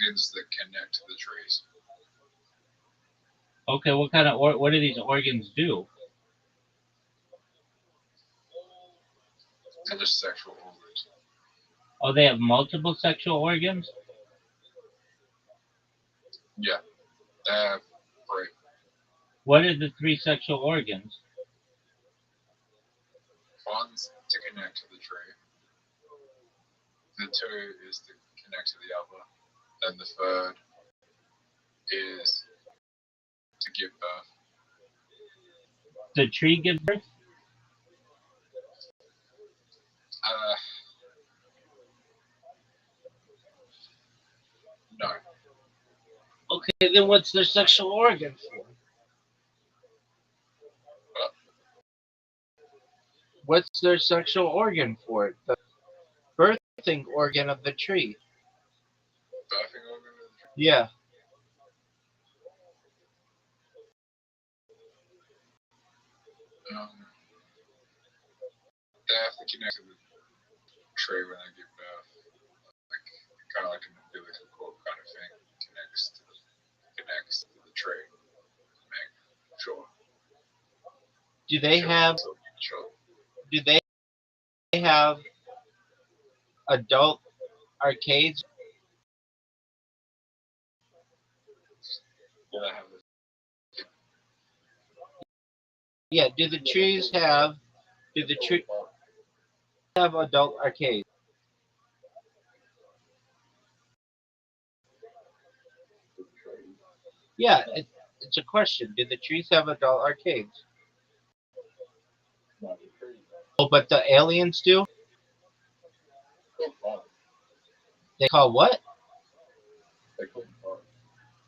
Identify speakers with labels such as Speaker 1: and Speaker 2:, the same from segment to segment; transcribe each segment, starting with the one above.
Speaker 1: organs that connect to the trees.
Speaker 2: Okay, what do these organs do?
Speaker 1: They're just sexual organs.
Speaker 2: Oh, they have multiple sexual organs?
Speaker 1: Yeah, they have 3.
Speaker 2: What are the 3 sexual organs?
Speaker 1: One's to connect to the tree. The 2 is to connect to the other. And the 3rd is to give birth.
Speaker 2: The tree gives birth?
Speaker 1: No.
Speaker 2: Okay, then what's their sexual organ for?
Speaker 1: What?
Speaker 2: What's their sexual organ for? The birthing organ of the tree.
Speaker 1: Birthing organ of the tree?
Speaker 2: Yeah.
Speaker 1: They have to connect to the tree when they give birth. Like, kind of like an umbilical cord kind of thing. Connects to the tree. Make sure.
Speaker 2: Do they have adult arcades?
Speaker 1: Yeah, they have this.
Speaker 2: Yeah, do the trees have adult arcades? Yeah, it's a question. Do the trees have adult arcades? Oh, but the aliens do? They call what?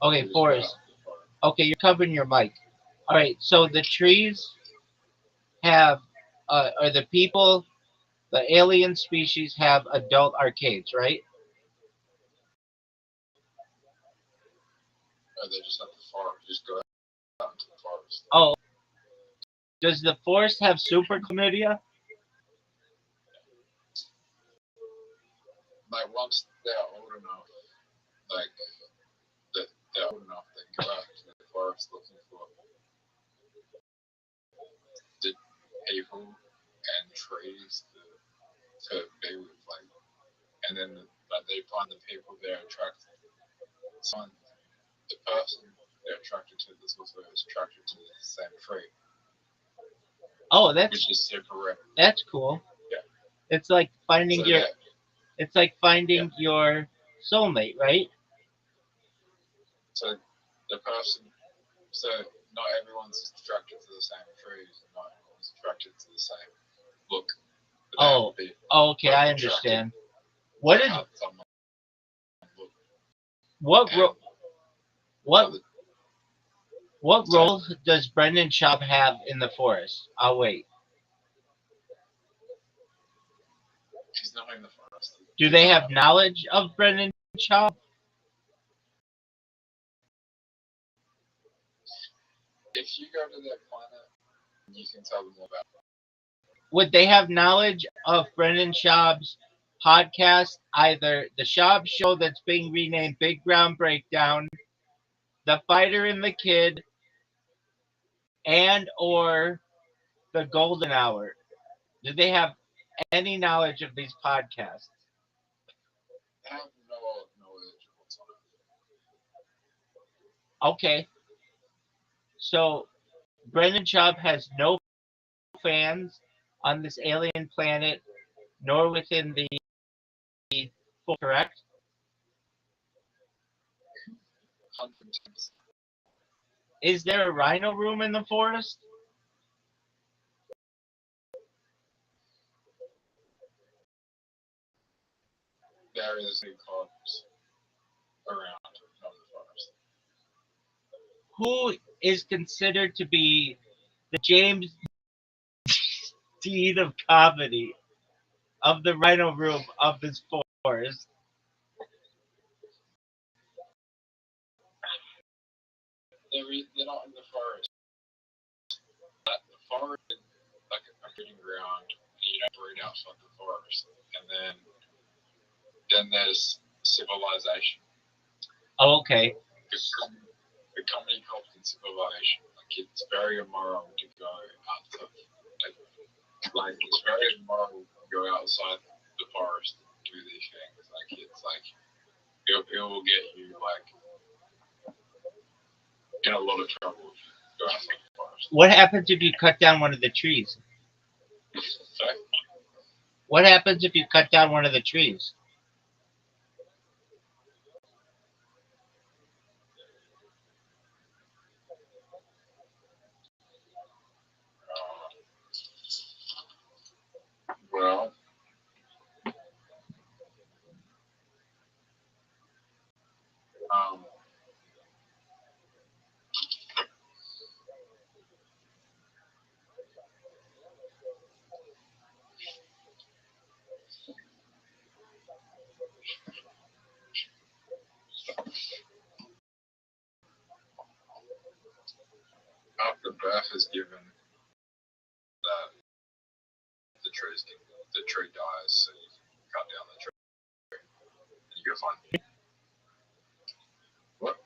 Speaker 2: Okay, forest. Okay, you're covering your mic. All right, so the trees have, or the people, the alien species have adult arcades, right?
Speaker 1: No, they just have the forest. Just go out into the forest.
Speaker 2: Oh, does the forest have super chlamydia?
Speaker 1: Like, once they're old enough, like, they're old enough, they go out to the forest looking for the people and trees to be with, like, and then they find the people they're attracted to. Find the person they're attracted to that's also attracted to the same tree.
Speaker 2: Oh,
Speaker 1: which is super rare.
Speaker 2: that's cool.
Speaker 1: Yeah.
Speaker 2: It's like finding
Speaker 1: So
Speaker 2: your
Speaker 1: that,
Speaker 2: it's like finding your soulmate, right?
Speaker 1: so the person, so not everyone's attracted to the same trees, and not everyone's attracted to the same look. But they have to be
Speaker 2: Okay, I
Speaker 1: attracted
Speaker 2: understand.
Speaker 1: to
Speaker 2: What is
Speaker 1: how someone look.
Speaker 2: what
Speaker 1: And
Speaker 2: ro- what
Speaker 1: other-
Speaker 2: what
Speaker 1: so
Speaker 2: role does Brendan Schaub have in the forest? I'll wait.
Speaker 1: he's not in the forest.
Speaker 2: Do they have knowledge of Brendan Schaub?
Speaker 1: If you go to their planet, you can tell them all about it.
Speaker 2: Would they have knowledge of Brendan Schaub's podcast, either the Schaub Show that's being renamed Big Ground Breakdown, The Fighter and the Kid, and or The Golden Hour? Do they have any knowledge of these podcasts?
Speaker 1: They have no knowledge of what's on it.
Speaker 2: Okay, so Brendan Schaub has no fans on this alien planet, nor within the correct?
Speaker 1: 100%.
Speaker 2: Is there a rhino room in the forest?
Speaker 1: There is a cops around from the forest.
Speaker 2: Who is considered to be the James Dean of comedy of the rhino room of this forest?
Speaker 1: They're not in the forest. But the forest is like a breeding ground, and you don't breed outside the forest. And then there's civilization.
Speaker 2: Oh, okay.
Speaker 1: The company called civilization. Like it's very immoral to go out to like it's very immoral to go outside the forest and do these things. Like it's like it will get you like in a lot of trouble if you go outside the forest.
Speaker 2: What happens if you cut down one of the trees?
Speaker 1: So
Speaker 2: What happens if you cut down one of the trees?
Speaker 1: well, um, after birth is given, that the tree dies, so you can cut down the tree and you go find what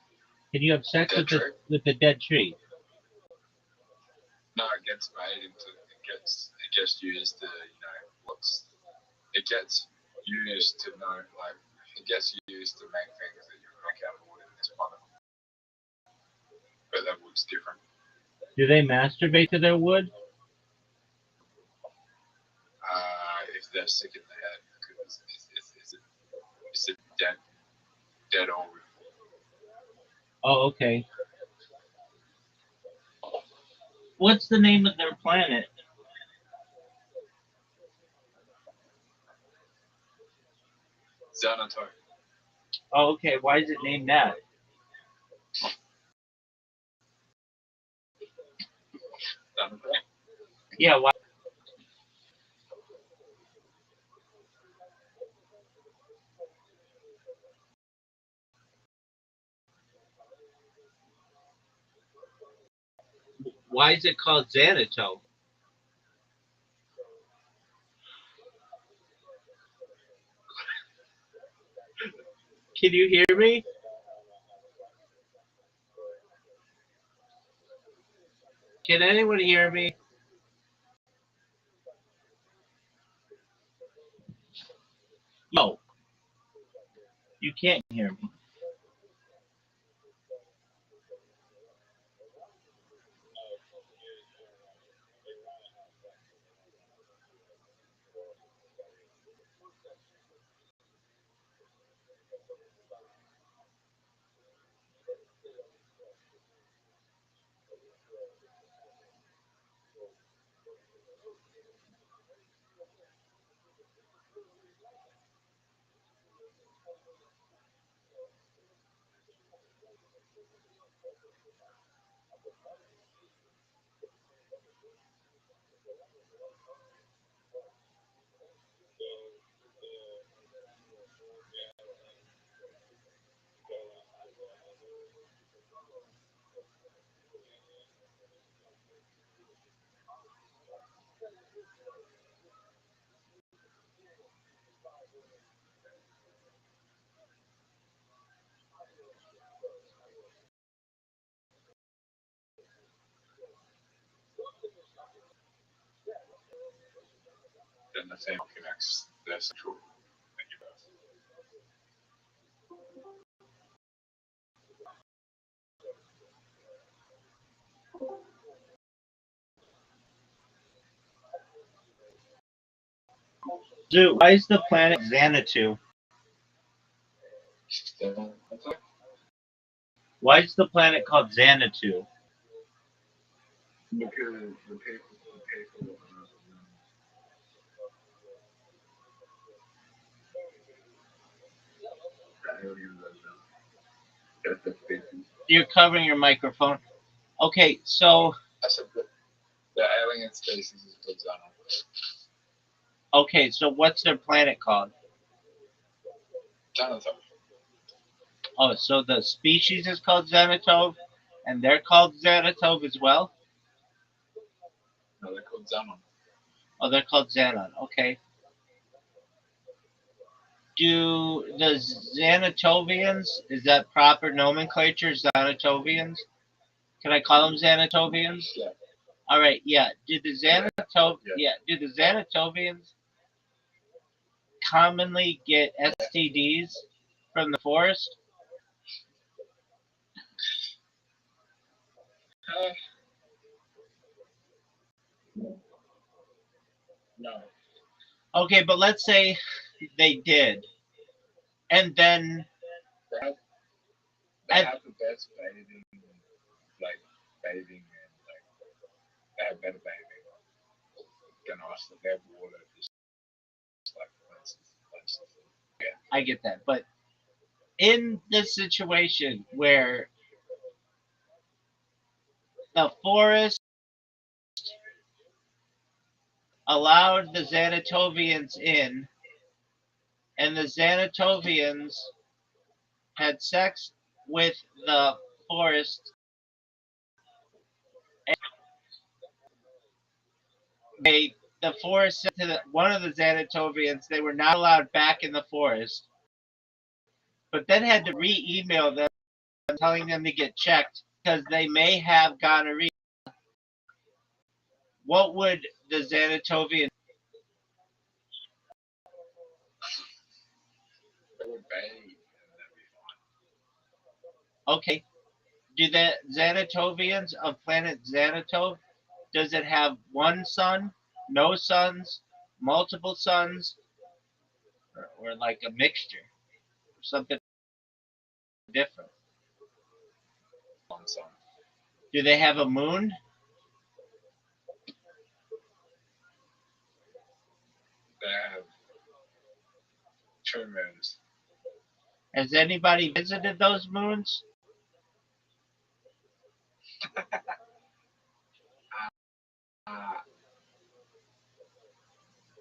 Speaker 2: Can you have sex
Speaker 1: dead
Speaker 2: with the
Speaker 1: tree.
Speaker 2: with the dead tree?
Speaker 1: No, it gets made into it gets used to what's it gets used to know like it gets used to make things that you make out of wood in this part, but that wood's different.
Speaker 2: Do they masturbate to their wood?
Speaker 1: If they're sick in the head because it's a dead organ.
Speaker 2: Oh, okay. What's the name of their planet?
Speaker 1: Xanatone.
Speaker 2: Oh, okay. Why is it named that?
Speaker 1: Xanatone.
Speaker 2: Yeah. Why is it called Xanato? Can you hear me? Can anyone hear me? No, you can't hear me.
Speaker 1: Then the female connects their sexual universe.
Speaker 2: Zoo, why is the planet Xanatu? Why is the planet called Xanatu?
Speaker 1: Because the people the aliens that's the species.
Speaker 2: You're covering your microphone. Okay, so
Speaker 1: I said the alien species is called
Speaker 2: what's their planet called?
Speaker 1: Xanatone.
Speaker 2: Oh, so the species is called Xanatove, and they're called Xanatove as well.
Speaker 1: No, they're called Xanon.
Speaker 2: Oh, they're called Xanon. Okay. Do the Xanatovians, is that proper nomenclature, Xanatovians? Can I call them Xanatovians?
Speaker 1: Yeah.
Speaker 2: All right, yeah.
Speaker 1: Yeah.
Speaker 2: Do the Xanatovians commonly get STDs from the forest?
Speaker 1: Uh, no.
Speaker 2: Okay, but let's say they did, and then
Speaker 1: They have, they
Speaker 2: and,
Speaker 1: have the best bathing, like bathing, and like they have better bathing than us. They have water, just like places. Yeah.
Speaker 2: I get that, but in this situation where the forest allowed the Xanatovians in, and the Xanatovians had sex with the forest, they the forest said to one of the Xanatovians they were not allowed back in the forest, but then had to re-email them telling them to get checked because they may have gonorrhea. What would the Xanatovian?
Speaker 1: They would bathe, and that'd be fine.
Speaker 2: Okay, do the Xanatovians of planet Xanatove, does it have one sun, no suns, multiple suns, or like a mixture, or something different?
Speaker 1: On some,
Speaker 2: Do they have a moon?
Speaker 1: they have two moons.
Speaker 2: Has anybody visited those moons?
Speaker 1: Uh,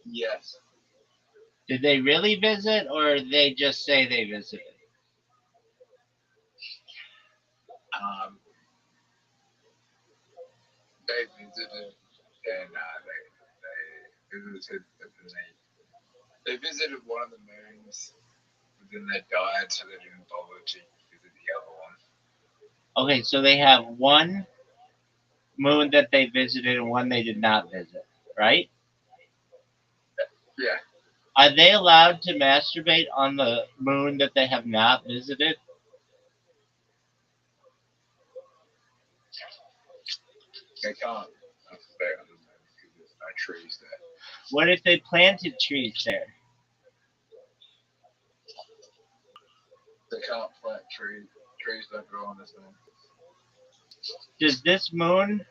Speaker 1: yes.
Speaker 2: Did they really visit, or they just say they visited?
Speaker 1: Um, they visited, and they visited, but then they visited one of the moons, but then they died, so they didn't bother to visit the other one.
Speaker 2: Okay, so they have one moon that they visited and one they did not visit, right?
Speaker 1: Yeah.
Speaker 2: Are they allowed to masturbate on the moon that they have not visited?
Speaker 1: They can't affect on the moon because there's no trees there.
Speaker 2: What if they planted trees there?
Speaker 1: They can't plant trees. Trees don't grow on this moon.
Speaker 2: Does this moon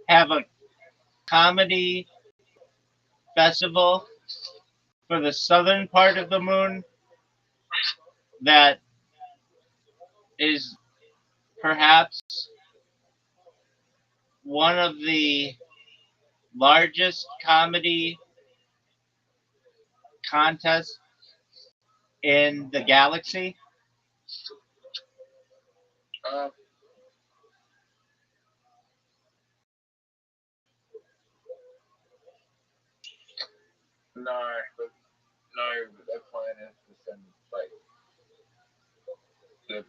Speaker 2: have a comedy festival for the southern part of the moon that is perhaps one of the largest comedy contests in the galaxy?
Speaker 1: Uh, no, but no, but their plan is to send like their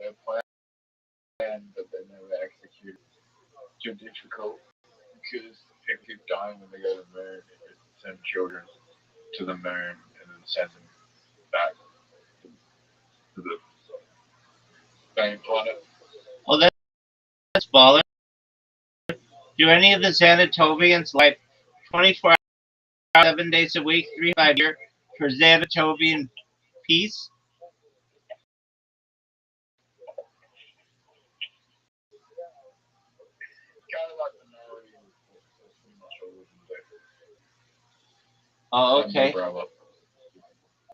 Speaker 1: their plan, but they never execute. Too difficult because people keep dying when they go to the moon. They send children to the moon and then send them back to the main planet.
Speaker 2: Oh, that's baller. Do any of the Xanatovians live 24 hours, 7 days a week, 365 year for Xanatovian peace?
Speaker 1: Kind of like the minority report, so pretty much all of them do.
Speaker 2: Oh,
Speaker 1: And my
Speaker 2: okay.
Speaker 1: brother,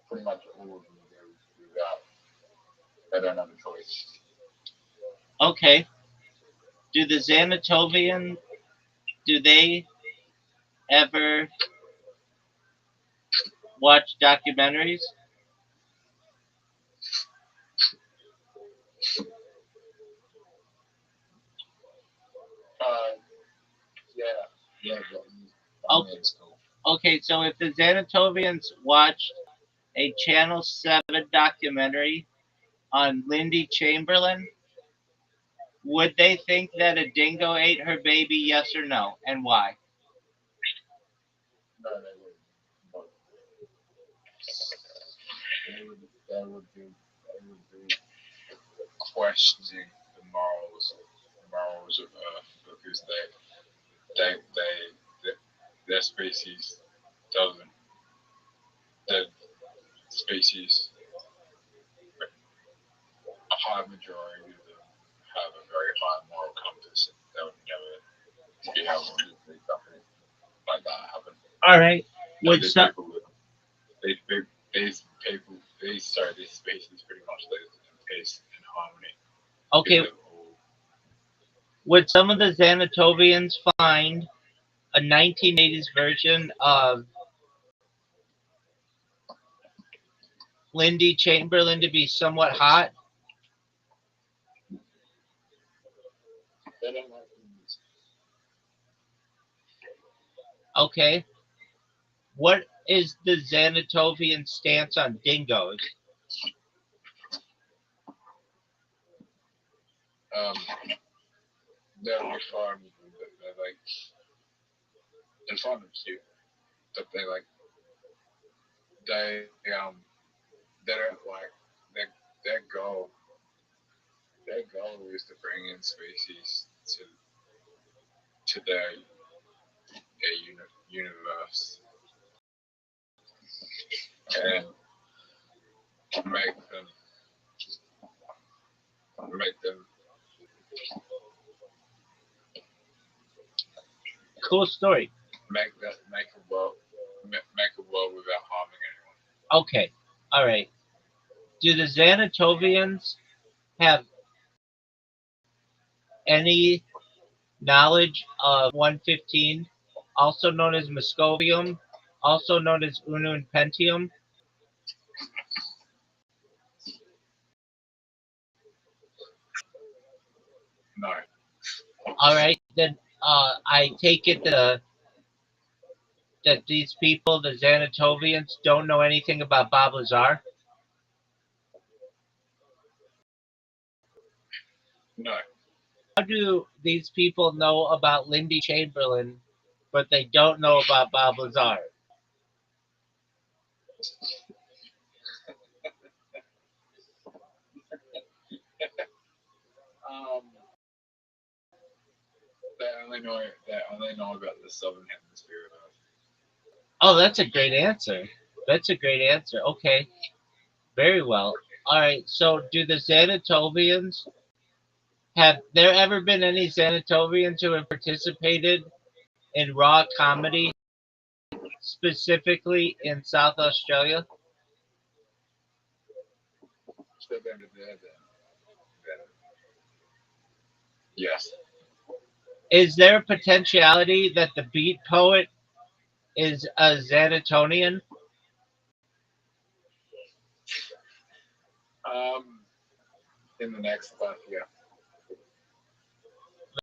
Speaker 1: pretty much all of them go without. They don't have a choice.
Speaker 2: Okay. Do the Xanatovian, do they ever watch documentaries?
Speaker 1: Uh, yeah, yeah, but
Speaker 2: Oh,
Speaker 1: it's cool.
Speaker 2: Okay, so if the Xanatovians watched a Channel 7 documentary on Lindy Chamberlain, would they think that a dingo ate her baby, yes or no? And why?
Speaker 1: No, they wouldn't. But they would be questioning the morals of Earth because they their species doesn't the species a high majority of them have a very high moral compass and they would never be able to see something like that happen.
Speaker 2: All right.
Speaker 1: So
Speaker 2: Would some
Speaker 1: these people these species pretty much live in peace and harmony because
Speaker 2: okay?
Speaker 1: they're all
Speaker 2: Would some of the Xanatovians find a 1980s version of Lindy Chamberlain to be somewhat hot?
Speaker 1: they don't like humans.
Speaker 2: Okay. What is the Xanatovian stance on dingoes?
Speaker 1: Um, they're fun, but they're fun and cute, but they don't like their goal their goal is to bring in species to their universe and make them make them
Speaker 2: Cool story.
Speaker 1: make a world without harming anyone.
Speaker 2: Okay. All right. Do the Xanatovians have any knowledge of 115, also known as Moscovium, also known as Unum Pentium?
Speaker 1: No,
Speaker 2: All right. Then I take it that these people, the Xanatovians, don't know anything about Bob Lazar.
Speaker 1: no.
Speaker 2: How do these people know about Lindy Chamberlain, but they don't know about Bob Lazar?
Speaker 1: Um, they only know about the southern hemisphere of Earth.
Speaker 2: Oh, that's a great answer. That's a great answer. Okay, very well. All right. So, do the Xanatovians have there ever been any Xanatovians who have participated in raw comedy, specifically in South Australia?
Speaker 1: So then yes.
Speaker 2: Is there a potentiality that the beat poet is a Xanatonian?
Speaker 1: Um, in the next class, yeah.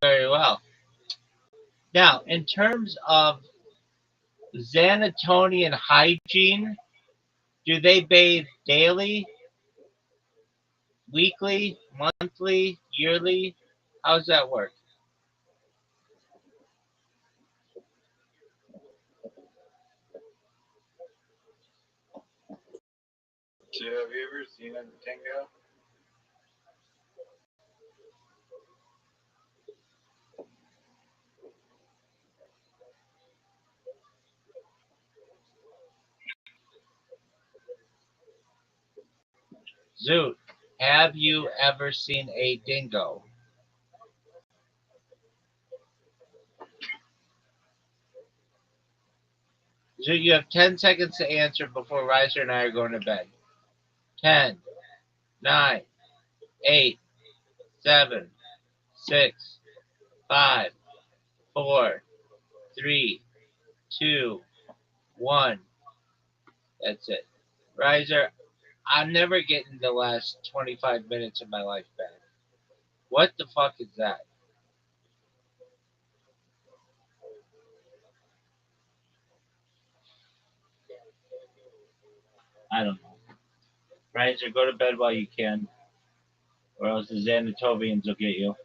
Speaker 2: Very well. Now, in terms of Xanatonian hygiene, do they bathe daily, weekly, monthly, yearly? How does that work?
Speaker 1: So have you ever seen a dingo?
Speaker 2: Zoot, have you ever seen a dingo? Zoot, you have 10 seconds to answer before Riser and I are going to bed. 10, 9, 8, 7, 6, 5, 4, 3, 2, 1. That's it. Riser, I'm never getting the last 25 minutes of my life back. What the fuck is that? I don't know. Prancer, go to bed while you can, or else the Xanatovians will get you.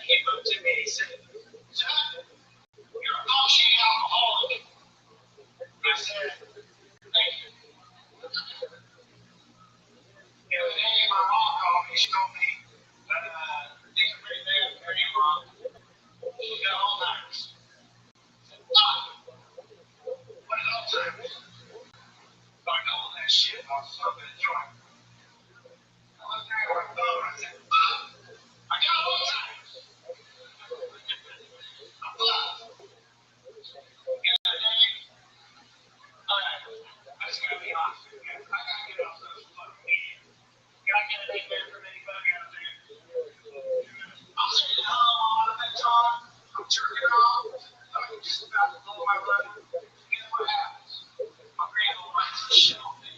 Speaker 2: came up to me and he said, "Son, you're a bullshit alcoholic." I said, "Thank you." The other day, my mom called me. She told me things are pretty bad for your mom. She's got Alzheimer's. I said, "What? What is Alzheimer's?" So I know that shit. I was smoking a joint. I looked at her phone. I said, "Fuck! I got Alzheimer's." I'm fucked. The other day, alright, I just gotta be honest with you guys. I gotta get off those fucking media. Gotta get an amen from anybody out there. I'm sitting home on the guitar. I'm jerking off. I'm just about to blow my load. Guess what happens? My grandma writes some shit on me.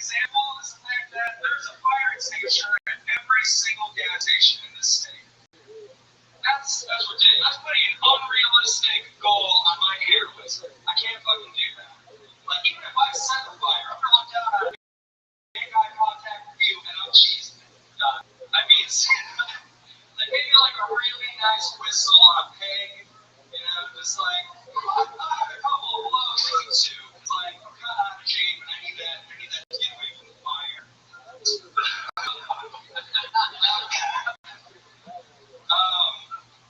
Speaker 1: example is the fact that there's a fire extinguisher at every single gas station in this state. That's ridiculous. That's putting an unrealistic goal on my hair list. I can't fucking do that. Like, even if I set the fire, I'm gonna look down at it, make eye contact with you, and I'm cheesing it. Done. I mean, like maybe like a really nice whistle on a peg, you know, just like I have a couple of blows too. It's like I'm kind of out of shape, and I need that to get away from the fire.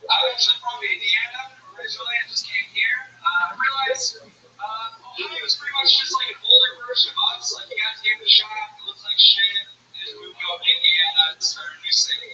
Speaker 1: I'm actually from Indiana originally. I just came here. I realized Ohio is pretty much just like an older version of us. Like, you guys gave it a shot, it looks like shit. They just moved over to Indiana and started a new city.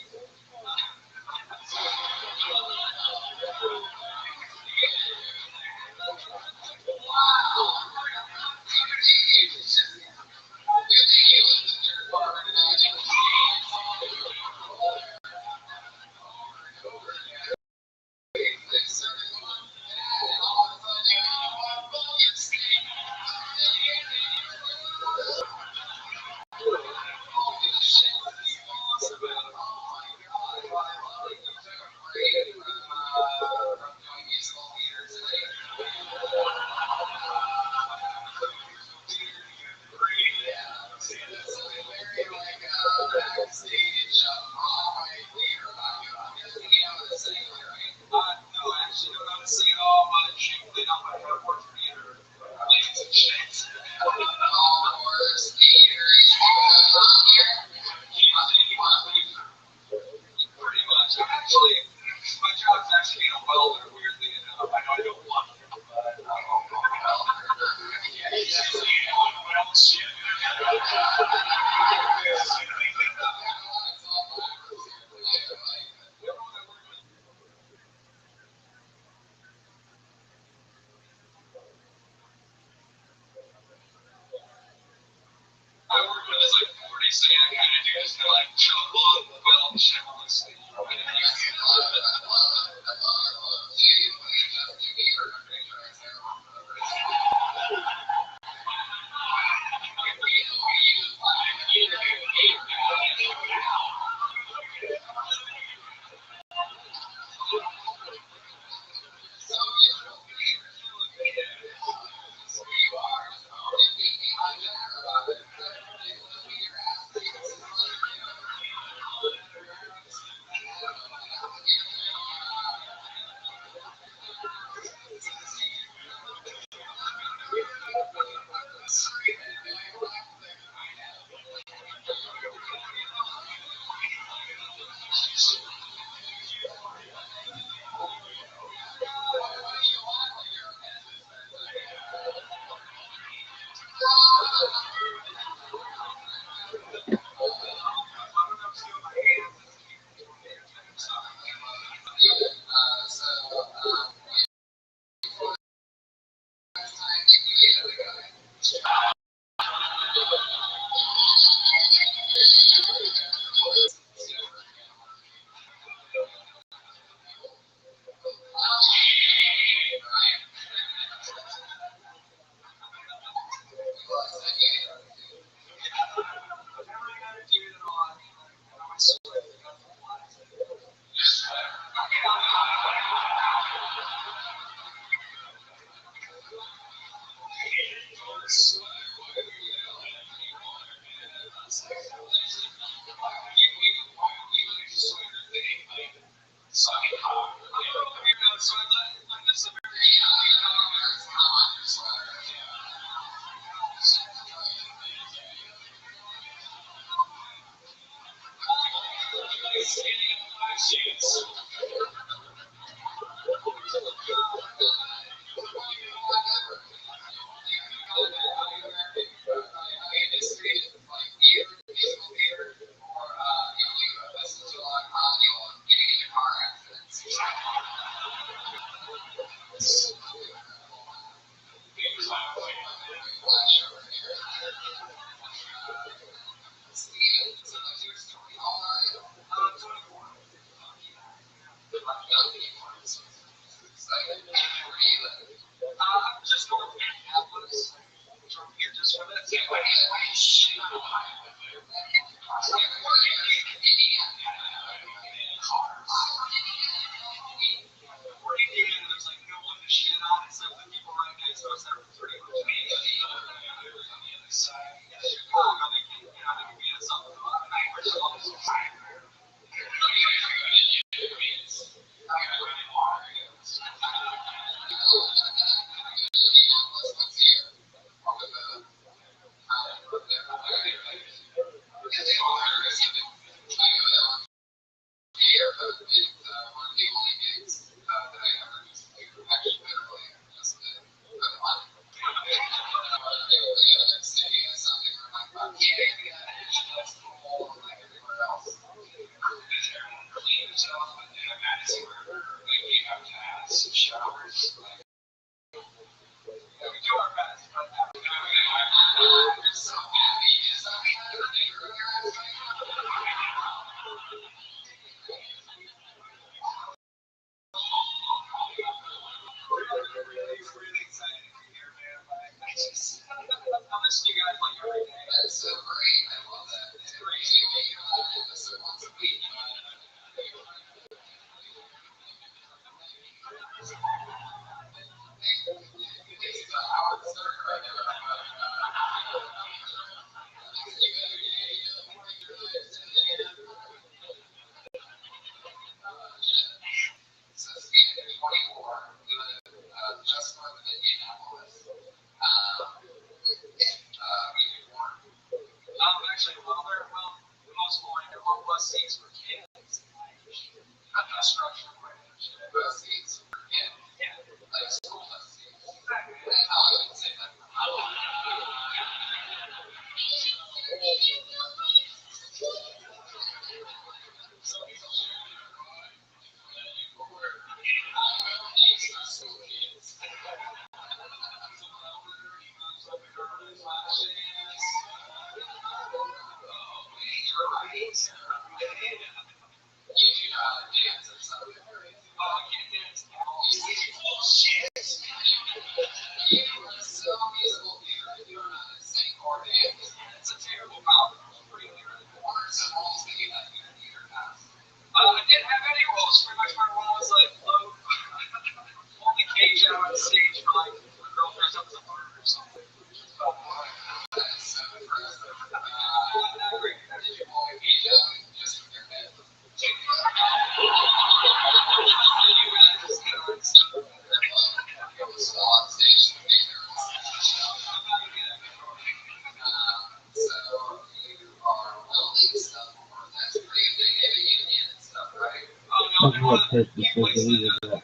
Speaker 2: Look what Chris is so believe that.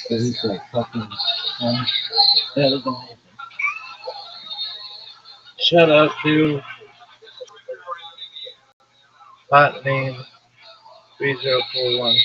Speaker 2: He's like fucking. That was amazing. Shout out to bot name 3041.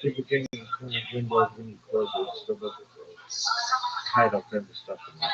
Speaker 3: If you can windows when you close it, it still doesn't hide all kinds of stuff in there.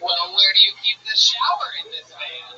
Speaker 2: Well, where do you keep the shower in this van?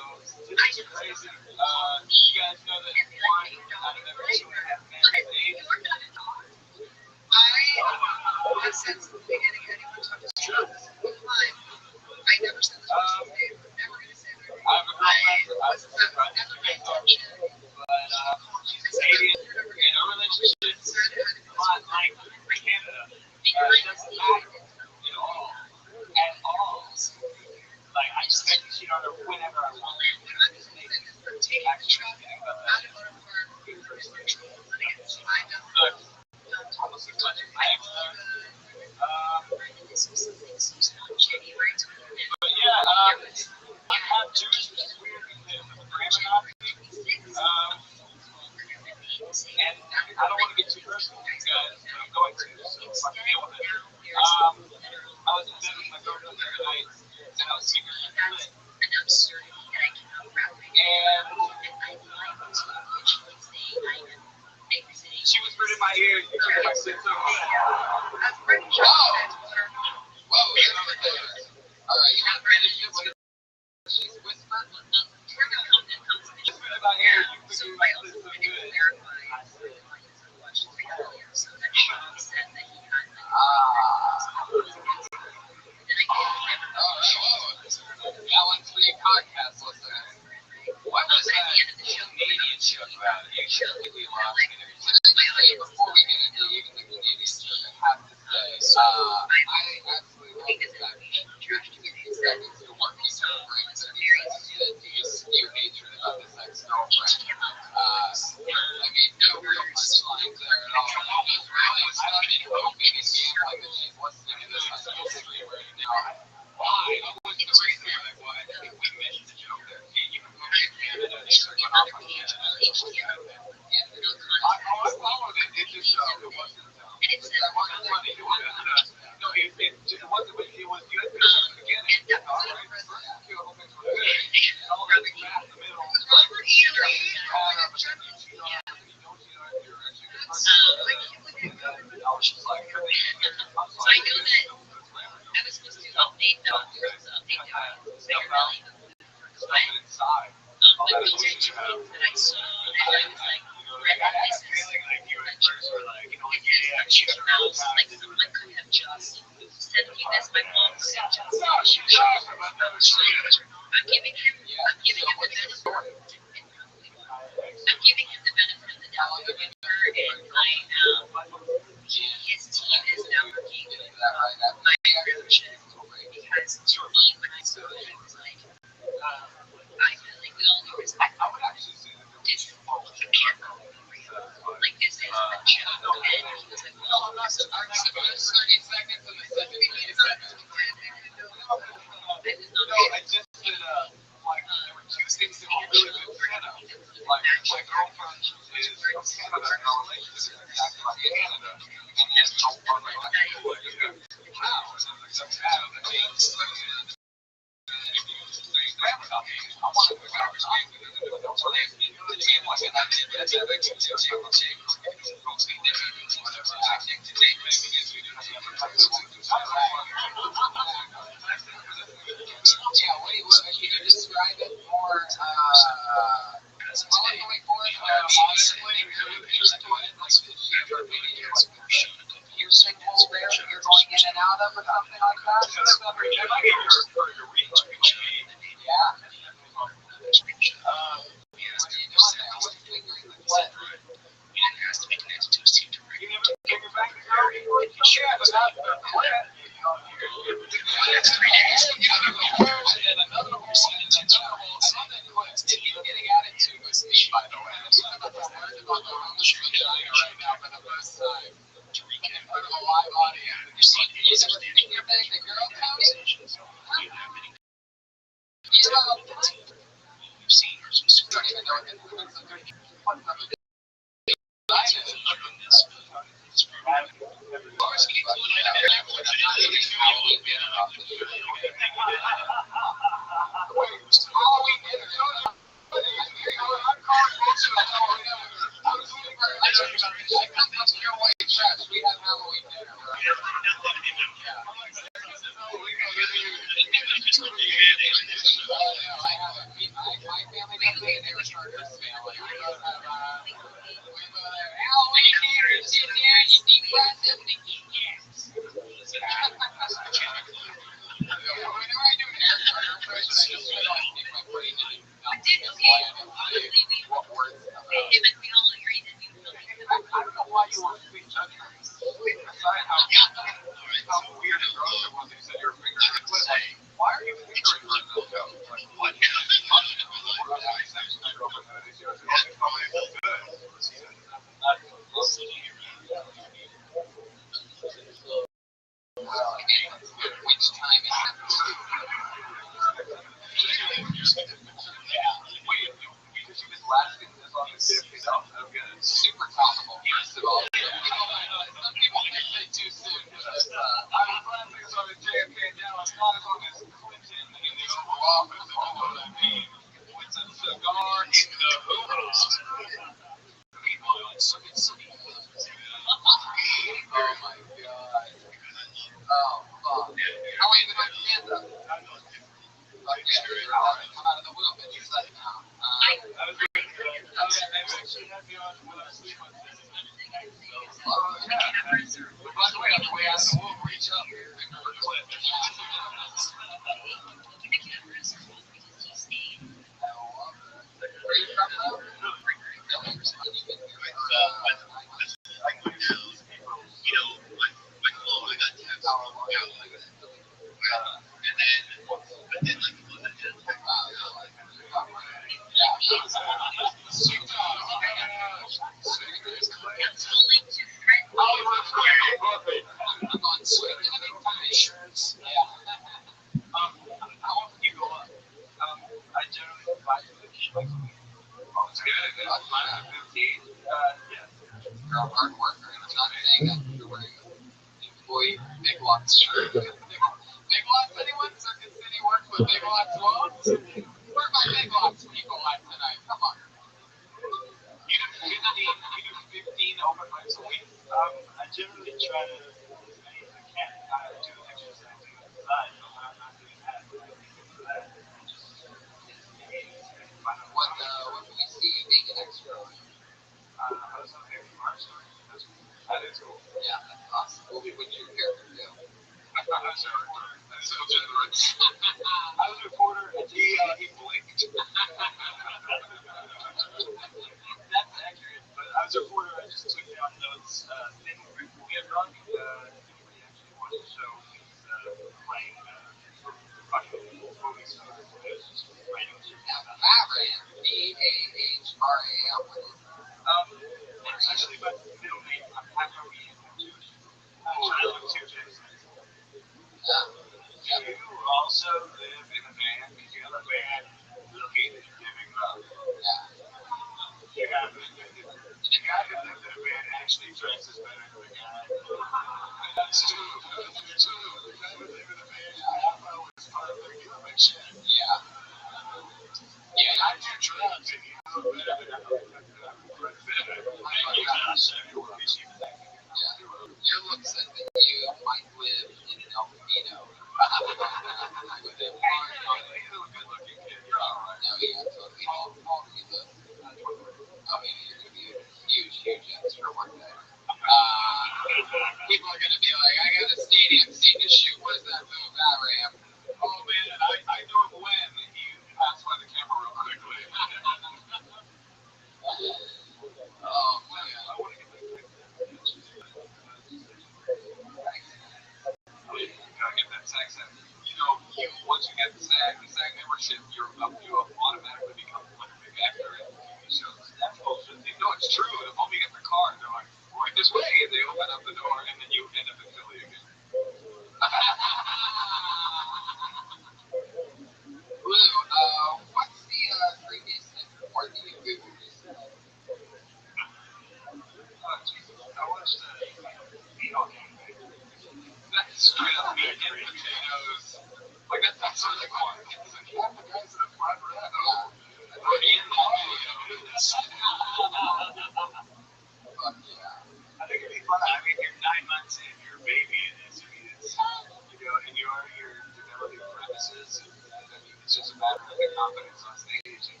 Speaker 4: matter of the confidence on stage, and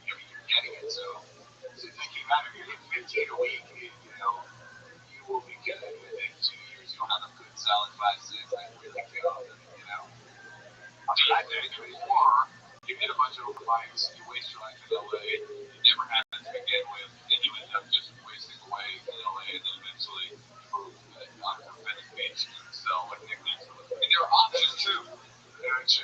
Speaker 4: you're getting it. So it doesn't matter if you're hitting 15 a week, you will be good. Within 2 years, you'll have a good solid 5-6 that really kill. I mean, I did it before. You hit a bunch of open mics, you waste your life in LA, you never had it to begin with, and you end up just wasting away in LA, and then eventually you move onto Venice Beach and sell like nicknames. And there are options too. Listen,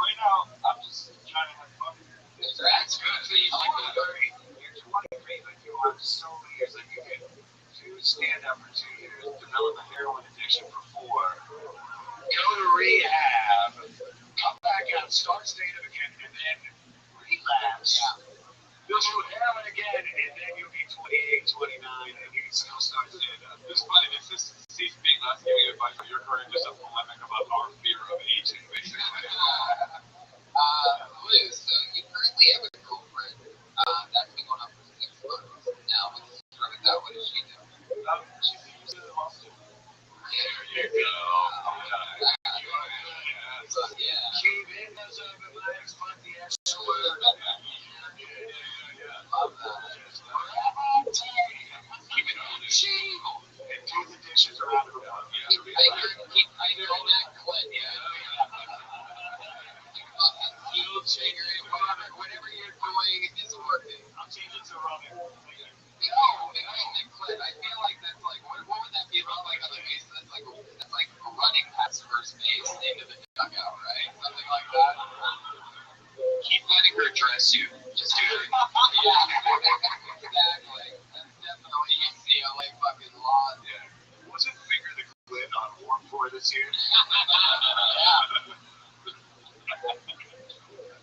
Speaker 4: right now, I'm just trying to have fun. That's good. So you're 23, but you have so many years. Like you can do stand up for 2 years, develop a heroin addiction for 4, go to rehab, come back out, start stand-up again, and then relapse. Yeah. You'll do heroin again, and then you'll be 28, 29, and you can still start stand-up. It's funny, this is cease being us giving advice for your career, just a polemic about our fear of aging, basically.
Speaker 5: Liz, so you currently have a girlfriend that's been going on for 6 months now. What's with that? What does she do?
Speaker 4: She's usually the law student.
Speaker 5: There you go. Yeah.
Speaker 4: She then goes over my ex-wife, the ex-wife.
Speaker 5: Love that.
Speaker 4: Keep it on the table and do the dishes around her mouth.
Speaker 5: Keep fingering that clit, Little fingering, whatever you're doing is working.
Speaker 4: I'm changing to Robin.
Speaker 5: Fingering the clit. I feel like that's like, what would that be about like on the base? That's like running past first base into the dugout, right? Something like that. Keep letting her dress you. Just do it. Exactly. That's definitely UCLA fucking law.
Speaker 4: Yeah. Wasn't Finger the Clit on Warm 4 this year?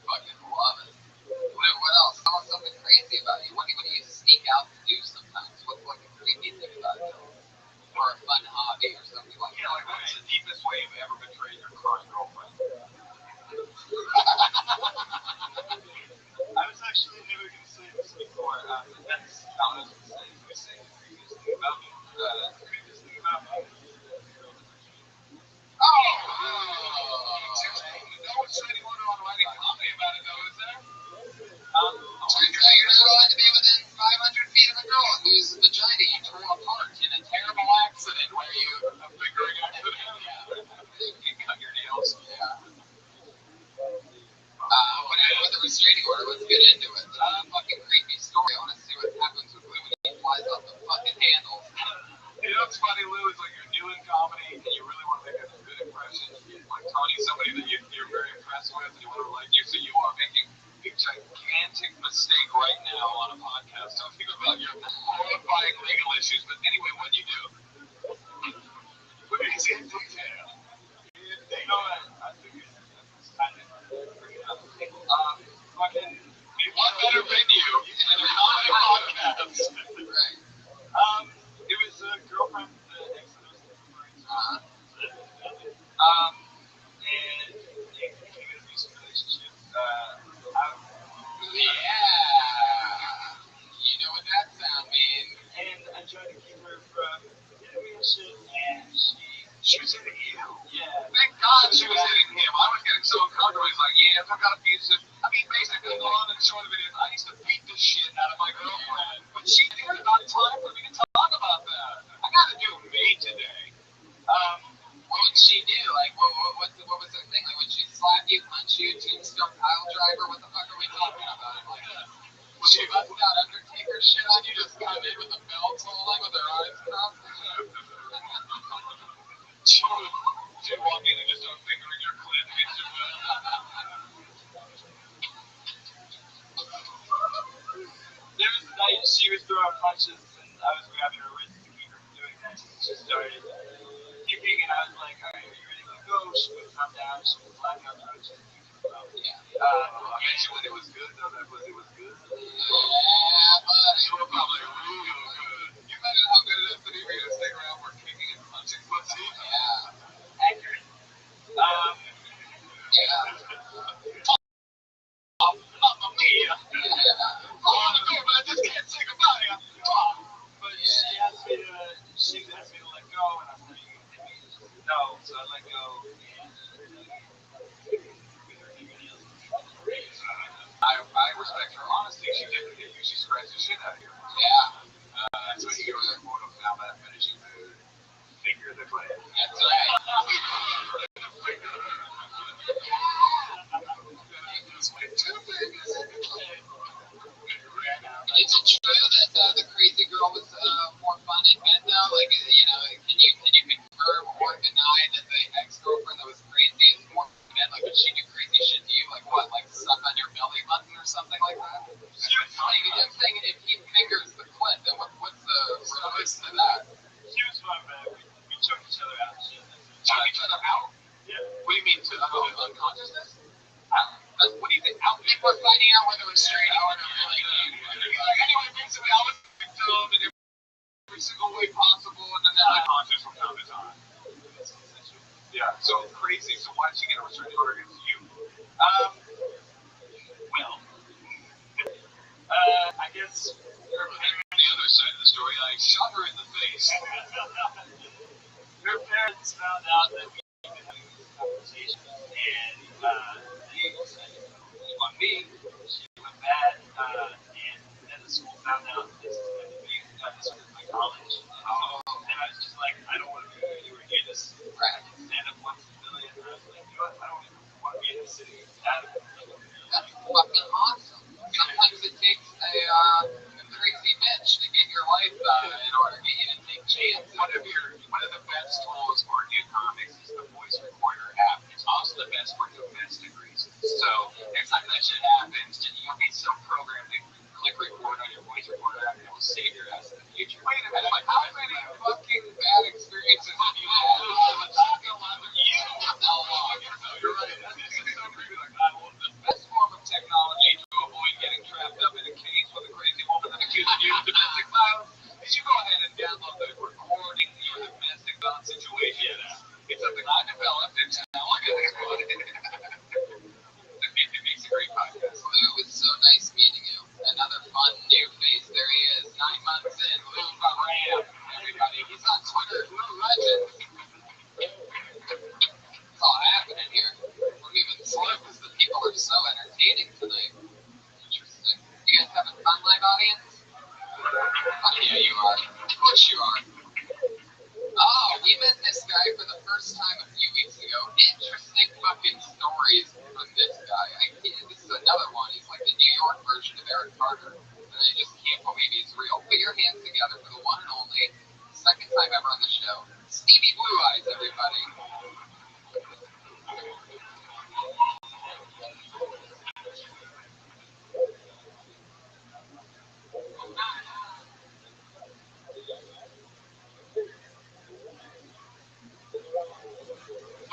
Speaker 5: Fucking love it. What else? Tell us something crazy about you. What do you sneak out to do sometimes? What's like a creepy thing about you? Or a fun hobby or something like that?
Speaker 4: Yeah, like what's the deepest way you've ever betrayed your current girlfriend? I was actually never going to say this before, but that's how I was going to say it. I was saying the creepiest thing about me. The creepiest thing about me.
Speaker 5: No one said he wanted to write a comedy about it, though, is there? You're not allowed to be within 500 feet of a girl whose vagina you tore apart in a terrible accident where you...
Speaker 4: A fingering accident?
Speaker 5: You cut your nails? Yeah. Whatever the restraining order, let's get into it. Fucking creepy story. I want to see what happens with Lou when he flies off the fucking handles.
Speaker 4: You know what's funny, Lou, is like you're new in comedy and you really want to make a good impression. Like Tony's somebody that you're very impressed with and you want to like you, so you are making a gigantic mistake right now on a podcast talking about your horrifying legal issues. But anyway, what do you do? What do you say in detail? I figured that's kind of pretty up. Fucking,
Speaker 5: What better venue than a comedy podcast? Right.
Speaker 4: it was a girlfriend, the ex that I was referring to. And it became an abusive relationship.
Speaker 5: Yeah. You know what that sound means.
Speaker 4: And I tried to keep her from hitting me and shit, and she was hitting you. Yeah.
Speaker 5: Thank God she was hitting him. I was getting so uncomfortable. He's like, yeah, if I got abusive. I mean, basically, the long and short of it is, I used to beat the shit out of my girlfriend. But she didn't have time for me to talk about that. I got to do me today. What would she do? Like, what was the thing? Like, would she slap you, punch you, tombstone pile driver? What the fuck are we talking about? Like, would she bust out Undertaker shit on you? Just come in with a belt rolling with her arms crossed?
Speaker 4: She walked in and just started fingering your clit. There was a night she was throwing punches and I was grabbing her wrist to keep her from doing that. She started kicking and I was like, alright, are you ready to go? She would come down, she would flat out punches. I mentioned when it was good, though, that was it was good.
Speaker 5: Yeah, buddy.
Speaker 4: It was probably real good.
Speaker 5: You imagine how good it is to be able to stick around where kicking and punching pussy? Yeah.
Speaker 4: Accurate.
Speaker 5: Yeah.
Speaker 4: Mamma mia.
Speaker 5: I want to go, but I just can't say goodbye.
Speaker 4: But she asked me to let go, and I'm like, no. So I let go, and respect her honesty. She didn't get you. She scratched the shit out of you.
Speaker 5: Yeah.
Speaker 4: So he goes to photo now that finishing the finger the clay.
Speaker 5: That's right. Is it true that the crazy girl was more fun in bed though? Like, can you confirm or deny that the ex-girlfriend that was crazy is more fun in bed? Like, did she do crazy shit to you? Like what? Like suck on your belly button or something like that? I'm saying if he fingers the clit, then what's the relevance to that?
Speaker 4: She was fun, man. We choked each other out.
Speaker 5: Choke each other out?
Speaker 4: Yeah.
Speaker 5: What do you mean to unconsciousness? What do you think? People are finding out whether it's straight or not. Anyway, basically, I was dumb in every single way possible, and then I
Speaker 4: Conscious from time to time. Yeah. So crazy. So why did she get a restraining order against you?
Speaker 5: well.
Speaker 4: I guess
Speaker 5: You're on the other side of the story. I shot her in the face.
Speaker 4: her parents found out that we had been having this conversation, and they said it was on me. She went bad, and then the school found out that this was going to be this was my college. And I was just like, I don't want to be anywhere near this.
Speaker 5: Right.
Speaker 4: I can stand up once in a million. And I was like, you know what? I don't even want to be in the city. That's
Speaker 5: fucking awesome. Sometimes it takes a crazy bitch to get your life in order, get you to take chances.
Speaker 4: one of the best tools for new comics is the voice recorder app. It's also the best for domestic reasons. So next time that shit happens, you'll be so programmed to click record on your voice recorder app and it will save your ass in the future.
Speaker 5: Wait a minute, like how many fucking bad experiences have you had?
Speaker 4: You're right. This is so creepy. Like,
Speaker 5: The best form of technology to avoid getting trapped up in a cage with a crazy woman that accuses you of domestic violence is you go ahead and download the recording your domestic violence situation. It's something I developed. It's now look at this one. It makes a great podcast. Lou, it's so nice meeting you. Another fun new face. There he is. 9 months in. Lou Ram. Everybody. He's on Twitter. Lou Legend. It's all happening here. We're even slow because the people are so entertaining tonight. Interesting. You guys having fun, live audience? Oh, yeah, you are. Of course you are. Oh, we met this guy for the first time a few weeks ago. Interesting fucking stories from this guy. This is another one. He's like the New York version of Eric Carter. And I just can't believe he's real. Put your hands together for the one and only, second time ever on the show, Stevie Blue Eyes, everybody.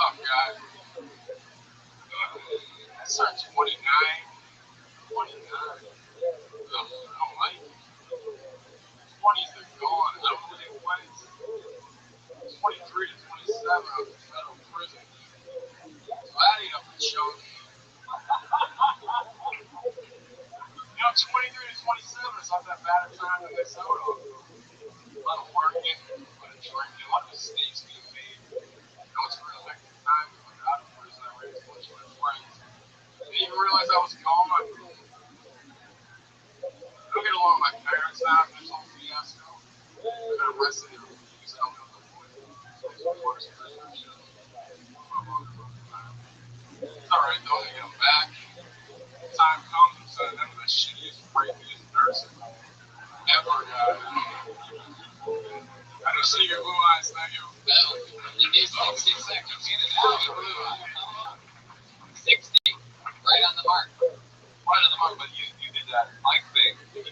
Speaker 5: Oh, God. That's not 29. 29. I don't like it. 20s are gone. I don't think what it's 23 to 27 of the federal prison. So that ain't up for show. 23 to 27 is not that bad a time in Minnesota. A lot of working, a lot of drinking, a lot of mistakes being made. It's a real hectic time. When I got out of prison, I raised a bunch of my friends. I didn't even realize I was gone. I don't get along with my parents now after this whole fiasco. I got arrested in because I don't know the boys. So it's the worst prisoner shit. It's alright though, they get them back. Time comes, I'm sending them to the shittiest, rapiest nursing home ever got. I don't see your blue eyes, thank you. No, you need 60 seconds. In and out of blue eyes. 60. Right on the mark. Right on the mark, but you did that mic thing. You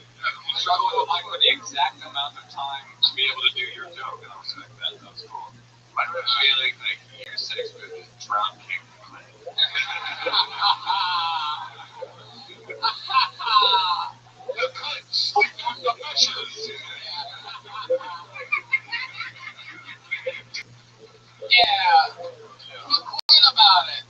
Speaker 5: struggled with the mic for the exact amount of time to be able to do your joke, and I was like, that was cool. I have a feeling like year 6 with this drum kick. The cuts, the fishes. Yeah, quit about it.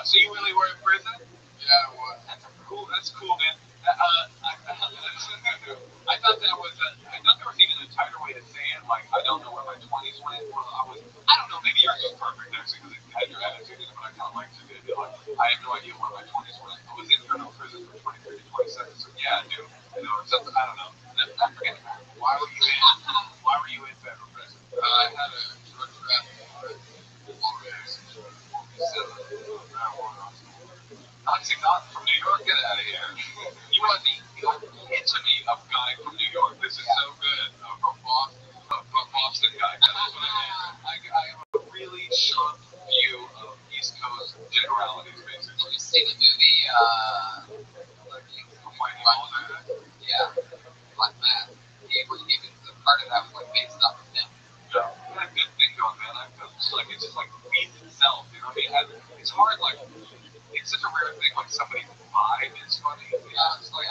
Speaker 5: So you really were in prison? Yeah, I was. That's cool, man. I thought there was even a tighter way to say it. Like, I don't know know where my 20s went. Well, I don't know, maybe yours was perfect actually because it had your attitude in it, but I kind of liked it. I have no idea where my 20s went. I was in federal prison from 23 to 27, so yeah, I do. Something, I don't know. I forget about it. Why were you in federal prison? I had a drug trafficking not from New York, get out of here. You are the epitome of guy from New York. This is so good. From Boston guy. That's what I have a really sharp view of East Coast generalities, basically. Did you see the movie, yeah, Black Mass? Even the part of that was like based off of him. Yeah, I had a good thing going, man. I feel it's just like feeds itself, you know what I mean? It's hard, like, it's such a rare thing when somebody's vibe is funny. Yeah, it's like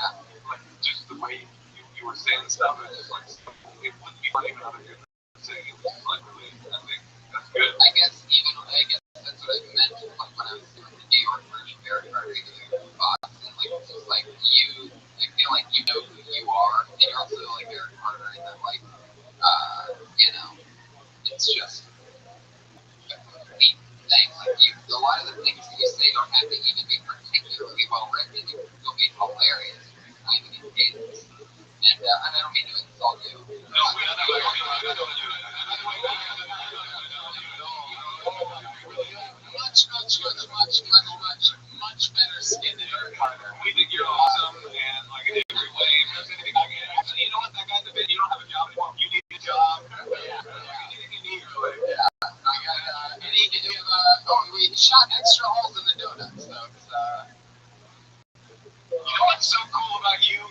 Speaker 5: just the way you were saying stuff, it's just like, it wouldn't be funny if another dude was saying it. It's just like, really, I think that's good. I guess that's what I meant, like, when I was doing the New York version, very regular box, and, like, it's just like, I feel like you know who you are, and you're also, like, very harder in that, like, it's just a complete thing. Like, a lot of the things that you say don't have to even be particularly well written. You can still be hilarious, even in cadence. And I don't mean to insult you. No, much better skin than your partner. We think you're awesome, and like in every way, if there's anything I can ask, you know what, that guy's a bit, you don't have a job anymore, you need a job. We shot extra holes in the donuts, though. You know what's so cool about you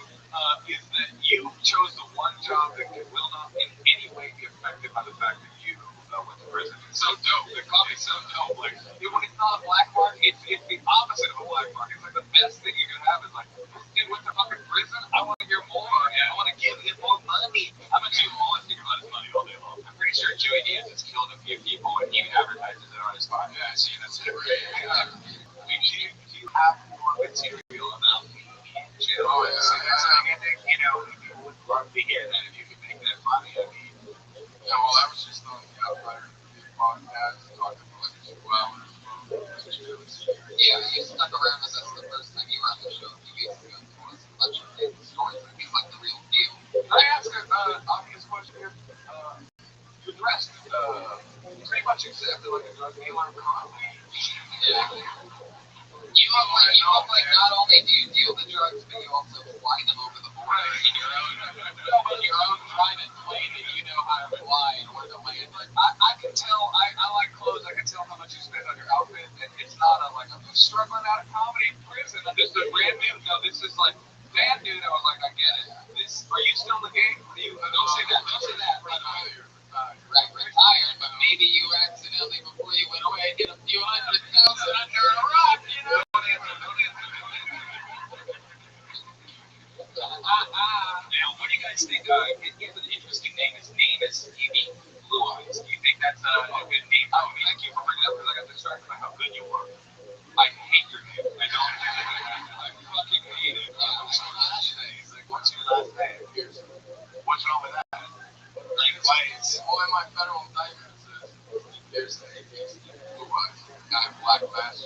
Speaker 5: is that you chose the one job that will not in any way be affected by the fact that you went to prison. It's so dope. The comedy's so dope. Like, when it's not a black mark, it's the opposite of a black mark. It's like the best thing you can have is like, this dude went to fucking prison. I want to hear more. Yeah, I want to give him more money. I'm a Jew. All I think about is money all day long. I'm pretty sure Joey Diaz has killed a few people and he advertises it on his podcast. Yeah, that's it. Do you have more material about me? Oh, yeah. I think, people would love to hear that if you could make that money. I mean, yeah, well, I was just on the Outlier podcast talking about like 2 hours. Yeah, you stuck around with us the first time you were on the show a few weeks ago. You told us a bunch of crazy stories. Like, he's like the real deal. Can I ask an obvious question here? You dressed pretty much exactly like a drug dealer currently. Yeah. You look like not only do you deal the drugs, but you also fly them over the border in your own private plane that you know how to fly in order to land. Like, I can tell, I like clothes, I can tell how much you spend on your outfit, and it's not like, I'm just struggling out of comedy in prison, this is brand new. No, this is like, bad dude, I was like, I get it. Are you still in the game? Don't say that. Retired, but maybe you accidentally, before you went away, did a few $100,000 under a rock, Now, what do you guys think? He has an interesting name. His name is Stevie Blue Eyes. Do you think that's a good name? Oh, thank you for bringing it up because I got distracted by how good you were. I hate your name. I don't. I fucking hate it. What's your last name? What's your last name? What's wrong with that? Like, why? It's all in my federal indictment. There's the Blue Eyes. Guy Black Mass.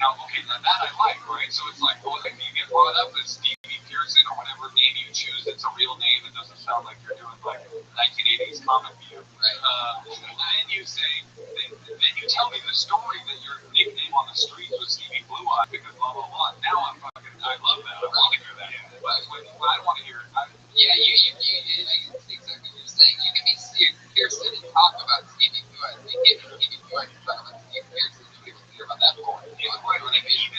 Speaker 5: Now, okay, now that I like, right? So it's like, well, like, you get brought up as Stevie Pearson or whatever name you choose. It's a real name. It doesn't sound like you're doing like 1980s comic view, right? And you say, then you tell me the story that your nickname on the street was Stevie Blue Eye because blah blah blah. Now I love that. I want to hear that. But I don't want to hear it. Yeah, you exactly what you're saying. You can be Steve Pearson and talk about Stevie Blue Eye. You can't be Stevie Blue Eye and talk about Steve Pearson. About that point. Yeah, right. And even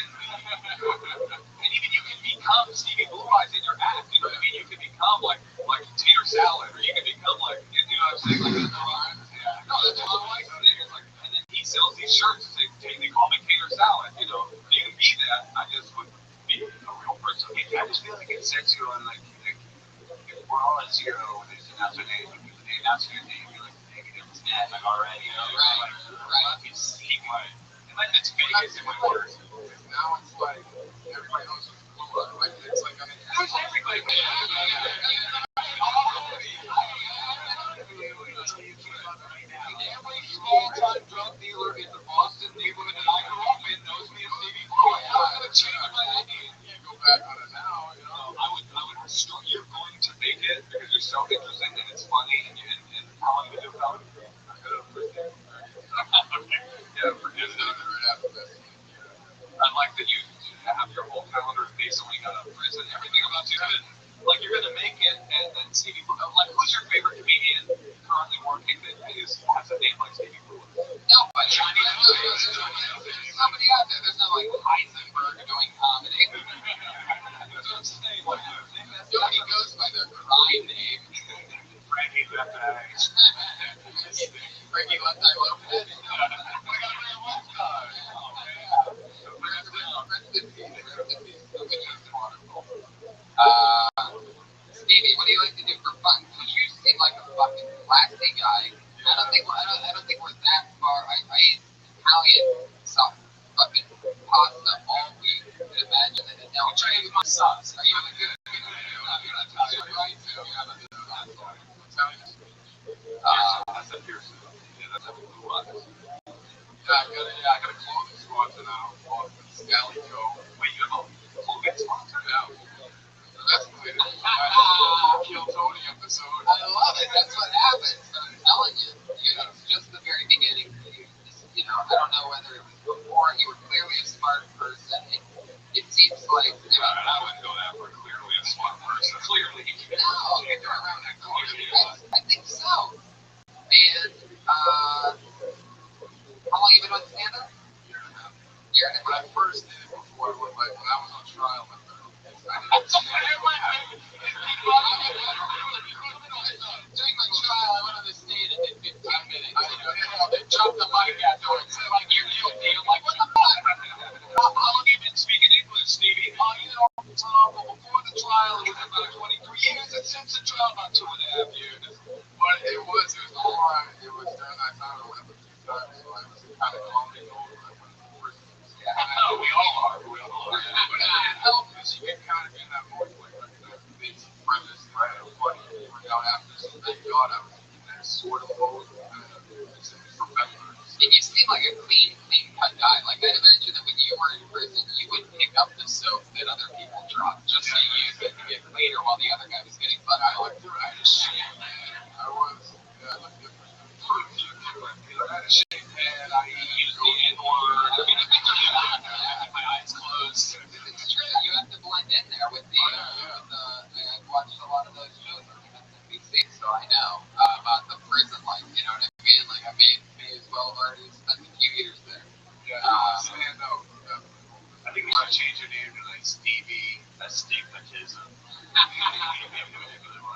Speaker 5: you can become Stevie Blue Eyes in your act. You know what I mean? You can become like Tater Salad, or you can become like, you know what I'm saying? Like, no, that's what I like. And then he sells these shirts and they call me Tater Salad. You know, you can be that. I just would be a real person. I just feel like it sets you on like if we're all at zero, they announce your name. When they announce your name, you're like negative 10 like already. You know, right. You see, like. Like it's Vegas in my words. Now it's like everybody knows who's Blue Eye. Like it's like I mean, everybody. Ricky, what time open it? We got a one car. Oh, man. Stevie, what do you like to do for fun? Because you seem like a fucking classy guy. I don't think we're that far. I ate Italian sauce, fucking pasta all week. You can imagine that. Now, I'm trying to get my sauce. Are you really good? You're not Italian, right? So, yeah, that's Italian. That's a piercing. Yeah, that's a blue one. I got a clothing sponsor now. Scalico. Wait, you have a clothing sponsor now? That's good. Kill Tony episode. I love it. That's what happens. I'm telling you. It's just the very beginning. I don't know whether it was before. You were clearly a smart person. It seems like. I wouldn't go that for clearly a smart person. Clearly. No. You're around that corner. I think so. And, how long have you been with stand-up? Year and a half. When I first did it before, when I was on trial with them, during my trial, I went on the stage and did 15 minutes. They dropped the mic after it. Said, like, you're guilty. I'm like, what the fuck? How long have you been speaking English, Stevie? Before the trial, it was about 23 years. And since the trial, about 2.5 years. But it was before, it was during that time, I went up a few times, so I was kind of lonely over. Yeah, we all are. But it didn't help because you get kind of in that mood, like recognize the basic premise, right? Of what you work out after. So thank God I was in that sort of mode. And you seem like a clean cut guy. Like, I'd imagine that when you were in prison, you would pick up the soap that other people dropped just so you use it to get cleaner while the other guy was getting fucked. I looked through, I had a shit, man. I looked different. I had a shaved head, I used the N-word. My eyes closed. It's true, you have to blend in there with the, I watched a lot of those shows on NBC, so I know about the prison life, you know what I mean? Like, I may as well have already spent a few years there. Yeah, I think we should change your name to, like, Stevie Astigmatism.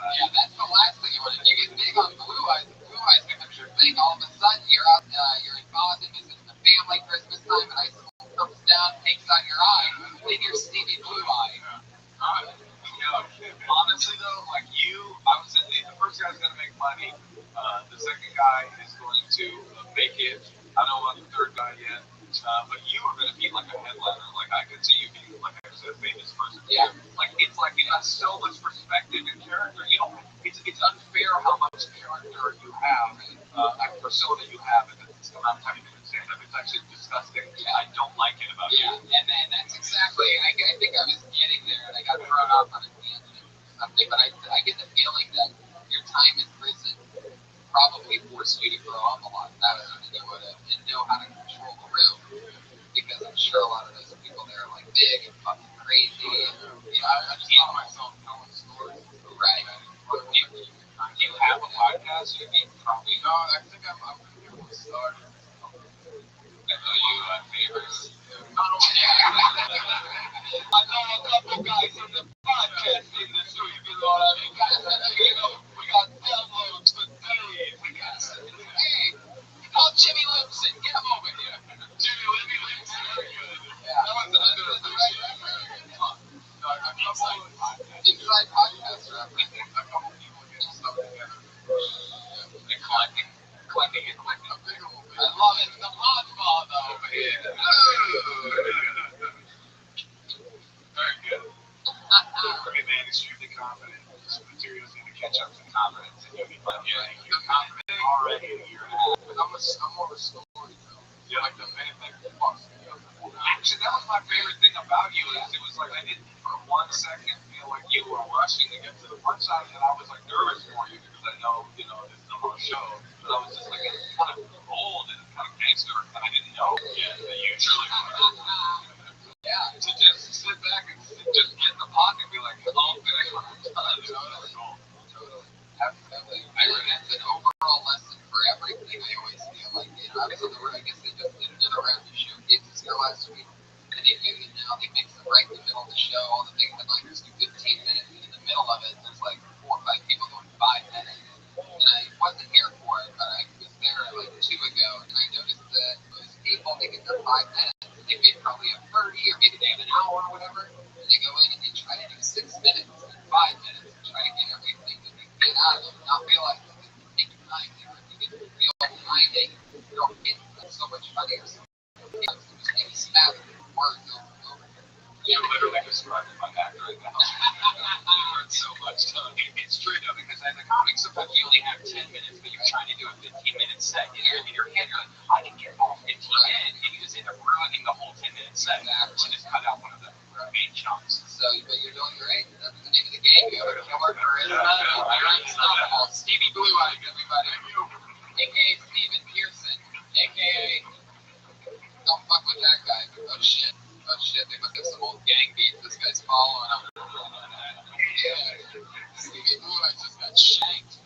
Speaker 5: Yeah, that's the last thing you want to do. You get big on blue eyes, and blue eyes becomes your thing. All of a sudden, you're out, you're in Boston visiting the family Christmas time, and ice cream comes down, takes out your eye, then you're Stevie Blue Eye. Honestly, though, like you, I was saying the first guy's going to make money. The second guy is going to make it. I don't know about the third guy yet. But you are going to be like a headliner. Like, I could see you being, like I said, a famous person. Yeah. Like, it's like you have so much perspective and character. You know, it's unfair how much character you have, like persona you have, and it's the amount of time you can stand up. It's actually disgusting. Yeah, I don't like it about you. Yeah, and that's exactly, I think I was getting there, and I got thrown off on a tangent or something, but I get the feeling that your time in prison probably forced you to grow up a lot faster than you would have and know how to control the room. Because I'm sure a lot of those people there are like big and fucking crazy. And, I just saw myself telling stories. Right. Do you have a podcast? You mean probably? No, I think I'm going to be able to start. I know you have favors. Not only that. I know a couple guys in the podcast industry, you know what I mean? We got downloads for days. We got hey, call Jimmy Limpson. Get him over here. Jimmy Limpson. Very good. Yeah. That was underrated. No, a couple inside podcasts are happening. A couple people getting stuff together. And collecting it. I love it. The Podfather over here. Very good. Great man, extremely confident. This material's going to catch up to confidence, and you'll be fine. Yeah, you're confident already in a year and a half. But I'm more of a storyteller. Yeah, like the man that fucks me up. Actually, that was my favorite thing about you. Is it was like I didn't for 1 second feel like you were rushing to get to the punchline, and I was like nervous for you because I know, this is a whole show. But I was just like, it's kind of bold and kind of gangster, and I didn't know yet that you truly were. Yeah, to just sit back and just get in the pocket and be like, hello, finish what I'm done. Totally. Absolutely. That's an overall lesson for everything. I always feel like, I was on the road. I guess they just did another round of showcases here last week. And they do it now. They mix them right in the middle of the show. All the big headliners do 15 minutes. And in the middle of it, there's like 4 or 5 people going 5 minutes. And I wasn't
Speaker 4: two ago, and I noticed that most people, they get their 5 minutes. They made probably a 30, or maybe they have an hour or whatever, and they go in and they try to do 6 minutes and 5 minutes and try to get everything that they can get out of them, not realizing that you take your time there. If you get real timing, you'll get so much funnier. So just maybe snap words over and over.
Speaker 5: You literally described my back right now. I learned so much. It's true though, because as a comic, sometimes you only have 10 minutes, but you're trying to do a 15-minute set. In your head, you're like, I can get all 15 in, and you just end up ruining the whole 10-minute set. So just cut out one of the main chunks.
Speaker 4: So, but you're doing great. That's the name of the game. You have a killer charisma. Unstoppable. Stevie Blue Eyes, everybody. AKA Steven Pearson. AKA. Don't fuck with that guy. Oh shit. Oh shit. They must have some old gang beats. This guy's following him. Yeah. Stevie Blue Eyes just got shanked.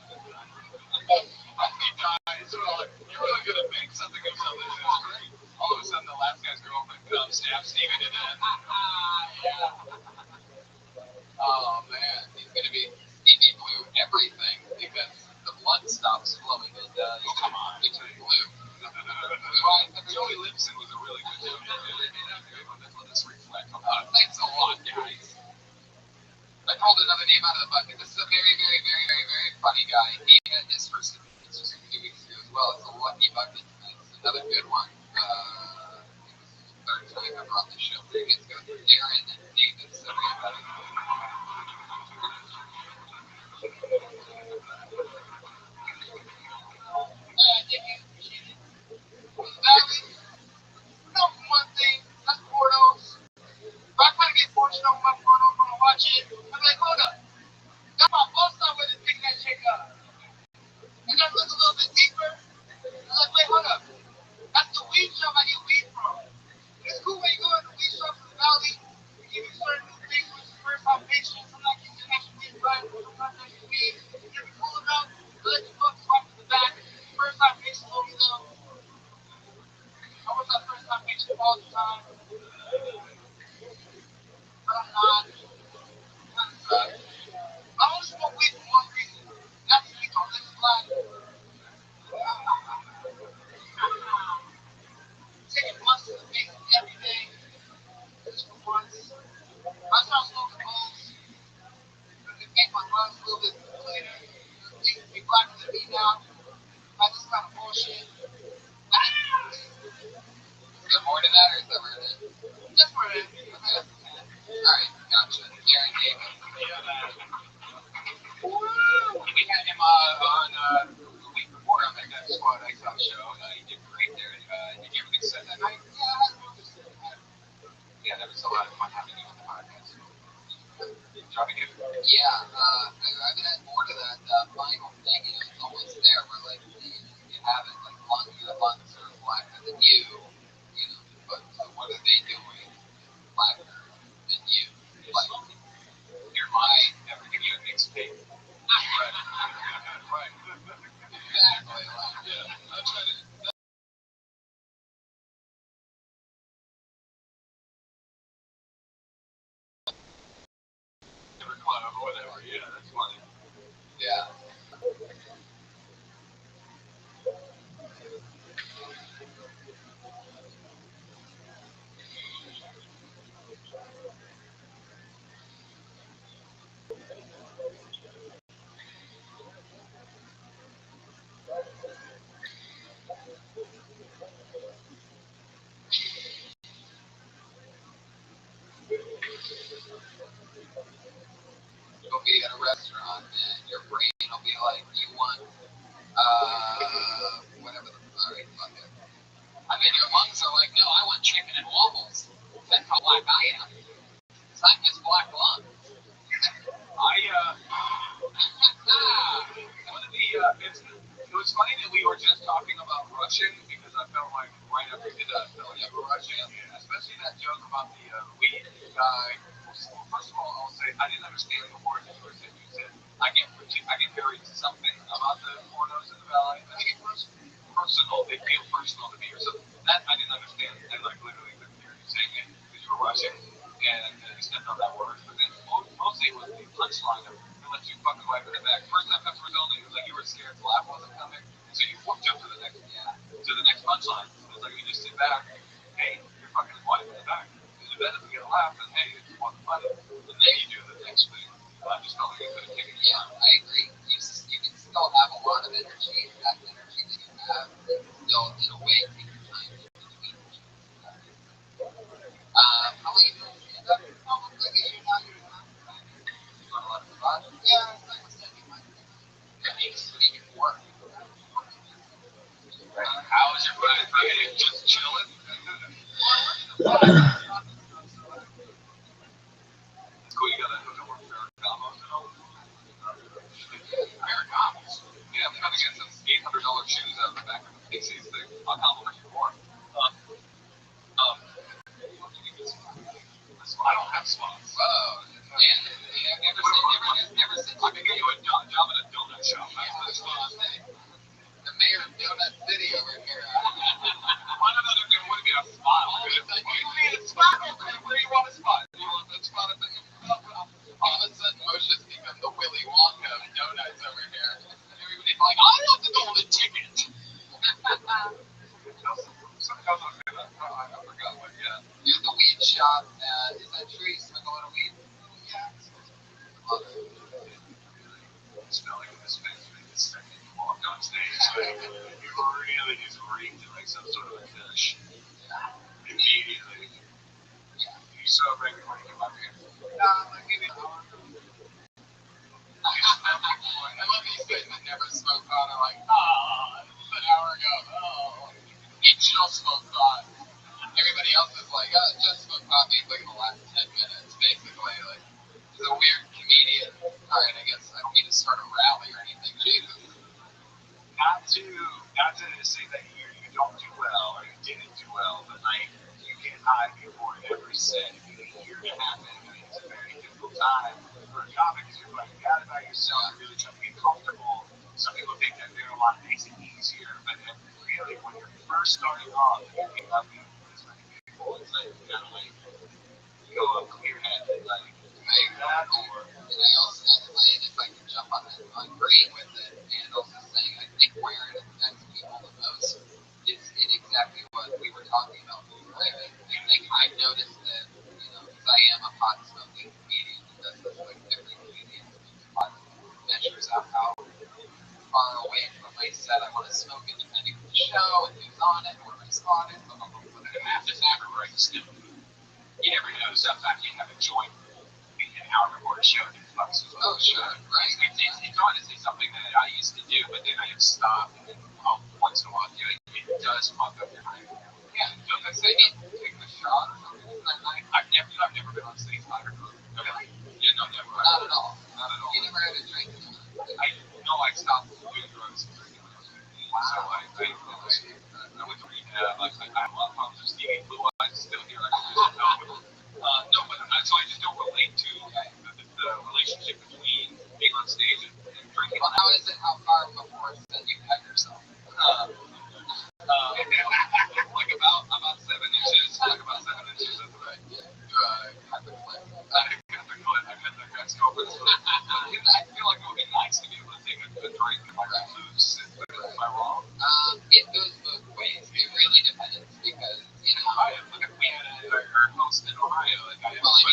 Speaker 5: Guys, you're really good at making something of something. That's great. All of a sudden, the last guy's girlfriend comes, stabs Steven to death.
Speaker 4: Yeah. Oh man, he's gonna be Stevie Blue everything because the blood stops flowing and come on, it's blue.
Speaker 5: Joey Lipson was a really good joke. That's what this reflects on.
Speaker 4: Thanks a lot, guys. I pulled another name out of the bucket. This is a very, very, very, very, very funny guy. He had this for just a few weeks ago as well. It's a lucky bucket. It's another good one. It was the third time ever on the show. Previous goes to Darren and David. So everybody. Valley, number one thing, that's pornos. If I kind of get fortunate on my porno when I watch it, I'm like, hold up. That's my boss not with to pick that chick up. And I look a little bit deeper. I'm like, wait, hold up. That's the weed shop I get weed from. It's cool when you go to the weed shop in the valley. They give you certain new things, which is first time patients. Sometimes you can actually get right. Sometimes you weed. If you're cool enough, they let you fuck swipe in the back. First time patients only though. I was that first time patient all the time. But I'm not. I only smoke weed for one reason. That's to keep my lips flat. Taking months to the face every day. Just for once. I started smoking bowls. Because it made my lungs a little bit cleaner. They can be blacker than me now. I just kind of bullshit. Is there more to that or is that where it is? That's where it is. Okay. Alright, gotcha. Darren Davis.
Speaker 5: We had him on the week before on that Death Squad XL show. He did great there. Did you have anything said that night? Yeah, that was a lot of fun having you on the podcast. Trying to get
Speaker 4: Yeah, I mean, add more to that final thing, you know, it's almost there where, like, you have it, like, your lungs are blacker than you know, but so what are they doing blacker than you? Like,
Speaker 5: your mind, never give you a mixtape. Right. Right.
Speaker 4: Exactly. Like,
Speaker 5: Yeah. I'm trying to. Club or whatever. Yeah, that's funny.
Speaker 4: yeah. You'll be at a restaurant and your brain will be like, you want, whatever the, alright, fuck it. And then your lungs are like, no, I want chicken and waffles. That's how black I am. It's not just black lung.
Speaker 5: One of the, it was funny that we were just talking about Russian because I felt like right after we did Russian, especially that joke about the weed guy. Well, first of all, I'll say I didn't understand the word at first that you said. I get very something about the pornos in the valley. I think it was personal. They feel personal to me or something. That I didn't understand. I like literally couldn't hear you saying it because you were Russian and you stepped on that word. But then mostly it was the punchline of let you fucking wipe in the back. First time customers only, it was like you were scared the laugh wasn't coming, so you jumped to the next.
Speaker 4: Yeah. punchline. It's like you just sit back, hey, you're fucking quiet in the back. The bed doesn't get a laugh, and hey, it's one funny. And then you do the next thing. I just felt like I could have taken it.
Speaker 5: Yeah, I agree. You can still have a lot of energy. That energy that you have, still in a way take your time in between. How long you been stand up? Like a year now, you're doing a lot of fun. Yeah, it's like sending my makes me work.
Speaker 4: How was your Friday? Just chilling? It's cool, you got that hook up with Ferragamo now? Ferragamos? Yeah, I'm trying to get some $800 shoes out of the back of the Pixies thing. I'll compliment you more. I don't have spots.
Speaker 5: Whoa. And ever since
Speaker 4: I can get you a job at a donut shop. That's what I'm saying.
Speaker 5: the mayor of Donut City over here.
Speaker 4: Why not other than would be a spot? What do you need a spot? Where do you want a spot? Do you want a spot at the
Speaker 5: All of a sudden, Moshe's become the Willy Wonka of donuts over here. Everybody's like, I want the golden ticket.
Speaker 4: Something else I forgot what, yeah.
Speaker 5: You're the weed shop. Is that true? You smoke a lot of weed? Yeah.
Speaker 4: Smelling this dispensary the second you walked on stage. Like, you really just reeked like some sort of a fish. Immediately. You so ready when you come up here.
Speaker 5: I love these guys that never smoke pot. I'm like, oh, this is an hour ago. Oh, he just smoked pot. Everybody else is like, oh, just smoked pot means like in the last 10 minutes, basically. Like, he's a weird comedian. All right, I guess I don't mean to start a rally or anything. Jesus.
Speaker 4: Not to say that you don't do well or you didn't do well, but like you get high before every set. If you a year and a half in, I mean, it's a very difficult time for a comic because you're like out about yourself, really trying to get comfortable. Some people think that doing a lot makes it easier, but really when you're first starting off, and you're getting up with this many people, it's like you gotta like go up clear headed, like that or.
Speaker 5: And I also, if I can jump on that, on agreeing with it, and also saying I think where it affects people the most is in exactly what we were talking about before. I think I've noticed that, because I am a pot smoking comedian, because that's like every comedian smokes pot, measures out how far away from my set I want to smoke it, depending on the show and who's on it, where my spot is, blah, blah, blah, blah.
Speaker 4: The math is never right still. You never know, sometimes you have a joint an hour before a show and it fucks you up.
Speaker 5: Oh, sure, right.
Speaker 4: It's honestly something that I used to do, but then I have stopped and once in a while do it. It does fuck up your night. Yeah, don't I say take a shot or something that night? I've never been on stage by her. Really? Yeah, no, never.
Speaker 5: Not at all.
Speaker 4: Not at all.
Speaker 5: You never had a drink?
Speaker 4: I stopped doing drugs and drinking when I was 15. Wow. So I went to rehab. I have a lot of problems with Stevie Blue Eyes still here. No, but so I just don't relate to the relationship between being on stage and drinking.
Speaker 5: Well, how is it? How far before that you cut yourself?
Speaker 4: Like about 7 inches. Like about 7 inches. That's right.
Speaker 5: Cut the clip.
Speaker 4: I cut the guts open. I feel like it would be nice to be able to take a drink if I got loose. Am I wrong?
Speaker 5: It goes both ways. It really depends because,
Speaker 4: Look at we had our host in Ohio.
Speaker 5: that was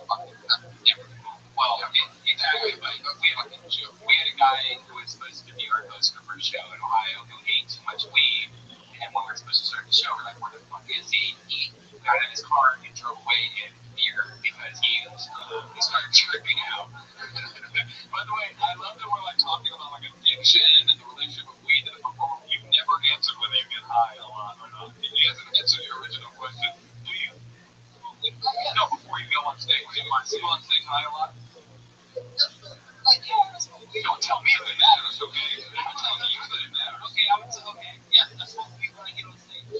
Speaker 5: fucking, that never happened.
Speaker 4: Well, exactly, but we had a guy who was supposed to be our host for our show in Ohio who ate too much weed, and when we were supposed to start the show, we're like, where the fuck is he? He got in his car and drove away in fear because he started tripping out. By the way, I love that we're like talking about like addiction and the relationship with weed and the performer. You've never answered whether you get high a lot or not. He hasn't answered your original question. Do you? No, before you go on stage. Do you want to go on stage high a lot? Don't tell me that it matters, okay? I'm telling you that it matters. Okay, okay. Yeah, that's what we want to get on stage.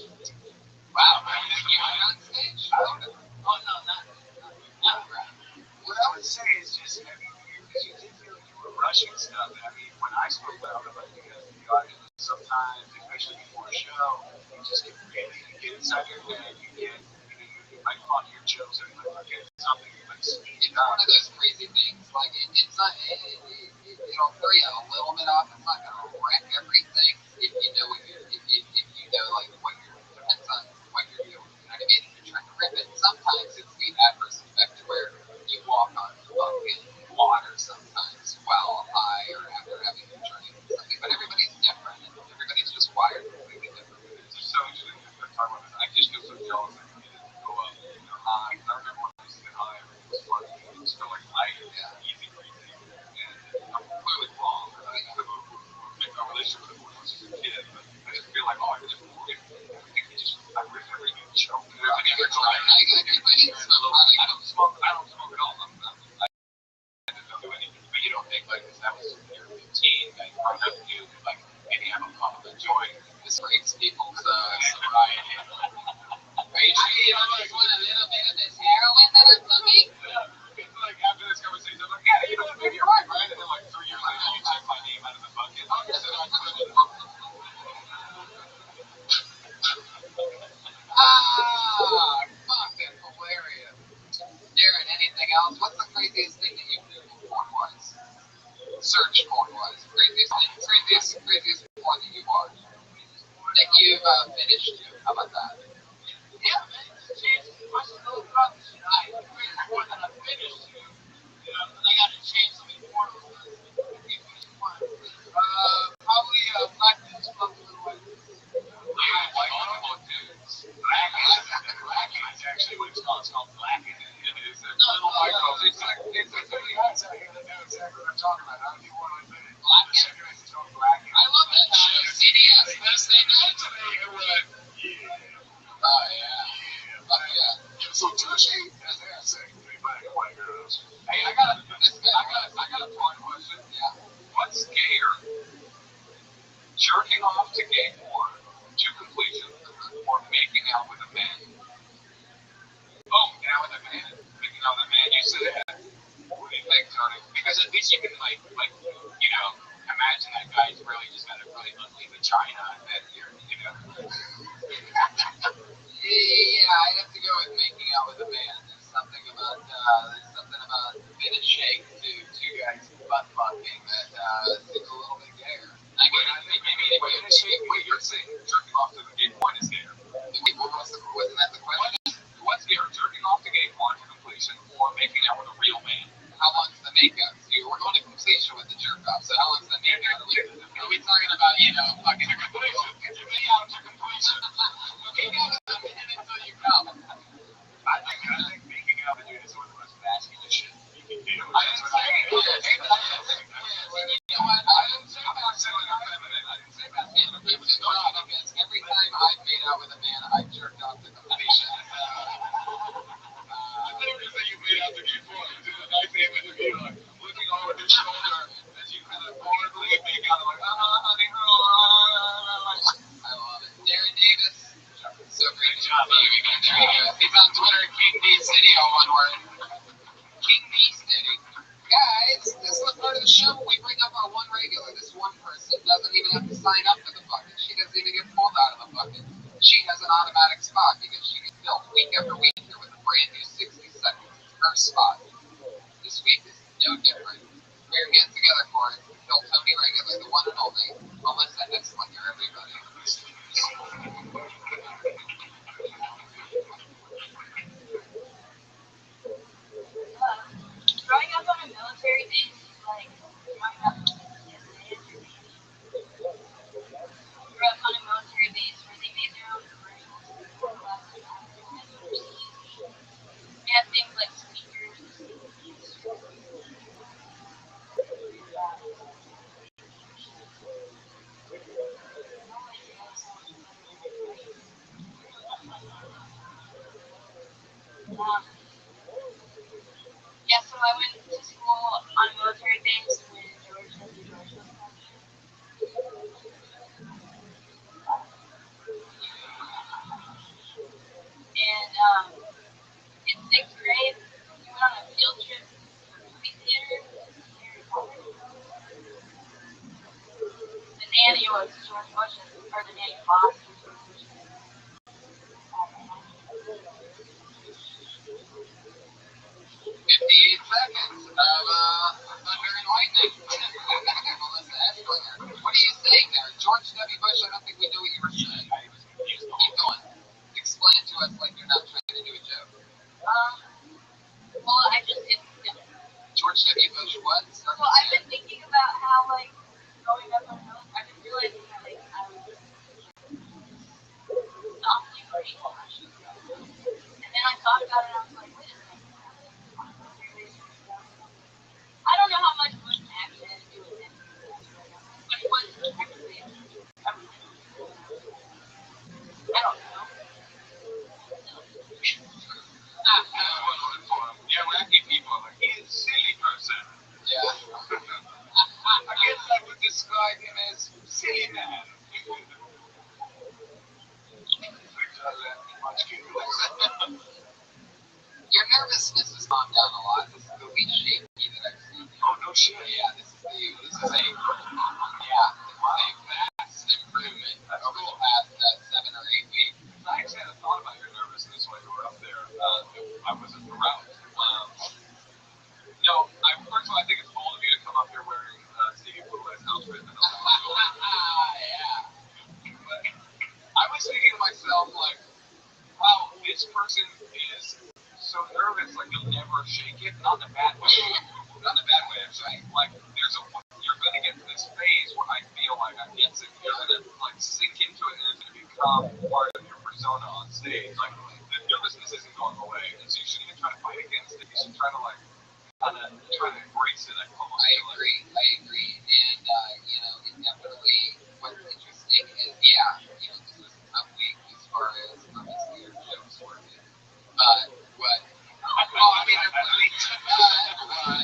Speaker 4: Wow, you went on stage? Oh, no, not around. What I would say is just, you did feel like you were rushing stuff. I mean, when I spoke about it, like, the audience sometimes, especially before a show, you just get inside your head, you might fuck your jokes, or you might forget something, you might speed
Speaker 5: It's one of those crazy things. Like, it's not, it'll throw you a little bit off. It's not going to wreck everything if you know if
Speaker 4: you could like maybe have a pump of joy. This breaks people's sobriety. Are you sure you don't just want a little bit of this heroin that I'm cooking? Yeah. It's like after this conversation, I'm like, yeah, you know what, maybe you're right, right? And then like 3 years later, you check my name out of the bucket. Oh, yes, I put it. Fuck, that's hilarious. Darren, anything else? What's the craziest thing that you've done porn-wise? Search porn-wise. Craziest porn that you watched. That you've finished. How about that? Yeah, man. Change my little brother shit. I crazy porn that I finished. You know, I got to change some of the porn. Probably Black Dudes Club a little bit. White dudes. Black is actually what it's called. It's called Black. It's a little micro. It's like somebody else out here that know exactly what I'm talking about. How do you want to admit it? Black. I love that shit. CDS. Thursday night. Oh yeah. Fuck yeah. So Tushy, as they say, anybody white girls. Hey, I got a porn question. Yeah. What's gayer? Jerking off to gay porn to completion, or making out with a man? Oh, now with a man. Making out with a man, you said that. What do you think, Tony? Because at least you can like, you know, imagine that guy's really just got a really ugly vagina that you're, you know. Yeah, I'd have to go with making out with a man. There's something about bit of shake to two guys butt fucking that seems a little bit gayer. I mean, I think maybe anyway. Wait, you're saying jerking off to the gay porn is gayer? Wait, wasn't that the question? What's gayer, jerking off to gay porn to completion, or making out with a real man? How long's the makeup? We're going to completion with the jerk off. So how long's the makeup? Are we talking about, you know, fucking completion? Get me out to completion. Making out with a man until you come. I think making out with a dude is one of the most masculine shit you can do. I didn't say it. You know what? I didn't say masculine or feminine. I didn't say masculine. Every time I've made out with a man, I've jerked off to completion. I thought you were going to say you made out to gay porn. You did a nice image of you, like, looking over his shoulder as you kind of boldly make out, like, honey, I love it. Darren Davis, so great job. He's on Twitter, King B City, all one word. King B City. Guys, this is part of the show where we bring up our one regular. This one person doesn't even have to sign up for the bucket. She doesn't even get pulled out of the bucket. She has an automatic spot because she gets built week after week here with a brand new 60 seconds. It's her spot. This week is no different. We're getting together for it. Bill Tony Regular, the one and only Melissa Exlinger, everybody.
Speaker 6: Growing up on a military base is like growing up yesterday. Grew up on a military base where they made their own commercials for they had things like speakers. Yeah, so I went to school on a military base when George W. Bush was president. And in sixth grade, we went on a field trip to the movie theater. The nanny was George Bush's, or the nanny boss was George Bush's.
Speaker 4: 58 seconds of thunder and lightning. Melissa Esplinger. What are you saying there? George W. Bush, I don't think we knew what you were saying. Keep going. Explain it to us like you're not trying to do a joke.
Speaker 6: Well, I just didn't.
Speaker 4: George W. Bush, what?
Speaker 6: Well, I've been thinking about how, like, growing up on military, I've been realizing that, like, I was softly brainwashed. And then I thought about it and I was like, wait a second. I don't know how much Bush actually had to do with it, but it was technically everything. I don't know.
Speaker 4: Yeah, wacky people. He's a silly person. Yeah. I guess
Speaker 5: Silly man.
Speaker 4: Your nervousness has calmed down a lot. This is the least shaky that I've seen.
Speaker 5: Oh, no shit.
Speaker 4: Yeah, this is a vast improvement over the past 7 or 8 weeks.
Speaker 5: I actually had a thought about your nervousness while you were up there. I wasn't around. First of all, I think it's bold of you to come up here wearing Stevie Blue Eyes outfit.
Speaker 4: Yeah.
Speaker 5: I was thinking to myself, like, wow, this person is so nervous, like you'll never shake it. Not in a bad way. Not in a bad way, I'm saying. Like, you're going to get to this phase where I feel like you're going to, like, sink into it and it's going to become part of your persona on stage. Like, the nervousness isn't going away. And so you shouldn't even try to fight against it. You should try to, like, try to embrace it. I
Speaker 4: agree. And, it definitely, what's interesting is, this was a tough week as far as, obviously, your jokes were.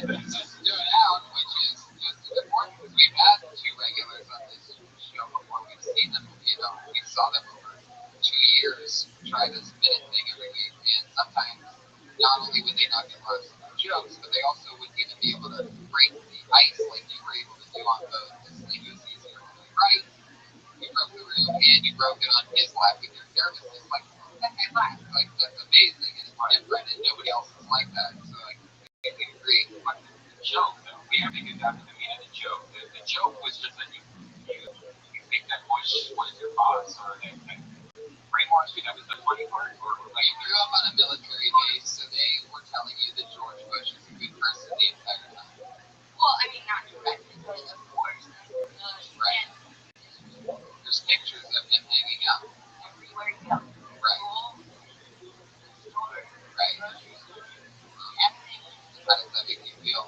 Speaker 4: Just stood out, which is just as important because we've had 2 regulars on this show before. We've seen them, we saw them over 2 years try this minute thing every week. And sometimes, not only would they not get lots of jokes, but they also wouldn't even be able to break the ice like you were able to do on both. This thing was easier to do right. You broke the room and you broke it on his lap with your nervousness. Like, that guy laughed. Like, that's amazing. And it's different and nobody else is like that. So, I completely agree.
Speaker 5: But the joke, though, we have to get down to the meat of the joke. The joke was just that you think that Bush was your boss or that brainwashed you. That was the funny part? Or
Speaker 4: like, you grew up on a military base, so they were telling you that George Bush is a good person the entire time.
Speaker 6: Well, I mean, not directly, but of course.
Speaker 4: Right. There's pictures of him hanging out.
Speaker 6: Everywhere you go.
Speaker 4: Right. Right.
Speaker 6: Everything.
Speaker 4: How does that make you feel?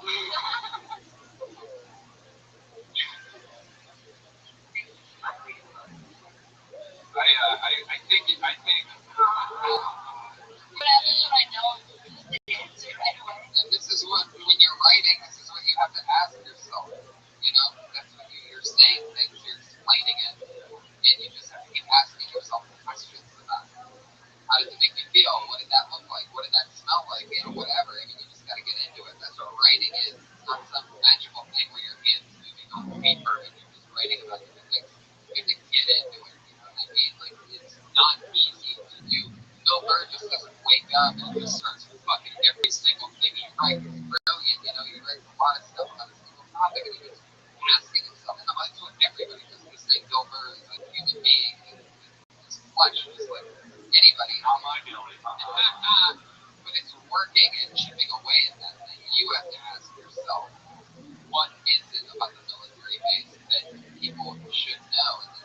Speaker 5: I think.
Speaker 6: But at least I know the answer right away.
Speaker 4: And this is what, when you're writing, this is what you have to ask yourself. That's what you're saying things, you're explaining it, and you just have to keep asking yourself questions about it. How did it make you feel? What did that look like? What did that smell like? Whatever. I mean, you just got to get into it. That's what writing is. It's not some magical thing where your hands moving on paper and you're just writing about it. Like, you have to get into it. You know what I mean? Like, it's not easy to do. Bill Burr just doesn't wake up and just starts fucking every single thing he writes is brilliant. He writes a lot of stuff on a single topic and he's asking himself, and that's what everybody does. They say Bill Burr is a human being and his flesh is like anybody.
Speaker 5: Not my ability.
Speaker 4: But it's working and chipping away at that thing. You have to ask yourself, what is it about the military base that people should know? And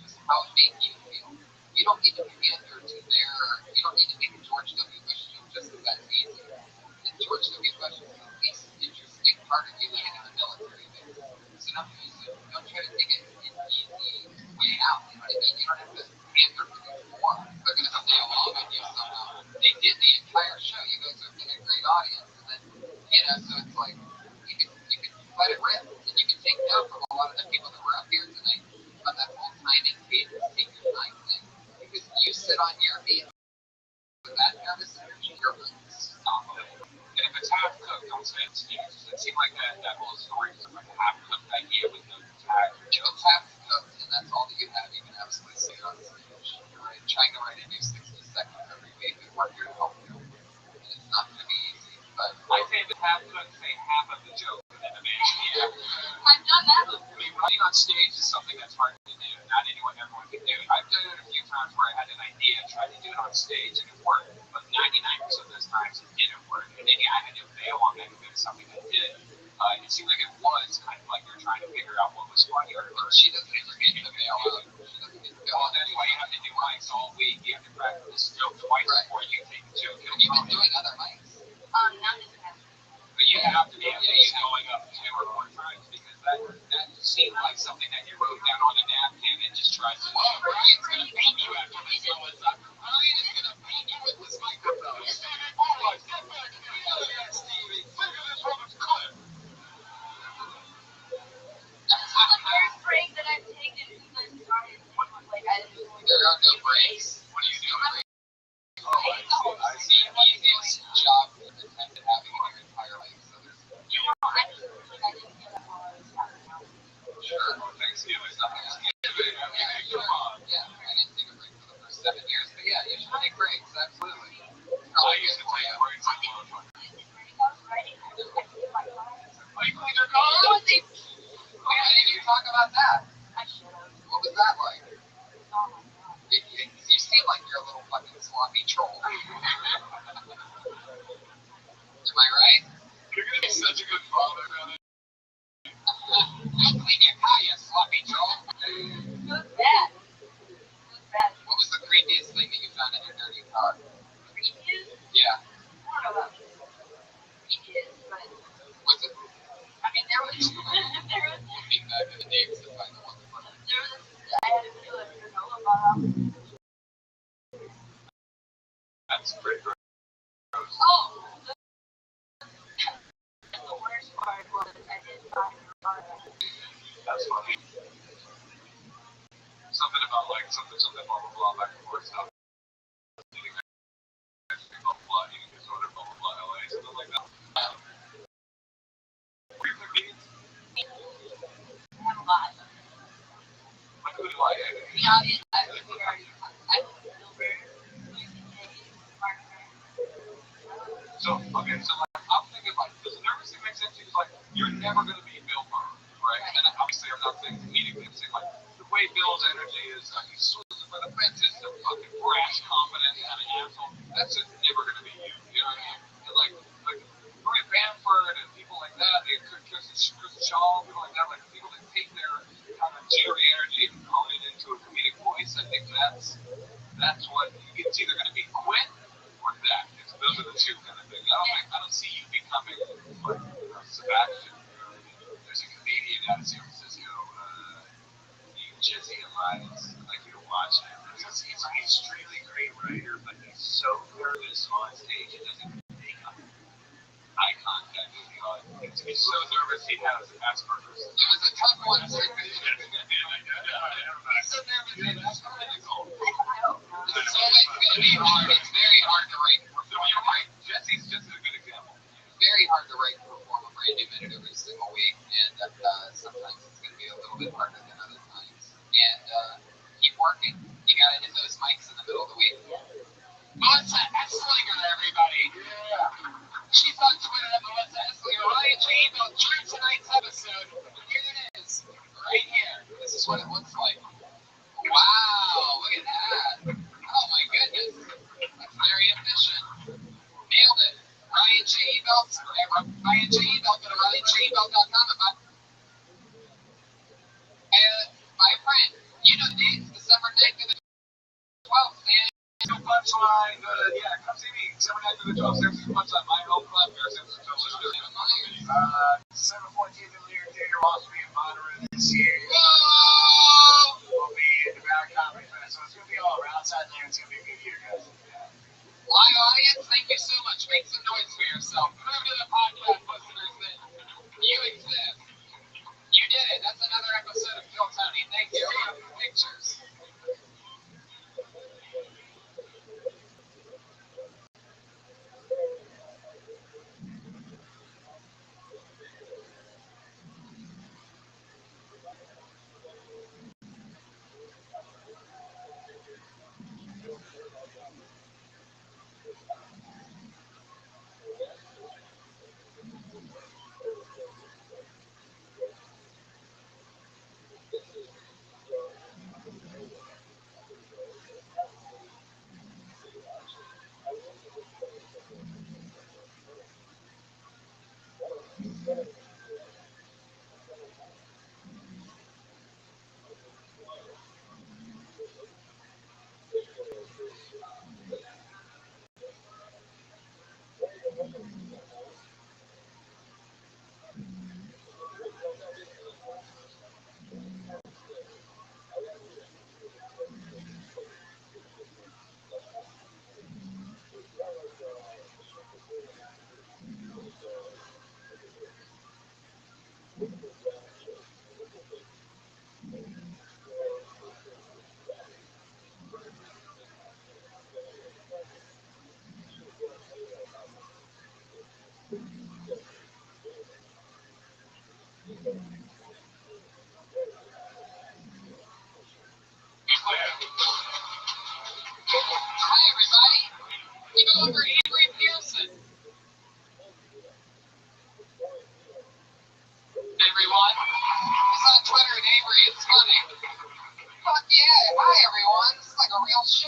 Speaker 4: just how it made you feel. You don't need to pander to you don't need to make a George W. Bush joke just because that's easy. And George W. Bush is the least interesting part of you living in the military base. So don't try to take it an easy way out. You know what I mean? You don't have to pander for these forums. They're going to stay along with you somehow. They did the entire show. You guys have been a great audience. And then, so it's like, you can let it rip. And you can take note from a lot of the people that were up here tonight on that whole timing thing, take your time thing. Because you sit on your feet with that nervous energy, you're unstoppable.
Speaker 5: And if it's half cooked, don't say it's used. It seemed like that whole story was like a half cooked idea with no tag.
Speaker 4: If it's half cooked and that's all that you have, you can absolutely say it on stage. Right? Trying to write a new 60 seconds every week is what you're helping you. And it's not going to be easy. But
Speaker 5: I say if it's half cooked, say half of the joke and then the man.
Speaker 6: I've done that before.
Speaker 5: I mean, running on stage is something that's hard to do. Not everyone can do it. I've done it a few times where I had an idea and tried to do it on stage and it worked. But 99% of those times it didn't work. And then I had to bail on that because it was something that did. It seemed like it was kind of like you're trying to figure out what was funny. Or
Speaker 4: she doesn't get to bail out. She doesn't get to bail out.
Speaker 5: That's why you have to do mics all week. You have to practice this joke twice before you take the joke.
Speaker 4: Have you been doing other mics?
Speaker 6: Not this past week.
Speaker 5: But you have to be at least going up 2 or 4 times because that seemed like something that you wrote down on a napkin and just tried to.
Speaker 4: Well, Brian's going to beat you after this. So it's Brian is going to beat you with this microphone. Stevie, boys, get back here. Hell yeah, Stevie. Figure this rubber's clip.
Speaker 5: Thanksgiving. Thanksgiving. I mean, come on.
Speaker 4: Yeah, I didn't take a break for the first 7 years, but yeah, you should take breaks, absolutely.
Speaker 5: I used to take breaks like motherfucker. Oh, you cleaned your car?
Speaker 4: Oh, I didn't even talk about that. What was that like? You seem like you're a little fucking sloppy troll. Am I right?
Speaker 5: You're gonna be such a good father, man.
Speaker 4: Don't clean your car, you sloppy troll.
Speaker 6: It was bad.
Speaker 4: What was the creepiest thing that you found in your dirty car?
Speaker 6: Creepiest?
Speaker 4: Yeah.
Speaker 6: I don't know about creepiest, but
Speaker 4: Was it
Speaker 6: I mean there was
Speaker 4: looking back at the names to find the one that was
Speaker 6: I had to do a granola bar.
Speaker 5: That's pretty gross.
Speaker 6: Oh, the worst part was I didn't find the bar.
Speaker 5: That's funny. Something about like something blah blah blah back and forth stuff. Eating blah blah blah, eating disorder blah blah blah LA, something like that. Were you comedians?
Speaker 6: I have a lot.
Speaker 5: Like who do I hate?
Speaker 6: The audience, I think we already Gilbert, Mark.
Speaker 5: So okay, so like I'm thinking like does nervous thing make sense? Because like you're never gonna be Bill Burr, right? And obviously I'm not saying comedically, I'm saying like the way Bill's energy is, he's swinging for the fences, a fucking brash, confident kind of asshole. That's just never gonna be you. You know what I mean? And like Maria Bamford and people like that, Kirsten Shaw, people like that, like people that take their kind of jittery energy and hone it into a comedic voice. I think that's what it's either gonna be Quinn or that. Those are the two kind of things. I don't see you becoming like Sebastian. There's a comedian out of San Francisco, Jesse Elias. I'd like you to watch him. He's an extremely great writer, but he's so nervous on stage. He doesn't make eye contact with the audience. He's so nervous he has Asperger's.
Speaker 4: It was a tough one.
Speaker 5: He's so nervous he has Asperger's.
Speaker 4: So it's going to be hard. It's very hard to write and perform.
Speaker 5: You're right. Jesse's just a good example.
Speaker 4: Very hard to write and perform a brand new minute every single week, and sometimes it's going to be a little bit harder than other times. And keep working. You got to hit those mics in the middle of the week. Melissa Esslinger, everybody.
Speaker 5: Yeah.
Speaker 4: She's on Twitter at Melissa Esslinger. Ryan J. emailed during tonight's episode. Here it is, right here. This is what it looks like. Wow, look at that. Oh my goodness. That's very efficient. Nailed it. Ryan J. Belt. Ryan J. Belt. Go to RyanJBelt.com. My friend, you know the dates, December 9th to the 12th, man.
Speaker 5: Punchline, come see me. December 9th to the 12th, San Francisco Punchline, my home club, San Francisco. Let's do it. December 14th in Lyric Theater, will also be in Monterey this year.
Speaker 4: Whoa!
Speaker 5: We'll be in the Barrett Comedy Fest, so it's going to be all around outside there. It's going to be a good year, guys.
Speaker 4: Live audience, thank you so much. Make some noise for yourself. Prove to the podcast listeners that you exist. You did it. That's another episode of Kill Tony. Thank you. Pictures.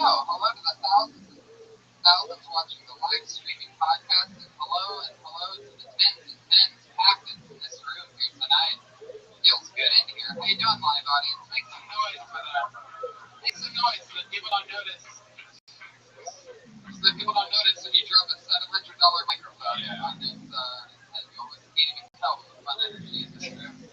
Speaker 4: go. Hello to the thousands watching the live streaming podcast, and hello to the tens and tens packed into this room here tonight. Feels good in here. How you doing, live audience? Make some noise for that. Make some noise so that people don't notice. So that people don't notice when you drop a $700 microphone on this. You almost can't even tell what the fun energy in this room.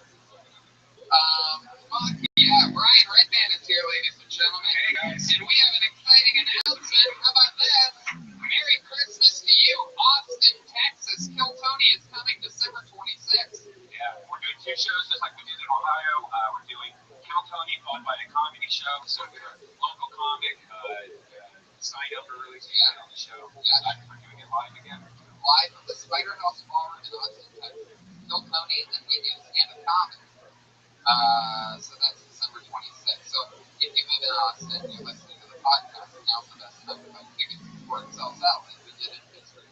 Speaker 4: Fuck yeah, Brian Redman is here, ladies and gentlemen. Hey guys. And we have an exciting announcement. How about this? Merry Christmas to you, Austin, Texas. Kill Tony is coming December 26th.
Speaker 5: Yeah, we're doing 2 shows just like we did in Ohio. We're doing Kill Tony followed by a comedy show. So we're a local comic. Sign up early to get on the show. Yeah. We're doing it live again.
Speaker 4: Live from the Spider House Ballroom in Austin, Texas. Kill Tony, and then we do stand-up comedy. So that's December 26th. So if you live in Austin, you're listening to the podcast, now's the best time to buy tickets before it sells out, like we did in history.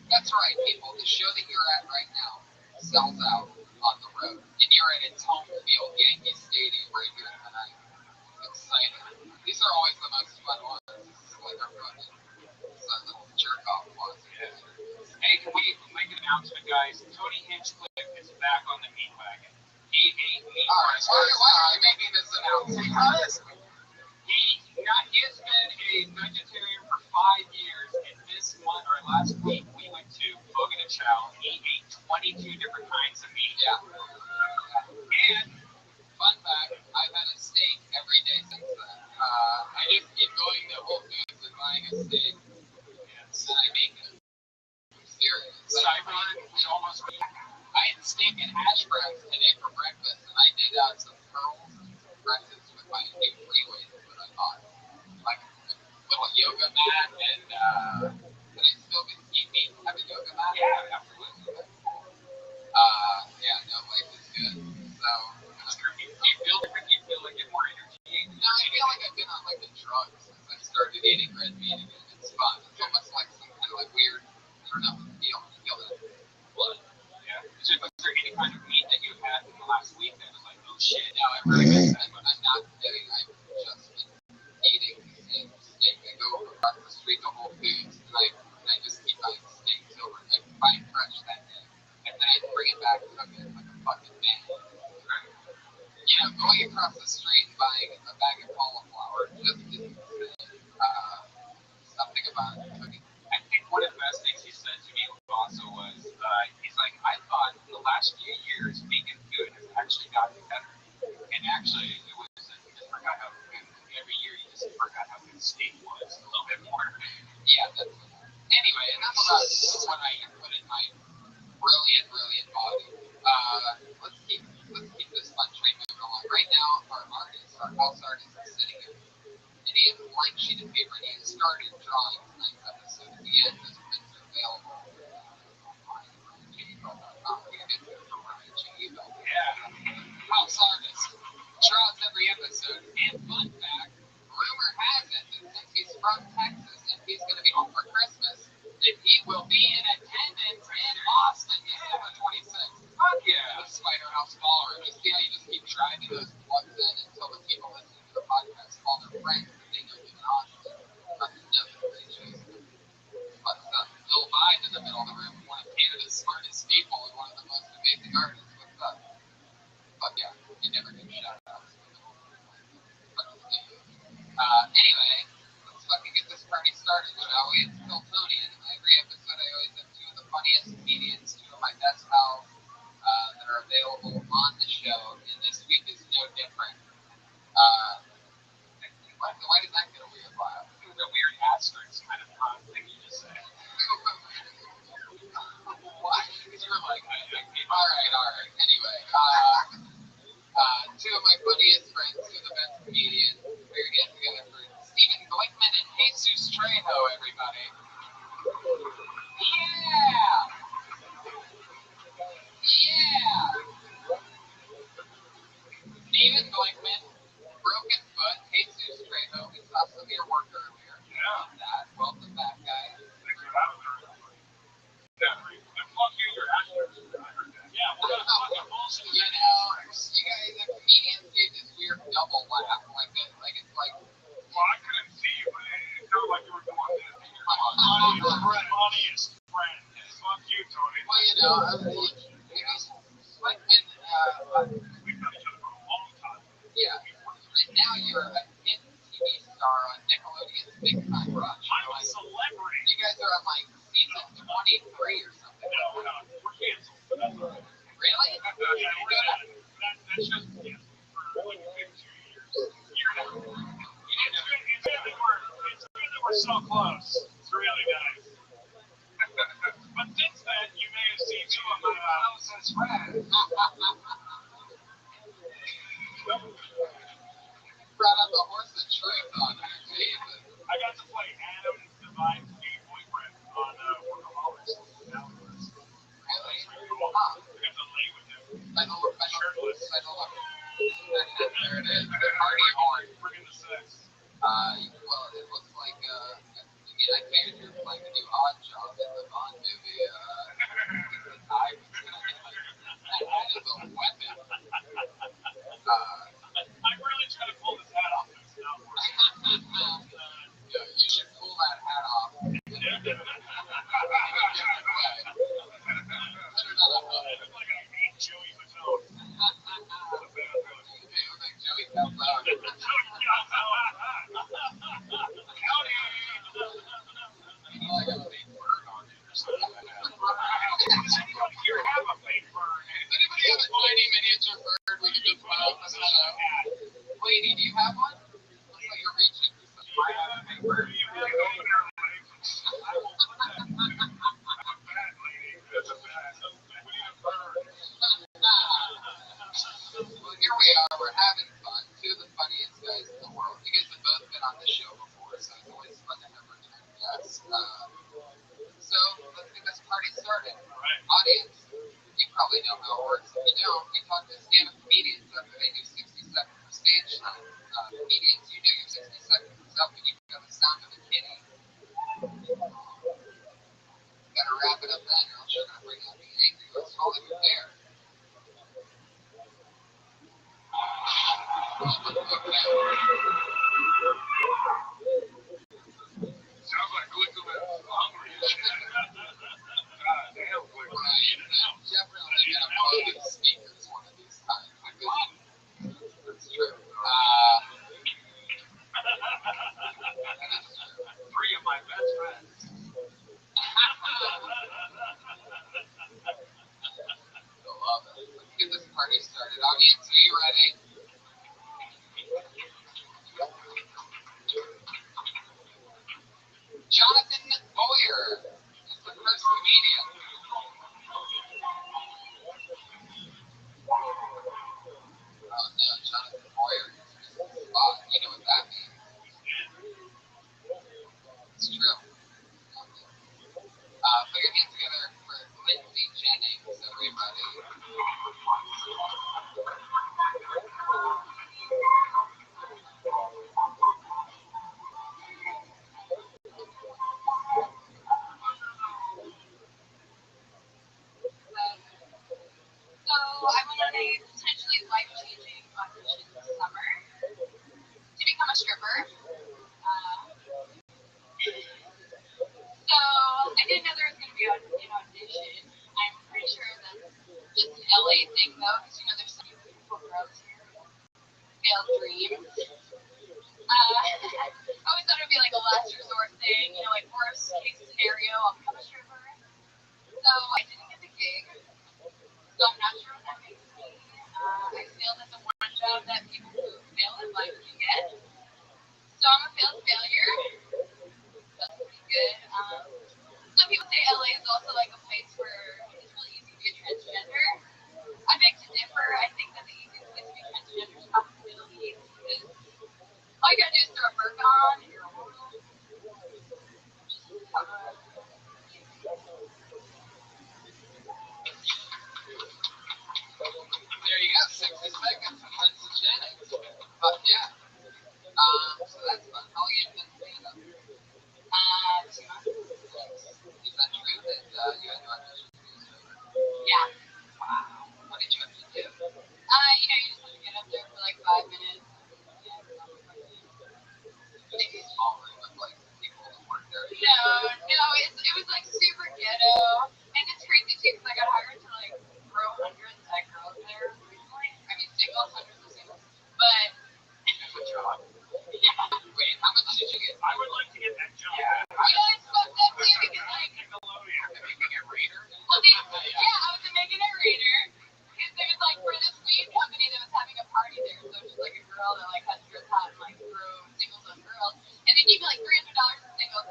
Speaker 4: That's right, people. The show that you're at right now sells out on the road. And you're at its home field, Yankee Stadium, right here tonight. It's exciting. These are always the most fun ones. This is like our fucking little jerk-off ones.
Speaker 5: Yeah. Hey, can we make an announcement, guys? Tony Hinchcliffe is back on the meat wagon. He
Speaker 4: Alright, why are you making this announcement?
Speaker 5: Because he has been a vegetarian for 5 years, and this month or last week we went to Bogan and Chow. He ate 22 different kinds of meat.
Speaker 4: Yeah. And fun fact, I've had a steak every day since then. I just keep going to Whole Foods and buying a steak, and I make it. I'm serious.
Speaker 5: Cyber was almost.
Speaker 4: I had steak and hash browns today for breakfast, and I did some curls for breakfast with my new free weights that I bought. Like a little yoga mat, and can I still eat meat and have a yoga mat?
Speaker 5: Yeah, absolutely.
Speaker 4: Yeah, no, life is good. So,
Speaker 5: Do you feel different? Do you feel like you have more energy?
Speaker 4: no, I feel like I've been on like a drug since I started eating red meat again. It's fun. It's almost like some kind of like weird, I don't know, feel that blood.
Speaker 5: Yeah. So was there any kind of meat that you had in the last week that was like, oh shit?
Speaker 4: No, I'm really good. I'm not kidding. I've just been eating the same steak. I go across the street to Whole Foods, and I just keep buying steaks over. I buy it fresh that day, and then I bring it back and cook it like a fucking man. You know, going across the street and buying a bag of cauliflower just isn't something about cooking.
Speaker 5: I think one of the best things he said to me also was, he's like, I thought the last few years vegan food has actually gotten better. And actually, it was, you just forgot how good, every year you just forgot how good steak was a little bit more.
Speaker 4: Yeah, that's anyway, enough about what I put in my brilliant body. Let's keep this fun train moving along. Right now, our house artist is sitting here, and he has a blank sheet of paper, and he has started drawing tonight's episode. At the end, those prints are available online at RyanJGBell.com. You can get them from RyanJGBell. Yeah. House artist draws every episode. And fun fact, rumor has it that since he's from Texas and he's going to be home for Christmas, that he will be in attendance in Austin December 26th.
Speaker 5: Fuck yeah.
Speaker 4: The Spider House Ballroom. You see how you just keep driving those plugs in until the people listening to the podcast call their friends that they know live in Austin. Nothing they choose. But Bill Vine in the middle of the room, one of Canada's smartest people and one of the most amazing artists. What's up? Fuck yeah. You never get shout outs in the middle of the room. Anyway, let's fucking get this party started, shall we? It's Kill Tony, and every episode I always have 2 of the funniest comedians, 2 of my best pals that are available on the show, and this week is no different. Why did that get a weird vibe?
Speaker 5: It was a weird asterisk kind of thing you just said.
Speaker 4: What?
Speaker 5: Because you were like,
Speaker 4: Alright. Anyway, 2 of my funniest friends, 2 of the best comedians, we're getting together for Stephen Glickman and Jesus Trejo, everybody. Yeah! Stephen Glickman, broken foot, Jesus Trejo, we saw some of your work earlier.
Speaker 5: Yeah.
Speaker 4: That, welcome back, guys.
Speaker 5: thanks for having me. Yeah. And fuck you, your asterisk. Yeah, we're gonna fucking bullshit.
Speaker 4: You know, you guys, the comedians gave this weird double laugh, like it's like.
Speaker 5: Well, I could
Speaker 4: so close. It's really nice. But since then, you may have seen two of my house as friends.
Speaker 5: Brought up a horse of truth on her, Jesus.
Speaker 4: I got to play Adam's Divine Gay Boyfriend on Workaholics.
Speaker 5: Really?
Speaker 4: Cool. I got to lay with him. Shirtless.
Speaker 5: There it is. The party horn.
Speaker 4: Bringing the sex.
Speaker 5: Well, it looks like, I figured you were playing the new Odd Job in the Bond movie. The tie was that is a weapon.
Speaker 4: I'm really trying to pull this hat off, but it's not working.
Speaker 5: Yeah, you should pull that hat off. Put it on a hook.
Speaker 4: I look like I ate Joey Fatone.
Speaker 5: Hey, look like Joey Calzone.
Speaker 4: Howdy!
Speaker 5: You know, like a fake bird on it or something like that.
Speaker 4: Does anybody here have a fake bird?
Speaker 5: Does anybody have a tiny miniature bird we can just put up on the show? Lady, do you have one? Looks like you're reaching for something.
Speaker 4: I have a fake bird. You have an opener leg. I will put that. I'm a bad lady. That's a bad. We need a bird.
Speaker 5: Well, here we are. We're having fun. Two of the funniest guys in the world. You guys have both been on the show before, so it's always fun to have return guests. So let's get this party started.
Speaker 4: Right.
Speaker 5: Audience, you probably know how it works. If you don't, we talk to stand-up comedians after they do 60 seconds of stage time. Comedians, you do your 60 seconds up, and you've got the sound of a kitty. You gotta wrap it up then, or else you're gonna bring out the angry West Hollywood bear.
Speaker 4: Sounds like Glickman hungry as shit. God damn, Glickman.
Speaker 5: I'm definitely gonna blow these speakers one of these times. That's true.
Speaker 4: Three of my best friends.
Speaker 5: I love it. Let's get this party started. Audience, are you ready? Jonathan Boyer is the first comedian. Oh no, Jonathan Boyer. You know what that means. It's true. Put your hands together for Lindsay Jennings, everybody.
Speaker 6: So I went on a potentially life-changing audition this summer to become a stripper. So I didn't know there was going to be an audition. I'm pretty sure that's just an LA thing though, because there's so many beautiful girls here. Failed dreams. I always thought it would be like a last resort thing, like worst case scenario, I'll become a stripper. So I didn't get the gig. So I'm not sure what that makes me. I failed at the one job that people who fail in life can get. So I'm a failed failure. That's pretty good. Some people say LA is also like a place where it's really easy to be a transgender. I beg to differ. I think that the easiest place to be transgender is probably the Middle East because all you gotta do is throw a burqa on and you're a model.
Speaker 5: There you go, 60 seconds of Lindsay Jennings. Yeah. So that's fun. How long have you been stand-up?
Speaker 6: 2 months.
Speaker 5: Is that true that you had to audition to be a stripper?
Speaker 6: Yeah.
Speaker 5: Wow. What did you have to do?
Speaker 6: You just have to get up there for like 5 minutes.
Speaker 5: Just a small room with like people who work there.
Speaker 6: No, it was like super ghetto. And it's crazy too because I got hired to like grow hundreds of girls there recently. I mean, singles, hundreds of singles. But,
Speaker 5: Good job.
Speaker 6: yeah.
Speaker 5: Wait, how much did you get?
Speaker 4: I would like to get that job.
Speaker 5: Yeah.
Speaker 6: It's fucked up too because like,
Speaker 4: Nickelodeon.
Speaker 5: Making it Raider?
Speaker 6: well, I was making it Raider. Because there was like for this weed company that was having a party there, so it was just like a girl that like had to dress hot and like throw singles on girls, and they gave me like $300 a single.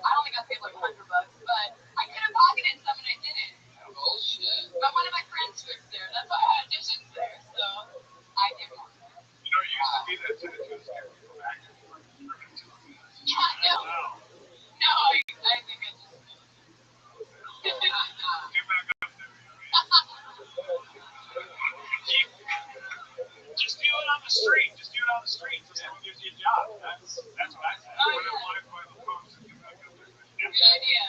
Speaker 4: the street. Just do it on the street so someone gives you a job. That's what I say.
Speaker 6: Oh, yeah. Good idea.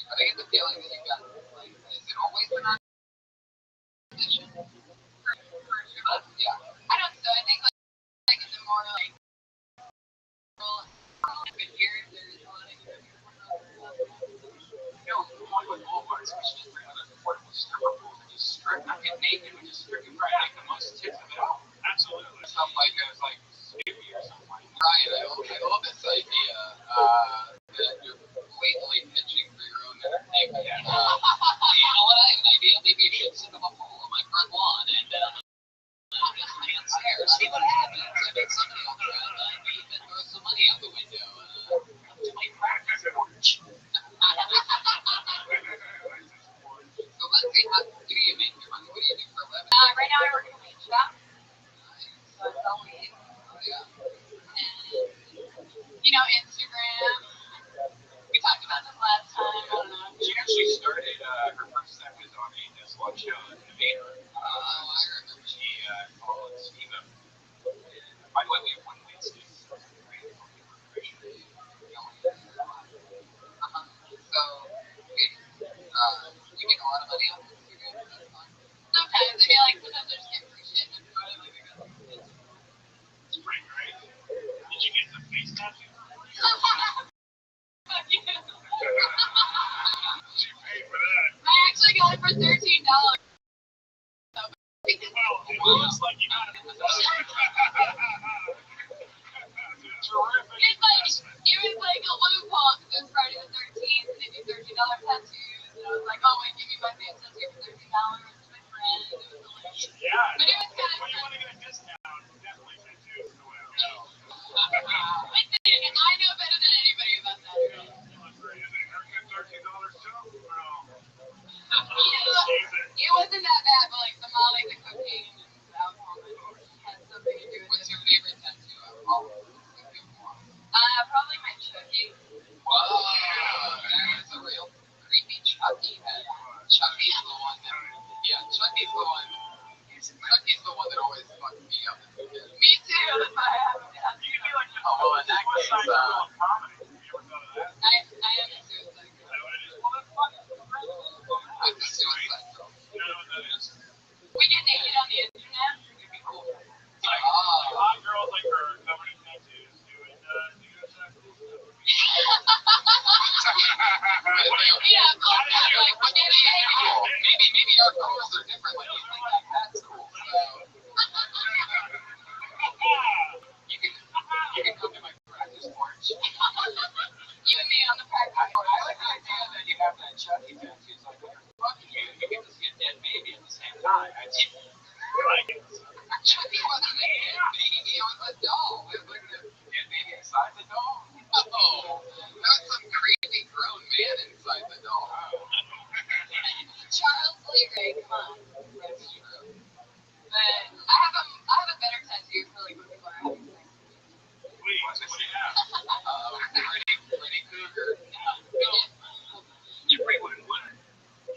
Speaker 5: I get the feeling that you got, like, is it always been on position?
Speaker 6: For sure.
Speaker 5: Yeah.
Speaker 6: I don't think so. I think like in the more like good years, there's a lot of
Speaker 5: The one with Walmart's, we should just bring out a portable stripper pool and just strip, not get naked, but just strip you right, make the most tips of it all.
Speaker 4: Absolutely.
Speaker 5: Stuff like it was like Skippy or something like that. Ryan, I love this idea that you're blatantly pitching for your own entertainment. You know what? I have an idea. Maybe you should set up a pool on my front lawn and just dance there. See what happens. I think somebody will try and even throw some money out the window. To my practice at work. So let's see, how do you make your money? What do you do for a living?
Speaker 6: right now I work in a weed shop. So I sell weed.
Speaker 5: Oh, yeah.
Speaker 6: And, Instagram. We talked about this last time. I don't know.
Speaker 5: She actually started, her first step was on a slot show in the Debater. I remember. She followed Steve up. By the way, we have one Wednesday. So, you make a lot of money off Instagram. That's fun.
Speaker 6: Sometimes I feel like sometimes I just get free shit and I'm like,
Speaker 4: It's pretty great. Did you get the face tattoo?
Speaker 6: fuck you.
Speaker 4: She paid for that.
Speaker 6: I actually got it for $13.
Speaker 4: Well, it looks like you got it.
Speaker 6: It was like a loophole because it was Friday the 13th and they do $13 tattoos. And I was like, oh, wait, give me my face tattoo for $13 to my friend. It was delicious.
Speaker 4: Yeah.
Speaker 6: But it was kind of
Speaker 4: When you
Speaker 6: fun.
Speaker 4: want to get a discount, definitely tattoo is the way to go.
Speaker 6: Listen, I know better than anybody about that.
Speaker 4: You look great. Is it $13 too? Well,
Speaker 6: It wasn't that bad, but like the Molly, the cocaine, and the alcohol had something to do with
Speaker 5: What's
Speaker 6: it.
Speaker 5: your favorite tattoo of all of them?
Speaker 6: Probably my Chucky.
Speaker 5: Whoa, that's a real creepy Chucky head. Chucky's the one that, Chucky's the one that always fucked me up as a kid.
Speaker 6: Me too. That's why I have a tattoo.
Speaker 4: you could be like the
Speaker 5: Oh, well, in that
Speaker 4: Suicide
Speaker 5: case,
Speaker 4: Girl of comedy. Have you ever thought of that?
Speaker 6: I am a suicide
Speaker 4: Is
Speaker 6: girl.
Speaker 4: that what it is? Well, then fuck it.
Speaker 5: with the Suicide Girl.
Speaker 4: You know what that is?
Speaker 6: We get naked on the internet.
Speaker 5: It'd be cool.
Speaker 4: It's like hot girls like her covered in tattoos doing that cool stuff.
Speaker 6: Yeah, cool. Like, we're getting naked.
Speaker 5: Maybe our goals are different. Like, you think like that's cool. So, you can come to my practice porch.
Speaker 6: You and me on the practice.
Speaker 5: I like the idea that you have that Chucky tattoo. It's like when you're fucking you get to see a dead baby at the same time. Chucky wasn't a dead baby. It was a doll. It was like a dead baby inside the doll. Oh, that was some creepy grown man inside the doll.
Speaker 6: Charles Lee, come on.
Speaker 5: That's true.
Speaker 6: But I have a better tattoo for like when people are having sex.
Speaker 4: Wait, what do you have?
Speaker 5: Pretty cougar.
Speaker 4: You're pretty wood.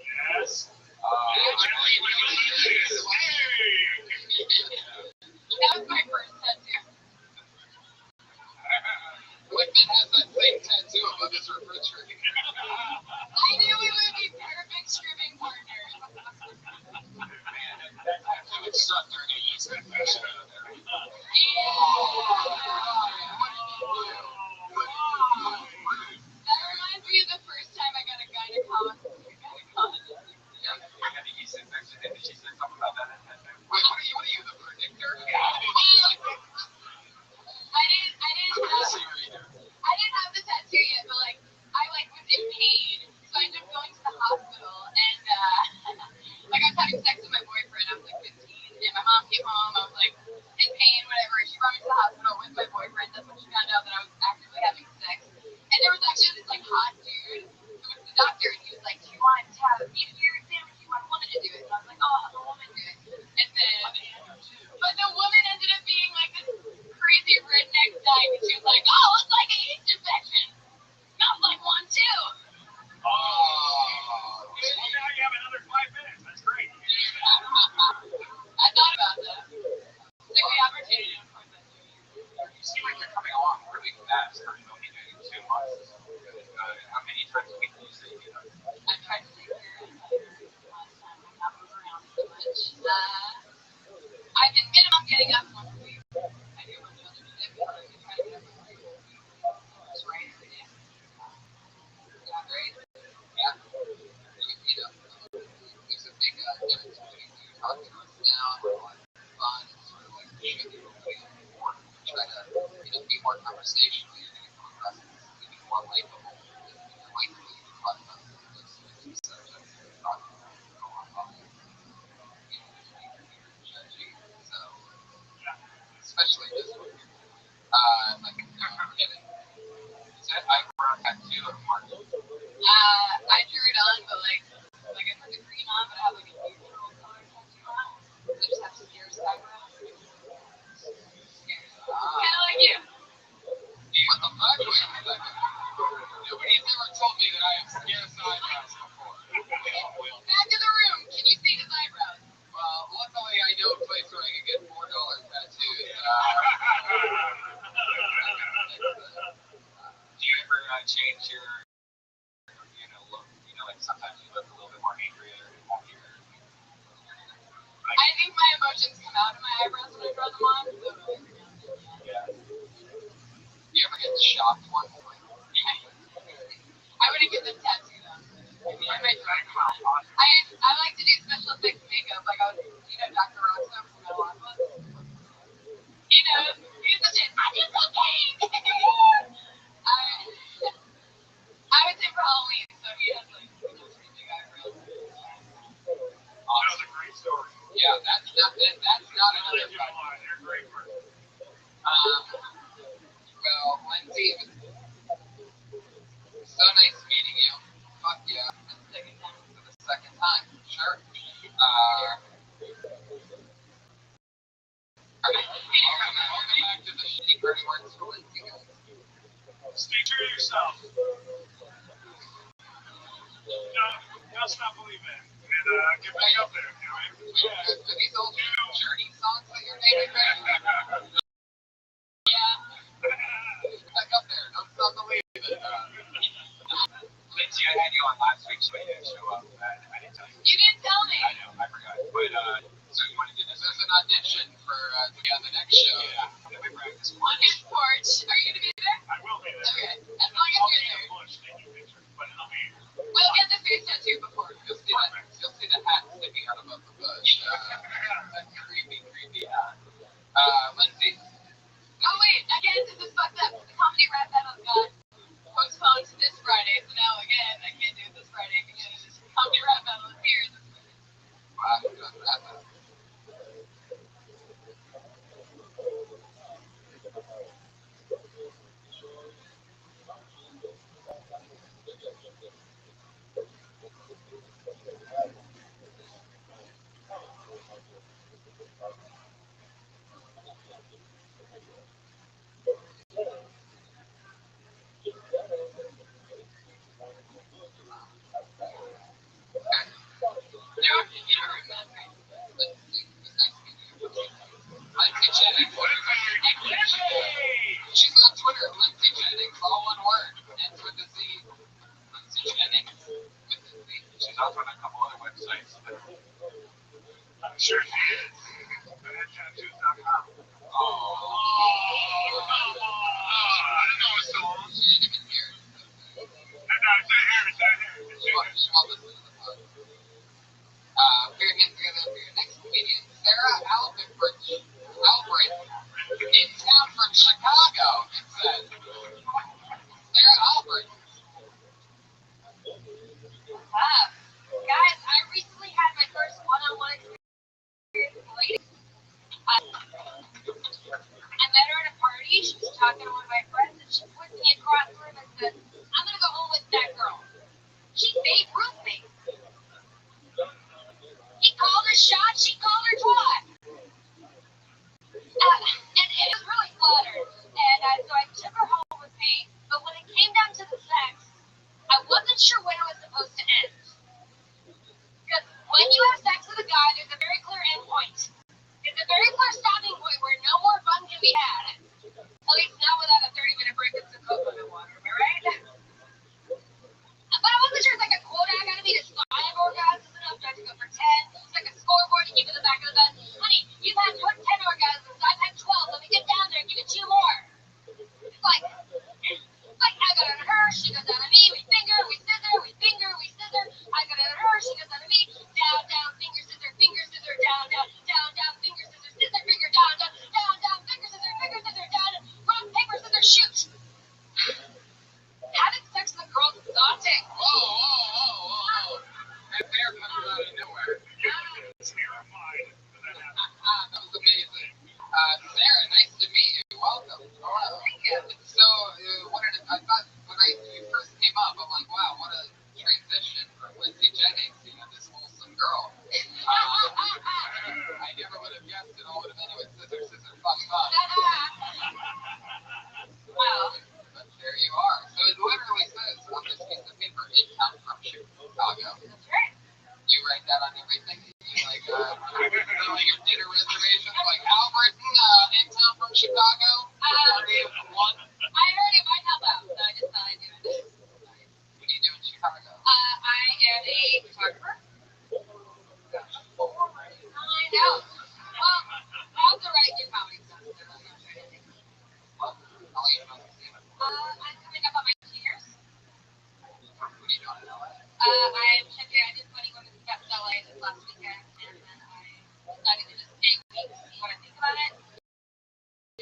Speaker 4: Yes.
Speaker 6: That was my first tattoo.
Speaker 5: Whitman has that same tattoo above his refrigerator.
Speaker 6: I knew we would be perfect stripping partners.
Speaker 5: Man, that tattoo would suck during a yeast infection out there.
Speaker 6: That reminds me of the first time I got a gynecologist.
Speaker 5: Yeah, I had a yeast infection and she said something about that. Wait, what are you, the predictor?
Speaker 6: I didn't have the tattoo yet, but like I was in pain, so I ended up going to the hospital and like I was having sex with my boyfriend. I was like 15, and my mom came home. I was like in pain, whatever. She brought me to the hospital with my boyfriend.
Speaker 4: more conversational, you're going to come across as even more likable. You're likely to talk about those subjects that you're talking about. Go on public. You know, there's people here judging. So, especially this one. Like, I'm kidding. Is that eyebrow tattoo of Mark?
Speaker 6: I drew it on, but like I put the green on, but I have like a neutral color tattoo on. I just have scarce eyebrows. Kind of like you.
Speaker 4: What the fuck? Wait a second. Nobody's ever told me that I have scarce eyebrows before.
Speaker 6: Back in the room. Can you see his eyebrows?
Speaker 4: Well, luckily I know a place where I can get $4 tattoos. Do you ever change your, look? Like sometimes you look a little bit more angry or happier.
Speaker 6: I think my emotions come out of my eyebrows when I draw them on. So
Speaker 4: Yeah. You ever get shocked one point?
Speaker 6: I wouldn't get this tattoo though. I might try. I like to do special effects makeup. Like I was, Dr. Rothschild'S from my last one. He's the shit. I do cocaine. I would say for Halloween, so he has like pretty big eyebrows.
Speaker 4: That was a great story. Yeah, that's not another fun. You're a great person. Well, Lindsay, it was so nice meeting you. Fuck yeah. For the second time. Sure. Welcome back to the Secret Words for Lindsay, guys.
Speaker 5: Stay true to yourself. Don't stop believing. And get back up there.
Speaker 4: Are these old Journey songs that you're naming back?
Speaker 6: Yeah.
Speaker 4: Back up there. Don't stop believing. Lindsay, I had you on last week, so I didn't show up. I didn't tell you.
Speaker 6: You didn't tell me.
Speaker 4: I know, I forgot. But, so you want to do this as an audition for to be on the next show? Yeah. We practice
Speaker 6: On his porch. Are you going to be there?
Speaker 5: I will be there.
Speaker 6: Okay. As long as you're there.
Speaker 5: Bush taking pictures, but I'll be here.
Speaker 6: We'll get the face tattoo before.
Speaker 4: You'll see the hat sticking out above the bush. Creepy hat. Lindsay.
Speaker 6: Oh wait, again, this is fucked up. The comedy rap battle got postponed to this Friday, so now again, I can't do it this Friday because comedy rap battle is here this Friday.
Speaker 4: Wow, who does that now?
Speaker 6: You don't remember.
Speaker 4: Lindsay, it was nice meeting you. Lindsay Jennings. She's on Twitter, Lindsay Jennings, all one word. Ends with a Z. Lindsay Jennings with a Z. She's also on a couple other websites.
Speaker 5: I'm sure she is. Tattoos.com.
Speaker 4: Oh.
Speaker 5: I didn't know it was so long.
Speaker 4: She didn't even hear it.
Speaker 5: No, it's not here. It's not here.
Speaker 4: She won't listen to the pod. We're going to get together for your next comedian, Sarah Albrecht, in town from Chicago, it says. Sarah Albrecht.
Speaker 6: Guys, I recently had my first one-on-one experience with a lady. I met her at a party. She was talking to one of my friends, and she pointed me across the room and said, "I'm gonna go home with that girl. She Babe Ruth me." He called her shot. She called her twat. And it was really flattered. And so I took her home with me. But when it came down to the sex, I wasn't sure when it was supposed to end. Because when you have sex with a guy, there's a very clear end point. It's a very clear stopping point where no more fun can be had. At least not without a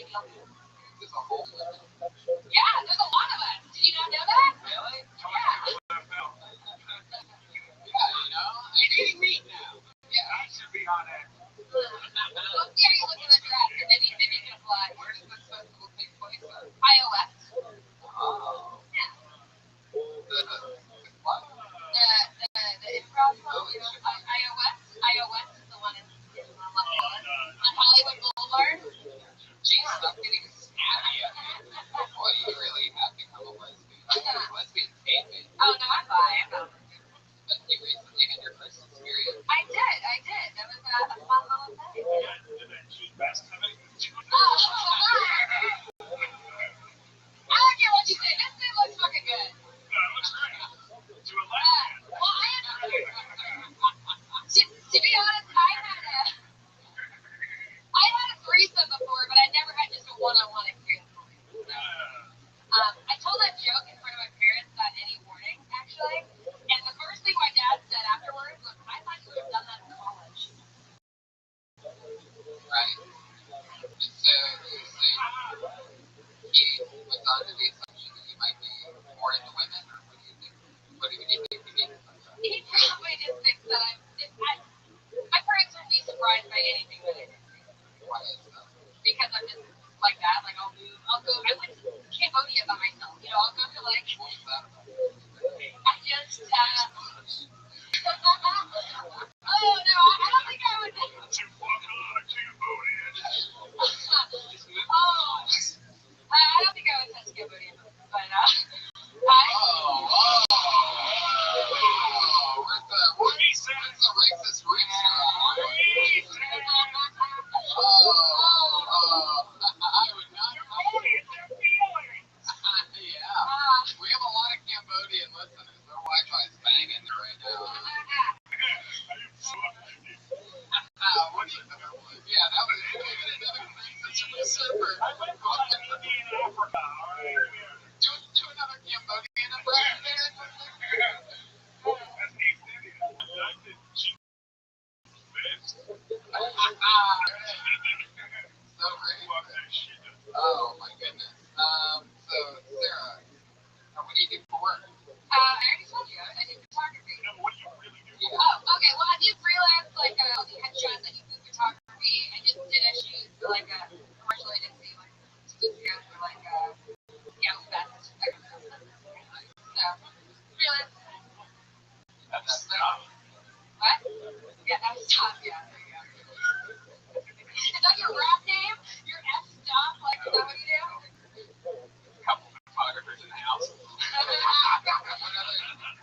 Speaker 6: There's a whole yeah, there's a lot of us. Did you not know that? Really? Yeah. Yeah, you know, I'm eating meat now. Yeah, I should be on it. What day are you looking at that? And maybe you can apply. Where does this festival take place at? iOS. Oh. Yeah. The what? The improv. Oh, iOS. iOS is the one in Los Angeles. On Hollywood Boulevard. Jeez, stop getting snappy at me. Boy, you really have become a lesbian. Lesbian taping. Oh, no, I'm bi. I'm not. But you recently had your first experience. I did. That was a fun little thing. Did that cheap vest come in? Oh, I don't care what you say. This thing looks fucking good. No, it looks great. To a lesbian. Well, to be honest, I had a threesome before, but I never had just a one-on-one experience. So, I told that joke in front of my parents without any warning, actually. And the first thing my dad said afterwards was, I thought you would have done that in college. Right. So you say he was under the assumption that you might be more into women, or what do you think? What do you think he did? He probably just thinks that my parents would be surprised by anything that I did. Why is that? Because I'm just like that. Like I'll go. I went to Cambodia by myself. You know, I'll go to like. What was that about? I just. Oh no, I don't think I would. To walk on Cambodia. Oh, I don't think I would touch Cambodia, but where's the racist roots? I would not. Yeah. We have a lot of Cambodian listeners. Their Wi-Fi's banging right now. What do you think it was? Yeah, that was another racist super. I went to Africa. Do another Cambodian impression. That's East India. I did cheap fish. So great. Oh my goodness. So Sarah, what do you do for work? I already told you. I do photography. No, what do you really do? Oh, okay. Well, I do freelance, like headshots. I do food photography. I just did a shoot for like a commercial agency, like 2 weeks ago for like Fest. So freelance. That's tough. What? Yeah, that's tough. Yeah, there you go. Is that your rap name? Your F stop? Like, is that what you do? A couple of photographers in the house.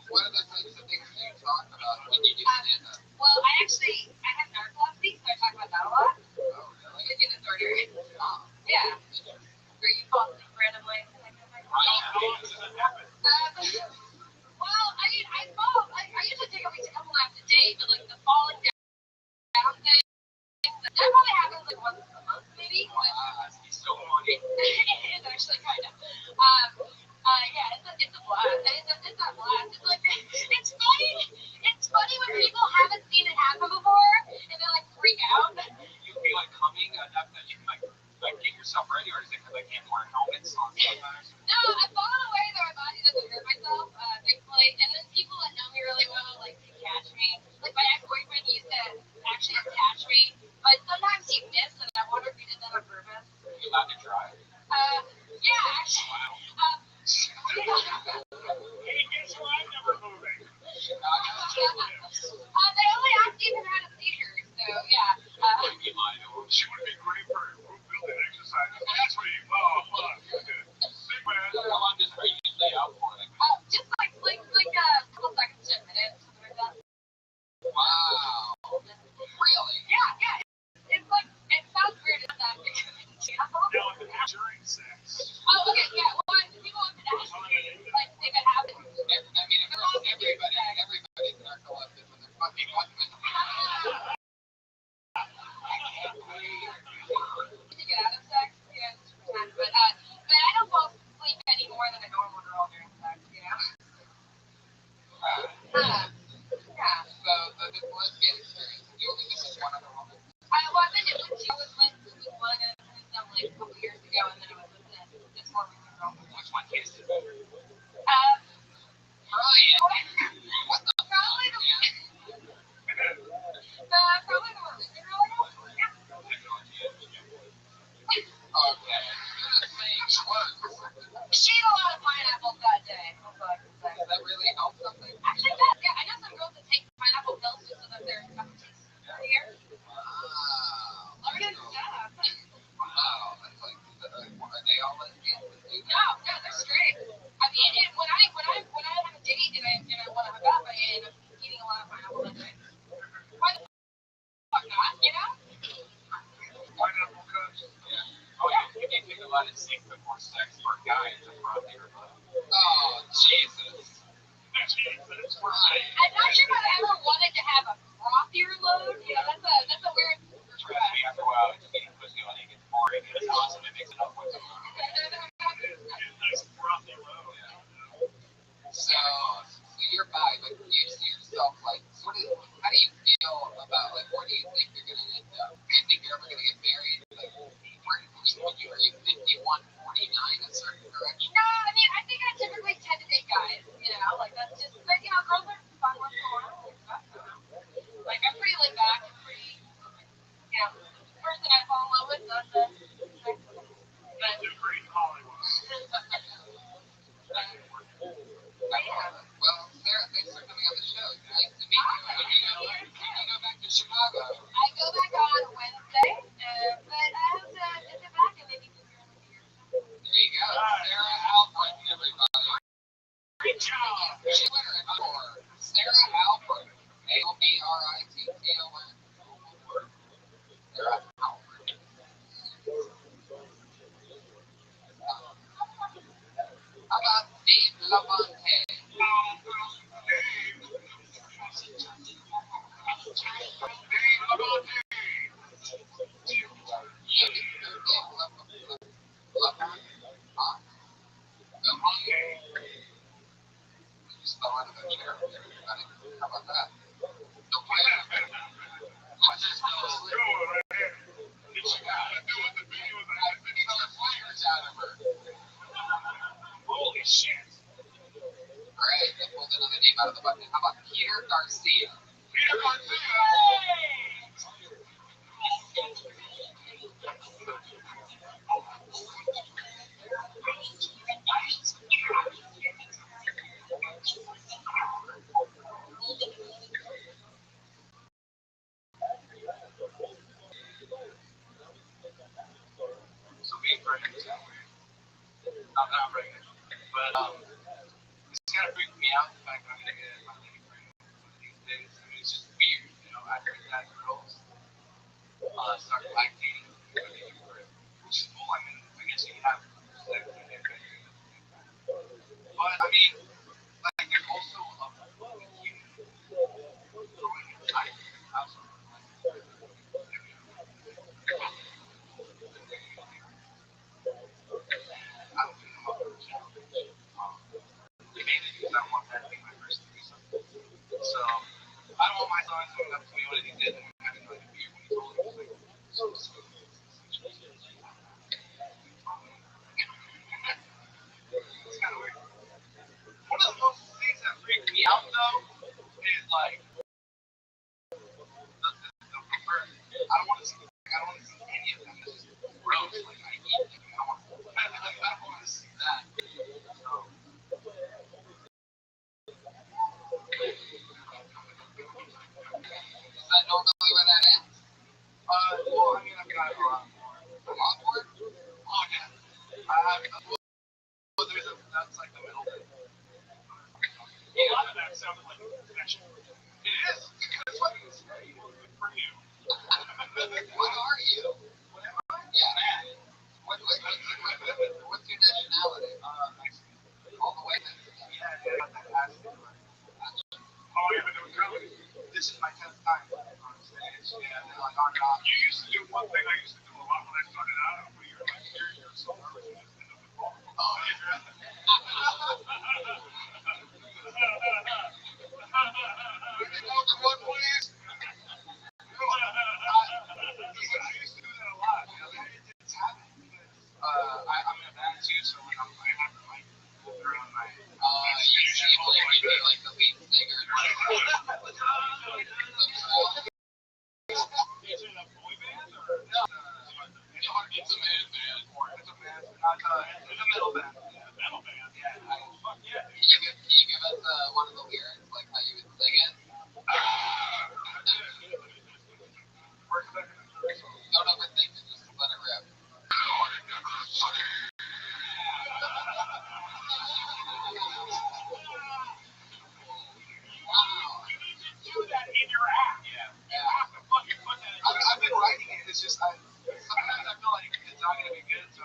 Speaker 6: What are the types of things you talk about when you do stand-up? Well, I have narcolepsy, so I talk about that a lot. Oh, really? Like in the third area. Oh. Yeah. Where you fall asleep randomly. How does that happen? Well, I mean, I usually take at least a couple laps a day, but like the falling down thing, that probably happens like once a month, maybe. It's so funny. It is actually kind of. Yeah, it's a blast. It's a blast. It's like it's funny. It's funny when people haven't seen it happen before and they like freak out. You feel like coming enough that you can like get yourself ready, or is it because I can't wear helmets on sometimes? No, I've fallen away though. My body doesn't hurt myself, thankfully. And then people that know me really well like can catch me. Like my ex-boyfriend used to actually catch me, but sometimes he missed, and I wonder if he did that on purpose. Are you allowed to drive? Yeah, actually. Wow. Hey, guess who I'm never moving? They only asked you if you had a seizure, so yeah. She would be great for group building exercises. That's what you. Oh, fuck. How long does it usually out for? Just like a couple seconds to a minute, something like that. Wow. Really? Yeah. It's like it sounds weird. It's not that big of a deal. No, during sex. Oh, okay, yeah. Well, people have been asking me, like, if it happens. I mean, everybody's narcoleptic when they're fucking women. To get out of sex, yeah, but I don't fall asleep any more than a normal girl during sex, you know? Yeah. So, this lesbian experience, you only miss one other woman? Well, I've been with two. I was with one, and then like a couple years
Speaker 4: But it seems a bit more sex for a guy to front here. Oh, Jesus. That's right.
Speaker 6: I'm not sure if I ever wanted to have a frothier load. You know, that's a weird.
Speaker 4: Trust me, after a while, it's getting pussy on it gets boring. It's awesome. It makes it up with it. Nice frothy load. Yeah. So you're bi, but you see yourself like, how do you feel about, like, where do you think you're going to end up? Do you think you're ever going to get married? Like, are you 51, 49, a certain direction?
Speaker 6: No, I mean, I think I typically tend to date guys, you know, like, that's just, but, you know, girls are fun once in a while and stuff, you know. Like, I'm pretty laid back and pretty, you know, the person I fall in love with, that's a, but,
Speaker 4: Great Hollywood. Well, Sarah, thanks for coming on the show. It's nice to meet you. When you go back to Chicago?
Speaker 6: I go back on Wednesday, but I have to get back and maybe be here in like a year or so.
Speaker 4: There you go. Sarah Alfred, everybody. Great job. Twitter for Sarah Alfred. ALBRITTON. Sarah Alfred. How about Dave Labonte? How about that? Holy shit. Alright, I pulled another name out of the bucket. How about Peter Garcia? Peter Garcia! So being pregnant is that weird. I'm not pregnant. But it's kind of freaking me out the fact that I'm gonna get my lady pregnant one of these days. I mean, it's just weird, you know. I heard that girls start lactating when they give birth, which is cool. I mean, I guess you can have sex and get pregnant. But I mean, like, there's also a huge growing inside your household. I don't think I'm up for a challenge. Mainly because I want that to be my first threesome. So I don't want my son coming up to me one of these days and having like a beer when he's older. Just like, so sweet. It's kind of weird. One of the most things that freak me out though is like the preferred. I don't want to see any of them. It's just gross. Like I eat them. I don't want to see that. So. Is that normally where that ends? Well, I mean, I've got a lot more. A lot more? Oh, yeah. Well, that's like the middle thing. A lot of that sounded like a confession. It is. It's fucking scary. Good for you. What are you? What am I? Yeah, man. What's your nationality? Mexican. All the way Mexican. Yeah, that has to be right. Oh, yeah, but comedy. This is my 10th time on stage. Yeah, they're like on and off. You used to do one thing I used to do a lot when I started out. When you're like, you're so nervous, you just end up in ball. Oh, yeah. More than one, please. I used to do that a lot. You know, it's happening because I'm in a band too, so like I have to like move around my. You seem like you'd be like the lead singer. Is it a boy band or no? It's a man band. It's a man. It's a metal band. Yeah, metal band. Yeah. Fuck yeah. Can you give us one of the lyrics, like how you would sing it? Don't overthink it. Just let it rip. I've been writing it. It's just sometimes I feel like it's not gonna be good, so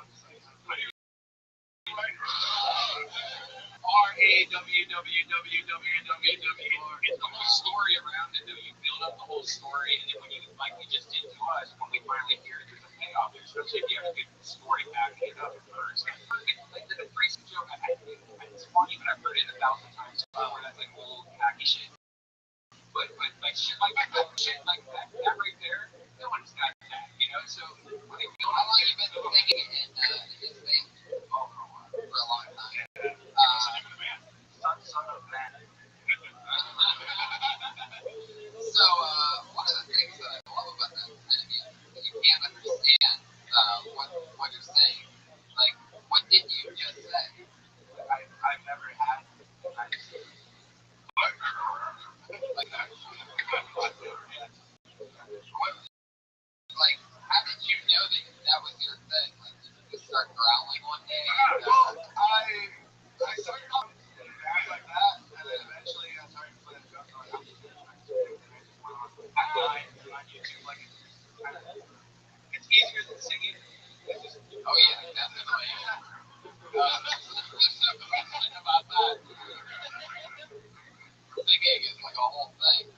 Speaker 4: It's the whole story around it, though. You build up the whole story, and then when you, like we just did to us, when we finally hear it, there's a payoff, especially if you have a good story backing it up first. Like the freezing joke, I think it's funny, but I've heard it 1,000 times before. That's like old hacky shit. But like shit like that right there, no one's got that, you know. So when they build,
Speaker 6: How long have you been singing in this thing?
Speaker 4: oh,
Speaker 6: For a long time.
Speaker 4: son of man.
Speaker 6: So, one of the things that I love about that thing is that you can't understand what you're saying. Like, what did you just say?
Speaker 4: I've never had.
Speaker 6: Like, how did you know that was your thing? Like, did you just start growling one day?
Speaker 4: I started off bad like that, and then eventually I started playing jokes on YouTube. And I just went on YouTube. Like, it's easier than singing.
Speaker 6: Oh, yeah, definitely. About that. Singing is like a whole thing.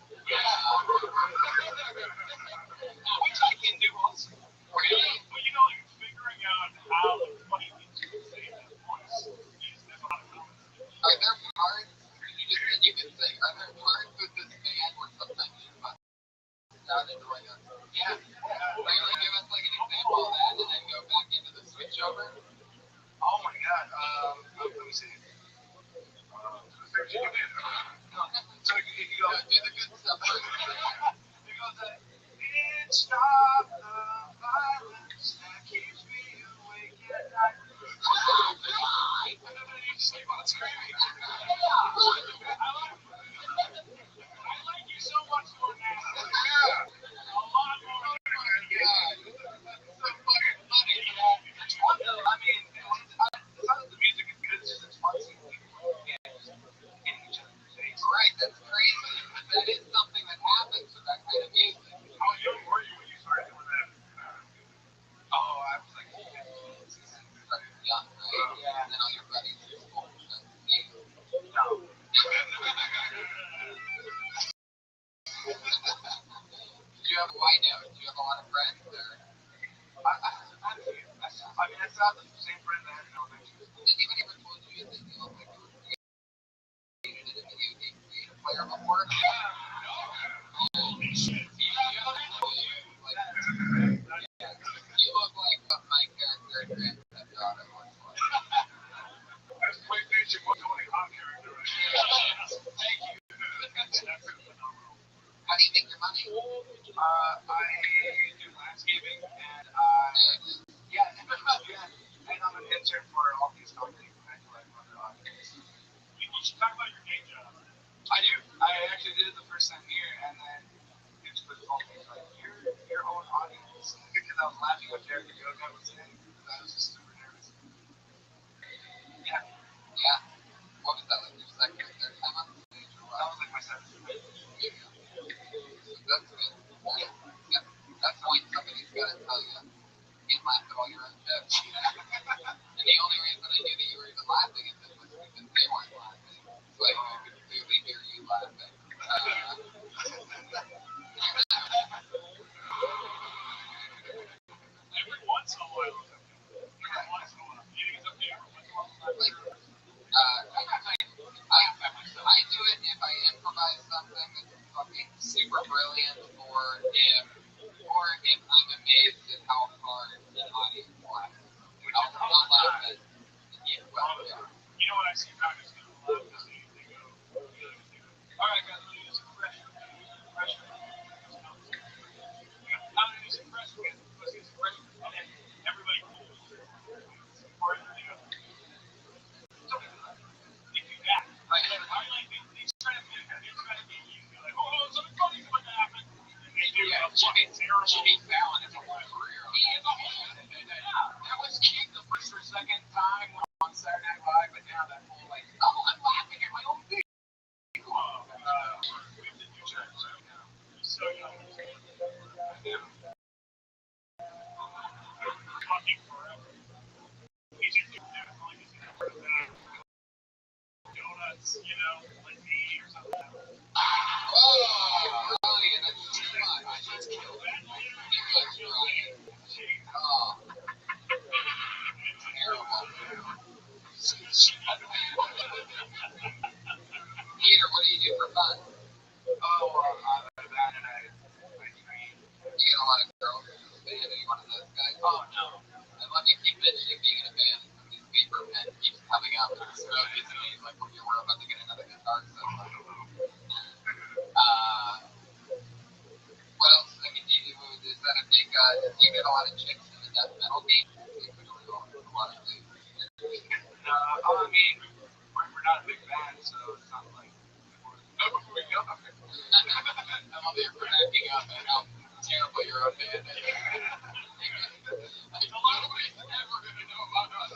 Speaker 4: Which I can do also.
Speaker 6: Really?
Speaker 4: But you know, like figuring out how funny things to say in that voice is not a problem.
Speaker 6: Are there parts, you just said you can sing, are there parts with this band where sometimes you must out into like a,
Speaker 4: Yeah.
Speaker 6: really give us like an example of that and then go back into the switch over?
Speaker 4: Oh my god. Let me see. So you go,
Speaker 6: Do the good stuff first.
Speaker 4: it goes that it's not the violence that keeps me awake at night. And then you sleep on screaming. I like you so much more now. A lot more.
Speaker 6: So fucking funny.
Speaker 4: It's fun though. I mean, it's not that the music is good, it's just it's fun seeing people get in each other's face.
Speaker 6: Right, that's crazy. That is something that happens with that kind of music.
Speaker 4: How young were you when you started doing that? Oh, I was like 15.
Speaker 6: Started young, right?
Speaker 4: Yeah.
Speaker 6: And then all your buddies in school just see.
Speaker 4: No.
Speaker 6: Did you have a why now? Did you have a lot of friends or?
Speaker 4: I mean, it's not the same friend I had in elementary school.
Speaker 6: Has anybody ever told you that you look like you were created in a video game creator player before?
Speaker 4: Holy shit.
Speaker 6: You look like what my character in Grand Theft Auto looks like.
Speaker 4: That's PlayStation 120 hot character right there. Thank you. That's phenomenal.
Speaker 6: How do you make your money?
Speaker 4: I do landscaping and and I'm an intern for all these companies and I do like other audiences. You should talk about your day job. I do. I actually did it the first time here and then it's with all things like your own audience because I was laughing at Derek Yoga was saying because I was just super nervous. Yeah.
Speaker 6: Yeah. What was that, like your second or third time on the stage or what?
Speaker 4: That was like my seventh.
Speaker 6: That's good. Yeah. That's point somebody's got to tell you. You can't laugh at all your own jokes. And the only reason I knew that you were even laughing at this was because they weren't laughing. So I could clearly hear you laughing.
Speaker 4: Every once in a while. Every once in a while. You think it's okay every once in a while?
Speaker 6: Like, I do it if I improvise something that's fucking super brilliant, or if I'm amazed at how hard an audience laughs. I'll laugh at it. Yeah, well, yeah.
Speaker 4: You know what I see practice do a lot is they go,
Speaker 6: you get a lot of chicks in the death metal game. They could really go a lot of things.
Speaker 5: I mean, we're not a big band, so it's not like.
Speaker 6: Before we go, I'm on there cracking up at how terrible your own band is. Nobody's ever going to know about us.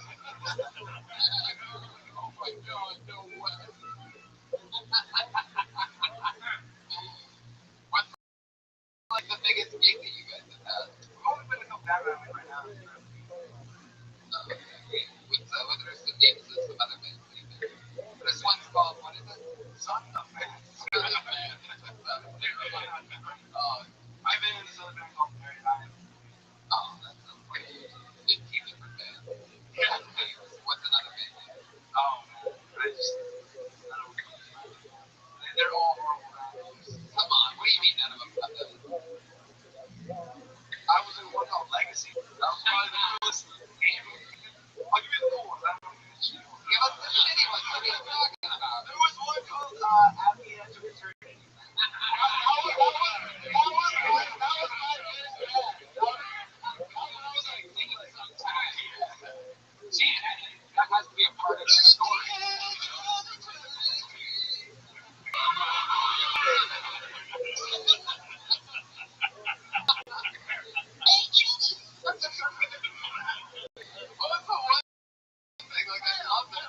Speaker 6: Oh my god, no way. What's like the biggest gig that you guys have had?
Speaker 5: We've only been a couple band members right now.
Speaker 6: With there's some games and some other bands. This one's called, what is it?
Speaker 5: Son of Man.
Speaker 6: Son of Man.
Speaker 5: I've been in this other band called Very Time.
Speaker 6: Oh, that sounds like 15 different bands.
Speaker 5: Yeah.
Speaker 6: What's another band?
Speaker 5: Oh, man. I don't know. They're all horrible bands.
Speaker 6: Come on, what do you mean none of them have them?
Speaker 5: I was in one called Legacy. That was probably the coolest game. I'll give you the cool ones. I don't know if you can choose.
Speaker 6: Give us the shitty ones. What are you talking about?
Speaker 5: There was one called At the Edge of Eternity.
Speaker 6: See, that has to be a part of the story. What's the one thing like I love that?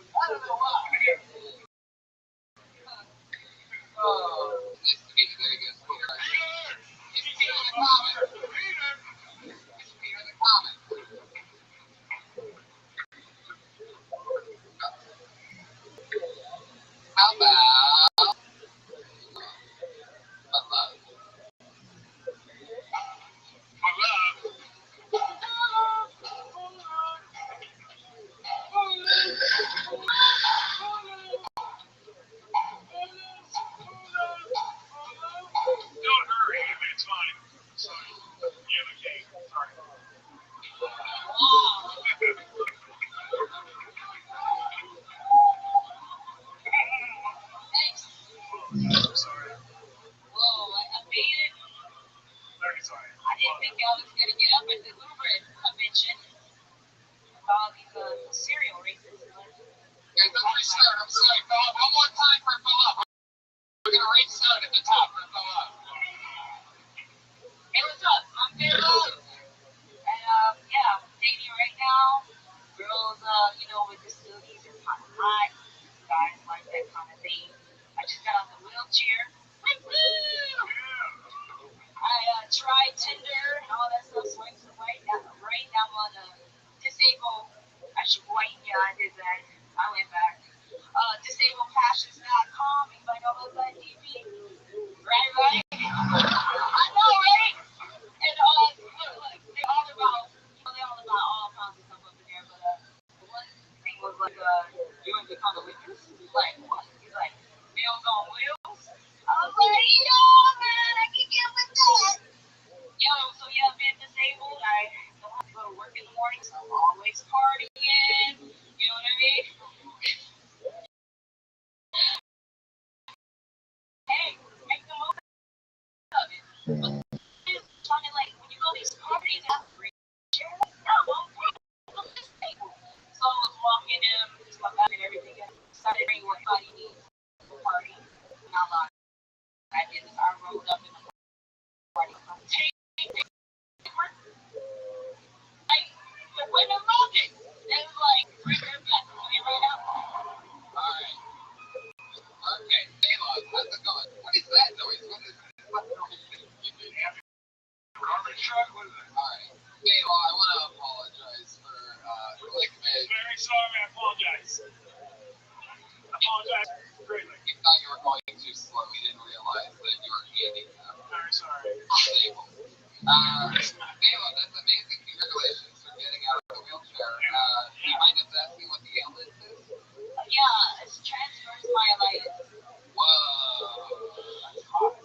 Speaker 6: I don't know why. Oh, nice to meet you. There you go. It's Peter the Comic. It's Peter the Comic. How about love?
Speaker 5: Don't hurry, it's fine. Sorry. You have a cake. Sorry.
Speaker 6: Thanks.
Speaker 5: I'm sorry.
Speaker 6: Whoa, I made it.
Speaker 5: Very sorry.
Speaker 6: I didn't think I was going to get up at the Uber convention with all these cereal races. Guys, let's restart. I'm sorry, Philip. One more time for Philip. We're going to restart at the top for Philip. Hey, what's up? I'm Philip. And, yeah, I'm dating right now. Girls, with disabilities are kind of hot. Guys like that kind of thing. I just got out the wheelchair. I tried Tinder and all that stuff, swipes away. Right now I'm on disabled. I should whiten, yeah, I did that. I went back. Disabledpassions.com. Anybody know about that, DP? Right? I know, right? And look, they're all about all kinds of stuff up in there. But one thing was like, you want to become a witness? Like what? He's like, Meals on Wheels. I was like, yo, man, I can get with that. Yo, so yeah, being disabled, I don't have to go to work in the morning, so I'm always partying. You know what I mean? Hey, make the most of it. Trying to like when you go to these parties, I'm free. I'm disabled. So I was walking in to my bag and everything, and started bringing what everybody needs for the party. Not a lot. I did this. I rolled up in the party. The women loved it. They was like, bring her back. Can you right out? Alright. Okay, Taylor, how's it going? What is that noise? What noise is it?
Speaker 5: Garbage truck? What is it?
Speaker 6: Alright. Taylor, I want to apologize for Lickman.
Speaker 5: Very sorry, I apologize. I apologize greatly.
Speaker 6: We thought you were going too slow. We didn't realize that you were handicapped.
Speaker 5: Very sorry.
Speaker 6: Disabled. Taylor, that's amazing. Congratulations for getting out of the wheelchair. Do you mind just asking what the ailment is? Yeah, it's transverse myelitis. Whoa. That's hard.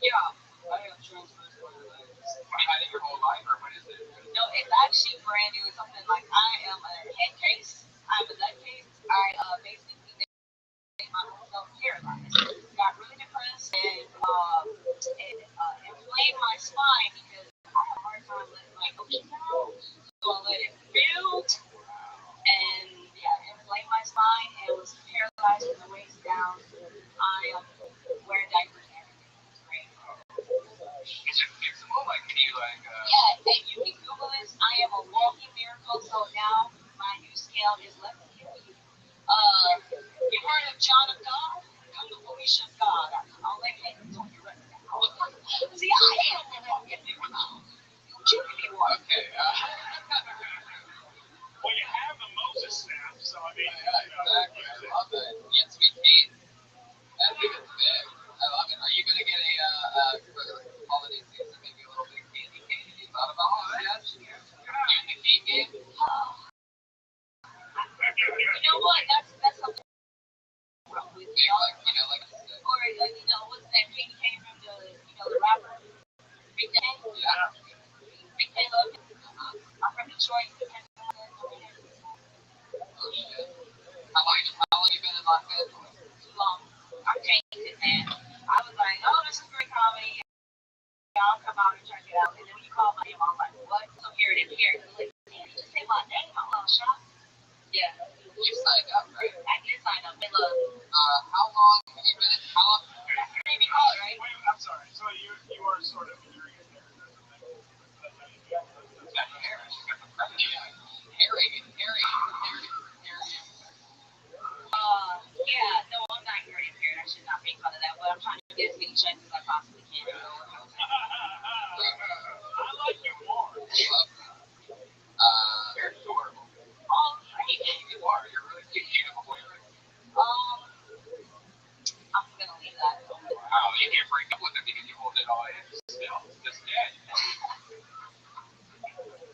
Speaker 6: Yeah, I have transverse myelitis.
Speaker 5: Have you had it your whole life, or what is it?
Speaker 6: No, it's actually brand new. It's something like I am a head case. I'm a neck case. I basically made my own self paralyzed. mom and check it out. And then when you call my name, I was like, what? So here it is. Here. Like, damn, you just say my name out loud, shop. Yeah.
Speaker 4: You signed up, right?
Speaker 6: I did sign up. They love.
Speaker 4: How long have you been? How long?
Speaker 6: That's the name you call it, right?
Speaker 5: Wait, I'm sorry. So you are sort of hearing it there.
Speaker 4: Got hair. She's got the pregnant. Harry.
Speaker 6: Yeah, no, I'm not hearing impaired. I should not make fun of that, but I'm trying to get as many checks as I possibly can.
Speaker 5: I like you more.
Speaker 4: You're adorable.
Speaker 6: Oh, great.
Speaker 4: You are. You're really cute. You have a boyfriend?
Speaker 6: I'm gonna leave that.
Speaker 4: Wow, you can't break up with him because you hold it all in. Still, this dead.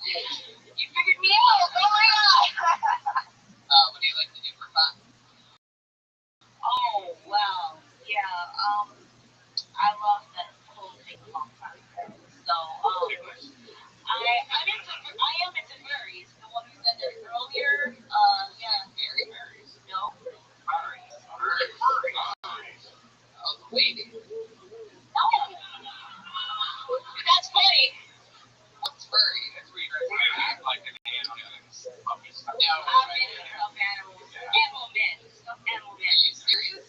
Speaker 6: You figured me out. Oh my god.
Speaker 4: What do you like to do for fun?
Speaker 6: Oh wow. Yeah. I love that whole thing a long time ago. So I am into furries. The one who said that earlier. Yeah.
Speaker 4: Berries?
Speaker 6: No.
Speaker 4: Furries. Oh, the lady.
Speaker 6: No. That's funny.
Speaker 4: What's furry? That's where you act like an animal. Puppies.
Speaker 6: I've been into stuffed animals. Animal men. Stuffed animal men.
Speaker 4: Are you serious?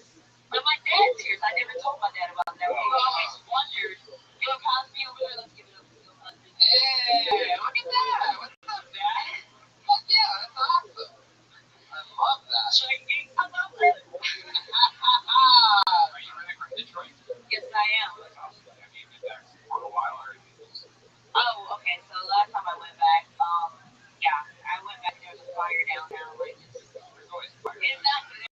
Speaker 6: But my dad's here. I never told my dad about that. We always wondered. Bill Cosby over there. Let's give it up to Bill Cosby.
Speaker 4: Hey, look at that. What's up, Dad? Fuck yeah, that's awesome. I love that.
Speaker 6: I love that.
Speaker 4: Are you really from Detroit?
Speaker 6: Yes, I am.
Speaker 4: Have you been back for a while already?
Speaker 6: Oh, okay. So last time I went back, yeah, I went back. There was a fire downtown. Like,
Speaker 4: There's always fire.
Speaker 6: exactly.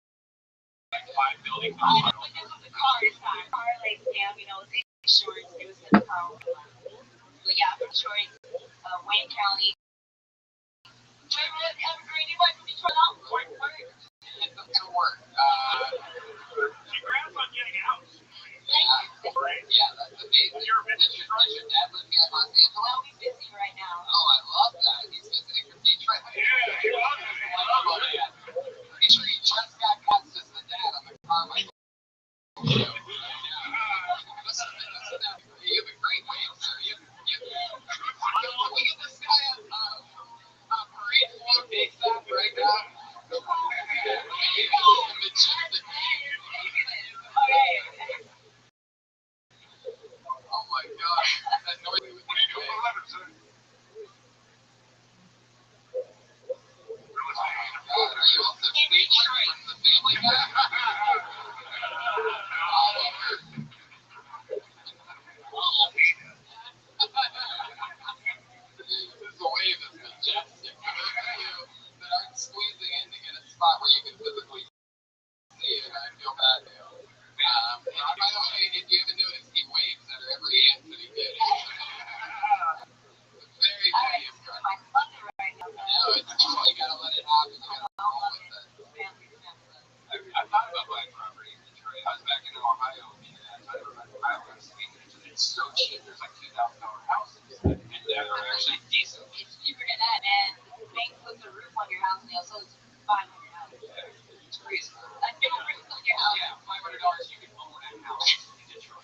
Speaker 4: Like 5 buildings.
Speaker 6: But this was a car this time. Car like damn, it was insurance. It was in the car. But yeah, I'm from Detroit, Wayne County. Evergreen, you might from Detroit out.
Speaker 4: Quick. It's gonna work.
Speaker 5: Congrats on getting out.
Speaker 4: Yeah, that's amazing. Does your dad live here in Los Angeles?
Speaker 6: Well, he's busy right now.
Speaker 4: Oh, I love that. He's visiting from Detroit.
Speaker 5: Yeah, he loves it.
Speaker 4: I love that. Pretty sure he just got cuts as the dad on the Carmichael. You have a great wave, sir. I'm looking at this guy on parade float ASAP right now. Oh my god. That noise was Are you also speechless from the family guy? This wave is majestic. For those of you that aren't squeezing in to get a spot where you can physically see it, I feel bad for you. By the way, if you haven't noticed, he waves at every answer he did. Very, very impressive. No, it's true. You gotta let it happen. You gotta roll with it.
Speaker 5: I thought about buying property in Detroit. I was back in Ohio, and I thought about Ohio Sweden. It's so cheap. There's like $2,000 houses, and they're actually decent.
Speaker 6: It's cheaper than that, man. Bank puts a roof on your house now, so it's $500.
Speaker 4: It's crazy.
Speaker 6: A new roof on your house.
Speaker 4: Yeah, $500 you can own a house in Detroit.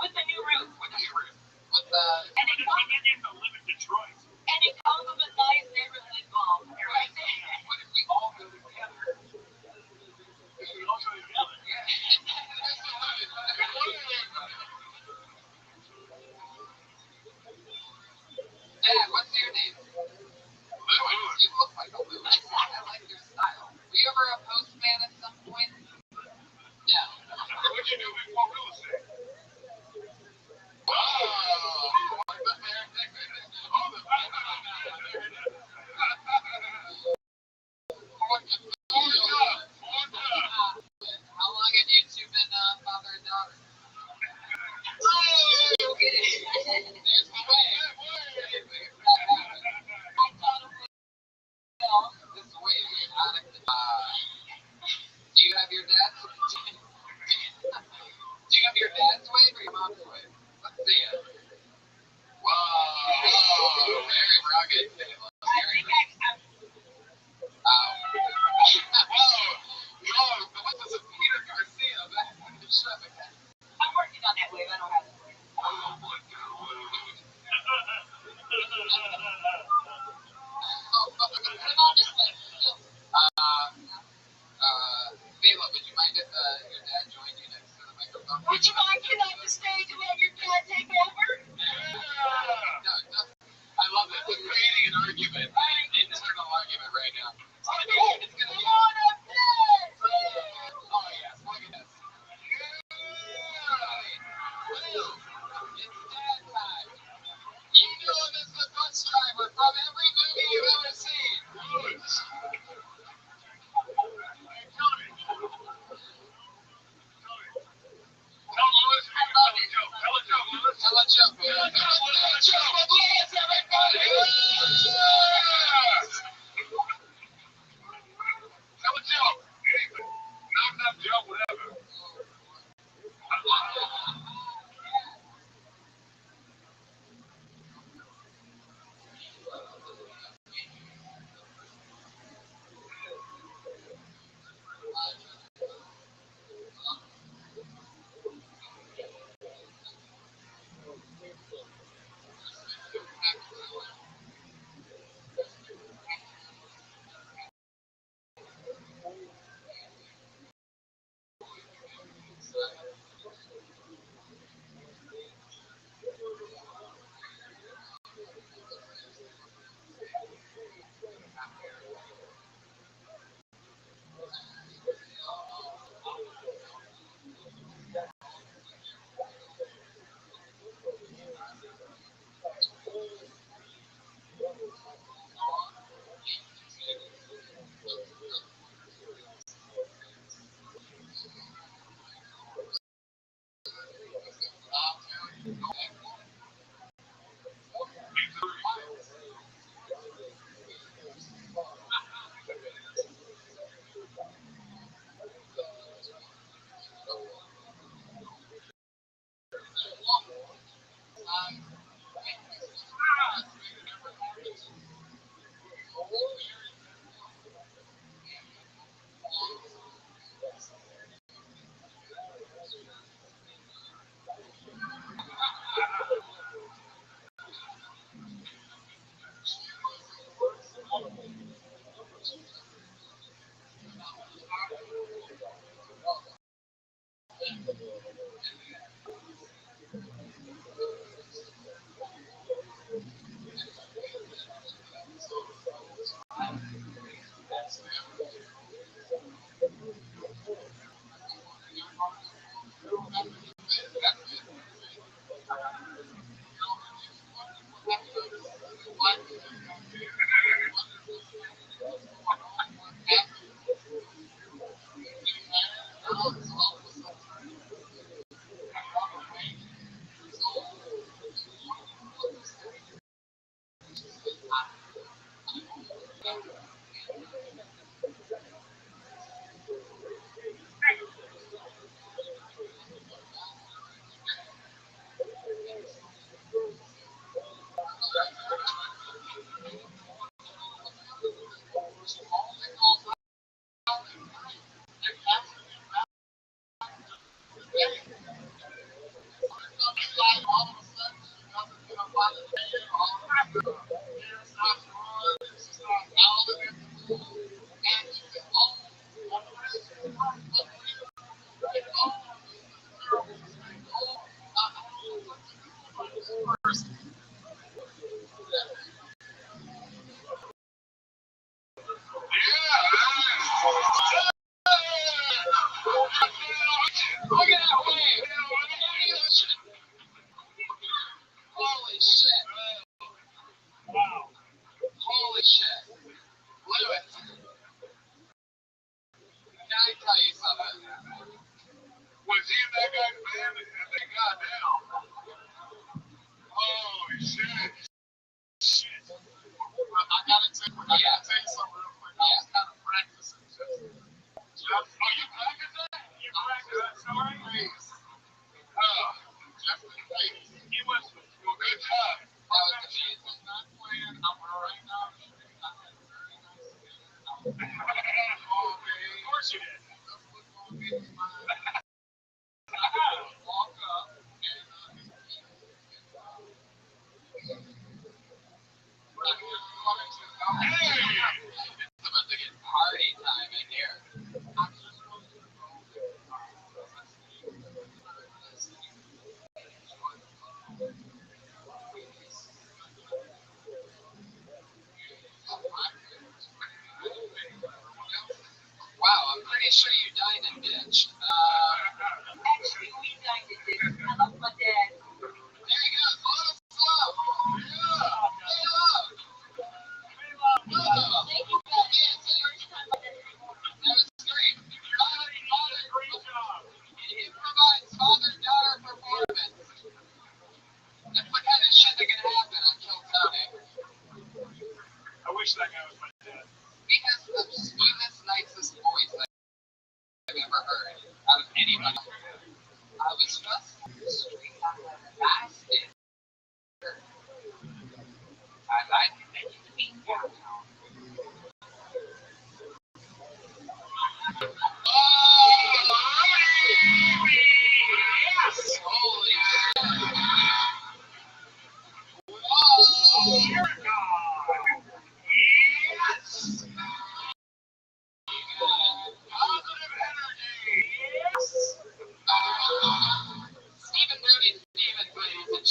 Speaker 6: With a new roof.
Speaker 4: With a new roof. With
Speaker 6: And it comes,
Speaker 5: You get to live in Detroit.
Speaker 6: and it comes with a nice neighborhood bomb. Right there.
Speaker 4: what if we all go together?
Speaker 5: We all go together.
Speaker 4: Dad, what's your name? Lewis. You look like a Lewis. I like your style. Were you ever a postman at some point? No.
Speaker 5: Joe. Joe. Let's everybody. Tell a joke. Anything. Knock, joke, whatever. Holy shit. Wow. Holy shit. Lewis. Can I tell you something? Was he in that guy's band and they got down? Holy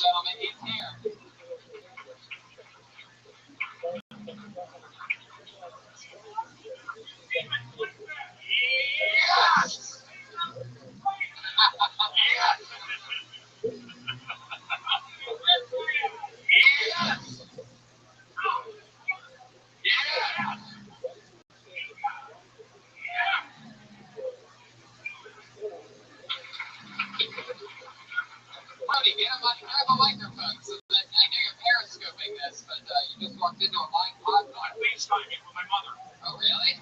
Speaker 6: gentlemen, he's here. Yes! Yes! Yes! Brody, grab a microphone so that I know you're periscoping this, but you just walked into a live pod. I'm FaceTiming with my mother. Oh, really?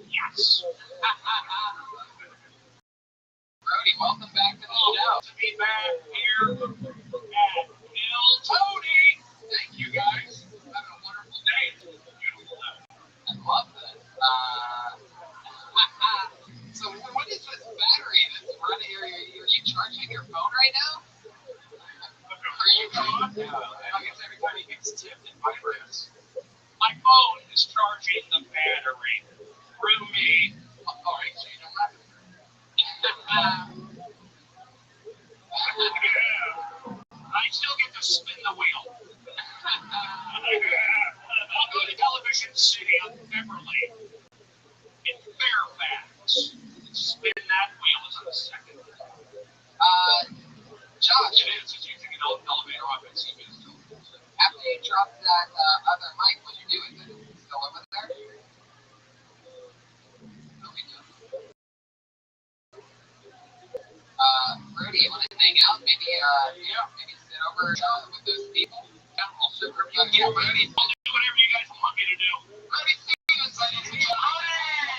Speaker 6: Yes. Brody, welcome back to the show. To be back here at Bill Tony. Thank you, guys. Having a wonderful day. Beautiful day. I love that. So what is this battery that's running? Are you charging your phone right now? Are you caught? I guess every time he gets tipped, it vibrates. My phone is charging the battery through me. All right, so you know what? I still get to spin the wheel. I'll go to Television City on Beverly in Fairfax. Spin that wheel as a second. Josh, it is. It's using an elevator off at CBS. After you drop that other mic, what you do with it? Still over there? Okay, good. Rudy, you want to hang out? Maybe sit over with those people. Yeah, I'll sit over here. Yeah, Rudy, I'll do whatever you guys want me to do. Rudy Stevens, ladies and gentlemen.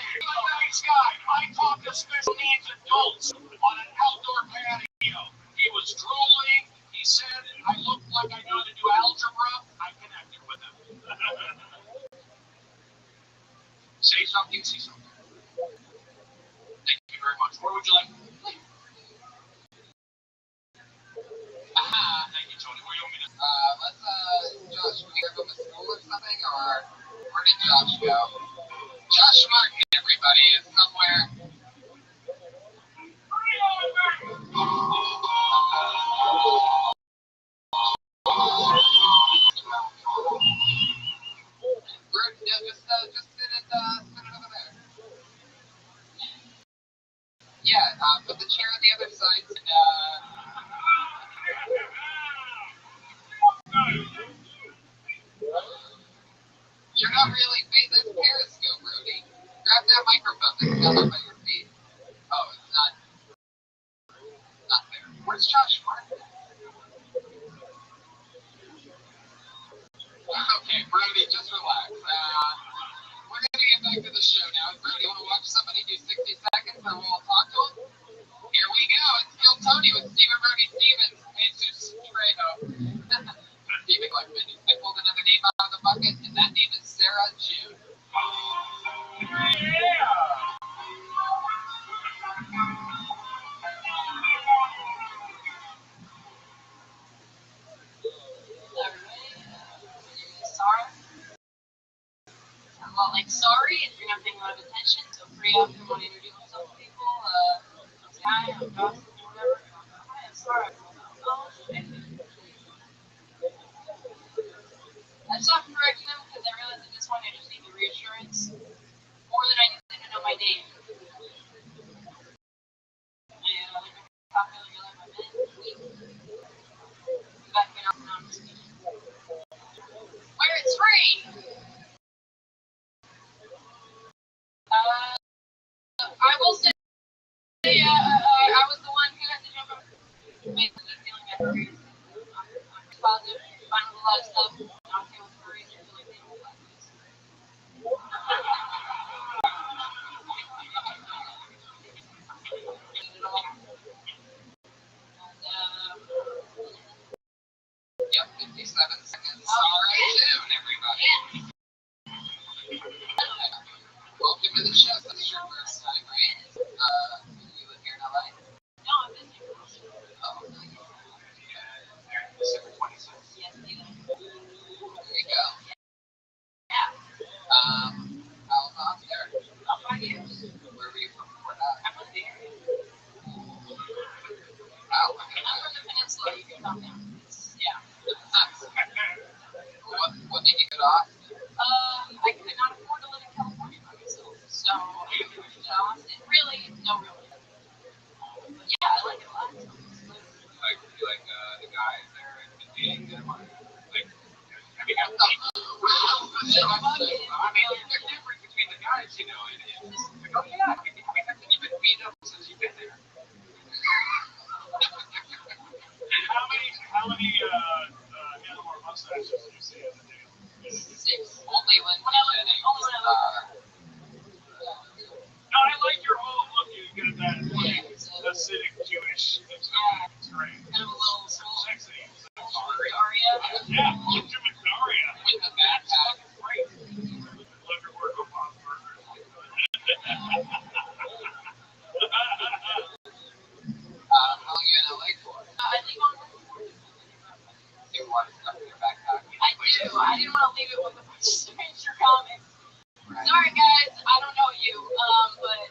Speaker 6: He's a nice guy. I talk to special needs adults on an outdoor patio. He was drooling. He said I looked like I knew how to do algebra. I connected with him. Say something, see something. Thank you very much. Where would you like? Thank you, Tony. Where do you want me to? Josh, can we give him a school or something, or where did Josh go? Josh Martin, everybody, is somewhere. Just sit it over there. Yeah, put the chair on the other side. You're not really made this periscope, Rudy. Grab that microphone that's down by your feet. Oh, it's not there. Where's Josh Martin? Okay, Brody, just relax. We're going to get back to the show now. Brody, you want to watch somebody do 60 seconds or we'll talk to him? Here we go. It's Still Tony with Stephen Brody Stevens. Jesus Trejo. Stephen Gluckman. I pulled another name out of the bucket, and that name is Sarah June. Well, like, sorry if you're not paying a lot of attention, so pretty often when I introduce myself to people, say hi, I'm Josh, or whatever. Hi, I'm sorry. I stopped correcting them because I realized at this point I just need the reassurance more than I need them to know my name. Where it's free! I will say, I was the one who had to jump up. Feeling I'm positive, fine with a lot of stuff. I'm okay with furries, I feel like they don't like this. Yep, 57 seconds. Sorry, June, everybody. Welcome to the show. This is your first time, right? You live here in LA? No, I've been here. Oh, nice. December 26th. Yes, there you go. Yeah. How long there? About 5 years. Where were you from before that? I'm from the area. Wow, look at that. slow, you can calm down. Yeah.
Speaker 4: What made you get off?
Speaker 6: I could not afford to live in California by myself, so I moved to Austin. Really, no real reason. But yeah, I like it a lot.
Speaker 4: You like the guys there and dating them? Like, I mean, there's a difference between the guys, you know, and like, oh yeah, I mean, you've been beat up since you've been there.
Speaker 5: How many handlebar mustaches do you see as a daily?
Speaker 4: Only when
Speaker 6: When I look.
Speaker 5: No, I like your whole look. You get that acidic Jewish. It's great.
Speaker 6: Kind of a little
Speaker 5: Sexy.
Speaker 6: Aria.
Speaker 5: Yeah, ultimate Daria.
Speaker 4: with the backpack.
Speaker 5: Great. Love your work on Bob's Burgers.
Speaker 4: How long you in LA for?
Speaker 6: I think on
Speaker 4: You want stuff in your backpack?
Speaker 6: I do. I didn't want to leave it with a bunch of stranger comics. Sorry guys, I don't know you, but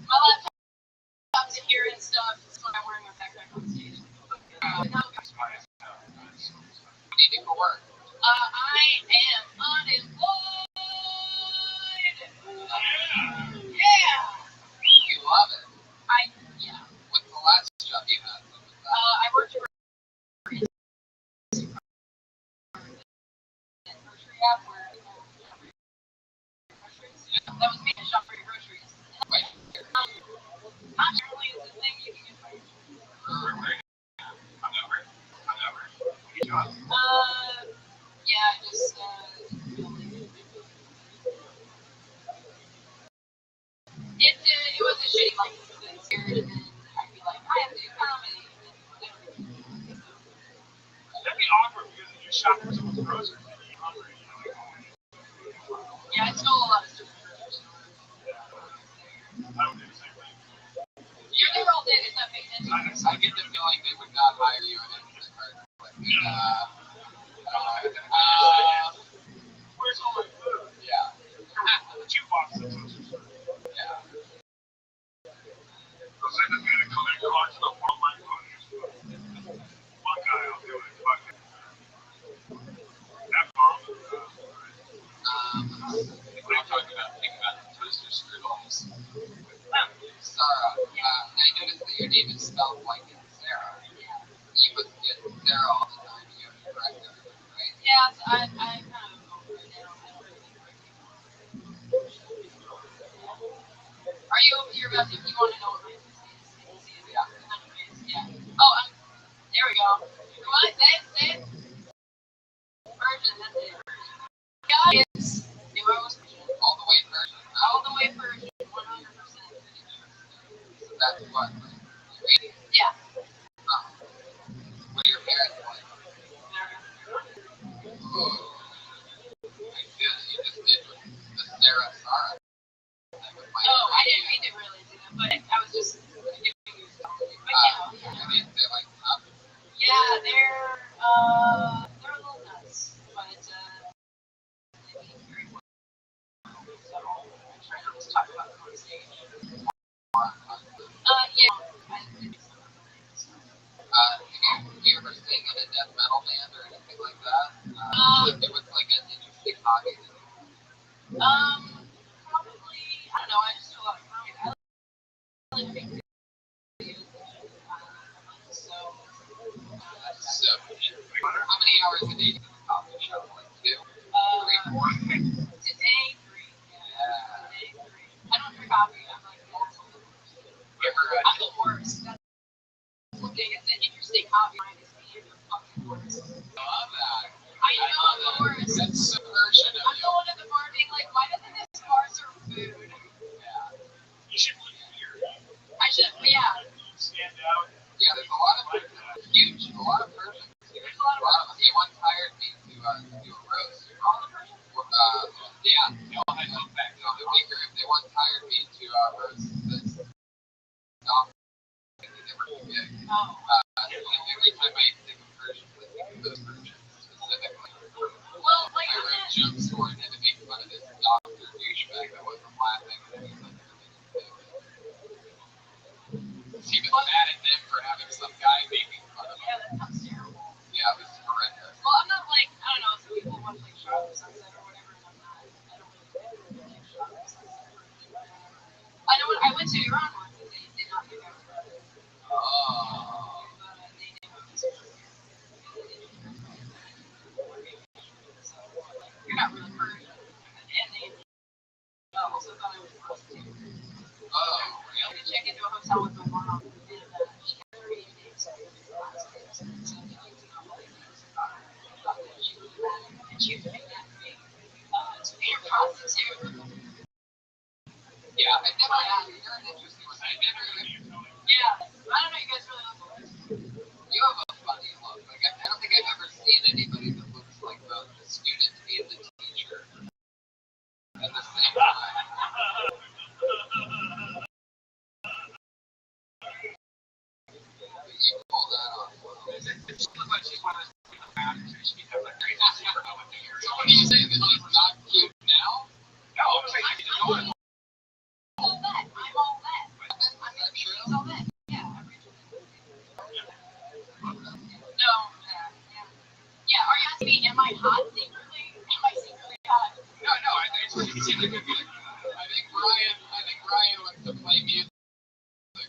Speaker 6: my laptop's here and stuff. That's why I'm wearing my backpack on stage.
Speaker 4: What do you do for work?
Speaker 6: I am unemployed. Yeah.
Speaker 4: You love it.
Speaker 6: Yeah.
Speaker 4: What's the last job you had?
Speaker 6: I worked for a grocery app where that was me. I shop for your groceries.
Speaker 4: Wait,
Speaker 6: Not really is the thing you can get for your
Speaker 4: I'm over. Job?
Speaker 6: yeah, just it was a shitty life. It was scared, and then I'd be like, I have to do comedy.
Speaker 5: That'd be awkward because you shop for someone's groceries and you're hungry. You know, like,
Speaker 6: Yeah, I stole a lot of stuff from the grocery store.
Speaker 5: I would do the same thing.
Speaker 6: You're there all day. It's not paying attention.
Speaker 4: I get the feeling they would not hire you in instant cards.
Speaker 5: Where's all my food?
Speaker 4: Yeah.
Speaker 5: The jukebox that's on the store.
Speaker 4: Yeah.
Speaker 5: Those are the good collect cards and I'll my money. One guy, I'll do it. Fuck it. That bomb.
Speaker 4: What are you talking about? Thinking about the toaster strudels. Sarah, I noticed that your name is spelled like in Sarah. You would get Sarah all the time. You have to correct everything, right?
Speaker 6: Yeah, so I kind of over it now. I don't really correct people. Are you over here about if you want to know what my ethnicity is? Yeah. Oh, there we go. What? Say it. Virgin, that's it. Guys, knew I was Virgin.
Speaker 4: All the way Persian.
Speaker 6: All the way Virgin, 100%.
Speaker 4: So that's what? Iranian?
Speaker 6: Yeah.
Speaker 4: What are your parents like? Ooh. You just did the Sarah Sarah.
Speaker 6: Oh, I didn't mean to really do that, but I was just giving you stuff. But yeah.
Speaker 4: They're like tough.
Speaker 6: Yeah, they're a little nuts, but they mean very well. So I try not to talk about them on stage. Yeah.
Speaker 4: Do you ever sing in a death metal band or anything like that? If it was like an interesting hobby.
Speaker 6: Probably, I don't know, I just do a lot of comedy. I like making videos. So,
Speaker 4: How many hours a day do you coffee shop? Like 2? 3, 4?
Speaker 6: Today, 3.
Speaker 4: Yeah.
Speaker 6: Today, 3. I don't drink coffee. I'm like, I'm the worst. That's one thing. It's an interesting hobby. You're the fucking worst.
Speaker 4: I love that.
Speaker 6: I know I'm the worst.
Speaker 4: That's subversion of
Speaker 6: I'm going to the bar being like, why doesn't this bar serve food?
Speaker 4: Yeah.
Speaker 5: You should put fear.
Speaker 6: I should, yeah.
Speaker 5: You stand out.
Speaker 4: Yeah, there's a lot of huge, a lot of Persians.
Speaker 6: There's a lot of
Speaker 4: They once hired me to do a roast.
Speaker 6: all the Persians.
Speaker 4: Yeah, I know back to the big group. They once hired me to roast this dog. They were too big.
Speaker 6: Oh.
Speaker 4: Every time I think of Persians, I think of those Persians specifically.
Speaker 6: Well, like,
Speaker 4: I wrote jokes for it and had to make fun of this doctor douchebag that wasn't laughing. And he was like,
Speaker 6: tell with my mom who did that. She had 3 days of last days. So she was mad and she was doing that for me. It's a weird process here.
Speaker 5: Yeah, I never had. You're an interesting one. I never.
Speaker 6: Yeah. I don't know, you guys really look like
Speaker 5: You have a funny look. Like I don't think I've ever seen anybody that looks like both the student and the teacher at the same time. You pull that off. It looks like she's one of those people that she has like great super over there. So what do you say that she's not cute now? No, I'm saying she's adorable.
Speaker 6: all that. I'm all that.
Speaker 5: Is that true?
Speaker 6: It's all that. Yeah. No. Yeah. Are you asking me, am I hot secretly? Am I secretly hot?
Speaker 5: No, I think you seem like a good. I think Ryan wants to play music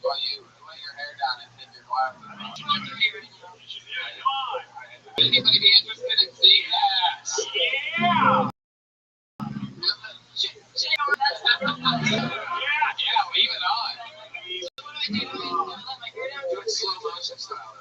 Speaker 5: while you lay your hair down and take your glasses off. Would anybody be interested in seeing that? Yeah. Yeah, leave it on.
Speaker 6: What do I do? Do I let my hair down?
Speaker 5: Do it slow motion style.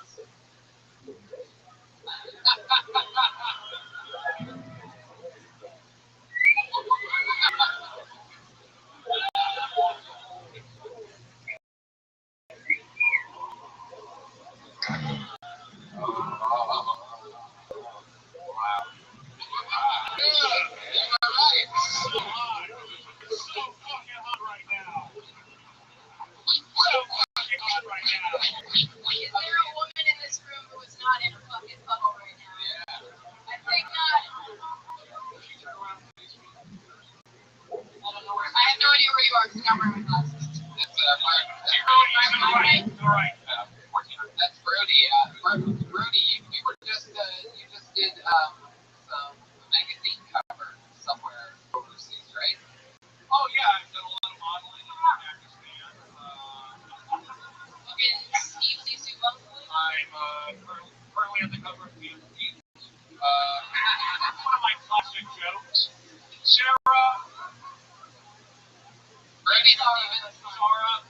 Speaker 6: Is there a woman in this room who is not in a fucking bubble right now? I think not. I have no idea where you are because I'm wearing my glasses.
Speaker 5: It's Mark. That's Brody. Brody, you were just you just did some magazine cover somewhere overseas, right?
Speaker 4: Oh yeah, I've done a lot of modeling in Pakistan. I'm currently on the cover of BMT. One of my classic jokes. Sarah.
Speaker 5: Brody,
Speaker 4: Sarah.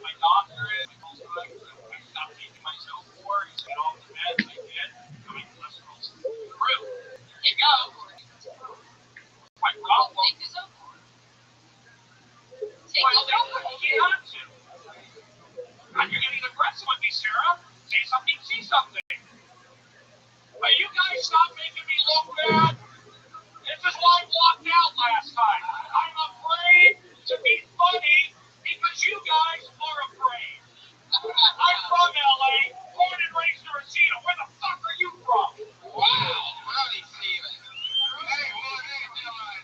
Speaker 4: My doctorate, I stopped taking myself for, he said all the meds I get, my cholesterol's through. There you go. Quite wrong.
Speaker 6: Take this over.
Speaker 4: Well, you have to. You're getting aggressive with me, Sarah. Say something, see something. You guys stop making me look bad. This is why I walked out last time. I'm afraid to be funny because you guys are afraid. I'm from LA, born and raised in Reseda. Where the fuck are you from?
Speaker 5: wow, Brody Stevens. Hey,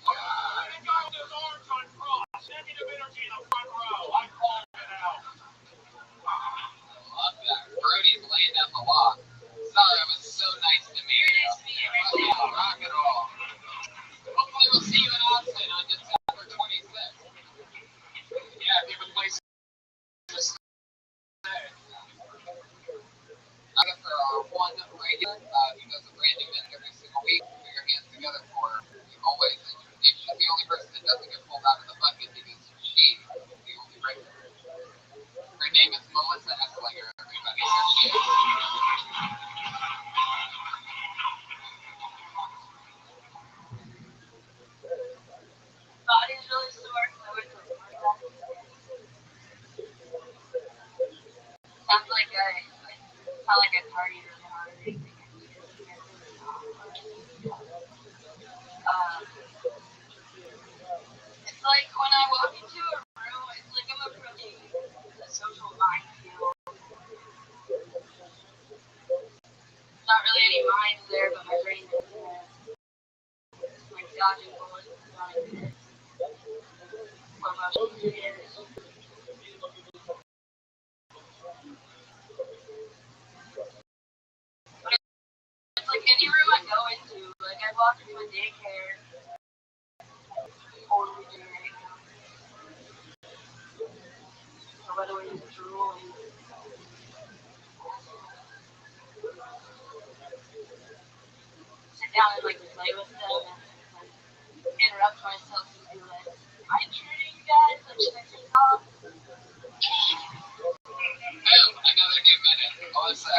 Speaker 4: The guy with his arms uncrossed, negative energy in the front row. I called it out.
Speaker 5: love that. Brody's laying down the law. Sorry, it was so nice to meet you. Rock and roll. Hopefully we'll see you in Austin on December 26th. Yeah, if you have a place to stay. I got for our one regular, who does a brand new minute every single week. Put your hands together for her. Always. She's the only person that doesn't get pulled out of the bucket because she is the only regular. Her name is Melissa Esslinger, everybody. Here she is.
Speaker 6: Body's really sore. Sounds like I party really hard. It's like when I walk into a room, it's like I'm approaching a social minefield. Not really any minds there, but my brain is there. Like dodging bullets and dodging hits. For most years. It's like any room I go into, like I walk into a daycare, totally generic. right away to drool and sit down and like play with them and interrupt myself and be like, am I intruding, you guys? Like, should I take off?
Speaker 5: Boom, another new minute. Melissa,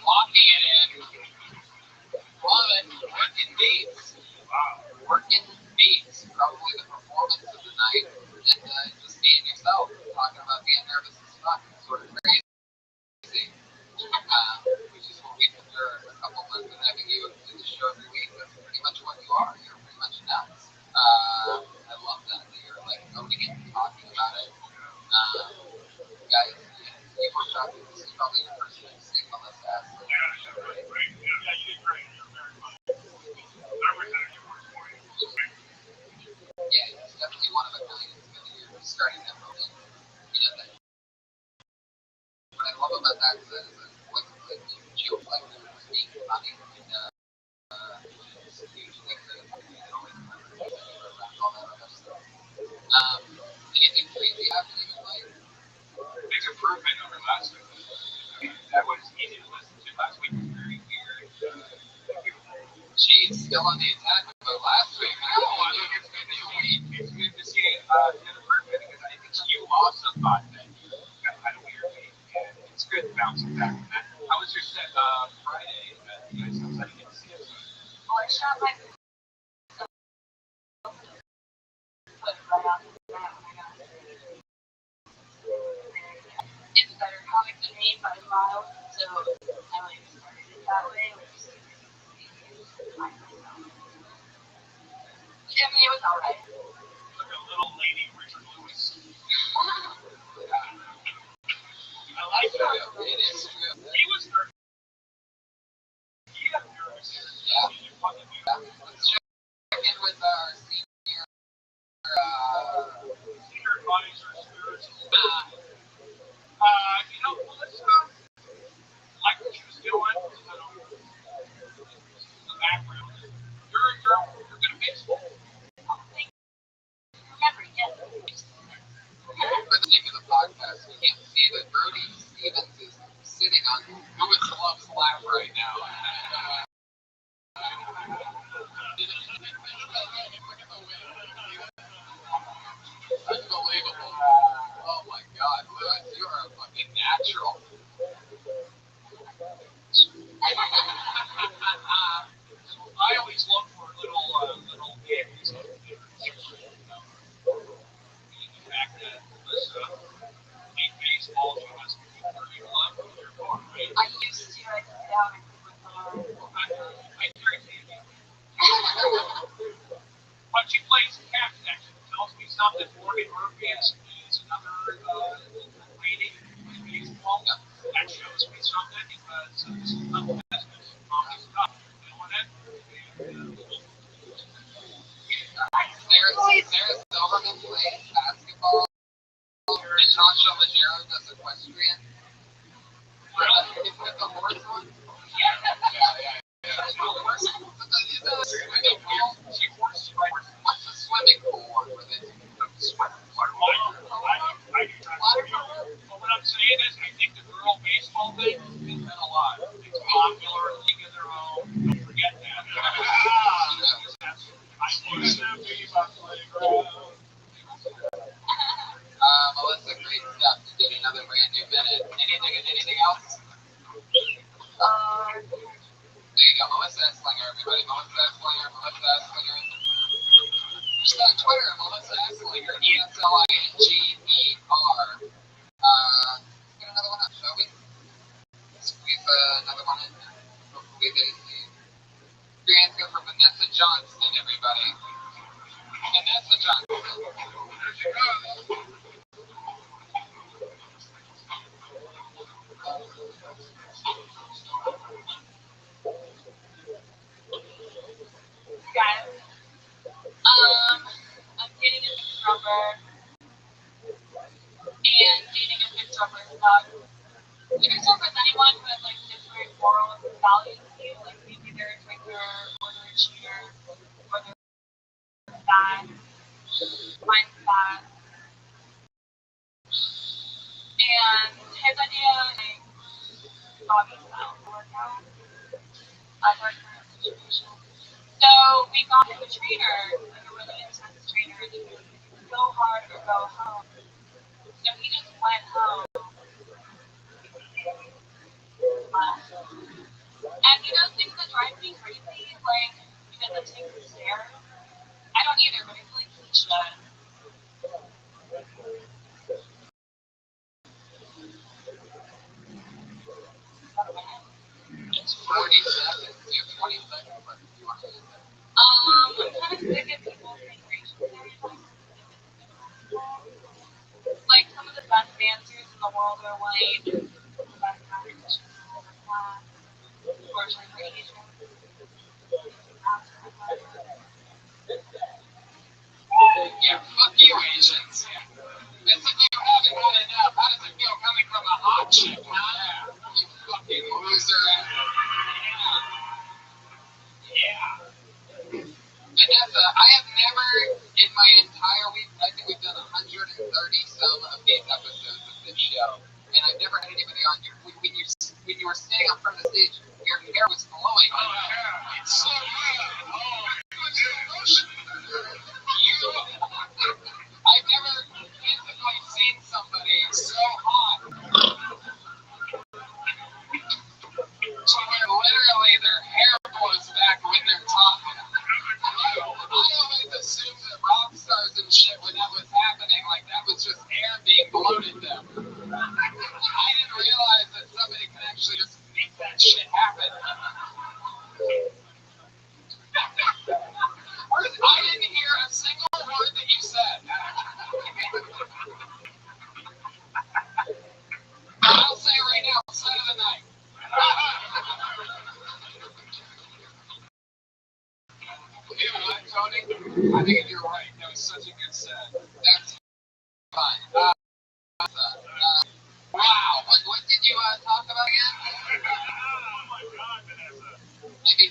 Speaker 5: locking it in. Love it. Working beats. Working beats. Probably the performance of the night. And just being yourself. Talking about being nervous as fuck. Sort of crazy. Which is what we've endured a couple months of having you do the show every week. That's pretty much what you are. You're pretty much nuts. I love that you're like owning it and talking about it. Guys, you were talking. This is probably your first time seeing Melissa Ashley. Yeah, it's definitely one of a kind. It's really you're starting that moment. You know that. What I love about that is that with geoflector being funny and usually around all that other stuff. Anything crazy happening in life?
Speaker 4: Big improvement over last week. That was easy to listen to. Last week was very weird.
Speaker 5: She's still on the attack, but last week,
Speaker 4: It's good to see an improvement because I think you also thought that you had a weird week, and it's good bouncing back from that. How was your set Friday? You guys outside to get to see us?
Speaker 6: Well, I shot my foot right off the bat when I got there. It's better comic than me by a mile, so I like started it that way, which is find myself. I mean, it was alright.
Speaker 4: Like a little lady Richard Lewis. I like that.
Speaker 5: it is true.
Speaker 4: He was nervous. He got nervous.
Speaker 5: Yeah. Let's check in with our senior
Speaker 4: Advisor, spiritual. Melissa, like what she was doing, the background. You're good at baseball.
Speaker 6: Remember, yes.
Speaker 5: For the name of the podcast, we can't see that Brody Stevens is sitting on Lewis Love's lap right now. Unbelievable. Oh my God, Lewis, you are a fucking natural.
Speaker 4: I always look for little games. The fact that Melissa played baseball, she must be very in love with her car, right?
Speaker 6: I used to. I took it out and put my car.
Speaker 4: I guarantee you. But she plays cat section. Tells me something. Morgan Murphy is another lady in baseball. That shows me something because this is not business. Mommy's tough. You know what I mean?
Speaker 5: Sarah Silverman plays basketball. And Rothschild'S does equestrian. Is that the horse one? Yeah. What's the swimming pool one where they swim?
Speaker 4: But what I'm saying is, I think the girl baseball thing has been a lot. It's popular, league of their own. Don't forget that.
Speaker 5: Melissa, great stuff. You did another brand new minute. Anything else? There you go, Melissa Slinger, everybody. Melissa Slinger. She's on Twitter, Melissa Slinger, ESLINGER. Let's get another one up, shall we? Squeeze another one in there. Hopefully they see. Your hands go for Vanessa Johnston, everybody. Vanessa Johnston. There she goes.
Speaker 6: Guys, I'm dating a big drummer, and dating a big drummer is not. You can talk with anyone who has like different moral values than you, like maybe they're a drinker, or they're a cheater, or they're bad. Mine's bad. doggy style workout. Our current situation. So we got him a trainer, like a really intense trainer, and he was like, go hard or go home. So he just went home. And he does things that drive me crazy, like he doesn't take the stairs. I don't either, but I feel like he should.
Speaker 5: It's 40 seconds. You have 20 seconds left. You want to use it?
Speaker 6: I'm kind of sick of people saying racial stereotypes. Like some of the best dancers in the world are white. The best actors in the world are black. Unfortunately, we're Asian.
Speaker 5: Yeah, fuck you, Asians. As if you haven't had enough. How does it feel coming from a hot chick, huh? You fucking loser. Yeah. Vanessa, I have never, in my entire week, I think we've done 130 some of these episodes of this show, and I've never had anybody on your, when you were standing up front of the stage, your hair was flowing. Oh, yeah. It's so good. Oh, I've never physically seen somebody so hot. So where literally their hair blows back when they're talking. I always assumed that rock stars and shit, when that was happening, like that was just air being blown at them. I didn't realize that somebody can actually just make that shit happen. I didn't hear a single word that you said. I'll say right now, set of the night. You know what, Tony? I think you're right. That was such a good set. That's fine. Wow. What did you talk about again? Oh my God, Vanessa. Maybe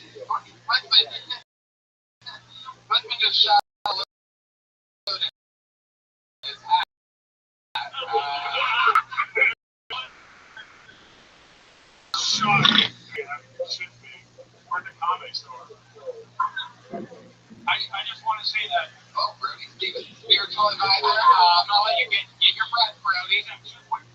Speaker 5: Husband just shot a load in his hat. Shot. Should be. We're at the comedy store. I just want to say that. Oh, Brody, Steven, we were told about it. I'm gonna let you get your breath, Brody. I'm 2 points.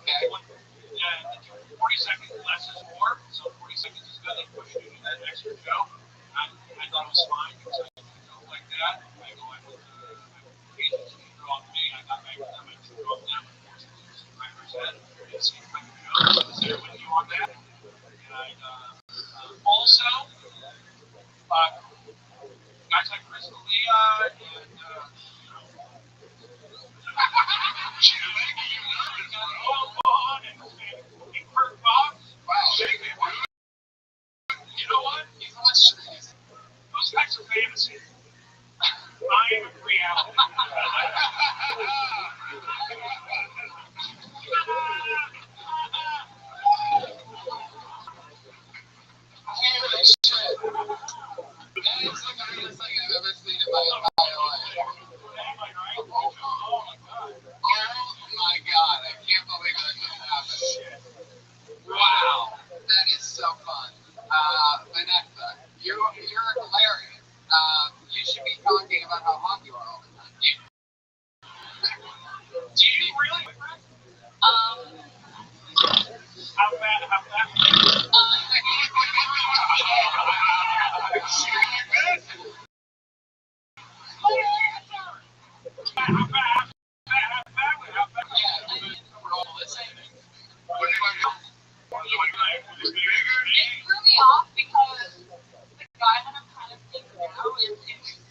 Speaker 5: Okay. 40 seconds less is more, so 40 seconds is good. They push you to that extra show. I thought it was fine because I don't like that. I go in with agency drew off me. I got back with them. I drew off them. Unfortunately, said, it's the kind of show. I was there with you on that. And also, guys like Chris D'Elia and Kurt Fox. Wow. You know what? Those guys are fantasy. I am reality. Holy shit. That is the greatest thing I've ever seen in my entire life. Oh my God. I can't believe that just happened. Wow. That is so fun. Vanessa, you're hilarious. You should be talking about how hot you are all the time. Do you really? How bad?
Speaker 6: It threw me off because the guy that I'm kind of seeing now is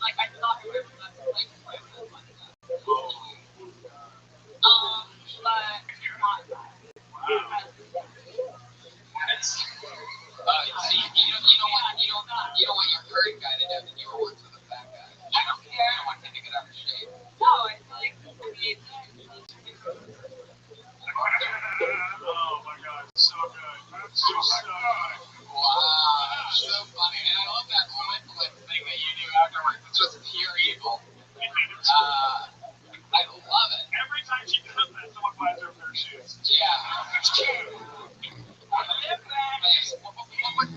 Speaker 6: like I thought he was like but you're not that.
Speaker 5: You don't want your current guy to know that you were once with a fat guy.
Speaker 6: I don't care.
Speaker 5: You don't want him to get out of shape.
Speaker 6: No, I feel like he
Speaker 4: Oh my God, so good. So good.
Speaker 5: Wow, so funny. And I love that flip thing that you do afterwards. It's just pure evil. I love it.
Speaker 4: Every time she does that, someone buys her a pair of shoes.
Speaker 5: Yeah.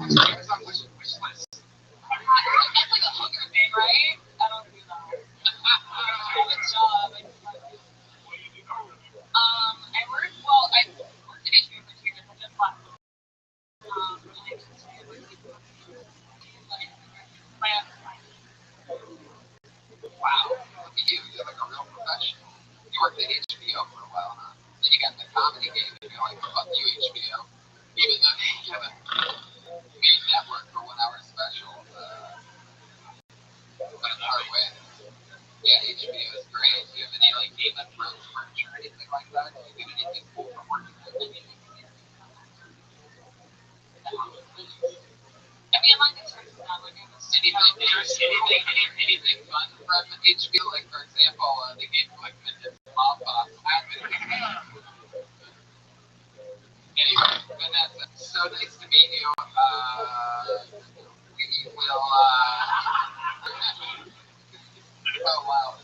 Speaker 5: It's on wish list.
Speaker 6: That's like a hooker thing, right? I don't do that. I have a job. I work, well, I worked at HBO for 2 years. I just left.
Speaker 5: Wow. Look at you. You're like a real professional. You worked at HBO for a while, huh? Then you got in the comedy game and you're like, fuck you, HBO. Even though you have a main network for 1 hour special, but in hard way. Yeah, HBO is great. Do you have any like Game of Thrones merch or anything like that? Do you get anything cool from working there?
Speaker 6: I mean, like in terms of that, like
Speaker 5: anything fun from HBO? Like for example, the game like Minutes Mob Boss. Anyway, Vanessa, so nice to meet you. We will. Oh wow.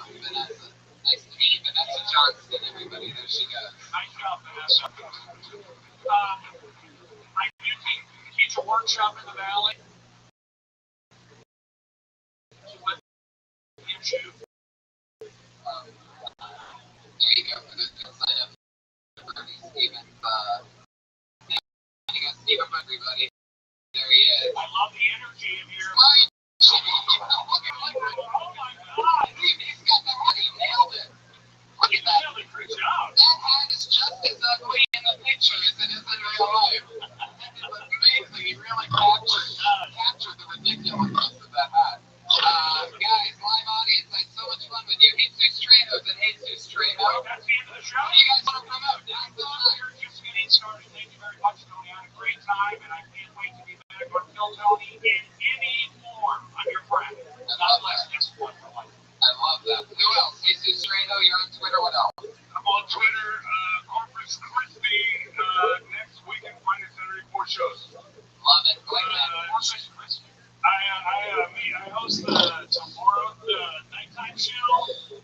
Speaker 5: Vanessa, nice to meet you. Vanessa Johnston, everybody. There she goes.
Speaker 4: Nice job, Vanessa. I do teach a workshop in the Valley. YouTube.
Speaker 5: There you go. For those who sign up for Stevens. You got Steven, everybody. There he is.
Speaker 4: I love the energy in here.
Speaker 5: Ryan, oh my God. He's got the hat. He nailed it. Look at that.
Speaker 4: Really good job.
Speaker 5: That hat is just as ugly in the picture as it is in real life. It was amazing. He really captured the ridiculousness of that hat. Guys, live audience, I had so much fun with you. Jesus Trejo's and Jesus Trejo.
Speaker 4: That's the end of the show.
Speaker 5: What do you guys want to promote?
Speaker 4: We're just getting started. Thank you very much, Tony. I had a great time, and I can't wait to be back on Phil Tony in any form. I'm your friend. Not less just one for one.
Speaker 5: I love that. Who else? Jesus Trejo, you're on Twitter. What else?
Speaker 4: I'm on Twitter, Corpus Christi, next weekend, Friday, Saturday, 4 shows.
Speaker 5: Love it.
Speaker 4: Corpus Christi. I host tomorrow the nighttime show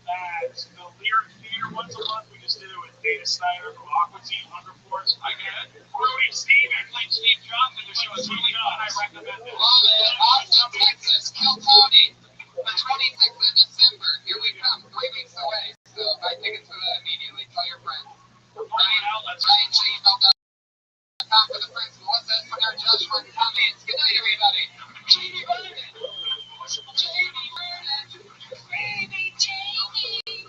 Speaker 4: at the Lyric Theater once a month. We just did it with Dana Snyder from Aqua Teen, Hunger Force. I get it. Rudy Steve, I played Steve Jobs in the show. It's really fun. I recommend it.
Speaker 5: Love it. Austin, Texas. Kill Tony. The 26th of December. Here we come. 3 weeks away. So buy tickets for that immediately. Tell your friends. RyanShaneBell.com for the friends. Melissa Escobar, Joshua, and comments. Good night, everybody. Jamie Vernon. Jamie Vernon. Baby Jamie.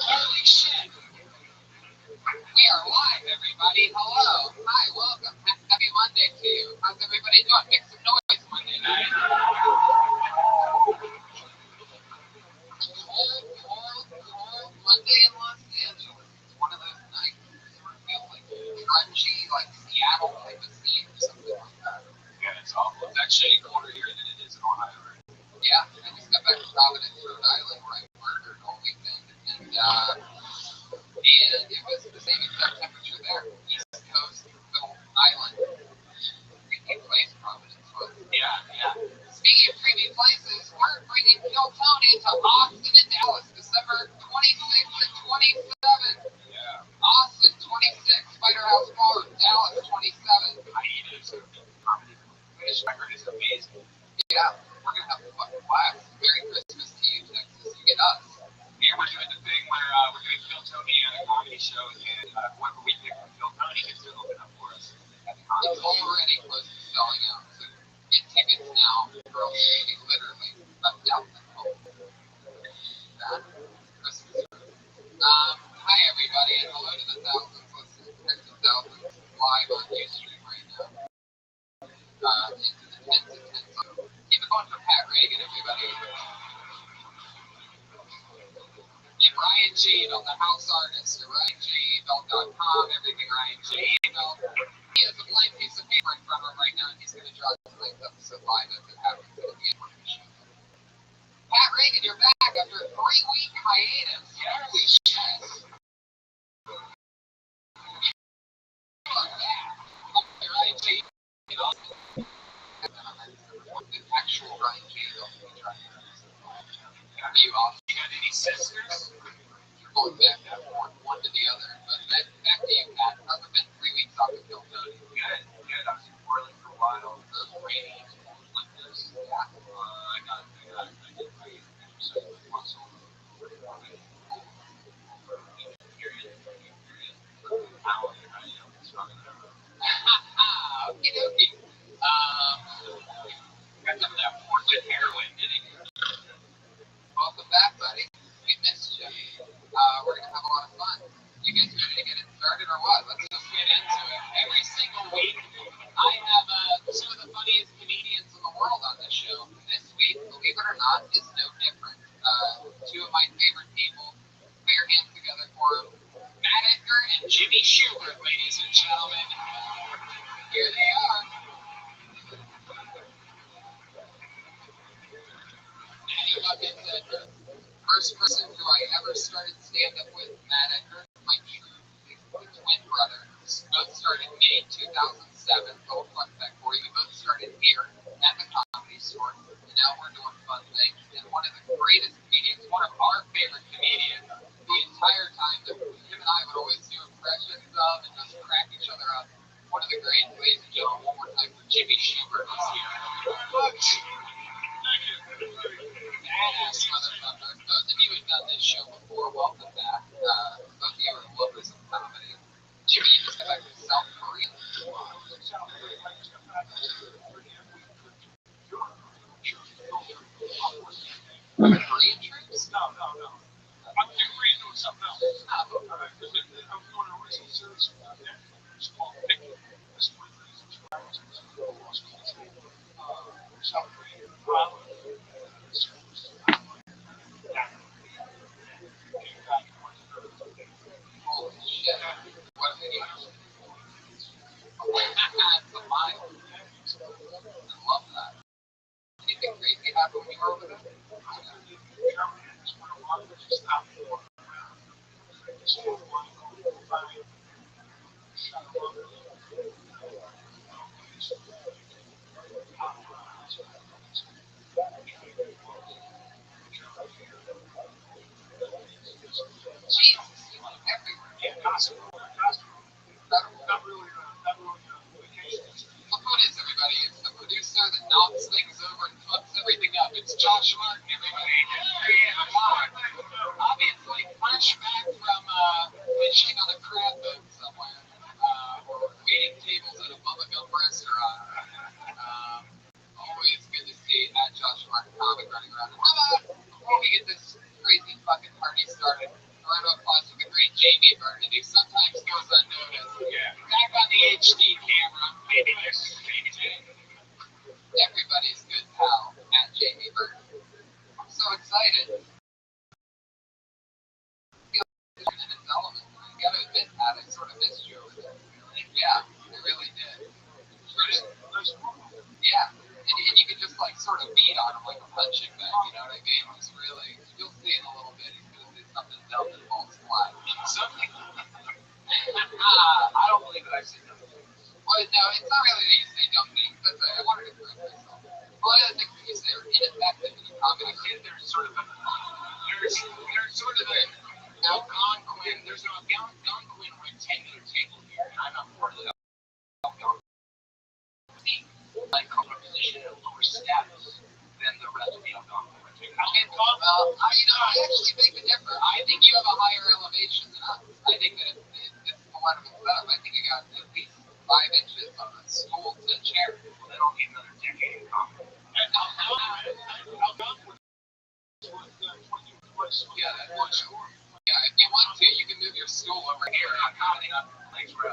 Speaker 5: Holy shit. We are live, everybody. Hello. Hi, welcome. Happy Monday to you. How's everybody doing? Make some noise Monday night. Cold Monday in Los Angeles. It's one of those nights where it feels like grungy, like Seattle type of scene or something like that.
Speaker 4: Yeah, it's awful. It's actually colder here than it is in Ohio.
Speaker 5: Yeah, I just got back to Providence, Rhode Island, where I murdered all weekend, and it was the same exact temperature there. East Coast, little island. Creepy place Providence was.
Speaker 4: Yeah.
Speaker 5: Speaking of creepy places, we're bringing Kill Tony to Austin and Dallas, December 26th and 27th.
Speaker 4: Yeah.
Speaker 5: Austin 26th, Spider House Farm, Dallas 27th.
Speaker 4: I eat it. Comedy. Finish record is show, and whoever we pick from Phil County gets to open up for us at the
Speaker 6: It's
Speaker 4: concert.
Speaker 6: already close to selling out. So get tickets now for literally $1,000. That Christmas. Hi everybody, and hello to the thousands listening. There's the thousands live on Ustream right now. Into the tens and tens. Keep it going for Pat Reagan, everybody. And Ryan G. on the house artist at RyanGBelt.com, everything Ryan G. Belt. He has a blank piece of paper in front of him right now, and he's going to draw tonight's episode live as it happens at the end of the show. Pat Reagan, you're back after a 3-week hiatus. Holy shit. Ryan G. The actual Ryan G. You got any sisters? You're going back and forth, one to the other. But back to you, Pat. How's it been 3 weeks off of Phil County?
Speaker 4: Good. I was in Portland for a while. Rainy, winters.
Speaker 6: Yeah.
Speaker 4: I did my exercise muscle.
Speaker 6: Okie dokie.
Speaker 4: Got some of that Portland heroin, didn't you?
Speaker 6: Welcome back, buddy. We missed you. We're going to have a lot of fun. You guys ready to get it started or what? Let's just get into it. Every single week, I have two of the funniest comedians in the world on this show. This week, believe it or not, is no different. Two of my favorite people. Put your hands together for them. Matt Edgar and Jimmy Schubert, ladies and gentlemen. Here they are. Matty Buckets Edgar. First person who I ever started stand-up with, Matt Edgar, my true twin brother. Both started May 2007. Little fun fact for you. We both started here at the Comedy Store, and now we're doing fun things. And one of the greatest comedians, one of our favorite comedians, the entire time that him and I would always do impressions of and just crack each other up. One of the great, ladies and gentlemen, one more time for Jimmy Schubert is here. Badass motherfucker. Those of you who've done this show before, welcome back. Those of you who are lovers of comedy. Jimmy, you just got back to South Korea. Korean troops?
Speaker 4: No. I'm doing something else. I was doing a recent series out there. It's called Picking. This is one of the reasons why I was South Korea.
Speaker 6: Holy shit. What a video. That's a mile. I love that. Anything crazy happen when you were over there? Jesus, you went everywhere.
Speaker 4: Yeah, costume. Not really vacation.
Speaker 6: Look who it is, everybody. It's the producer that knocks things over and fucks everything up. It's Josh Martin, everybody. Obviously, fresh back from fishing on a crab boat somewhere, or waiting tables at a bubblegum restaurant. Always good to see at Josh Martin Comic running around. How about, before we get this crazy fucking party started, a round of applause for the great Jamie Vernon, who sometimes goes unnoticed.
Speaker 4: Yeah.
Speaker 6: Back on the HD camera. Maybe this Jamie. Everybody's good pal at Jamie Vernon. I'm so excited. In its element. I gotta admit, Pat, I sort of missed you over there. Yeah, I really did. Yeah, and you could just like sort of beat on him like a punching bag, you know what I mean? It's really, you'll see in a little bit, he's gonna do something dumb that falls flat.
Speaker 4: I don't believe that I said nothing.
Speaker 6: Well, no, it's not really that you say dumb things. I wanted to correct myself. Well, the other thing that you say are ineffective in comedy.
Speaker 4: There's sort of an Algonquin. There's an Algonquin rectangular table here, and I'm not part of the Algonquin. Like position of lower status than the rest of the Algonquin rectangular
Speaker 6: Well, I actually beg to differ. I think you have a higher elevation than us. I think that it's one of the setup. I think you got at least 5 inches on a stool to chair.
Speaker 4: Well, they don't need another decade in comedy.
Speaker 6: Yeah, that's one sure. Yeah, if you want to, you can move your stool over here. I'm not enough legs for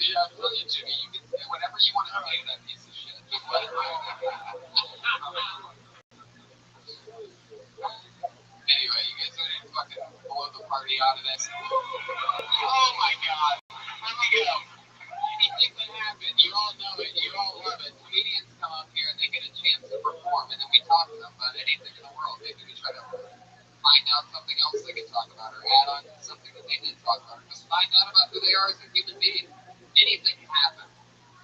Speaker 6: Yeah, I'm telling you, Jimmy, you can do whatever you want to say to that piece of shit. Just let it ride. Anyway, you guys ready to fucking blow the party out of this? Oh my god. Here we go. Anything can happen. You all know it. You all love it. Comedians come up here and they get a chance to perform, and then we talk to them about anything in the world. Maybe we try to find out something else they can talk about or add on to something that they didn't talk about or just find out about who they are as a human being. Anything can happen.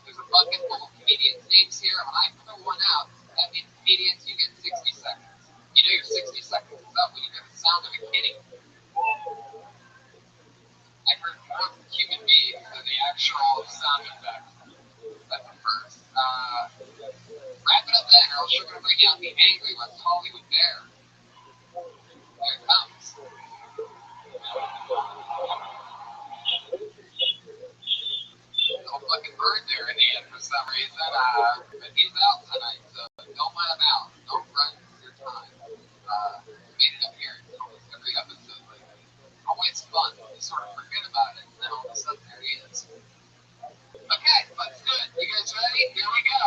Speaker 6: There's a bucket full of comedians' names here. When I throw one out, that means comedians, you get 60 seconds. You know your 60 seconds is up when you hear the sound of a kitty. I heard more human beings than the actual sound effect. That's the first. Wrap it up then, or else you're going to bring out the angry West Hollywood bear. Here it comes. Little fucking bird there in the end for some reason. But he's out tonight, so don't let him out. Don't run your time. Made an appearance almost every episode lately. Always fun. You sort of forget about it, and then all of a sudden there he is. Okay, let's do it. You guys ready? Here we go.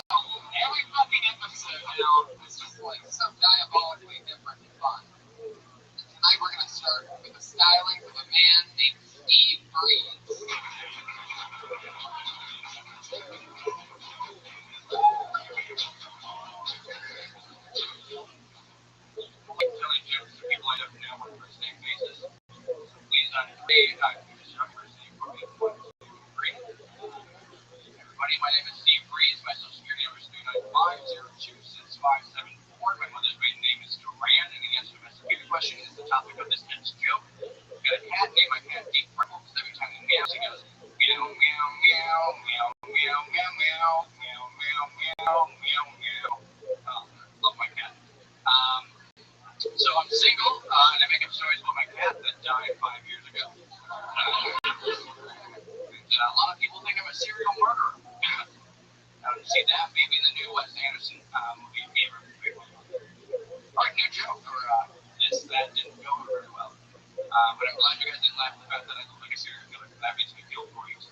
Speaker 6: Every fucking episode now is just like so diabolically different and fun. And tonight we're gonna start with the stylings of a man named Steve Breeze.
Speaker 4: Telling jokes to people I don't know on a first name basis. So please unfade. I'm first name for me. Everybody, my name is Steve Breeze. My social security number is 395-026574. My mother's maiden name is Duran, and the answer to my security question is the topic of this next joke. I've got a cat named my cat Deep Purple, because every time he meows, he goes meow, meow, meow, meow, meow, meow, meow, meow, meow, meow, meow, meow. Love my cat. So I'm single, and I make up stories about my cat that died 5 years ago. A lot of people think I'm a serial murderer. To see that, maybe the new Wes Anderson movie, Favorite. All right, new joke, or that didn't go very well. But I'm glad you guys didn't laugh at the fact that I look like a serial killer. That means we killed 4 years.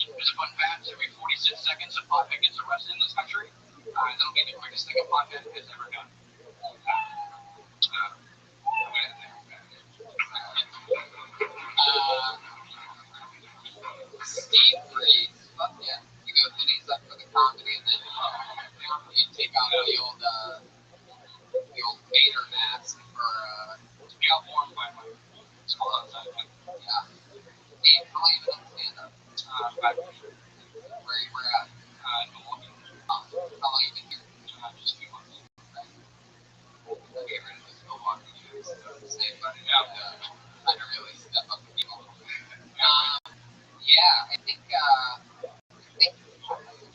Speaker 4: There's a fun fact: every 46 seconds, a pothead gets arrested in this country. That'll be the quickest thing a pothead has ever done.
Speaker 6: Steve Breeze. Fuck yeah. You go pennies up for the comedy, and then you take out the old Vader mask for
Speaker 4: Scalp warm by my school outside.
Speaker 6: yeah. Steve, how long you been on stand-up?
Speaker 4: 5 years.
Speaker 6: Where you were at?
Speaker 4: Milwaukee.
Speaker 6: How long you been here?
Speaker 4: Just a few months.
Speaker 6: Get rid of this Milwaukee jokes. Same, but I don't really step up to people. Yeah, I think you have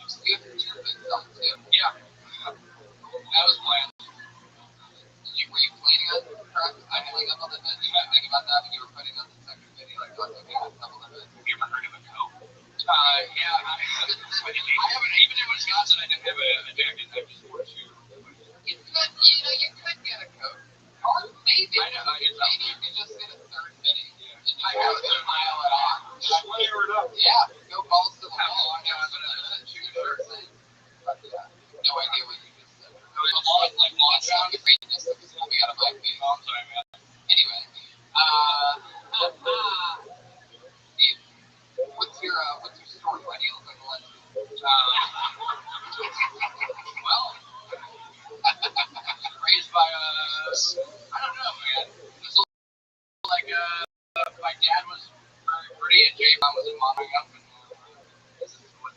Speaker 6: two good stuff too.
Speaker 4: Yeah. That was planned.
Speaker 6: Were you planning on putting up on the bed? Did you think about that when you were putting on the second video? Like, oh, okay, let's double the bed.
Speaker 4: Have you ever heard of a coat? Yeah, I haven't, even in Wisconsin, I didn't have a jacket. I just wore 2.
Speaker 6: You could get a coat. Or maybe,
Speaker 4: I know,
Speaker 6: maybe you could just get a third mini.
Speaker 4: Yeah.
Speaker 6: I have to pile it on.
Speaker 4: Just layer it up.
Speaker 6: Yeah, go balls to the
Speaker 4: Have
Speaker 6: wall.
Speaker 4: long Johnson and 2 shirts.
Speaker 6: But yeah, no idea what you just said.
Speaker 4: Like long
Speaker 6: Sound
Speaker 4: Johnson.
Speaker 6: greatness that was coming out of my face.
Speaker 4: Oh, I'm sorry, man.
Speaker 6: Anyway, Steve, what's your story? Why do you look like a legend?
Speaker 4: Well, raised by I don't know, man. It was like my dad was very pretty and J-Mom was in momming up, and this is what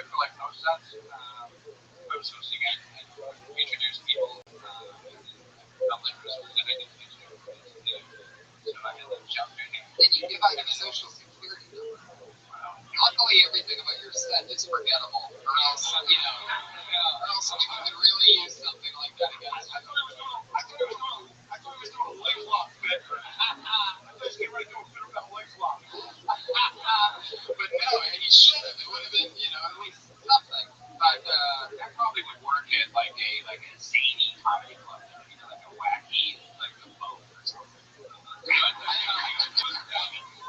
Speaker 4: good for like host sets. I was hosting it and introduced people. That I didn't introduce. So I had them jump in.
Speaker 6: Then you give out your social security number. Luckily, everything about your set is forgettable, or else, you know, or else people could really use something like that against you.
Speaker 4: I thought he was doing a leg lock bit. I thought he was getting ready to do a bit about leg lock.
Speaker 6: But no, he should have. It would have been, you know, at least something.
Speaker 4: But that probably would work at like a zany comedy club, you know, like a wacky, like a boat or something.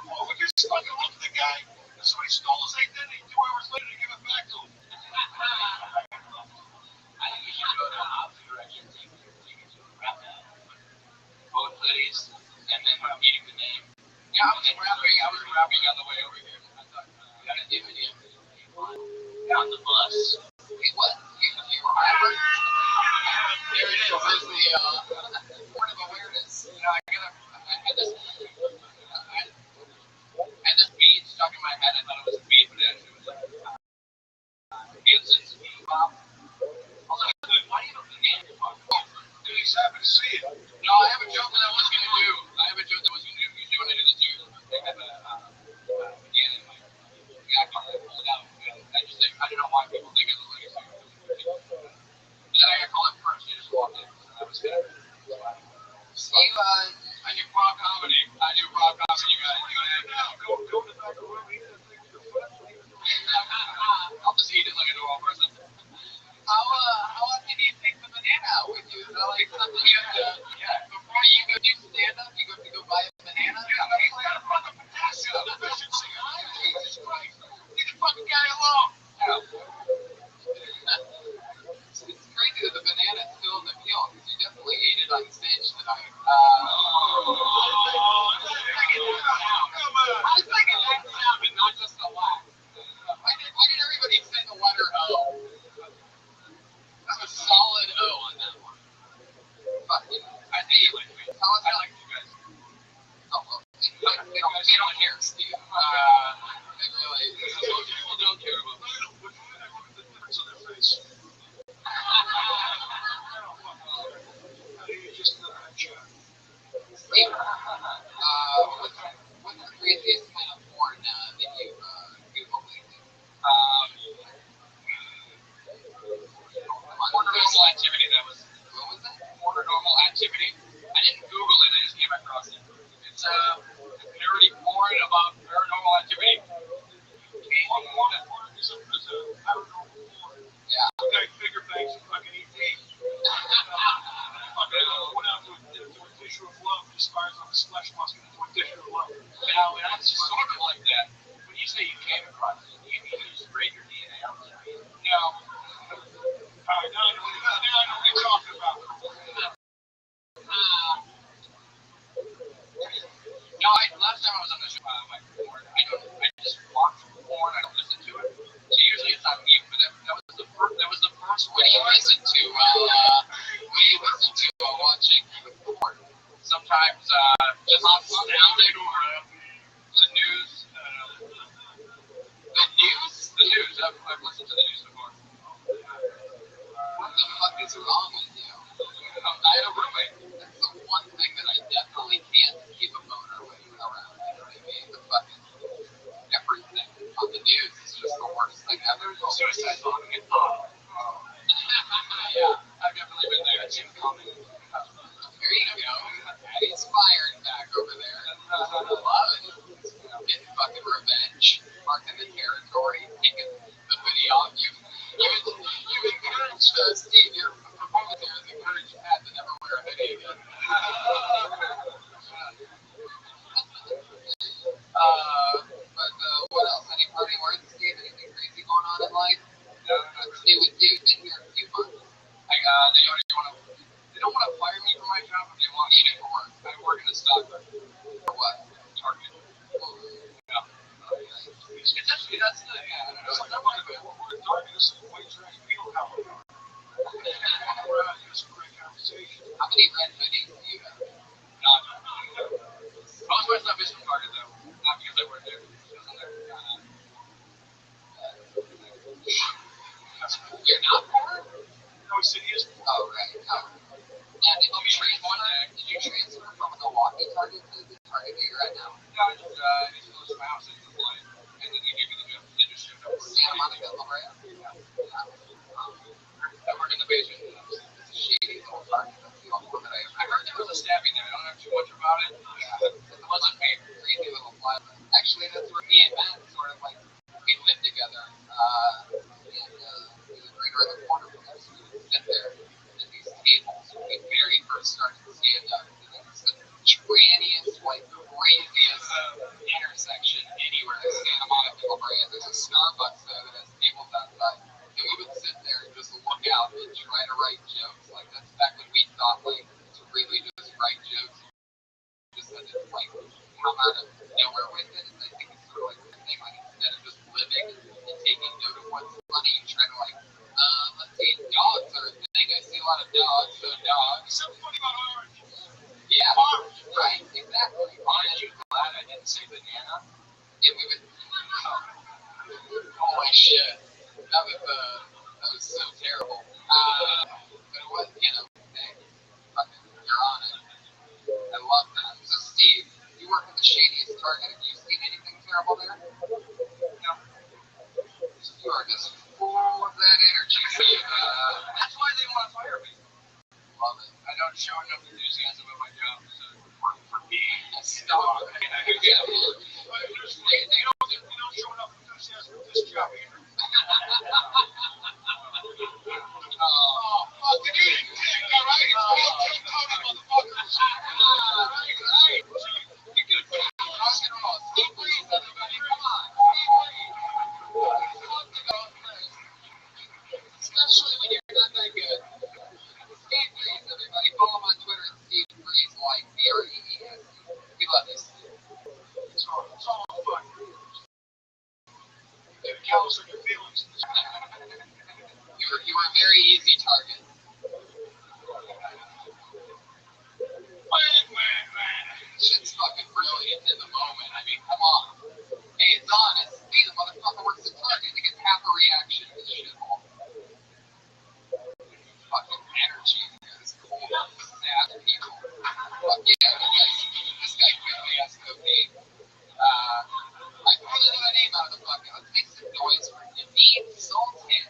Speaker 4: Well, we just fucking look at the guy. Somebody stole his identity 2 hours later to give it back to him.
Speaker 6: I think you should go the opposite direction. Take it to a rap both hoodies, and then repeating the name.
Speaker 4: Yeah, I was rapping on the way over here. I thought,
Speaker 6: Got a DVD.
Speaker 4: on the bus.
Speaker 6: Wait, what? You were rapping? There it is. There's the point of awareness.
Speaker 4: You know, I had this beat stuck in my head. I thought it was a beat, but it actually was like Ganson's beat pop. I was like, why do you have the name of my phone? Dude, he's happy to see you. No, I have a joke that I was going to do. Usually when I do the two, I have a began in my back on it, pull it out. I don't know why people think it looks like it's but then I got called up first. He just walked in. So that was good.
Speaker 6: Steve,
Speaker 4: I do prop comedy. You guys. Go to the back of the room. I'll just eat it like a normal person.
Speaker 6: how often do you take the banana out with you? Is that like something you have to, before you go do stand-up, you have to go buy a banana?
Speaker 4: Yeah, but he's got a fucking potassium deficiency. Jesus Christ. Leave the fucking guy alone.
Speaker 6: It's crazy that the banana is still in the meal, because you definitely ate it on stage tonight.
Speaker 4: I was thinking that sound, and not just the laugh.
Speaker 6: Why did everybody say the letter O? That's a solid O on that one. Fuck you.
Speaker 4: I hate you like me. I like you guys.
Speaker 6: Oh, well, they don't care, Steve. They really,
Speaker 4: People don't care about me. The difference on their face. Just
Speaker 6: Steve, what's the craziest kind of porn that you've Googled lately?
Speaker 4: Paranormal activity.
Speaker 6: What was that?
Speaker 4: Paranormal activity. I didn't Google it. I just came across it. It's nerdy porn about paranormal activity. Porn is a paranormal porn.
Speaker 6: Yeah.
Speaker 4: Okay, bigger banks and fucking ET. Went out to a tissue of love. Just fires on his flesh muscle into a tissue of love. Now, it's sort of like that. When you say you came across it, you mean you sprayed your DNA out there? No. All right, now I know what you're talking about. No, last time I was on the show, my porn, I just watch porn, I don't listen to it. So usually it's on mute, but that was the first
Speaker 6: What do you listen to? While watching porn?
Speaker 4: Sometimes just sounded or the news.
Speaker 6: The news?
Speaker 4: The news, I've listened to the news before.
Speaker 6: What the fuck is wrong with you?
Speaker 4: I had a roommate.
Speaker 6: That's the one thing that I definitely can't keep a boner with around. You know what I mean? The fucking everything on the news is just the worst thing ever.
Speaker 4: Suicide bombing.
Speaker 6: Yeah,
Speaker 4: I've definitely been there. I've seen it coming.
Speaker 6: there you go. He's firing back over there. I love it. Getting fucking revenge. Marking the territory. Taking the hoodie off. You've encouraged Steve, your performance here has encouraged Pat to never wear a hoodie again. But what else? Any parting words, Steve? Anything crazy going on in life?
Speaker 4: No.
Speaker 6: Stay with you. Been here a few months.
Speaker 4: They don't want to fire me from my job, but they want me to work. I work in a stock market.
Speaker 6: For what?
Speaker 4: Target. Yeah. It's actually, that's the, yeah, I don't know. We're Target. This is white trash. We don't have one. We're out here some great conversation.
Speaker 6: How many red hoodies do you have?
Speaker 4: actually, that's where me and Matt sort of like, we lived together. And we lived right around the corner from us. We would sit there at these tables when we very first started stand-up. And it was the tranniest, like, craziest intersection anywhere in Santa Monica, Brea. There's a Starbucks there that has tables outside. And we would sit there and just look out and try to write jokes. Like, that's back when we thought, like, to really just write jokes, just had to, like, come out of nowhere with it. And I think it's sort of like the thing, like, instead of just living and taking note of what's funny, you try to, like, let's see, dogs are a thing. I see a lot of dogs, so dogs.
Speaker 5: Something funny about orange.
Speaker 4: Yeah, right, exactly. Aren't you glad I didn't say banana? And we would, holy shit, that was so terrible. But it was, you know, hey, fucking, you're on it. I love that. So Steve, you work at the shadiest Target. Have you seen anything terrible there? No. You are just full of that energy, Steve.
Speaker 5: That's why they want to fire me.
Speaker 4: Love it.
Speaker 5: I don't show enough enthusiasm in my job for being
Speaker 4: A star.
Speaker 5: They don't show enough enthusiasm for this job either.
Speaker 4: Oh, fucking dick, all right? It's Tony, motherfuckers. Right. Rock and roll. Steve, please, everybody, come on. Steve, please. Love to go first. Especially when you're not that good. Steve Freeze, everybody. Follow him on Twitter at Steve Freeze, like Freeze. We love you, Steve.
Speaker 5: It's all fun. It counts on your feelings.
Speaker 4: You were a very easy target. Shit's fucking brilliant in the moment. I mean, come on. Hey, it's honest. Hey, the motherfucker works at Target. He gets half a reaction to this shithole. Fucking energy. This cold, sad people. Fuck yeah, this guy clearly has cocaine. I pulled another name out of the bucket. Let's make some noise for Naveed Sultan.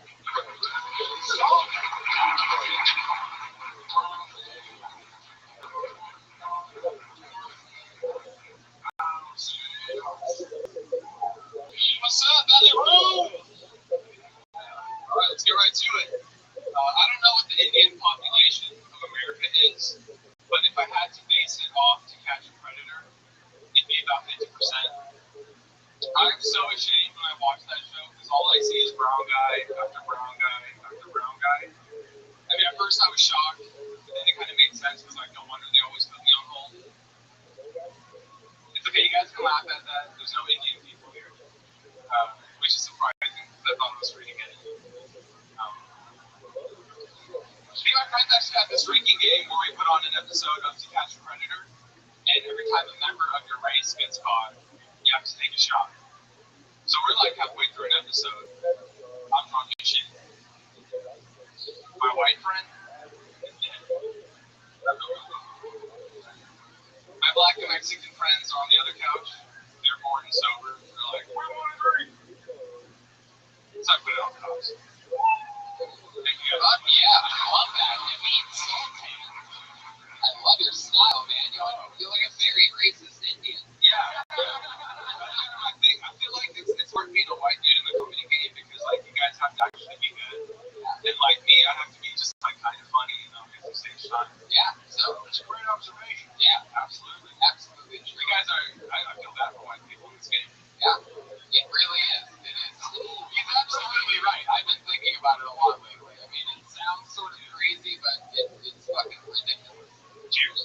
Speaker 5: What's up, Belly Room?
Speaker 4: Alright, let's get right to it.
Speaker 5: I don't know what the Indian population of America is, but if I had to base it off To Catch a Predator, it'd be about 50%. I'm so ashamed when I watch that show because all I see is brown guy after brown guy after brown guy. I mean, at first I was shocked, but then it kind of made sense. It was like, no wonder they always put me on hold. It's okay, you guys can laugh at that. There's no Indian people here, which is surprising because I thought it was free to get in. My friends actually have this drinking game where we put on an episode of To Catch a Predator, and every time a member of your race gets caught, you have to take a shot. So we're like halfway through an episode. I'm drunk as shit. My white friend is dead. My black and Mexican friends are on the other couch. They're bored and sober. They're like, we want to drink. So I put it on the house. Thank you guys.
Speaker 4: Yeah, I love that. Naveed Sultan. I love your style, man. You're like a very racist Indian.
Speaker 5: Yeah. I feel like it's hard being a white dude in the comedy game because like you guys have to actually be good. And like me, I have to be just like kind of funny, you know, get some stage time.
Speaker 4: Yeah, so
Speaker 5: That's a great observation.
Speaker 4: yeah,
Speaker 5: Absolutely.
Speaker 4: absolutely true.
Speaker 5: You guys are, I feel bad for white people in this game.
Speaker 4: Yeah, it really is. It is. He's absolutely right. I've been thinking about it a lot lately. I mean, it sounds sort of crazy, but it's fucking ridiculous.
Speaker 5: Cheers.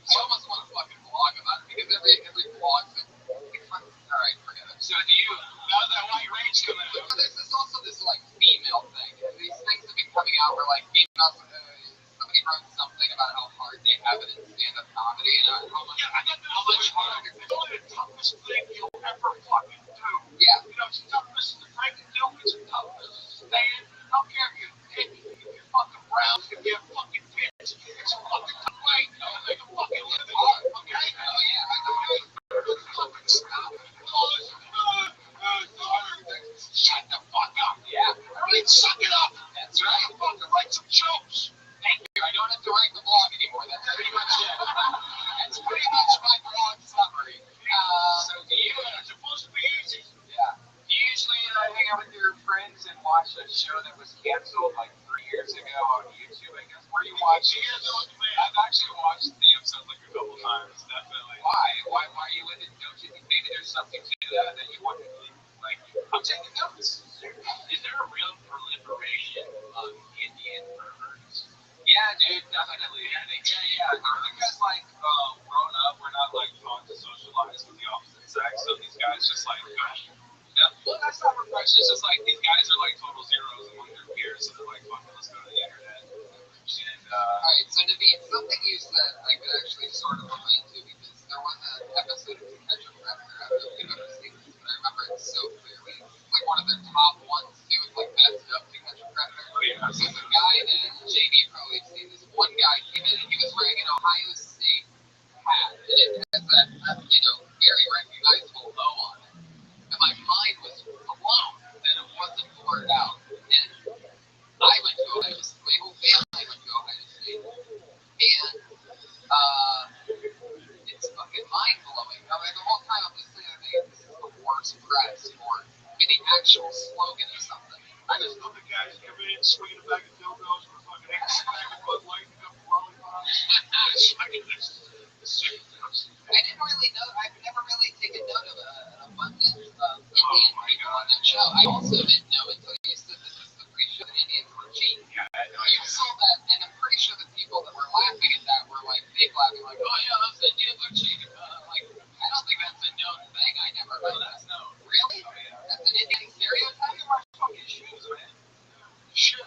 Speaker 4: I almost want to fucking blog about it because every blog thing. All right, forget it.
Speaker 5: So do you, how's that white rage coming out?
Speaker 4: But there's also this like female thing. These things have been coming out where like females. Somebody wrote something about how hard they have it in stand-up comedy and how much harder.
Speaker 5: It's only the toughest thing you'll ever fucking do.
Speaker 4: Yeah.
Speaker 5: You know, it's toughness to break the do, it's toughness to stand. I don't care if you're hippie, if you're fucking brown, if you're fucking bitch. It's a fucking tough way. You know, make a fucking living. Okay?
Speaker 4: Oh yeah, I know.
Speaker 5: Fucking stop. Shut the fuck up.
Speaker 4: Yeah.
Speaker 5: Everybody suck it up.
Speaker 4: That's right.
Speaker 5: Fucking write some jokes.
Speaker 4: Thank you. I don't have to write the blog anymore. That's pretty much it. That's pretty much my and watch a show that was canceled like 3 years ago on YouTube, I guess. Where you watch? I've actually watched the episode like a couple times, definitely. Why are you with it? Don't you think maybe there's something to that you want to like? I'm taking notes. Is there a real proliferation of Indian perverts? Yeah, dude, definitely. Yeah. Because like grown up, we're not like taught to socialize with the opposite sex, so these guys just like. Well, that's not repression. It's just like these guys are like total zeros among their peers, so they're like, fuck, let's go to the internet. And
Speaker 6: Alright, so Naveed, something you said I could actually sort of relate to because there was an episode of Catch a Predator. I don't know if you've ever seen this, but I remember it so clearly. It's like one of their top ones too. It's like best of to Catch a Predator. So the guy that JB probably seen this one guy came in and he was wearing an Ohio State hat and it has that very recognizable low on it. And my mind was blown that it wasn't blurred out. And I went to Ohio State. My whole family went to Ohio State. And it's fucking mind blowing. I mean, the whole time I'm just saying, this is the worst press for the actual slogan or something.
Speaker 4: I just love the guys come in, swinging a bag of dildos with fucking X-Bag and Bud Light and a couple lollipops.
Speaker 6: I didn't really know. I've never really taken note of an abundance of Indian people on that show. I also didn't know until you said this is the pre-show that Indians were cheap.
Speaker 4: Yeah, I know.
Speaker 6: You saw that, and I'm pretty sure the people that were laughing at that were like fake laughing, like, "Oh yeah, those Indians are cheap." Like, I don't think that's a known thing. I never heard that. No, really? Oh, yeah. That's an Indian stereotype.
Speaker 4: They wear fucking shoes, man. Shoes.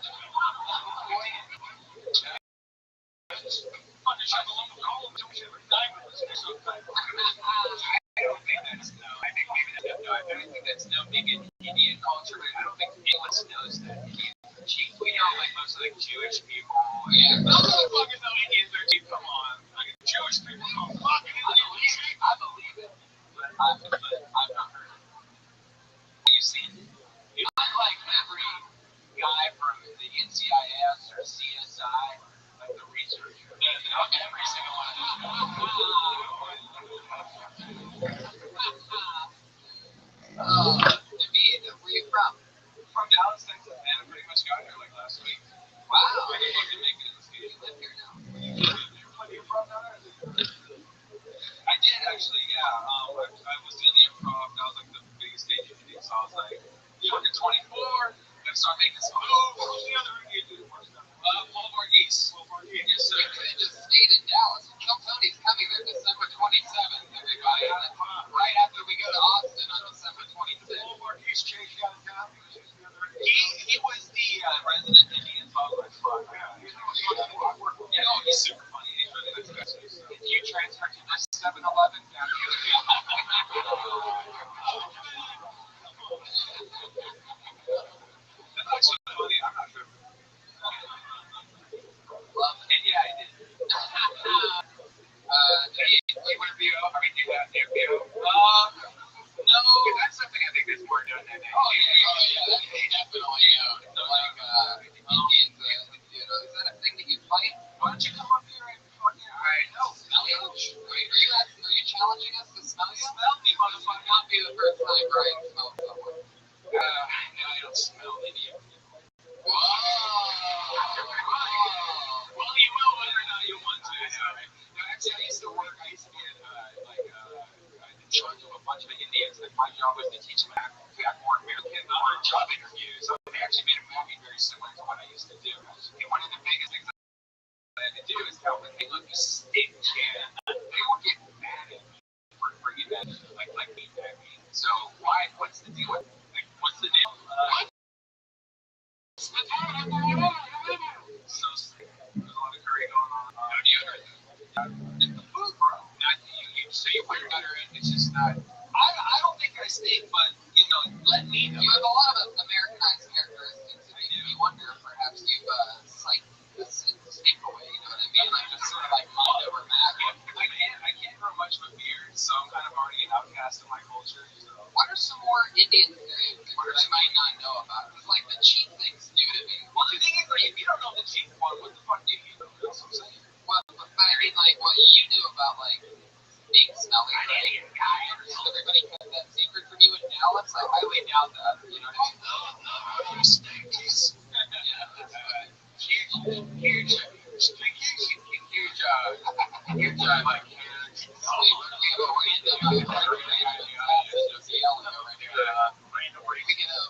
Speaker 4: I don't think that's no. I think maybe that's no. I don't think that's no big in Indian culture. But I don't think anyone knows that Indians are cheap. We know like most of like Jewish people. Yeah, no motherfuckers know Indians are cheap. Come on, like Jewish people don't fucking Indians. I believe it, but I've not heard it. What you seen? I'm like every guy from the NCIS or CSI, like the researcher. Every single one of
Speaker 6: Naveed, where you from?
Speaker 4: From Dallas, Texas, man. I pretty much got here like last week.
Speaker 6: Wow.
Speaker 4: I didn't fucking make it in the studio.
Speaker 6: You live here now.
Speaker 4: You from down there? I did actually, yeah. I was doing the improv. That was like the biggest stage you could do. So I was like, fucking 24. Gonna start making some moves. Who's the other Indian dude? Boulevard East. Yes, sir.
Speaker 6: You could have just stayed in Dallas. Kill Tony's coming there December 27th, everybody. Right after we go to Austin on December 26th.
Speaker 4: Boulevard East chased you out of town. He was the resident Indian talker. He's super funny. He's really nice guy. If you transfer to this 7-Eleven down here. That's actually funny. I'm not sure. And yeah, I did. Do you want to be I mean, do that interview? No. That's something I think that's more done than that.
Speaker 6: Oh, yeah. That's definitely out. Like, Indians, is that a thing that you fight?
Speaker 4: Why don't you come up here and fucking
Speaker 6: Smell you? Are you challenging us to smell you?
Speaker 4: smell me, motherfucker?
Speaker 6: Not be the first time Brian smells someone.
Speaker 4: No, I don't smell Indian people.
Speaker 6: Whoa.
Speaker 4: Well, you will whether or not you want to. No, actually, I used to be in charge of a bunch of Indians. Like, my job was to teach them how to act more American or job interviews. So they actually made a movie very similar to what I used to do. And one of the biggest things I had to do is tell them, hey, look, you stink can. They would get mad at me for bringing that, like me at me. So why? What's the deal? What's the deal? So sick. There's a lot of curry going on. No deodorant. It's the food, bro. Not you say you put butter in. It's just not. I don't think I stink, but let me know.
Speaker 6: You have a lot of Americanized characteristics. It makes me wonder if perhaps you've psyched this stink away. You know what I mean? Like just sort of like mind over matter.
Speaker 4: I can't grow much of a beard, so I'm kind of already an outcast in my culture. So.
Speaker 6: What are some more Indian stereotypes that I might not know about? Because like the cheap thing's new to me.
Speaker 4: Well, the thing is, like, if you don't know the cheap one, what the fuck do you know? That's what I'm saying.
Speaker 6: Well, but I mean, like, what you knew about like being smelly. Everybody kept that secret from you in Dallas. I highly doubt that. You know what I mean?
Speaker 4: Stinkies. Yeah, that's right. Huge, like kids.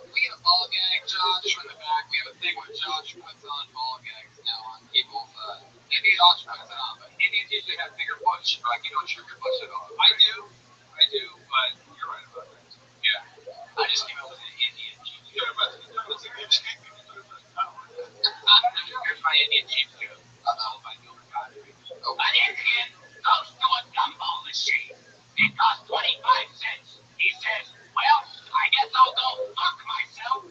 Speaker 4: We get a ball gag, Josh, from the back. We have a thing where Josh puts on ball gags now on people's. Josh puts it on, but Indians usually have bigger bush. Like you don't trim your bush at all. I do, but you're right about that. Yeah, I just came up with an Indian Jeep. Here's my Indian Jeep too. Sold by Gilbert Godfrey. An Indian goes to a gumball machine. It costs 25 cents. He says, well, I guess I'll go fuck myself.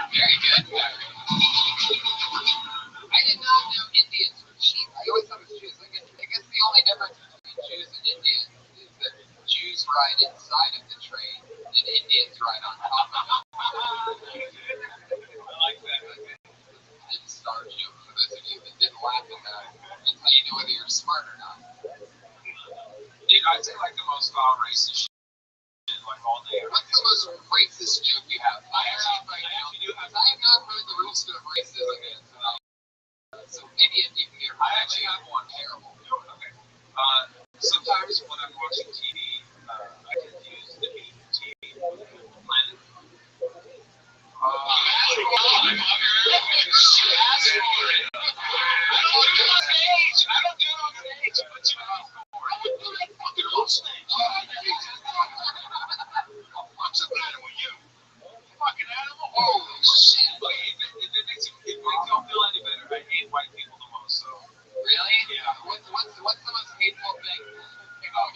Speaker 4: Very good. I did not know Indians were cheap. I always thought it was Jews. I guess the only difference between Jews and Indians is that Jews ride inside of the train and Indians ride on top of it. I like that. Didn't starve you. For those of you that didn't laugh at that, that's how you know whether you're smart or not. Dude, I'd say like the most racist shit like all day. What's the most racist joke you have? I actually do have. I have not heard the roast of racism yet tonight. So maybe if you can get. I actually have one. Terrible. Okay. Sometimes when I'm watching TV, I can use the TV planet. I don't do it on stage, but you know, fucking on stage. What's the matter with you? Fucking animal? Oh, shit. If it makes you feel any better, I hate white people the most, so. Really? Yeah. What's the most hateful thing? I don't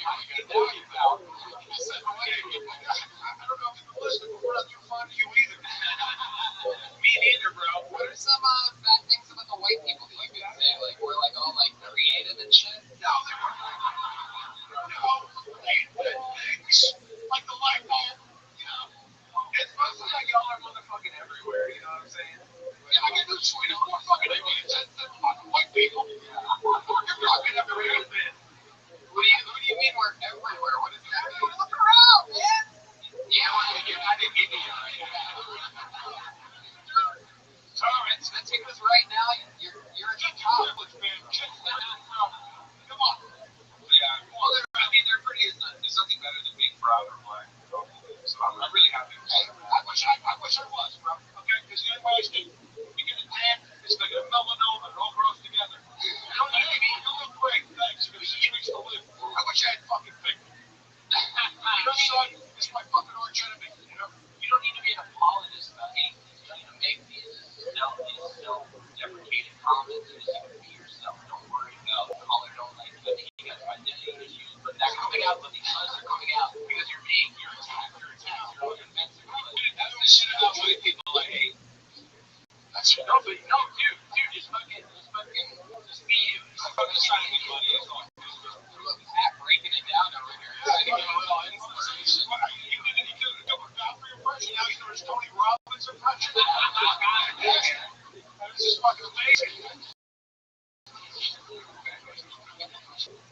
Speaker 4: know if you've been listening, but we're not too fond of you either. Me neither, bro. What are some bad things about the white people that you could say? Like, we're like all like creative and shit? No, they did things. Like the light bulb. You know, it's mostly like y'all are motherfucking everywhere, you know what I'm saying? Yeah, I get this sweet. We're fucking idiots. That's fucking white people. You're fucking everywhere you've been. Who do you mean we're everywhere? What is that? Look around, man. Yeah, you're not in India, right? Torrance, that's because right now you're a college man. Come on. Yeah, well, they're pretty. There's nothing better than being proud or black. So I'm really happy. Hey, I wish I was, bro. Okay, because you guys do. You get a tan, it's like a melanoma, it all grows together. You look great, thanks. You're gonna 6 weeks to live. I wish I had fucking picked it. Your son is my fucking arch enemy. You know? You don't need to be an apologist about anything. You don't need to make these self-deprecating comments. You just have to be yourself. Don't worry about color, don't like it. You got identity issues, but they're coming out, but because they're coming out because you're attacked. You're offensive. That's the shit about white people I hate. That's no, dude, just be you. I'm just trying to be funny. That's all. Look, Matt breaking it down over here. Yeah, a little inspiration. You did a Gilbert Godfrey impression. Now you know it's Tony Robbins impression. This is fucking amazing.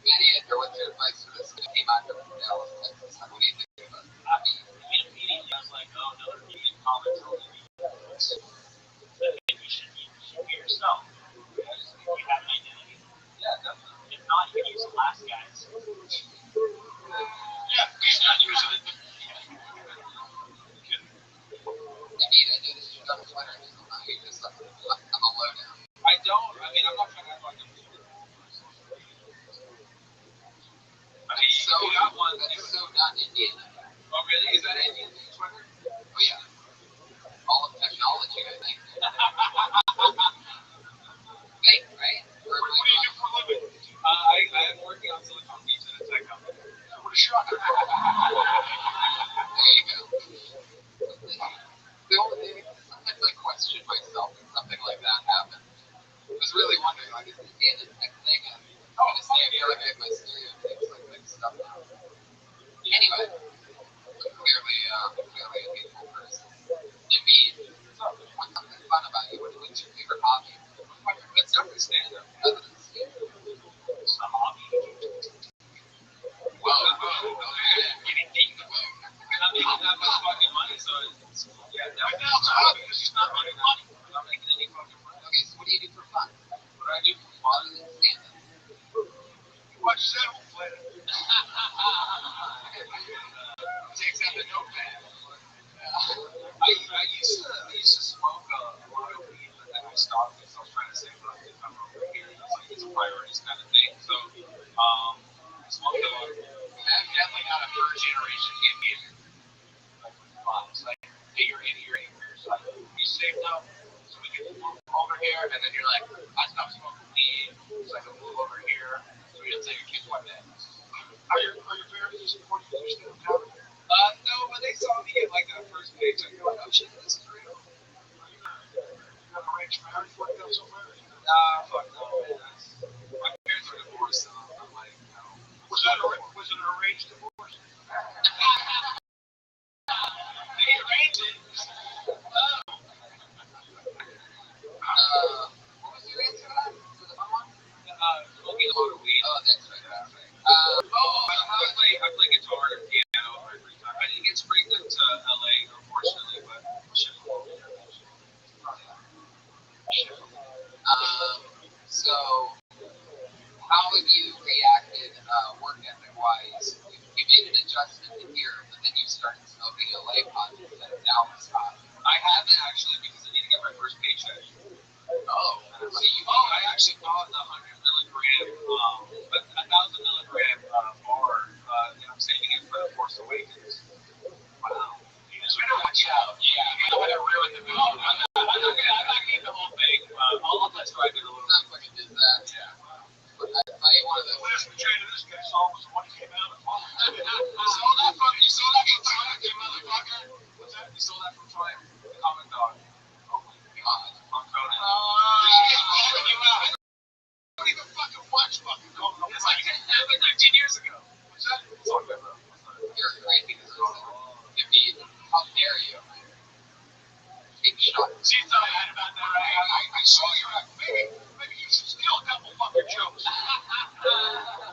Speaker 4: Maddie, what's your advice for this? It came out from Dallas, Texas. What do you think about it? I mean, immediately I was like, oh, another comedian comment told me. I think you should be yourself. You have an identity. Yeah, definitely. If not, you can use the last guys. Yeah, he's not using it. Indeed, I noticed you got a sweater. You're just I'm a lowdown. I don't. I mean, I'm not trying to act like I'm super. I mean, you got one that is so not Indian. Oh, really? Is that Indian sweater? Oh, yeah. All of technology, I think. Fake, right? What do you do for a living? I'm working on Silicon Beach in a tech company. What a shock. There you go. Sometimes I question myself when something like that happens. I was really wondering, like, is this in a tech thing? And honestly, I feel like I have my stereotypes like mixed up now. Anyway, clearly a hateful person. Indeed. What's something fun about you? What's your favorite hobby? It's definitely stand-up. Other than stand-up. Some hobby. Whoa, getting deep. I'm making that much fucking money, so So yeah, right now it's hard because he's not making money. I'm not making any fucking money.
Speaker 6: Okay, so what do you do for fun?
Speaker 4: What do I do for fun?
Speaker 6: Stand up.
Speaker 4: He watches that whole planet. Takes out the notepad. I used to smoke a lot of weed, but then I stopped because I was trying to save up if I'm over here. It's like it's a priorities kind of thing. So I smoked a lot.
Speaker 6: I'm definitely not a first generation hippie.
Speaker 4: Like with bombs, like hey, you're in here, so like you saved up, so we can move over here, and then you're like, I stopped smoking weed, so I can move over here, so we don't tell your kids what that is. Are your parents supporting you still coming? No, but they saw me get like that first paycheck. They're like, oh shit, this is real. You got arranged marriage worked out so far? Nah, fuck no, man. My parents are divorced, so I'm like, no. Was it an arranged divorce? They arranged it.
Speaker 6: What was your answer to that? For the fun one?
Speaker 4: Smoking a lot of weed.
Speaker 6: Oh, that's right. That's right.
Speaker 4: I play guitar and piano every time. I didn't get springed into LA, unfortunately, but shit.
Speaker 6: So, how have you reacted work ethic wise? You made an adjustment to here, but then you started smoking LA pot instead of Dallas pot.
Speaker 4: I haven't actually because I need to get my first paycheck.
Speaker 6: Oh, so
Speaker 4: I actually bought the 100 milligram, 1,000 milligram bar, and I'm saving it for the Force Awakens. Wow. So we don't watch out. Yeah, I'm gonna ruin the movie. I'm not gonna eat the whole thing. I'll describe it a little.
Speaker 6: sounds like it is that.
Speaker 4: Yeah.
Speaker 6: I probably one of
Speaker 4: The
Speaker 6: those.
Speaker 4: last portrait of this guy saw was the one he came out of. You saw that from Triumph, you motherfucker? What's that? You saw that from Triumph? The common dog. Oh my god. I'm Conan. I don't even fucking watch fucking Conan. It's like 19 years ago. What's that? It's all good, bro.
Speaker 6: You're a crazy person. David, how dare you? Big shot.
Speaker 4: See, it's not mad about that, right? I saw your act. Maybe you should steal a couple fucking jokes.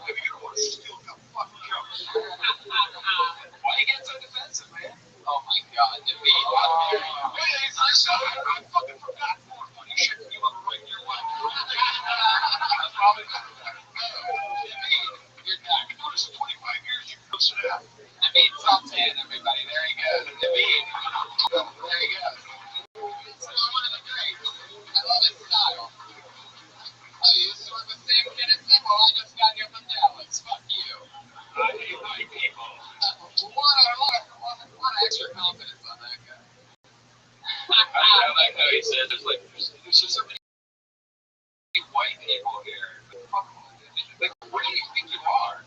Speaker 4: Maybe you want to steal a couple fucking jokes. Why you get so defensive, man?
Speaker 6: Oh my god, David, how dare you?
Speaker 4: I fucking forgot more funny shit than you ever write in your life. That's probably
Speaker 6: David, you're back.
Speaker 4: I've noticed in 25 years you can sit down.
Speaker 6: David Sultan, everybody. There he goes. David. There he goes. It's one of the greats. I love his style. Oh, you sort of the same kid as him? Well, I just got here from Dallas. Fuck you.
Speaker 4: I hate white people.
Speaker 6: What extra confidence on that guy?
Speaker 4: I like how he said there's just so many white people here. Like, where do you think you are?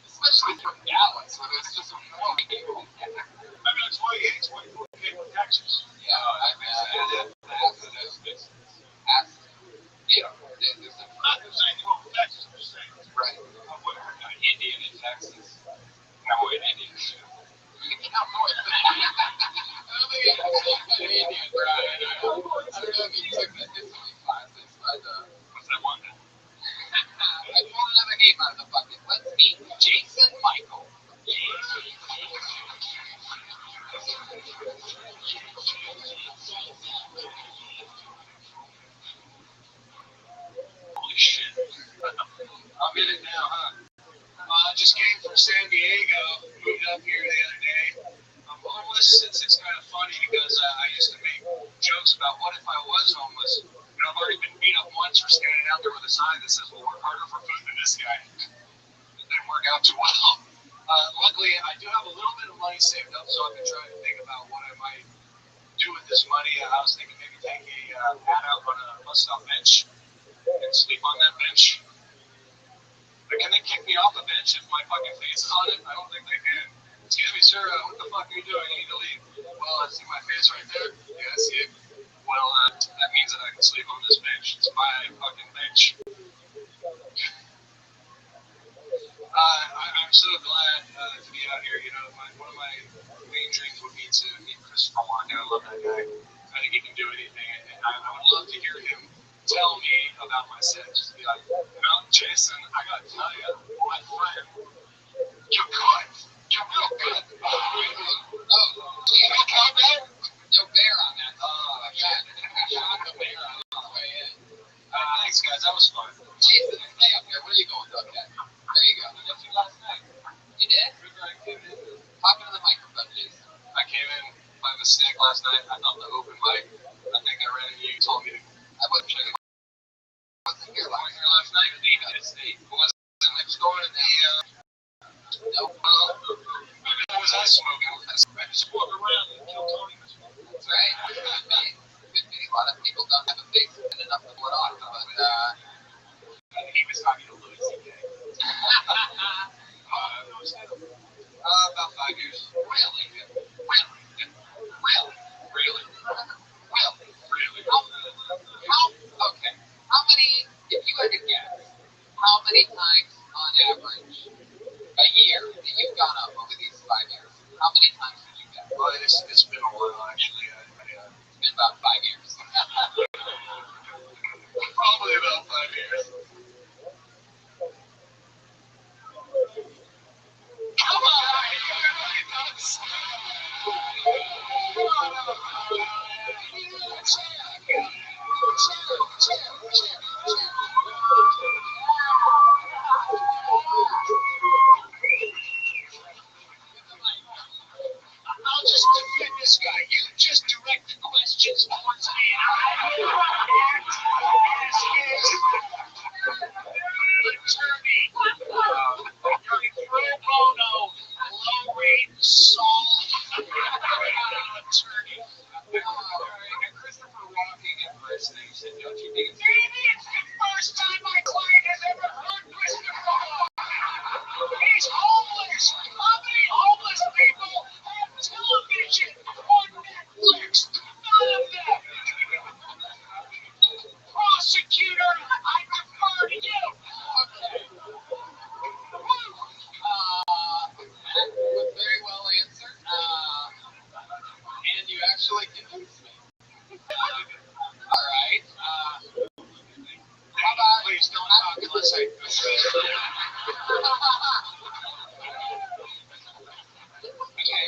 Speaker 6: Especially from Dallas, where there's just more people.
Speaker 4: Maybe that's why he hates white people came from Texas.
Speaker 6: Yeah, I mean, there's
Speaker 4: Not the same from Texas, I'm saying.
Speaker 6: right.
Speaker 4: I'm with an Indian in Texas. Cowboy and Indian shit.
Speaker 6: Cowboy. I don't think I'm Canadian, right? I don't know if you took the history classes, but
Speaker 4: What's that one?
Speaker 6: I pulled another name out of the bucket. Let's meet Jason Michael.
Speaker 4: Holy shit. I'm in it now, huh? Just came from San Diego, moved up here the other day. I'm homeless since it's kind of funny because I used to make jokes about what if I was homeless. And I've already been beat up once for standing out there with a sign that says, we'll work harder for food than this guy. It didn't work out too well. Luckily, I do have a little bit of money saved up, so I've been trying to think about what I might do with this money. I was thinking maybe take a pad out on a bus stop bench and sleep on that bench. But can they kick me off the bench if my fucking face is on it? I don't think they can. Excuse me, sir, what the fuck are you doing? You need to leave. Well, I see my face right there. Yeah, I see it. Well, that means that I can sleep on this bench. It's my fucking bench. I'm so glad to be out here. You know, one of my main dreams would be to meet Christopher Walken. I love that guy. I think he can do anything, and I would love to hear him tell me about my set. Just be like, you know, Jason, I gotta tell you, my friend, you're good. You're real good. Oh,
Speaker 5: last night. I thought the open mic. I think I ran into you. Told me to. I wasn't checking. I wasn't here last night. Who was next door to the? Nope. What was I smoking? I just walk around and kill Tony. That's right. Could be. A lot of people don't have a face and enough to put on, but he was talking to Louis C.K. About 5 years. Really? Okay. How many, if you had to guess, how many times on average a year that you've gone up over these 5 years? How many times did you guess? Well, it's been a while, actually. It's been about 5 years. Probably about 5 years. Come on! I'll just defend this guy. You just direct the questions towards me. Attorney, pro bono, low rate, solid attorney. A Christopher Walking impersonation, don't you think? Maybe it's the first time my client has ever heard Christopher Walking. He's homeless. How many homeless people have television or Netflix? None of them. Prosecutor, I defer to you. Okay. That was very well answered. And you actually convinced me. All right. How about? Please don't talk unless I. Okay.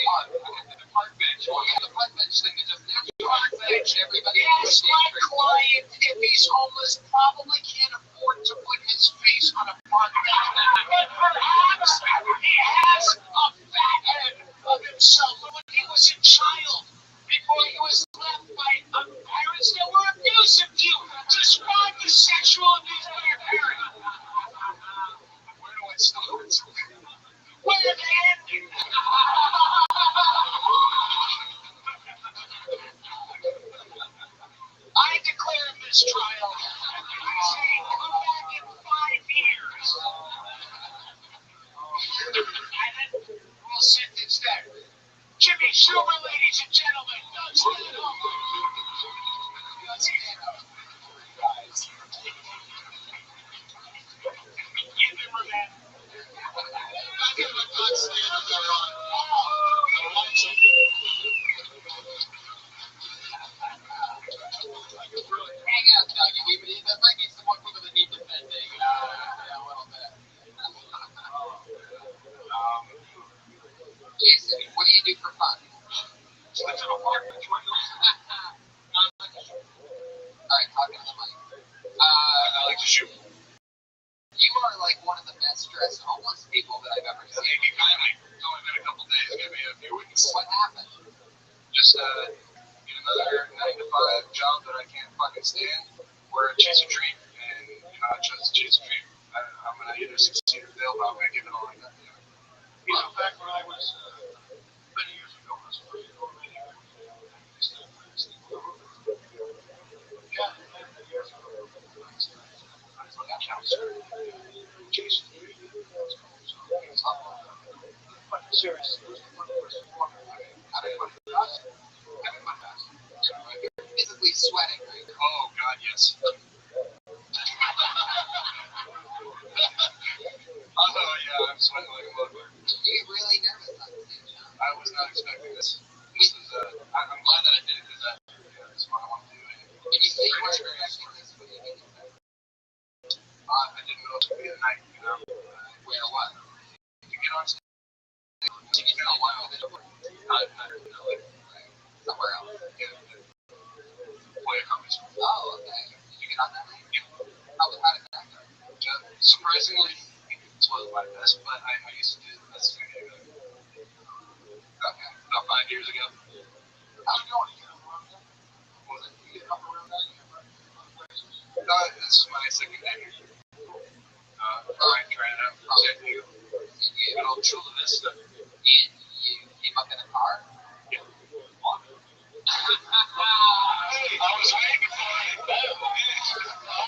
Speaker 5: The park bench. Oh, yeah, the park bench thing is just there. Park bench. Everybody. Yes, my client, if he's homeless, probably can't afford to put his face on a park bench. But perhaps he has a fat head of himself when he was a child, before he was left by parents that were abusive to you. Describe the sexual abuse by your parents. Where do I start? Where the ending? I declare this trial. Saying come back in 5 years. And then we'll sentence that. Jimmy Schumer, ladies and gentlemen, does that over. Does it guys. Give him revenge. I give him a good stand up there on. Hang out, Doug. That might be some more people that need defending. Yeah, a little bit. Jason, what do you do for fun? Alright, talking to the mic. I like to shoot. You are like one of the best dressed homeless people that I've ever seen. It's only been a couple days. Give me a few weeks. What happened? Just get another 9-to-5 job that I can't fucking stand, or chase a dream. And I chose to chase a dream. I'm gonna either succeed or fail, but I'm gonna give it all I got. Back when I was many years ago, I was pretty already. Physically sweating, right? Oh God, yes. Oh yeah, I'm sweating like a motherfucker. You're really nervous on stage, huh? I was not expecting this. This is I'm glad that I did it because that's what I want to do. Did you say you weren't expecting this? What do you mean? I didn't know it was going to be a night, you know. Where what? To get on stage. To get a while. I didn't know it. Somewhere else. Yeah. Boy, oh, okay. Did you get on that night? Yeah. How did that go? Surprisingly, it was my best, but I used to do this thing about 5 years ago. How you doing? Was it you get up around that? This is my second day. Trying out for you. Good old Chula Vista.
Speaker 6: And you came up in a car?
Speaker 5: Yeah. What? I was waiting for it. I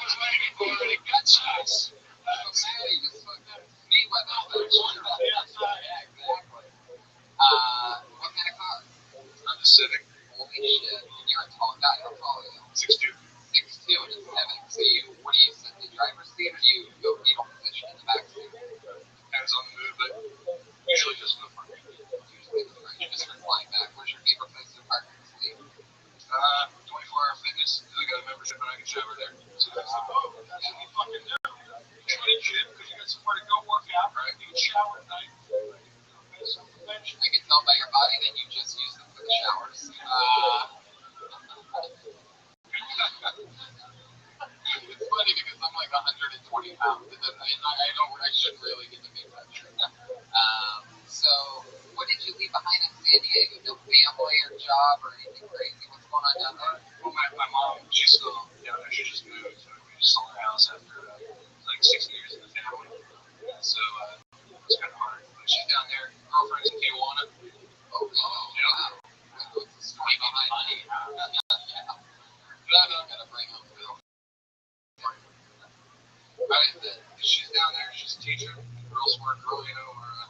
Speaker 5: was waiting for it. It got shots.
Speaker 6: You just fucked up Mayweather. Yeah, exactly. What kind of car?
Speaker 5: I'm the Civic.
Speaker 6: Holy shit. You're a tall guy. How tall are you?
Speaker 5: 6'2".
Speaker 6: 6'2" and a 7. So what do you sit in the driver's seat or do you go fetal position in the back seat?
Speaker 5: Depends on the mood, but usually just in the front.
Speaker 6: Usually in the front. You just recline back. Where's your favorite place to park and sleep?
Speaker 5: 24-hour fitness. I got a membership and I can shower there. So that's the move. That's what you fucking do. You join a gym because you got somewhere to go work out, right? You can shower at night.
Speaker 6: I can tell by your body that you just use them for the showers. It's funny because I'm like 120 pounds, and I shouldn't really get to make that trip. So, what did you leave behind in San Diego? No family or job or anything crazy? What's going on down there?
Speaker 5: Well, my mom, she's still down there. She just moved. We just sold her house after like 6 years in the family. So it's kind of hard. But she's down there. Girlfriend's in Tijuana.
Speaker 6: Oh, wow. What's the story behind money? Yeah. But I'm going to bring up Bill.
Speaker 5: Right? She's down there. She's a teacher. Real smart girl, you know. We're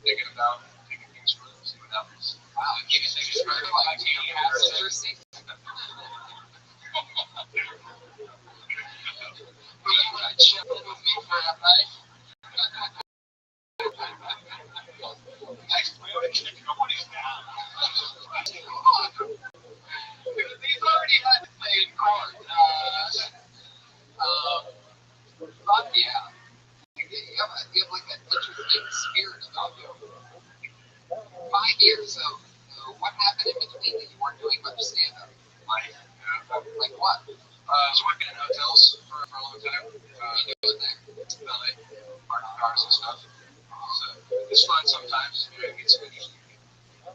Speaker 5: thinking about taking things further, see what happens.
Speaker 6: Wow, you can take a driver like passenger seat. You want to chip in with me for that night?
Speaker 5: Next week, nobody's down.
Speaker 6: He's already had to play in court. But yeah, you have like an interesting spirit about you. 5 years. So what happened in between that you weren't doing much stand-up?
Speaker 5: Like
Speaker 6: What?
Speaker 5: I was working in hotels for a long time.
Speaker 6: You doing there?
Speaker 5: LA, parking cars and stuff. So it's fun sometimes. You know, you meet some interesting people.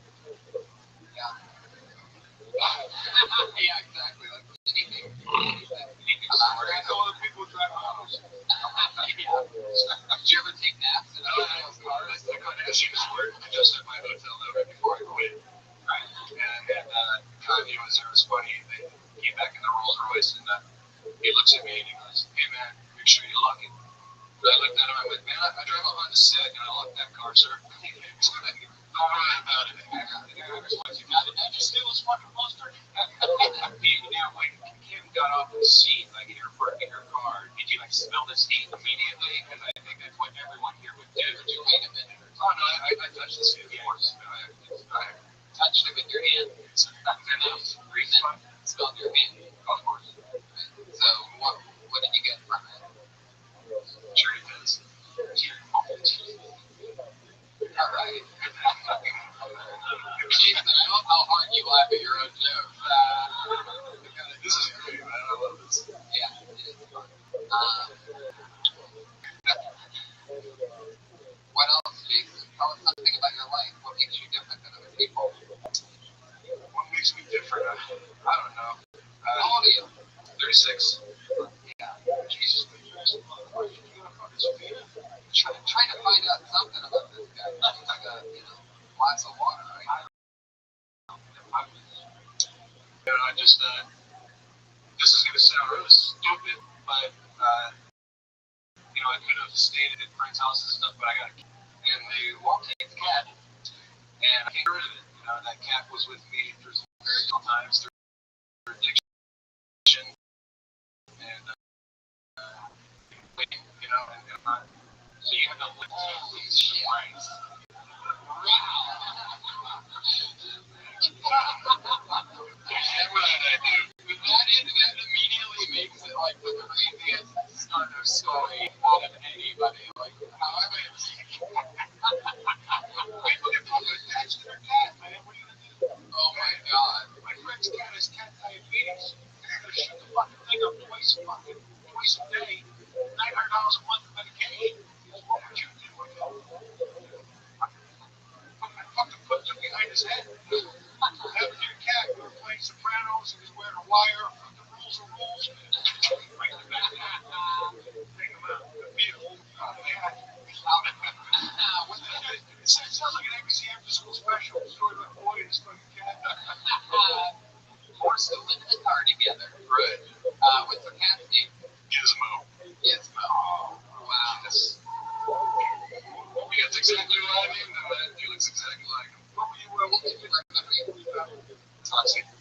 Speaker 6: Yeah. Yeah, exactly. Like anything.
Speaker 5: All the people who drive autos.
Speaker 6: Yeah. Did you ever take naps in other people's cars?
Speaker 5: The Kardashians were just at my hotel though right before I quit. Right. And Kanye was there. It was funny. They came back in the Rolls Royce and he looks at me and he goes, "Hey man, make sure you lock it." But I looked at him and I went, "Man, I drive a Honda Civic and I lock that car, sir." Don't worry about it.
Speaker 6: You got it. Did you steal his fucking poster?
Speaker 5: Now, when Kim got off the seat, like in her car, did you like smell the seat immediately? Because I think that's what everyone here would do.
Speaker 6: Did you wait a minute?
Speaker 5: Oh no, I touched the seat, of course. I
Speaker 6: Touched it with your hand.
Speaker 5: breathed in.
Speaker 6: Smelled your hand.
Speaker 5: Of course.
Speaker 6: So what did you get from it?
Speaker 5: Sure it does.
Speaker 6: All right. Jason, I love how hard you laugh at your own jokes.
Speaker 5: This is great, man. I love this.
Speaker 6: Yeah, it is fun. What else, Jason? Tell us something about your life. What makes you different than other people?
Speaker 5: What makes me different? I don't know.
Speaker 6: How old are you?
Speaker 5: 36.
Speaker 6: Yeah.
Speaker 5: Jesus,
Speaker 6: Trying to find out something about this guy. He's like a, glass of water, right?
Speaker 5: I just, this is going to sound really stupid, but, I could have stayed at friends' houses and stuff, but I got a cat, and they won't take the cat, and I can't get rid of it. That cat was with me through some very difficult times, through addiction, and, so you have to live with these shit.
Speaker 6: That immediately makes it like the craziest start of story out of anybody. Like, however it's
Speaker 5: People get attached to their cat, man. What are you going to do?
Speaker 6: oh my god.
Speaker 5: My friend's cat
Speaker 4: toxic. It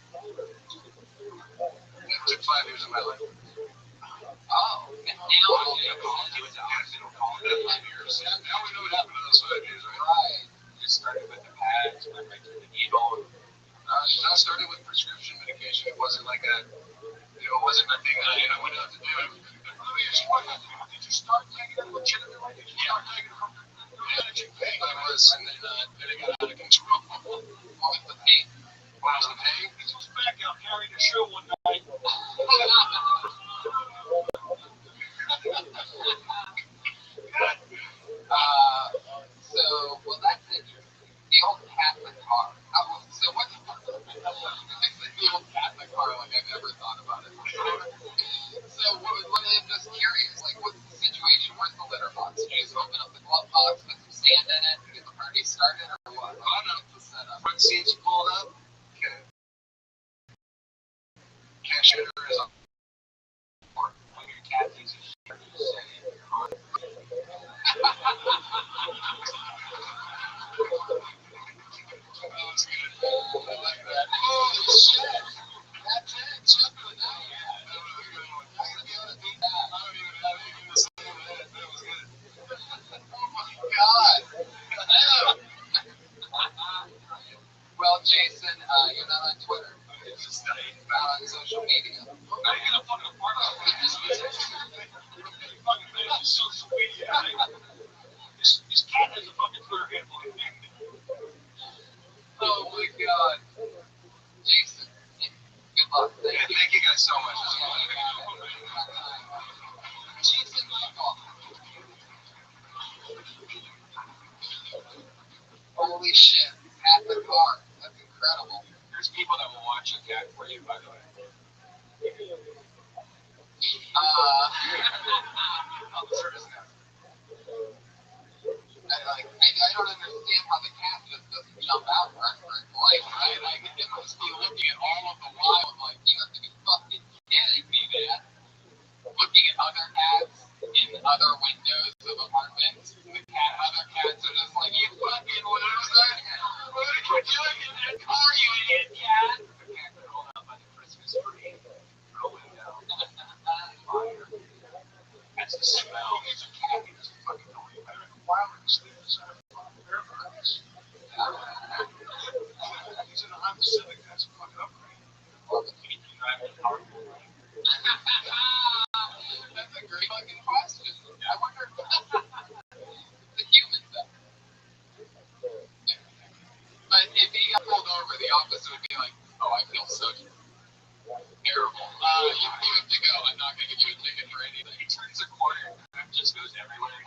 Speaker 4: took 5 years of my life.
Speaker 6: Oh, and now
Speaker 4: Well, you know, he was out. Yes, you know, call it 5 years. Now we know what happened in those 5 years, right?
Speaker 6: right.
Speaker 4: It started with the pads, went right through the needle. It started with prescription medication. It wasn't like a, you know, it wasn't a thing that I went out to do. Did you start taking it legitimately? Did you start taking it from the pain? I was, and then it got out of control. What was the pain? What was the pain? He was back out carrying a shoe one night.
Speaker 6: So, well, that's interesting. The old cat in the car. So what? The old cat in the car, like I've never thought about it. So, I'm just curious. Like, what's the situation? Where's the litter box? You just open up the glove box, put some sand in it, and get the party started, or what?
Speaker 4: Oh no,
Speaker 6: What's the setup?
Speaker 4: front seats pulled up. Cashier is on. Or when your cat thinks it's shit, you say you're on. That was good. I like that. Holy shit! That's it. Chuck of the night. Yeah, that was a good one. I'm gonna be able to beat that. I don't even have anything to say to that. That was good.
Speaker 6: Oh my god! Well, Jason, you're not on Twitter.
Speaker 4: It's just not
Speaker 6: On social media.
Speaker 4: Now you're gonna fucking apart on this fucking thing is social media. This cat has a fucking Twitter handle.
Speaker 6: Oh my god. Jason, good luck.
Speaker 4: Thank you guys so much.
Speaker 6: Jason Michael. Holy shit. At the car. That's incredible.
Speaker 4: There's people that will watch a cat for you, by the way.
Speaker 6: I'll sort of know. I don't understand how the cat just doesn't jump out for its life, right? Like, it must be looking at all of the wild, like, you have to be fucking kidding me, man. Looking at other cats in other windows of apartments, other cats are just like, you fucking loser. What are you doing in that car, you idiot cat?
Speaker 4: The cat got rolled out by the Christmas tree. Rolling down. Fire. That's the smell. It's a cat. He doesn't fucking know any better. Wildlands lives on bear burgers. He's in a Honda Civic. That's a fucking upgrade. He can drive a car.
Speaker 6: That's a great fucking question. I wonder if the humans though. But if he got pulled over, the officer would be like, oh, I feel so terrible. You have to go. I'm not going to give you a ticket for anything.
Speaker 4: He turns a corner and it just goes everywhere.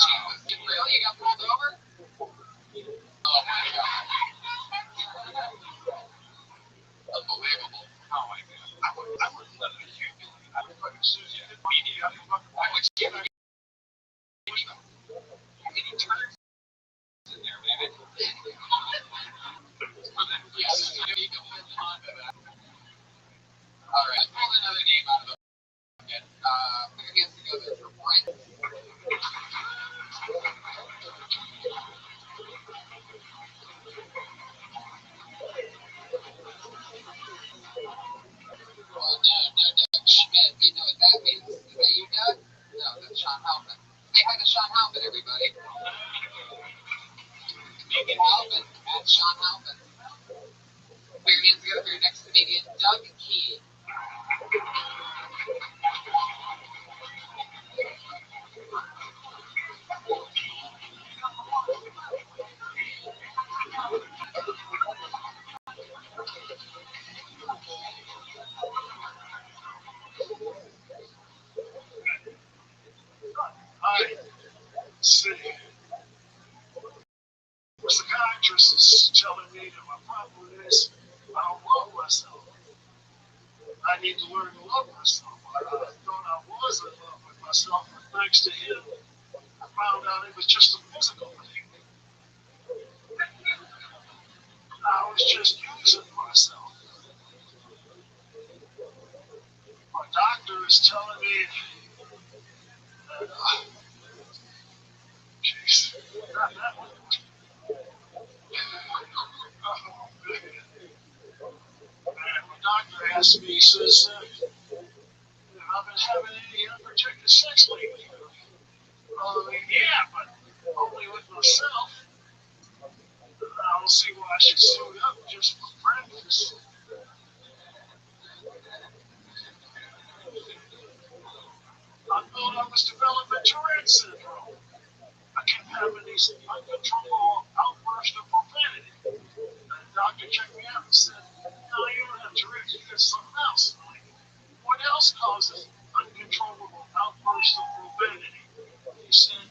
Speaker 6: Jesus, really? You got pulled over? Oh my god. Unbelievable.
Speaker 4: Oh my god. I would let it shoot you. I would fucking sue you. Why would you ever get any turns in there, man?
Speaker 6: Yes, you need to hold on to that. Alright, I pulled another name out of the bucket. Put your hands together for Brent. Oh, no, Doug Schmidt. You know what that means. Is that you, Doug? No, that's Sean Halpin. Say hi to Sean Halpin, everybody. Megan Halpin, at Sean Halpin. Put your hands together for your next comedian, Doug Key.
Speaker 4: I see. The psychiatrist is telling me that my problem is I don't love myself. I need to learn to love myself. I thought I was in love with myself, but thanks to him, I found out it was just a physical thing. I was just using myself. My doctor is telling me says, I've been having any unprotected sex lately. Yeah, but only with myself. I don't see why I should suit up just for practice. I thought I was developing Tourette's syndrome. I kept having these uncontrollable outbursts of profanity. The doctor checked me out and said, no, you don't have Tourette's, you got something else. I'm like, what else causes uncontrollable outbursts of profanity? He said,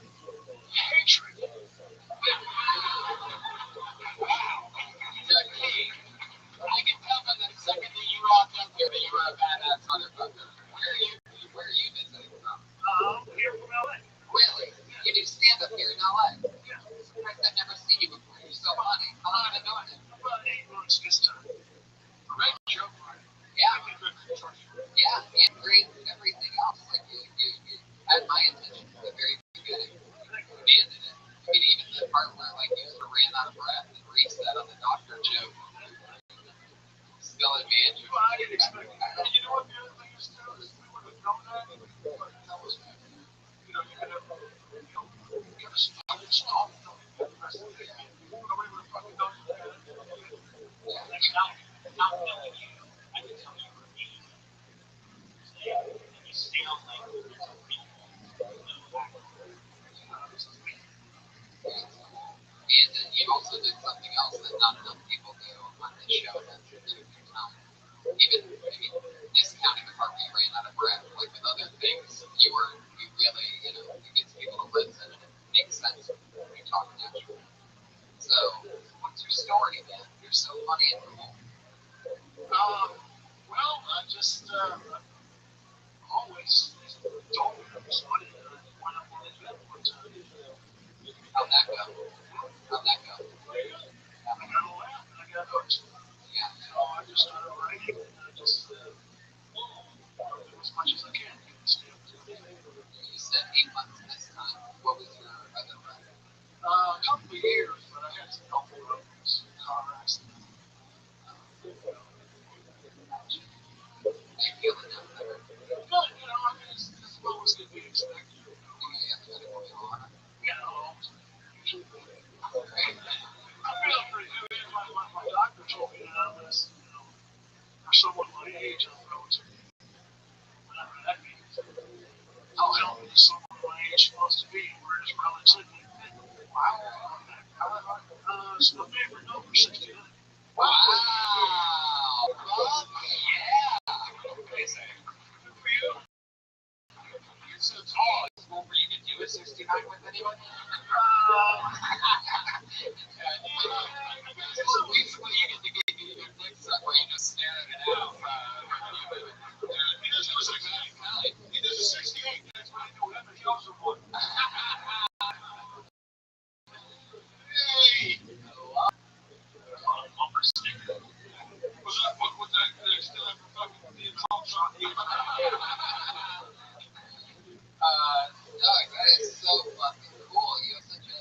Speaker 4: hatred.
Speaker 5: Wow. Hey, I can tell from the second that you walked up here that you were a badass motherfucker. Where are you visiting from?
Speaker 4: I'm here from LA.
Speaker 5: Really? You do stand up here in LA?
Speaker 4: Yeah.
Speaker 5: Christ, I've never seen you before. You're so funny. How long have you been doing it?
Speaker 4: About 8 months this time.
Speaker 5: Great joke, right? Yeah. Yeah, and great everything else. Like you had my attention from the very beginning. Commanded it. I mean, even the part where like you sort of ran out of breath and reset on the doctor joke. Still in man.
Speaker 4: Well, I didn't expect it. And you know what the other thing is too? Is we would have known that. But that was, you know, you gotta stop it. Stop. Nobody would have fucking known that.
Speaker 5: Yeah. Not knowing you, I can tell you were mean. You sound like you know and then you also did something else that not enough people do on this show that you can tell. Even, I mean, discounting the part where you ran out of breath, like with other things, you really, you know, it gets people to listen and it makes sense when you talk naturally. So, what's your story, man? You're so funny and cool.
Speaker 4: Well, I just always told me I was funny. I went up on the jet one time.
Speaker 5: How'd that go?
Speaker 4: Pretty good. I got a laugh and I got hooked.
Speaker 5: Yeah.
Speaker 4: So I just started writing and I just do as much as I can.
Speaker 5: You said 8 months this time. What was your other run?
Speaker 4: A couple of years, but I had some help with others. Car accident.
Speaker 5: You feeling that better?
Speaker 4: But, you know, I mean, it's what was to be expected.
Speaker 5: Do you have medical marijuana?
Speaker 4: You know,
Speaker 5: Great.
Speaker 4: I feel pretty good. My doctor told me that I was, you know, for someone my age, I'm relatively, whatever that means. I'll tell me someone my age is supposed to be, where it's relatively fit. Wow. It's my favorite number, 69.
Speaker 5: Wow. Fuck yeah. Amazing. Good for you. You're so tall. Were you going to do a 69 with anyone? It's a week when you get to give you your dick suck where you just staring it out.
Speaker 4: He doesn't do a 69. He does a 68. That's what I do. That he also won.
Speaker 5: Hey.
Speaker 4: Bumper sticker. Was that still have a fucking Trump shot?
Speaker 5: Doug, that is so fucking cool. You have such a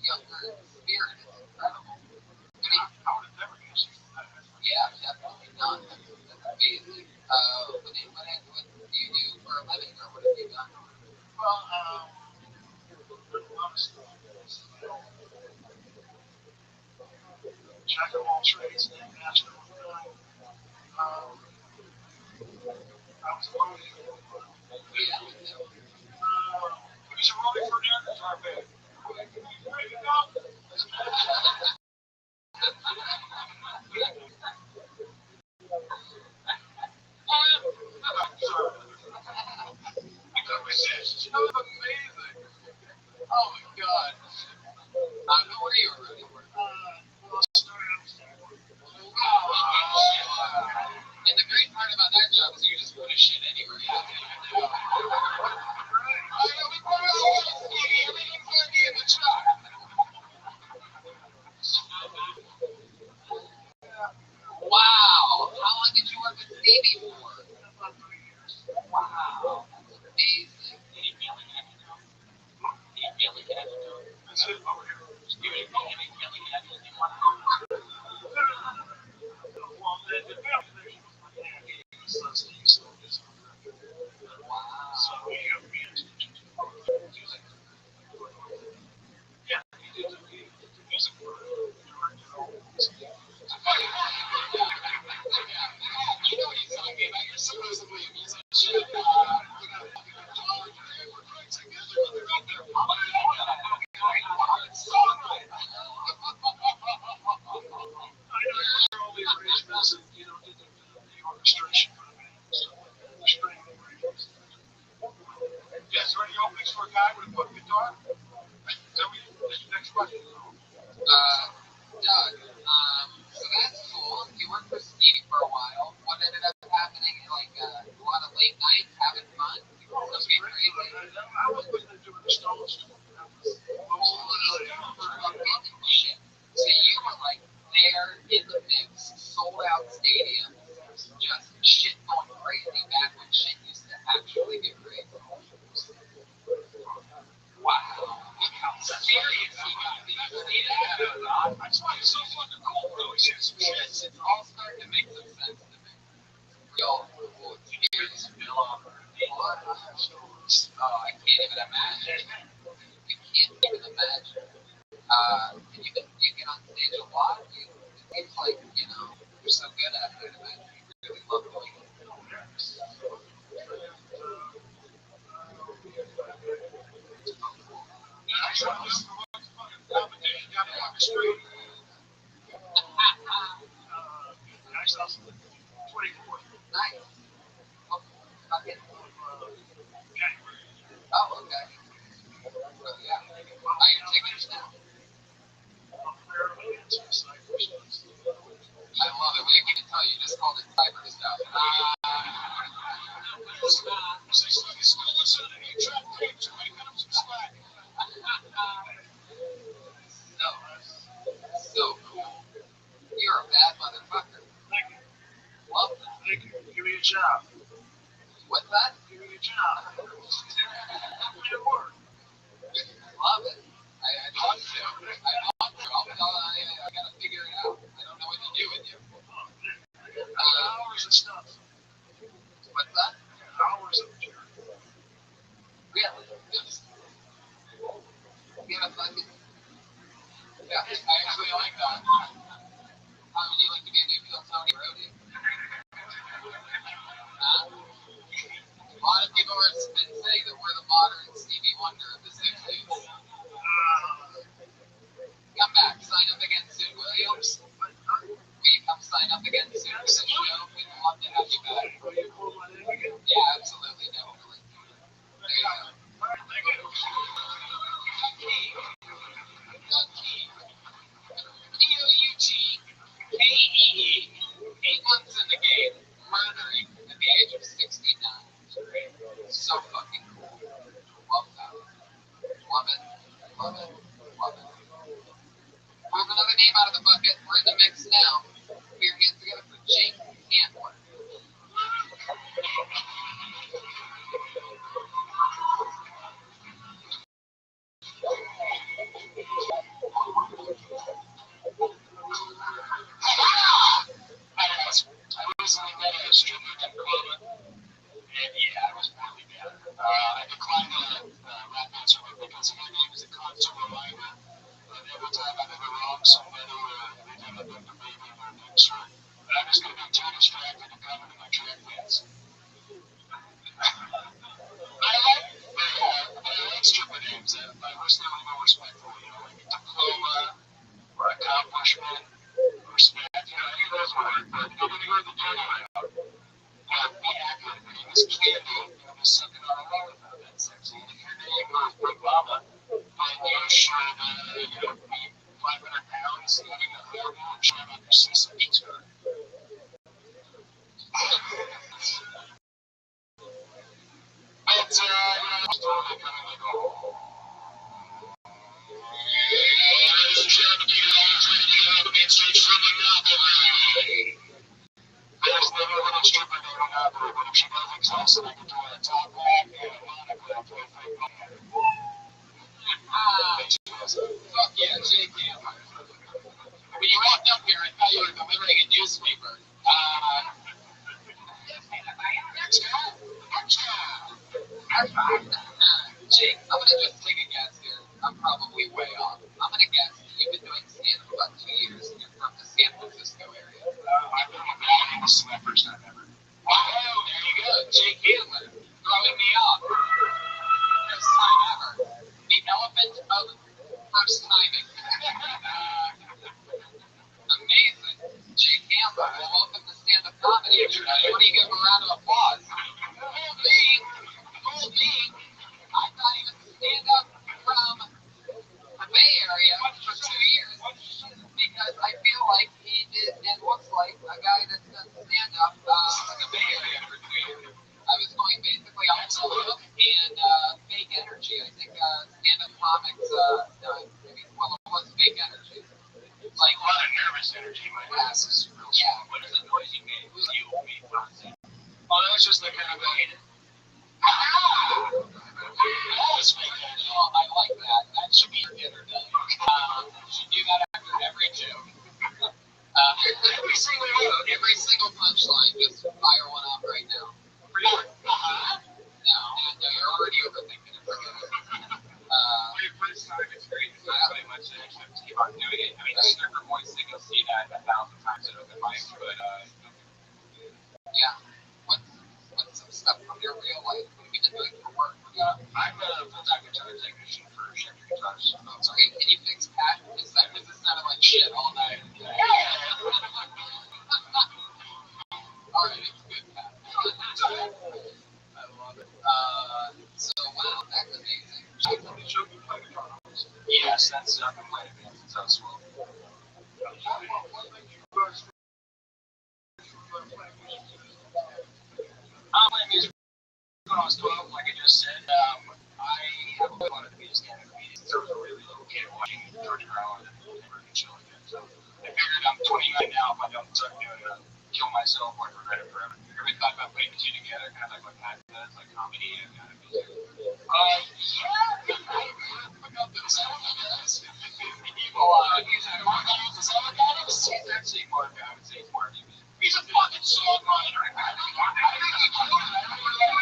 Speaker 5: younger spirit. It's incredible. I mean,
Speaker 4: I would have never guessed that.
Speaker 5: yeah, definitely not. That's amazing. What do you do for a living, or what have you done?
Speaker 4: Well, a lot of stuff. Jack of all trades, and master of none. I was a roadie for a while.
Speaker 5: Yeah, with him.
Speaker 4: He was a roadie for an air guitar band. There you go.
Speaker 5: That was amazing. Oh my god. Who were you already?
Speaker 4: Well, I started out as a
Speaker 5: And the great part about that job is you just put a shit anywhere. You don't even know. Everything's gonna be in the truck. Wow. How long did you work with Stevie for?
Speaker 4: about 3 years.
Speaker 5: Wow. That's amazing. Did he feel like that?
Speaker 4: That's it. Over here.
Speaker 5: You didn't feel like that?
Speaker 4: Well, the family thing was my dad. He was
Speaker 5: Yes, ready openings for a guy with a book guitar? Next question.
Speaker 6: Doug, so that's cool. You worked for Stevie for a while. What ended up happening? Like, a lot of late nights, having fun? Must be crazy.
Speaker 5: I was listening to the Stones.
Speaker 6: Shit. So you were like there in the mix, sold out stadiums, just shit going crazy back when shit used to actually get crazy. Wow. Look how serious he got. Did you see that?
Speaker 5: That's why it's so fucking cool, bro. He said some shit.
Speaker 6: It's all starting to make some sense to me. Yo, here's Bill. Oh, I can't even imagine. I can't even imagine. You get on stage a lot. It seems like, you're so good at it. I imagine you really love doing it. Nice. Okay. Oh, okay. So, yeah. Buy your tickets now. I love it. We can tell you just called it cyber stuff. So cool. You're a bad motherfucker. Love that.
Speaker 5: Thank you. Give me a job.
Speaker 6: What's that?
Speaker 5: Give me a job.
Speaker 6: Love it. I want to. I gotta figure it out. I don't know what to do with you.
Speaker 5: Hours and stuff.
Speaker 6: What's that?
Speaker 5: Hours of it.
Speaker 6: Really? Just get a fucking. Yeah, I actually like that. How would you like to be a new Tony Roadie? Huh? A lot of people have been saying that we're the modern Stevie Wonder of the 60s. Come back, sign up again soon, will you? Will you come sign up again soon for the show? We'd love to have you back. Yeah, absolutely, definitely. There you go. Doug, 8 months in the game, murdering at the age of 69. So fucking cool. Love that. Love it. Love it. Love it. Move another name out of the bucket. We're in the mix now. Put your hands together for Jake Cantler.
Speaker 5: I recently met a stripper named Carla, and yeah, I was really bad. I declined rap dancer because my name is a concert reminder that every time I'm ever wrong somebody, they end up with the baby in their name, so I'm just going to be too distracted to come into my track dance. I like stripper names. I wish they were more respectful, like a diploma or accomplishment, respect, any of those words, but nobody heard the dirty route. Be accurate. My name is Candy, there's something on the wrong about that sexy. And if your name was Big Mama, then you should, be 500 pounds, eating a horrible and trying on your C-section skirt. But, I was totally kind of like, ladies and gentlemen, do you always ready to get on the main stage for Monopoly? There's never a little stripper named Monopoly, but if she does exhaust it, I can do a top hat and a monocle to a fake man.
Speaker 6: Fuck yeah, Jake Cantler. When you walked up here, I thought you were delivering a newspaper. Jake, I'm gonna just take a guess here. I'm probably way off. I'm gonna guess that you've been doing stand-up about 2 years and you're from the San Francisco area.
Speaker 5: I'm from a bad this is my first time ever.
Speaker 6: Wow, there you go. Jake Cantler, throwing me off. Sorry, can you fix Pat? Because this sounded like shit all night. All right, it's good, Pat. I love it. So wow, that's amazing.
Speaker 4: Yes, that's been quite a bit since I was 12. My music when I was 12, like I just said, I have always wanted to be a stand-up comedian since I was a really little kid watching George Carlin and Rothschild'S. So I figured I'm 29 now. If I don't start doing it, kill myself or regret it forever. You ever thought about putting the two together, kind of like what Pat does, like comedy and kind of music? Yeah. I got this. He's actually more, I would say he's more of a he's a fucking songwriter. I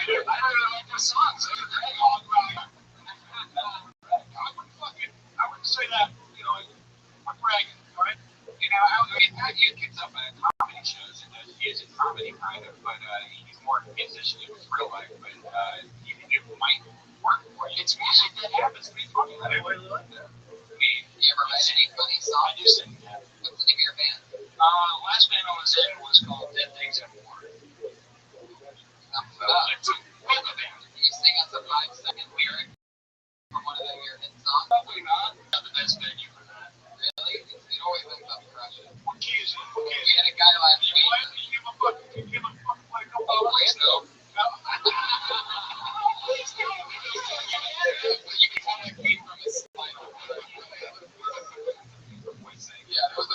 Speaker 4: really like their songs. They're great. I wouldn't say that, I'm bragging, right? Pat Hughes gets up at comedy shows and does music comedy kind of, but he's more a musician in his real life, but it might work for you. It's music that happens to be funny. I really like that.
Speaker 6: You ever write any funny songs?
Speaker 4: I just didn't have.
Speaker 6: What's the name of your band?
Speaker 4: The last band I was in was called Dead Things and More.
Speaker 6: Can you sing us a 5-second lyric from one of your hit songs?
Speaker 4: Probably not. Not the best venue for that.
Speaker 6: Really? It always ends up crushing.
Speaker 4: What key is it?
Speaker 6: We had a guy last week.
Speaker 4: You give a fuck like a please no.
Speaker 6: Please no. You can tell it came from his spine. Yeah, it was a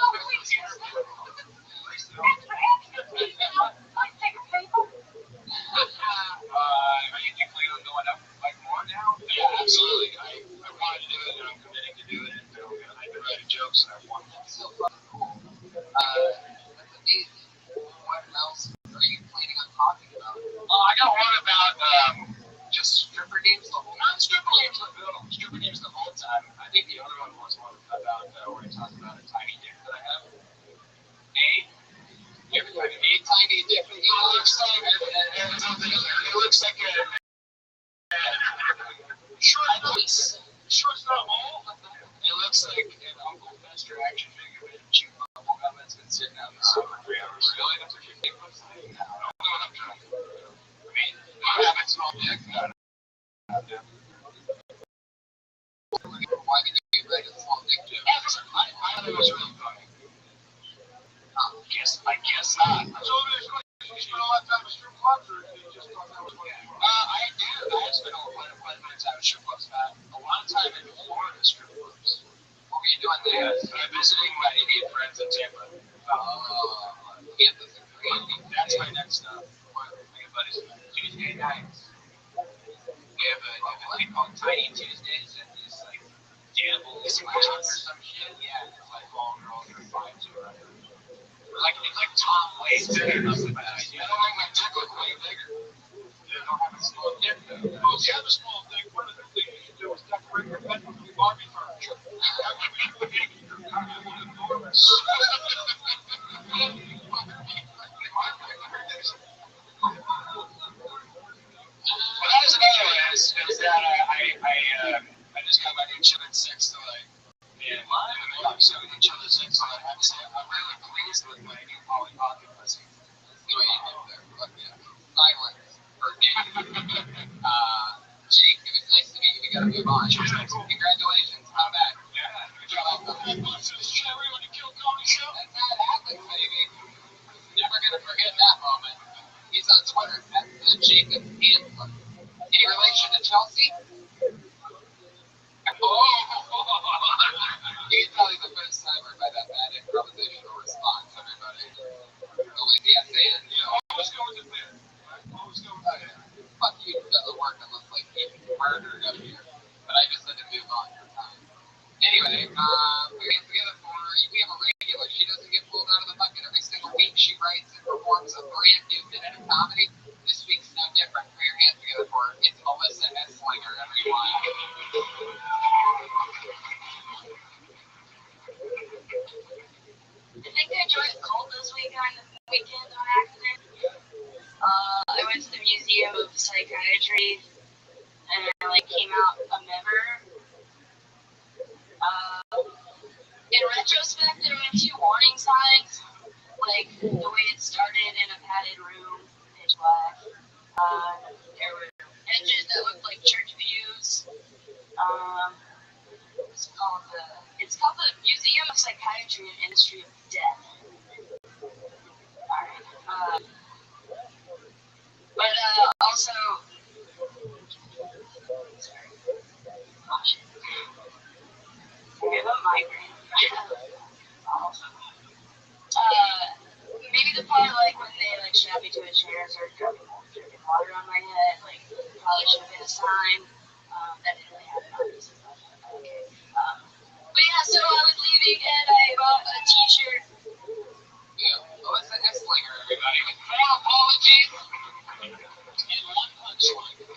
Speaker 4: You plan on going up like more now? Yeah, absolutely. I wanted to do it and I'm committing to do it. I've been writing jokes and I want to.
Speaker 6: so fucking cool. That's amazing. What else are you planning on talking about?
Speaker 4: I got one about
Speaker 6: Just stripper games the whole
Speaker 4: not stripper games, stripper games the whole time. I think the other one was one about where he talks about a tiny dick that I have. Everybody,
Speaker 6: a tiny dick.
Speaker 4: it looks like a sure it's not all. It looks like an Uncle Fester action figure made of cheap bubble gum that's been sitting out in the sun for 3 hours. Really? That's what you think looks like? No, I don't know what I'm trying to do. I mean, I have a small dick.
Speaker 6: Why did you write a small dick joke?
Speaker 4: I thought it was really funny. I guess not. So you spent all that time at strip clubs, or you just thought that was funny? I did. I spent quite a bit of time at strip clubs, Matt. A lot of time in Florida strip clubs.
Speaker 6: What were you doing there?
Speaker 4: Visiting my Indian friends in Tampa.
Speaker 6: Campus and crazy.
Speaker 4: That's my next stop. My buddies Tuesday nights. We have a thing called Tiny Tuesdays, and it's like gamble spots or some shit. Yeah, it's like all girls are 5-2. It's like Tom Waits. Nothing bad. I don't like my dick look way bigger. You don't have a small dick though. Oh, if you have a small dick, one of the things you should do is decorate your bedroom with Barbie furniture. That would be enormous. What I was about is that I just got my new chillin' sex toy. And so the chillin' sex toy, I have to say, I'm really pleased with my new Polly Pocket pussy.
Speaker 6: That's the way you do there. Fuck yeah. Silence for Jake. Jake, it was nice to meet you. We gotta move on. Congratulations. Come back.
Speaker 4: Yeah. Good job. Cherry when you kill Tony show.
Speaker 6: That's how it happens, baby. Never gonna forget that moment. He's on Twitter at Jacob Handler. Any relation to Chelsea? Oh! You can tell he's a first timer by that bad improvisational response, everybody. Oh, wait, the fan.
Speaker 4: Yeah, always go with the fan. Always go with the fan.
Speaker 6: Fuck you, it doesn't work unless like he's murdered up here. But I just had to move on your time. Anyway, we get together for we have a regular. She doesn't get pulled out of the bucket every single week. She writes and performs a brand new minute of comedy. This week's no different. Put your hands together for her. It's Melissa Esslinger, everyone.
Speaker 7: I think I joined Cold this weekend on accident. I went to the Museum of Psychiatry and I came out a member. in retrospect, there were a few warning signs, like the way it started in a padded room, pitch black. There were edges that looked like church pews. It's called the Museum of Psychiatry and Industry of Death. Alright. But also, sorry. Oh shit. I have a migraine. Maybe the part like when they like strap me to a chair and started dripping water on my head, like probably should have been a sign. That didn't really happen, obviously. Okay. But yeah, so I was leaving and I bought a t-shirt.
Speaker 5: Yeah, well, that's an X-Slinger, everybody. With 4 apologies and 1 punchline. 4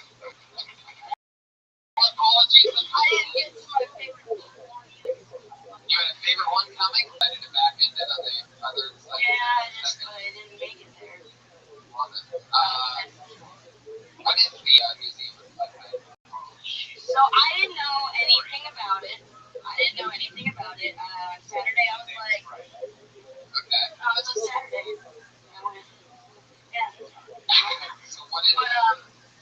Speaker 5: apologies.
Speaker 7: I didn't get to my favorite one either.
Speaker 5: You had a favorite one coming? I did a back end on the other side.
Speaker 7: Yeah, but I didn't make it there.
Speaker 5: Love it. What is the museum of psychiatry?
Speaker 7: So I didn't know anything about it. Saturday I was like,
Speaker 5: Okay.
Speaker 7: it's a Saturday. I went, yeah.
Speaker 5: So what is it?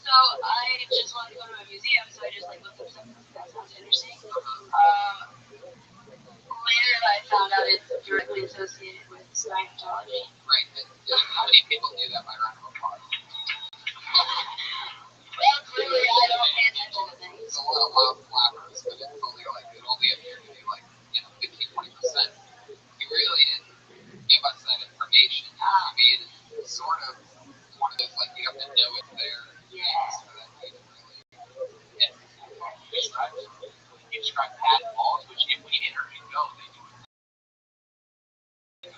Speaker 7: So I just wanted to go to a museum, so I just like looked up something that sounds interesting. Later I found out it's directly associated with Scientology.
Speaker 5: Right. How many people do that by round of applause?
Speaker 7: Well, clearly I don't pay attention to things.
Speaker 5: It's a lot of loud flappers, but it's only like, it only appeared to be like, 15-20%. You really didn't give us that information. I mean, it's sort of one of those, like, you have to know it's there.
Speaker 7: Yeah.
Speaker 5: So that you didn't really. You describe pad balls, which if we enter and go, they do a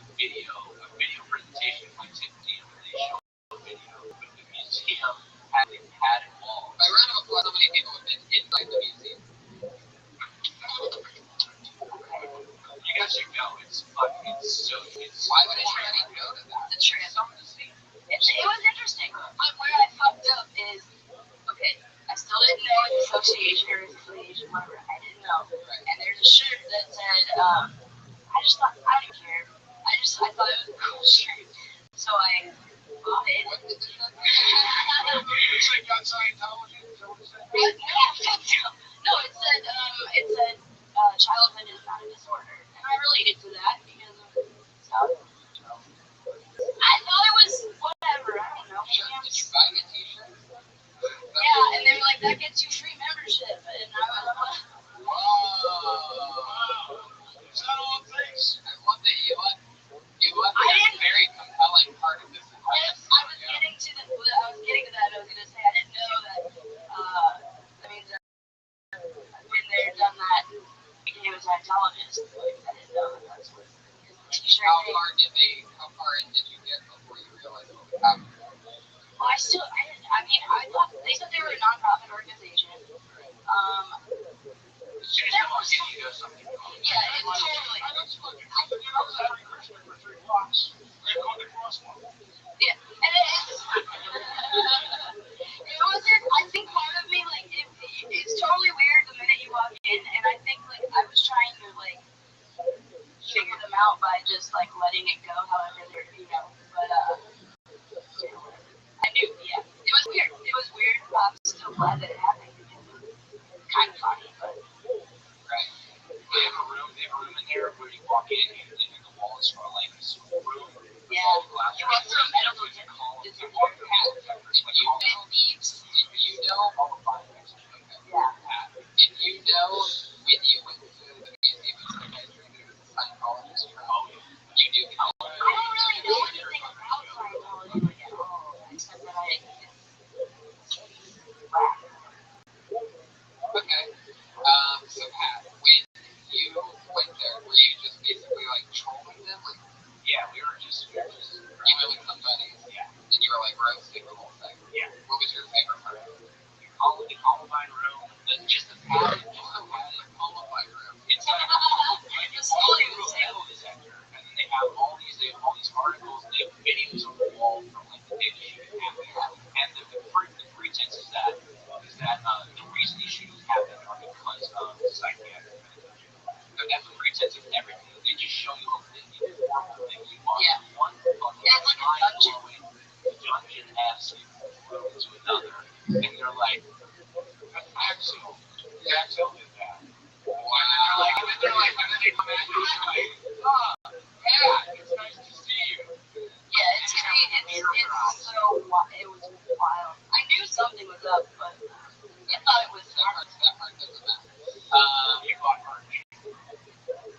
Speaker 5: video presentation like 16 where they show a video of the museum having padded walls. By round of applause, how many people have been inside the museum? You guys should go. It's fun. Why would anybody go to that?
Speaker 7: The trip. It was interesting, but where I fucked up is, okay, I still didn't know it's association or affiliation, whatever. I didn't know. And there's a shirt that said, I just thought, I didn't care. I thought it was a cool shirt. So I bought it.
Speaker 5: What did the shirt say?
Speaker 4: You say got Scientology? Is that what it said?
Speaker 7: No, it said, childhood is not a disorder. And I related to that because of stuff. I thought it was whatever, I don't know. Maybe I'm
Speaker 5: Did you buy the t-shirt?
Speaker 7: yeah, and they were like, that gets you free membership. And I was like,
Speaker 5: Whoa.
Speaker 4: Is that all it takes?
Speaker 5: I love that you left that very compelling part of this.
Speaker 7: I was getting to that. I was gonna say I didn't know that. That means that I've been there, done that, became a Scientologist. Like, I didn't know that that's what the t-shirt.
Speaker 5: How far in did you get before you realized what was happening?
Speaker 7: Well, I thought they said they were a nonprofit organization.
Speaker 5: You know something.
Speaker 7: Yeah, it totally.
Speaker 4: I was having Christmas for 3 blocks. We're going to crosswalk.
Speaker 7: Yeah, and it wasn't. I think part of me like it's totally weird the minute you walk in, and I think like I was trying to like figure them out by just like letting it go, however they're But I knew, yeah, it was weird. But I'm still glad that it happened. Kind of funny, but.
Speaker 5: Right. They have a room in there where you walk in and the wall is sort of like this room.
Speaker 7: Yeah. You walk through a medical detector.
Speaker 5: It's a walk path. You know all the findings.
Speaker 7: Yeah.
Speaker 5: And you know when you went to the museum of psychiatry, there was a Scientologist room. You knew how.
Speaker 7: I don't really know anything about Scientology like at all, except that
Speaker 5: Okay. So Pat, when you went there, were you just basically like trolling them? Like, yeah, we were just you with somebody. Yeah. And you were like roasting the whole thing. Yeah. What was your favorite part? The Columbine room. Just the pattern. The Columbine room. It's like
Speaker 7: the story was
Speaker 5: metal detector, and then they have all these articles, and they have videos on the wall from like the day the shooting happened. And the pretense is that the reason these shootings happen are because of psychiatric medication. So that's the pretense of everything. Yeah, tell me that. Wow. And then they're like, and then they come at you and like, oh, yeah, it's nice to see you.
Speaker 7: Yeah, it's crazy. It's so wild. It was wild. I knew something was up, but I thought it was
Speaker 5: That part doesn't matter. You bought merch.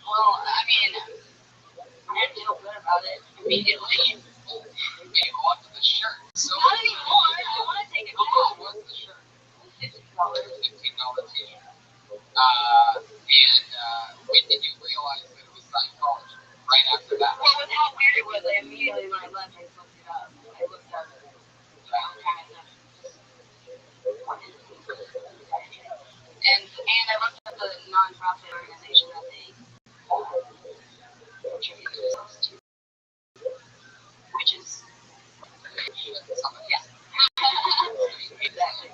Speaker 7: well, I mean, I didn't feel good about it immediately.
Speaker 5: You bought the shirt. So
Speaker 7: Not anymore. I want to take it
Speaker 5: how much
Speaker 7: back.
Speaker 5: was the shirt?
Speaker 7: $50.
Speaker 5: $15 t-shirt. And when did you realize that it was Scientology? Right after that.
Speaker 7: Well, with how weird it was, I immediately when I left, I looked it up. I looked up kind of and I looked up the non-profit organization that they contribute themselves to, which is yeah. Exactly.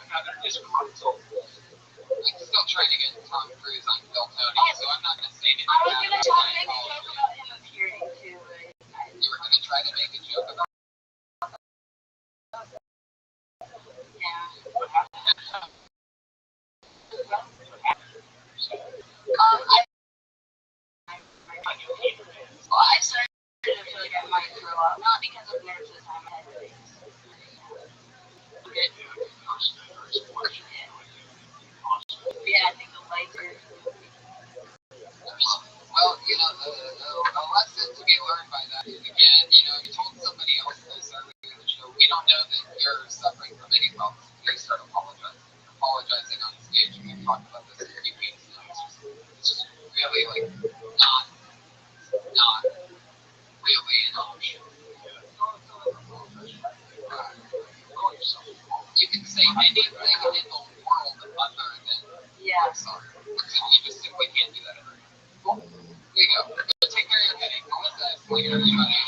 Speaker 5: Another disgruntled.
Speaker 4: I'm still trying to get Tom Cruise on Phil Tony, so I'm not going to say anything.
Speaker 7: I was gonna try to make a joke about him appearing too, but
Speaker 4: You were going to try to make a joke about
Speaker 7: yeah. I started to feel like I might throw up, not because of nerves this time. I had headaches. Yeah, I think the lights are.
Speaker 4: Well, the lesson to be learned by that is, again, you told somebody else this earlier in the show, we don't know that you're suffering from any problems until you start apologizing on stage, and we've talked about this in a few weeks now. It's just really, not really an option. You can say anything in the world other than
Speaker 7: Yeah.
Speaker 4: sorry. You just simply can't do that ever. Cool. There you go. Take care of your headache. Melissa is playing everybody.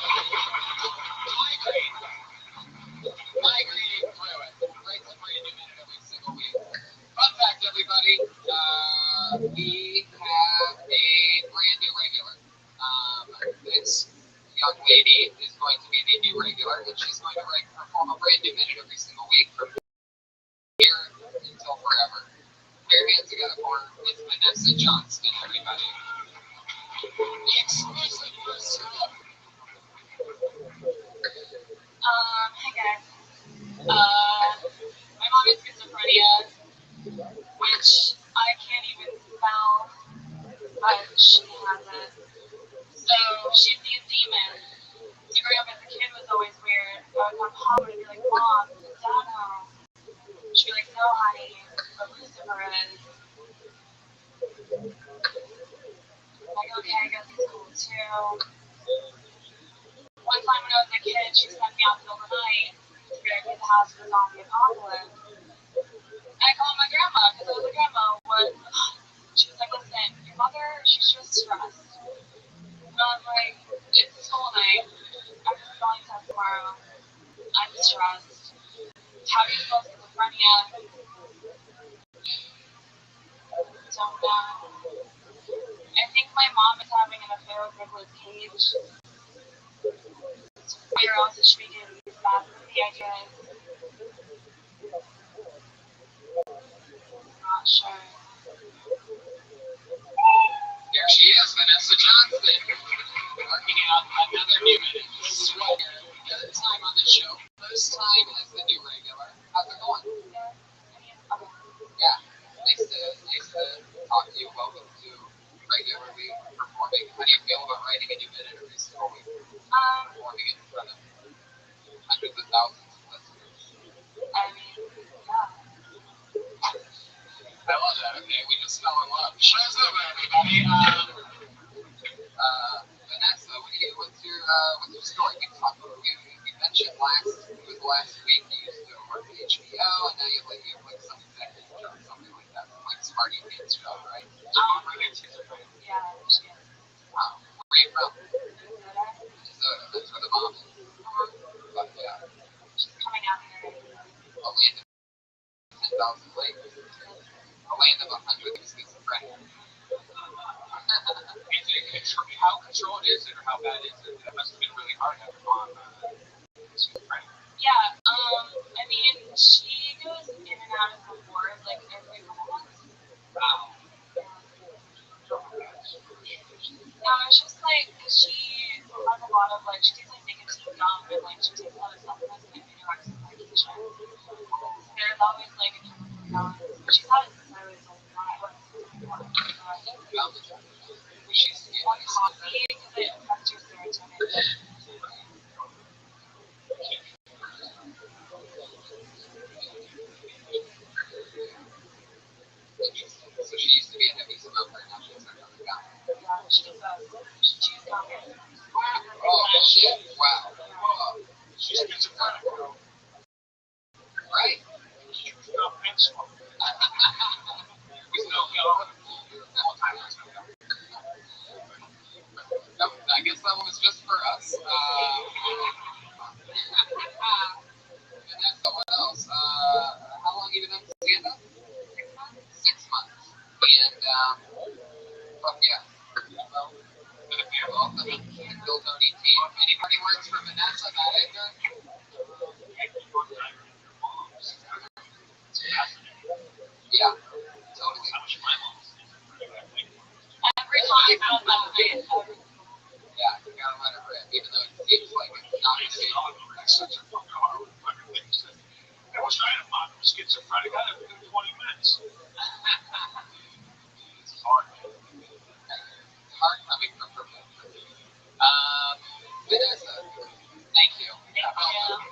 Speaker 4: Migraine fluid. Right to brand new minute every single week. Fun fact, everybody. We have a brand new regular. This young lady is going to be the new regular, and she's going to perform a brand new minute every single week from here until forever. Put your hands together for her. It's Vanessa Johnston, everybody. The exclusive person.
Speaker 7: Hey guys. My mom has schizophrenia, which I can't even spell, but she has it. So she sees demons. So growing up as a kid was always weird. I would come home and be like, Mom, is Dad home? She'd be like, no, honey, but Lucifer is. I'm like, okay, I guess he's cool too. One time when I was a kid, she sent me out in the middle of the night to get the house for the zombie apocalypse. And I called my grandma because I was a grandma. She was like, listen, your mother, she's just stressed. And I was like, it's school night. I'm just going to tomorrow. I'm stressed. How do you spell schizophrenia? Don't know. I think my mom is having an affair with Nicolas Cage. Where else is she getting these bad movie ideas? Not sure.
Speaker 4: Here she is, Vanessa Johnston, working out another new minute. Swagger, third time on the show, first time as the new regular. How's it going? Yeah, nice to talk to you. Welcome to regularly performing. How do you feel about writing a new minute every single week? Performing it in front of hundreds of thousands of listeners.
Speaker 7: I mean, yeah.
Speaker 4: I love that. Okay, we just fell in love. Show's over, everybody. Vanessa, what's your story? We mentioned last week you used to work at HBO, and now you have some executive job, something like that, Smarty Pants job, right?
Speaker 7: Yeah, she is.
Speaker 4: Wow. Where are you from? Minnesota. That's where the mom is. But yeah,
Speaker 7: She's coming out here.
Speaker 4: a land of 10,000 lakes. A land of 100 schizophrenia.
Speaker 5: How controlled is it, or how bad is it? That must have been really hard having mom schizophrenia.
Speaker 7: Yeah, I mean, she goes of like she takes like nicotine gum and like she takes a lot of supplements and anorexic medication. There's always like a chemical imbalance. She's had it since I was like 9.
Speaker 4: She's
Speaker 7: One coffee because it affects your serotonin.
Speaker 4: interesting. So she used to be a heavy smoker, now she's starting to down.
Speaker 7: Yeah, she chews gum.
Speaker 4: Oh shit! Wow. Whoa.
Speaker 5: She's schizophrenic, bro.
Speaker 4: Right?
Speaker 5: She's not and smoke.
Speaker 4: With no gum.
Speaker 5: All time there's no gum.
Speaker 4: Nope, I guess that one was just for us. Vanessa, what else? How long have you been on stand-up? 6 months. And, fuck yeah. Well, welcome. Bill Tony team. Any party words for Vanessa, Matt Edgar? Yeah, totally.
Speaker 7: Every time I found that thing.
Speaker 4: Yeah, you gotta let it rip, even though it seems like it's not the same.
Speaker 5: That's such a fucking horrible fucking thing to say. I was trying to mock him schizophrenic. I had it within 20 minutes. It's hard, man.
Speaker 4: Hard coming from her. Vanessa, thank you.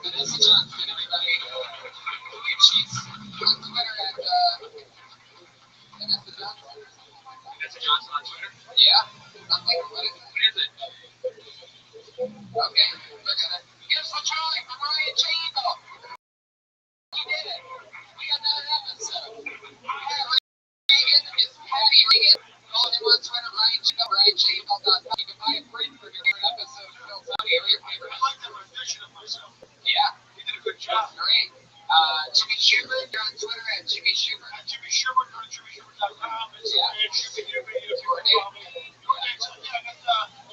Speaker 4: Vanessa Johnson, everybody. She's on Twitter at Vanessa Johnson.
Speaker 5: Vanessa Johnson on Twitter?
Speaker 4: Yeah, something. What is it? Okay, forget it. Here's the Charlie from Ryan Chamber. We did it. We got another episode. Pat Reagan is Patty Reagan. Follow him on Twitter, Ryan Chamber, RyanChamber.com. You can buy a print for your favorite episode of Phil Tony or your favorite.
Speaker 5: I like that rendition of myself.
Speaker 4: Yeah,
Speaker 5: You did a good job.
Speaker 4: great. Jimmy Schubert, you're on Twitter at Jimmy Schubert.
Speaker 5: Jimmy Schubert, go to jimmyschubert.com. It's Schubert,
Speaker 4: Your name.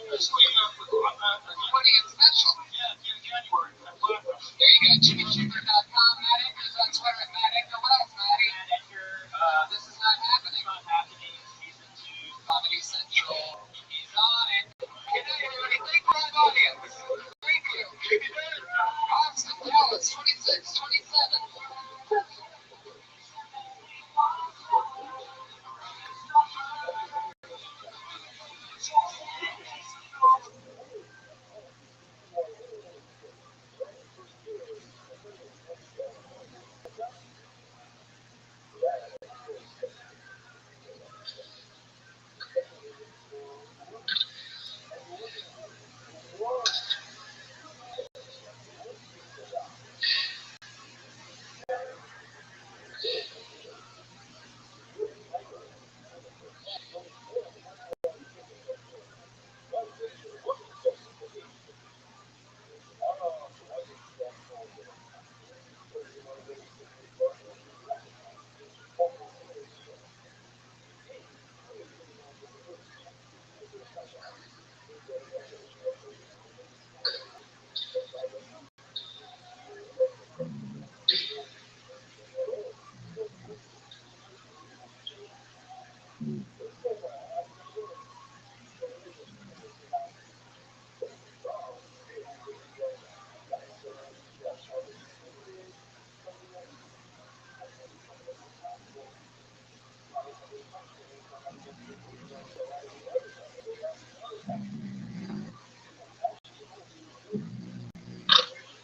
Speaker 4: Recording and special.
Speaker 5: Yeah, January.
Speaker 4: There you go, jimmyschubert.com. Matt Edgar's on Twitter at Matt Edgar. What else, Matty? This is not happening. Comedy Central. He's on it. Good night, everybody. Thank you, live audience. Thank you. Austin, Dallas, 26, 27.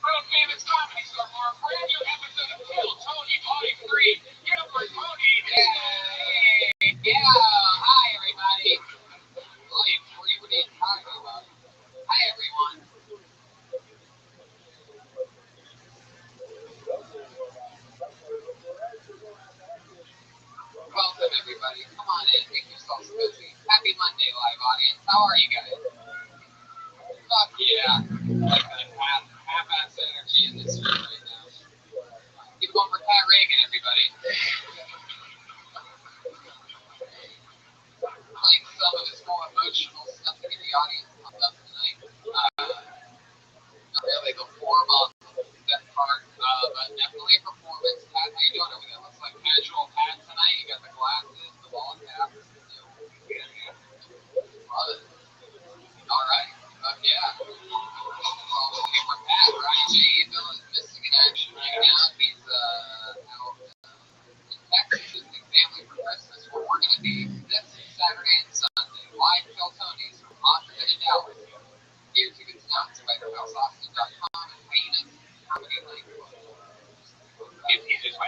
Speaker 5: World famous comedy star for a brand new episode of Phil Tony Party Free. Get up for Tony.
Speaker 4: Yay! Yeah! Hi, everybody. Volume 3, what are you talking about? Hi, everyone. Welcome, everybody. Come on in. Make yourselves busy. Happy Monday, live audience. How are you guys? Fuck yeah. Like that half-ass energy in this room right now. Keep going for Pat Reagan, everybody. Playing some of his more emotional stuff to get the audience pumped up tonight. Not really the form of that part, but definitely a performance. Pat, how you doing over there? Looks like casual Pat tonight. You got the glasses, the ball cap. Love it. All right. Yeah.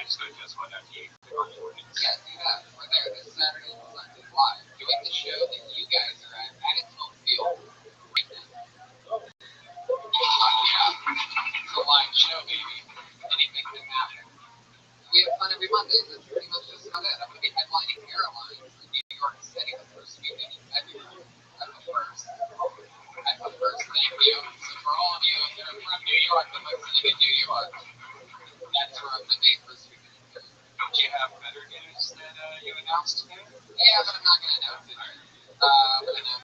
Speaker 5: So just went out to eat.
Speaker 4: Yeah, do that. We're there this Saturday and Sunday live, doing the show that you guys are at its home field right now. Yeah, it's a live show, baby. Anything can happen. We have fun every Monday. That's pretty much just about it. I'm going to be headlining Airlines in New York City the first weekend in February. At the first. Thank you. So for all of you that are from New York that listening in New York, that's where I'm going to be first weekend in February.
Speaker 5: Don't you have better news that you announced today?
Speaker 4: Yeah, but I'm not going to announce it. I'm going to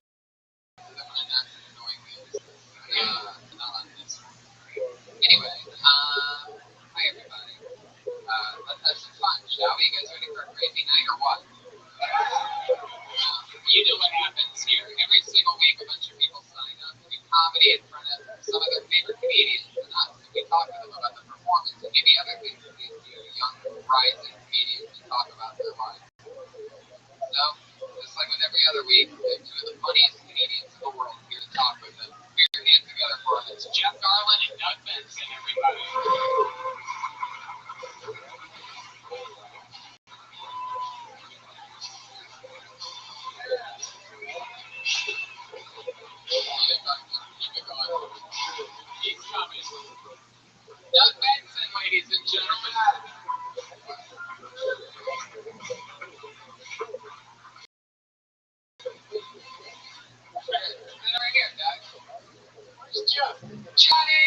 Speaker 4: announce it annoying news. Not on this one. Anyway, hi everybody. Let's have some fun, shall we? You guys ready for a crazy night or what? You know what happens here. Every single week, a bunch of people sign up to do comedy in front of some of their favorite comedians and us. And we talk to them about the performance and maybe other things that these new young rising comedians can talk about their lives. So, just like with every other week, we have two of the funniest comedians in the world here to talk with them. Put your hands together for them. It's Jeff Garland and Doug Benson, everybody. He's coming. Doug Benson, ladies and gentlemen. Sit right here, Doug. Where's Jeff? Johnny!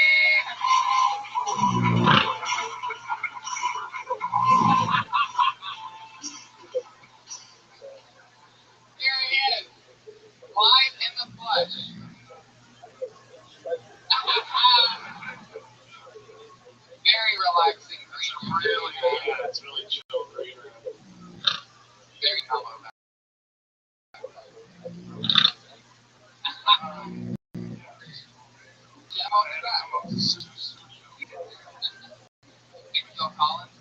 Speaker 4: Here he is. Live in the flesh. Very relaxing green.
Speaker 5: Really, yeah, it's really chill green room.
Speaker 4: Very mellow. Jeff, what is that? Phil Collins?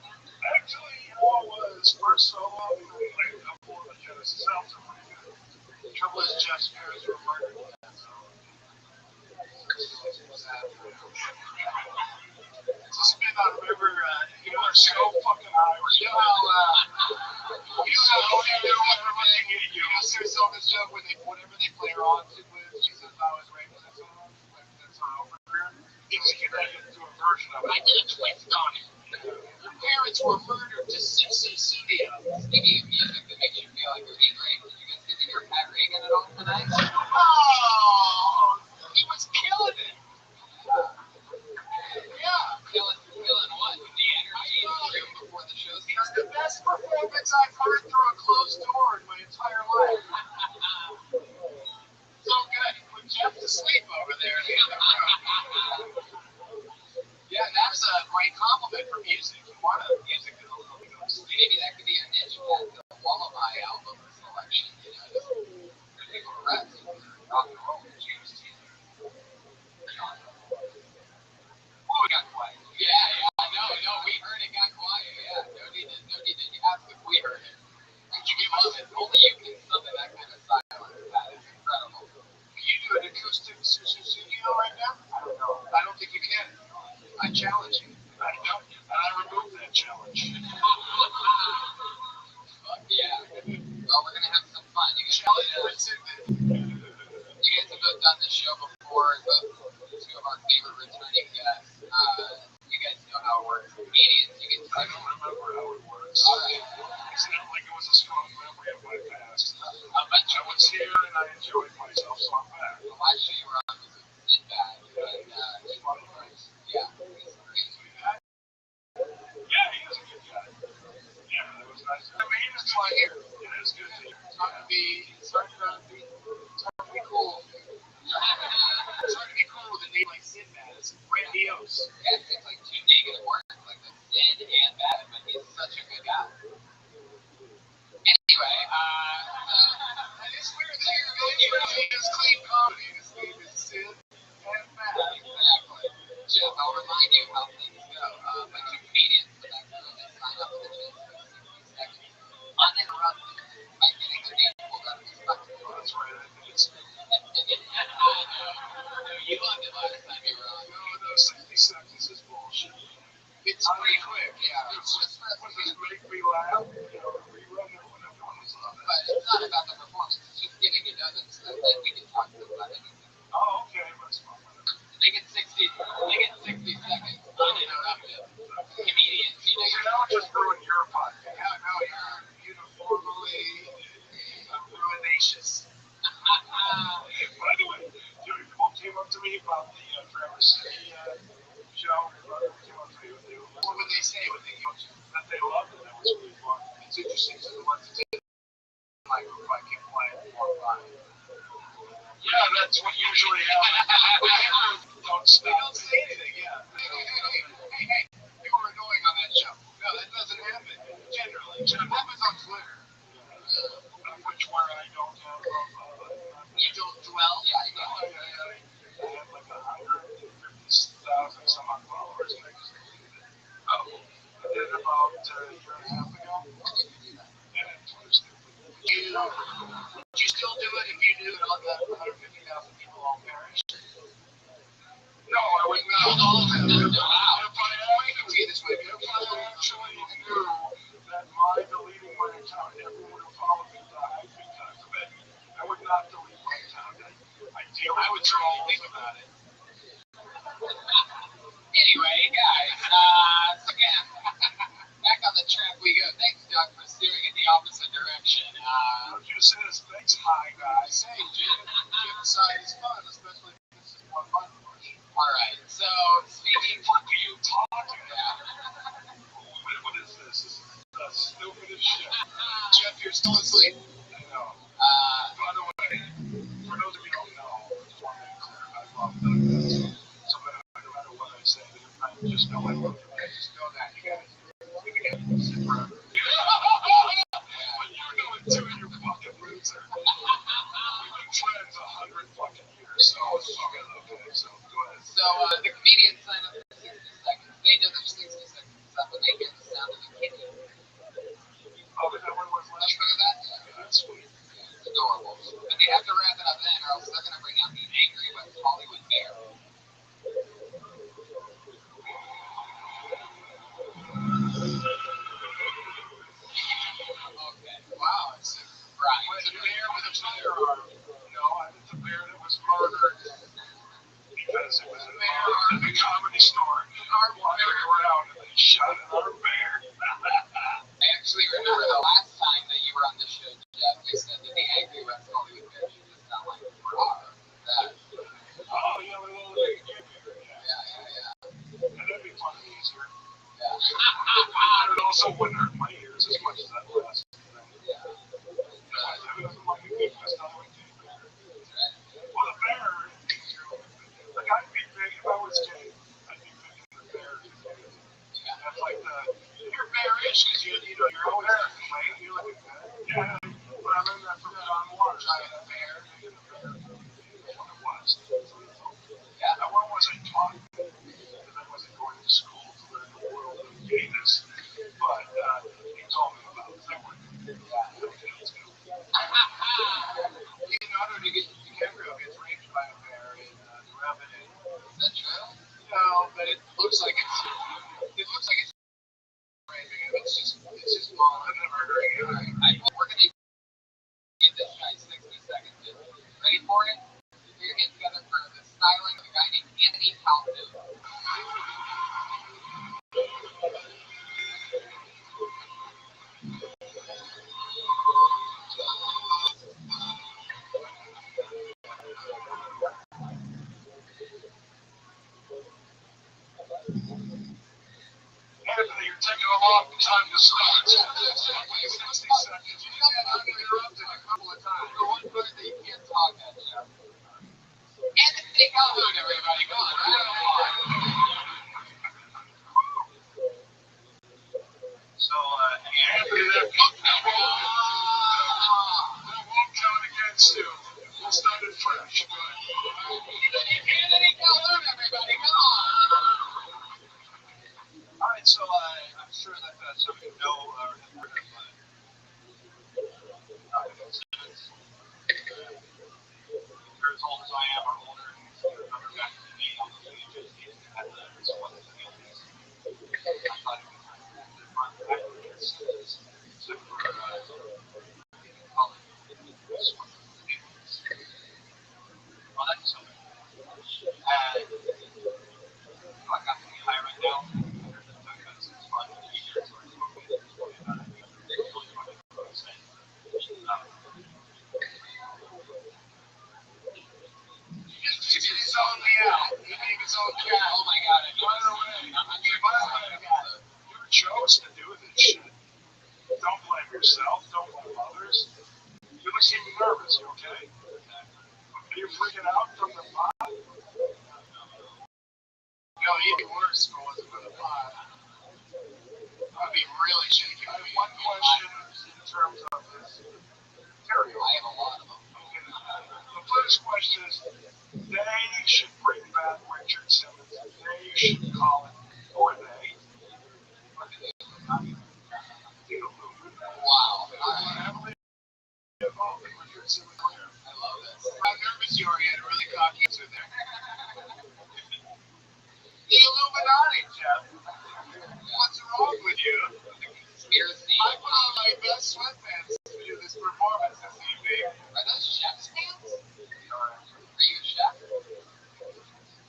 Speaker 5: Actually, it was first solo. I played a couple of the Genesis albums. The trouble is, Jeff's parents were murdered. It's a spin on River. You are so fucking high. You know how there's all this stuff when whenever they play Rothschild'S with, she says I was raped in that song. That's her opener. You can get that into a version of it.
Speaker 4: I did a twist on it. Your parents were murdered to Simpson Studio. Speaking of music that makes you feel like you're being raped, did you guys get to hear Pat Reagan at all tonight?
Speaker 5: Oh, he was killing it.
Speaker 4: Yeah. Killing what? With the energy in the room before the show
Speaker 5: It's
Speaker 4: started?
Speaker 5: the best performance I've heard through a closed door in my entire life.
Speaker 4: So good.
Speaker 5: Put Jeff to sleep over there in the other room.
Speaker 4: Yeah, that's a great compliment for music. You want music in a little bit. Maybe that could be a niche at the Lullaby album selection. You know, just for people to rest. Rock and roll. James Taylor. Oh, it got quiet. Yeah, I know. We heard it got quiet. Yeah, no need to ask if we heard it. You love it. Only you can summon that kind of silence. That is incredible.
Speaker 5: Can you do an acoustic studio right now? I don't know. I don't think you can. I challenge you. I know. And I remove that challenge.
Speaker 4: Fuck yeah. Well, we're going to have some fun. You guys have both done this show before. Both two of our favorite returning guests. You guys know how it works. Comedians, you get to...
Speaker 5: I don't remember how it works.
Speaker 4: All right.
Speaker 5: It's not like it was a strong memory of my past.
Speaker 4: I bet you
Speaker 5: I was here and I enjoyed myself, so I'm back.
Speaker 4: the last show you were on was with Sinbad. And,
Speaker 5: It's funny, nice.
Speaker 4: yeah, he's great.
Speaker 5: Yeah, he is a good guy. Yeah, that was nice. I mean, it's like, it is good. It's hard to be cool. It's hard to be cool with a name like Sinbad. It's grandiose.
Speaker 4: Yeah, it's like two negative words, like the Sin and Bad, but he's such a good guy. Anyway,
Speaker 5: And it's weird that you're clean comedy. His name is
Speaker 4: rerun it when everyone was on it.
Speaker 6: But it's not about the performance, it's just getting to know them so that we can talk to them about anything.
Speaker 4: Oh, okay, that's fine.
Speaker 6: They get 60 seconds uninterrupted. Comedians,
Speaker 4: See, now it just ruined your podcast. Yeah, no, you're uniformly ruinacious. By the way, people came up to me about the Traverse City show. What would they say when they came to that they loved it? That was really fun. It's interesting to the ones that did like if I can play it more fun. Yeah, that's what usually happens. Don't stop. They don't say anything, yeah. Hey, you were annoying on that show. No, that doesn't happen. Generally. It happens on Twitter. Which where I don't have
Speaker 6: you don't dwell. Yeah, you know.
Speaker 4: I have like 150,000 some odd followers and I just deleted it. Oh. I did it about a year and a half ago. Yeah, Twitter's stupid. Would you still do it if you knew that all the 150,000 people all perished? No, I would not. Killed all of them. Wow. If I actually knew that my deleting my account, everyone who followed me died because of it, I would not delete my account. I would try to think about it.
Speaker 6: Anyway, guys, so again, back on the track we go. Thanks, Doug, for steering in the opposite direction.
Speaker 4: Don't you say this thanks, hi, guys. Hey, Jim side is fun, especially if this is more fun for you.
Speaker 6: Alright, so speaking
Speaker 4: What are you talking about? What is this? This is the stupidest shit.
Speaker 6: Jeff, you're still asleep.
Speaker 4: I know. By the way, for those of you who don't know, I just want to make clear, I love Doug. So no matter what I say, I just know I love you. I just know that, you guys. Sit forever. But you know it too, you fucking loser. We've been friends 100 fucking years, so it's fucking okay. So go ahead.
Speaker 6: So the comedians sign up for 60 seconds. They know their 60 seconds up when they hear the sound of the kitty.
Speaker 4: Oh, is that what it was last
Speaker 6: Did you know that?
Speaker 4: Yeah, that's sweet.
Speaker 6: It's adorable. But they have to wrap it up then, or else they're going to bring out the angry West Hollywood bear. Okay. Wow, it's right.
Speaker 4: Was it a bear with a firearm? No, it's a bear that was murdered. Because it was a bear in the Comedy Store. Our walking around and they shot at our bear.
Speaker 6: I actually remember the last time that you were on the show, Jeff. You said that the angry West Hollywood bear should just sound like roar. That.
Speaker 4: Oh, yeah, the little lady bear.
Speaker 6: Yeah.
Speaker 4: And that'd be fun and easier.
Speaker 6: Yeah.
Speaker 4: And it also wouldn't hurt my ears as much as that last thing.
Speaker 6: Yeah.
Speaker 4: It doesn't like a good West Hollywood bear. Well, the bear, like I'd be big if I was gay. I'd be big in the bear community. That's like you're bearish because you know your own hair is lame. You look good. Yeah, but I learned that from John Moore. Trying a bear, making a bear. That's what it was. Yeah, that one wasn't taught because I wasn't going to school to learn the world of gayness. But he told me about it. Leonardo DiCaprio gets raped by a bear in The Revenant.
Speaker 6: Is that true?
Speaker 4: No, but it looks like it's raping him. It's just falling and murdering him.
Speaker 6: We're going to give this guy 60 seconds. Ready for it? Put your hands together for the styling of a guy named Anthony Calhoun.
Speaker 4: Anthony, you're taking a long time to start. 60 seconds. You got uninterrupted a couple of times.
Speaker 6: The one part that you can't talk at, Jeff. Anthony Calhoun, everybody. Go on. Round of applause.
Speaker 4: So, Anthony, that won't count against you. We'll start it fresh.
Speaker 6: Anthony Calhoun, everybody. Come on.
Speaker 4: All right, so I'm sure that some of you know or have heard of you're as old as I am or older, and you remember back in the day, all the pages had the so what the deal is. I thought it was front back. yourself, don't blame others. You look seem nervous, you okay? Are you freaking out from the pot?
Speaker 5: No, it'd be worse if it wasn't for the pot. I'd be really shaking.
Speaker 4: I have one question in terms of this material.
Speaker 5: I have a lot of them.
Speaker 4: Okay. The first question is, they should bring back Richard Simmons. They should call it, or they.
Speaker 5: Wow.
Speaker 4: Heavily involved in Richard Simmons' career.
Speaker 5: I love this. How nervous you are, you had a really cocky answer there. The Illuminati, Jeff. What's wrong with you? Conspiracy. I put on my best sweatpants to do this performance this evening. Are those chef's pants? Are you a chef?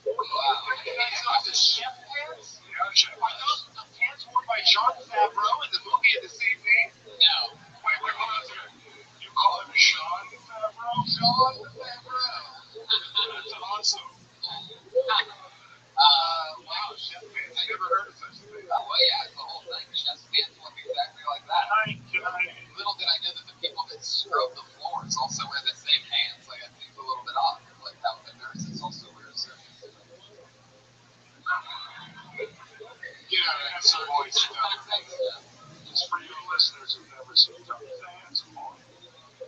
Speaker 5: Wow. Are the chef pants?
Speaker 4: Yeah, chef.
Speaker 5: Are those the pants worn by Jon Favreau in the movie of the same name? No.
Speaker 4: Wait, hold on a second. You call him Sean Favreau?
Speaker 5: Jon Favreau.
Speaker 4: That's awesome.
Speaker 5: Wow, chef pants. I never heard of such a thing. Oh, well, yeah, it's the whole thing. Chef's pants look exactly like that. Little did I know that the people that scrub the floors also wear the same pants. Like, it seems a little bit odd. Like how the nurses also wear certain pants.
Speaker 4: Get out of that some boy stuff. Just for you listeners who've never seen That's boy.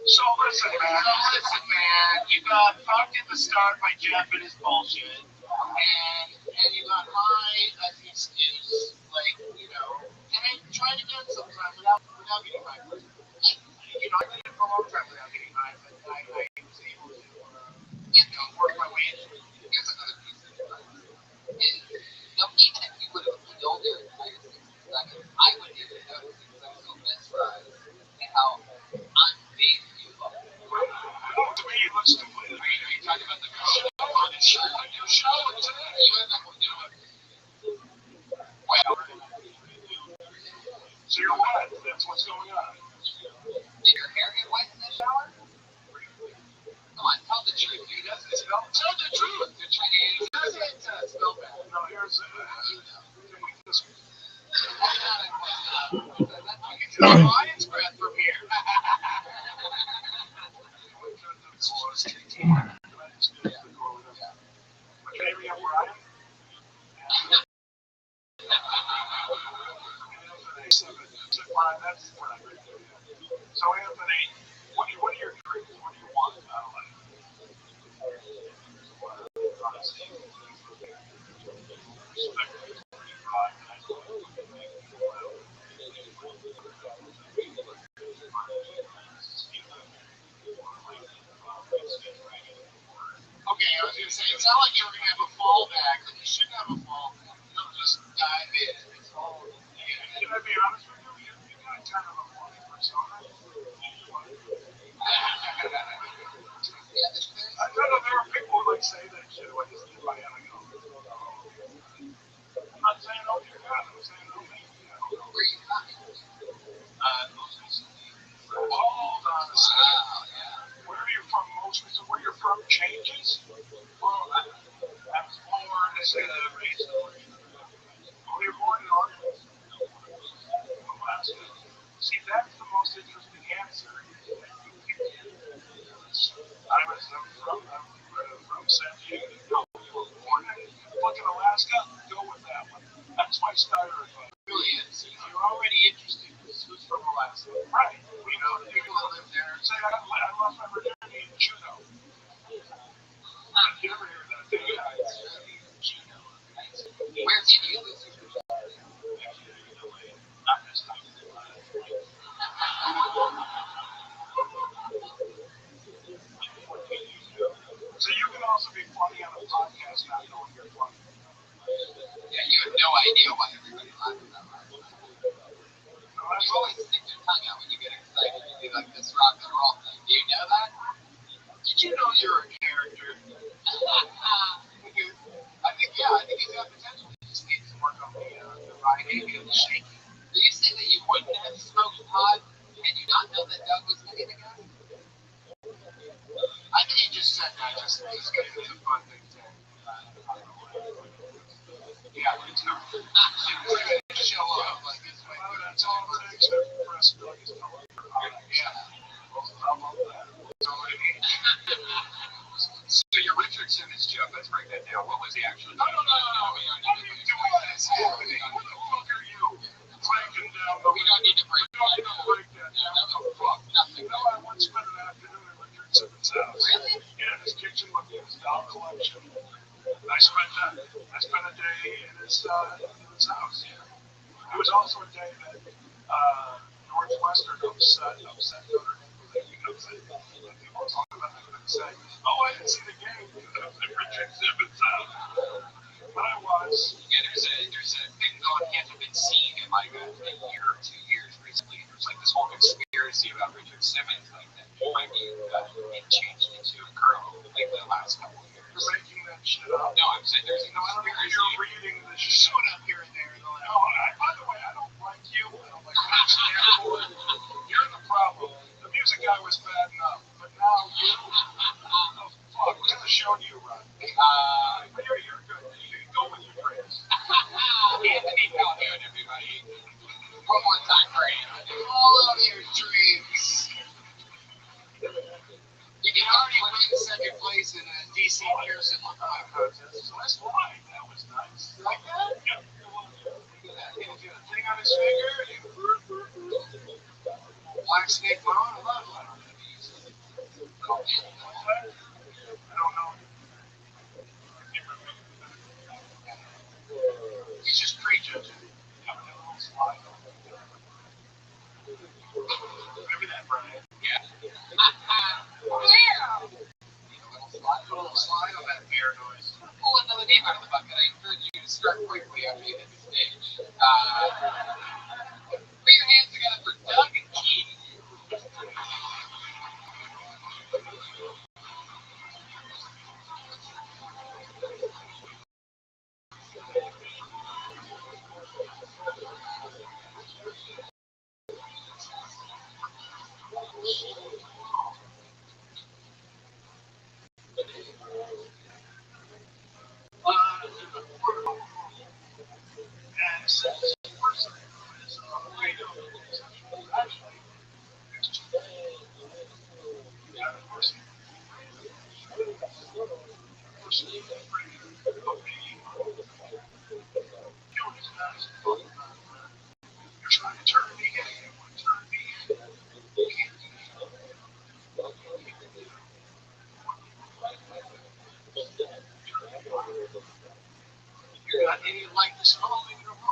Speaker 4: So listen, man.
Speaker 5: You got fucked at the start by Jeff and his bullshit. And you got high as an excuse, like, you know, and I tried again sometime without getting high. I did it for a long time without getting high, but I was able to, work my way into it. Here's another piece of advice. Even if you would have killed your entire 60 seconds, I wouldn't even notice it because I was so mesmerized at how unfazed you look.
Speaker 4: To me, it looks completely.
Speaker 5: Are you talking about the new show? On the show? A new show? You and I will do it. Well,
Speaker 4: So you're wet. That's what's going on.
Speaker 5: did your hair get wet in the shower? Come on, tell the truth, dude. Doesn't it smell? Tell the truth. You're Chinese. Doesn't smell bad.
Speaker 4: No, here's this.
Speaker 5: I can smell Ryan's breath from here.
Speaker 4: Maybe I'm right. So Anthony, what are your dreams? What do you want out of life?
Speaker 5: Okay, I was going to say, it sounded like you were going to have a fallback, but you shouldn't have a fallback. You'll just dive in. It's all.
Speaker 4: Can I be honest with you? You got kind of a funny persona. I don't know, there are people who say that shit when you see my ego. I'm not saying, oh, you're God, I'm saying, oh, maybe,
Speaker 5: Where are you coming?
Speaker 4: most recently. Hold on a second. Where are you from most recently? Where you're from changes? Well, I was born in raised. Oh, you're born in August. See, that's the most interesting answer. I was from San Diego. No, you were born in fucking Alaska. Go with that one. That's my starter advice.
Speaker 5: Really is. You're already interested. Who's from Alaska?
Speaker 4: Right. We know the
Speaker 5: People that live there.
Speaker 4: say I lost my virginity in Juneau. You never hear that, do you?
Speaker 5: Juneau. Where did you lose your virginity?
Speaker 4: Not this time. So you can also be funny on a podcast not knowing you're funny.
Speaker 5: Yeah, you have no idea why everybody laughs at that. You always stick your tongue out when you get excited. You do like this rock and roll thing. Do you know that? Did you know you're a character? I think he's got potential. He just needs to work on the writing and the shaking. Do you say that you wouldn't have smoked pot had you not known that Doug was getting the guy? I think he just said that just because it's a fun thing to yeah, it's not. Show up like this way.
Speaker 4: That's all it takes to press Doug is telling her.
Speaker 5: know, what was he actually doing? No. What are you doing that's happening? What the fuck are you breaking down? We don't need to break that down. Fuck, nothing. No, I once spent an afternoon at Richard Simmons' house. Really? Yeah, his kitchen looking at his doll collection. I spent a day in his house. It was also a day that Northwestern upset Notre Dame. People were talking about it and say, "Oh, I didn't see the game because I was at Richard Simmons' house." But I was.
Speaker 4: Yeah, there's a thing going. He hasn't been seen in like a year or 2 years recently. There's like this whole conspiracy about Richard Simmons, like that he might be being changed into a girl like the last couple of years.
Speaker 5: You're making that shit up.
Speaker 4: No, I'm saying there's a conspiracy.
Speaker 5: You're reading this shit up here and there. No, by the way, I don't like you. I don't like what you stand for. You're the problem. The music guy was bad enough, but now you. Oh, fuck, what kind of show do you run? You're good. You go with your dreams.
Speaker 4: Anthony Calhoun, everybody. One more time for Anthony. All of your dreams. You can already win second place in a DC Pearson lookalike contest.
Speaker 5: So that's fine. That was nice.
Speaker 4: Like that?
Speaker 5: Yeah.
Speaker 4: Look at that. He did a thing on his finger. Black snake bone. I love it.
Speaker 5: I don't know.
Speaker 4: He's just prejudging.
Speaker 5: Remember that, Brian?
Speaker 4: Yeah. Put a little slide on that bear noise. Pull another name out of the bucket. I encourage you to start quickly after you hit the stage. Put your hands together for Doug and Keith.
Speaker 5: You're trying to turn me in. You want to turn me in. You can't do that. You're not any like this at all in your room. I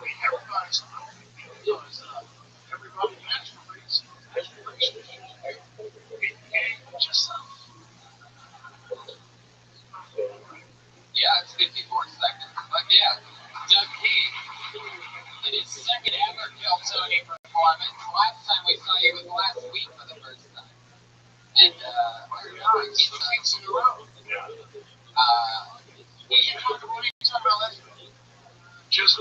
Speaker 5: mean, everybody's because everybody masturbates. Just
Speaker 4: Yeah, it's 54 seconds. But yeah, Doug Keith in his second ever Kill Tony performance. Last time we saw you was last week for the first time. And it's 2 weeks in a row. What are you talking about last week?
Speaker 5: just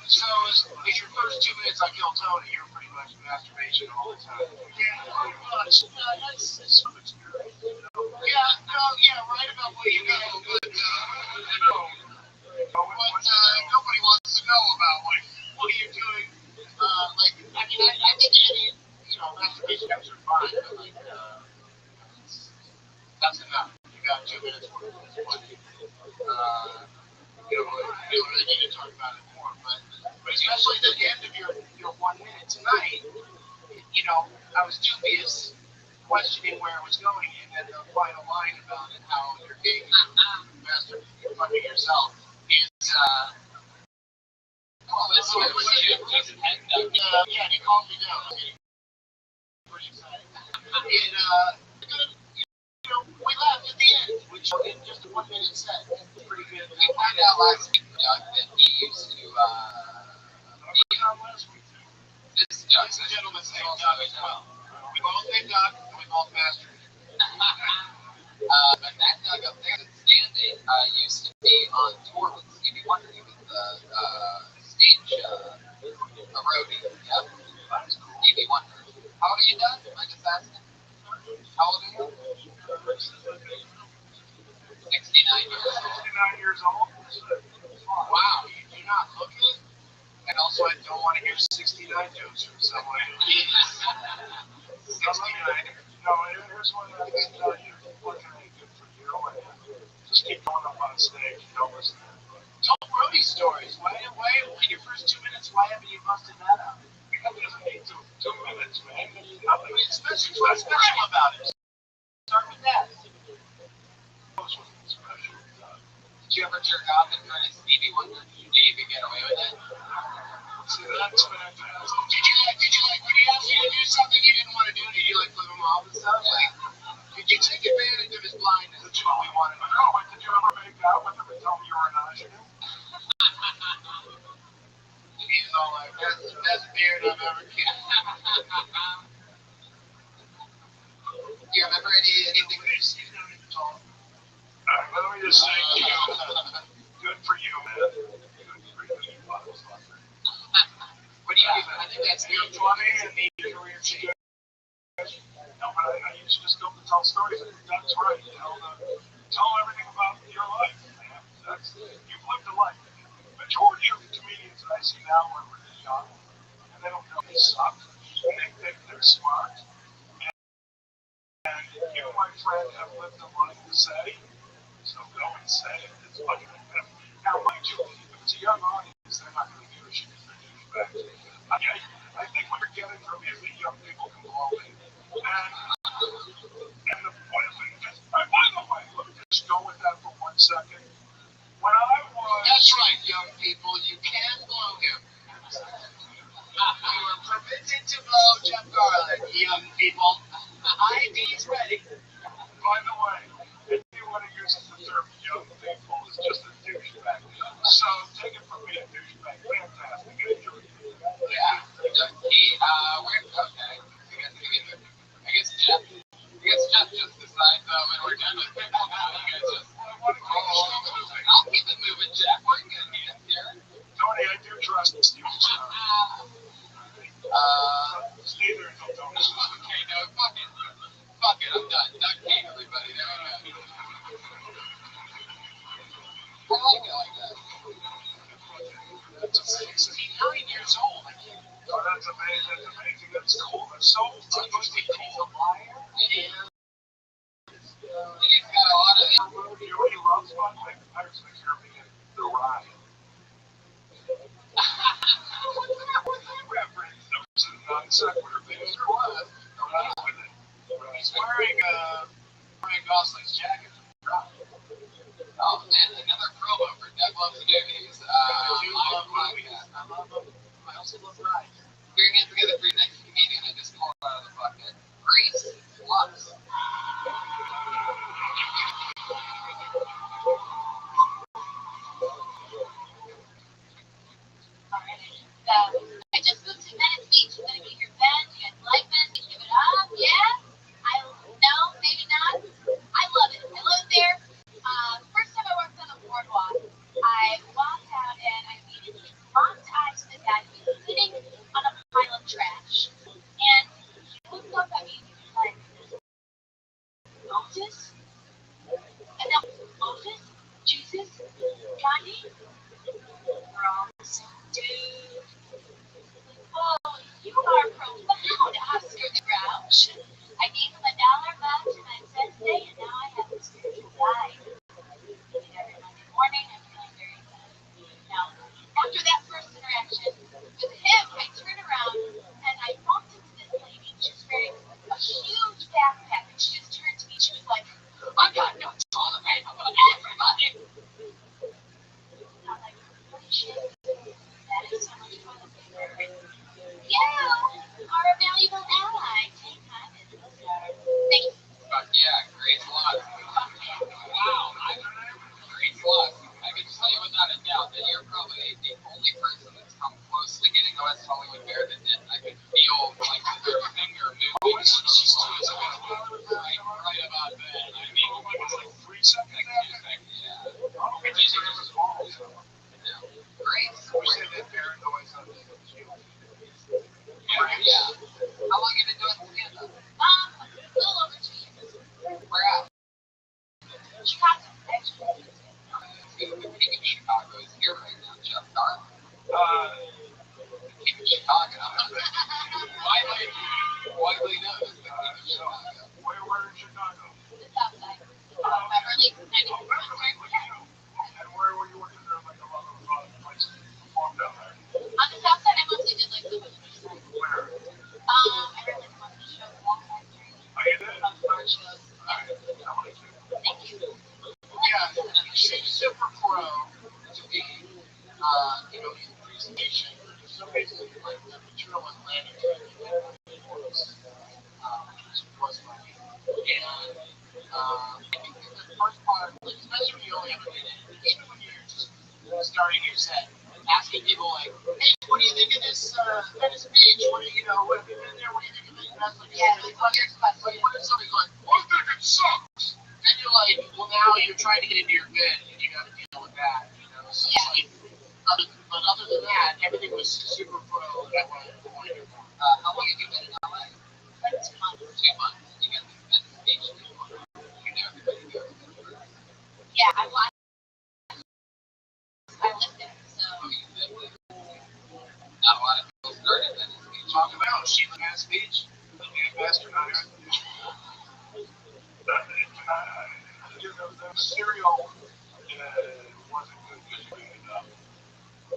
Speaker 4: So it's your first 2 minutes on Kill Tony, you're pretty much masturbation all the time.
Speaker 5: yeah, pretty much. That's some experience.
Speaker 4: Yeah, right about what you know, but nobody wants to know about what are you doing. I think any, masturbation apps are fine, but that's enough. You got 2 minutes worth of one. We don't really need to talk about it more, but especially at the end of your 1 minute tonight, I was dubious, questioning where it was going, and then the final line about it, how you're gay, master, you're fucking yourself, is, this one was Jim just head up. Yeah, he calmed me down. I was getting pretty excited. And, we laughed at the end, which in just a 1 minute set, is pretty good. We found out last week, Doug, that he used to, this gentleman's name Doug as well. We both named Doug, and we both mastered it. But that Doug up there that's standing used to be on tour with Stevie Wonder. He was the stage roadie. Yep. Stevie Wonder. How old are you, Doug?
Speaker 5: How old are you? 69 years old. Wow, you're not looking? And also, I don't want to hear 69 jokes from someone who is 69. No, here's one that I can tell you. What can I do for you? Just keep going up on stage. Don't listen to that. Tell Brody stories. Why, in your first 2 minutes, why haven't you busted that out? Because it doesn't need 2 minutes, man. Nothing special. What's special about it? Start with that. Did you ever jerk off in front of Stevie Wonder? Did you even get away with it? See, that's fantastic. Did you when he asked you to do something you didn't want to do, did you flip him off and stuff? Did you take advantage of his blindness? That's what we wanted to know. Did you ever make out with him and tell him you were an usher? He's all like, that's the best beard I've ever kissed. Do you remember anything that you see down in the tall? Let me just say to you, good for you, man. Good for you. What do you think? I think that's your 20 and need a career change. No, but I used to just go to tell stories. I think that's right. Tell everything about your life, man. You've lived a life. The majority of the comedians that I see now are really young, and they don't know they suck. And they think they're smart. And you, my friend, have lived a life to say. So go and say it. It's fucking good. Now, mind you, if it's a young audience, they're not going to give a shit if they're douchebags. I think what you're getting from me is that young people can blow me. And the point of it, by the way, let me just go with that for 1 second. When I was... That's right, young people, you can blow him. You are permitted to blow Jeff Garland, young people. ID's ready. By the way, anyone who uses the term young people is just a douchebag. So take it from me, a douchebag. Fantastic. Enjoy it. Yeah. I guess Jeff just decides when we're done with it. I'll keep it moving, Jeff. We're in good hands here. Tony, I do trust Steve. Stay there until Tony says. Okay, no, fuck it. Fuck it, I'm done. Duck cake, everybody. There we go. I like that. That's amazing. 69 years old. Oh, that's amazing. That's amazing. That's cool. That's so supposed to be cool. It is. He's got a lot of... You know what he loves about me? I was thinking of the ride. What's that reference? That was a non-sequitur thing. It sure was. He's wearing Ryan Gosling's jacket. Oh, man, another promo for Doug Loves Movies. I love podcast. I love them. I also love Ryan. We're going to get together for your next comedian. I just pulled out of the bucket. Grace Lux.
Speaker 6: I just moved to Venice Beach. I'm gonna get your bed. You guys like this? You give it up? Yeah? No, maybe not. I love it. I love it there. First time I worked on the boardwalk, I walked out and I immediately locked eyes with a guy who was sitting on a pile of trash. And he looked up at me and he was like, Moses? And then Moses? Jesus? Gandhi? Rose? Dude. Oh, you are profound, Oscar the Grouch. I gave him $1 back to my Wednesday, and now I have a spiritual guide. And every Monday morning, I'm feeling very good. Now, after that first interaction with him, I turned around and I bumped into this lady. She was wearing a huge backpack, and she just turned to me. She was like, I got no toilet paper for everybody. I'm like, holy shit, that is so much toilet paper. You are a valuable ally. Take time and
Speaker 4: pro to be, you know, in presentation. So basically, like, the material was landing which was funny. And I think the first part, like, especially when you only have a minute, even when you're just starting your set, asking people like, hey, what do you think of this Venice Beach? What do you know? What have you been there? What do you think of it? And that's like, yeah, really funny. Like, what if somebody's like, I think it sucks? And you're like, well, now you're trying to get into your bit, and you got to deal with that, you know? So yeah. It's like, but other than that, everything was super pro at one point. How long have you been in LA? Like 2 months. 2 months. You got the Venice Beach. You know everybody goes there. Yeah, I live there, so. Oh, you live there. Not a lot of people start at Venice Beach. Talk about Sheila Venice Beach. The astronaut. The material wasn't good enough.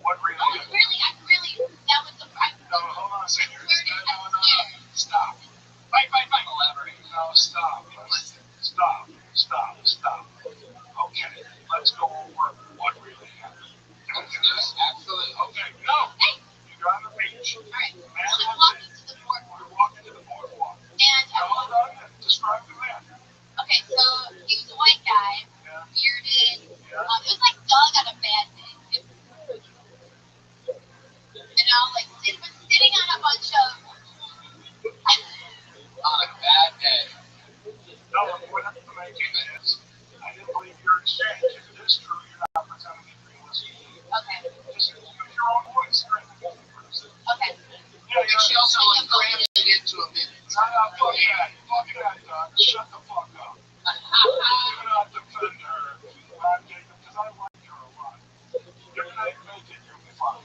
Speaker 4: What really? That was the price. No, hold on a second. No. Stop. Fight. Elaborate. No, stop. Listen. Stop. Okay, let's go over what really happened. Let's do it. Absolutely. Okay, no. Hey. You're on the beach. All right. We're walking to the boardwalk. And describe the man. Okay, so he was a white guy, bearded. Yeah. It was like Doug on a bad day. You know, like sitting on a bunch of. On a bad day. No, what happened to my is I didn't believe your exchange. If it is true, you're not pretending to be realistic. Okay. Just use your own voice. Okay. Yeah, she also like crammed it into a minute. Fuck that, Doug. Shut the fuck up. Do not defend her, because I like her a lot. You're gonna make it, you'll be fine.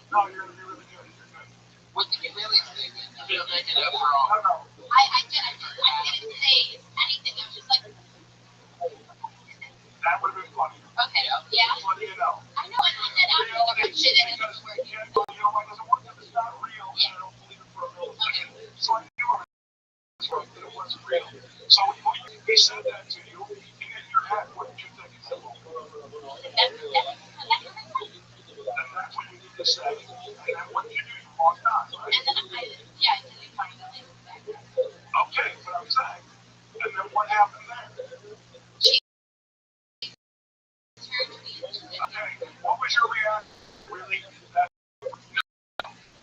Speaker 4: No, you're really good. You're good. What did you really say? You're gonna make it overall. No. I didn't say anything. I was just like. That would have been funny. Okay. Yeah. What do you know? I know. And then after the good shit, it doesn't work. You know why it doesn't work? Because it's not real. Yeah. I don't believe it for a minute. Okay. So I knew that it wasn't real. So we said that to you, and in your head, what did you think? That's what you need to say. And then what did you do? You walked on, right? And then I didn't find the thing back. Okay, but I'm saying. And then what happened there? She turned me into it. Okay, what was your reaction? Really?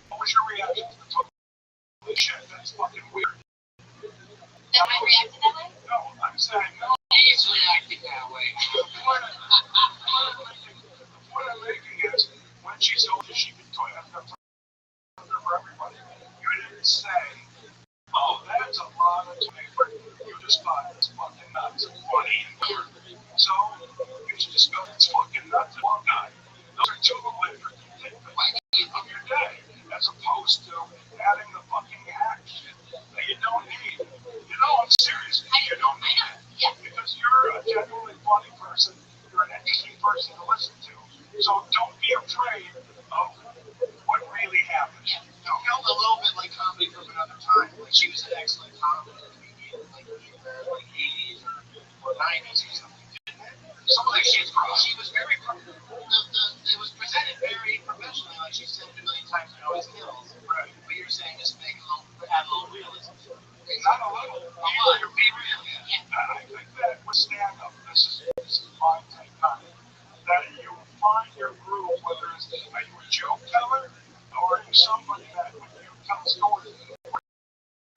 Speaker 4: What was your reaction to the total shit? That's fucking weird. That I reacted that way? No, I'm saying no. He's reacting that way. The point I'm making is when she told you she could toy for everybody, you didn't say, oh, that's a lot of paper. You just thought it's fucking nuts and funny and weird. So you should just go, it's fucking nuts and one guy. Those are two different things of your day, as opposed to adding the fucking hack shit that you don't need. You know, I'm serious. You don't need it. Yeah. Because you're a genuinely funny person. You're an interesting person to listen to. So don't be afraid of what really happened. Yeah. It felt a little bit like comedy from another time. Like she was an excellent comedy comedian, like in the 80s or 90s or something. Something like she was very. It was presented very professionally, like she said it a million times. It always kills. Right. But you're saying just make add a little realism. Not a little. Be real. Yeah. I think that with stand-up, this is my take on it. That you find your groove, whether it's are you a joke teller or are you somebody that when you tell stories,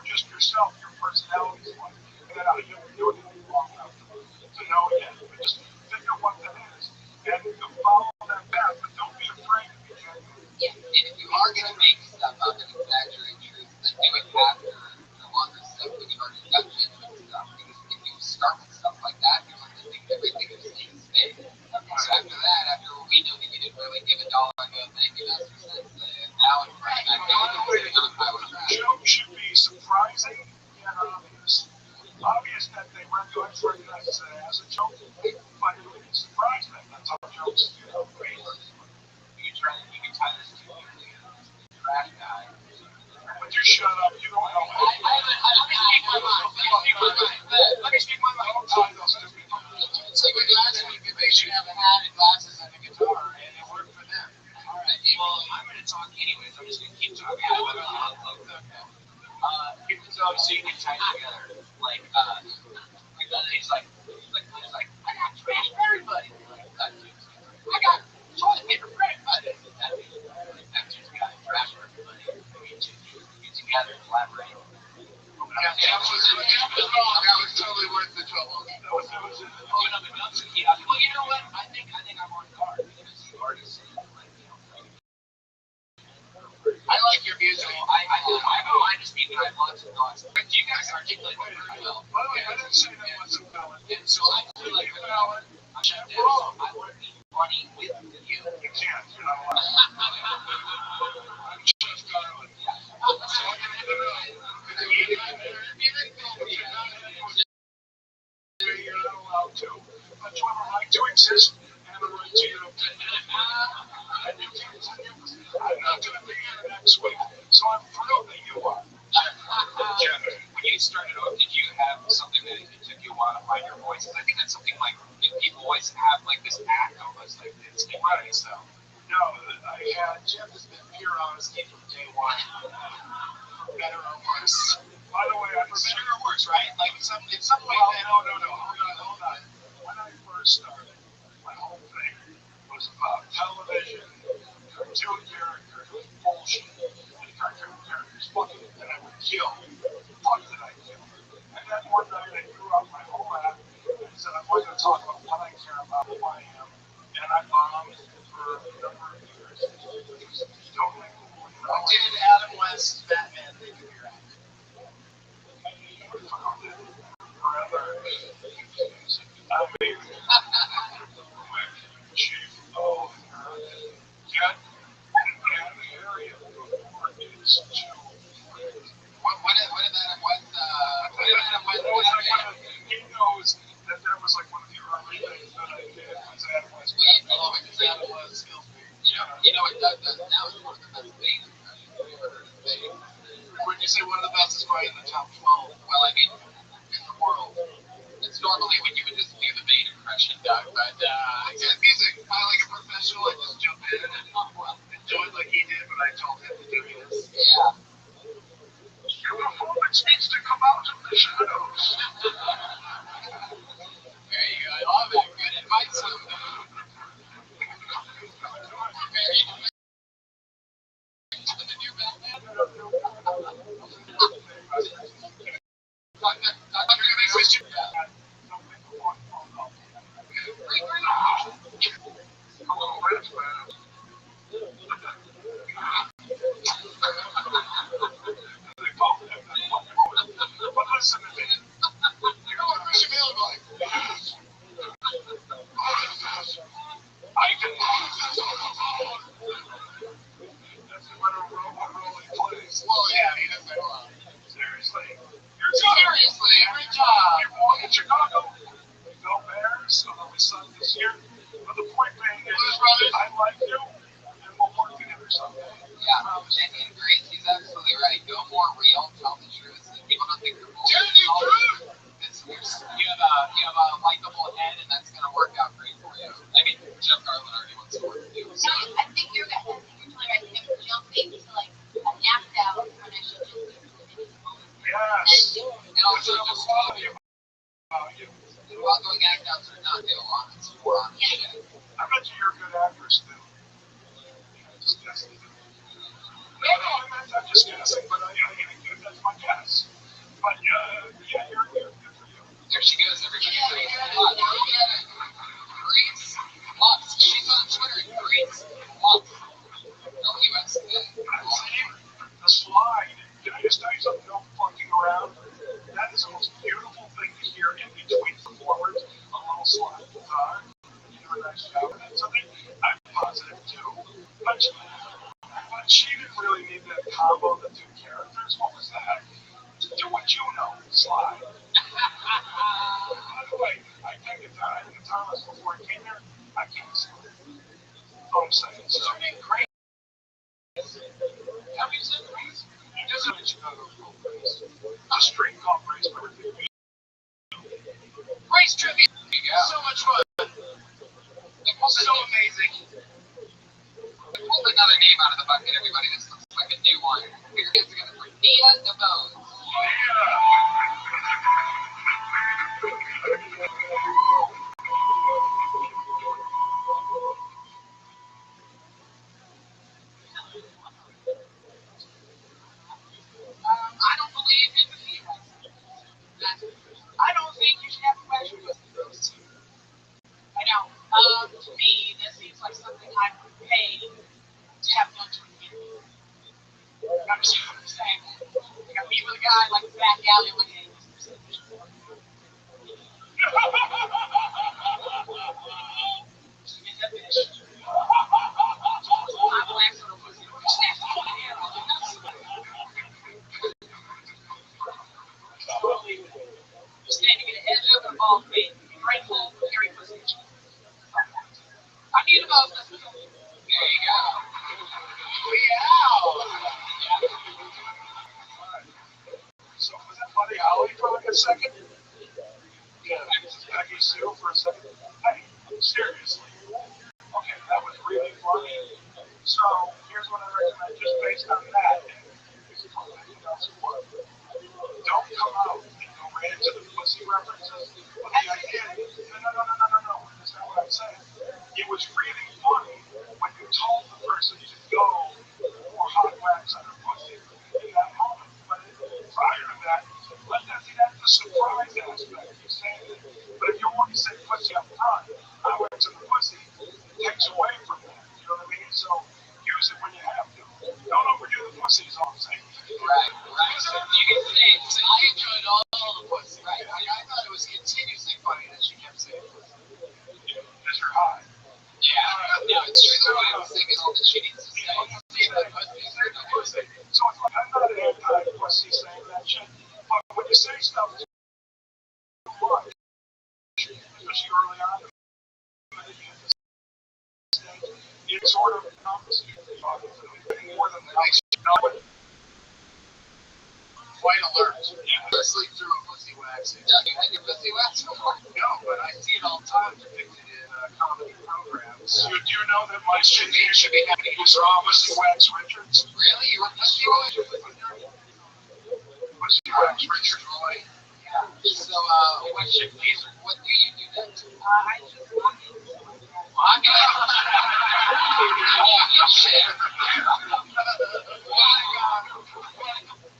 Speaker 4: just yourself, your personality is like, and then you never do anything long enough to know yet. Just figure what that is. And you follow that path, but don't be afraid to be genuine. Yeah, and if you are going to make stuff up and exaggerate truth, then do it after the longer stuff when you've already done genuine stuff. Because if you start with stuff like that, you're going to think everything is fake. So after that, after we know that you didn't really give a dollar and go, thank you, that's what it says. Now it's right. Joke should be surprising and obvious that they recognize it as a joke, but it would surprise them. That's how jokes do. You can tie this to your trash guy. But you shut up, you don't know realize. But you guys articulate that very well.
Speaker 5: By the way, I didn't say that wasn't valid.
Speaker 4: And so I feel like I'm shut down. So I want to be funny with you.
Speaker 5: You can't, you know. I'm just darling. You're not allowed to. But you have a right to exist and a right to you. And you can't continue. I'm not going to be here next week, so I'm thrilled that you are.
Speaker 4: When you started off, did you have something that it took you a while to find your voice? I think that's something like people always have like this act almost like it's right. So
Speaker 5: No, I had just pure honesty from day one. For better or worse. By the way,
Speaker 4: for better or worse, right? Like in some way.
Speaker 5: No. Hold on. When I first started, my whole thing was about television, cartoon characters, bullshit, and cartoon characters fucking that I would kill. Fuck did I kill? And then one night I threw out my whole act and said I'm going to talk about what I care about, who I am, and I bombed for a number of years. Totally cool.
Speaker 4: What did Adam West's Batman think of your act?
Speaker 5: Forever. I mean, chief, oh, get an area before it's too late.
Speaker 4: What did Adam West
Speaker 5: He knows that was like one of the early things that I did was Adam West.
Speaker 4: I love it because Adam West kills me. You know what Doug does now is one of the best things. When you say one of the best is probably in the top 12, well, I mean, in the world. It's normally when you would just do the main impression, Doug, but it's music. I like a professional, I just jump in and do it like he did when I told him to do this. Yeah.
Speaker 5: Your performance needs to come out of the shadows.
Speaker 4: There you go. I love it. Good advice.
Speaker 5: But listen to me. You know what Christian Bale like? I can that's what a rolling plays.
Speaker 4: Well, yeah, he does that a lot.
Speaker 5: Seriously.
Speaker 4: Seriously, every job.
Speaker 5: You're born in Chicago. Go Bears, although we suck this year. But the point being is, I like you, and we'll work together someday.
Speaker 4: Yeah, and Grace, he's absolutely right. Go more real, tell the truth. People don't think you're bullshit. You have a likable head, and that's gonna work out great for you. I mean, Jeff Garland already wants to work with you. So.
Speaker 6: I think you're totally right. You have a real face to like act out when I should just be really
Speaker 5: Yes.
Speaker 4: And also just quality about you. The outgoing act outs are not real on. It's more on the shit.
Speaker 5: I bet you're a good actress, too. Just guessing. I'm just guessing, but that's my guess. But, yeah, you're good for you.
Speaker 4: There she goes, everybody. Grace Lux. She's on Twitter. Grace Lux. LUX.
Speaker 5: The slide. Can I just tell you something? No fucking around. That is the most beautiful thing to hear in between performers. A little slide guitar. You do a nice job at something. I'm positive too. But she didn't really need that combo of the two characters. What was that? Do what you know. Slide. By the way, I can guitarless before I came here. I can't sing. All I'm saying. So great. Have you seen Grace? He doesn't in Chicago called Grace. A street called Grace.
Speaker 4: Grace trivia. So much fun. They pulled so amazing. They pulled another name out of the bucket, everybody. This looks like a new one. Your kids are going to put Nia DeBose. I don't believe in the females. I don't think you should have to question those two. I know. To me, this seems like something I would pay to have lunch with you. I'm just saying. You got
Speaker 7: meet with a guy like a back alley one day. That bitch. Hot wax on her pussy. Snap the fucking hair off. You're standing at the edge of a ball pit. Right full, hairy pussy. I need a mouse. There you go.
Speaker 4: So was that Buddy Holly for like a second? Yeah, this is Becky Sue for a second. Hey, seriously. Okay, that was really funny. So here's what I recommend just based on that. Don't come out and go right into the pussy references. But the idea, no. That's not what I'm saying. It was really funny when you told the person to go pour hot wax on her pussy in that moment. But prior to that, that's the surprise aspect. You're saying that. But if you only say pussy up front, I went to the pussy, it takes away from that. You know what I mean? So use it when you have to. Don't overdo the pussy is all I'm saying.
Speaker 7: Right. You can say, I enjoyed all the pussy. Right. I thought it was continuously funny that she kept saying pussy.
Speaker 4: Because you're high.
Speaker 7: Yeah, it's true. So I was thinking all that she needs to say.
Speaker 4: So I'm not an anti-pussy saying that shit, but when you say stuff too much, especially early on, it sort of becomes more than the nice know it.
Speaker 7: Quite alert. Yeah. Sleep through a pussy waxing. Doug, you had your pussy waxed before?
Speaker 4: No, but I see it all the time depicted in comedy programs. Do you know that my
Speaker 7: should be happening?
Speaker 4: Pussy Wax Richards?
Speaker 7: Really? You were Pussy Wax?
Speaker 4: Pussy Wax Richards, Roy?
Speaker 7: Yeah. So, what do you do next? I just walk in. Walk in? Holy shit.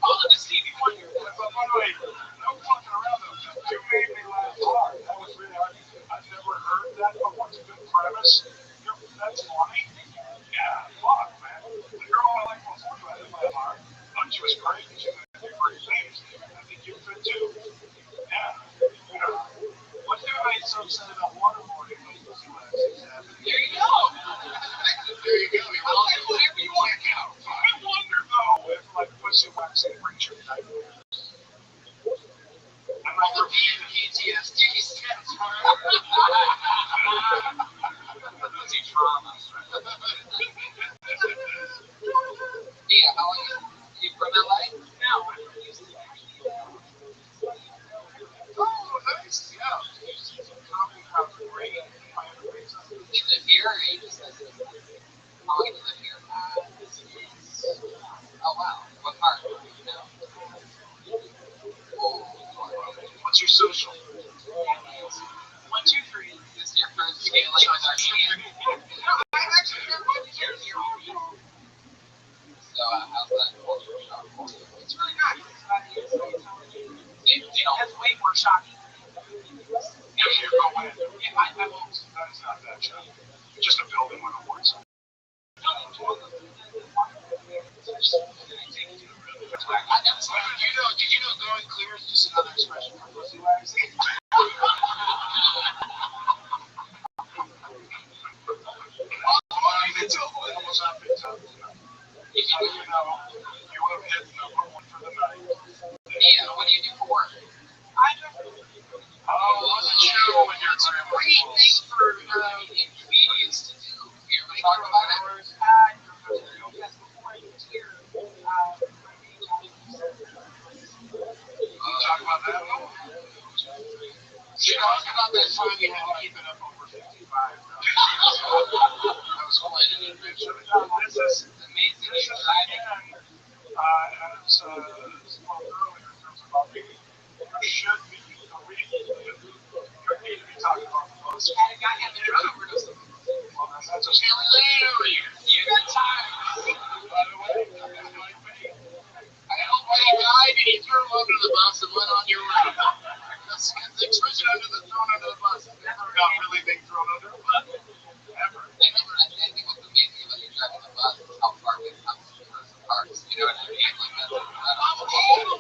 Speaker 7: All of the Stevie Wonder.
Speaker 4: But by the way, no fucking around though. You made me laugh hard. That was really hard. I've never heard that before. It's a good premise. That's funny. Yeah, fuck, man. The girl I liked before you had in my heart. Thought she was great. She was great things. I think you could too. Yeah. You know, what do I so upset about waterboarding?
Speaker 7: There you go. There you go. I'll do whatever you want.
Speaker 4: I wonder though if like pussy waxing brings you nightmares. And like
Speaker 7: the PTSD stems from pussy trauma. Yeah, how are you? You from LA? No, I'm from Houston.
Speaker 4: oh, nice. Yeah. Comedy crowd's great.
Speaker 7: You live here or you just live here? How long do you live here? Oh, wow. What part? No.
Speaker 4: What's your social?
Speaker 7: 1, 2, 3. This is your first scaling with our media. No, I actually never been here. So, how's that culture shock? It's really nice. That's way more shocking.
Speaker 4: If you go in,
Speaker 7: Yeah, I won't.
Speaker 4: that is not that shocking. Just a building with a warning sign.
Speaker 7: Did you know going clear is just another expression for pussy waxing? Yeah, what do you do for work? It's a great thing for comedians to do. You ever talk about it?
Speaker 4: Talk about that.
Speaker 7: You talk about that time you had to keep it up over 55. That was quite an adventure.
Speaker 4: This is
Speaker 7: Amazing. You're driving.
Speaker 4: as spoke earlier in terms of about being, there should be a reason you need to be talking about the most.
Speaker 7: Had a guy have a drug overdose.
Speaker 4: Well, that's a
Speaker 7: Hilarious. You got time.
Speaker 4: by the way, that might be.
Speaker 7: I hope when he died and he threw him under the bus and went on your way. Because the expression thrown under the bus is never
Speaker 4: Not really being thrown under the bus. Ever.
Speaker 7: I think what's amazing about you driving the bus is how far we've come from the parts. You know what I mean? Like, that's incredible.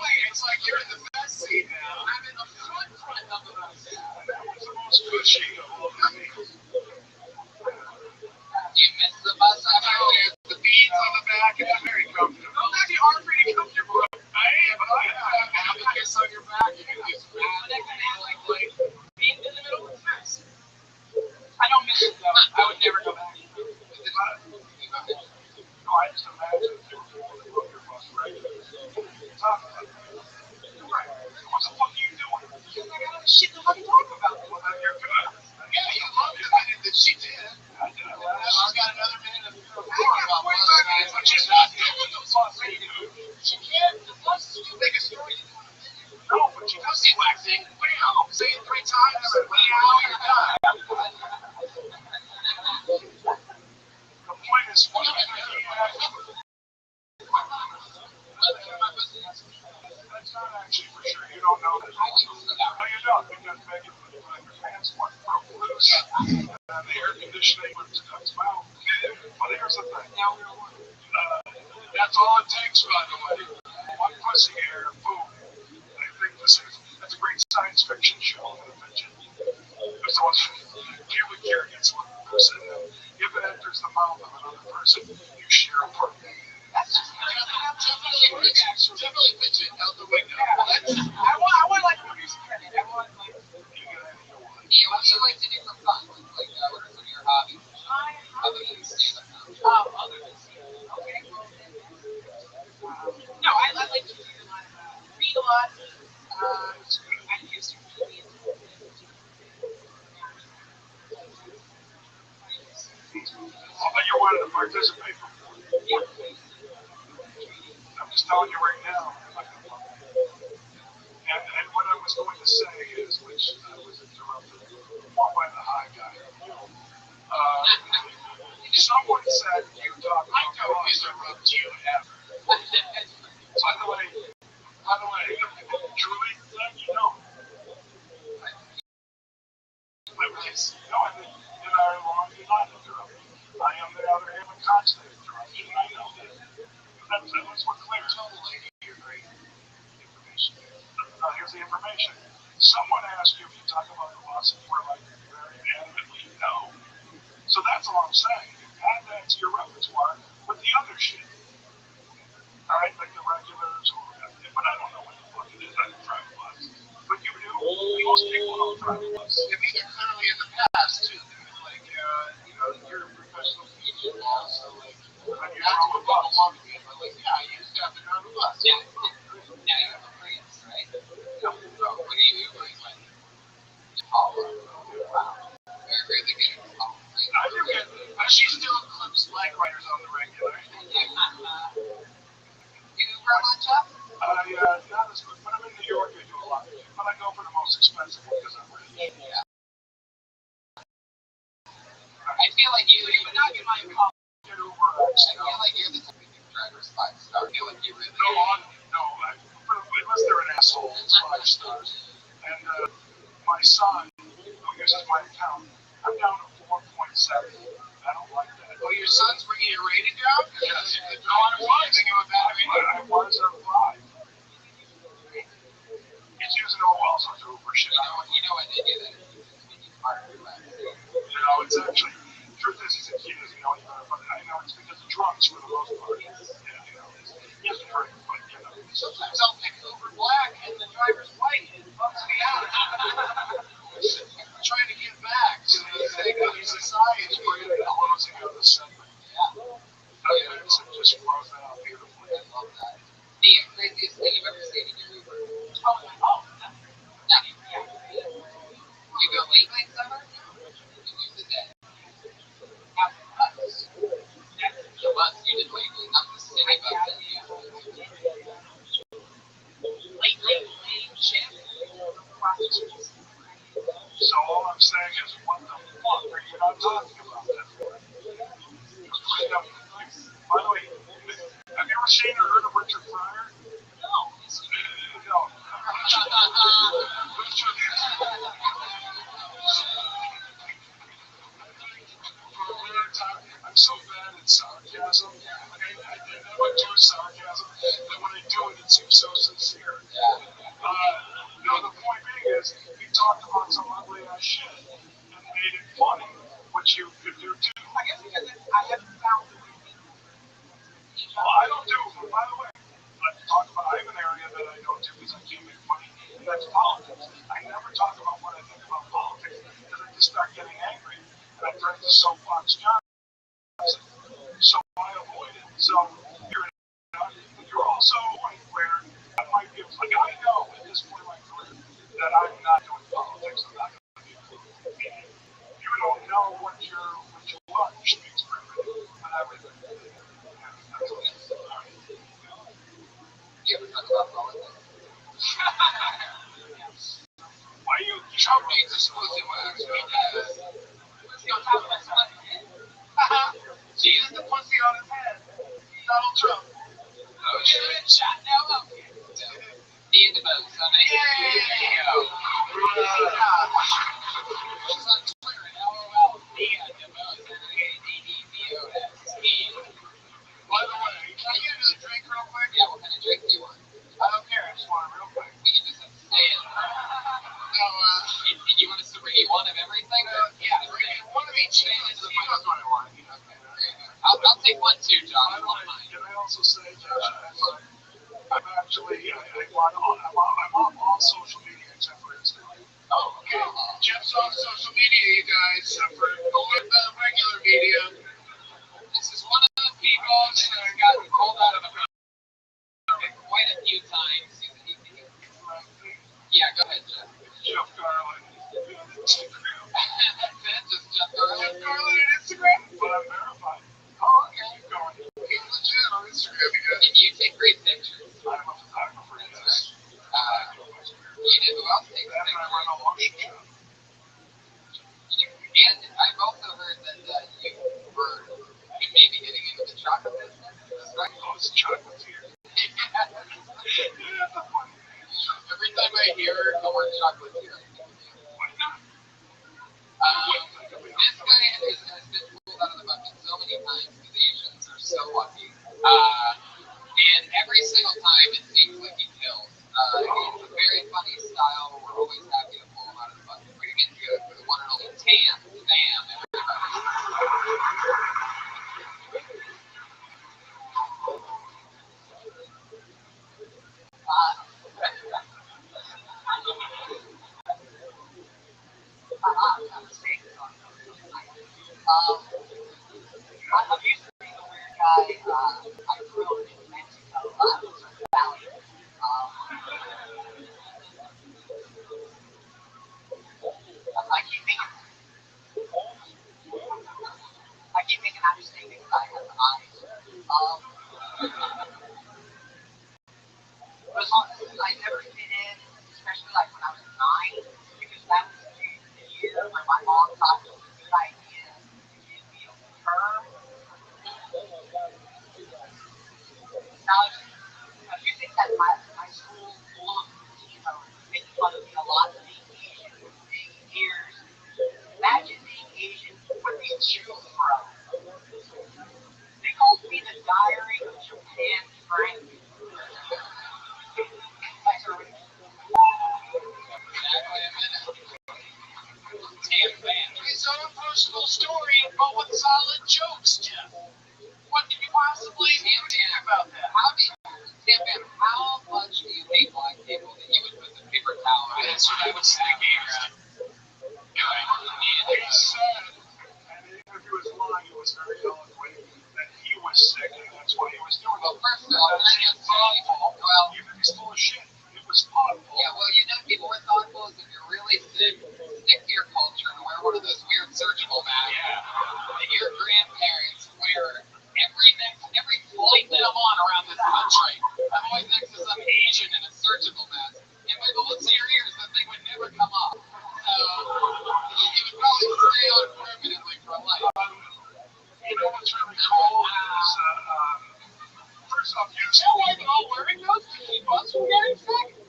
Speaker 4: just imagine if there were people that love your boss regularly. Talk about that. Right. What the fuck are you doing? Because I got other shit to fucking talk about. Well, then you're good. Yeah, you love it. I did that she did. I did. She's got another man to feel more about. But she's not doing those things. She can't. The boss is too big a story to do in a minute. No, but she does say waxing. What do you know? Say it 3 times. Now you're done. The point is, what do you That's not actually for sure. You don't know that. No, you don't. Because Megan put it on your pants one broke loose. And the air conditioning was comes out. But here's the thing. That's all it takes, by the way. One pussy air, boom. I think that's a great science fiction show. I'm going to mention. There's the one pubic hair gets one person. If it enters the mouth of another person, you share a protein. Definitely pitch it out the window. I want like movies credit. I want like. Yeah, what do you like to do for fun? Like, what are some of your hobbies? Other than stand-up comedy. Other than stand-up. Okay. No, I like to read a lot. I used to read. But you wanted to participate before. Yeah. I'm just telling you right now. And what I was going to say is, which I was interrupted, more by the high guy. Someone said you talk about. I don't interrupt you ever. By the way, truly, you know. No, I didn't. And I long did not interrupt you. I am the other hand, a constant interruption. I know that. That's what's clear. Totally, you're great information. Here's the information. Someone asked you if you talk about the loss, and you were like very adamantly no. So that's all I'm saying. Add that to your repertoire with the other shit. Alright, like the regulars or whatever. But I don't know what the fuck it is. I don't drive a bus. But you do. Most people don't drive a bus. I mean, they're clearly in the past, too. Like, you're a professional comedian now, so like, when you drove a bus. Like, yeah, I used to have to drive a bus. Yeah. Now you have a Prius, right? No. What do you do? Like, wow. Very good at it. I do get it. She still clips leg riders on the regular. You Uber much up? Not as good. When I'm in New York, I do a lot. But I go for the most expensive one because I'm rich. Yeah. I feel like you would not get my call. Get Uber. I feel like you're the type of driver's 5-star. I feel like you really. No. Unless they're an asshole, it's 5 stars. And my son, who uses my account, I'm down to 4.7. I don't like that. Oh, your son's bringing your rating down? Yes. No, I was. I was at 5. He's using also to Uber shit. You know what they do that? It's actually, the truth is, he's a kid, but I know it's because of drugs for the most part. He doesn't drink, but, sometimes I'll pick Uber Black and the driver's white, and it bums me out. I'm trying to get back to the society for closing out the segment. Yeah. It just flows out beautifully. I love that. The craziest thing you've ever seen in your Uber? Oh. You go late night summer? You use the day. The bus, you did late, not the city bus that you use. Late shift. So all I'm saying is, what the fuck are you not talking about that for? By the way, have you ever seen or heard of Richard Pryor? No. I'm so bad at sarcasm. I never do sarcasm. And when I do it, it seems so sincere. The point being is, you talked about some ugly ass shit and made it funny, which you could do too. I guess because I haven't found the way people. Well, I don't do, by the way, I have an area that I don't do because I can't make money, and that's politics. I never talk about what I think about politics because I just start getting angry, and I threaten to soapbox Johnson. So I avoid it. So So you're also like where I might be like I know at this point in my career that I'm not doing politics. I'm not going to be political. You don't know what your lunch means for everything. That's what it's about.
Speaker 5: You ever talk about politics?
Speaker 4: Why you
Speaker 5: Trump needs exclusive wax. Pussy on top of his head. She is the pussy on his head. Donald Trump. Oh shit. Shot now up. He in the boat, son. Yeah. She's on Twitter and LOL. He in the boat. By the way, can I get another drink real quick? Yeah, what kind of drink do you want? I don't care. I just want it real quick. We can just have to say it. No, and you want us to bring you one of everything? Yeah, bring me one of each. That's what I want. Okay, I'll take one too, John. I don't mind. Can I also say, Josh, I'm actually, I'm on all social media except for Instagram. Oh, okay. Jeff's on social media, you guys, except for the regular media. This is one of the people that has gotten pulled out of the quite a few times. Yeah, go ahead, Jeff. Jeff Garland. That's it, just Jeff Garland. Jeff Garland on Instagram? But I'm verified. Oh, okay. Keep going. He's legit on Instagram, you guys. And you take great pictures. I'm a photographer, yes. You know who else takes pictures? I run a motion shop. And I've also heard that you were maybe getting into the chocolate business. Right? Oh, it's chocolate here. Every time I hear the word chocolate here, I think of you. Why not? This guy has been pulled out of the bucket so many times because Asians are so lucky. And every single time it seems like he kills. It's a very funny style. We're always happy to pull him out of the bucket. We're going to get to the one and only Tam, everybody. I'm used to being a weird guy. I grew up in Mexico, Valley. I keep thinking I'm just thinking I have eyes. But I never fit in, especially like when I was 9, because that was the year when my mom thought it was a good idea to give me a perm. Now, if you think that my school looked, making fun of me a lot of being Asian, being ears, imagine being Asian with these shoes, bro. They called me the Diary of Japan Frank. His own personal story, but with solid jokes, Jeff. What can you possibly think about that? How much do you hate black people that you would put the paper towel on? That's what I was thinking. He said, and even if he was lying, he was very eloquent, that he was sick, and that's why he was doing it. Well, first of all, even if he's full of shit, it was thoughtful. Yeah, well, people were thoughtful is if you're really sick, stick to your culture and wear one of those weird surgical masks that your grandparents wear every flight that I'm on around this country. I'm always next to some Asian in a surgical mask. And by the looks of your ears, that thing would never come off. So, you would probably stay on permanently for life. You know what's really cool is, first off, you two are all wearing those to keep us from getting sick?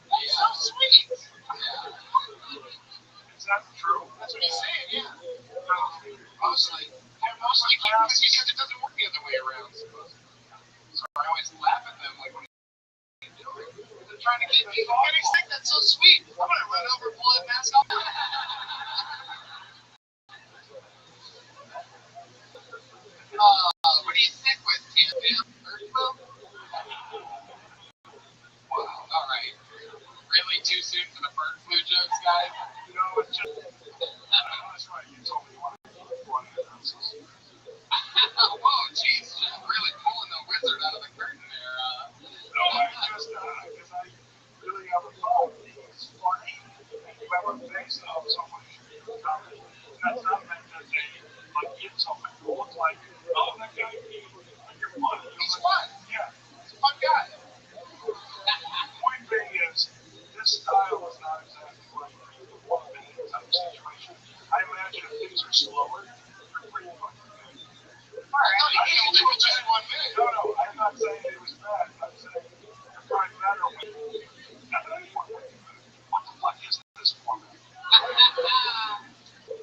Speaker 5: That's so sweet. Yeah. Is that true? That's what he's saying, yeah. Mostly because it doesn't work the other way around, supposedly. So I always laugh at them, like, what are you doing? They're trying to get people getting sick. That's so sweet. I'm going to run over, pull that mask off. What are you sick with, Tam? Bird flu? Wow, all right. Really too soon for the bird flu jokes, guys? No, it's just... that's right. You told me one of the houses. Whoa, jeez. Really pulling on me.
Speaker 4: No, I'm not saying it was bad. I'm saying you're probably better when what the fuck is this format?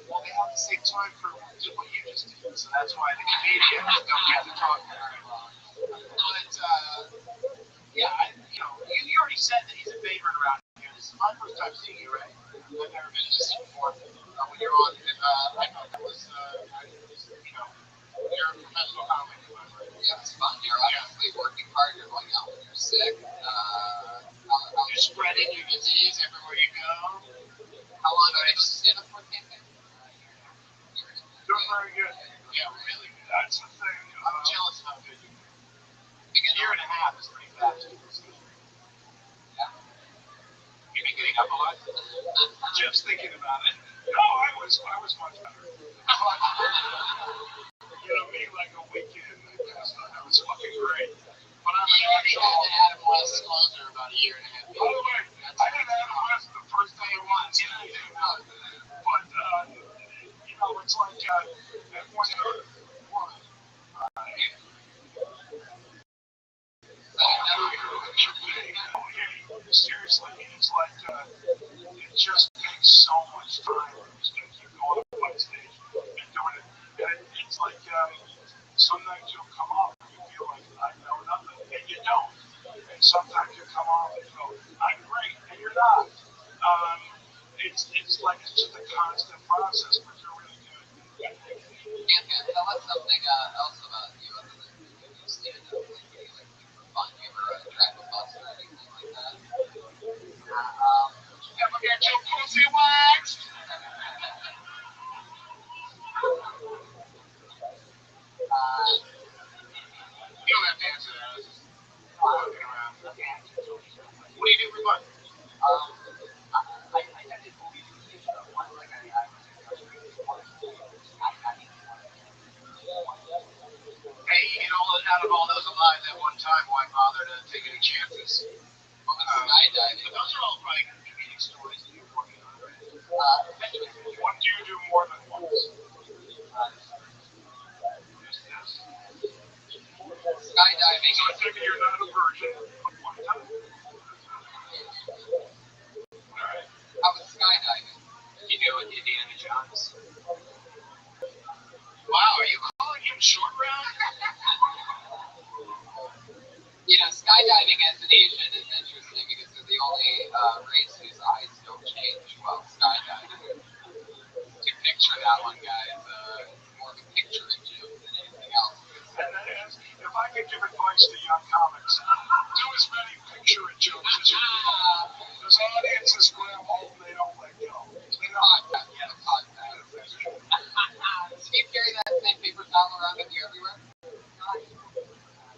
Speaker 5: Well, they have the same time for what you just did, so that's why the comedians don't get to talk very long. But, yeah, you already said that he's a favorite around here. This is my first time seeing you, right? I've never been to this before. When you're on, I thought that was, you're a professional comic. Yeah, it's fun. You're obviously working hard. You're going out when you're sick. You're spreading your disease everywhere you go. How long have you been stand up for campaign?
Speaker 4: Doing very good.
Speaker 5: Yeah, really good.
Speaker 4: That's the thing.
Speaker 5: I'm jealous of how good you are. A year and a half is pretty fast. Yeah. You've been getting up a lot?
Speaker 4: Just thinking about it. No, I was much better. Me like a weekend. That was fucking great.
Speaker 5: But I'm an Adam West closer about a year and a half.
Speaker 4: By the way, I did Adam West the first day once. But it's like at one seriously, it's like it just takes so much time to keep going up on stage and doing it. And it's like sometimes you'll come off and you feel like I know nothing, and you don't. And sometimes you come off and you go, I'm great, and you're not. It's like it's just a constant process, but you're really good.
Speaker 5: Tell us something else about you other than you stand up. Like, what do you like to do for fun? You ever drive a bus or anything like that?
Speaker 4: Ever get your pussy waxed?
Speaker 5: You don't have to answer that. I was just walking around. What do you do for fun? I did movies and TV stuff. One, like I was in Hey, you get out of all those alive at one time, why bother to take any chances? Well, it's skydiving. But those are all probably comedic stories that you're working on, right?
Speaker 4: What do you do more than once?
Speaker 5: Skydiving.
Speaker 4: So I figure you're not a virgin. One time. Alright.
Speaker 5: How about skydiving? You do with Indiana Jones. Wow, are you calling him short round? Skydiving as an Asian is interesting because they're the only race whose eyes don't change while skydiving. To picture that one, guys, it's more of a picturing joke than anything else.
Speaker 4: And if I could give advice to young comics, do as many picture jokes as you can. Because audiences grab hold and they don't let go. They don't.
Speaker 5: Do you carry that same paper towel around with you everywhere?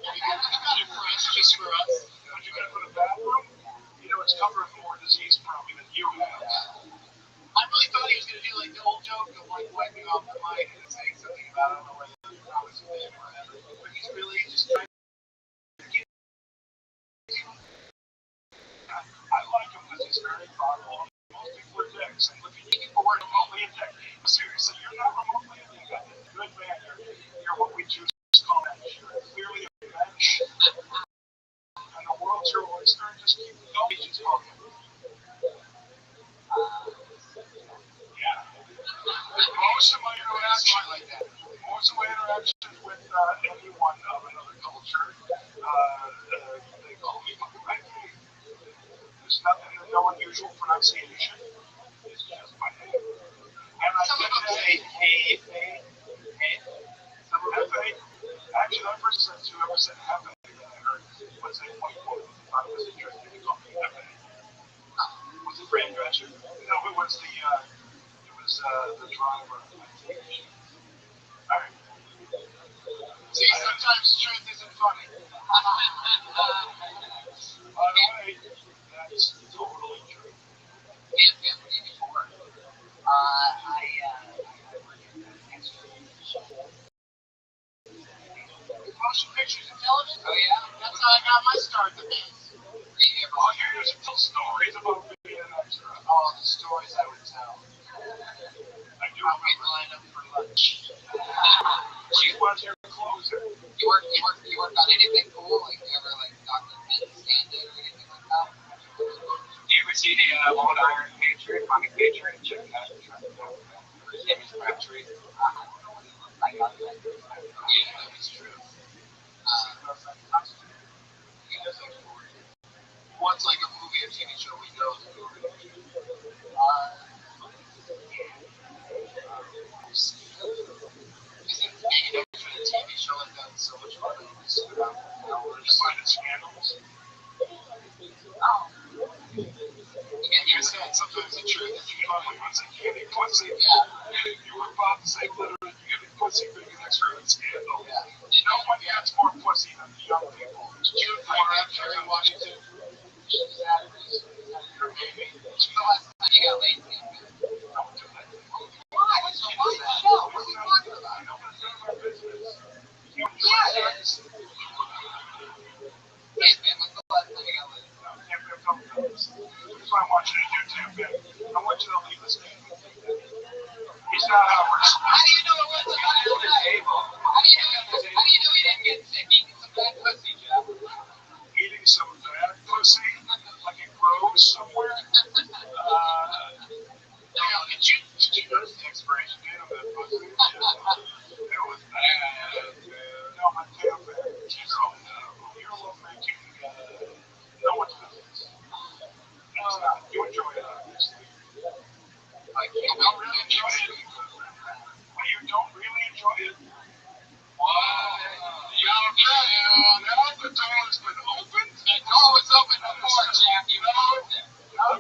Speaker 5: You got it for us, just for us.
Speaker 4: But you got to put a bathroom? It's covering more disease probably than you have.
Speaker 5: I really thought he was going to do like the old joke of like wiping off the mic and saying something about, I don't know whether the comics with him or whatever. But he's really just trying to
Speaker 4: I like him because he's very thoughtful. Most people are dicks. And look at you, people were remotely a dick. Seriously, you're not remotely a dick. Good man. You're what we Jews call that. You're clearly a bench. And the world's your oyster. Just keep going. Just talking. Yeah. Most of my interactions with anyone of another culture, they call me Rabbi. There's no unusual pronunciation. It's just my name. And I
Speaker 5: some of them say hey.
Speaker 4: Some of them say, actually, that person said whoever said heaven that I heard was a white woman. I thought it was interesting to call me heaven. Was it Fran Drescher? No, it was the driver. Alright.
Speaker 5: See, sometimes truth isn't funny.
Speaker 4: By the way, that's totally true.
Speaker 5: Can't believe before. I work in extra motion pictures and television. Oh yeah, that's how I got my start in the biz.
Speaker 4: Oh, you're using some stories about being an extra.
Speaker 5: All the stories I would tell.
Speaker 4: I do
Speaker 5: How we line up for lunch.
Speaker 4: She was your clothes
Speaker 6: You work on anything cool? Like you ever like document stand-in or anything like that?
Speaker 4: Do you ever see the Old Iron Patriot, Money Patriot, and Jim Cash trying to go for Sammy's Crabtree?
Speaker 6: Yeah, that was true. What's like a movie or TV show we know that you were really interested in? Is it maybe a TV show like that so much fun that you sit around for hours?
Speaker 4: Find the scandals.
Speaker 6: Oh. You said sometimes the truth is you know like once you get pussy. Yeah.
Speaker 4: You were about to say literally you get pussy for the next room scandal.
Speaker 6: Yeah.
Speaker 4: No one gets more pussy than the young people.
Speaker 6: Did you have Kerry Washington? Saturdays? Or maybe? When's the last time you got laid?
Speaker 4: Don't do that.
Speaker 6: Why? What's the show? What are we talking about?
Speaker 4: I know it's none of our business. You
Speaker 6: Yeah, it is. Hey, man, when's the last time you got laid?
Speaker 4: can't be a couple times. Here's what I want you to do, Tim. I want you to leave this game. He's not ours.
Speaker 6: How do you know it wasn't on the table? How do you know he didn't get sick eating some bad pussy, Jeff?
Speaker 4: Eating some bad pussy, like it grows somewhere.
Speaker 6: Did you notice the expiration date on that pussy?
Speaker 4: It was bad. No, my damn bad. You're making no one's business. It's not. You enjoy it, obviously.
Speaker 6: I don't really enjoy it.
Speaker 4: Well, you don't really enjoy it?
Speaker 6: Wow. Now the door has been opened. The door was open before, Jeff. You know?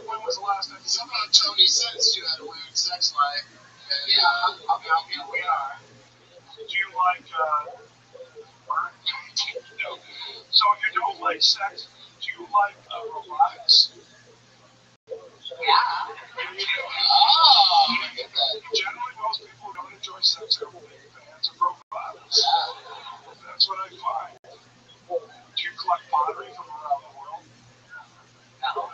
Speaker 4: When was the last time?
Speaker 6: Somehow Tony sensed you had a weird sex life. And,
Speaker 4: Now here we are. Do you like, no. So you don't like sex? Do you like robotics?
Speaker 6: yeah. Oh, look at that.
Speaker 4: Generally, most people who don't enjoy sex are big fans of robotics. That's what I find. Do you collect pottery from around the world?
Speaker 6: No.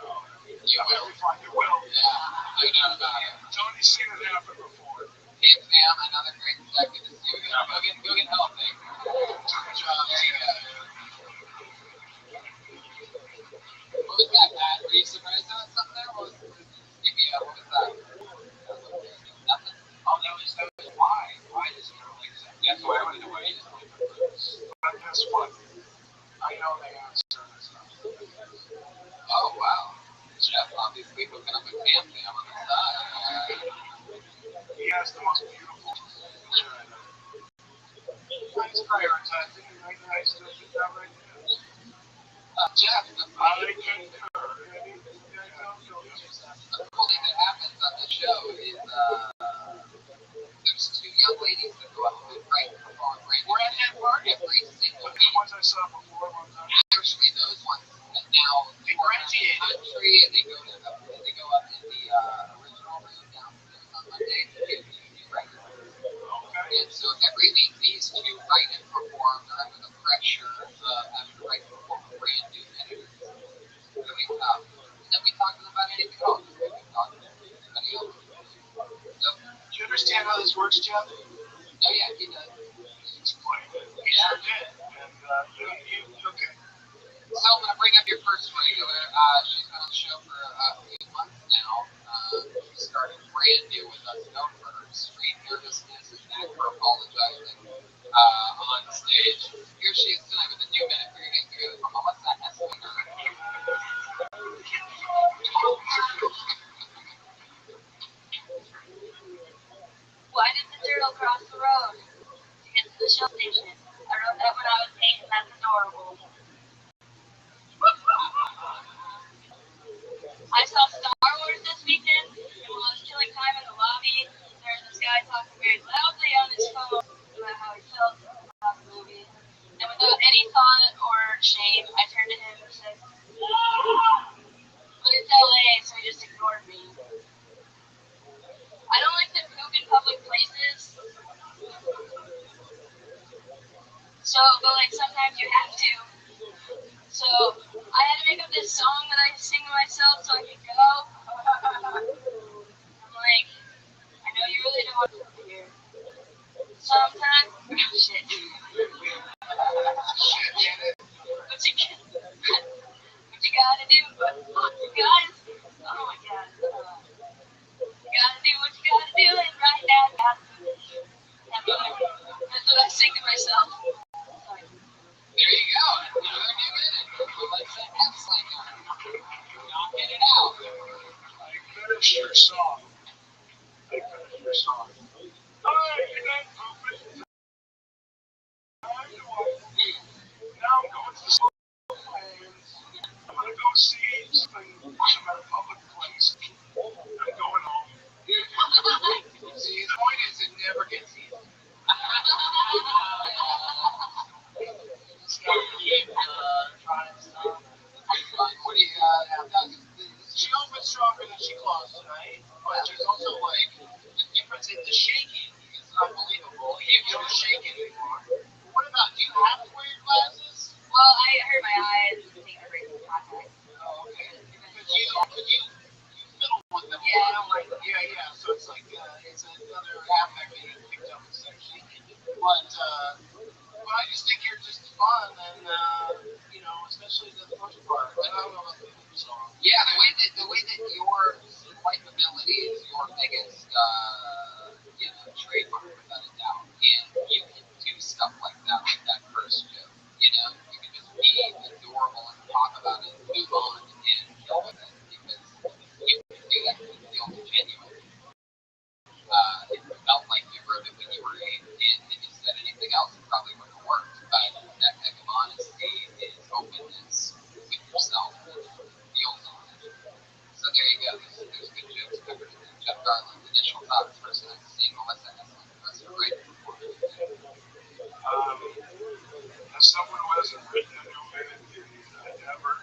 Speaker 6: You will.
Speaker 4: You will.
Speaker 6: Yeah. I know about it.
Speaker 4: Tony's seen it happen before.
Speaker 6: Hey, Sam, another great executive to see you. Go get help, Nick. Good job. There you go. What was that, Pat? Were you surprised about something there? What was that? Nothing.
Speaker 4: Oh, that was why? Why does he not like sex?
Speaker 6: That's why I wanted to know why you just like it.
Speaker 4: But guess what? I know the answer to this stuff.
Speaker 6: Oh, wow. Jeff obviously hooking up with Cam on the side.
Speaker 4: He has the most beautiful vagina. He's prioritizing and I still think that right now.
Speaker 6: Jeff,
Speaker 4: I concur.
Speaker 6: The cool thing that happens on the show is there's two young ladies that go up to right perform
Speaker 4: We're at that party.
Speaker 6: every single
Speaker 4: The
Speaker 6: week.
Speaker 4: ones I saw before one time.
Speaker 6: Actually, those ones that now
Speaker 4: Differentiate.
Speaker 6: country and they go up in the original room downstairs on Monday to get new records.
Speaker 4: Okay.
Speaker 6: And so every week these two write and perform. They're under the pressure of having to write and perform a brand new edit. Really tough. And then we talk to them about anything else. We talk to anybody else. So,
Speaker 4: Do you understand how this works, Jeff?
Speaker 6: oh yeah, he does.
Speaker 4: He explained it. He sure did. And okay.
Speaker 6: So I'm going to bring up your first regular. She's been on the show for a few months now. She started brand new with us, known for her extreme nervousness and knack for apologizing on stage. Here she is tonight with a new minute for your name together from Melissa Estinger.
Speaker 7: Why did the turtle cross the road to get to the Shell station? I wrote that when I was 8, and that's adorable. I saw Star Wars this weekend, and while I was killing time in the lobby, there was this guy talking very loudly on his phone about how he felt about the movie. And without any thought or shame, I turned to him and said, but it's LA, so he just ignored me. I don't like to poop in public places. So, but like sometimes you have to. So I had to make up this song that I sing to myself so I could go. I'm like, I know you really don't want to poop here. Sometimes, oh shit.
Speaker 4: but I just think you're just fun, and especially the first part. And I don't know about the other song. Yeah, the way that your life ability is your biggest, trademark without a doubt, and you can do stuff like that with that first joke. You can just be adorable and talk about it and move on and kill with it because you can do that because it feels genuine. It felt like you wrote it when you were 8, and if you said anything else, it probably wouldn't have worked. But that type of honesty is openness with yourself that feels honest. So there you go. There's good jokes covered in there. Jeff Garland, initial thoughts, first time seeing Melissa Esslin, Professor Wright.
Speaker 5: As someone who hasn't written a new minute in ever,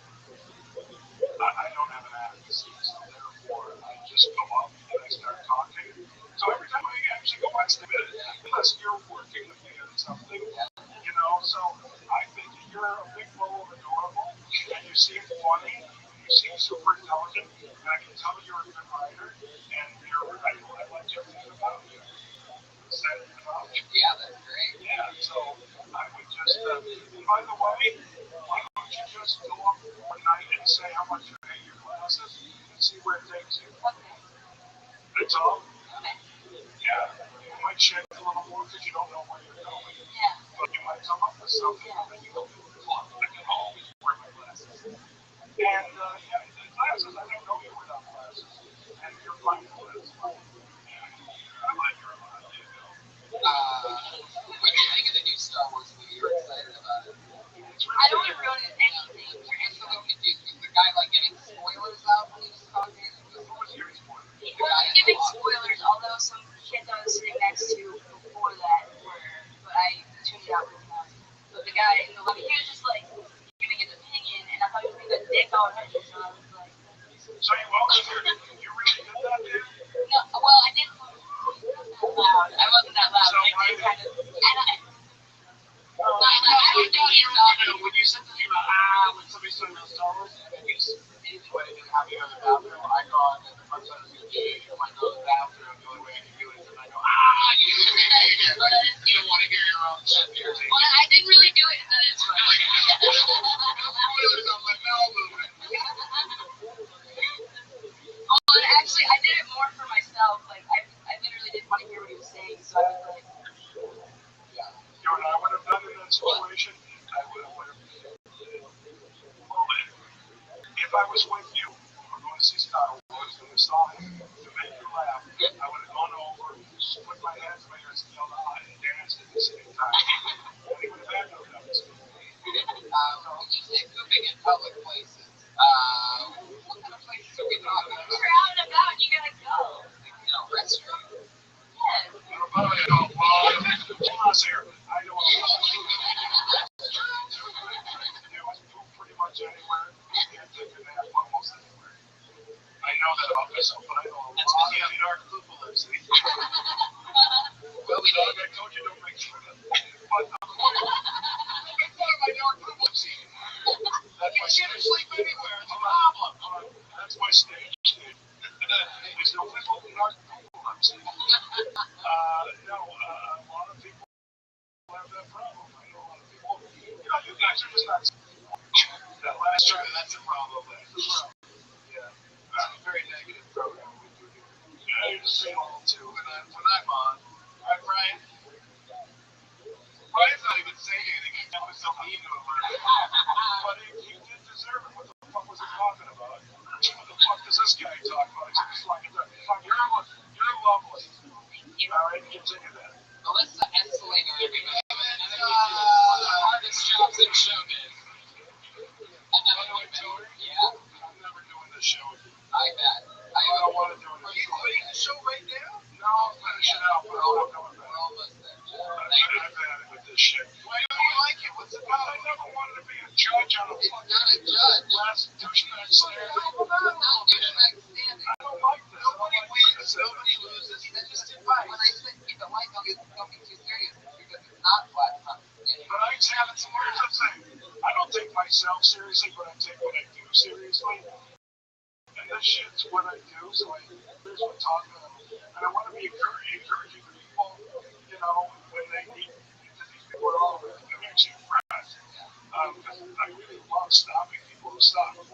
Speaker 5: I don't have an advocacy, so therefore I just go up and I start talking. So every time I actually go on stage, unless you're working with me on something, so I think you're a big bowl of adorable, and you seem funny, you seem super intelligent, and I can tell you're a good writer, and I like everything about you. Is that enough?
Speaker 4: Yeah, that's great.
Speaker 5: Yeah, so I would just, by the way, why don't you just go up one night and say how much you hate your classes and see where it takes you? That's all? Yeah. You might check a little more because you don't know where you're going.
Speaker 7: Yeah.
Speaker 5: But you might come up with something and then you go, fuck, I can always wear my glasses. And, the classes, I don't know you without glasses. And you're fine with glasses. I like her a lot. There you go.
Speaker 4: What do you think of the new Star Wars movie? You're excited about it.
Speaker 7: I don't want to ruin anything.
Speaker 4: I'm so confused. Was the guy giving spoilers out when he was talking?
Speaker 5: Who was giving spoilers?
Speaker 7: He wasn't giving spoilers, although some kids I was sitting next to before that were, but I tuned it out really fast. But the guy in the lobby, he was just giving his opinion, and I thought he was being a dick already, so I was like.
Speaker 5: So you volunteered? You really did that, dude?
Speaker 7: No, well, I didn't. Loud. I wasn't that loud.
Speaker 5: So
Speaker 7: I did kind of.
Speaker 4: I don't know. When you said to me when somebody's talking about Star Wars, you just immediately went into having on the bathroom. I thought that the first time I was going to change, I might go to the bathroom. The only way I can do it is if I go, you don't want to hear your own shit.
Speaker 7: Well, I didn't really do it, but it's fine. Well, actually, I did it more for myself. I literally didn't want to hear what he was saying, so I was like.
Speaker 5: You know what I would have done in that situation? I would have, if I was with you, we were going to see Star Wars, and we saw him, to make you laugh, I would have gone over, put my hands in my ears, and yelled out, and danced at the same time. And he would have had no notes.
Speaker 4: When you say pooping in public places, what kind of places are we talking about?
Speaker 7: You're out and about, you gotta go.
Speaker 4: Restroom?
Speaker 7: Yes.
Speaker 5: By the way, pause here. I don't want to poop pretty much anywhere, and take a nap almost anywhere. I know that about myself, but I know a lot of New York people live, see? Well, I told you don't make fun of it. But the point of my New York people live, see? You can't sleep anywhere, it's a problem. That's my stage. There's no people in New York people live, see? No, a lot of people have that problem. I know a lot of people. You guys are just not. That last time, that's a problem. Yeah. Very negative program we do here. Yeah, you're just saying all too. And when I'm on, right, Brian? Brian's not even saying anything. He kept himself mean to him. But he did deserve it. What the fuck was he talking about? What the fuck does this guy talk about? He's just like, you're lovely. All right, continue that.
Speaker 4: Melissa Esslin, everybody. One of the hardest jobs in showbiz. Yeah.
Speaker 5: I'm never doing this show again.
Speaker 4: I bet.
Speaker 5: I don't want to do it.
Speaker 4: Are you quitting the show right now?
Speaker 5: No, I'll finish it out, but I'm not coming back.
Speaker 4: We're almost there, Jeff.
Speaker 5: I've had it with this shit. Why don't you like it? What's the problem? I never wanted to be a judge on a
Speaker 4: It's
Speaker 5: fucking
Speaker 4: not a judge.
Speaker 5: last douchebag standing. I don't like this.
Speaker 4: Nobody wins, nobody loses. That's just advice. When I say keep it light, don't be too serious because it's not flat.
Speaker 5: But I have some words I'm saying. I don't take myself seriously, but I take what I do seriously. And this shit's what I do, so here's what I'm talking about. And I want to be encouraging to people, when they need to be
Speaker 4: because I really love stopping people to stop. And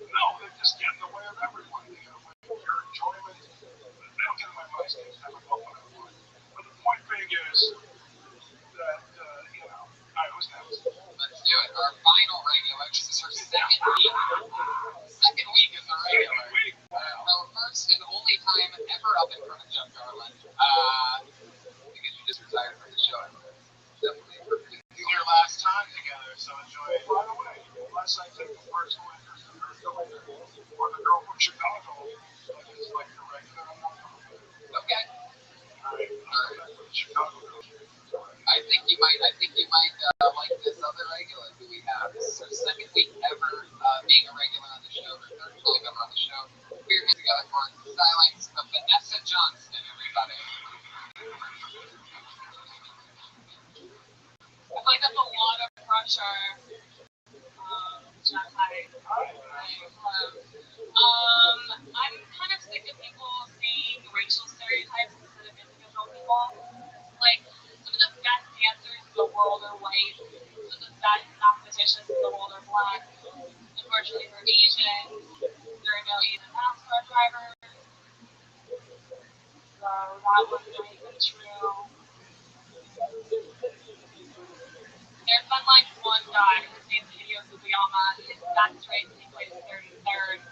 Speaker 4: no, they just get in the way of everyone. They get in the way of your enjoyment. They don't get in my mind stage have a moment I want. But the point being is that, I was next.
Speaker 5: Let's do it. Our final regular. This is her second week. Second week is the regular. Her first and only time ever up in front of Jeff Garland. Because you just retired from the show. Definitely.
Speaker 4: It's your last time together, so enjoy it. By the way, unless I take a personal interest in her or the girl from Chicago, it's like the regular.
Speaker 5: Okay.
Speaker 4: Chicago.
Speaker 5: I think you might like this other regular who we have. This is her second week ever being a regular on the show, her third time ever on the show. We're here together for Silence of Vanessa Johnston, everybody.
Speaker 6: I feel like that's a lot of pressure. Jeff, hi. I'm kind of sick of people seeing racial stereotypes instead of individual people. Like, some of the best dancers in the world are white. Some of the best mathematicians in the world are black. Unfortunately, for Asians, there are no Asian NASCAR drivers. So that was not even true. There's been like one guy, his name's Hideo Fukuyama. His best race he placed 33rd.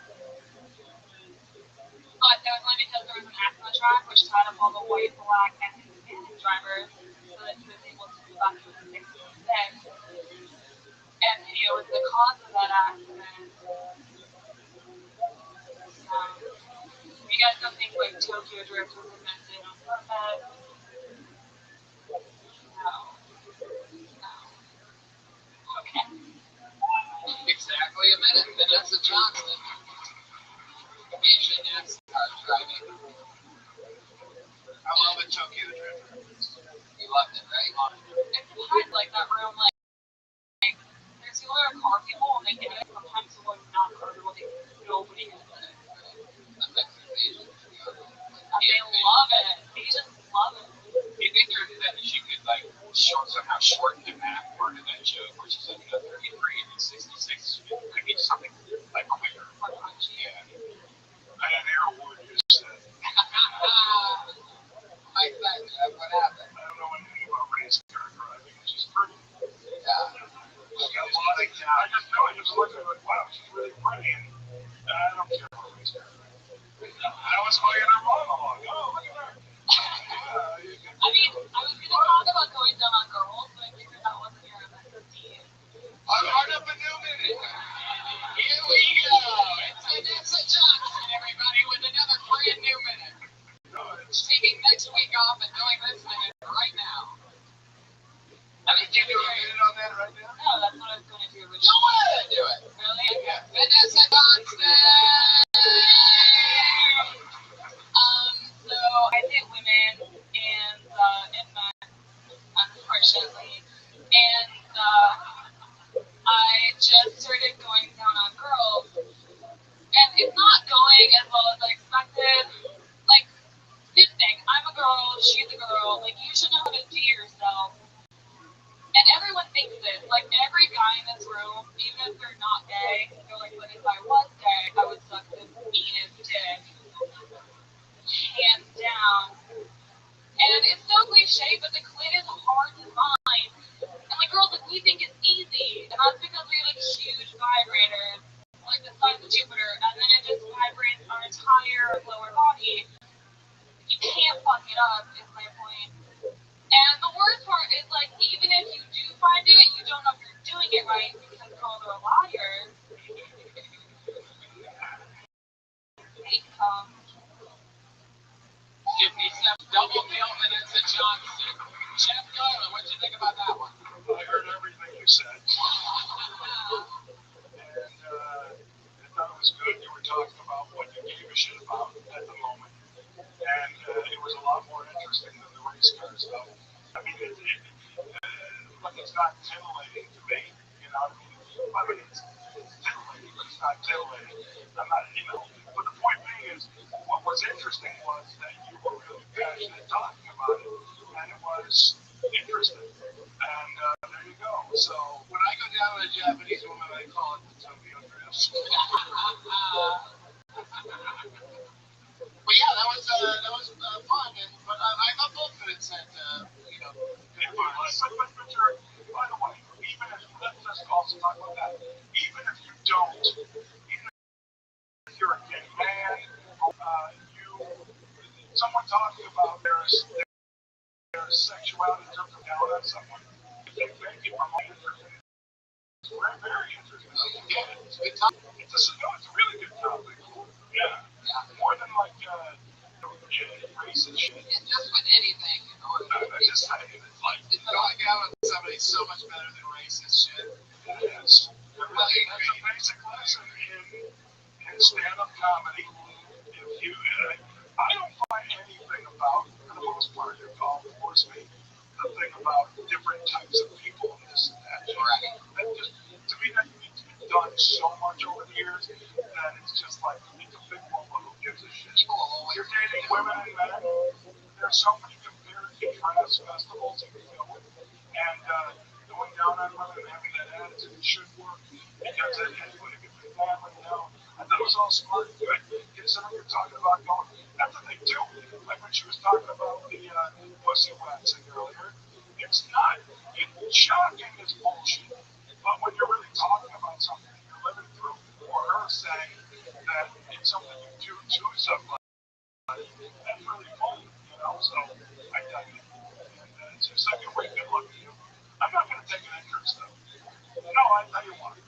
Speaker 6: But that was only because there was an ACMA track which tied up all the white, black, and Hispanic drivers so that he was able to move up to the 66. And Hideo was the cause of that accident. You guys don't think like Tokyo Drift was invented on purpose? No. Okay.
Speaker 5: Exactly a minute. Vanessa Johnston. Asian NASCAR driving.
Speaker 4: I love it, Tokyo Drift.
Speaker 5: You loved it, right?
Speaker 6: It's hard like that room, like there's people that are car people and they get it. Sometimes people are not car people, nobody gets it. They love it. They just love it.
Speaker 5: Do you think that she could somehow shorten the back part of that joke, where she's like 33 and 66, could be something like quicker? Yeah.
Speaker 4: I didn't hear a word you said.
Speaker 5: Like that, what happened?
Speaker 4: I don't know anything about race car driving. She's pretty.
Speaker 5: Yeah.
Speaker 4: She's got a lot of I just looked at her like, wow, she's really pretty. And I don't care about race car driving. I was looking at her monologue. Oh, look at her.
Speaker 6: I mean, I was going to talk about going down on girls, but I figured that wasn't your expertise.
Speaker 5: I'll start up a new minute. Here we go. It's Vanessa Johnston, everybody, with another brand new minute. Taking next week off and doing this minute right now.
Speaker 6: I mean,
Speaker 4: Can you do a minute on that right now?
Speaker 6: No, that's what I was going to do.
Speaker 5: Do it! Do it.
Speaker 6: Really?
Speaker 5: Yeah. Vanessa Johnston!
Speaker 6: So I date women and men, unfortunately, and I just started going down on girls, and it's not going as well as I expected. Like, here's the thing, I'm a girl, she's a girl, like, you should know how to do yourself. And everyone thinks this, like, every guy in this room, even if they're not gay, they're like, but if I was gay, I would suck the meanest dick. Hands down. And it's so cliche, but the clit is hard to find. And like girls, like we think it's easy, and that's because we have like huge vibrators, like the size of Jupiter, and then it just vibrates our entire lower body. You can't fuck it up, is my point. And the worst part is like, even if you do find it, you don't know if you're doing it right because girls are liars. They come.
Speaker 5: Give me some double bill Vanessa Johnston. Jeff Garland, what'd you think about that one?
Speaker 4: I heard everything you said. And I thought it was good. You were talking about what you gave a shit about at the moment. And it was a lot more interesting than the race car stuff. I mean, look, it's not titillating to me. You know what I mean? It's titillating, but it's not titillating. I'm not, but the point being is, what was interesting was that you were really passionate talking about it, and it was interesting. And there you go. So when I go down with a Japanese woman, I call it the Tokyo Drift. But yeah, that was fun, but I got both of it said, you know, good parts. But by the way, even if let's also talk about that. Even if you don't, even if you're a gay man, someone talking about their sexuality in terms of down on someone, they make it from it's very interesting. Yeah, it's a good topic. It's a really good topic. Yeah. More than like racist shit. It's just with anything, you know. I just say it's like going out with somebody so much better than racist shit. Yes. Really, that's a basic lesson in stand-up comedy. If you, I don't find anything about, for the most part, your golf force me. The thing about different types of people and this and that. Right. That just, to me, that needs to be done so much over the years that it's just like it's a big one. Who gives a shit? You're dating women and men. There's so many compare and contrast festivals you can go with, and going down on women and having that attitude should work because it is what it can be family. You know, I thought it was all smart and good. Considering you're talking about going, that's the thing too. Like when she was talking about the pussy waxing earlier, it's not. It's shocking as bullshit. But when you're really talking about something that you're living through, or her saying that it's something you do to somebody, that's really fun, you know. So I dug it. And it's a second way good luck to you. I'm not going to take an interest though. No, I tell you what.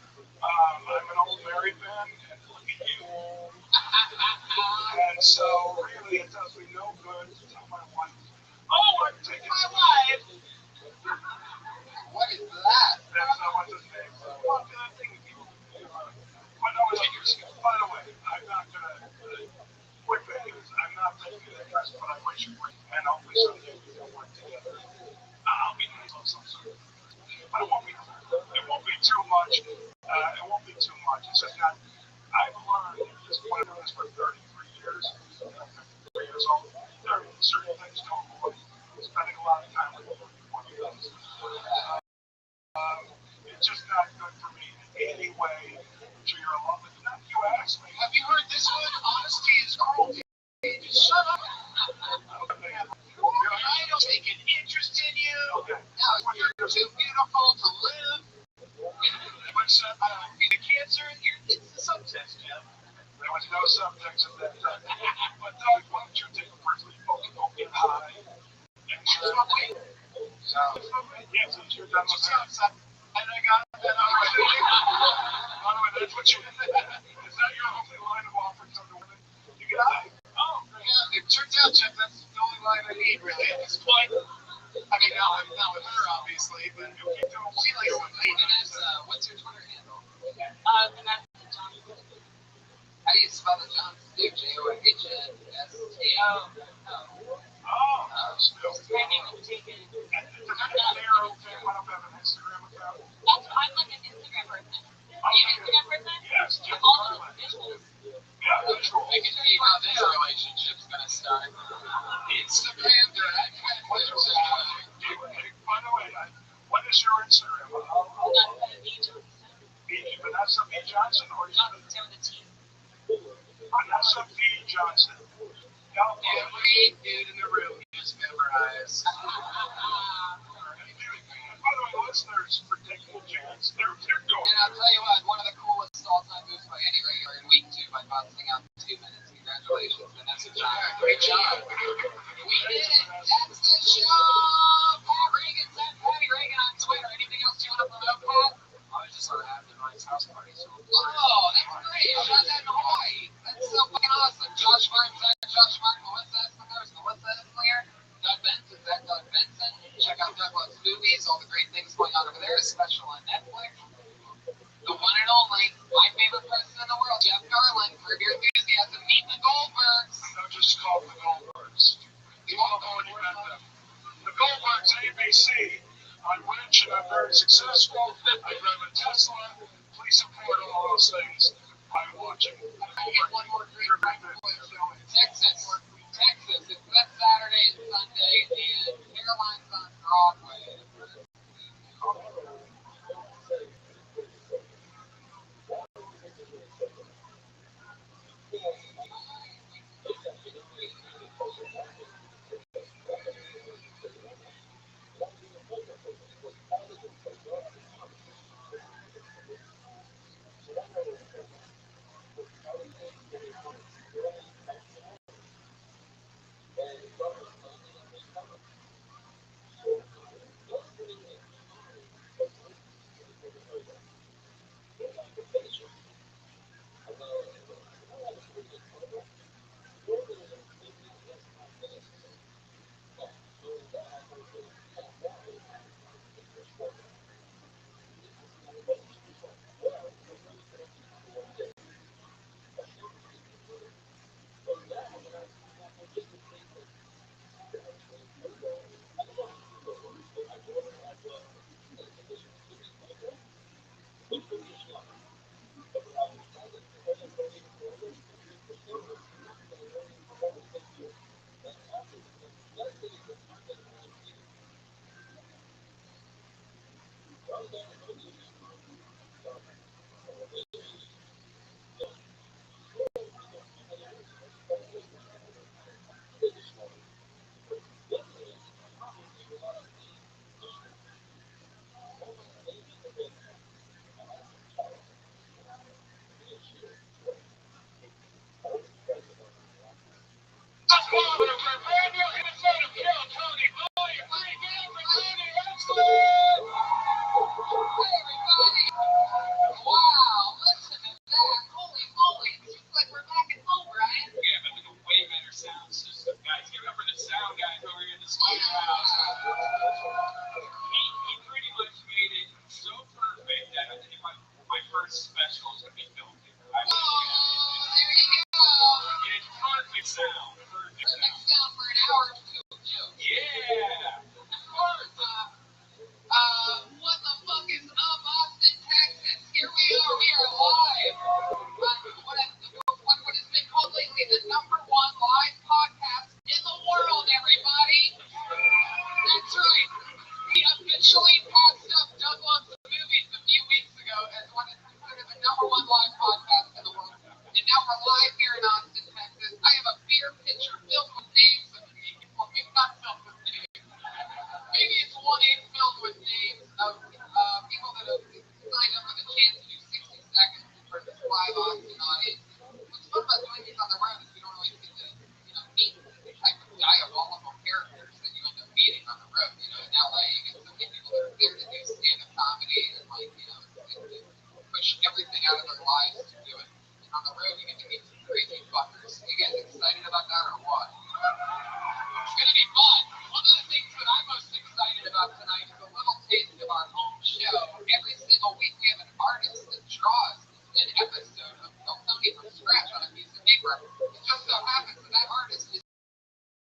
Speaker 4: I'm an old married man, and look at you. And so, really, it does me no good to tell my wife, oh, I'm taking my wife. What is that? That's not what this name is. What can I think of you? But no, by the way, I'm not going to, quick thing is, I'm not taking an interest, but I wish you would. And hopefully someday we can work together. I'll be nice on some sort of. But it won't be too much. It won't be too much. It's just that I've learned just one of this for 33 years, 53 years old. There are certain things to avoid. Spending a lot of time with people before you guys. It's just not good for me in any way to your love. Now, you ask me, have you heard this one? Honesty is cruelty. Just shut up. I don't take an interest in you. Okay. Now, you're too beautiful to live. What's the cancer? It's the subtext, Jim. There was no subtext at that time. But Doug, why don't you take a personally don't get high and smoke weed? So, yeah, since you're done with that. And I got that already. By the way, that's what you is that your only line of offering to the women? You get high. Oh, yeah, it turns out, Jeff, that's the only line I need, really, at this point. I mean, not with her, obviously, but she likes to play. What's your Twitter handle?
Speaker 6: Vanessa Johnson.
Speaker 4: How do you spell the Johnson? Johns? Oh, still.
Speaker 6: My name is Jacob.
Speaker 4: Does that narrow thing want to have an Instagram account?
Speaker 6: I'm like an Instagram person. Are you an Instagram person?
Speaker 4: Yes, Jeff.
Speaker 6: All those visuals.
Speaker 4: Yeah, visual. I can see how this relationship's going to start. Instagram, by the way, what is your Instagram? Vanessa B. Johnson or
Speaker 6: Johnson with a T.
Speaker 4: Vanessa B. Johnson. Every dude in the room is memorized. By the way, listeners, for taking a chance, they're going. And I'll tell you what, one of the coolest all-time moves by any regular in week 2 by bouncing out in 2 minutes. Congratulations, Vanessa Johnson. Yeah, great job. We did it. That's the show. Pat Reagan, Patty Reagan on Twitter. Anything else you want to promote, Pat? I was just sort of having a nice house party. So oh, that's great. How's that in Hawaii? That's so fucking awesome. Josh Martin, Melissa Esslinger, Doug Benson, Doug Benson. Check out Doug Loves Movies, all the great things going on over there, a special on Netflix. The one and only, my favorite person in the world, Jeff Garland, for your enthusiasm. Meet the Goldbergs. No, just call the Goldbergs. You all have already met them. The Goldbergs, ABC, on which I'm very successful. I drive a Tesla. Please support all those things by watching. I get one more greater Texas. It's this Saturday and Sunday, and Caroline's on Broadway.
Speaker 6: Wow, listen to that. Holy moly, it seems like we're back at home, right?
Speaker 5: Yeah, but with a way better sound system, guys. Give it up for the sound guys over here in the studio house. He pretty much made it so perfect that I think my first special is going to be filmed here.
Speaker 6: Oh, there you go.
Speaker 5: It's perfect sound. Perfect
Speaker 6: Perfect
Speaker 5: sound.
Speaker 6: sound for an hour or two of jokes.
Speaker 5: Yeah.
Speaker 6: Of course. What the fuck is up, Austin, Texas? Here we are. We are live. What has been called lately the #1 live podcast in the world, everybody. That's right. We officially passed up Douglas Movies a few weeks ago as what is considered the #1 live podcast in the world. And now we're live here in Austin, Texas. I have a beer pitcher filled with names of people. Maybe not filled with names. Maybe it's one name filled with names of people that have signed up for the chance to do 60 seconds for this live Austin audience. What's fun about doing these on the road is we don't always get to, meet the type of diabolical characters that you end up meeting on the road. In LA, you get so many people that are there to do stand-up comedy and push everything out of their lives to do it. And on the road, you get to meet some crazy fuckers. Are you guys excited about that or what? It's going to be fun. One of the things that I'm most excited about tonight is a little taste of our home show. Every single week we have an artist that draws an episode of something from scratch on a piece of paper. It just so happens that artist is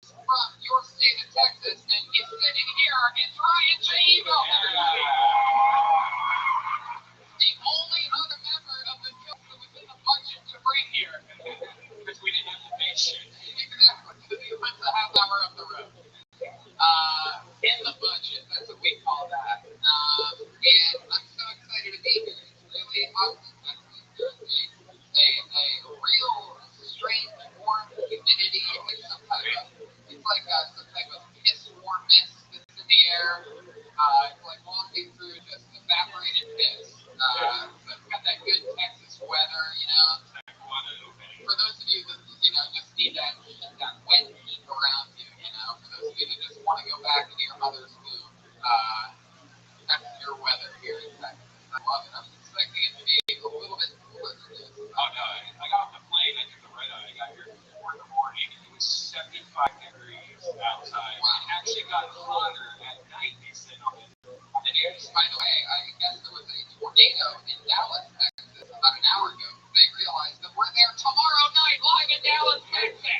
Speaker 6: from your state of Texas, and he's sitting here. It's Ryan J. Evo. The only other member of the show that was in the budget to bring here.
Speaker 5: Because we didn't have to pay shit.
Speaker 6: Exactly. Because he went the half hour up the road. In the budget, that's what we call that. And I'm so excited to be here. It's really Austin, Texas. There's a real strange warm humidity. It's like some type of piss warm mist that's in the air. It's like walking through just evaporated piss. So it's got that good Texas weather, For those of you that, just need that wet heat around you, For those of you that just want to go back into your mother's womb, that's your weather here in Texas. I love it. I was expecting it to be a little bit cooler than this.
Speaker 5: Oh, no. I got off the plane. I took the red eye. I got here at 4 in the morning. It was 75 degrees outside.
Speaker 6: Wow.
Speaker 5: It actually got hotter at night, they said, on the news.
Speaker 6: By the way, I guess there was a tornado in Dallas, Texas, about an hour ago. They realized that we're there tomorrow night, live in Dallas, Texas.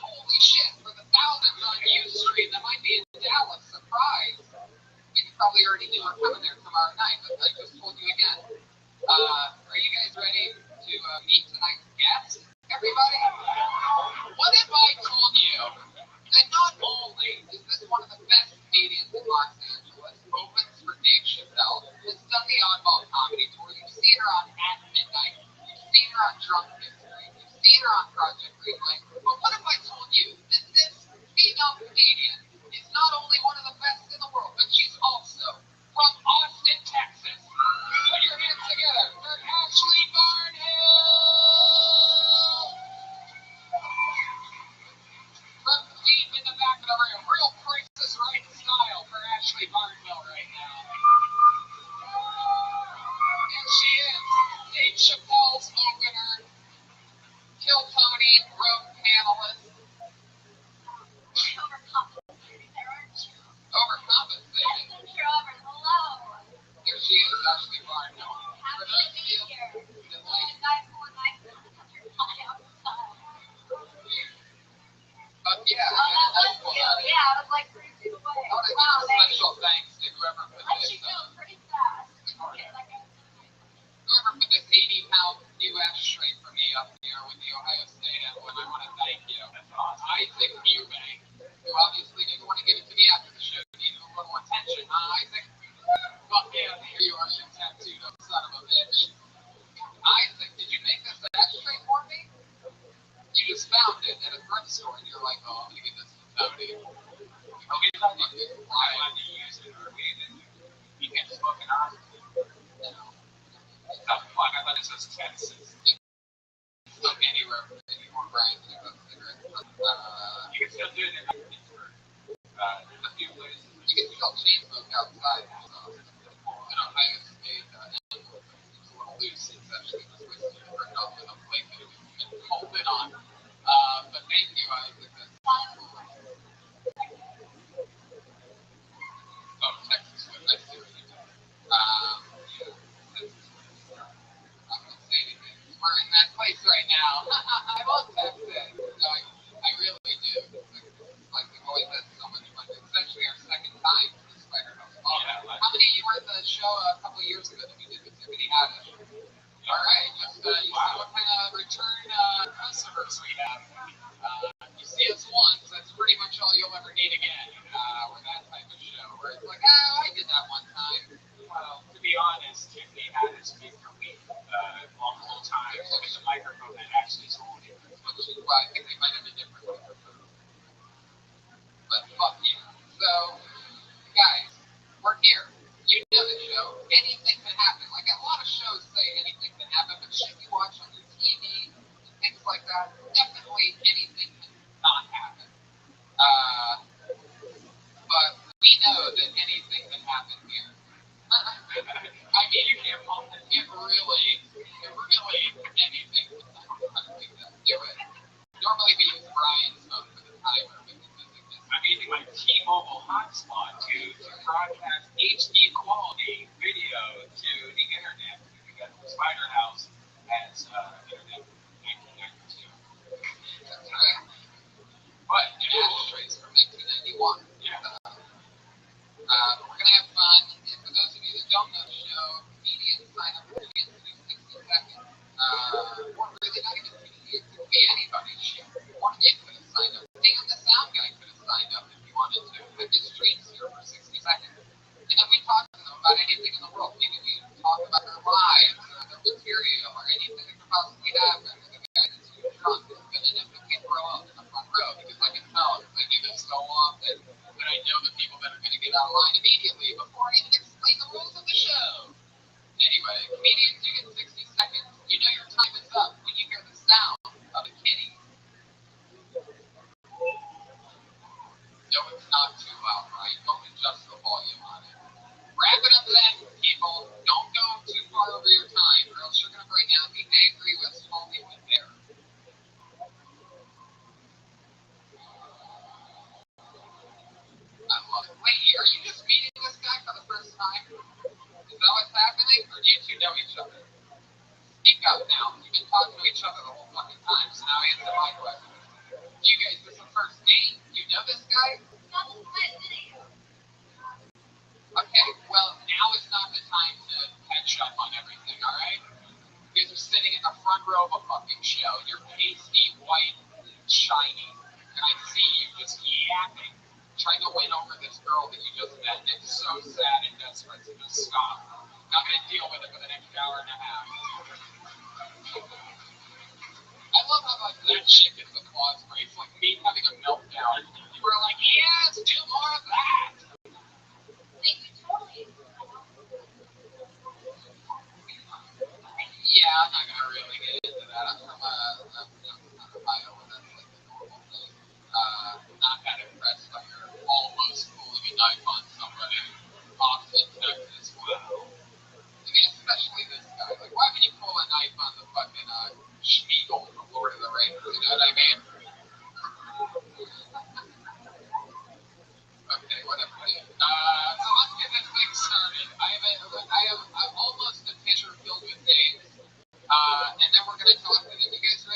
Speaker 6: Holy shit, for the thousands on U Street that might be in Dallas, surprise. And you probably already knew we're coming there tomorrow night, but I just told you again. Are you guys ready to meet tonight's guest? Everybody? What if I told you that not only is this one of the best comedians in Los Angeles, opens for Dave Chappelle, has done the Oddball Comedy Tour, you've seen her on At Midnight, you've seen her on Drunk History, you've seen her on Project Greenlight, but what if I told you that this female comedian is not only one of the best in the world, but she's also from Austin, Texas. Put your hands together for Ashley Barnhill! From deep in the back of the room, real Princess Right style for Ashley Barnhill right now. There she is, Dave Chappelle's opener. Kill Tony wrote
Speaker 5: outside. So, Ohio State it was a little loose. It's actually just whiskey to drink off with a plate that it was folded on. But thank you, Isaac. Oh, Texas Wood. I see what you did. I'm not gonna say anything. We're in that place right now. I love Texas. No, I really do. It's like we've always had so much fun. It's actually our second time to the Spider House. How many of you were at the show a couple of years ago that we did with Tiffany Haddish? All right, just you see what kind of return customers we have. You see us once, that's pretty much all you'll ever need again. We're that type of show where it's like, I did that one time.
Speaker 4: Well, to be honest, Tiffany had his big for me multiple times with the microphone that actually told him.
Speaker 5: Well, I think they might have a different microphone. But fuck yeah. So, guys, we're here. You know the show. Anything can happen. Like a lot of shows say anything can happen, but shit you watch on your TV, things like that, definitely anything can not happen. But we know that anything can happen here. I mean, you can't hold it. It really, anything can happen. Do it. Normally we use Brian's phone for the timer, but
Speaker 4: I'm using my T-Mobile hotspot to broadcast HD quality video to the internet because the Spider House has internet 1992.
Speaker 5: that's right. But it ashtrays from 1991.
Speaker 4: Yeah.
Speaker 5: We're going to have fun. And for those of you that don't know the show, comedians sign up for chance to do 60 seconds. Or really not even comedians. It could be anybody's show. Or you could have signed up. Dan the sound guy could have signed up if you wanted to. With his streams here for 60 seconds. And then we talk to them about anything in the world. Maybe we talk about their lives or their material or anything that could possibly happen. And the guy that's too drunk is going to end up getting thrown up in the front row because I can tell because I do this so often that I know the people that are going to get online immediately before I even explain the rules of the show. Anyway, comedians, you get 60 seconds. You know your time is up when you hear the sound of a kitty. No, it's not too loud, right? Don't adjust the volume on it. Wrap it up then, people. Don't go too far over your time, or else you're going to bring out the angry West Hollywood bear. I love it. Wait, are you just meeting this guy for the first time? Is that what's happening, or do you two know each other? Speak up now. You've been talking to each other the whole fucking time, so now answer my question. You guys, this is the first date? You know this guy? Okay, well, now is not the time to catch up on everything, alright? You guys are sitting in the front row of a fucking show. You're pasty, white, and shiny. And I see you just yapping, trying to win over this girl that you just met. And it's so sad and desperate to just stop. Not going to deal with it for the next hour and a half. I love how like that shit gets applause breaks. Like me having a meltdown. You were like, yes, do more of that. Yeah, I'm not gonna really get into that. I'm from Ohio, and that's like the normal thing. Not that impressed by your almost pulling a knife on somebody. Austin, Texas. Wow. I mean, especially this guy. Like, why would you pull a knife on the fucking Schmiegel from Lord of the Rings? You know what I mean? Okay, whatever. So let's get this thing started. I have almost a picture filled with names. And then we're going to talk to them. You guys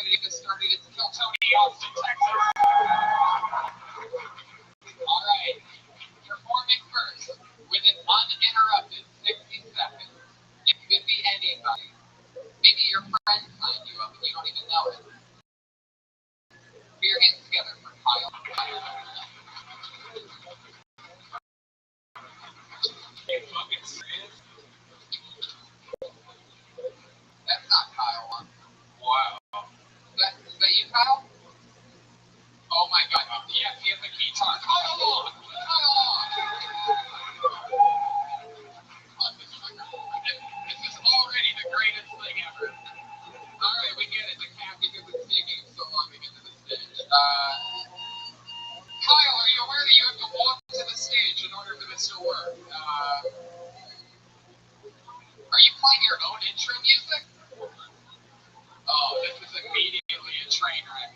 Speaker 5: own intro music? Oh, this is immediately a train wreck.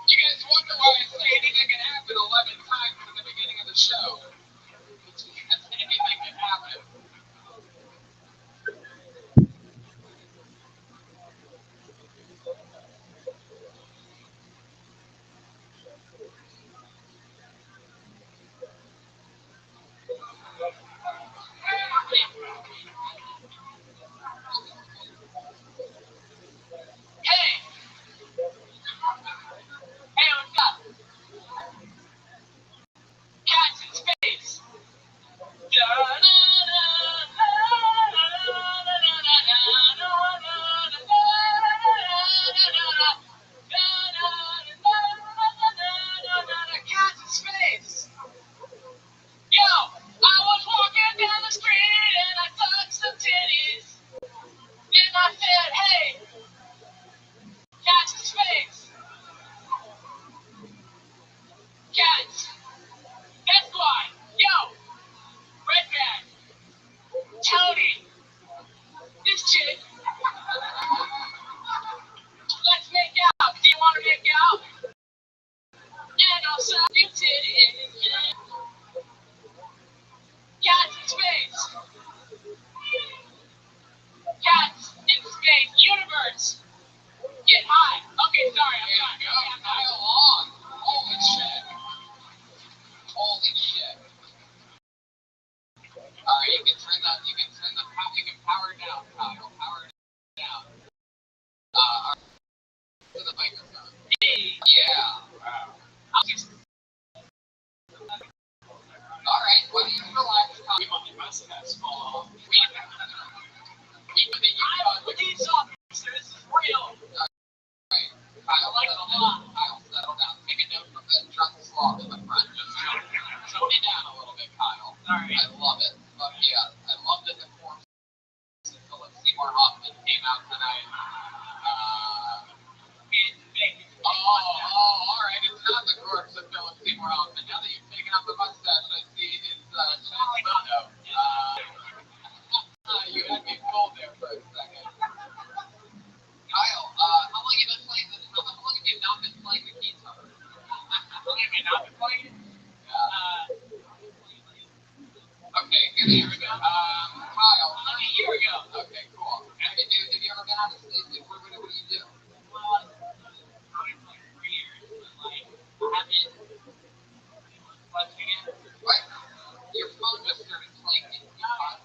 Speaker 5: You guys wonder why I say anything can happen 11 times in the beginning of the show. It's because anything can happen. Hey! Hey, what's up? Cats in space! Cats in space! Yo! I was walking down the street and I touched some titties. Then I said, hey! Cats in space! Cats! That's why! Yo! Red Bag! Tony! This chick! Let's make out! Do you want to make out? And I'll suck your titties! Cats in space! Cats in space! Universe! Get high! Okay, sorry, I'm done. Go, dial on! Holy shit! Holy shit! Alright, you can power it down, Kyle. Power it down. To the microphone. Hey! Yeah! Wow. Alright, well, you relax, Kyle. We want your mustache fall off. We need something, so this is real. Alright, Kyle, Kyle, settle down. Take a note from the drunk sloth in the front. Just tone it down a little bit, Kyle. Alright. I love it. Fuck yeah. I love that the corpse of Philip Seymour Hoffman came out tonight. Alright. It's not the corpse of Philip Seymour Hoffman. Now that you've taken off the mustache, I see it's Sean's photo. You had me fooled there for a second. Kyle, how long have you not been playing the guitar? How long have you not been playing it? Okay, here we go. Kyle, here we go. Okay, cool. Have you ever been out of state? What do you do? Well, I've been playing for 3 years, but I haven't played again. What? Your phone just started playing in guitar.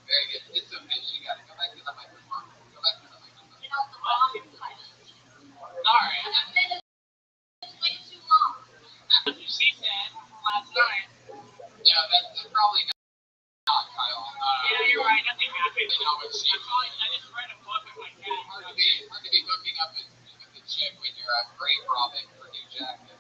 Speaker 5: Very good. It's okay. You got it. Go back to the microphone. You know, the volume kind of. Sorry. It's way too long. She said last night. Yeah, that's probably not Kyle. Yeah, you're right. Nothing happened. You know, I just read a book with my cat. Hard to be hooking up with the chick when you're grave robbing for new jacket.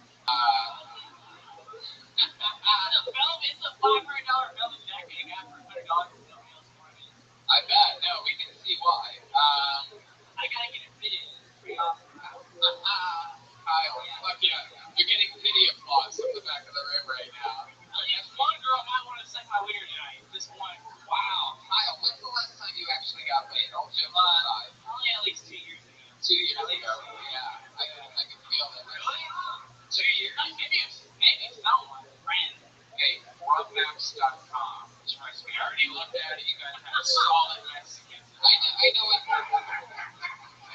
Speaker 5: It's a $500 velvet jacket you got for $100 and nobody else wanted it. I bet. No, we can see why. I gotta get it fitted. It's pretty awesome. Kyle, fuck yeah. You're getting pity applause from the back of the room right now. This one girl might want to suck my wiener tonight. This one. Wow. Kyle, when's the last time you actually got laid? All jokes aside. Only at least 2 years ago. 2 years ago? Yeah. I can feel that. Really? 2 years? Maybe someone. Friend. Hey, Rothschild'S.com. Trust me, I already looked at it. You guys have solid Mexicans. I know it.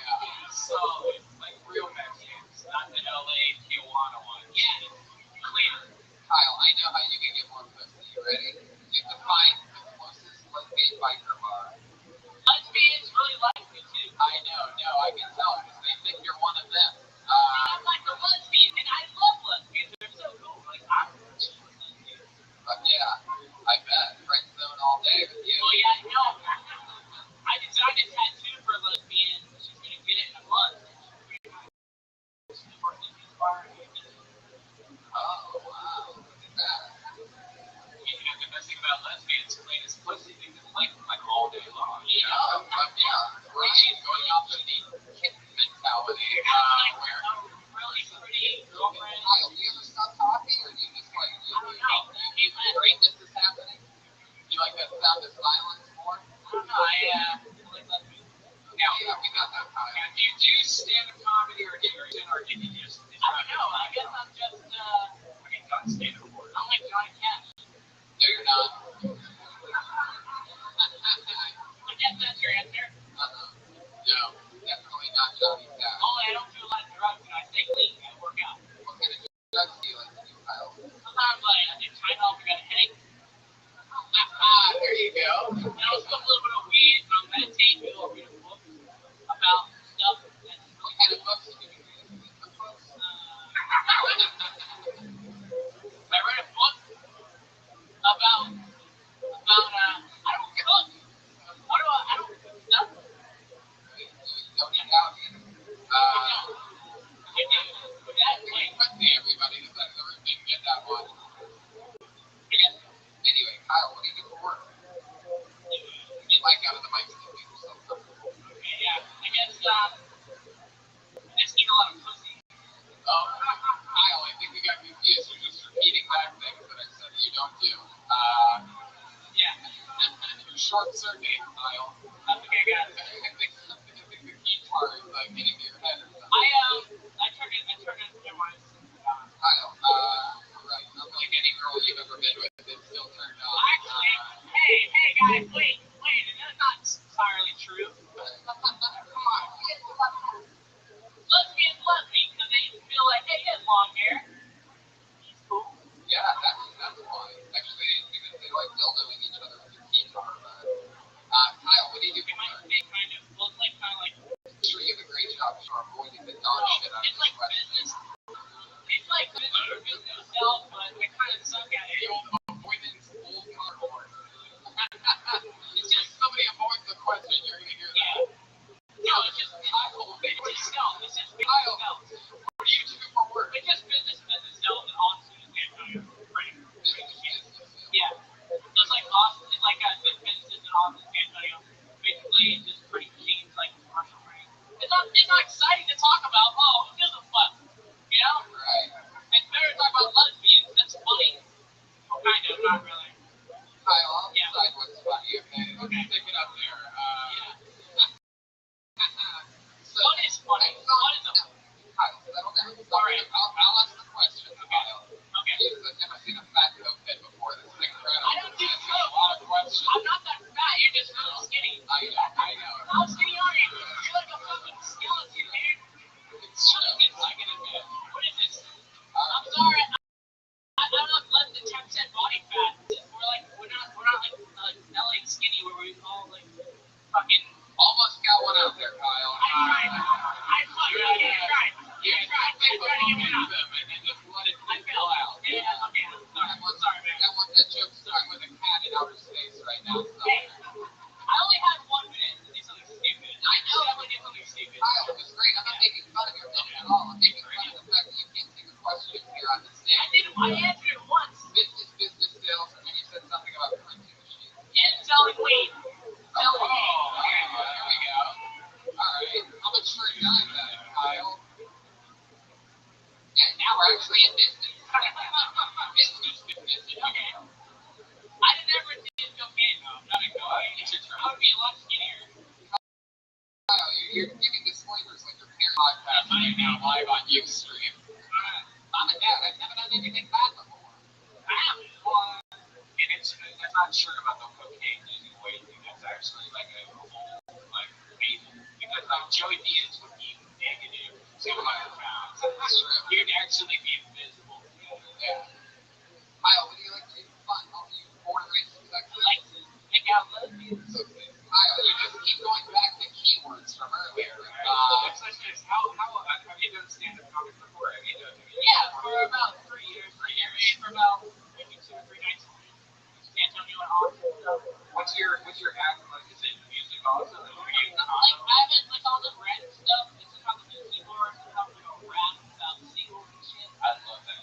Speaker 5: Yeah. Solid. Like real Mexicans. Not the LA Tijuana ones. Yeah. Cleaner. Kyle, I know how you can get more pussy. You ready? You have to find the closest lesbian biker bar. Lesbians really like me too. I know. No, I can tell because they think you're one of them. I'm like a lesbian, and I love lesbians. They're so cool. Like, I'm lesbian. But yeah, I bet. Friend zone all day with you. Well, yeah, no. I designed a tattoo for a lesbian. She's going to get it in a month. Oh, wow. Look at that. You know, the best thing about lesbians your mic out of the mic so you make yourself comfortable.
Speaker 7: Okay, yeah. I guess I just eat a lot of pussy.
Speaker 5: Oh, Kyle, I think we got confused. You're just repeating back things that I said that you don't do.
Speaker 7: Yeah.
Speaker 5: You're short circuiting, Kyle.
Speaker 7: That's okay, guys.
Speaker 5: I think the key part is getting to your head or something.
Speaker 7: I turned it once.
Speaker 5: Kyle, right. Unlike any girl you've ever been with, it's still turned on.
Speaker 7: Actually, hey guys, wait, that's not entirely true. Come on. Lesbians love me because they feel like, hey, he has long hair. He's cool.
Speaker 5: Yeah, that's why. Actually, because they like dildoing each other with their keytar. Kyle, what do you do?
Speaker 7: They kind of, well, it's kind of like.
Speaker 5: I'm sure you have a great job for avoiding the dog shit out of
Speaker 7: It's like business. It's like business self, but I kind of suck at it.
Speaker 5: Avoidance old cardboard. It's just somebody avoids the question, you're gonna hear that.
Speaker 7: No, it's just Kyle. It's stealth. It's just
Speaker 5: Kyle,
Speaker 7: stealth.
Speaker 5: what do you do for work?
Speaker 7: It's just business stealth, and honestly, it's kind of pretty. Yeah. So it's like awesome. It's like good businesses and all this Antonio. Basically, it's just pretty machines like commercial frame. It's not exciting to talk about. Oh, who gives a fuck? You know?
Speaker 5: Right.
Speaker 7: It's better to talk about lesbians. That's funny. Well, kind of, not really.
Speaker 5: Kyle, I'll decide what's funny, okay?
Speaker 7: Okay.
Speaker 5: Stick it up there. So,
Speaker 7: What is funny? What is a
Speaker 5: Kyle, settle down. Sorry, I'll ask the question, Kyle.
Speaker 7: Okay.
Speaker 5: Because I've never seen a fat coke head before. This is incredible.
Speaker 7: I don't do
Speaker 5: a lot of questions.
Speaker 7: I'm not that fat. You're just really skinny.
Speaker 5: I know.
Speaker 7: How skinny are you? You're like a fucking skeleton, dude.
Speaker 5: It's true.
Speaker 7: I can admit. What is this? I'm sorry. I'm not less than 10% body fat. We're not like skinny where we all like fucking.
Speaker 5: Almost got one out there, Kyle.
Speaker 7: I tried.
Speaker 5: You tried to give it up and then just let it spill out.
Speaker 7: Yeah, okay. Sorry, man.
Speaker 5: That joke's stuck with a cat in outer space right now. So.
Speaker 7: Hey, I only had 1 minute to do something stupid. I know. I'm gonna do something stupid.
Speaker 5: Kyle, it was great. I'm not making fun of your joke at all. I'm making fun of the fact that you can't take a question here on the stand.
Speaker 7: I answered it once.
Speaker 5: Business sales, and then you said something about printing machines.
Speaker 7: And selling weed.
Speaker 5: Here we go. Alright. I'm a true guy then, Kyle. And now we're actually in business. Business.
Speaker 7: Okay. I never did cocaine though. Not a guy. I would be a lot skinnier.
Speaker 5: Kyle, you're giving disclaimers like your parents podcast right now live on Ustream. Mom and Dad, I've never done anything bad before.
Speaker 7: I have
Speaker 5: one. And I'm not sure about the cocaine using weight thing. That's actually like a whole reason. Because Joey Diaz would be negative 200 pounds. That's true. You'd actually be invisible. Yeah. Kyle, what do you like to do for fun? Oh, you born and raised in Texas?
Speaker 7: I like to make out lesbians.
Speaker 5: Okay. Kyle, you just keep going back to keywords from earlier. How have you done stand-up comedy before? Have you done it?
Speaker 7: Yeah, for about 3 years. For about maybe 2 or 3 nights a week. Antonio and Austin stuff.
Speaker 5: What's your act like? Is it music also? Or are you
Speaker 7: I haven't like all the random stuff. This is how the keyboard, this is how we rap about sequels and shit.
Speaker 5: I love that.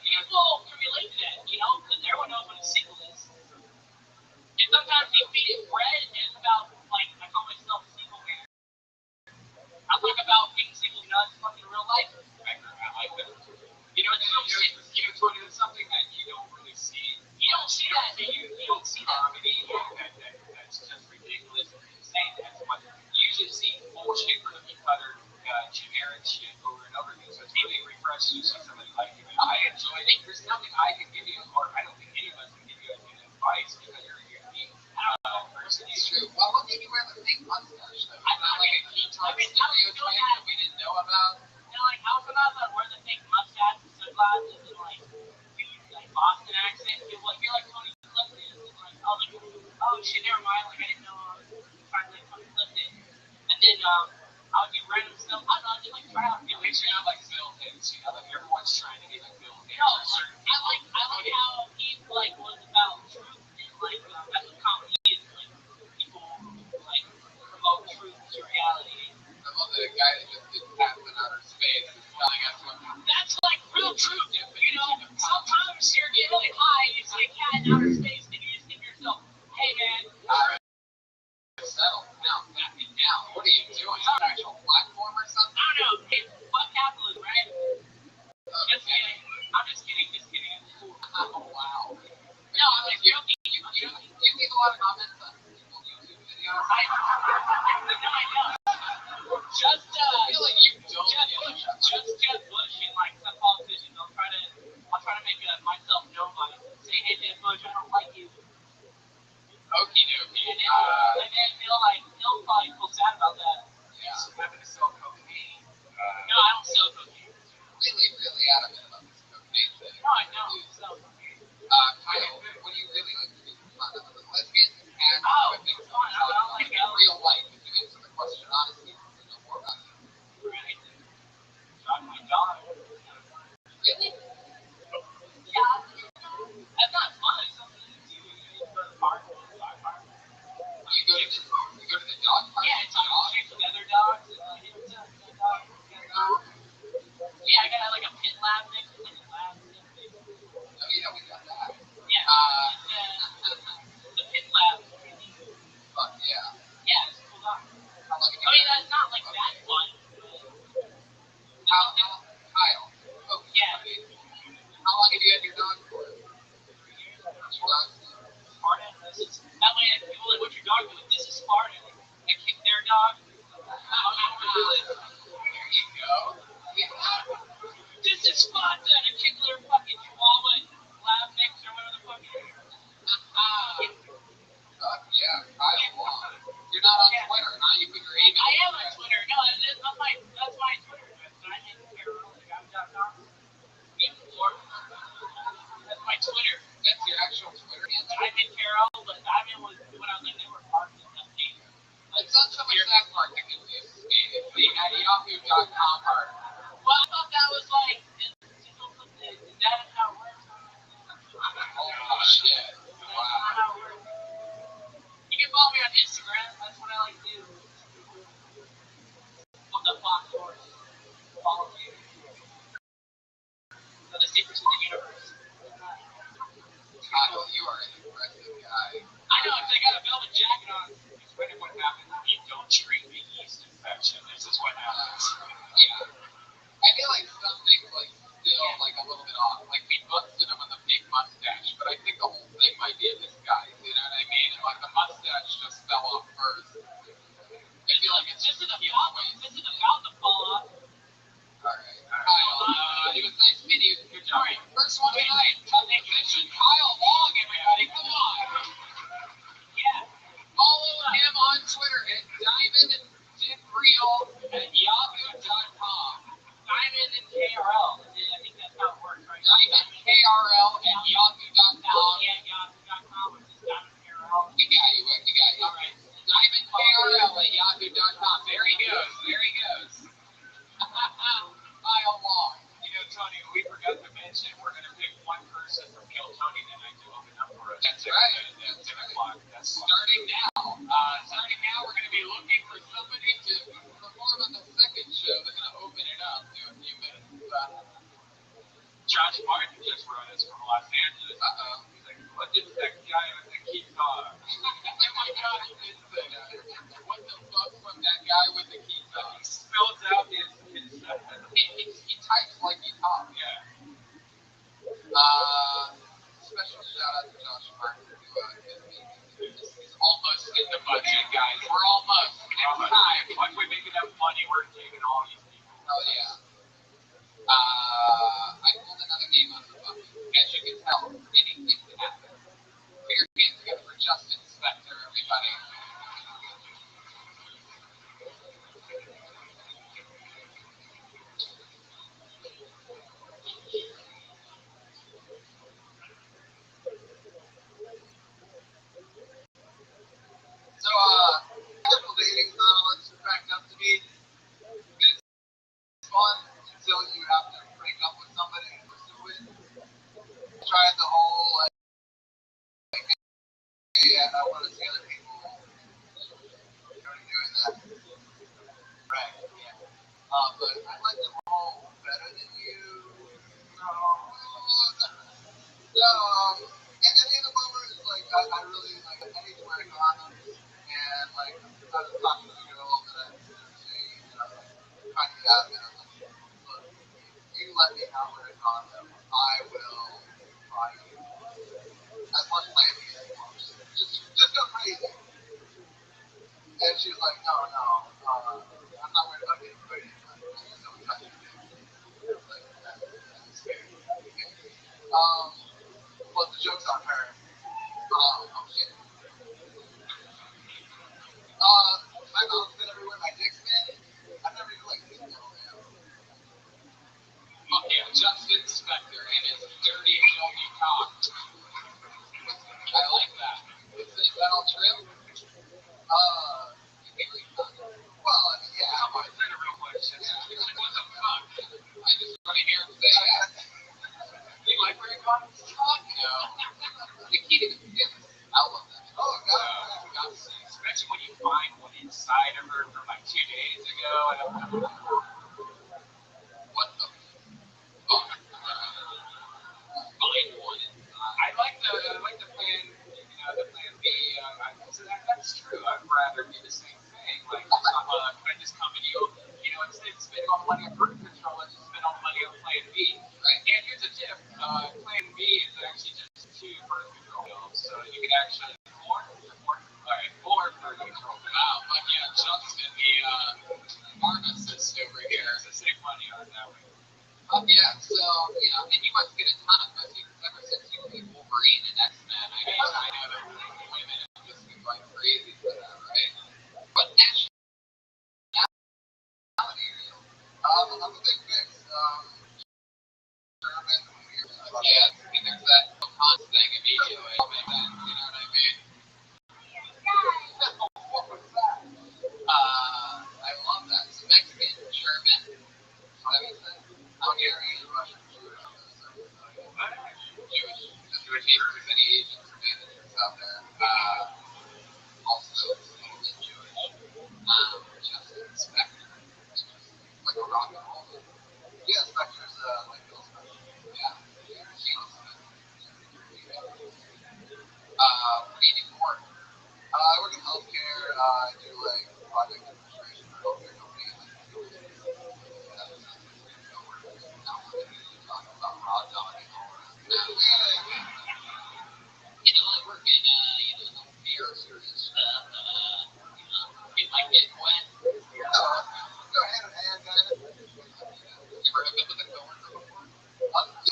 Speaker 7: People can relate to that, you know, because everyone knows what a sequel is. And sometimes they feed it bread, and it's about like I call myself a sequel man. I talk about being single nuts fucking real life.
Speaker 5: I like that. It's something that you don't really see.
Speaker 7: You don't see that. You don't see that.
Speaker 5: Comedy that's just ridiculous and insane. That's what you usually see bullshit cookie cutter, generic shit over and over again. So it's really refreshing to see somebody like you. I enjoy it. There's nothing I can give you, or I don't think any of us can give you advice because you're a unique person. It's true. Well, what made you wear the fake mustache though? It's not like a keytar stereotype that we didn't know about.
Speaker 7: You know, like how sometimes I wear the fake mustache and sunglasses and like Boston accent. You're like Tony Clifton. Like, I was like, oh shit, never mind. Like I didn't know I was trying to like Tony Clifton. And then I would do random stuff. I don't know, just like try out.
Speaker 5: At least you're not like Bill Hicks. You know, like everyone's trying to be like Bill Hicks.
Speaker 7: No, I like how he like was about truth and like that's what comedy is. Like people like promote truth to reality.
Speaker 5: I love the guy that just did Cats in Outer Space is telling us what.
Speaker 7: That's like real truth. You know, sometimes you're getting really high, you see a cat in outer space, and you just think to yourself, hey man,
Speaker 6: leave a lot of comments on people's YouTube videos?
Speaker 7: I know. Just
Speaker 6: I feel like you don't.
Speaker 7: just Jeb Bush and like some politicians. I'll try to make myself known by say, hey Jeb Bush, I don't like you.
Speaker 6: Okie dokie.
Speaker 7: And then he'll probably feel sad about that.
Speaker 6: Yeah.
Speaker 4: So happen to sell cocaine.
Speaker 7: No, I don't sell cocaine.
Speaker 6: Really adamant about this cocaine thing.
Speaker 7: No, I don't sell cocaine.
Speaker 6: Kyle, what do you really like to do for fun? Other than lesbians and cats,
Speaker 7: Oh,
Speaker 6: but things
Speaker 7: fun. I don't like
Speaker 6: in real life. If you answer the question honestly, we know more about it.
Speaker 7: Right. Drop my dog.
Speaker 6: Really?
Speaker 7: Yeah. That's not fun. It's something to do. You go to the park, dog park.
Speaker 6: You go to the dog park?
Speaker 7: Yeah, it's on chicks with other dogs. And like, hey, what's up, dog? Yeah, I got like a pit lab mix with like a lab.
Speaker 6: Oh yeah, we got that.
Speaker 7: Yeah. The pit lab.
Speaker 6: Fuck yeah.
Speaker 7: Yeah, it's a cool dog.
Speaker 6: How long have you
Speaker 7: I mean, that's not like that fun.
Speaker 6: Kyle. Oh,
Speaker 7: Yeah.
Speaker 6: How long have you had your dog for?
Speaker 7: 3 years.
Speaker 6: Your dog's
Speaker 7: Spartan. That way, people are like, what's your dog doing? This is Spartan. I kick their dog.
Speaker 6: There you go.
Speaker 7: This is Spartan. I kick their fucking chihuahua lab mix or whatever the fuck it is.
Speaker 6: Yeah, Kyle Long. You're not on Twitter, huh? You put your email.
Speaker 7: I am on Twitter. No, that's my Twitter address. Diamondcarol.com. That's my Twitter.
Speaker 6: That's your actual Twitter handle?
Speaker 7: Diamond Carol, but Diamond was when I was in Newark Park in Upstate.
Speaker 6: It's not so much that part that confuses me. It's the at yahoo.com part.
Speaker 7: Well, I thought that was like, is that how it works?
Speaker 6: Oh, shit.
Speaker 7: That's
Speaker 6: Wow.
Speaker 7: not how it works. You can follow me on Instagram. That's what I like to do. On the Fox Horse. Follow me. So the secrets of the universe.
Speaker 6: Kyle, you are an impressive guy.
Speaker 7: I know, I got a velvet jacket on.
Speaker 4: Explain what happens when you don't treat a yeast infection. This is what happens.
Speaker 6: Yeah. I feel like something's still a little bit off. Like we busted him on the big mustache, but I think the whole thing might be a disguise. You know what I mean? And the mustache just fell off first. I feel like it's just
Speaker 7: This is about to fall off.
Speaker 6: Alright. Kyle, it was nice meeting you. Good job. First one tonight. Attention, Kyle Long, everybody. Come on.
Speaker 7: Yeah.
Speaker 6: Follow him on Twitter at diamonddickreal@yahoo.com.
Speaker 7: Diamond and KRL. I think that's how it works, right?
Speaker 6: diamondkrl@yahoo.com.
Speaker 7: Yeah, yahoo.com, which is Diamond KRL.
Speaker 6: We got you. All right. diamondkrl@yahoo.com. There he goes. Kyle Long.
Speaker 4: You know, Tony, we forgot to mention we're going to pick one person from Kill Tony tonight to open up for us.
Speaker 6: That's right.
Speaker 4: At 10 o'clock. That's
Speaker 6: Starting now, we're going to be looking for somebody to perform on the second show. They're going to open it up in a few minutes.
Speaker 4: Josh Martin just wrote us from Los Angeles. He's like, what is that guy with the guitar?
Speaker 6: Oh my God, he did say that. What the fuck from that guy with the guitar?
Speaker 4: He spells out his
Speaker 6: He types like he talks.
Speaker 4: yeah.
Speaker 6: Special shout out to Josh Martin who is almost in the budget, guys. We're almost. Next time.
Speaker 4: Once we make enough money, we're taking all these people.
Speaker 6: Oh yeah. I pulled another name out of the bucket. As you can tell, anything can happen. Put your hands together for Justin Spector, everybody. So, casual dating is not all it's cracked up to be. It's fun until you have to break up with somebody and pursue it. Tried the whole, hey, I want to see other people. Started doing that. Right, yeah. But I like them all better than you. No. And any of the moment is I really, I need to wear a condom. And, I was talking to the girl that I was seeing, and I was trying to get out of it. I was like, look, if you let me not wear a condom, I will try you. As much planning as you want. Just
Speaker 4: just go crazy. And she was like, no, I'm not worried about getting crazy. Just don't touch it. I was like, that's fair. Okay. Well, the joke's on her. Oh shit. My mom's been everywhere. My dick's been. I've never even like seen no man.
Speaker 5: Oh yeah, Justin Spector and his dirty, filthy cock. I like that.
Speaker 4: Is that all true? Well, I mean, yeah.
Speaker 5: Come on, it's not a real question. What the fuck? I just want to hear him say that. You like wearing condoms? Fuck no.
Speaker 4: The key to the skin. I love that. Oh, God.
Speaker 5: Especially when you find one inside of her from like 2 days ago.
Speaker 4: What the fuck?
Speaker 5: Find one. I like the plan. The plan B. So that's true. I'd rather do the same thing. Like, I just come to you. Instead of spending all the money on birth control, let's just spend all the money on Plan B. Right? And here's a tip. Plan B is actually just 2 birth control pills, so you can actually four birth control. Wow, but yeah, Justin, the pharmacist over here, to save money on that one.
Speaker 4: Oh yeah, so and you must get a ton of pussy ever since you played Wolverine and X-Men. I mean, I know that women have just been going crazy for that, right? What nationality are you? I'm a big mix. German, weird.
Speaker 5: Yeah, and there's that cons thing immediately. You know what I mean?
Speaker 4: What was that? I love that. So Mexican, German, Hungarian, Russian, Jewish. There's any Asians or managers out there. Also, a little bit Jewish. Justin Spector. Like a rock and roll. Yeah, Spector's like Bill Spector. Yeah. What do you do for work? I work in healthcare. I do like project administration for healthcare companies. Talk about raw dogging all around.
Speaker 7: I work in, the beer sort of stuff. It might get wet.
Speaker 4: Go hand in hand, kind of. You ever hooked up with a coworker before?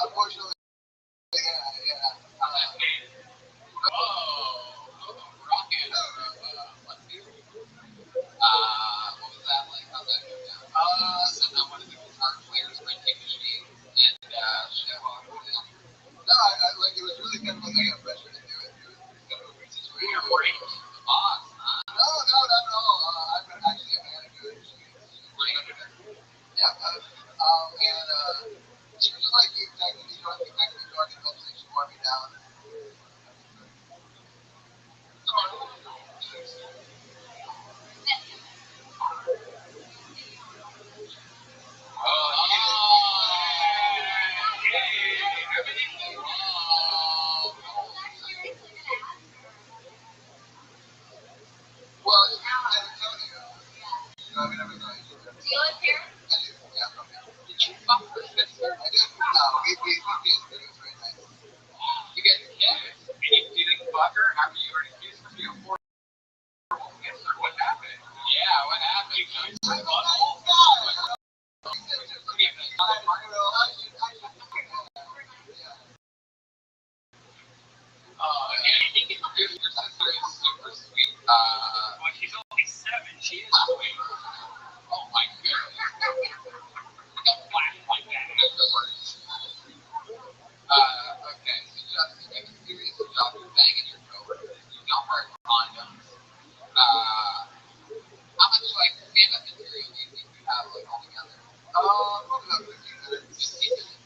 Speaker 4: Unfortunately, yeah.
Speaker 5: Rocket.
Speaker 4: What was that like? How'd that go down?
Speaker 5: Sitting on one of the guitar players renting machines and
Speaker 4: Show off. No, it was really kind of like I got pressured to do it. It was kind of a weird situation.
Speaker 5: you're working with the boss, huh?
Speaker 4: No, not at all. I'm actually a manager. Yeah, and she was just like, you texted me, hopefully she wore me down. Well, it's from San Antonio. I mean, everything I do.
Speaker 6: Do you live here?
Speaker 4: I do, yeah, from here.
Speaker 5: Did you fuck her sister?
Speaker 4: I did. No, we kissed, it was very nice.
Speaker 5: You guys kissed? And you didn't fuck her after you already kissed her? You were kiss her. What happened? Yeah, what happened? You guys were butthole? Your sister is super sweet. Well, she's only 7. She is sweet. Oh my goodness. Don't laugh like that afterwards.
Speaker 4: Okay, so Justin, you have a serious job of banging your coworkers. You don't wear condoms. How much like stand-up material do you think you have like all together? Probably about 15 minutes.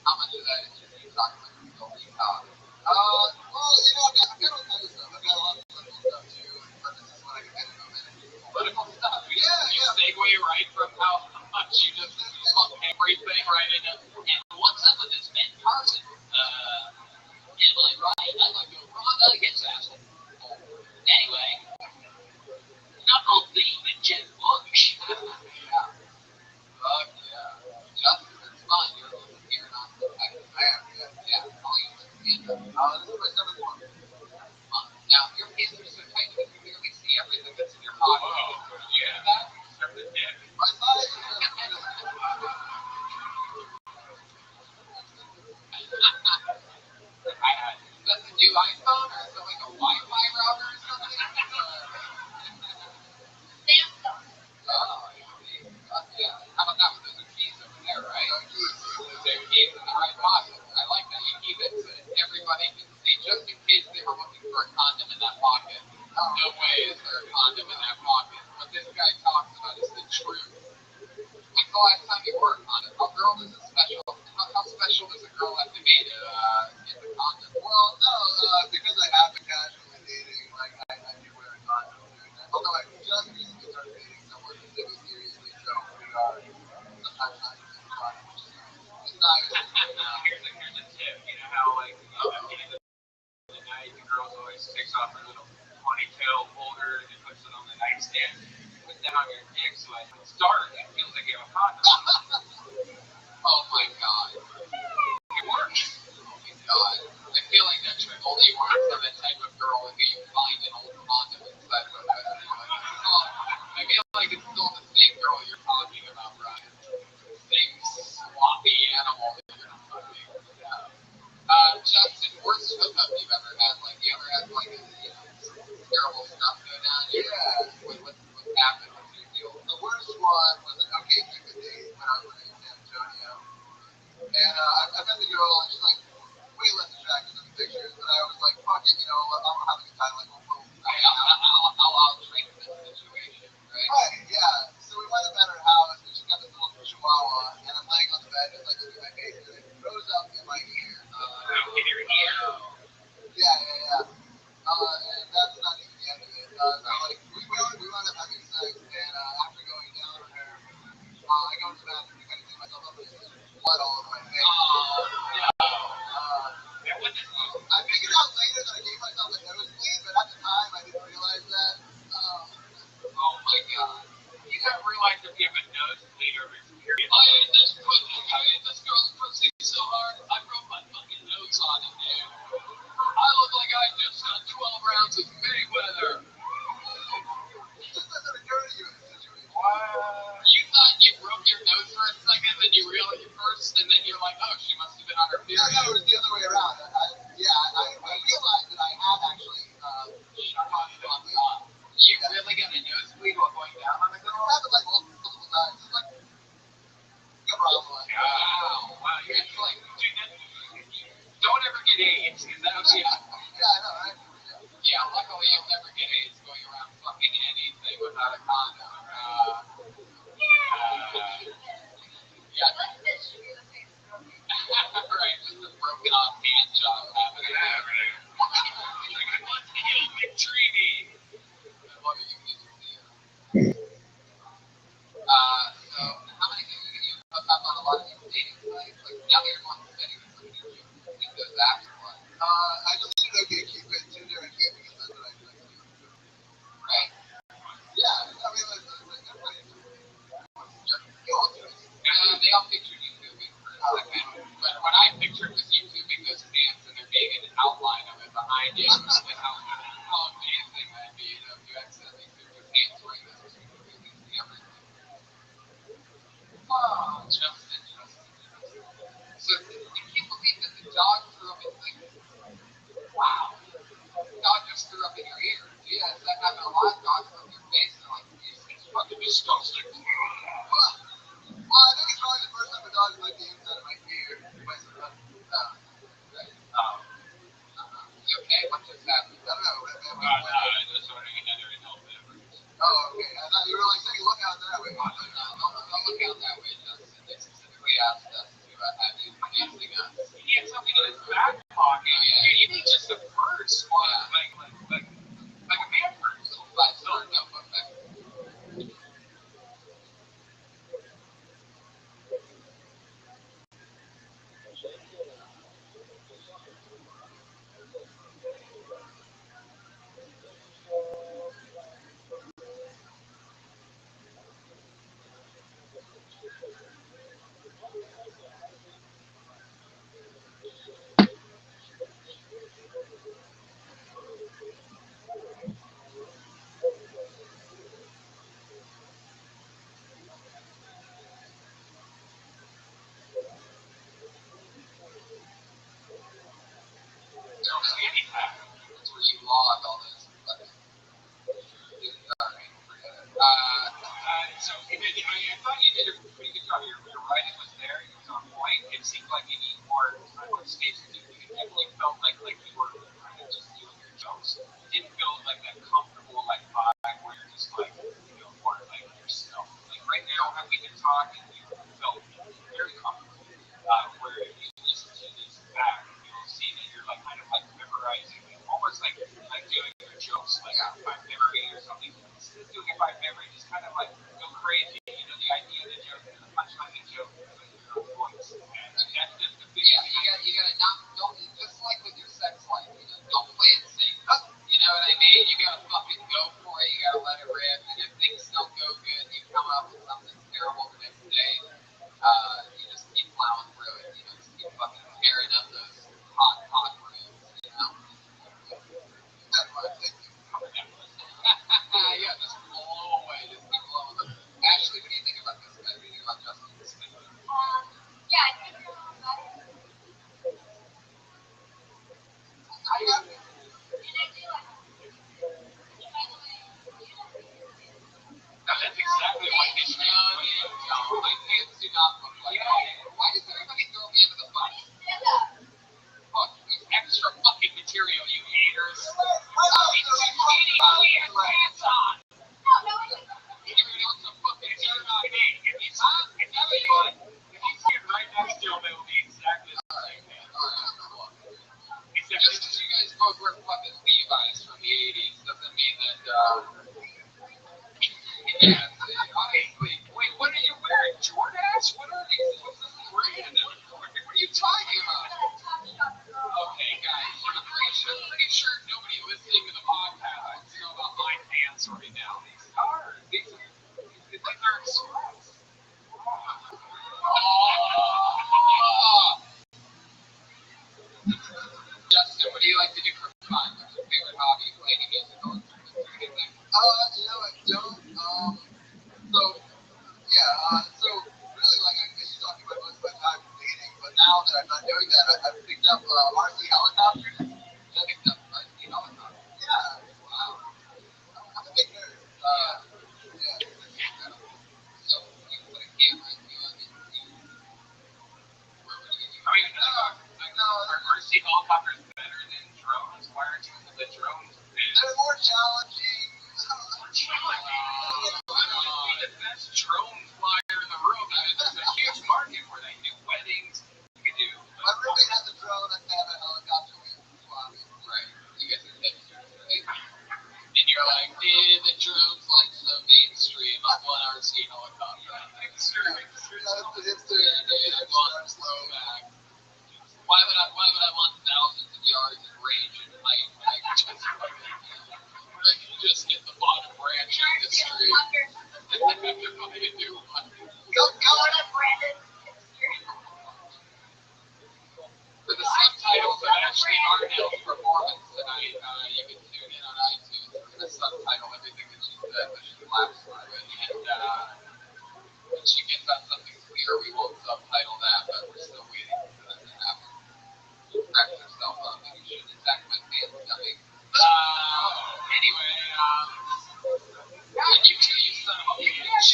Speaker 4: How much of that is just you talking about your filthy cock? Well, I've got all kinds of stuff. I've got a lot of political stuff too. But this is what I can get in a minute.
Speaker 5: Political stuff.
Speaker 4: Yeah.
Speaker 5: Segue right from how much you just fuck everything right into.
Speaker 7: And what's up with this Ben Carson? Am I right? I like to go wrong against asshole. Anyway, knuckle deep in Jeb Bush.
Speaker 4: Fuck yeah. Justin, it's fun. You're a little here, not so I am. Yeah. I'll use it. This is my 7th one.
Speaker 7: Now, your kids are so
Speaker 5: is there a condom in that pocket? What this guy talks about is the truth. When's the last time you wore a condom? How special does a girl have to be to get the condom?
Speaker 4: Well, no, because I have been casually dating, like, I do wear a condom doing that. Although I just recently started dating someone semi-seriously, so we are sometimes not using a condom, which is nice. It's nice.
Speaker 5: Here's a tip. You know how, like, at the end of the night, the girl always takes off her little ponytail holder and puts it on the nightstand. Put that on your dick so when it's dark, it feels like you have a condom.
Speaker 4: Oh my god.
Speaker 5: It works. Oh my god. I feel like that trick only works on the type of girl who you find an old condom inside of a I feel like it's still the same girl you're talking about, Brian. Same sloppy animal that you're fucking. Justin, worst hookup you've ever had? Like, you ever had, like, terrible stuff go down?
Speaker 4: Yeah.
Speaker 5: What's happened? What's your deal?
Speaker 4: The worst one was an OK Cupid date when I was living in San Antonio. And I met the girl, and she's like way less attractive than the pictures. But I was like, fuck it, you know, I'm having a good time. Like,
Speaker 5: I'll drink this situation, right?
Speaker 4: Right, yeah. So we went up at her house, and she got this little chihuahua, and I'm laying on the bed, just like looking at my face, and it throws up in my ear.
Speaker 5: In your ear.
Speaker 4: Yeah. And that's not even the end of it. So like we wound up having sex, and after going down on her, I go to the bathroom to kind of clean myself up, and there's blood all over my face. I figured out later that I gave myself a nosebleed, but at the time I didn't realize that.
Speaker 5: Oh my god. You don't realize if you have a nosebleed over your period. I ate this girl's pussy so hard, I broke my fucking nose on it, dude. I look like I just got 12 rounds of Mayweather.
Speaker 4: It just doesn't occur to you in this situation.
Speaker 5: You thought you broke your nose for a second, then you realized it first, and then you're like, oh, she must have been on her period.
Speaker 4: No, it was the other way around. I realized that I had actually shot on the arm.
Speaker 5: You really got a nosebleed while going down on the girl?
Speaker 4: It happened like multiple times. It's like no problem.
Speaker 5: Wow. It's like, dude, don't ever get AIDS, because that would be
Speaker 4: Yeah, I know, right?
Speaker 5: Yeah, luckily you'll never get AIDS going around fucking anything without a condom. Right, just a broken off hand job happening. McTreaty. I love it, you can just see it. So, how many things do you hook up on a lot of these dating sites? Like, now that you're going to setting this, like, you think those apps or what?
Speaker 4: I deleted OK Cupid, Tinder, and Gay because that's what I like to do.
Speaker 5: Right.
Speaker 4: Yeah, I mean, like, everybody you all do it.
Speaker 5: They all pictured you tubing for a second. But what I pictured was you tubing those pants and there being an outline of it behind you. And how amazing that'd be, you know, if you accidentally tube your pants wearing those two movies, you see everything. Oh, Justin. So, I can't believe that the dog threw up in wow. The dog just threw up in your ear. Yeah, it's that happened a lot. Dogs throw up in your face and like, it's fucking disgusting.
Speaker 4: Well, I think it's probably the first time a dog licked the inside of my ear.
Speaker 5: You okay? What just happened?
Speaker 4: I don't know.
Speaker 5: I was wondering another adult beverage.
Speaker 4: Oh, okay. I thought you were like saying, look out that way.
Speaker 5: Don't look out that way, Justin. They specifically asked us to have you facing us. He had something in his back pocket. Yeah. You need just a purse. Like a man purse. But still, no, but back.
Speaker 4: by memory or something. Instead of doing it by memory, just kind of like go crazy. You know, the idea of the joke, the punchline of the joke is like your own voice. And that's just the big
Speaker 5: You gotta not, don't, just like with your sex life, you know, don't play it safe. You know what I mean? You gotta fucking go for it, you gotta let it rip, and if things don't go good, you come up with something terrible the next day, you just keep plowing through it, you know, just keep fucking tearing up those hot rooms, you know? That's what I'm thinking. Yeah, just blow away, just keep blowing them. Ashley, what do you think about this guy? What do you think about Justin Smith?
Speaker 6: Yeah, I think you're a little better.
Speaker 5: I got it.
Speaker 6: And I do like and by the way, you don't think you're good.
Speaker 4: That's exactly what he should be doing.
Speaker 5: No, my pants do not look like that. Why does everybody throw me into the bus?
Speaker 6: Stand up.
Speaker 5: Fuck, it's extra fucking material, you haters.
Speaker 6: No,
Speaker 5: You're doing some fucking
Speaker 4: It's not me. If he's sitting right next to him, it will be exactly the same thing. Except
Speaker 5: just because you guys both wear fucking Levi's from the 80s doesn't mean that, honestly,
Speaker 4: wait, what are you wearing? Jordache? What are these? What's this brand?
Speaker 5: what are you talking about?
Speaker 4: Okay, guys, I'm pretty sure nobody listening to the podcast wants to know about my pants right now. These are express.
Speaker 5: Justin, what do you like to do for fun? What's your favorite hobby? You play any musical instruments or anything? You know, I don't. So really, like I used to talk about most of my time dating, but now that I'm not doing that, I've picked up RC helicopters. I picked up RC helicopters. Yeah. Wow. I'm a big nerd. So you put a camera in you and where would you get
Speaker 4: I know, are RC helicopters better than drones? Why aren't you the drones?
Speaker 5: They're more challenging.
Speaker 4: Be the best drone flyer in the room. There's a huge market for that. You do weddings. You can do.
Speaker 5: My roommate has a drone. I have a helicopter. Right. You guys are hipsters, right? And you're like, the drone's like so mainstream. I want RC helicopter. That's the hipster. I want throwback. Why would I want thousands of yards of range and height when I can just hit the bottom branch of the street?
Speaker 6: Go on up, Brandon.
Speaker 5: For the subtitles of Ashley Arnell's performance tonight, you can tune in on iTunes. We're going to subtitle everything that she said, but she laughs at it. And when she gets on something clear, we won't subtitle that, but we're still waiting for that to happen. She cracks herself up. Maybe she should attack my pants coming. Anyway, and you two, you son of a bitch.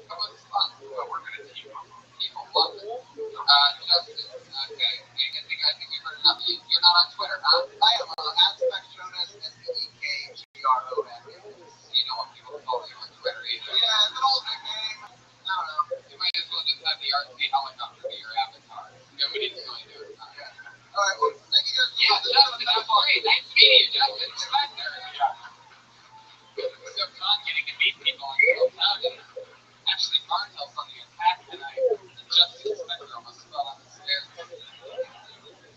Speaker 5: How about this fun? Well, we're going to team up. People love it. Justin, okay. I think you've heard enough. You're not on Twitter, huh? I am @SpecTronas, SPEKGRON. You know what people call you on Twitter either. Yeah, it's an old nickname. I don't know. You might as well just have the RC helicopter be your avatar. Nobody's going to do it. Alright, well, thank you guys. Yeah, Justin, that was great. Nice meeting you, Justin. Spector. So fun getting to meet people in real town. Actually, Martell's on the attack tonight. Justin Spector almost fell on the stairs.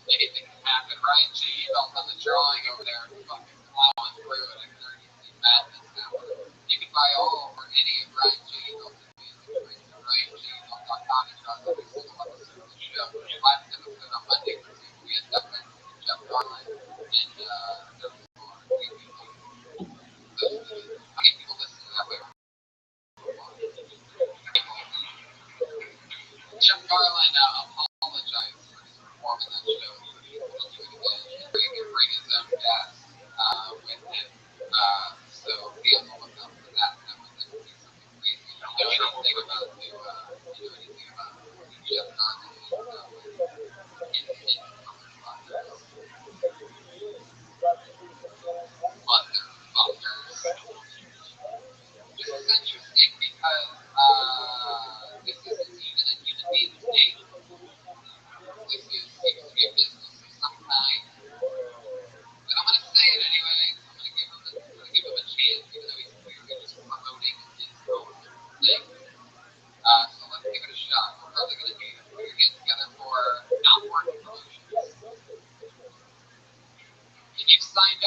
Speaker 5: Anything can happen. Ryan G. felt on the drawing over there fucking plowing through it. I can already see madness happening. You can buy all or any of Ryan G. Eagleton's music at RyanGeagleton.com. He draws every single episode of the show. Last episode on Monday for CBS Evan and Jeff Garland. And there was more. How many people listen to that way? Jeff Garland apologized for his performance on that show. He will do it again. He can bring his own gas.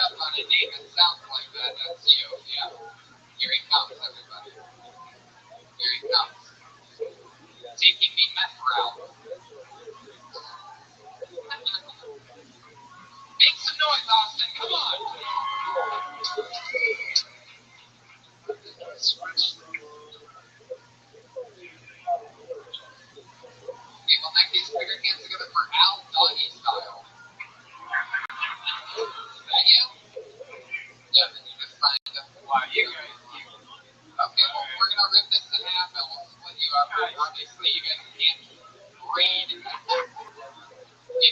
Speaker 5: up on a name that sounds like that. That's you. Yeah. Here he comes, everybody. Here he comes. Taking the meth route. Make some noise, Austin. Come on. Okay, well, in that case, put your hands together for Al Doggy Style. Is that you? Yeah, then you just signed up. Wow, you guys. Okay, well, we're going to rip this in half and we'll split you up. Obviously, you guys can't read. You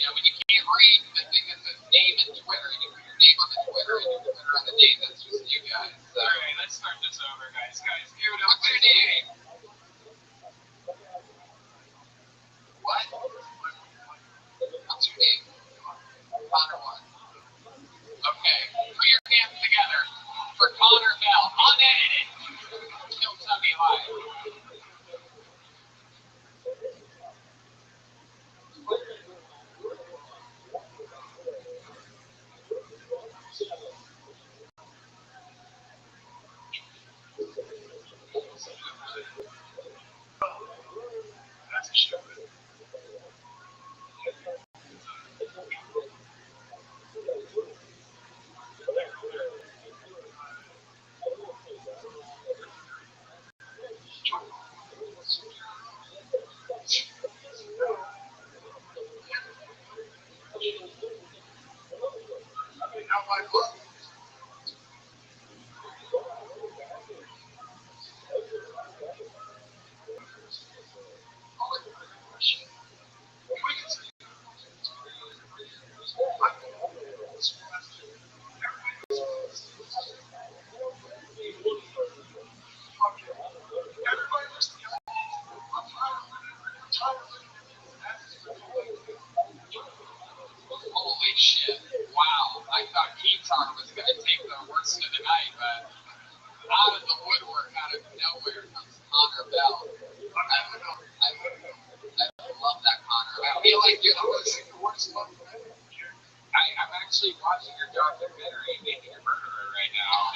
Speaker 5: know, when you can't read the thing that says name and Twitter, and you put your name on the Twitter and your Twitter on the name, that's just you guys. So. All right, let's start this over, guys. Guys, give it up. What's your name? What? What's your name? Connor what? Okay, put your hands together for Connor Bell. Unedited. Don't tell me why. That's a show. Holy shit. Wow. I thought Keaton was going to take the worst of the night, but out of the woodwork, out of nowhere comes Connor Bell. I love that, Connor. I feel like you're the worst one. I'm actually watching your documentary, Making a Murderer, right now.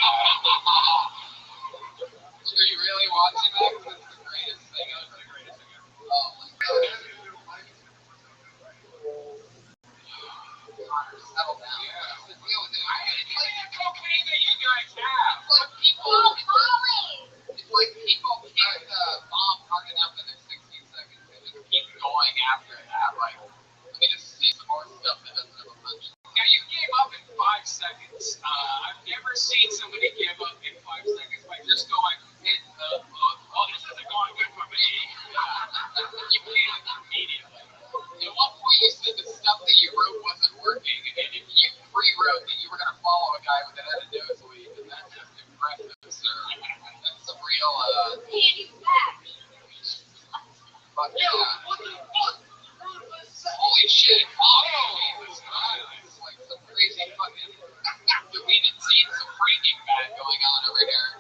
Speaker 5: Are you really watching that? Because it's the greatest thing ever. The greatest thing ever. Oh, my God. Connor, settle down. Yeah. What's the deal with it? It's like the cocaine that you guys have. It's like people. It's like people can't bomb hard enough in their 16 seconds. They just keep going after that. Like, let me just see some more stuff that doesn't have a punch. Yeah, you gave up in 5 seconds. I've never seen somebody give up in 5 seconds by just going, hit the book. Oh, this isn't going good for me. You panicked immediately. At one point, you said the stuff that you wrote wasn't working, and if you pre-wrote that you were going to follow a guy with an head of nosebleed, then that's just impressive, sir. That's some real, but yeah. Holy shit. Oh, Jesus Christ. It's like some crazy fucking deleted scenes of Breaking Bad going on over here.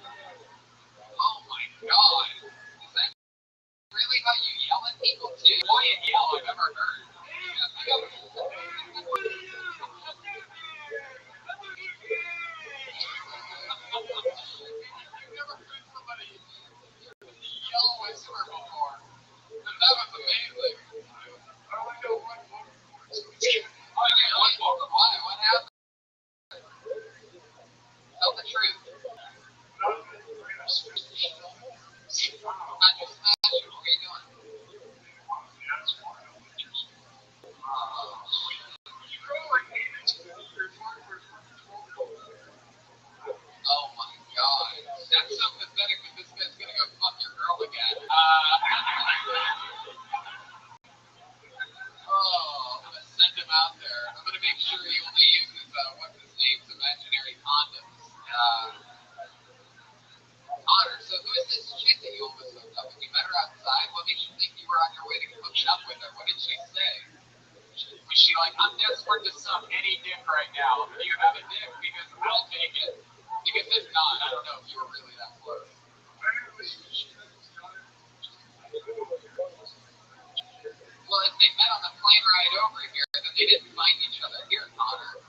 Speaker 5: Oh my God. Is that really how you yell at people too? Quiet yell I've ever heard. I've never heard somebody yell whisper before. But that was amazing. I want to know what why? What happened? Tell the truth. Not just smashing. What are you doing? Oh my God. That's so pathetic that this guy's gonna go fuck your girl again. Oh, I'm gonna send him out there. I'm gonna make sure he only uses what's his name's imaginary condoms. Connor, so who is this chick that you almost hooked up with? You met her outside? What made you think you were on your way to hooking up with her? What did she say? Was she like, I'm desperate to suck any dick right now? Do you have a dick? Because I'll take it. Because if not, I don't know if you were really that close. Well, if they met on the plane ride over here, then they didn't find each other here, Connor.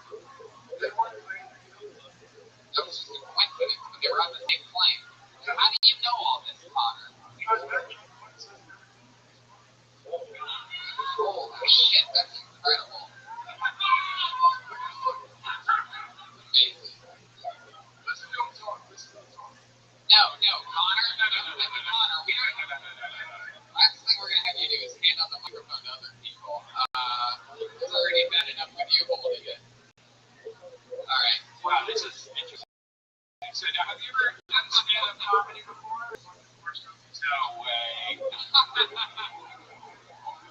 Speaker 5: Interesting. So now, have you ever done stand-up comedy before? No way.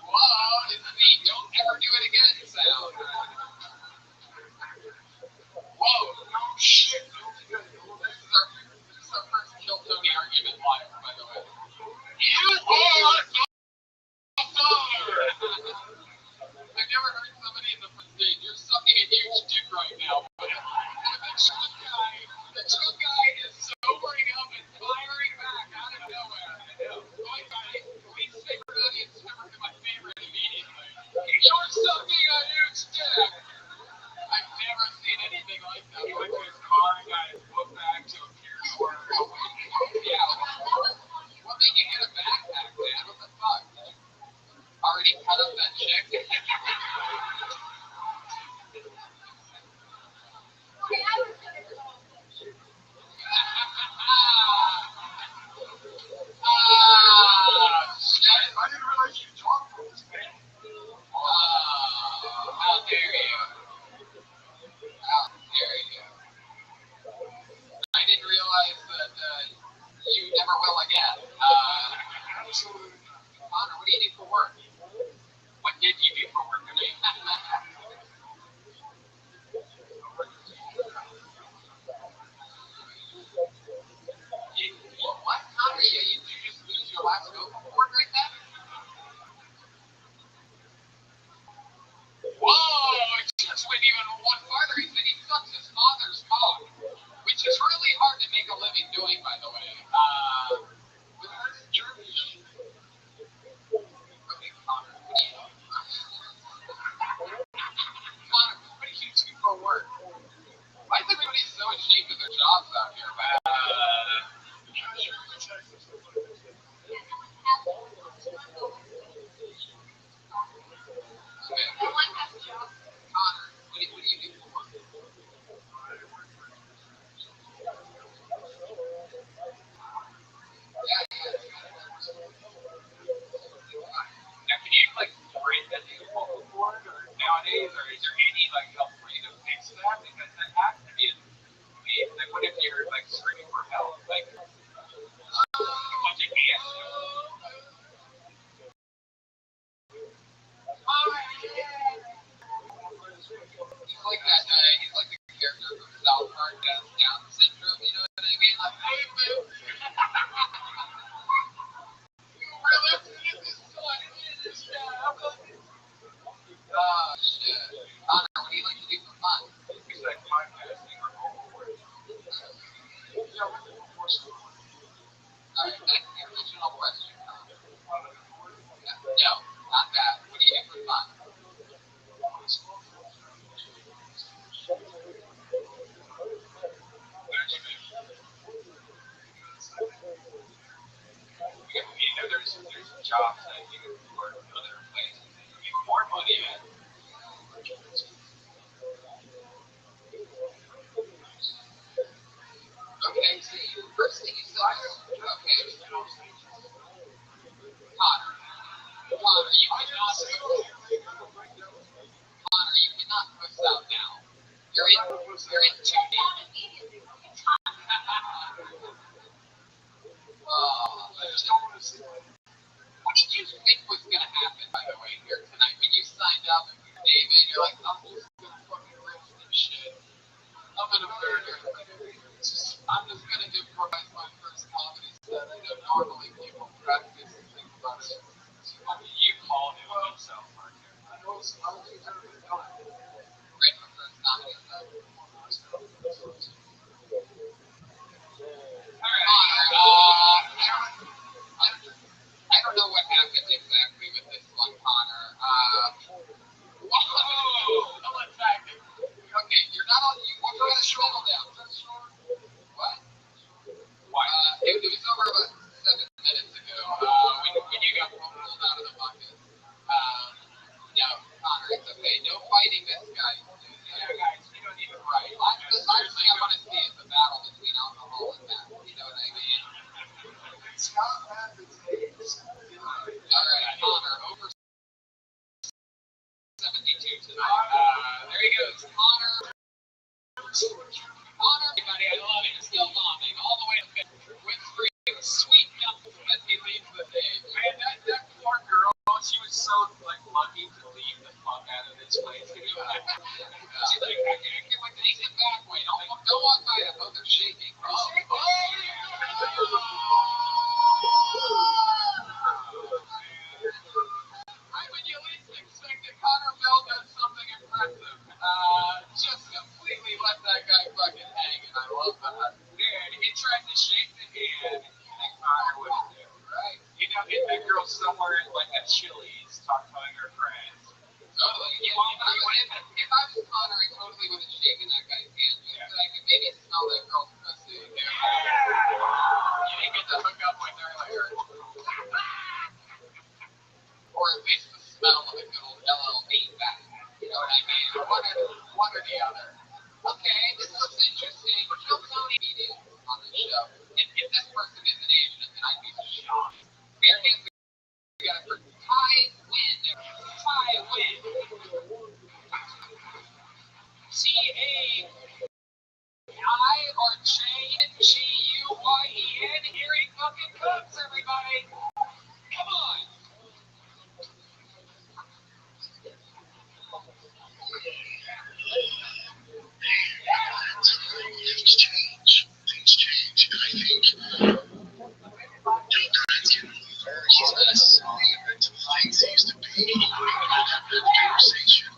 Speaker 5: Whoa, it's the don't ever do it again sound. Whoa, no shit. This is our first Kill Tony argument live, by the way. You are a star! I've never heard somebody in the front stage. You're sucking a huge dick right now. But the true guy is sobering up and firing back out of nowhere. My guy, least favorite audience member to my favorite immediately. You're sucking a huge dick! I've never seen anything like that. He went to his car and got his book bag to appear somewhere. Yeah. What made you get a backpack, man? What the fuck? Already cut up that chick? Shit. I didn't realize you talked for this man. How dare you? How dare you? I didn't realize that you never will again. Connor, what do you do for work? What did you do for work today? What? Connor, you just lose your last vocal cord right there? Whoa! It just went even one farther. He said he sucks his father's cock, which is really hard to make a living doing, by the way. But that's German. Okay, Connor, what do you do? Connor, what do you do for work? Why is everybody so ashamed of their jobs out here, man? Okay. Connor, what do you do for work? Yeah. Now, can you like break that new vocal cord or nowadays, or is there any like help for you to fix that? Because that has to be a like, what if you're like screaming for help, like a bunch of ants? He's like that. He's like the character from South Park that has Down syndrome. You know what I mean? Like, hey, man. We're listening to this song. This job. Oh shit. Connor, what do you like to do for fun? He's like podcasting or vocal work. Alright, that's the original question. No, not that. What do you do for fun? You know, there's jobs that you can work in other places that you make more money at. Okay, so you first thing you said, okay, Connor, you cannot, Connor, you cannot push out now. You're in too deep. I just don't want to see it. What did you think was going to happen, by the way, here tonight? When you signed up and your name in, you're like, I'm just going to fucking rip this shit. I'm going to burn it. I'm just going to improvise my first comedy set. I know normally people practice and think about it. You called it on South Park. I know it's not going to be done. Great for first comedy set. I don't know what happened exactly with this one, Connor. Whoa! Okay, you're not on. We're going to scroll down. What? Why? It was over about 7 minutes ago when you got pulled out of the bucket. No, Connor, it's okay. No fighting this guy. Yeah, guys, you don't need to fight. The last thing I want to see is a battle between alcohol and that. You know what I mean? It's not bad to take. Alright, Connor, over 72 tonight. There he goes. Connor
Speaker 4: lucky to leave the fuck out of this place. She's like, I can't get my take it back. Wait, don't walk by them. Oh, they're shaking. Right when you least expect it, Connor Bell does something impressive. Just completely let that guy fucking hang, and I love that. Dude, he tried to shake the hand, and Connor wouldn't do, right? You know, if the girl somewhere at like a Chili's talking to her friends. Totally. If I was Connor, I totally would have shaken that guy's hand, just so I could maybe smell that girl's pussy. You didn't get to hook up with her later. Or at least the smell of a good old LLB back. You know what I mean? One or the other. Okay, this looks interesting. No Sony media on this show. And if this person is an Asian, then I'd be shocked. Fair hands together for Ty Win. Ty Win. T-A-I or J-G-U-Y-E-N. Here he fucking comes, everybody. Come on.
Speaker 5: Things change, and I think God's getting over. He's not necessarily the things he used to be. We don't have that conversation.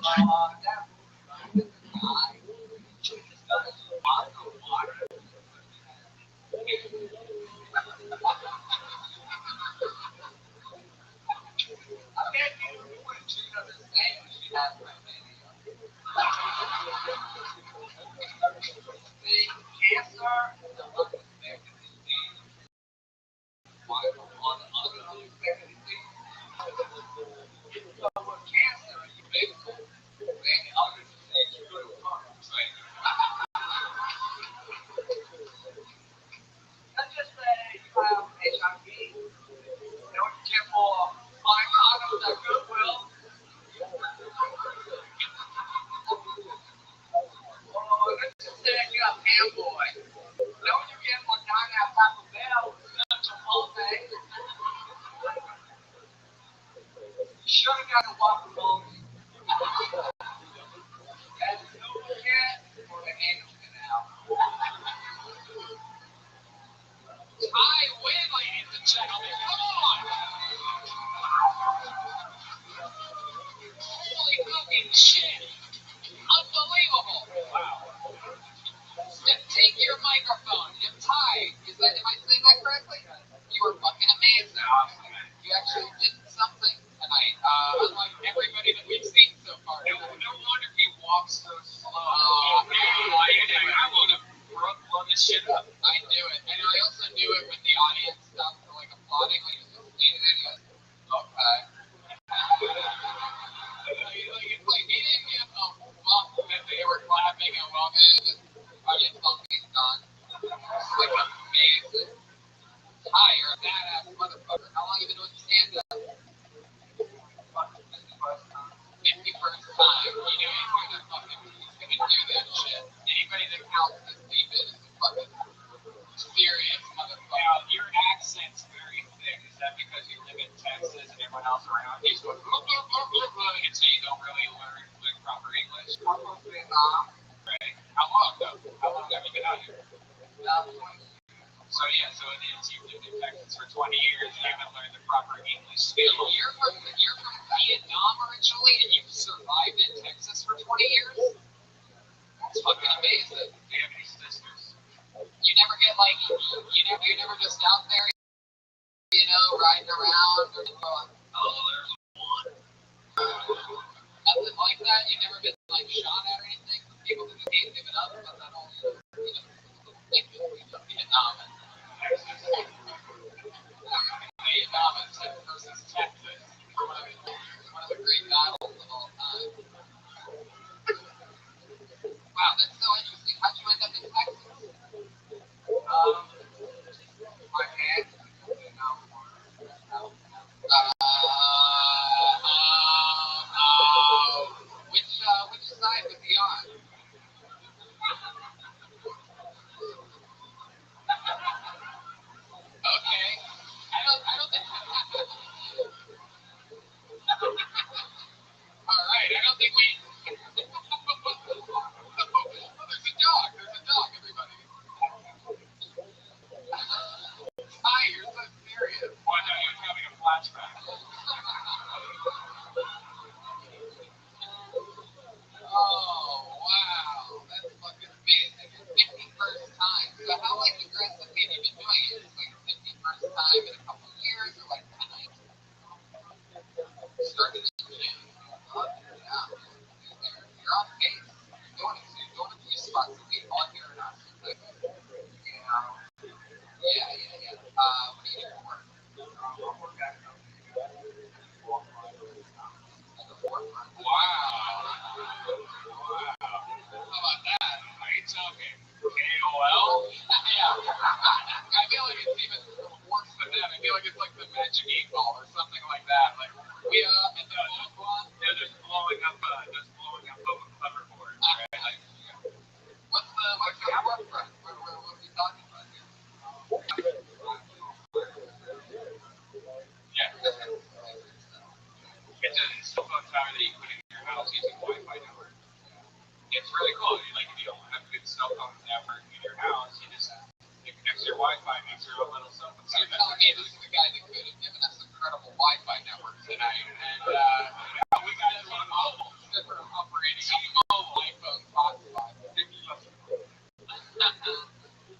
Speaker 5: a little something.
Speaker 6: So you're telling me this is the guy that could have given us incredible Wi-Fi network tonight, and
Speaker 5: Yeah, we got it on mobile.
Speaker 6: different operating mobile iPhone hotspot.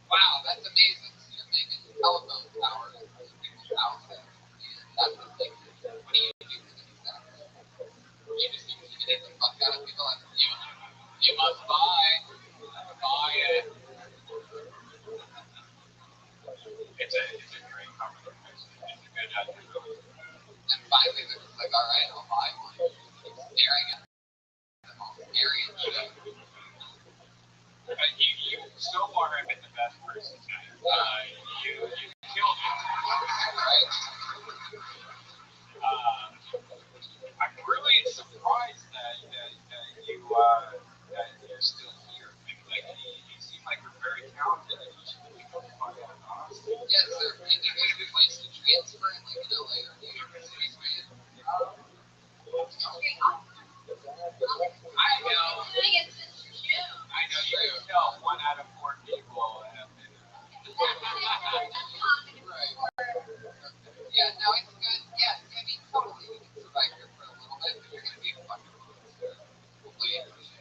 Speaker 6: Wow, that's amazing. So you're making telephone towers in people's houses, and that's the thing. What do you do for these guys? You just intimidate the fuck out of people like you must buy it.
Speaker 5: It's a great conversation. It's a good idea.
Speaker 6: And finally, they're just like, all right, I'll buy one. Keep staring at them all scary and shit.
Speaker 5: You so far have been the best person tonight. You killed it.
Speaker 6: Right.
Speaker 5: I'm really surprised that you're still here. Like you seem like you're very talented. And you should be able to find out honestly.
Speaker 6: Yes, sir. Is there a good place to transfer in like in LA or New York City, man?
Speaker 5: I know you can tell 1 out of 4 people have been.
Speaker 6: Right. Yeah, no, it's good. Yeah, I mean, totally. You can survive here for a little bit, but you're going to be a fucking monster. Hopefully, there's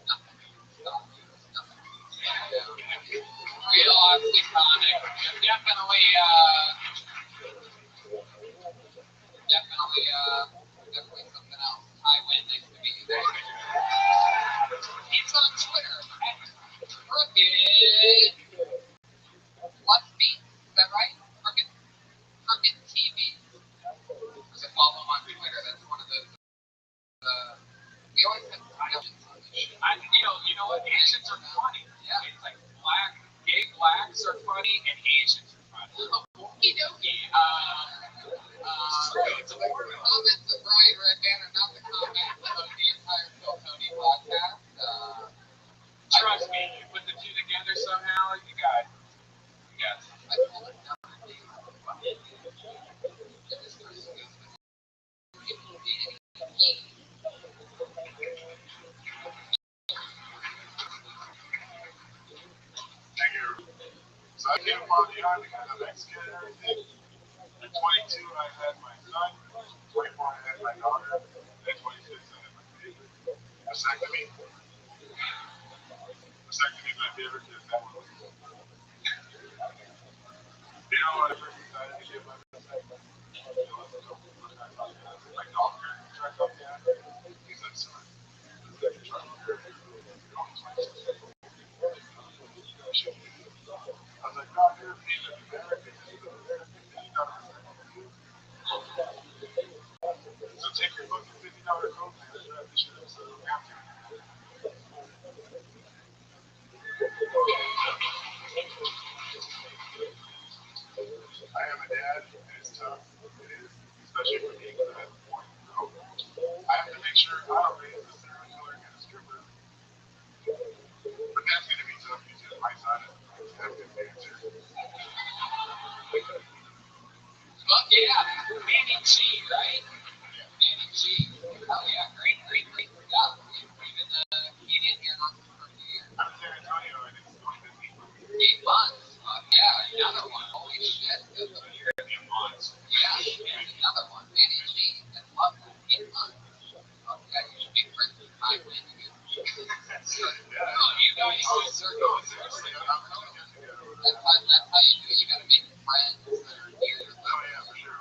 Speaker 6: nothing that can stop you. There's nothing that can slow you down. Real oxyconic. Definitely something else. Hi, Wynn. Nice to meet you. He's on Twitter. Crooked. What's beat? Is that right? Crooked TV. There's a follow him on Twitter. That's one of the. We always have titles on this shit.
Speaker 5: You know what? Asians are funny.
Speaker 6: Yeah.
Speaker 5: It's like gay blacks are funny, and Asians are funny.
Speaker 6: Okie dokie.
Speaker 5: It's a formula.
Speaker 6: Comments of Brian Redban are not the comments of the entire Phil Tony podcast.
Speaker 5: Trust me, you put the two together somehow, you got
Speaker 6: I told him not to be. This person is people being me.
Speaker 4: Thank you. So I came upon the army because I'm Mexican and everything. At 22, I had my son. 24, I had my daughter. At 26, I had my baby. Vasectomy. Vasectomy is my favorite because that one was cool. You know what I first decided to get my vasectomy? My doctor tried to help me out. He's like, son, let's take a try. I was like, doctor, being an American, so take your fucking $50 coat and wrap this shit up so I don't have to. I am a dad, and it's tough. It is, especially for me because I have a boy. I have to make sure I don't raise a serial killer and a stripper. But that's going to be tough because my son is have good cancer.
Speaker 6: Fuck yeah. Manny G, right? Manny G. Oh yeah, great. Yeah. Even the comedian here not for a few years.
Speaker 4: I'm in San Antonio, and it's going to be
Speaker 6: 8 months. Yeah, another one. Holy shit. That's a year.
Speaker 4: months.
Speaker 6: Yeah, and another one. Manny G. I love that. 8 months. Okay, you should be friends with Ty Wynn.
Speaker 4: Yeah.
Speaker 6: You guys should circle.
Speaker 4: Seriously, I'm really good together.
Speaker 6: That's how you do it. You gotta make friends that are near your
Speaker 4: Oh,
Speaker 6: level.
Speaker 4: yeah, for sure.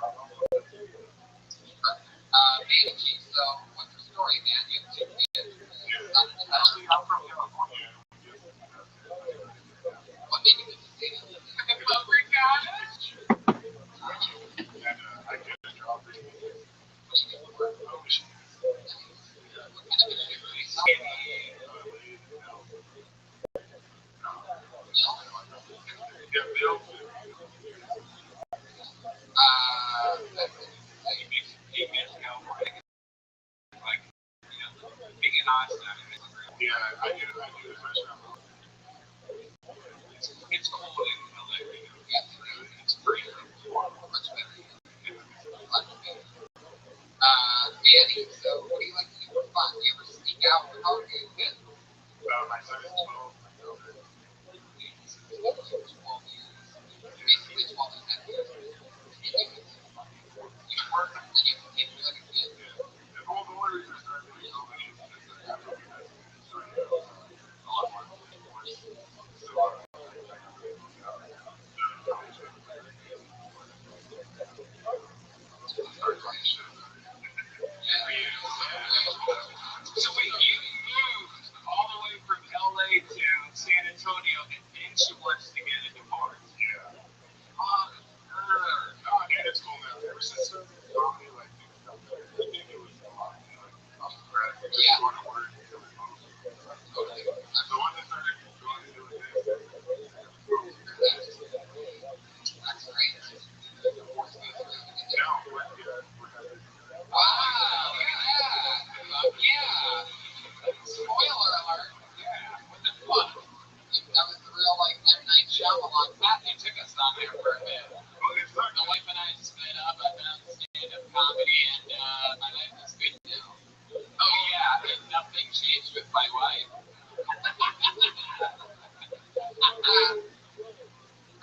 Speaker 5: come along. Matthew took us on there for a bit. The wife and I split up. I've been on stand-up comedy, and my life is good now. Oh yeah, and nothing changed with my wife.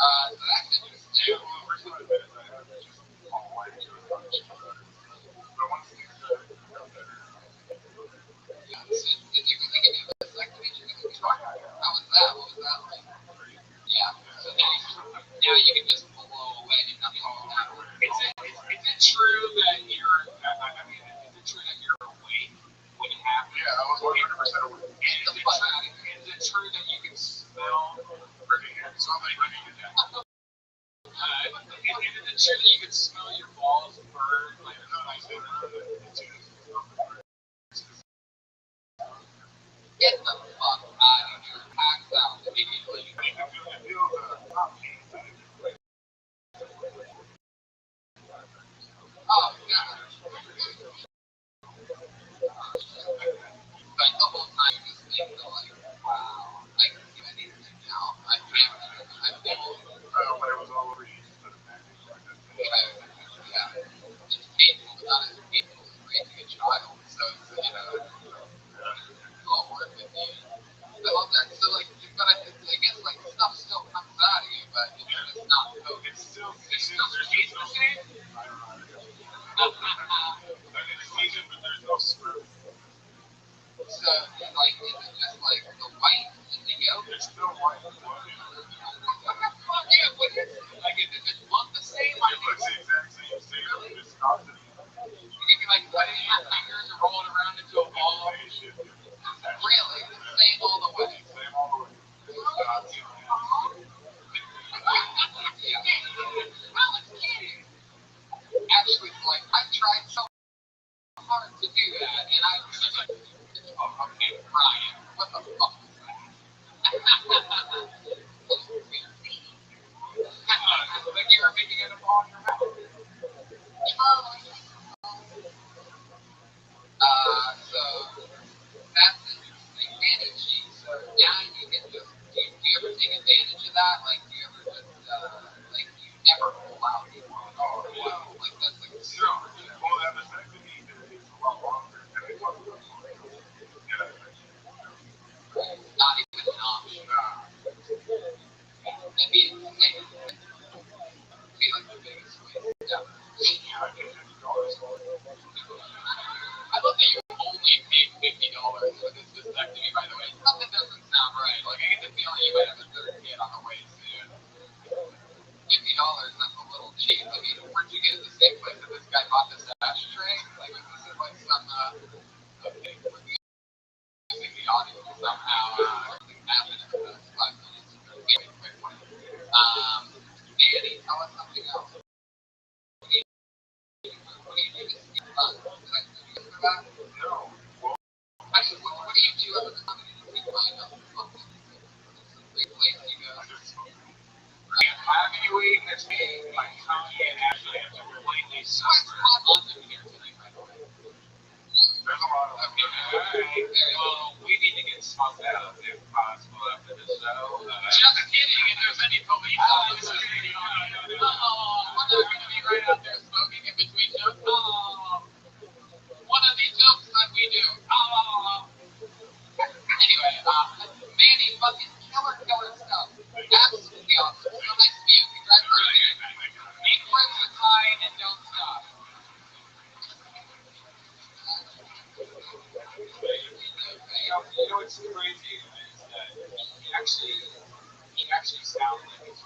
Speaker 5: So that's interesting. Did you really get a vasectomy? How was that? What was that like? Yeah. So now you can just blow away and nothing will happen. Is it true that you're? I mean, is it true that you're awake when it happens? Yeah, I was 100% awake. Is it true that you can smell? Something running in there. Is it true that you can smell your balls burn? Like, get the fuck out of here. Packed out immediately. Oh, God. But the whole time you just think, like, wow, I can do anything now. I can't. I'm able. When it was all over, you just put it back. Yeah. It's painful, but not as painful as raising a child. So, it's all worth it. I love that. So, like, but I guess, like, stuff still comes out of you, but it's just not so. It still tastes the same? But there's no sperm. So, like, is it just, like, the white and the yolk? It's still white. What the fuck? Yeah, what is it? Like, does it look the same? It looks the exact same. Really? Viscosity. You can, like, put it in your fingers and roll it around into a ball. Really? The same all the way? Same all the way. I was kidding. Actually, like, I've tried so hard to do that, and I was just like, oh, okay, Ryan, what the fuck was that? Like you were making it a ball in your mouth. So that's interesting. Energy. So now you get to. Do you ever take advantage of that? Like, do you ever just like you never pull out anymore? Oh, wow. Like that's like zero. Well, that vasectomy is a lot longer than it was before. Not even an option. That'd be insane. Be like the biggest waste. Yeah. I love that you only paid $50 for this vasectomy, by the way. Something doesn't sound right. Like, I get the feeling you might have a third kid on the way soon. $50, that's a little cheap. I mean, where'd you get it? The same place that this guy bought this ashtray? Like, is this like some, okay, we're using the audio somehow. Something happened in the past 5 minutes. Anyway, quick one. Manny, tell us something else. What do you do to see fun? Did I do you for that? No. I mean, what do you do other than comedy to see fun? It's a great place you go. Evaluate as being like Tony and Ashley have completely separate. On them here tonight, by the way. There's a lot of them. Okay, well, we need to get smoked out if possible after the show. Just kidding, if there's any police officers. Oh, we're not going to be right out there smoking in between jokes. Oh, one of these jokes that we do. Oh. Anyway, Manny, fucking killer stuff. Absolutely awesome. So nice to meet you. Congratulations. Make friends with Ryan and don't stop. You know what's crazy is that he actually sounds like he's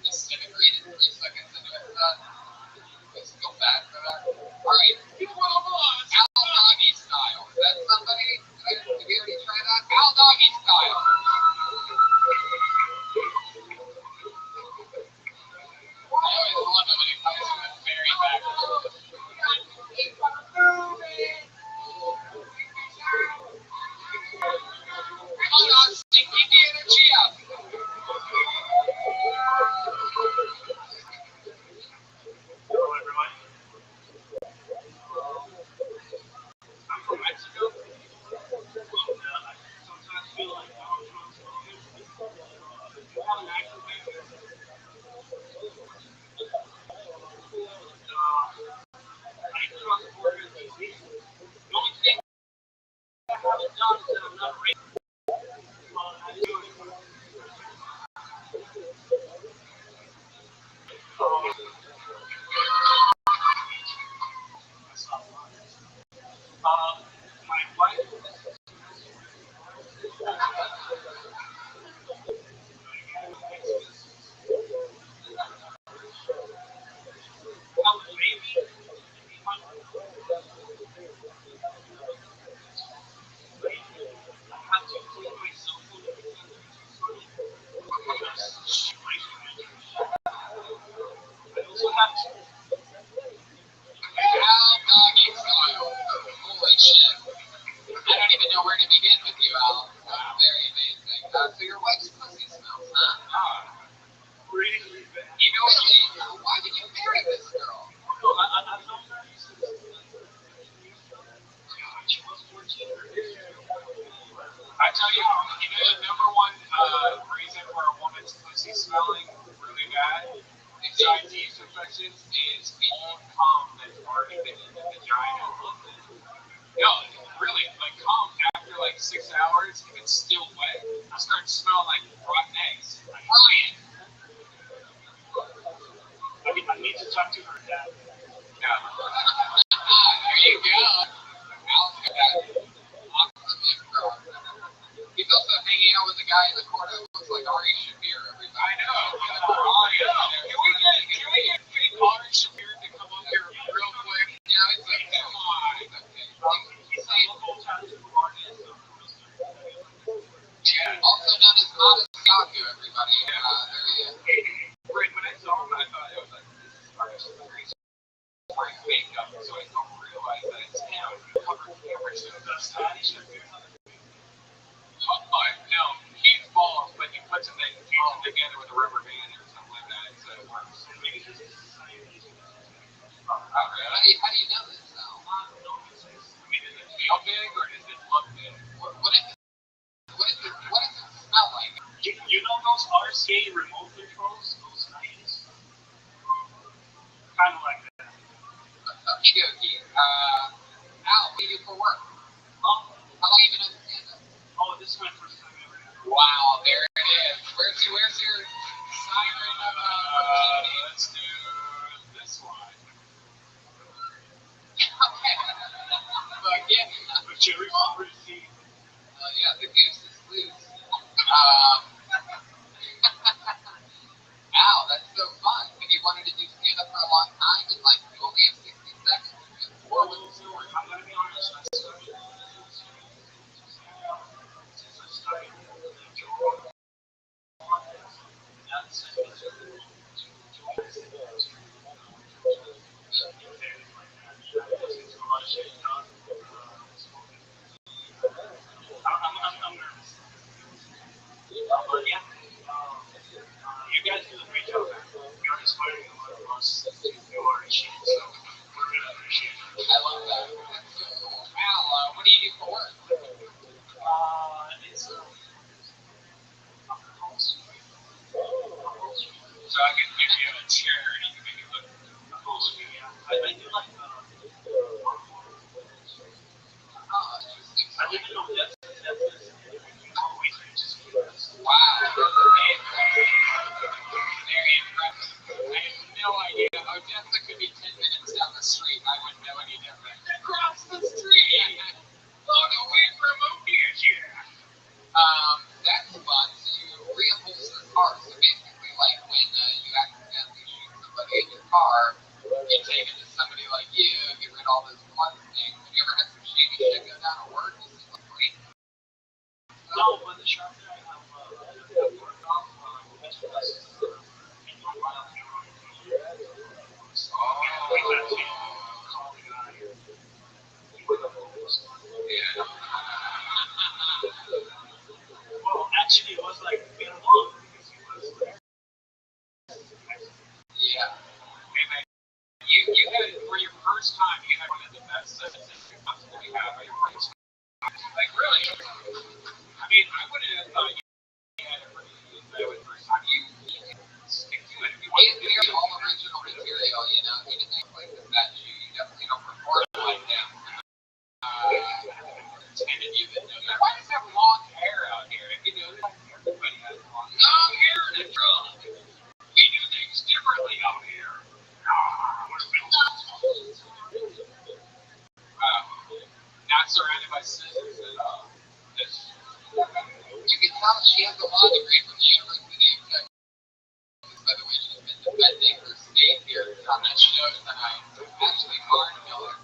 Speaker 5: disintegrated 3 seconds into it. Let's go back for that. Alright, Al Doggy style. Is that somebody? Did we already try that? Al Doggy style.
Speaker 6: your wife's pussy smells, huh?
Speaker 4: Really bad.
Speaker 6: You know what? Why did you marry this girl?
Speaker 4: No, I've known her since she was 14.
Speaker 5: I tell you, the number one reason for a woman's pussy smelling really bad besides yeast infections is all cum that's already been in the vagina. No, really, like cum after like 6 hours, if it's still wet, it starts smelling like rotten eggs.
Speaker 6: Brian.
Speaker 4: I need to talk to her dad.
Speaker 5: Yeah.
Speaker 6: There you go. Al's got that awesome info. He's also hanging out with a guy in the corner who looks like Ari Shaffir every time.
Speaker 5: I know. Can we get fake Ari Shaffir to come up here real quick?
Speaker 6: Yeah, it's okay.
Speaker 5: Come on.
Speaker 6: It's okay.
Speaker 4: He's a local tattoo artist.
Speaker 5: Yeah.
Speaker 6: Also known as Modest Yaku, everybody. There he is.
Speaker 5: Right, when I saw him, I thought it was like, this is Ari Shaffir. Wearing makeup, so I don't realize that it's him. Cover camera shows us Ari Shaffir. No, he's bald, but he puts them together with a rubber band or something like that, so it works.
Speaker 4: Maybe this is society.
Speaker 6: How do you know this, Al?
Speaker 5: I mean, does it feel big or does it look big?
Speaker 6: What does it smell like?
Speaker 4: You know those RCA remote controls? Those 90s? Kind of like that.
Speaker 6: Okie dokie. Al, what do you do for work?
Speaker 4: Oh,
Speaker 6: How long you been on the stand-up?
Speaker 4: this is my first time ever.
Speaker 6: Wow, there it is. Where's your siren of
Speaker 5: Let's do this one.
Speaker 6: But yeah.
Speaker 4: But Jerry already see.
Speaker 6: Yeah, the goose is loose. Al, that's so fun. Have you wanted to do stand-up for a long time? And like, you only have 60 seconds. Or with the story.
Speaker 4: I'm gonna be honest. I started since I started the job. That's I'm nervous. But yeah, you guys do a great job. You're inspiring a lot of us who are achieving, so we're really appreciative.
Speaker 6: I love that. That's so cool. Al, what do you do for work?
Speaker 4: It's
Speaker 5: So I can give you a chair and you can make it look cool.
Speaker 4: I do like
Speaker 6: Interesting.
Speaker 4: I didn't know that's always just
Speaker 6: Wow. Very impressive. I have no idea. Odessa could be 10 minutes down the street. I wouldn't know any different. Across the street! Long away from Opia's here. That's fun. So you reupholster cars. So basically, like when you accidentally shoot somebody in your car, you take it to somebody like you, get rid of all those blood things. Have you ever had some shady shit go down at work? This is great.
Speaker 4: no, but the shop that I have worked off that's what I Well, actually, it was like been long because he was there.
Speaker 6: Yeah.
Speaker 5: Hey man, you had for your first time, you had one of the best sessions you possibly have. Your first time. Like really? I mean, I wouldn't have thought you had a pretty good first time. You stick to it if you want to do it.
Speaker 6: All original material, you know. He didn't have like the statue. You definitely don't record it like them. Ten of you that know that.
Speaker 5: Why does have long hair out here? If you know that everybody has long hair in the drum. We do things differently out here. Not surrounded by scissors at all.
Speaker 6: You can tell she has a law degree from the University of Texas. By the way, she's been defending her state here on that show tonight. Ashley Martin Miller.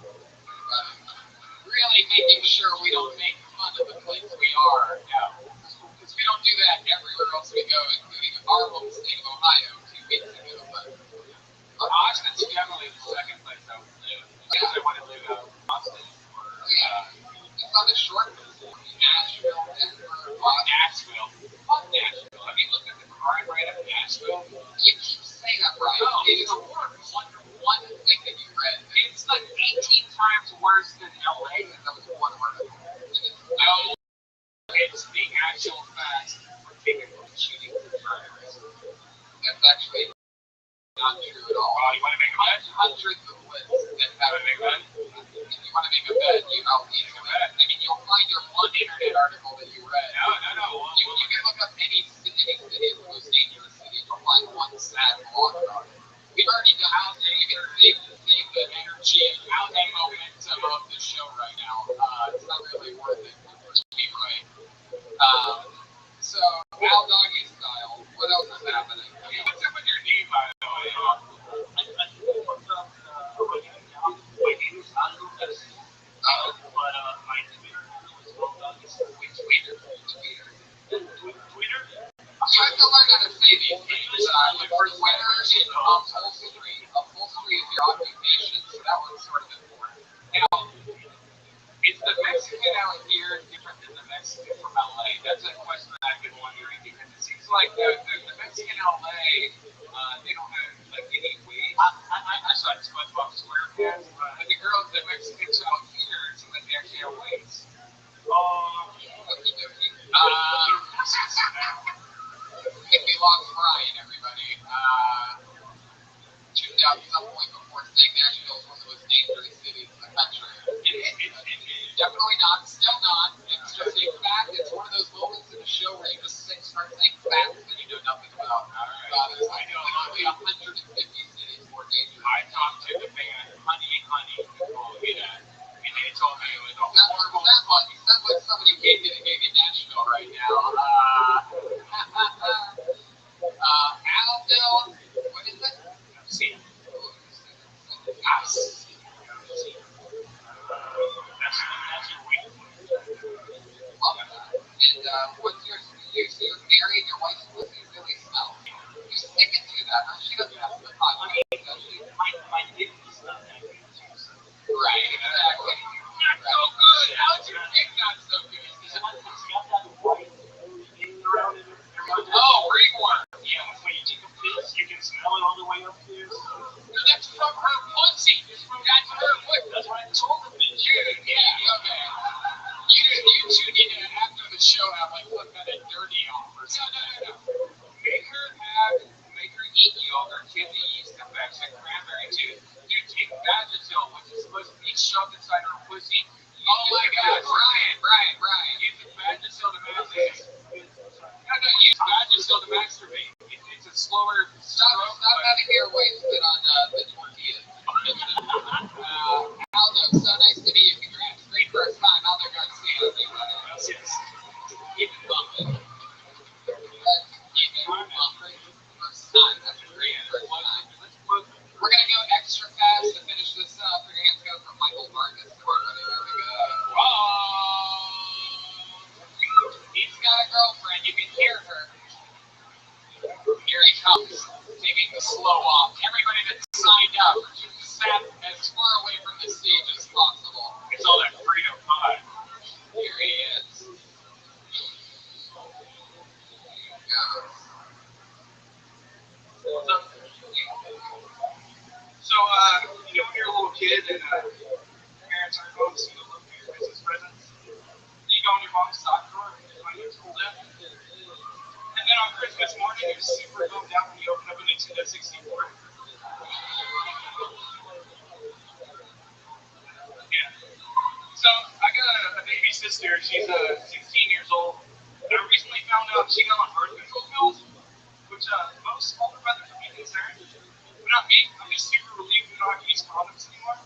Speaker 6: Really making sure we don't make fun of the place we are. Yeah. Because we don't do that everywhere else we go, including our home state of Ohio 2 weeks ago. But
Speaker 5: Austin's definitely the second place I would live. Because I want to live out in Austin.
Speaker 6: yeah, it's on the short list.
Speaker 4: Nashville, Denver, Nashville. Fuck Nashville. Have you looked at the crime rate of Nashville? You keep saying that, Brian. No, it is one thing that you read. It's like 18 times worse than LA, and that was one article. No, it's the actual facts for taking from shooting to murders. That's actually not true at all. You want to make a bet? Hundreds of lists that have a big bet. If you want to make a bet, I'll leave a bet. I mean, you'll find your one internet article that you read. No. You can look up any city is the most dangerous city. You'll find one sad blog about it. We've already done how to even save the energy and the momentum of the show right now. It's not really worth it. Keep right. So, Al Doggy style, what else is happening? What's up with your knee, by the way? I think what's up, my name is Aldo Garcia, but my Twitter handle is Al Doggy style. Twitter? You have to learn how to say these things. For Twitter is upholstery. Upholstery is your occupation, so that one's sort of important. Now, is the Mexican out here different than the Mexican from LA? That's a question that I've been wondering because it seems like the Mexican LA, they don't have like any weight. I saw SpongeBob SquarePants, but the girls, the Mexicans out here, it seems like they actually have weights. Okie dokie. If we lost Brian, everybody, tuned out at some point before saying Nashville is one of the most dangerous cities in the country. Definitely not, still not. It's just a fact. It's one of those moments in the show where you just start saying facts that you know nothing about. There's literally 150 cities more dangerous. I talked to the band Honey, who told me that. And they told me it was a horrible. Sounds like somebody gave me in Nashville right now. Aldo, what is it? See. That's your week. Love that. And what's your, so you're married, your wife's pussy really smells. You stick it to that. She doesn't have to podcast, does she? My dick is not that good. Right, exactly. Not so good. How's your dick not so good? It's got that white thing around it. Oh, ringworm. Yeah, when you take a piss, you can smell it all the way up there. That's from her pussy. That's her pussy. That's what I told them. Yeah, okay. You two need to, after the show, have like some kind of dirty off or something. No. Make her eat yogurt, get the yeast effects, and cranberry juice. Dude, take Vagisil, which is supposed to be shoved inside her pussy. Oh my God, Brian. Use Vagisil to masturbate. No, use Vagisil to masturbate. It's a slower stroke. Stop having your wife sit on the tortillas. Aldo, so nice to meet you. Congrats, great first time. Aldo Garcia. Yes. Keep it bumping. First time. That's a great first time. We're going to go extra fast to finish this up. Your hands go from Michael Vargas to everybody. There we go. Whoa! He's got a girlfriend. You can hear her. Here he comes, taking the slow walk. Everybody that signed up sat as far away from the stage as possible. It's all that freedom pie. Here he is. What's up? So, when you're a little kid and your parents aren't going to see the look for your Christmas presents, you go in your mom's sock drawer and find your school deck. And then on Christmas morning, you're super bummed out when you open up a Nintendo 64. Yeah. So, I got a baby sister. She's 16 years old. I recently found out she got on birth control pills, which most older brothers would be concerned. But not me. I'm just super relieved we don't have to use condoms anymore.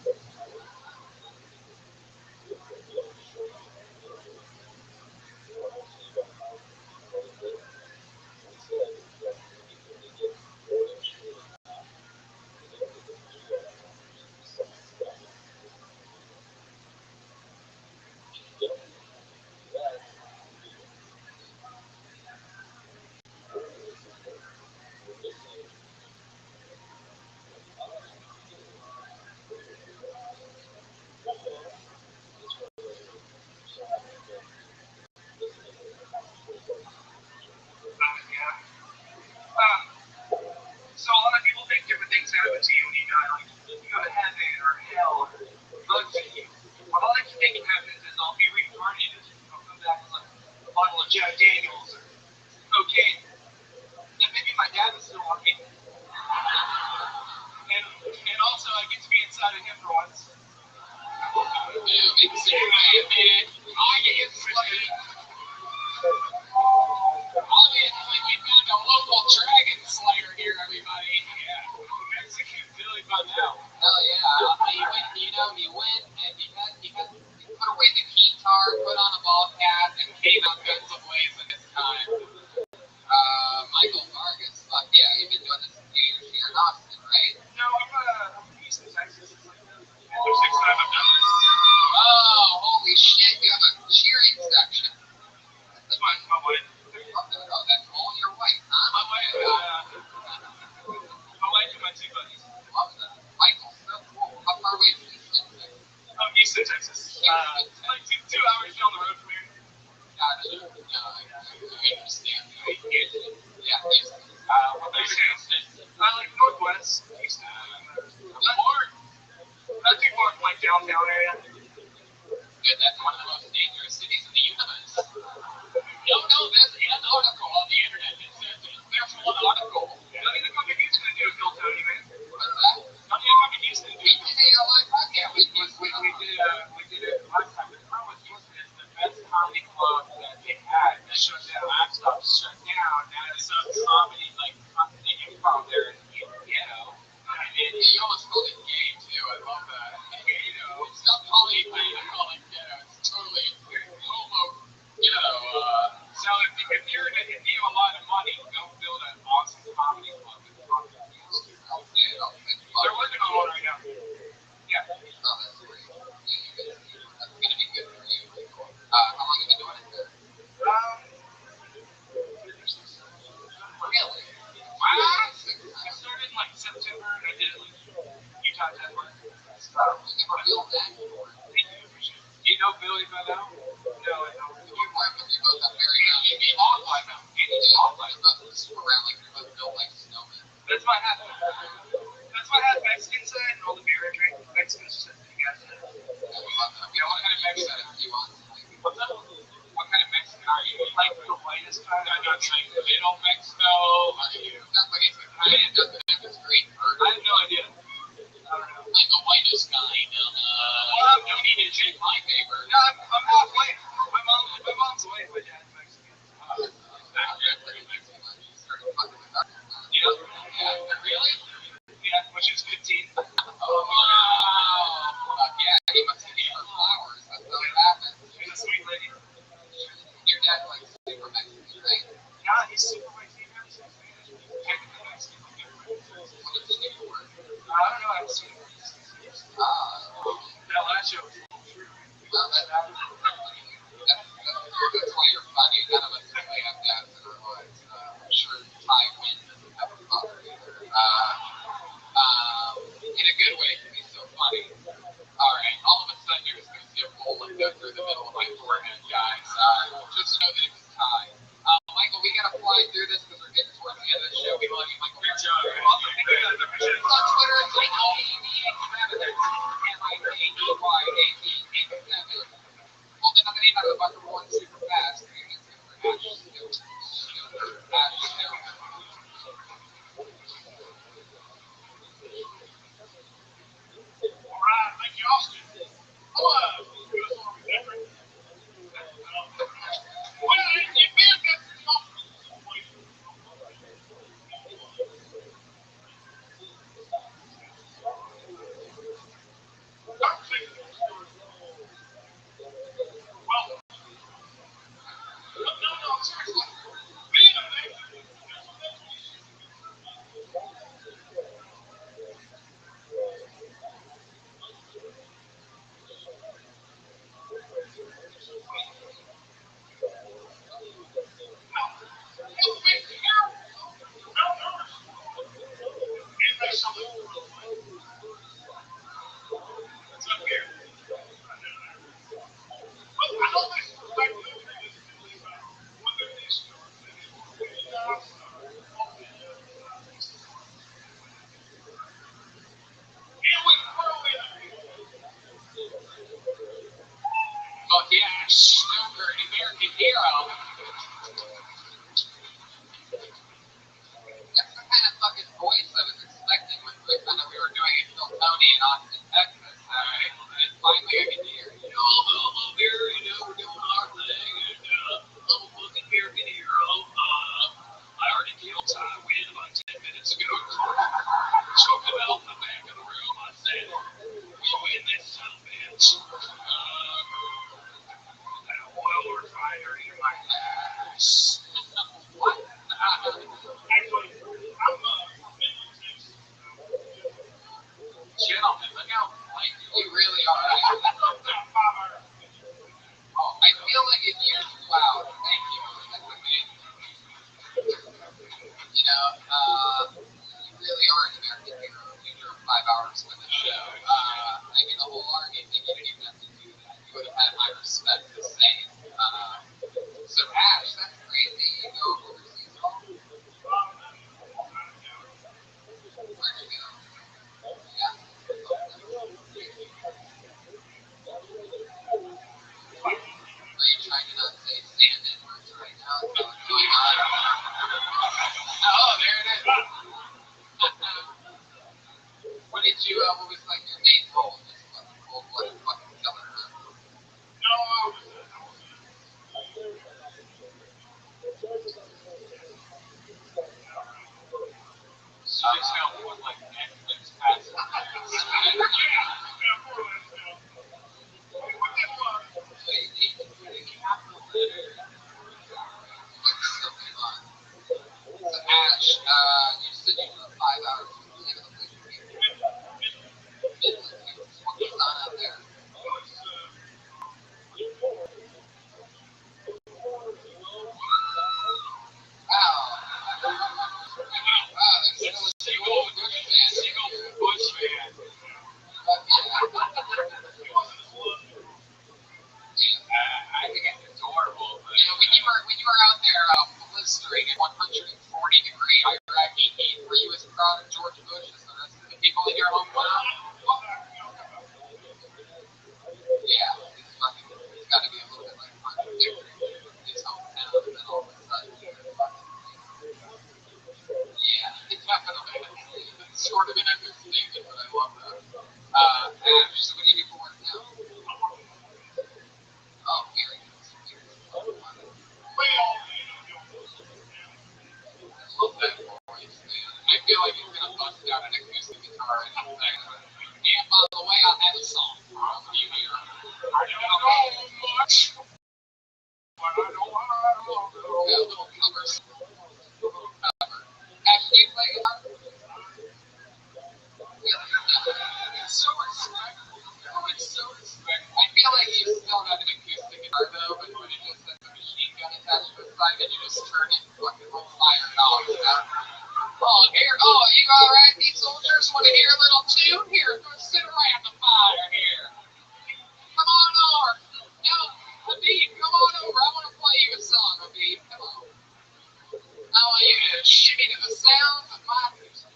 Speaker 6: Michael Vargas. Fuck yeah, you've been doing this a few years here in Austin, right?
Speaker 4: No, I'm East Texas. It's like the sixth time I've done this.
Speaker 6: Oh, holy shit, you have a cheering section.
Speaker 4: That's my wife.
Speaker 6: Oh, that's all your wife, huh?
Speaker 4: My wife and my two buddies.
Speaker 6: Love that. Michael, so cool. How far away is Houston, Texas?
Speaker 4: East Texas. Like 2 hours down the road from here.
Speaker 6: Gotcha. No, I understand. Yeah, Houston.
Speaker 4: What about Houston? I like Northwest. Houston. Not too far from like downtown area.
Speaker 6: Good, that's one of the most dangerous cities in the universe. No, there's an article on the internet that says there's one article.
Speaker 4: Don't need to come to Houston and do a Phil Tony, man.
Speaker 6: What's that?
Speaker 4: Don't need to come to Houston and do
Speaker 6: We did a live podcast.
Speaker 4: we did it last time. The problem with Houston is the best comedy club that they had that shut down. Last stop shut down. Now it's some comedy like the improv there in ghetto.
Speaker 6: You almost called it gay too. I love that. It's not calling it gay. I call it ghetto. It's totally homo.
Speaker 4: So if you have a lot of money, go build an awesome comedy club. They're working on one right now. Yeah.
Speaker 6: Oh, that's great. Yeah, that's gonna be good for you. How long have you been doing it for? Really?
Speaker 4: I started in like September and I did it like a few times at work.
Speaker 6: Never built that before.
Speaker 4: Do you know Billy Bennell? No, I don't.
Speaker 6: You both have very young. Around like you both built like snowmen.
Speaker 4: That's why I have Mexican side and all the beer I drink. Mexican side, you guys know.
Speaker 6: What kind of Mexican do you want?
Speaker 4: What kind of Mexican are you? Like the whitest kind?
Speaker 6: I don't like little Mexico. Sounds like it's Italian. Doesn't have this great burger.
Speaker 4: I have no idea. I don't know.
Speaker 6: Like the whitest kind.
Speaker 4: Well,
Speaker 6: you need to drink my paper.
Speaker 4: No, I'm half white. My mom's white, but dad's Mexican. You know?
Speaker 6: Yeah, really?
Speaker 4: Yeah, when she was 15.
Speaker 6: Oh, wow. Yeah, he must have gave her flowers. That's how it happened.
Speaker 4: She's a sweet lady.
Speaker 6: Your dad's like super Mexican, right?
Speaker 4: Yeah, he's super Mexican. Technically Mexican.
Speaker 6: What does he do for work?
Speaker 4: I don't know. I haven't seen him for 6 years. That last show.
Speaker 6: That's why you're funny. None of us really have dads in our lives. I'm sure Ty Wynn doesn't have a father either. In a good way, because he's so funny. Alright, all of a sudden you're just going to see a bullet go through the middle of my forehead, guys. Just know that it was Ty. Michael, we got to fly through this because we're getting towards the end of the show. We love you, Michael.
Speaker 4: Good job. Awesome. Thank you guys. I appreciate it.
Speaker 6: On Twitter, it's like MIKEYAZ. Well, then I'm going to need another bucket one super fast.
Speaker 4: Alright, thank you, Austin.
Speaker 5: You really are an American hero. You drove 5 hours with the show. I mean, the whole army thing, you didn't even have to do that. You would have had my respect the same. So, Ash, that's crazy. You go overseas at all? Where'd you go? Yeah. Are you trying to not say sand N-words right now? Is that what's going on? Oh, there it is. What did you, what was like your main role? Just fucking cold-blooded fucking killer, huh?
Speaker 4: So just help with like Netflix passes.
Speaker 5: So you need to put a capital letter. What's going on? So Ash, you said you drove 5 hours. What's the name of the place you came from? Midland. What goes on out there? Wow. Wow, there's still a few old Bush fans here.
Speaker 4: Bush fan. I think it's adorable. But,
Speaker 5: You know, when you were out there blistering at 140-degree Iraqi heat, were you as proud of George Bush as the rest of the people in your hometown? Yeah, it's got to be a little bit like contradictory. His hometown, and then all of a sudden you're fucking. Yeah, it's definitely. It's sort of an understatement, but I love that. Ash, so what do you do for work now? Oh, very nice. I love that voice, man. I feel like he's gonna bust out an acoustic guitar and everything. And by the way, I have a song for you here.
Speaker 4: I don't know much, but I know how to love it.
Speaker 5: A little cover. Ash, do you play guitar? It's so respectful. It's so respectful. I feel like you still have an acoustic guitar though, but when it just has a machine gun attached to the side, and you just turn it and fucking fire it off. Oh, here. Oh, you alright? These soldiers want to hear a little tune? Here, go sit around the fire here. Come on over. No, Habib, come on over. I want to play you a song, Habib. Come on. I want you to shimmy to the sounds of my music.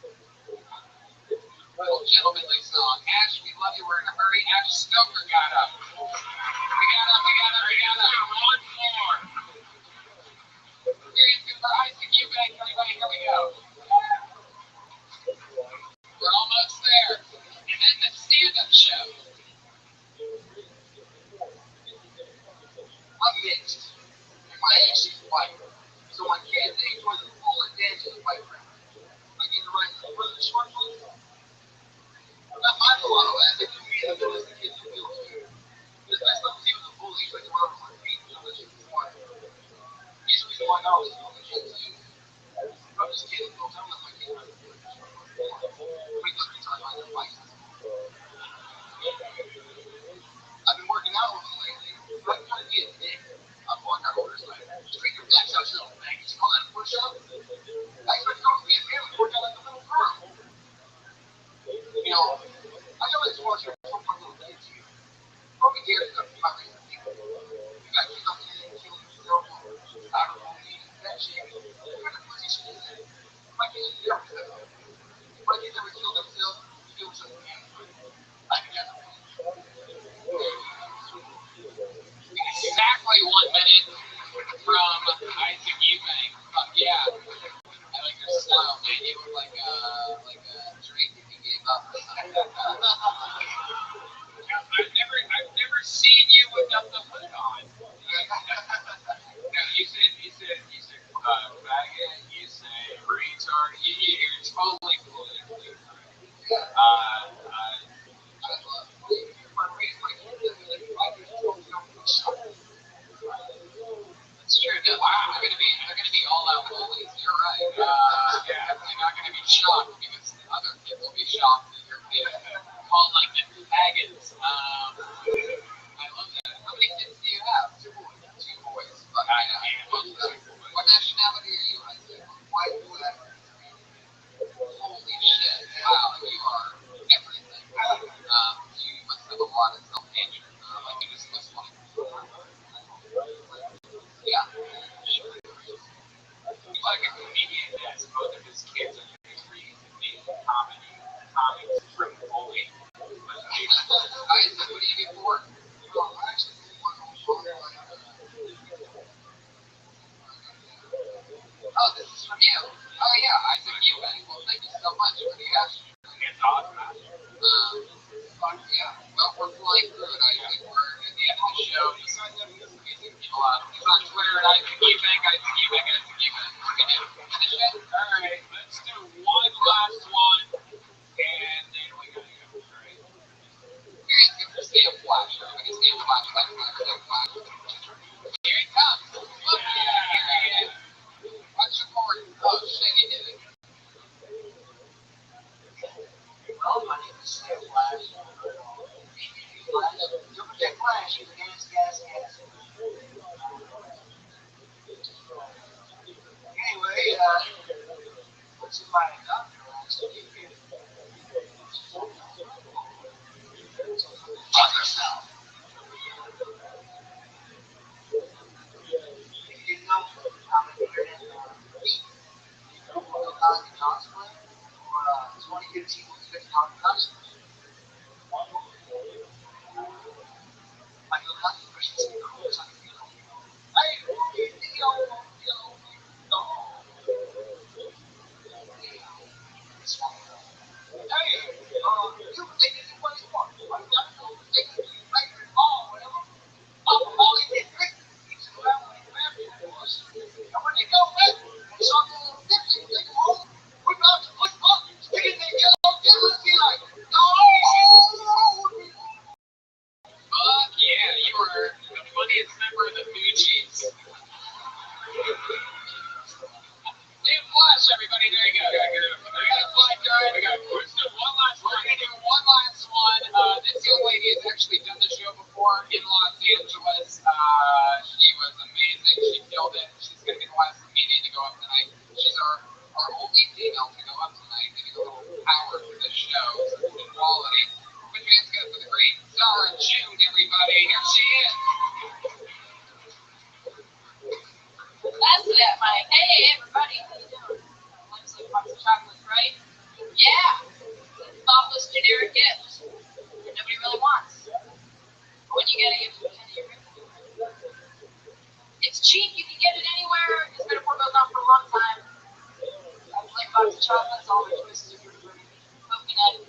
Speaker 5: Little gentlemanly song. Ash, we love you. We're in a hurry. Ash Stoker got up. We got up.
Speaker 4: One more.
Speaker 5: Here's good for Isaac Eubank, everybody. Here we go. We're almost there. And then the stand-up show. I'm mixed. My ex is white. So I can't enjoy the full advantage of the white crowd. I get to write the really short ones. Not my Milano as it can be the middle as the kids who feel too. Because I still see with the bullies like around my feet and I'm just smart. He's the reason why I always know the kids too. I'm just kidding, folks. I'm not my kid. I'm just retarded by their license. I've been working out with them lately. I'm trying to be a dick. I'm on that motorcycle. Straight your backs out, you little maggots. Come on, push up. I expect to go to be a family workout like a little girl. You know, I always want you to put my little kids here. Over here is a fucking people. You got kids on the end killing yourself or out of bullying and that shit. What kind of position is that? My kids never said that. My kids never killed themselves. You do something else. I think that's a exactly 1 minute from Isaac Eubank. Yeah, I like your style, man. You look like a Drake if he gave up.
Speaker 4: I've never seen you without the hood on. No, you said faggot. You say retard. You're totally politically correct.
Speaker 5: It's true. No, wow, they're gonna be all out bullies. You're right. Yeah, they're not gonna be shocked because the other kids will be shocked that your kid called like them faggots. I love that. How many kids do you have? Two boys. But what nationality are you? I said white, black. this is from you. Oh yeah, Isaac Eubank. Well, thank you so much for the action. It's awesome. Yeah, well, we're flying through it, Isaac. We're at the end of the show. Just amazing people out. He's on Twitter at Isaac Eubank, Isaac Eubank, Isaac Eubank. What do we do? Finish it? Alright, let's do one last one. And then we gotta go. Alright. Here's the stamp flash. Everybody stamp flash. Stamp flash. Here it comes. Look, here he is. Watch your forward. Oh, shit, he did it.
Speaker 4: Well, my name is Stamp Flash. Don't forget Flash. He's a gas. Anyway, what's in my doctor last week? Fuck yourself. If you didn't know, I'm an internet geek. Cosplay for 2015 with 50 customers. I feel customers should say cool so I can feel like, hey, you think it's what you want. I'm not going to take it to you later at all, whatever. I'm all in this trick. Keeps it around when you're married, of course. And when they go back, and some little dipsy, take them home, we're about to put buttons, stick it in their yellow, and be like, no.
Speaker 5: Fuck yeah, you were the funniest member of the Fugees. Stamp flash, everybody. There you go. We got a fly card. We got let's do one last one. We're gonna do one last one. This young lady has actually done the show before in Los Angeles. She was amazing. She killed it. She's gonna be the last comedian to go up tonight. She's our only female to go up tonight, giving a little power to the show, some quality. Put your hands together for the great Zara June, everybody. Here she is.
Speaker 6: That's it, Mike. Hey, everybody. How you doing? Looks like a box of chocolates, right? Yeah. Thoughtless generic gift that nobody really wants. But when you get it, you have to pretend you're grateful. It's cheap. You can get it anywhere. It's been goes on for a long time. I like a box of chocolates, all the twisted coconut.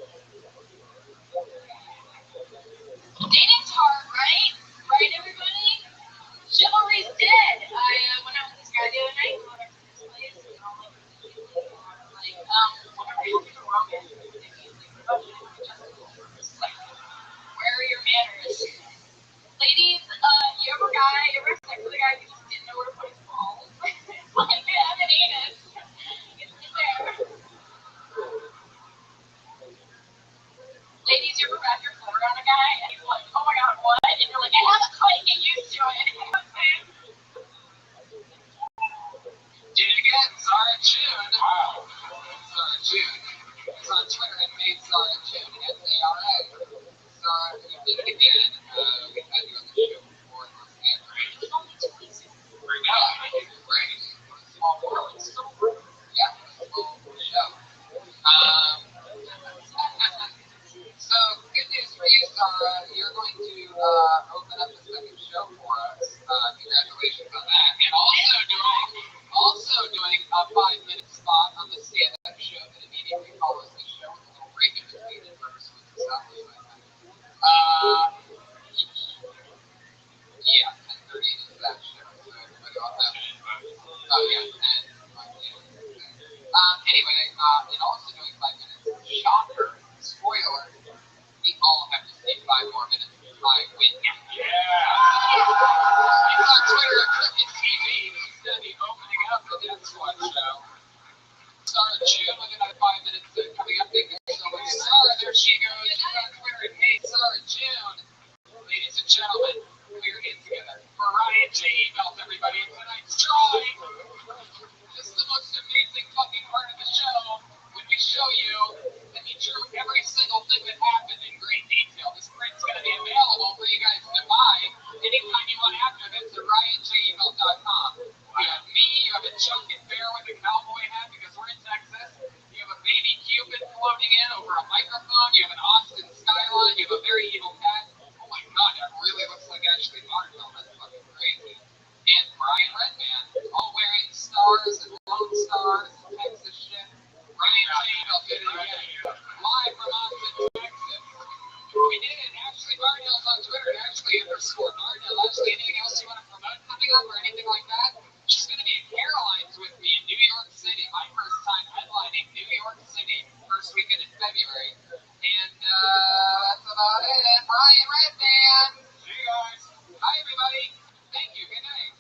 Speaker 6: Dating's hard, right? Right, everybody? Chivalry's dead. I went out with this guy the other night. We went to this place. And all like, romance. Where are your manners? Ladies, you ever sex with a guy who just didn't know where to put his balls? Like, I have an anus. It's there. Ladies, you ever wrap your foot on a guy and he's like, oh my god, what? And you're like, I haven't quite get used to it. You know what I'm saying?
Speaker 5: Did it again, Zara June. Wow. Zara June. It's on Twitter and made Zara June. S-A-R-A. Zara, you did it again. We've had you on the show before. And great.
Speaker 6: It's only too easy.
Speaker 5: Great. Great. Small world. Yeah, small show. So, good news for you, Zara. You're going to open up the second show for us. Congratulations on that. And also doing a 5-minute spot on the stand-up show that immediately follows this show with a little break in between it for some establishment. Yeah, 10:30 is that show. So everybody on that. Oh yeah, anyway, and also doing 5 minutes. Shocker, spoiler. We all have to stay 5 more minutes. I win. Yeah. It's on Twitter at Cricket TV. It's going to be opening up the Death Squad show. Zara June with another 5 minutes coming up. Thank you so much. Zara, there she goes. She's on Twitter at Hey Zara June. Ladies and gentlemen, put your hands together for Ryan J. Emails, everybody. Tonight's drawing. This is the most amazing fucking part of the show. When we show you and we drew every single thing that happened in great detail. This print's going to be available for you guys to buy anytime you want after this at RyanJEmail.com. You have me, you have a chunky bear with a cowboy hat because we're in Texas. You have a baby Cupid floating in over a microphone. You have an Austin skyline. You have a very evil cat. Oh my god, that really looks like Ashley Martin. That's fucking crazy. And Brian Redman, all wearing stars and lone stars. on some Texas shit. Ryan I'll say it again. Live from Austin, Texas. We did it. Ashley Barnhill's on Twitter. Ashley_Barnhill. Ashley, anything else you want to promote coming up or anything like that? She's going to be at Caroline's with me in New York City. My first time headlining New York City. First weekend in February. And that's about it. Brian Redman. See you guys. Bye, everybody. Thank you. Good night.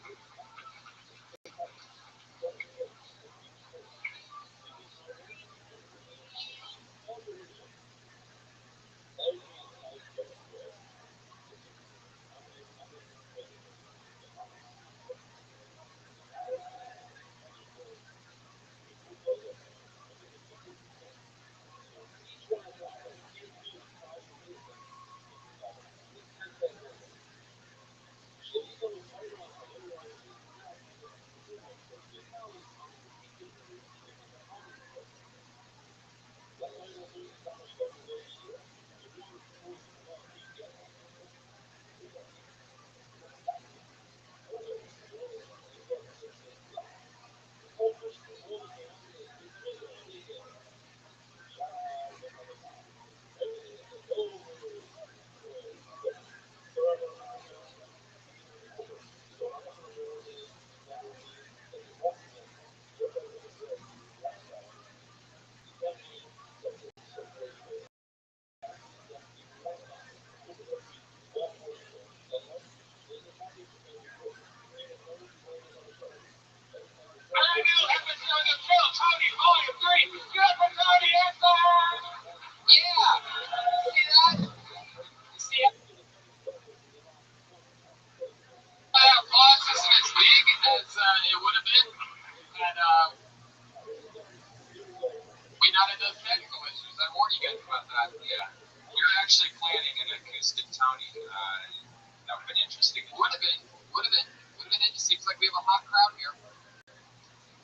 Speaker 5: Actually planning an acoustic Tony. That would have been interesting. It would have been. It seems like we have a hot crowd here.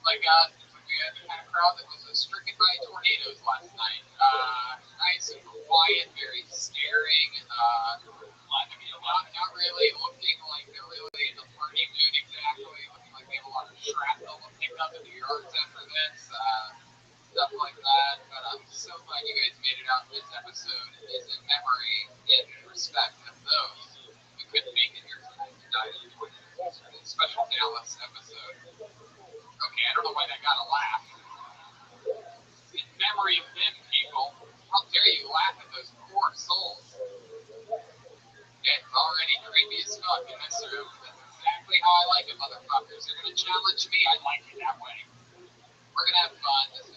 Speaker 5: Like we had the kind of crowd that was stricken by tornadoes last night. Nice and quiet, very staring. Not really looking like they're really in the party mood exactly. Looking like they have a lot of shrapnel to pick up in the yards after this. Stuff like that. But I'm so glad you guys made it out. This episode is in memory and in respect of those who couldn't make it here tonight and died in the special Dallas episode. Okay, I don't know why that got a laugh. It's in memory of them, people. How dare you laugh at those poor souls? It's already creepy as fuck in this room. That's exactly how I like it, motherfuckers. You're gonna challenge me, I like it that way. We're gonna have fun. This is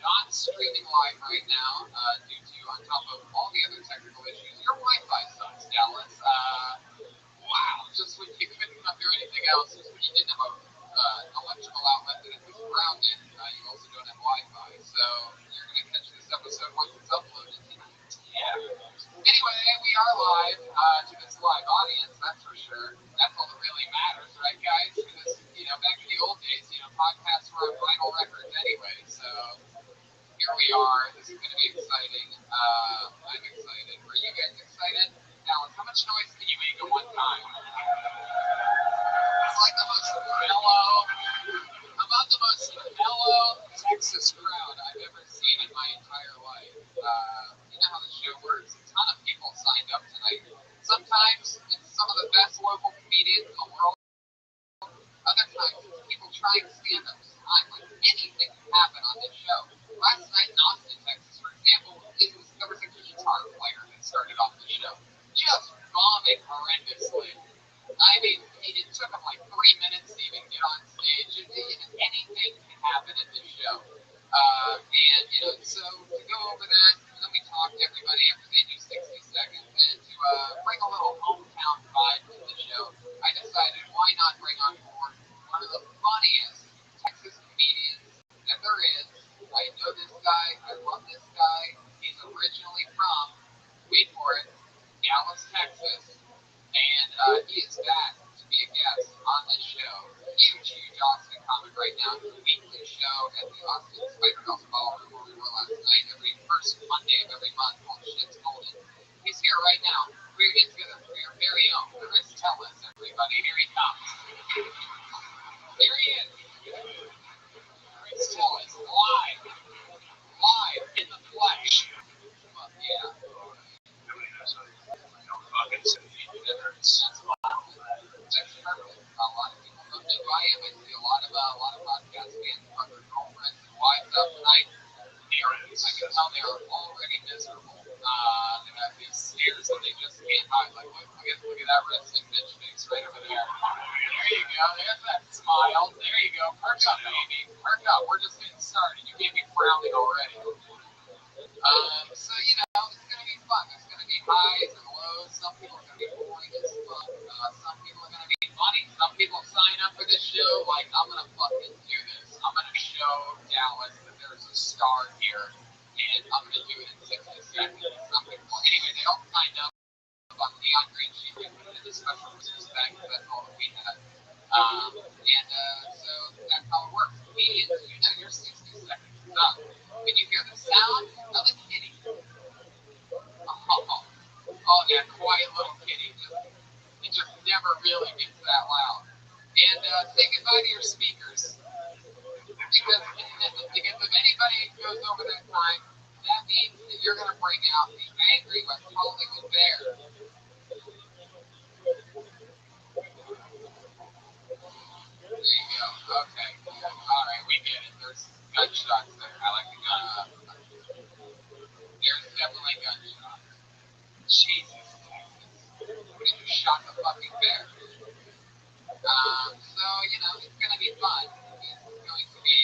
Speaker 5: not streaming live right now due to, on top of all the other technical issues, your Wi-Fi sucks, Dallas. Wow, just when you couldn't come through anything else, just when you didn't have an electrical outlet that was grounded, you also don't have Wi-Fi. So you're gonna catch this episode once it's uploaded tonight. Yeah. Anyway, we are live to this live audience, that's for sure. That's all that really matters, right, guys? Because, back in the old days, podcasts were on vinyl records anyway, so here we are. This is going to be exciting. I'm excited. Are you guys excited? Alan, how much noise can you make at one time? It's like the most mellow Texas crowd I've ever seen in my entire life. You know how the show works. A ton of people signed up tonight. Sometimes it's some of the best local comedians in the world. Other times it's people trying stand-up time. Like anything can happen on this show. Last night in Austin, Texas, for example, there was a guitar player that started off the show. Just bombing horrendously. I mean, it took him like 3 minutes to even get on stage. Anything can happen at this show. And, so to go over that, and then we talk to everybody after they do 60 seconds, and to bring a little hometown vibe to the show, I decided why not bring on board one of the funniest Texas comedians that there is. I know this guy. I love this guy. He's originally from, wait for it, Dallas, Texas. And he is back to be a guest on this show. Huge Austin comic right now. The weekly show at the Austin Spider House Ballroom where we were last night, every first Monday of every month. Shit's golden. He's here right now. We're getting together for your very own Chris Tellis, everybody. Here he comes. Here he is. Chris that resting bitch face right over there. There you go. There's that smile. There you go. Perk up, baby. Perk up. We're just getting started. You gave me frowning already. So, you know, it's going to be fun. There's going to be highs and lows. Some people are going to be boring as fuck. Some people are going to be funny. Some people sign up for this show like, I'm going to fucking do this. I'm going to show Dallas that there's a star here, and I'm going to do it in 60 seconds. Some people, anyway, they all signed up on Neon Green Sheet. We put it in the special Christmas bag because that's all that we had. So that's how it works. Comedians, you know your 60 seconds is up. When you hear the sound of a kitty, oh, that quiet little kitty, it just never really gets that loud. And say goodbye to your speakers, because if anybody goes over that time, that means that you're going to bring out the angry West Hollywood bear. There you go. Okay. All right, we get it. There's gunshots there. I like the gun. There's definitely gunshots. Jesus, Texas. What if you shot the fucking bear? So, you know, it's going to be fun. It's going to be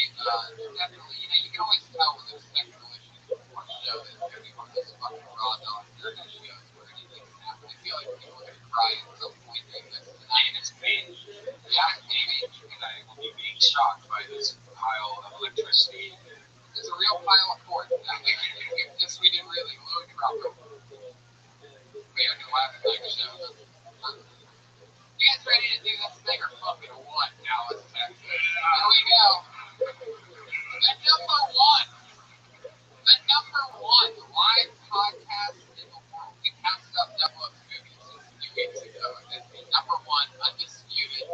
Speaker 5: definitely, you know, you can always tell when there's technical issues before a show that it's going to be one of those fucking raw dog dirty shows where anything can happen. I feel like people are going to cry at some point during this tonight. And it's pain. Yeah, maybe. And I will be being shocked by this pile of electricity. It's a real pile of cords. This we didn't really load properly. We have to laugh at that show. You guys ready to do this thing or fucking what, Dallas, Texas? Here we go. The number one live podcast in the world. We passed up Netflix movies just a few weeks ago. It's the number one undefeated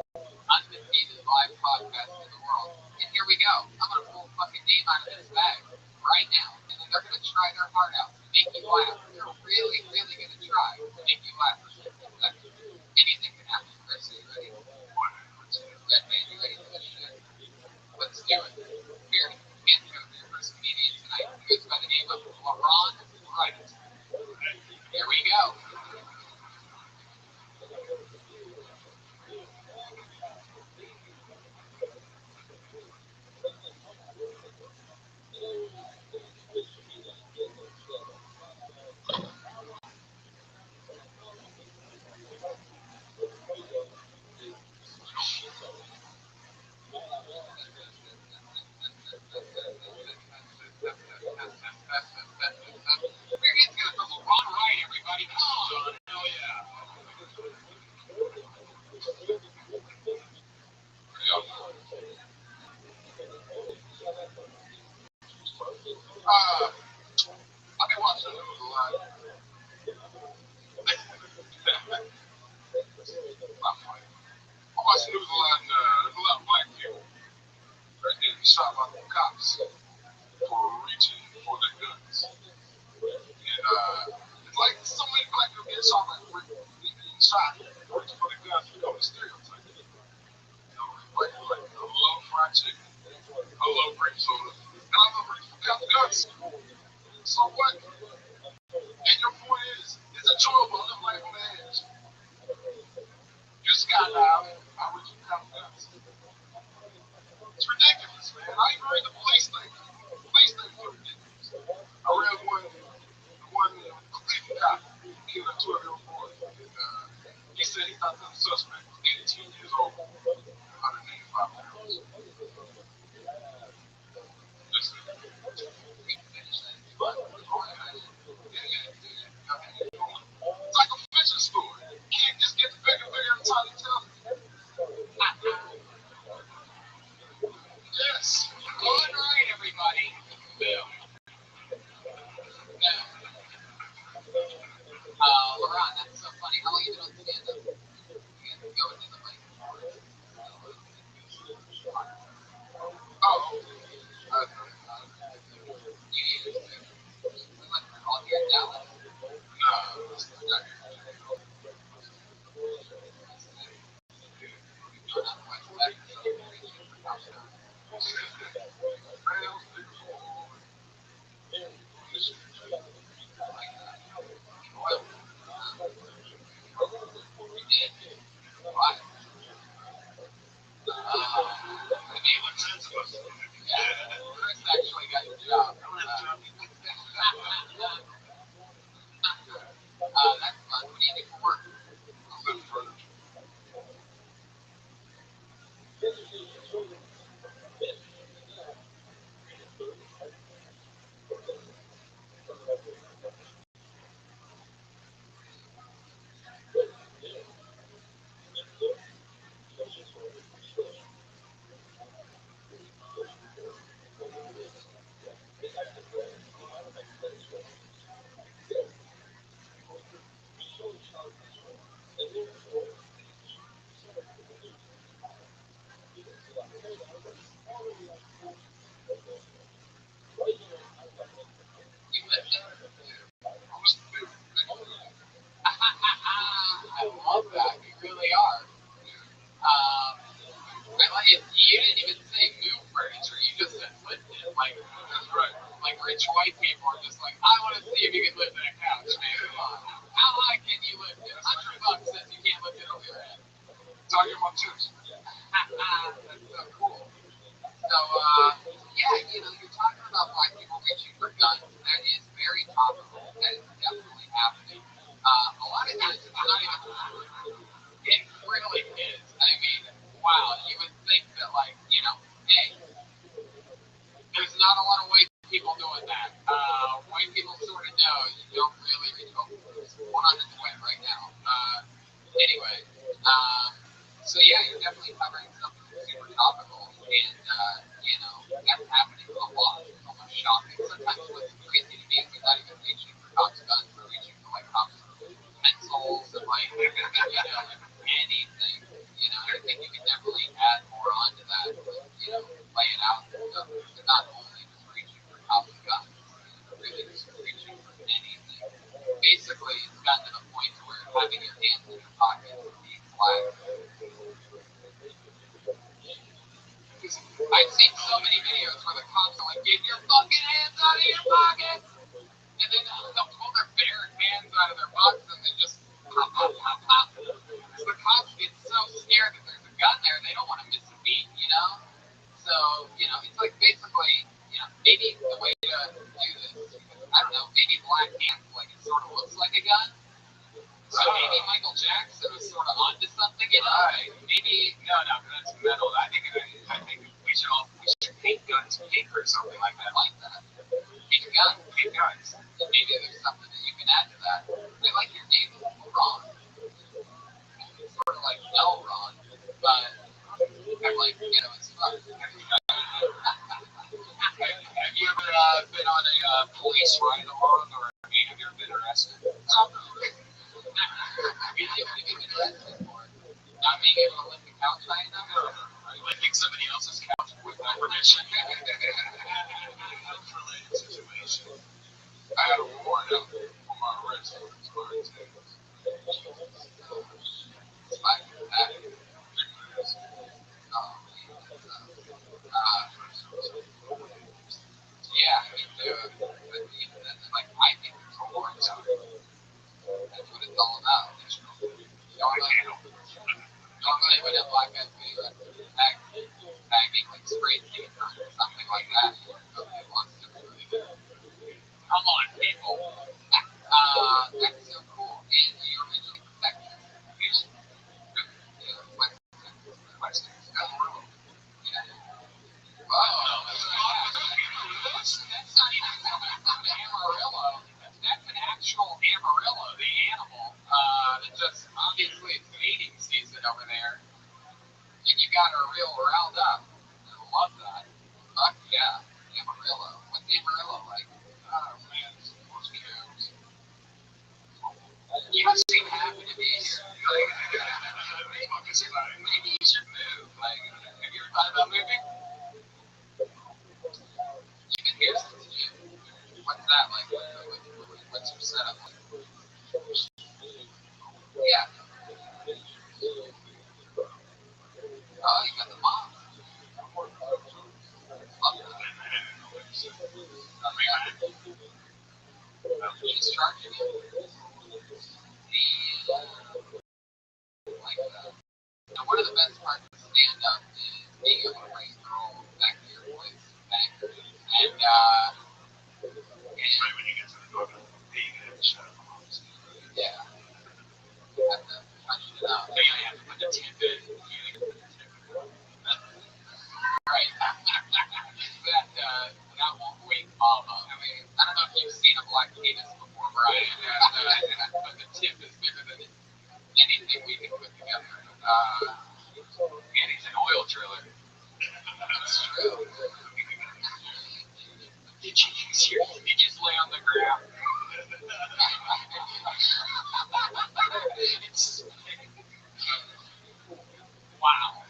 Speaker 5: live podcast in the world. And here we go. I'm going to pull a fucking name out of this bag right now. And then they're going to try their heart out to make you laugh. They're really, really going to try to make you laugh for 60 seconds. Anything can happen. Chris, are you ready? Red Man, you ready for this shit? Let's do it. Here, hand it over to your first comedian tonight. He goes by the name of LaRon Wright. Here we go. We're getting good from LaRon Wright, everybody. Come on. Hell yeah. I've been watching the news a lot. I watch the news a lot, and there's a lot of black people that are getting shot by the cops for reaching for their guns. And it's like so many black people getting shot reaching for their guns become a stereotype. You know, like I love fried chicken, I love grape soda, and I love reaching for guns. So what? And your point is, it's enjoyable to live life on the edge. You skydive, I reach for guns. It's ridiculous, man. I even read the police thing. The police thing was ridiculous. I read one cop killed a 12-year-old boy. And he said he thought the suspect was 18 years old, 185 pounds. Listen, we finished that. It's like a fishing store. You can't just get bigger and bigger every time you tell me. Yes. Going right, everybody. Bill. LaRon, that's so funny. How long have you been on stand-up? You gotta go into the mic. That's right. Like rich white people are just like, I want to see if you can lift that couch, man. Come on. How high can you lift it? $100 says you can't lift it over your head.
Speaker 4: Talking about twos.
Speaker 5: That's so cool. So, yeah, you know, you're talking about black people reaching for guns. That is very topical. That is definitely happening. A lot of times it's not even true. It really is. I mean, wow, you would think that, like, you know, hey, there's not a lot of white people doing that. White people sort of know you don't really reach. Oh, there's one on its way right now. Anyway, so yeah, you're definitely covering something super topical, and you know that's happening a lot. It's almost shocking. Sometimes what's crazy to me is they're not even reaching for cops' guns; they're reaching for like cops' pencils and like you know anything. You know, I think you can definitely add more onto that, but you know, lay it out and stuff. They're not only just reaching for cops' guns; they're really just reaching for anything. Basically, it's gotten to the point where having your hands in your pockets means flag. I've seen so many videos where the cops are like, get your fucking hands out of your pockets! And then they'll pull their bare hands out of their pockets and they just pop, pop, pop, pop. Because the cops get so scared that there's a gun there, they don't want to miss a beat, you know? So, you know, it's like basically, you know, maybe the way to do this, I don't know, maybe black hands, like it sort of looks like a gun. So maybe Michael Jackson was sort of onto something, you know?
Speaker 4: Right.
Speaker 5: Maybe
Speaker 4: No, that's metal. I think we should paint guns pink or something like that.
Speaker 5: like that. Pink gun.
Speaker 4: Paint guns.
Speaker 5: Maybe there's something that you can add to that. I like your name, Ron. It's sort of like no Ron, but I'm like, you know, it's fun.
Speaker 4: Have you ever been on a police ride along, or have you ever been arrested?
Speaker 5: What have you been arrested for? Not being able to lift the couch high enough?
Speaker 4: Lifting somebody else's couch with no permission. Health-related situation. I had a warrant out for my arrest for expired tickets.
Speaker 5: Despite that, yeah, me too. But even then, like, I think there's a warrant out. That's what it's all about. Normally when a black guy's being arrested, tagging like spray paint or something like that, nobody wants to really do. Come on, people. That's so cool. And you're originally from Texas. Yeah, West Texas. Amarillo. Yeah. Wow. That's not even Amarillo. That's an actual Amarillo, the animal. That just obviously it's mating season over there. And you got her real riled up. I love that. Fuck yeah. Amarillo. What's Amarillo like? Oh man, it's most cows. You don't seem happy to be here. Maybe you should move. Like, have you ever thought about moving? You've been here since June. What's that like? What's your setup like? Yeah. Oh, you got the mom. Love that. She's charging you. Like that. Now, one of the best parts of stand up is being able to bring a girl back to your place. Back. And,
Speaker 4: Right when you get to the door, you get a shot of moms.
Speaker 5: yeah. You have to punch it out.
Speaker 4: So you have to put the tip in.
Speaker 5: Right. That won't wake mama. I mean, I don't know if you've seen a black penis before, Brian, but the tip is bigger than anything we can put together.
Speaker 4: And he's an oil driller.
Speaker 5: That's true.
Speaker 4: Did you just lay on the ground?
Speaker 5: Wow.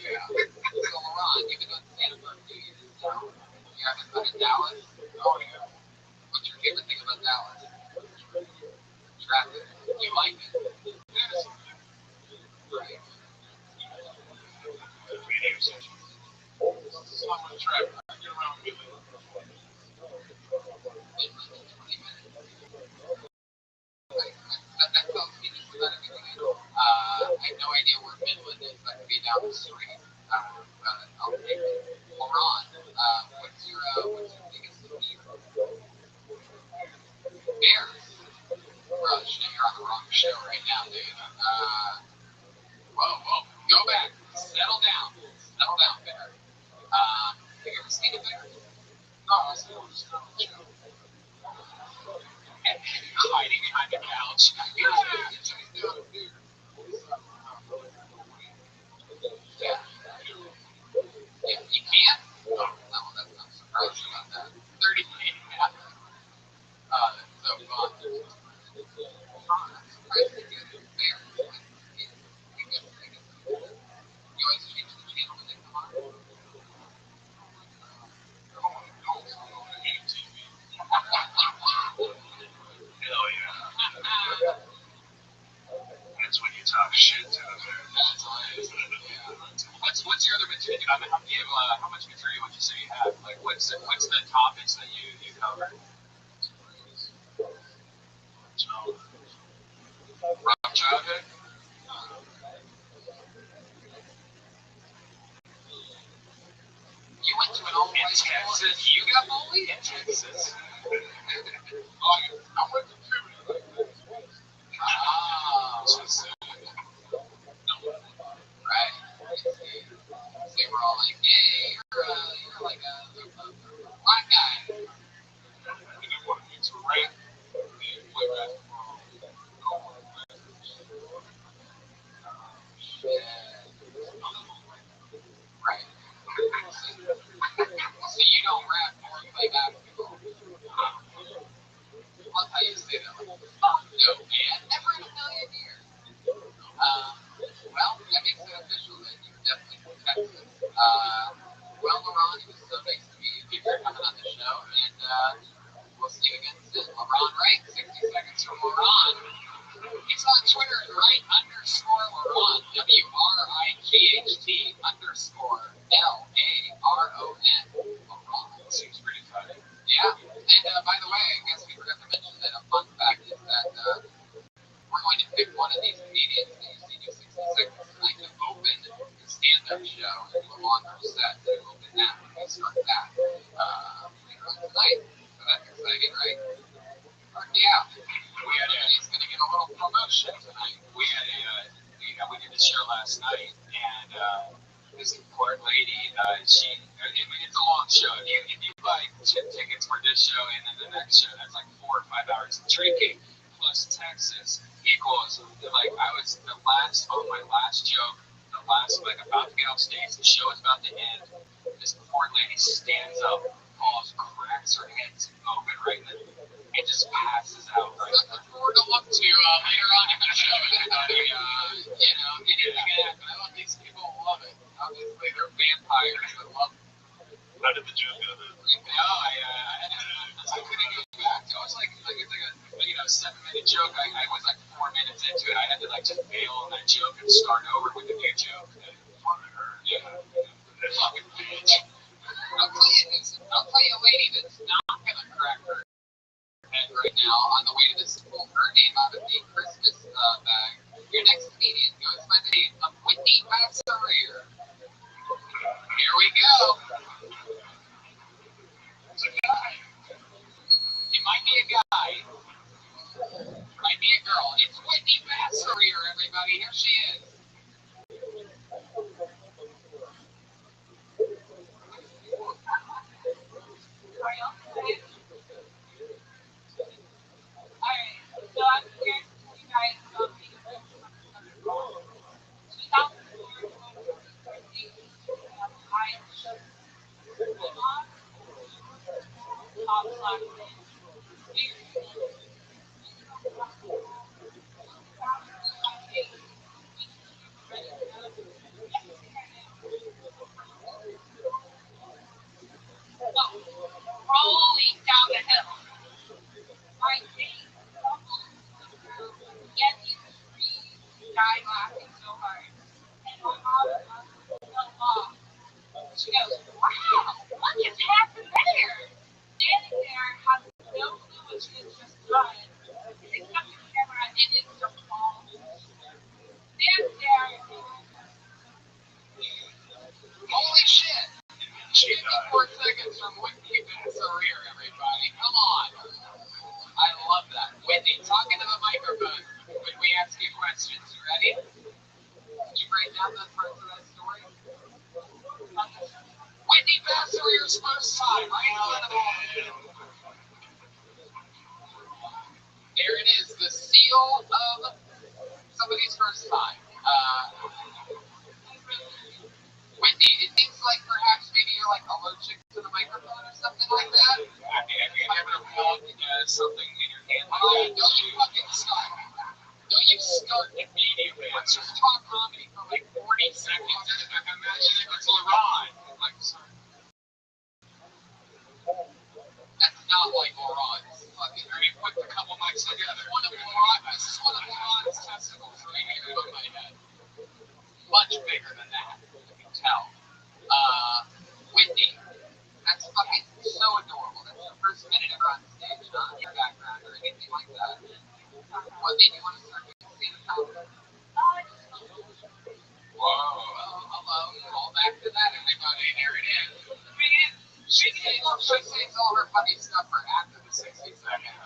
Speaker 5: Yeah. So, Laurent, you've been doing stand-up for a few years now. You haven't been to Dallas?
Speaker 4: Oh, yeah.
Speaker 5: What's your favorite thing about Dallas? Traffic. You like it? Right.
Speaker 4: Radio station. So much traffic.
Speaker 5: around Billy.
Speaker 6: That felt speaking for that everything. I have no idea where Midland is. That could be down the street. But I'll take it. Laurent, what's your biggest fear? Bears. Rush, you're on the wrong show right now, dude. Whoa. Go back. Settle down. Settle down, Bear. Have you ever seen a bear?
Speaker 5: No, I said it was not a show.
Speaker 6: Hiding behind the couch. Yeah. Yeah, you can't? No, that's not surprising about that. 30 feet. Yeah. So fun. Surprisingly good at bear. You always change the channel when they come on.
Speaker 5: Hell yeah. That's when you talk shit to the bear.
Speaker 6: That's hilarious. Yeah. What's your other material? How much material would you say you have? Like, what's the topics that you cover?
Speaker 5: So,
Speaker 6: Rough childhood? You went to an all-white school and you got bullied?
Speaker 5: in Texas.
Speaker 6: I went to Cuba. Ah, right. They were all like, hey, you're like a black guy.
Speaker 5: And then one of these were rap. They play basketball.
Speaker 6: Right. So you don't rap or you play basketball. Love how you say that. Like, fuck no, man. Never in a million years. Well, that makes it official that you're definitely from Texas. Well, Laurent, it was so nice to meet you. Thanks for coming on the show, and we'll see you again soon. Laurent Wright, 60 seconds from Laurent. He's on Twitter, right _Laurent, WRIGHT _LARON. Laurent.
Speaker 5: Seems pretty funny.
Speaker 6: Yeah. And by the way, I guess we forgot to mention that a fun fact is that we're going to pick one of these comedians that you see do 60 seconds tonight to open the stand-up show and do a longer set to open that when we start that later on tonight. So that's exciting, right? Yeah. Everybody's going to get a little promotion tonight.
Speaker 5: We had we did the show last night, and this poor lady, it's a long show. If you buy tickets for this show and then the next show, that's like 4 or 5 hours of drinking, plus Texas equals, like, on my last joke, like, about to get off stage, the show is about to end, this poor lady stands up, falls, cracks her head open right then, and just passes out. Right?
Speaker 6: Look forward to look to later on in the show. Anything can happen. I love these people love it. Obviously, they're vampires that love it.
Speaker 5: How did the joke go then?
Speaker 6: I couldn't go back. I was like it's like a 7-minute joke. I was like 4 minutes into it. I had to like just bail on that joke and start over with a new joke. Yeah.
Speaker 5: That fucking bitch.
Speaker 6: I'll tell you a lady that's not gonna crack her head right now on the way to this pull her name out of the Christmas bag. Your next comedian goes by the name of Whitney Masseria. Here we go.
Speaker 5: It's a guy.
Speaker 6: It might be a guy. It might be a girl. It's Whitney Masseria, everybody. Here she is. Rolling down the hill. My face crumbled to the ground, yet he screamed, died laughing so hard. And my mom fell off. She goes, wow, what just happened there? Standing there, has no clue what she has just done. Picks up the camera and it's so small. Stands there.
Speaker 5: Holy shit! 54 seconds from Whitney Vasseria, everybody. Come on. I love that. Whitney, talking to the microphone when we ask you questions. You ready? Did you write down the parts of that story? Whitney Vasseria's first time, right in front of all. There it is, the seal of somebody's first time. Whitney, it seems like perhaps maybe you're like allergic to the microphone or something like that. Have you ever felt something in your hand like that? Don't you fucking start. Don't you start immediately. Let's just talk comedy for like 40 seconds. Imagine if it's LeRon. Like, sorry. That's not like LeRon's. Fucking, I mean, put a couple mics together. This is one of LeRon's testicles right here above my head. Much bigger than that, you can tell. Whitney, that's fucking so adorable. That's your first minute ever on stage, not in your background or anything like that. What made you want to start doing stand-up comedy? Whoa, hello. Call back to that, everybody. There it is. She saves all her funny stuff for after the 60 seconds.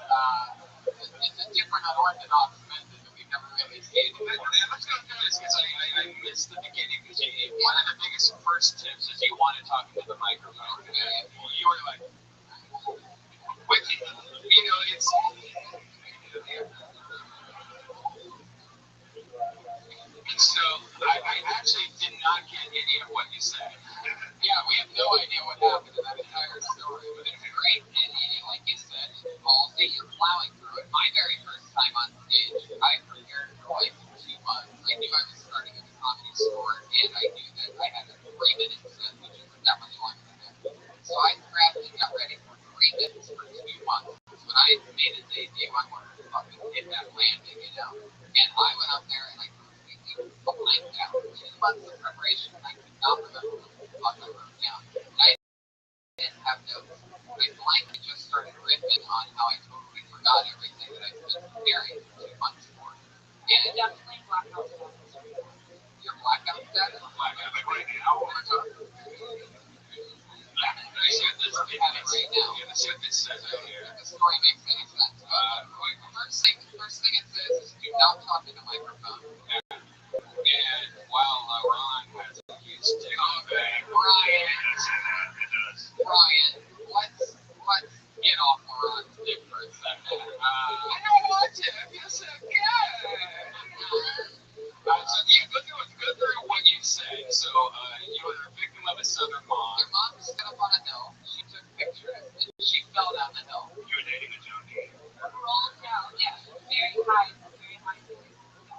Speaker 5: It's a different unorthodox method that we've never really seen. Let's go through this because I missed the beginning. Because one of the biggest first tips is you want to talk into the microphone. You were like, which, you know, it's. So I actually did not get any of what you said. Yeah, we have no idea what happened in that entire story, but it's great. And like you said, ballsy, you're plowing through it. My very first time on stage, I prepared for like 2 months. I knew I was starting in the comedy store, and I knew that I had a 3-minute set, which isn't that much longer than that. So I grabbed and got ready for 3 minutes for 2 months. When I made a debut, I wanted to fucking hit that landing, you know? And I went up there and I completely blanked out. 2 months of preparation, I could not remember what the fuck I wrote down. And I didn't have notes. I blankly just started riffing on how I totally forgot everything that I'd been preparing for 2 months for. And definitely blackout status. Your blackout status? Blackout right now. I said this right now. I said this says it here. The story makes any sense. First thing it says is do not talk in the microphone. And while Ron has used to Brian, let's get off Ron's dick for a second. I don't want to. Yes, I can. So you go through what you say. So you were a victim of a southern mom. Your mom stood up on a hill. She took pictures and she fell down the hill. You were dating a junkie. Rolled down, yeah. Very high.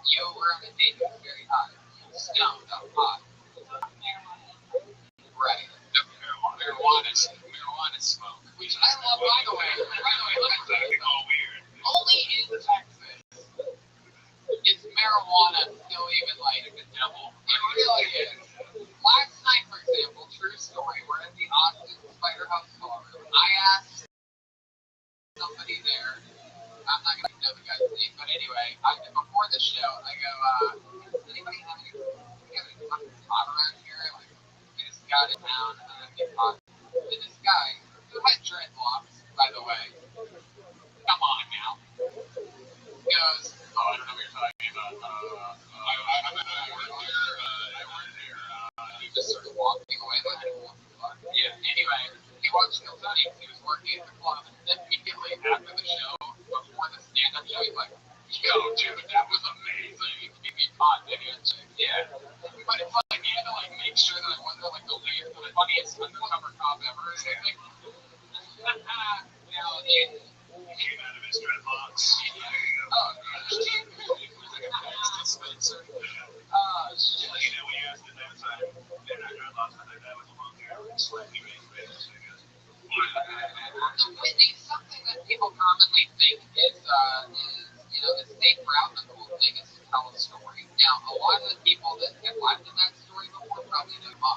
Speaker 5: You were on a date that was very high. Stoned up high. Right. The marijuana smoke. Which I love, by the way. Look at that. It's all weird. Only in Texas is marijuana still even like the devil. It really is. Last night, for example, true story, we're in the Austin Spider House ballroom. I asked somebody there, I'm not going to know the guy's name, but anyway, before the show, I go, does anybody have any fucking pot around here? Like, we just got in town, get pot. And this guy, who had dreadlocks, by the way, come on now, goes, oh, I don't know what you're talking about. I'm in a work here, he just started walking away like, what the fuck? Yeah, anyway, he watched Kill Tony, he was working at the club, and then immediately after the show, before the stand-up show, he's like, yo, dude, that was amazing. He gave me pot, yeah. But it's like, he had to like make sure that I wasn't like the funniest undercover cop ever or something. He came out of his dreadlocks. Oh, he was like a Max dispenser. Shit. You know, when you asked him that time, they're not dreadlocks, but their dad was a long hair, slightly raised face, I guess. Whitney, something that people commonly think is you know, the safe route, the cool thing is to tell a story. Now, a lot of the people that have laughed at that story before probably know mom.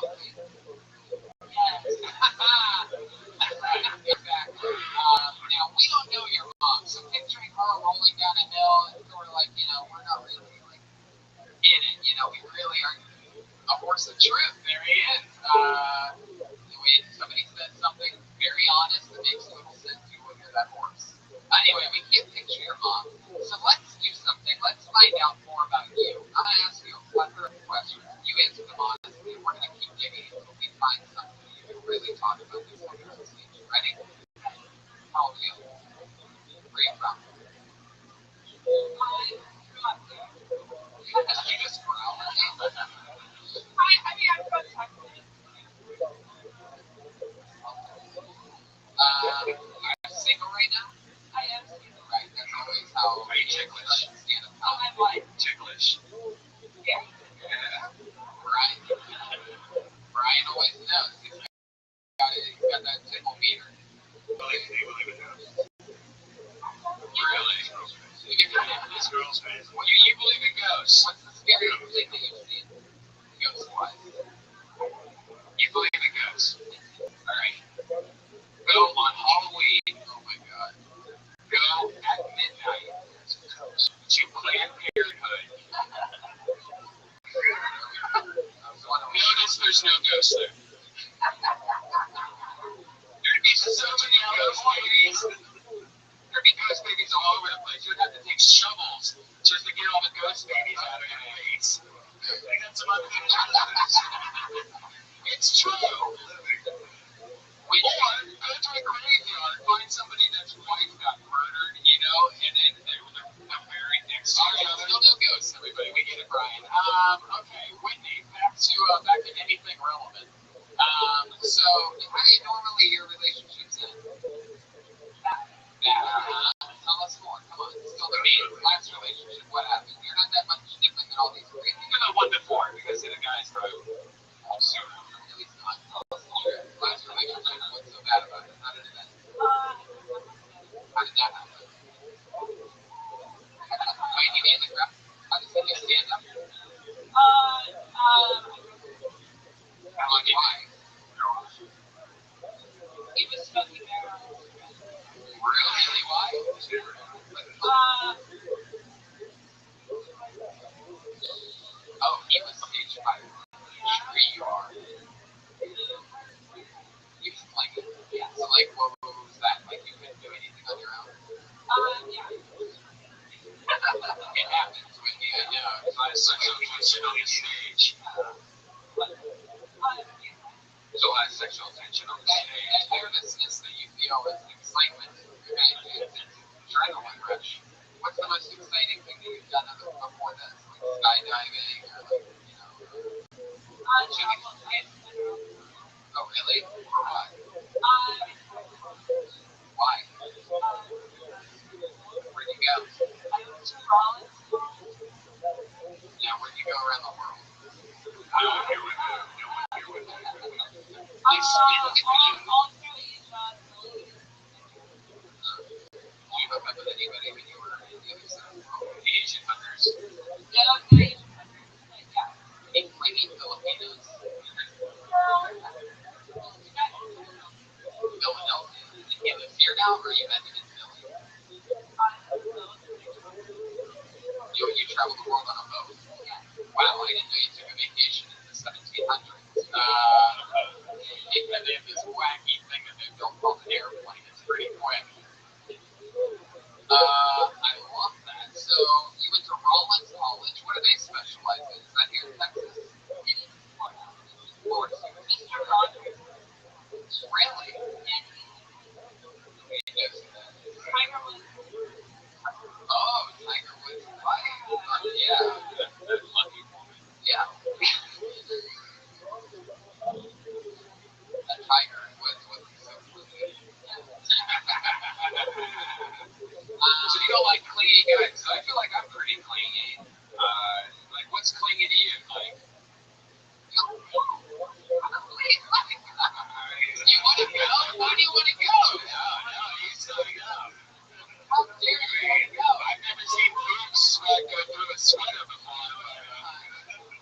Speaker 4: that horse. Anyway, we can't picture your mom. So let's do something. Let's find out more about you. I'm going to ask you a plethora of questions. You answer them honestly. We're going to keep digging until we find something you can really talk about this on the stage. Ready? How old are you? Where are you from? You just growled at me?
Speaker 6: I mean, I'm from Texas.
Speaker 4: Are you single right now?
Speaker 6: I am single.
Speaker 4: Right, that's always how. Are you ticklish?
Speaker 6: Oh, I'm what?
Speaker 4: Ticklish.
Speaker 6: Yeah.
Speaker 4: Yeah. Brian always knows. He's got that tickle meter. Really? This girl's face. You believe in ghosts? What's the scariest thing that you've seen? Ghost-wise. You believe in ghosts? Alright. Go on Halloween. Oh my god. Go at midnight. To Planned Parenthood. Notice there's no ghosts there. There'd be so many ghost babies. There'd be ghost babies all over the place. You'd have to take shovels just to get all the ghost babies out of your face. They got some other things. It's true. Or go to a graveyard, find somebody that's wife got murdered, and then they're buried next to you. Still no ghosts, everybody. We get it, Brian. Okay, Whitney, back to anything relevant. So how do you normally your relationships end? Tell us more. Come on. Still the last relationship. What happened? You're not that much different than all these crazy. You're the one before because the guy's probably also at least not. Tell us the truth. Last relationship. What's so bad about it? How did it end? How did that happen? Wait, you made the crap? How did you stand up? Why?
Speaker 6: He was smoking marijuana.
Speaker 4: Really? Why? Oh, he was stage 5. Sure you are. You was like, yeah. So like, what was that? Like you couldn't do anything on your own?
Speaker 6: Yeah.
Speaker 4: It happens when you try to sexual tension on the stage. So a lot of sexual tension on the stage. That nervousness that you feel is excitement. It's adrenaline rush. What's the most exciting thing that you've done before this? Like skydiving or Oh really? For what? Why? Where'd you go?
Speaker 6: I went to Rollins.
Speaker 4: Yeah, where'd you go around the world?
Speaker 6: All through Asia, Middle East.
Speaker 4: Do you hook up with anybody when you were in the other side of the world? The Asian hunters?
Speaker 6: Yeah, no Asian countries, but yeah.
Speaker 4: Maybe Filipinos? Philadelphia? Did you live here now, or you met him in Philly? You traveled the world on a boat? Wow, I didn't know you took a vacation in the 1700s. They have this wacky thing that they built called an airplane. It's pretty quick. I love that. So you went to Rollins College. What do they specialize in? Is that here in Texas? Florida.
Speaker 6: Mr. Rogers.
Speaker 4: Really?
Speaker 6: Tiger Woods.
Speaker 4: Oh, Tiger Woods. Yeah. Lucky woman. Yeah. That Tiger Woods wasn't so lucky. So you don't like clingy guys. So I feel like I'm pretty clingy. Like, what's clingy to you? Like, you want to go? Why do you want to go? No, you still go. How dare you go? I've never seen boobs go through a sweater before.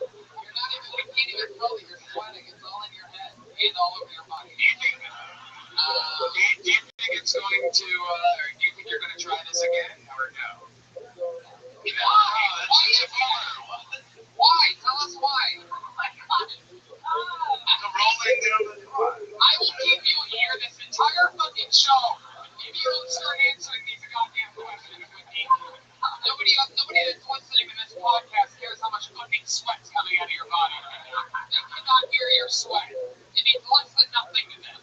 Speaker 4: You're not even, you can't even feel that you're sweating. It's all in your head and all over your body. Do you think it's going to, do you think you're going to try this again or no? Why? Why is it hard? Why? Tell us why. Oh my God. I'm rolling down the car. I will keep you here this entire fucking show.
Speaker 5: you don't start answering these goddamn questions with me. Nobody that's listening to this podcast cares how much fucking sweat's coming out of your body. They cannot hear your sweat. It means less than nothing to them.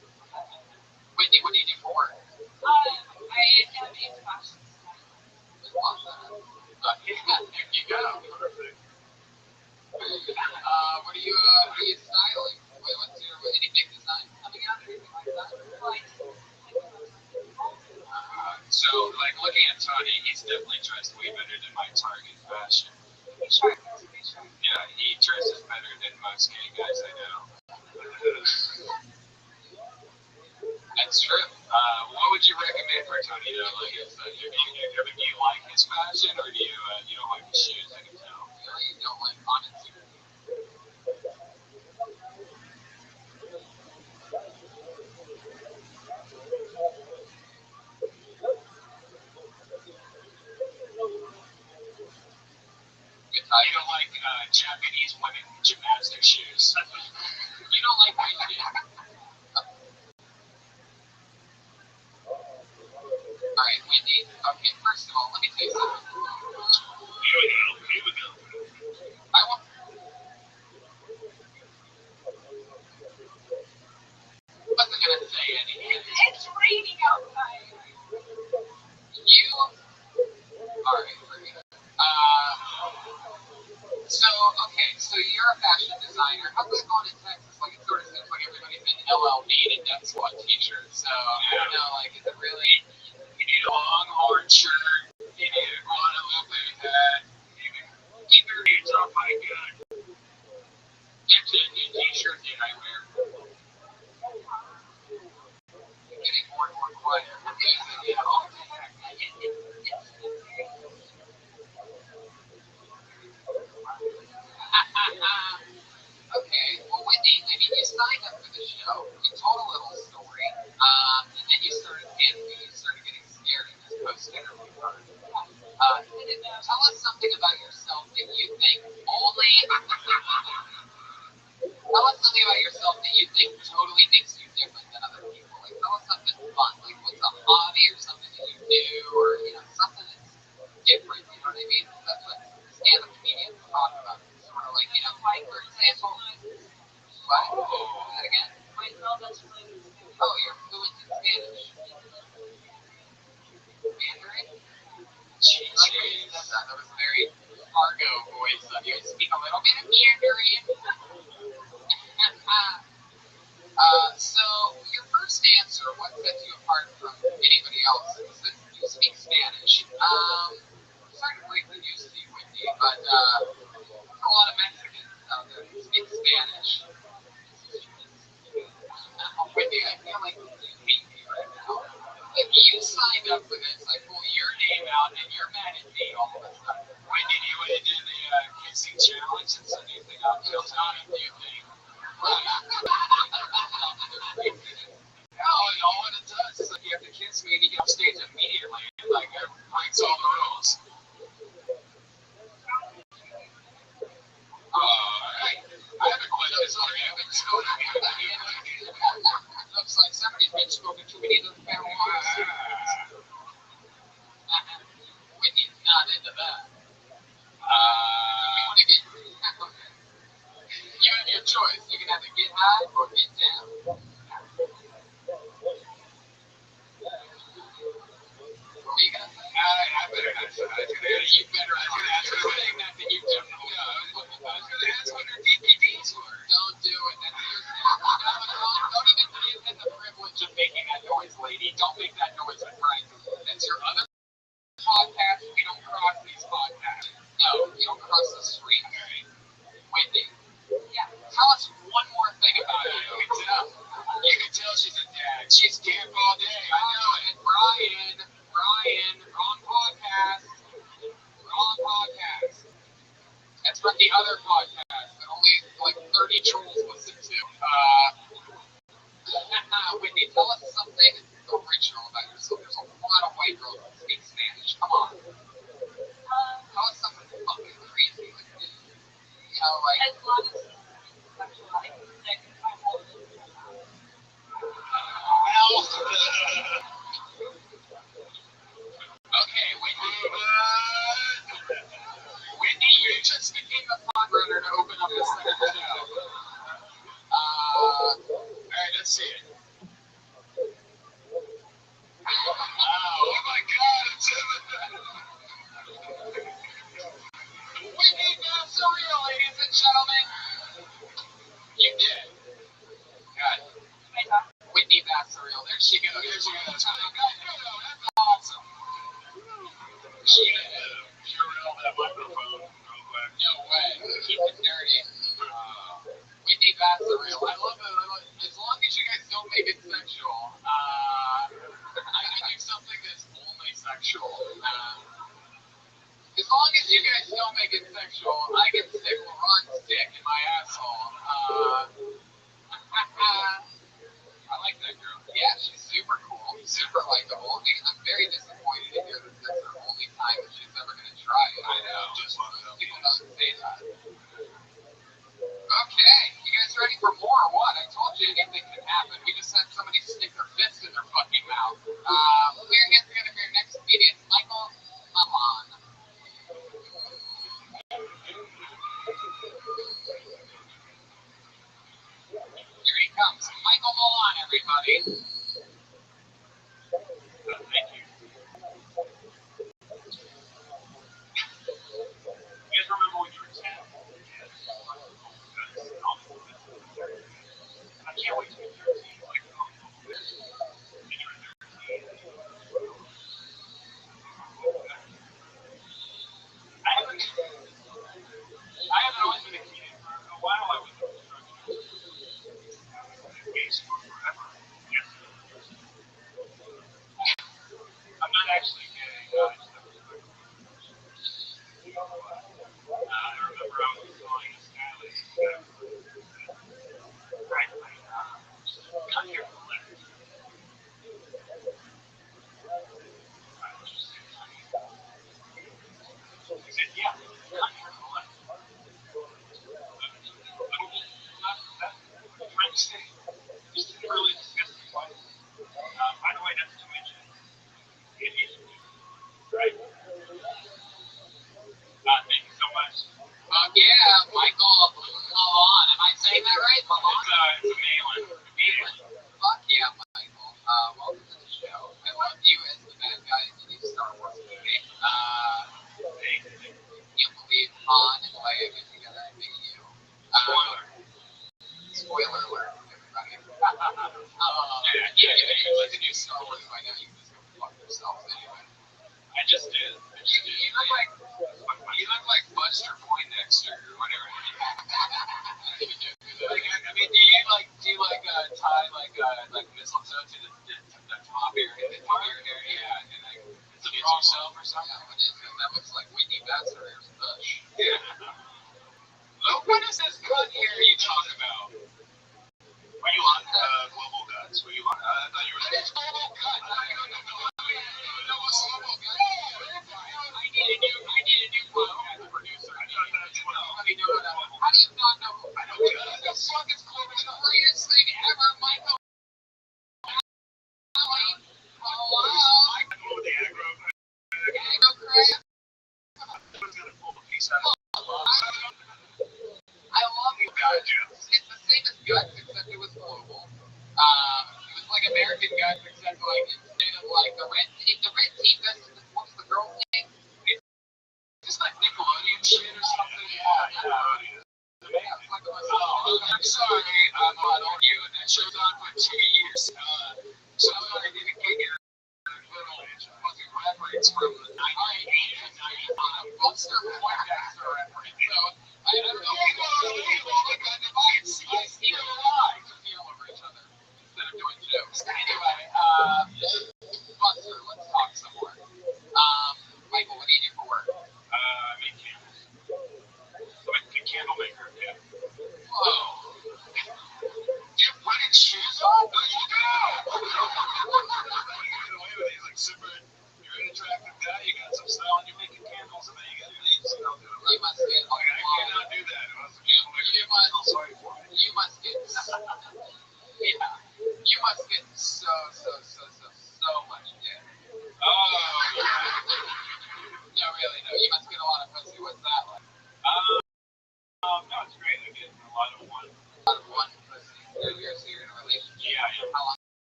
Speaker 5: Whitney, what do you do for work?
Speaker 6: I am a fashion stylist.
Speaker 5: Love that. Yeah, there you go. Perfect. What are you styling? What's your any big designs coming out or anything like that? So, like, looking at Tony, he's definitely dressed way better than my Target fashion. Yeah, he dresses better than most gay guys I know. That's true. What would you recommend for Tony, though? Like, do you like his fashion, or do you don't like his shoes? I can tell. You don't like honesty. You don't like Japanese women gymnastic shoes. You don't like my shoes. Alright, Wendy. Okay, first of all, let me tell you something. Here we go. I wasn't gonna say anything.
Speaker 6: It's raining outside.
Speaker 5: You alright, so you're a fashion designer. How's that going in Texas? Like, it sort of seems like everybody's in LL Bean and Death Squad t-shirts. So, I don't know, like, is it really, you need a Longhorn shirt, you need a Guadalupe hat, keep your hands off my gun. Get to a new t-shirt that I wear. You're getting more and more quiet. Okay, well, Whitney, I mean, you signed up for the show. You told a little story, and then you started panicking. You started getting scared in this post-interview part. Tell us something about yourself that you think only. Tell us something about yourself that you think totally makes you different than other people. Like, tell us something fun. Like, what's a hobby or something that you do, or something that's different. You know what I mean? That's what stand-up comedians talk about. Sort of like, like for example. What? Say that again? Oh, you're fluent in Spanish. Mandarin? Jeez, that was a very Fargo voice of you. Speak a little bit of Mandarin. So, your first answer, what sets you apart from anybody else, is that you speak Spanish. Sorry to break the news to you, Wendy, but there's a lot of Mexicans out there who speak Spanish. Wendy, I feel like you hate me right now. Like, you signed up for this, I pull your name out, and you're mad at me all of a sudden. Wendy, do you want to do the kissing challenge and send anything out? It's not a new thing. All it does is, like, you have to kiss me and you get off stage immediately. Like, it breaks all the rules. Alright. I have a question for you. Looks like somebody's been smoking too many of those marijuana. Whitney's not into that. You have your choice. You can either get high or get down. What are you gonna say? I better not say that. You better not answer saying that you don't know. I was gonna ask what her DVDs were. Don't do it. That's your don't even give him the privilege of making that noise, lady. Don't make that noise with Frank. That's your other podcast. We don't cross these podcasts. No, you don't cross the street. Wendy. Yeah. Tell us one more thing about her. You can tell she's a dad. She's camp all day. I know it. Brian, wrong podcast. Wrong podcast. That's from the other podcast that only like 30 trolls listen to. Whitney, tell us something original about yourself. There's a lot of white girls that speak Spanish. Come on. Tell us something fucking crazy. Like, like.
Speaker 6: As long as sexualized,
Speaker 5: Well,
Speaker 4: to see it. Oh my God, it's
Speaker 5: We need that surreal, ladies and gentlemen.
Speaker 4: You did. God.
Speaker 5: Whitney Vassariel. There she goes.
Speaker 4: There she goes.
Speaker 5: That's awesome.
Speaker 4: She Purell that microphone real quick.
Speaker 5: No way. Keep it dirty. Whitney Vassariel. I love it. As long as you guys don't make it sexual. I do something that's only sexual. As long as you guys don't make it sexual, I can stick Ron's dick in my asshole. I like that girl. Yeah, she's super cool, super likable. I'm very disappointed to hear that that's her only time that she's ever going to try it.
Speaker 4: I know. Just love it.
Speaker 5: People don't say that. Okay, you guys ready for more or what? I told you anything can happen. We just had somebody stick their fist in their fucking mouth. Clear your hands together for your next comedian, Michael Malon. Here he comes, Michael Malon, everybody.
Speaker 4: Thank you. You guys remember when you were 10? I can't wait to be 13. Like, I haven't always been a comedian. For a while, I was a construction. Forever. Yes. I'm not actually gay. I remember I was calling a stylist. Right. Cut here for left. He said, yeah, cut here for left. Trying to say, just in a really disgusting way. By the way, that's 2 inches. It is, right? Thank you so much.
Speaker 5: Yeah, Michael Malon. Am I saying that right? Malon?
Speaker 4: It's a Malin.
Speaker 5: Fuck yeah, Michael. Welcome to the show. I love you as the bad guy in the new Star Wars movie. Can't believe Han and Leia get together and make you. Spoiler alert, everybody. Yeah, if you like the new Star Wars by now, you can just go fuck yourself anyway.
Speaker 4: I just did.
Speaker 5: You look like Buster Poindexter or whatever. I mean, do you tie like mistletoe to the top area, the top of your hair? Yeah, and like it's a yourself or something. Yeah, what is it? That looks like Whitney Vassarier's bush. Yeah. What is this cut here you talk about?
Speaker 4: Were you on Global Guts? Were you on? I thought you were.
Speaker 5: It's Global Cut. No, it's Global Cut. I need a new podcast producer.
Speaker 4: I thought that's what.
Speaker 5: How do you not know? I don't know. The fuck is Global? The greatest thing ever, Michael. Hello.
Speaker 4: I know the aggro.
Speaker 5: Aggro crap.
Speaker 4: I was gonna pull the piece out.
Speaker 5: I love you guys. It's the same as Guts, except it was global. It was like American Guts, except like instead of like the red team. What's the girl's name? It's just like Nickelodeon shit or something. Yeah. I'm sorry, I'm not on you, and that show's on for 2 years. So I did a gig here. Fucking reference from 98 and 95. Buster Poindexter reference. So I don't know like a device. I steal a lie to feel over each other instead of doing jokes. Anyway, Buster, let's talk some more. Michael, what do you do for work?
Speaker 4: I make candles. I'm a candle maker. Yeah.
Speaker 5: Whoa. You're putting shoes on? What do you do?
Speaker 4: He's like super. You're an attractive guy. You got some style, and you're making candles, and then you got leaves. You know,
Speaker 5: You must get
Speaker 4: I cannot do that.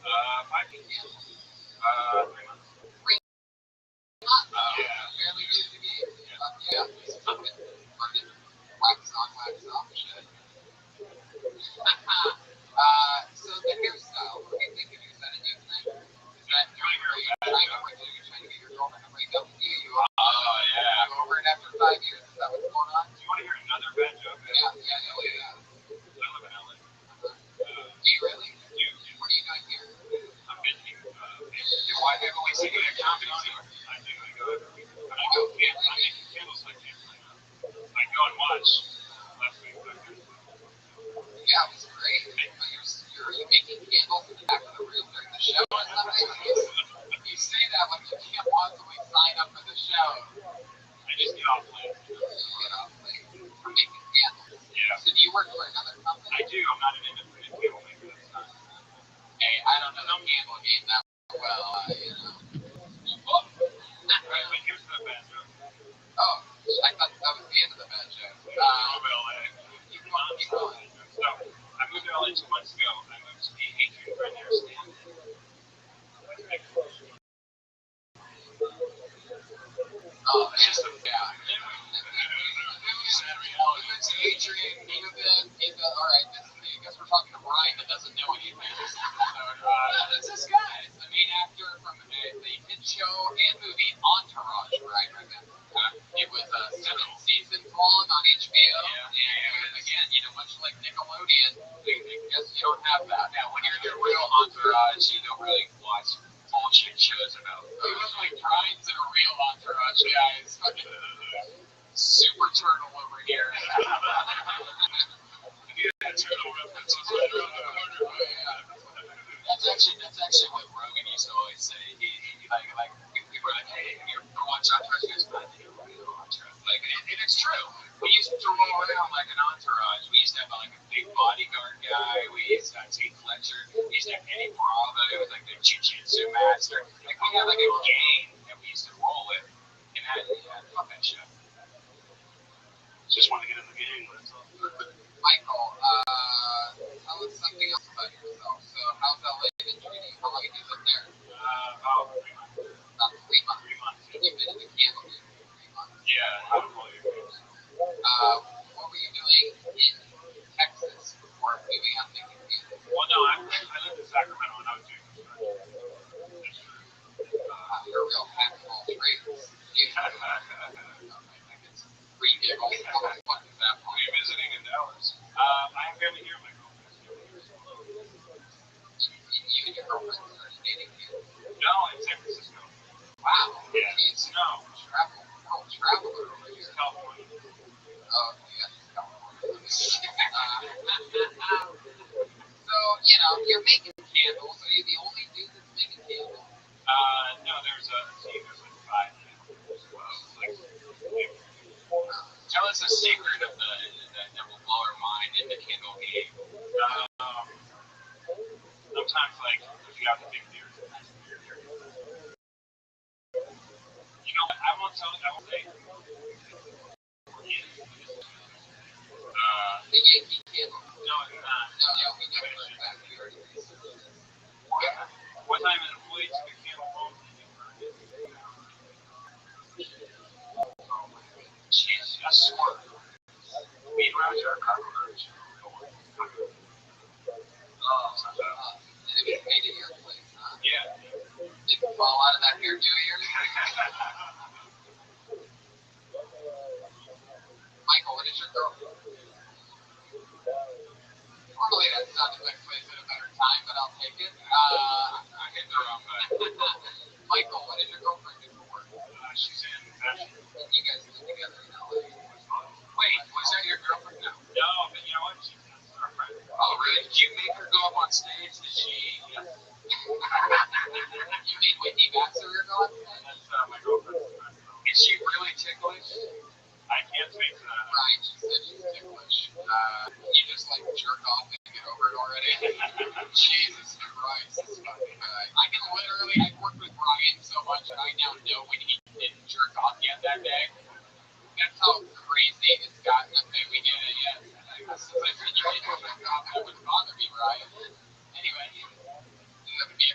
Speaker 5: 5 years. 3 months.
Speaker 6: 3 months. Fairly recent game. Yeah. Fucking wax on, wax off shit. So the hairstyle, what do you think of? Is that a new thing? Is that trying to get your girlfriend to break up with you? You over it after 5 years? Is that what's going on?
Speaker 5: Do you want to hear another bad joke?
Speaker 6: Yeah.
Speaker 5: I live in LA.
Speaker 6: Do you really? What are you doing here?
Speaker 5: I'm visiting. Your wife ever we see you at a comedy store? I do. I go every week. But I go camp. I'm making candles like camp right now. I go and watch. Last week, but
Speaker 6: Yeah, it was great. You're making candles in the back of the room during the show or something? You say that when you can't possibly sign up for the show.
Speaker 5: I just get off late.
Speaker 6: For making candles.
Speaker 5: Yeah.
Speaker 6: So do you work for another company?
Speaker 5: I do. I'm not an independent candle maker. That's not.
Speaker 6: Hey, I don't know the candle game that well,
Speaker 5: Right, but here's the bad joke.
Speaker 6: Oh, I thought that was the end of the bad joke.
Speaker 5: Keep going. So, I moved to LA 2 months ago. I moved to the Adrian Grenier stand.
Speaker 6: Oh, it's just sad reality. We went to Adrian, alright, I guess we're talking to Brian that doesn't know anything. That's this guy. It's the main actor from the hit show and movie Entourage, right? It was 7 seasons long on HBO, and again, much like Nickelodeon, I guess you don't have that. Now, when you're the real Entourage, you don't really watch bullshit shows about. It was like Brian's in a real Entourage, guys. Fucking super turtle over here.
Speaker 5: Yeah, turtle reference was right around the corner.
Speaker 6: That's actually what Rogan used to always say. He like people are like, hey, you ever watch Entourage? He goes, I think a real Entourage. Like, and it's true. We used to roll around like an Entourage. We used to have like a big bodyguard guy. We used to have Tate Fletcher. We used to have Eddie Bravo. It was like the jiu-jitsu master. Like, we had like a gang that we used to roll with. And fuck that shit.
Speaker 5: Just want to get in the game. That's all.
Speaker 6: Michael, tell us something else about yourself. So, how's LA been treating you? How long have you been there?
Speaker 5: About 3 months.
Speaker 6: About 3 months.
Speaker 5: 3 months.
Speaker 6: And you've been in the candle game for 3 months.
Speaker 5: Yeah, I don't believe it.
Speaker 6: What were you doing in Texas before moving out to Candle?
Speaker 5: Well, no, I lived in Sacramento when I was doing construction.
Speaker 6: You're a real hack of all trades. Free giggles. What is that for?
Speaker 5: Are you visiting in Dallas? I have family here. My girlfriend's family here.
Speaker 6: You and your girlfriend started dating here?
Speaker 5: No, in San Francisco.
Speaker 6: Wow.
Speaker 5: Yeah.
Speaker 6: Jeez.
Speaker 5: No.
Speaker 6: Traveler over here.
Speaker 5: California.
Speaker 6: Oh, yeah. California. So, you're making candles. Are you the only dude that's making candles?
Speaker 5: No, there's a team. There's like 5 as well.
Speaker 6: Tell us a secret of that will blow our mind in the candle game.
Speaker 5: Sometimes, like, if you have to think beer, I won't tell you. I won't say.
Speaker 6: The Yankee candle.
Speaker 5: No, it's not.
Speaker 6: No, we never heard that. We already researched it.
Speaker 5: One time an employee took a candle home. Jeez, I swear. Weed rounds are cockroach.
Speaker 6: And it was made at your place, huh?
Speaker 5: Yeah.
Speaker 6: Did you fall out of that here 2 years? Michael, what is your girlfriend? Normally that's not the best place at a better time, but I'll take it.
Speaker 5: I hit the wrong button.
Speaker 6: Michael, what is your girlfriend do for work?
Speaker 5: She's in fashion.
Speaker 6: You guys live together in LA.
Speaker 5: Wait, was that your girlfriend? No, but you know what? She's our friend.
Speaker 6: Oh, really? Did you make her go up on stage? Did she?
Speaker 5: Yes.
Speaker 6: You made Whitney Baxter go on stage?
Speaker 5: That's my girlfriend's friend.
Speaker 6: Is she really ticklish?
Speaker 5: I can't speak to that.
Speaker 6: Right, she said she's ticklish. You just like jerk off and get over it already? Jesus Christ. I can literally, I've worked with Brian so much that I now know when he didn't jerk off yet that day. That's how crazy it's gotten. Okay, we did it, yes. Since I said you didn't jerk off, it wouldn't bother me, Brian. Anyway, doesn't have to be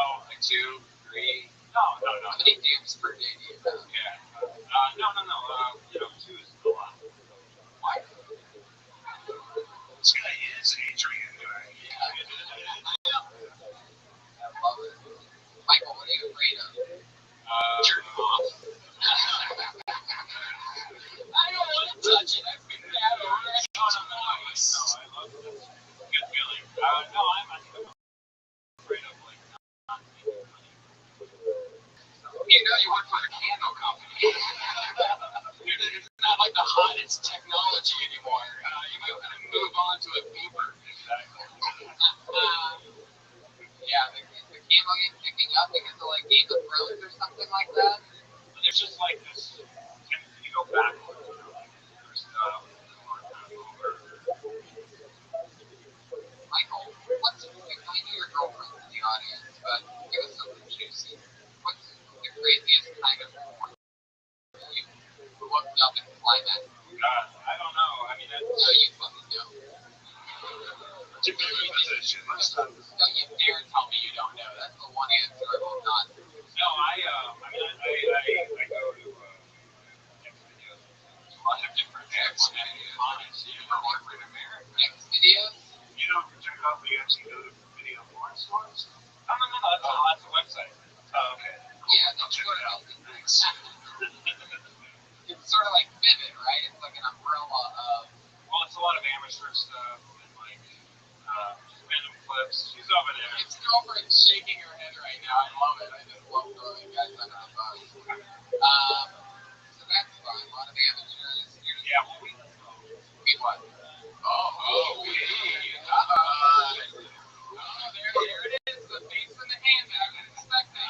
Speaker 5: Oh, like 2, 3. No.
Speaker 6: How many dibs per day do you have?
Speaker 5: Yeah. No. 2 is a lot.
Speaker 6: Why?
Speaker 4: This guy is Adrian.
Speaker 6: I love it. Michael, what are you afraid of?
Speaker 5: Jerk off.
Speaker 6: I don't want to touch it. I've been that already.
Speaker 5: No, I love it. Good feeling. No, I'm afraid of like not making money.
Speaker 6: You know you work for a candle company. It's not like the hottest technology anymore. You might want to move on to a beeper. Yeah, the candle ain't picking up because of like Game of Thrones or something like that.
Speaker 5: But there's just like this tendency to go backwards. There's
Speaker 6: Michael, what's I know your girlfriend's in the audience, but give us something juicy. What's the craziest kind of porn you looked up and climaxed?
Speaker 5: I don't know. I mean,
Speaker 6: No, you fucking don't.
Speaker 4: Depending on position.
Speaker 6: Don't you dare tell me you don't know. That's the one answer I will not.
Speaker 5: no, I go to X videos. There's a lot of different X videos.
Speaker 6: Corporate America. X videos?
Speaker 4: You don't check out the actually go to video porn stores?
Speaker 5: No. That's a website.
Speaker 4: Oh, okay.
Speaker 6: Yeah, that's what it is. It's sort of like Vivid, right? It's like an umbrella of.
Speaker 5: Well, it's a lot of amateur stuff and like just random clips. She's over there.
Speaker 6: His girlfriend's shaking her head right now. I love it. I just love throwing guys under the bus. So that's fun. A lot of amateurs.
Speaker 5: Yeah, well, we
Speaker 6: what? We. There it is. The face and the hand that I've been expecting.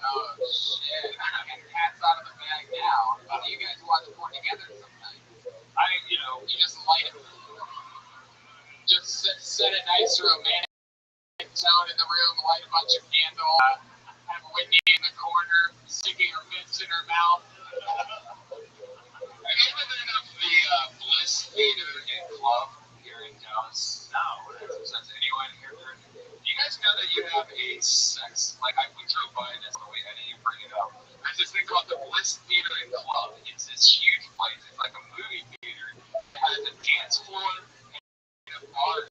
Speaker 6: Oh, shit. Cat's out of the bag now. Do you guys watch porn together sometimes? You just light it. Just set a nice romantic tone in the room, light a bunch of candles, have Whitney in the corner, sticking her mitts in her mouth.
Speaker 5: Have you ever been up the Bliss Theater and Club here in Dallas? No. Does anyone here? Do you guys know that you have a sex? Like we drove by and that's the way I didn't even bring it up. There's this thing called the Bliss Theater and Club. It's this huge place. It's like a movie theater. It has a dance floor and a bar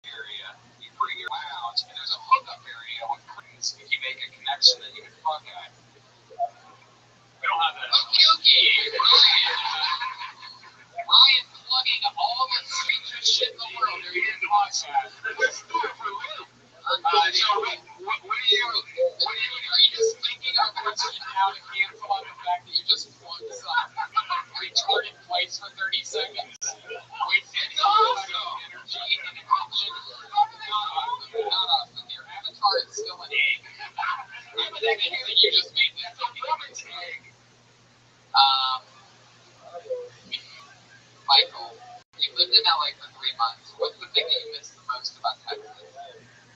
Speaker 5: area. You bring your lounge and there's a hookup area with curtains. If you make a connection, then you can fuck at. We don't have that.
Speaker 6: Okay. Ryan plugging all the strangest shit in the world during his podcast.
Speaker 5: Let's do it for Lou.
Speaker 6: Are you just thinking of how to cancel on the fact that you just plugged some retarded place for 30 seconds? Wasting energy and action. Not awesome. Your avatar is still an egg. Everything that you just made this egg. Michael, you lived in LA for 3 months. What's the thing that you miss the most about Texas?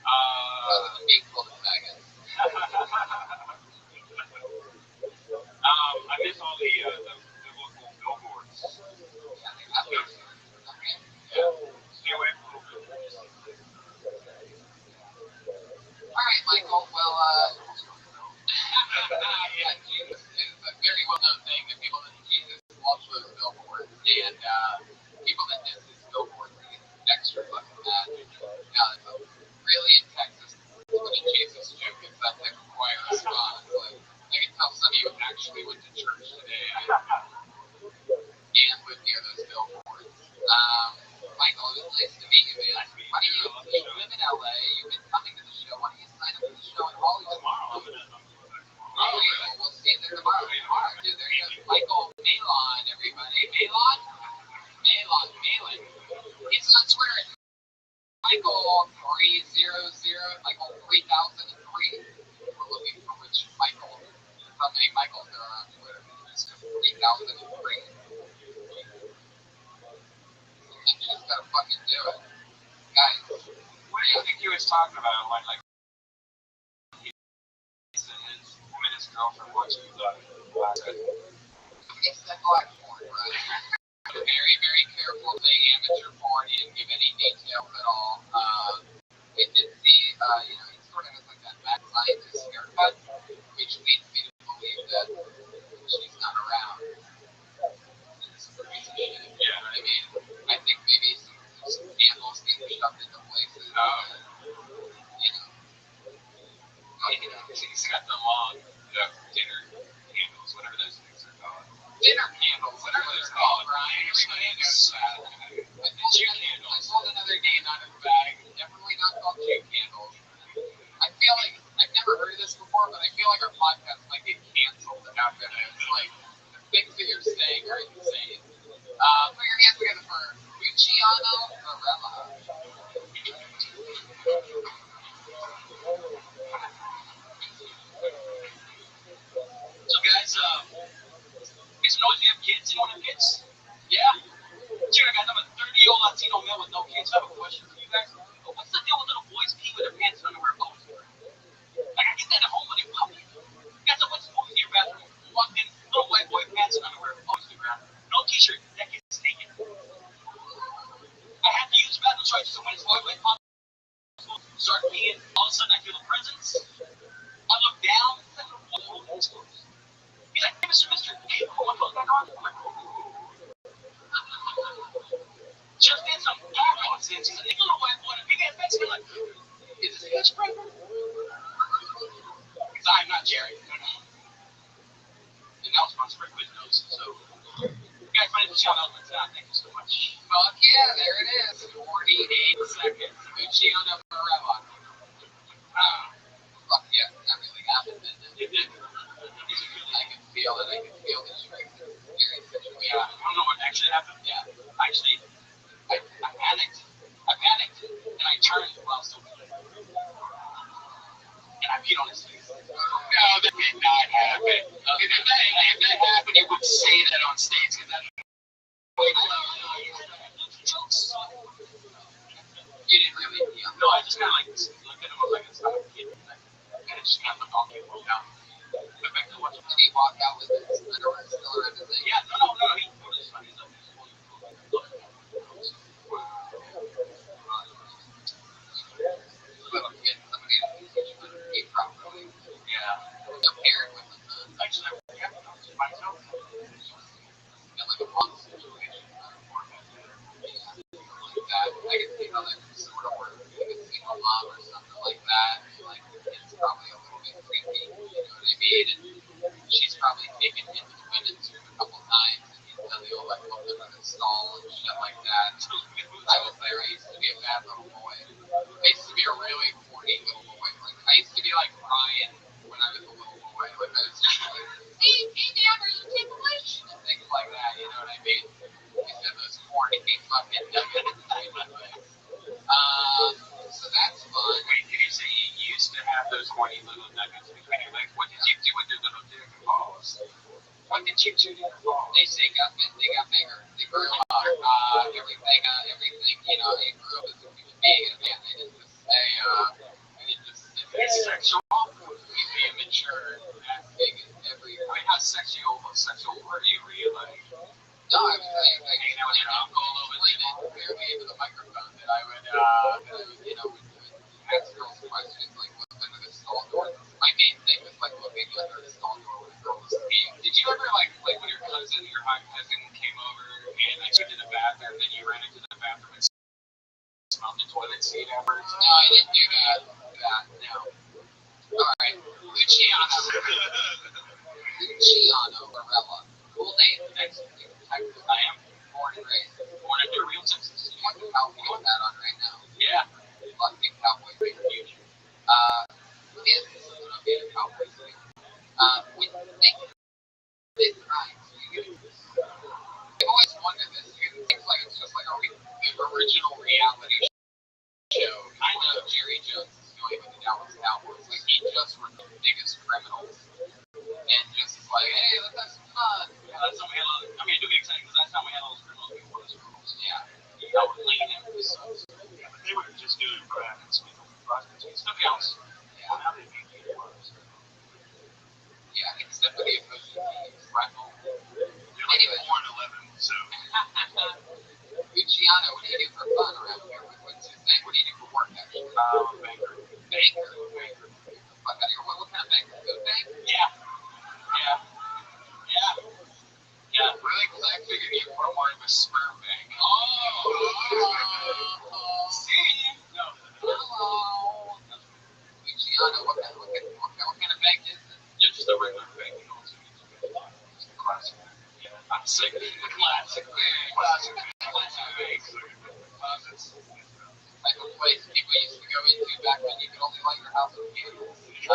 Speaker 6: Other than being full of faggots.
Speaker 5: I miss all the local billboards. Stay away from little billboards.
Speaker 6: All right, Michael. Well, yeah, Jesus is a very well-known thing that people that Jesus loves those billboards, and people that diss his billboards get extra fucking mad. Really in Texas, when a Jesus joke gets that type of quiet response, like I can tell some of you actually went to church today and lived near those billboards. Michael, it was nice to meet you, man. Why do you live in LA? You've been coming to the show. Why don't you sign up for the show in Hollywood tomorrow? We'll see you there tomorrow. Dude, there you go. Michael Malon, everybody. Malon. He's on Twitter. Michael 300, Michael 3003. We're looking for which Michael. How many Michaels there are on Twitter? 3003. You just gotta fucking do it. Guys,
Speaker 5: What do you think he was talking about? Like he said his girlfriend watching last night.
Speaker 6: it's that black porn, right? Very, very careful saying amateur porn. He didn't give any details at all. It did see, he sort of has like scientist haircut, which leads me to believe that she's not around. It's a piece of shit. You know what I mean? I think maybe some candles being shoved into places. You know.
Speaker 4: She's got the long dinner candles, whatever those things are called.
Speaker 6: Dinner candles, whatever they're called, Brian. Everybody knows that. Jute candles. I sold another game out of the bag. Definitely not called jute candles. I feel like I've never heard of this before, but I feel like our podcast might get canceled after this. Like the things that you're saying are insane. Put your hands together for Luciano Varela.
Speaker 4: So guys, know if you have kids. Anyone have kids? Yeah. Sure, guys, I'm a 30-year-old Latino male with no kids. I have a question for you guys. What's the deal with little boys peeing with their pants and underwear always? Like, I get that at home when they puppy. Guys, I went to movie theater bathroom. Walked in, little white boy pants and underwear always to the ground. No t-shirt. That kid's naked. I had to use the bathroom, so I just went to the toilet. Start peeing. All of a sudden, I feel a presence. I look down. That little boy holding his clothes. He's like, hey, Mr. Hey, put my clothes back on. I'm like, just did some nonsense. He's a little white boy, a big ass Mexican. Like, is this a hair spray? Because I'm not Jerry. No. And that was my spray for his nose. So, you guys might as well shout out my time. Thank you so much.
Speaker 6: Fuck yeah, there it is. 48 seconds. Luciano Varela. Fuck yeah, that really happened, didn't it?
Speaker 4: It did.
Speaker 6: I can feel it. I can feel the strength.
Speaker 4: Yeah, I don't know what actually happened. Yeah, actually, I panicked. And I turned while still peeing. And I peed on his face.
Speaker 6: No, that did not happen. If that happened, he would say that on stage. Because that's you didn't really pee on.
Speaker 4: No, I just kind of like looked at him like it's not a kid. And it just kind of looked all cute. Yeah. But back to what
Speaker 6: did he walk out with his underwear still around his leg?
Speaker 4: Yeah, no. He put his funny stuff.
Speaker 6: Little kid, somebody had to teach him how to pee properly.
Speaker 4: Yeah.
Speaker 6: No parent with him, huh?
Speaker 4: Actually, I was myself.
Speaker 6: Feel like a mom situation. That I can see how that sort of works. Like a single mom or something like that. Like the kid's probably a little bit creepy. You know what I mean? And she's probably taken him to the women's room a couple times, and he's done the old like look under the stall and shit like that. I was there. I used to be a bad little boy. I used to be a really horny little boy. Like I used to be like Ryan when I was a little boy. Like I was just like, hey, Dad, are you taking a lunch? And things like that. You know what I mean? Because of those horny fucking nuggets. So that's fun.
Speaker 4: Wait, did you say you used to have those horny little nuggets between your legs? What did you do with your little dick and balls?
Speaker 6: What did you do to your balls? They got bigger. They grew up. Everything, you know, they grew up as a human being, and man, they didn't just say,
Speaker 4: It's sexual.
Speaker 6: Be immature, as big as every.
Speaker 4: I mean, how sexual were you like?
Speaker 6: No, I was like hanging out with your uncle a little bit, and clearly into the microphone that I would you know, would ask girls questions like look under the stall door. My main thing was like looking under the stall door when a girl was peeing.
Speaker 4: Did you ever like when your hot cousin came over and I took to the bathroom, then you ran into the bathroom and smelled the toilet seat afterwards?
Speaker 6: No, I didn't do that. No. All right, Luciano Varela. Cool name.
Speaker 4: Texas. I am
Speaker 6: Born and raised.
Speaker 4: born in real Texas.
Speaker 6: You want the cowboy hat on right now?
Speaker 4: Yeah.
Speaker 6: Fucking cowboy thing. Huge. This is gonna be a cowboy thing. When they did crimes, I've always wondered this. It seems like it's just like the original reality show. Kind of Jerry Jones is doing with the Dallas Cowboys. Like he just were the biggest criminals. And just like, hey, let's have some fun.
Speaker 4: Yeah, that's how we had all the, I mean, I do get excited because that's how we had all those criminals before those criminals.
Speaker 6: Yeah.
Speaker 4: That were playing episodes. Yeah, but they were just doing crap and speaking for prostitutes. Still counts.
Speaker 6: Yeah.
Speaker 4: Now they make it worse.
Speaker 6: Yeah, except for the opposing teams. Freckle.
Speaker 4: They're like 4-11, so.
Speaker 6: Luciano, what do you do for fun around here? What's your thing? What do you do for work, actually?
Speaker 4: Banker.
Speaker 6: Banker. Get the fuck out of your
Speaker 5: classic thing. Classic thing.
Speaker 6: Like a place people used to go into back when you could only light your house with candles.
Speaker 5: You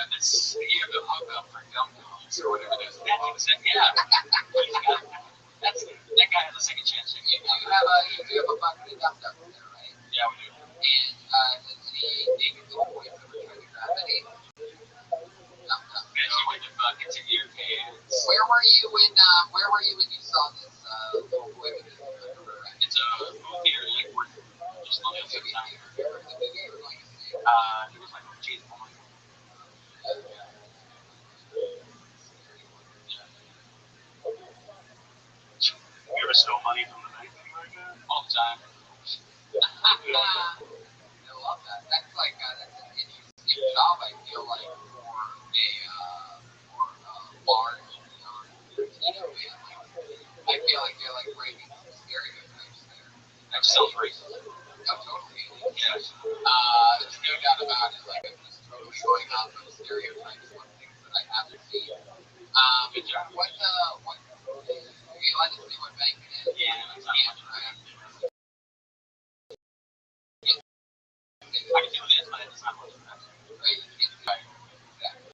Speaker 5: have the hookup for dumb dogs or whatever it is. Yeah. That guy has a second chance.
Speaker 6: You do have a bucket of dumb dogs there, right?
Speaker 5: Yeah, we do.
Speaker 6: And has any David Bowie ever tried to grab any dumb dogs?
Speaker 5: And you went to buckets in your pants.
Speaker 6: Where were you when you saw this little boy with his underwear?
Speaker 5: It's a movie theater, like we're just on the other side.
Speaker 6: The movie you were going to see?
Speaker 5: It was like, geez, oh my God. You ever stole money from the bank like that? All the time.
Speaker 6: I love that. That's like that's an interesting job. I feel like for a large Latino family. I feel like they're like breaking some stereotypes there.
Speaker 5: That sounds racist.
Speaker 6: No, totally.
Speaker 5: Yes.
Speaker 6: There's no doubt about it. Like I'm just totally going off of stereotypes on things that I haven't seen.
Speaker 5: Good job.
Speaker 6: What you like to see what bank it is?
Speaker 5: Yeah, that's not much.
Speaker 6: Right?
Speaker 5: I can do this, but it's not much.
Speaker 6: Right? You can't do it. Exactly.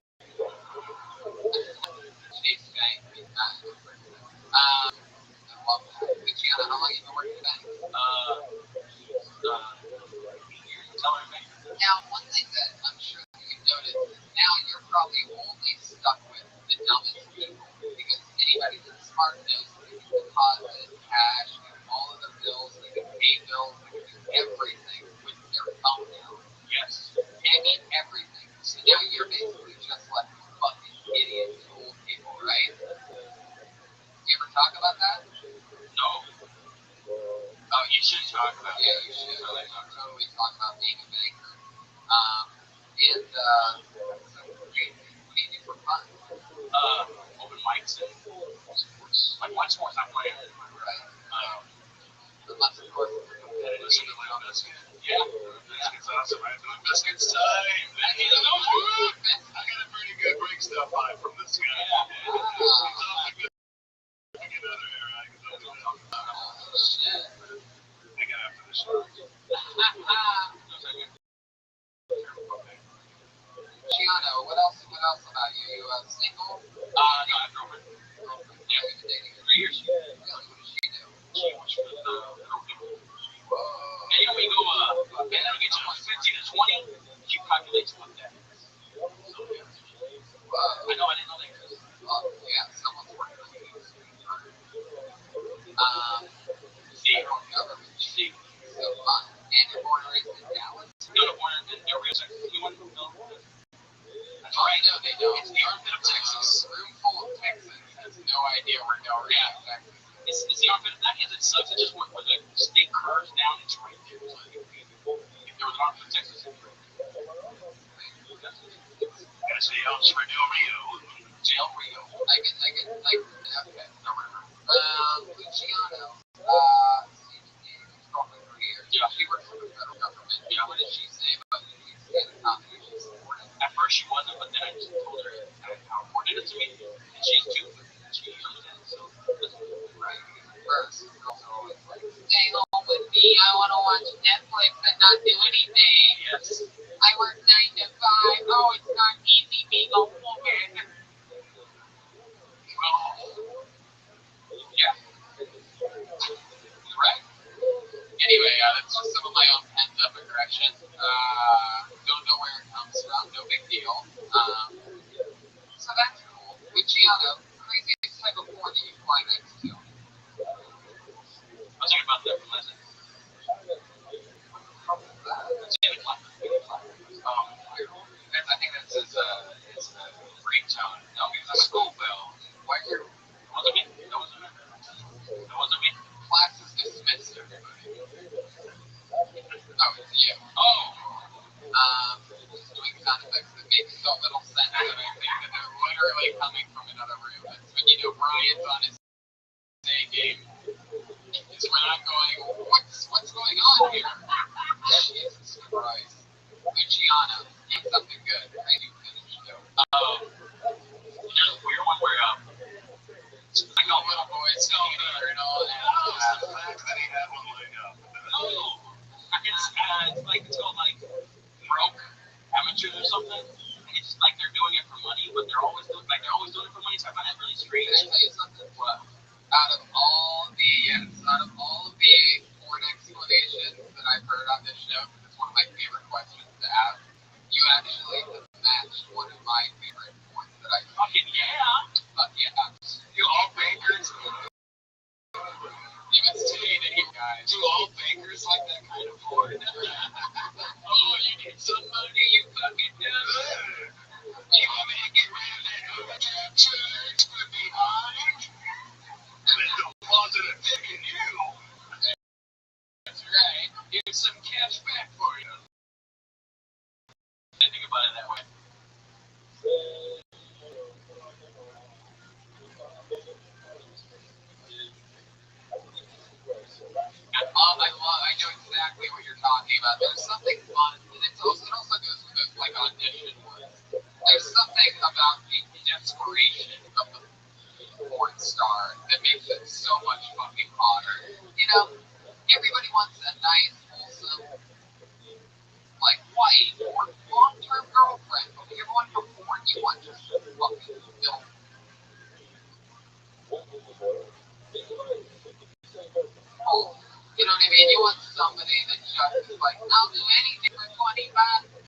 Speaker 6: Chase Bank. I love that. But Gianna, how long have you been working at bank? Now, one thing that I'm sure that you've noticed is now you're probably only stuck with the dumbest people because anybody that's smart knows that they can deposit cash, all of their bills, they can pay bills, they can do everything with their thumb now.
Speaker 5: Yes.
Speaker 6: I mean everything. So now you're basically just left with fucking idiots and old people, right? You ever talk about that?
Speaker 5: No. Oh, you should talk about it.
Speaker 6: Yeah, you should. Like, totally talk about being a banker. So what do you do for fun?
Speaker 5: Open mics and like one sport's not playing.
Speaker 6: Right. Unless, of course, it's a competitive.
Speaker 5: Listen to my biscuit. Yeah. Biscuit's awesome. I'm doing biscuits time. I got a pretty good break stuff on from this guy. Yeah. I get other area. I can talk about it.
Speaker 6: Oh, shit.
Speaker 5: I get after the show.
Speaker 6: Gianno, what else about you? You single?
Speaker 5: No, I'm girlfriend.
Speaker 6: Yeah, we've been dating
Speaker 5: 3 years.
Speaker 6: Really? What does she do?
Speaker 5: She works for the
Speaker 6: Whoa.
Speaker 5: and when you go, and then we get to 15 to 20, she calculates what that is. So, yeah.
Speaker 6: Whoa.
Speaker 5: I know, I didn't know that.
Speaker 6: Oh, yeah, someone's working on you.
Speaker 5: See,
Speaker 6: Government.
Speaker 5: see.
Speaker 6: So fun. And you're born and raised in Dallas?
Speaker 5: No, born in Del Rio, Texas. You want to know? That's
Speaker 6: Oh,
Speaker 5: right.
Speaker 6: I know they don't.
Speaker 5: It's the armpit of Texas.
Speaker 6: A room full of Texans has no idea where Del Rio, Texas.
Speaker 5: It's the armpit. Not because it sucks. It just where the state curves down. It's right there. Like, if there was an armpit of Texas, it'd be right there. Gotta say, helps for Del Rio. Del Rio.
Speaker 6: I get, okay,
Speaker 5: The river.
Speaker 6: Luciano, his girlfriend for years.
Speaker 5: Yeah.
Speaker 6: She works for the federal government.
Speaker 5: Yeah.
Speaker 6: What did she say about the Louisiana economy? She supported it.
Speaker 5: At first she wasn't, but then I just told her how important it is to me. And she's too. She understands. So,
Speaker 6: Right. First, girls are always like, stay home with me. I want to watch Netflix and not do anything.
Speaker 5: yes.
Speaker 6: I work 9 to 5. Oh, it's not easy being a woman.
Speaker 5: Well, yeah.
Speaker 6: Right. Anyway, that's just some of my own pent-up aggression. Don't know where it comes from. No big deal. So that's cool. Luciano, craziest type of porn that you fly next to.
Speaker 5: I was thinking about that for lessons.
Speaker 6: I think that's his ringtone. No, it's a school bell. Why you're...
Speaker 5: That wasn't me.
Speaker 6: Class is dismissed, everybody. Oh, it's you.
Speaker 5: Oh!
Speaker 6: Just doing sound effects that make so little sense that I think that they're literally coming from another room. That's when you know Brian's on his day game. It's when I'm going, what's going on here? Jesus Christ. Luciano, eat something good. I do finish though.
Speaker 5: There's a weird one where, like a little
Speaker 4: doing it for money, but they're always doing it for money. So I find that really strange.
Speaker 6: Can I tell you something? What? Out of all the porn explanations that I've heard on this show, it's one of my favorite questions to ask. You actually have matched one of my favorite porns that I
Speaker 4: Fucking yeah.
Speaker 6: Fuck yeah.
Speaker 5: Do all bankers?
Speaker 6: If it's today, then you guys.
Speaker 5: Do all bankers like that kind of porn?
Speaker 6: Oh, you need some money, you fucking know.
Speaker 5: You want me to get rid of that overdraft charge for behind? And then deposit a dick in you.
Speaker 6: That's right.
Speaker 5: Here's some cash back for you.
Speaker 4: I think about it that way.
Speaker 6: I know exactly what you're talking about. There's something fun, and it also goes with those like audition ones. There's something about the desperation of the porn star that makes it so much fucking hotter. You know, everybody wants a nice, wholesome, like wife or long-term girlfriend, but when you're going for porn, you want just a fucking film. You know what I mean? You want somebody that just is like, I'll do anything for 25.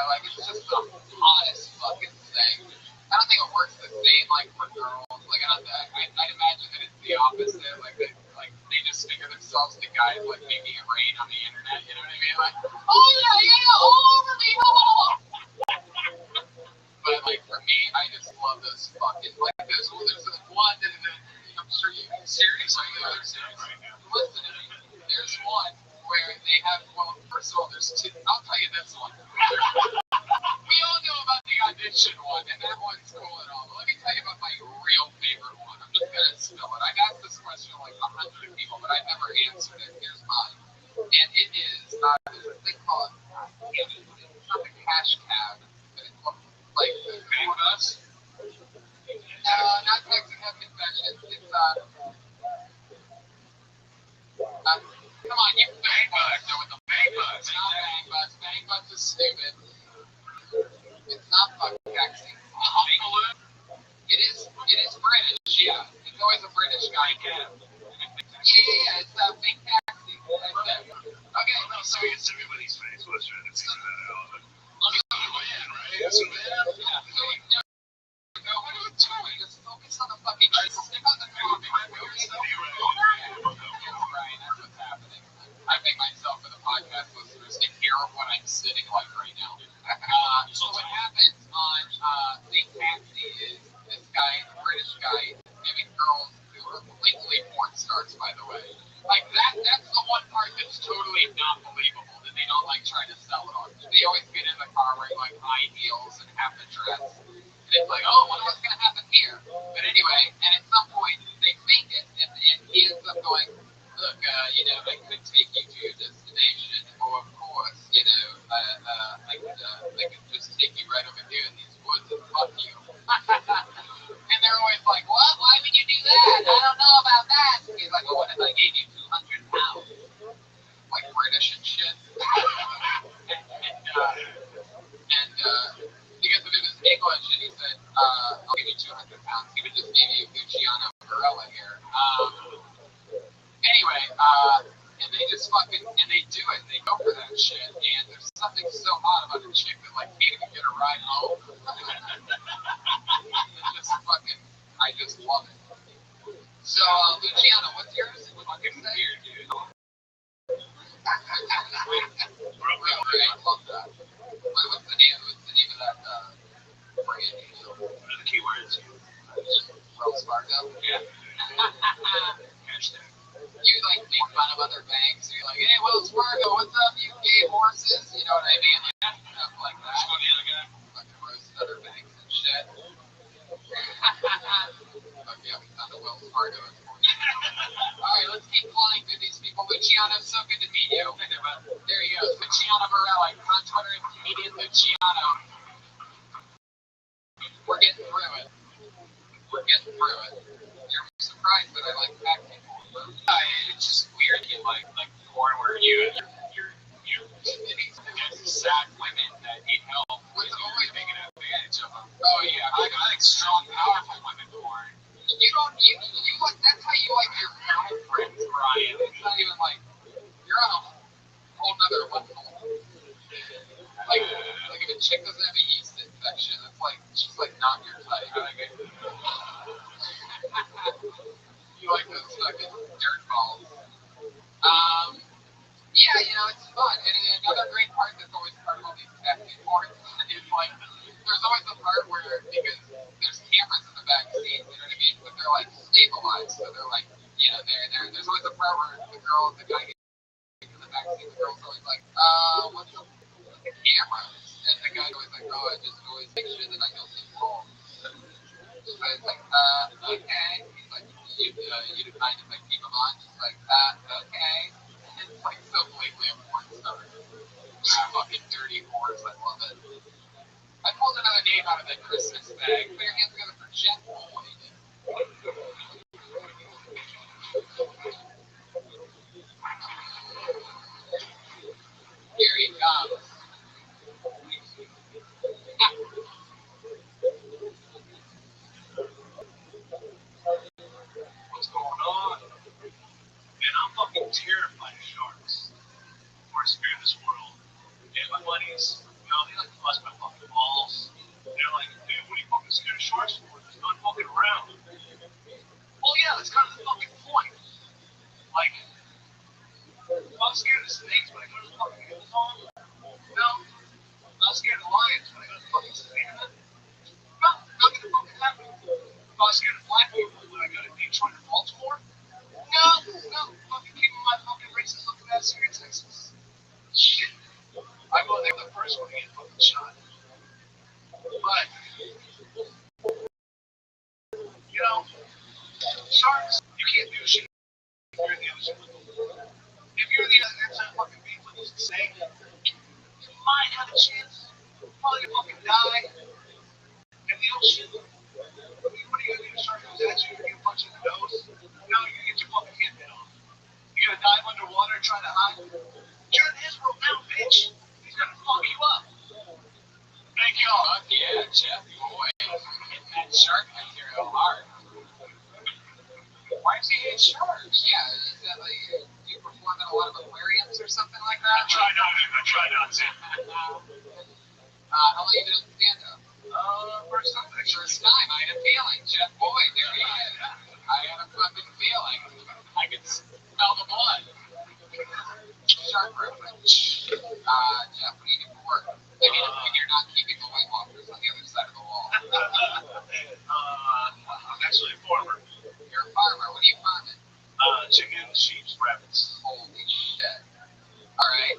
Speaker 6: Like it's just the hottest fucking thing. I don't think it works the same like for girls. Like I'd imagine that it's the opposite. Like they just figure themselves the guys like making it rain on the internet. You know what I mean? Like, oh yeah, all over me. But like for me, I just love those fucking like there's this one that I'm sure you seriously listen to me. There's one where they have first of all there's two. I'll tell you this one. We all know about the audition one, and that one's cool and all. But let me tell you about my real favorite one. I'm just gonna spill it. I've asked this question to like 100 people, but I've never answered it. Here's mine, and it is there's a thing called it's not the cash cab, but it's like the bus. No, not taxi cab confessions. It's come on, you bang bus. No, it's a bang bus. It's not bang bus. Bang bus is stupid. It's not fucking taxi. It is British, yeah. It's always a British guy. Yeah. It's a fake taxi. Okay.
Speaker 5: So it's everybody's face. What's trying to figure that out? Look at the man, right? It's a man.
Speaker 6: No, what are you doing? Just focus on the fucking stick on the movie. Right, that's what's happening. I make myself for the podcast listeners to hear what I'm sitting like right now. So what happens on Fake Taxi is this guy, a British guy, giving girls who are legally porn stars, by the way. Like that's the one part that's totally not believable that they don't like try to sell it on. They always get in the car wearing like high heels and have the dress. And it's like, oh, wonder what's gonna happen here. But anyway, and at some point they fake it, and he ends up going, look, I could take you to your destination, or of course, I could just take you right over here in these woods and fuck you. And they're always like, what? Why would you do that? I don't know about that. And he's like, well, what if I gave you 200 pounds? Like British and shit. and because of his English, and he said, I'll give you 200 pounds. He would just give you Luciano Varela here. Anyway, and they just fucking, and they do it, they go for that shit, and there's something so hot about a chick that like can't even get a ride home. It's just fucking, I just love it. So, Luciano, what's yours? Fucking weird, dude. I love that. What's the name of that brand?
Speaker 5: What are the keywords?
Speaker 6: Wells Fargo?
Speaker 5: Yeah. Hashtag.
Speaker 6: You like make fun of other banks. You're like, hey, Wells Fargo, what's up, you gay horses? You know what I mean? Like stuff like that.
Speaker 5: Which one the other guy?
Speaker 6: Fucking roast other banks and shit. Okay, we found the Wells Fargo. Alright, let's keep flying through these people. Luciano, so good to meet you. There you go.
Speaker 5: Canadian Luciano. We're getting through it. We're getting through it. You're surprised that I like fat people. It's just weird. You like porn where you're these sad women that need help. What's always taking advantage of them? Oh yeah, I like strong, powerful women porn. You don't. You like that's how you like your girlfriends, Brian. It's not even like you're on a whole nother level. Like if a chick doesn't have a yeast infection, it's like she's like not your type. You like those fucking dirt balls. Yeah, it's fun. And another great part that's always part of all these testing ports is like there's always a part where because there's cameras in the back seat, you know what I mean? But they're like stabilized, so they're like there's always a part where the guy gets in the back seat, the girl's always like, what's up with the cameras? And the guy's always like, I just always make sure that I don't get involved. So it's like, okay. He's like, you kind of like keep him on, just like that, okay. It's like so blatantly a porn star. Fucking dirty whores, I love it. I pulled another name out of the Christmas bag. Put your hands together for Jeff Boyd. Here he comes.
Speaker 4: What's going on? Man, I'm fucking terrified of sharks. Worst fear in this world. And my buddies, they like to bust my fucking balls. They're like, dude, what are you fucking scared of sharks for? There's no fucking around. Well, yeah, that's kind of the fucking point. Like, I'm not scared of snakes when I go to the fucking Amazon. No, I'm not scared of lions when I go to fucking Savannah. No, not gonna fucking happen. I'm not scared of black people when I go to Detroit or Baltimore. No, fucking keeping my fucking racist looking ass here in Texas. Shit. I go there the first one to get fucking shot. But, sharks, you can't do shit if you're in the ocean. If you're in the ocean fucking being with a snake, you might have a chance. Probably gonna fucking die in the ocean. What are you gonna do? A shark comes at you, you're gonna punch in the nose? No, you're gonna get your fucking head bit off. You're gonna dive underwater and try to hide. You're in his world now, bitch. He's gonna fuck you up. Thank you all.
Speaker 5: Fuck yeah, Jeff Boyd. Hitting that shark material hard. Why does he hate sharks? Yeah, is that like you perform in a lot of aquariums or something like that?
Speaker 4: I try not to.
Speaker 5: How long you been in stand-up? First time. I had a feeling. Jeff Boyd, there he is. I had a fucking feeling. I could smell the blood. Shark reference. Jeff, what do you do for work? I mean, when you're not keeping the White Walkers on the other side of the wall.
Speaker 4: I'm actually a farmer.
Speaker 5: You're a farmer. What are you farming?
Speaker 4: Chickens, sheep, rabbits.
Speaker 5: Holy shit. Alright,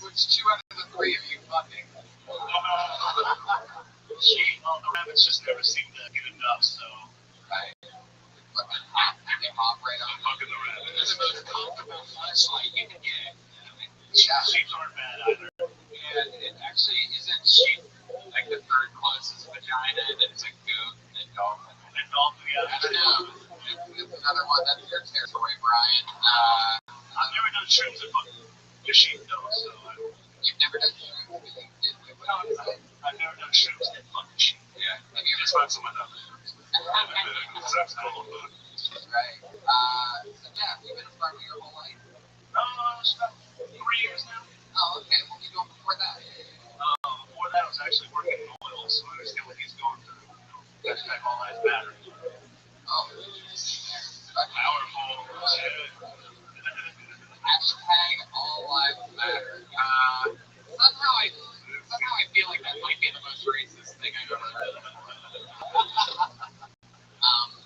Speaker 5: which two out of the three are you fucking?
Speaker 4: The rabbits just never seem to get enough, so.
Speaker 5: Right. They hop right on.
Speaker 4: Fucking the rabbits.
Speaker 5: They're the most comfortable flashlight you can get.
Speaker 4: Sheep aren't bad either.
Speaker 5: And it actually isn't sheep like the third closest vagina, and then it's a goat and then dolphin.
Speaker 4: And dolphin, yeah.
Speaker 5: I don't know. It's another one. That's your territory, Brian.
Speaker 4: I've never done shrooms in fucking the sheep though, so.
Speaker 5: You've never done shrooms, but you did do what I was saying.
Speaker 4: I've never done shrooms in fucking sheep.
Speaker 5: Yeah. Have you
Speaker 4: just found some of them. That's cool.
Speaker 5: Right. So yeah, you've been a farmer your whole life.
Speaker 4: It's about 3 years now.
Speaker 5: Oh, okay. What were you doing before that?
Speaker 4: Before that, I was actually working in oil, so I understand what he's going through. Hashtag all lives matter.
Speaker 5: Oh,
Speaker 4: powerful.
Speaker 5: Hashtag all lives matter. Somehow I feel like that might be the most racist thing I've ever heard.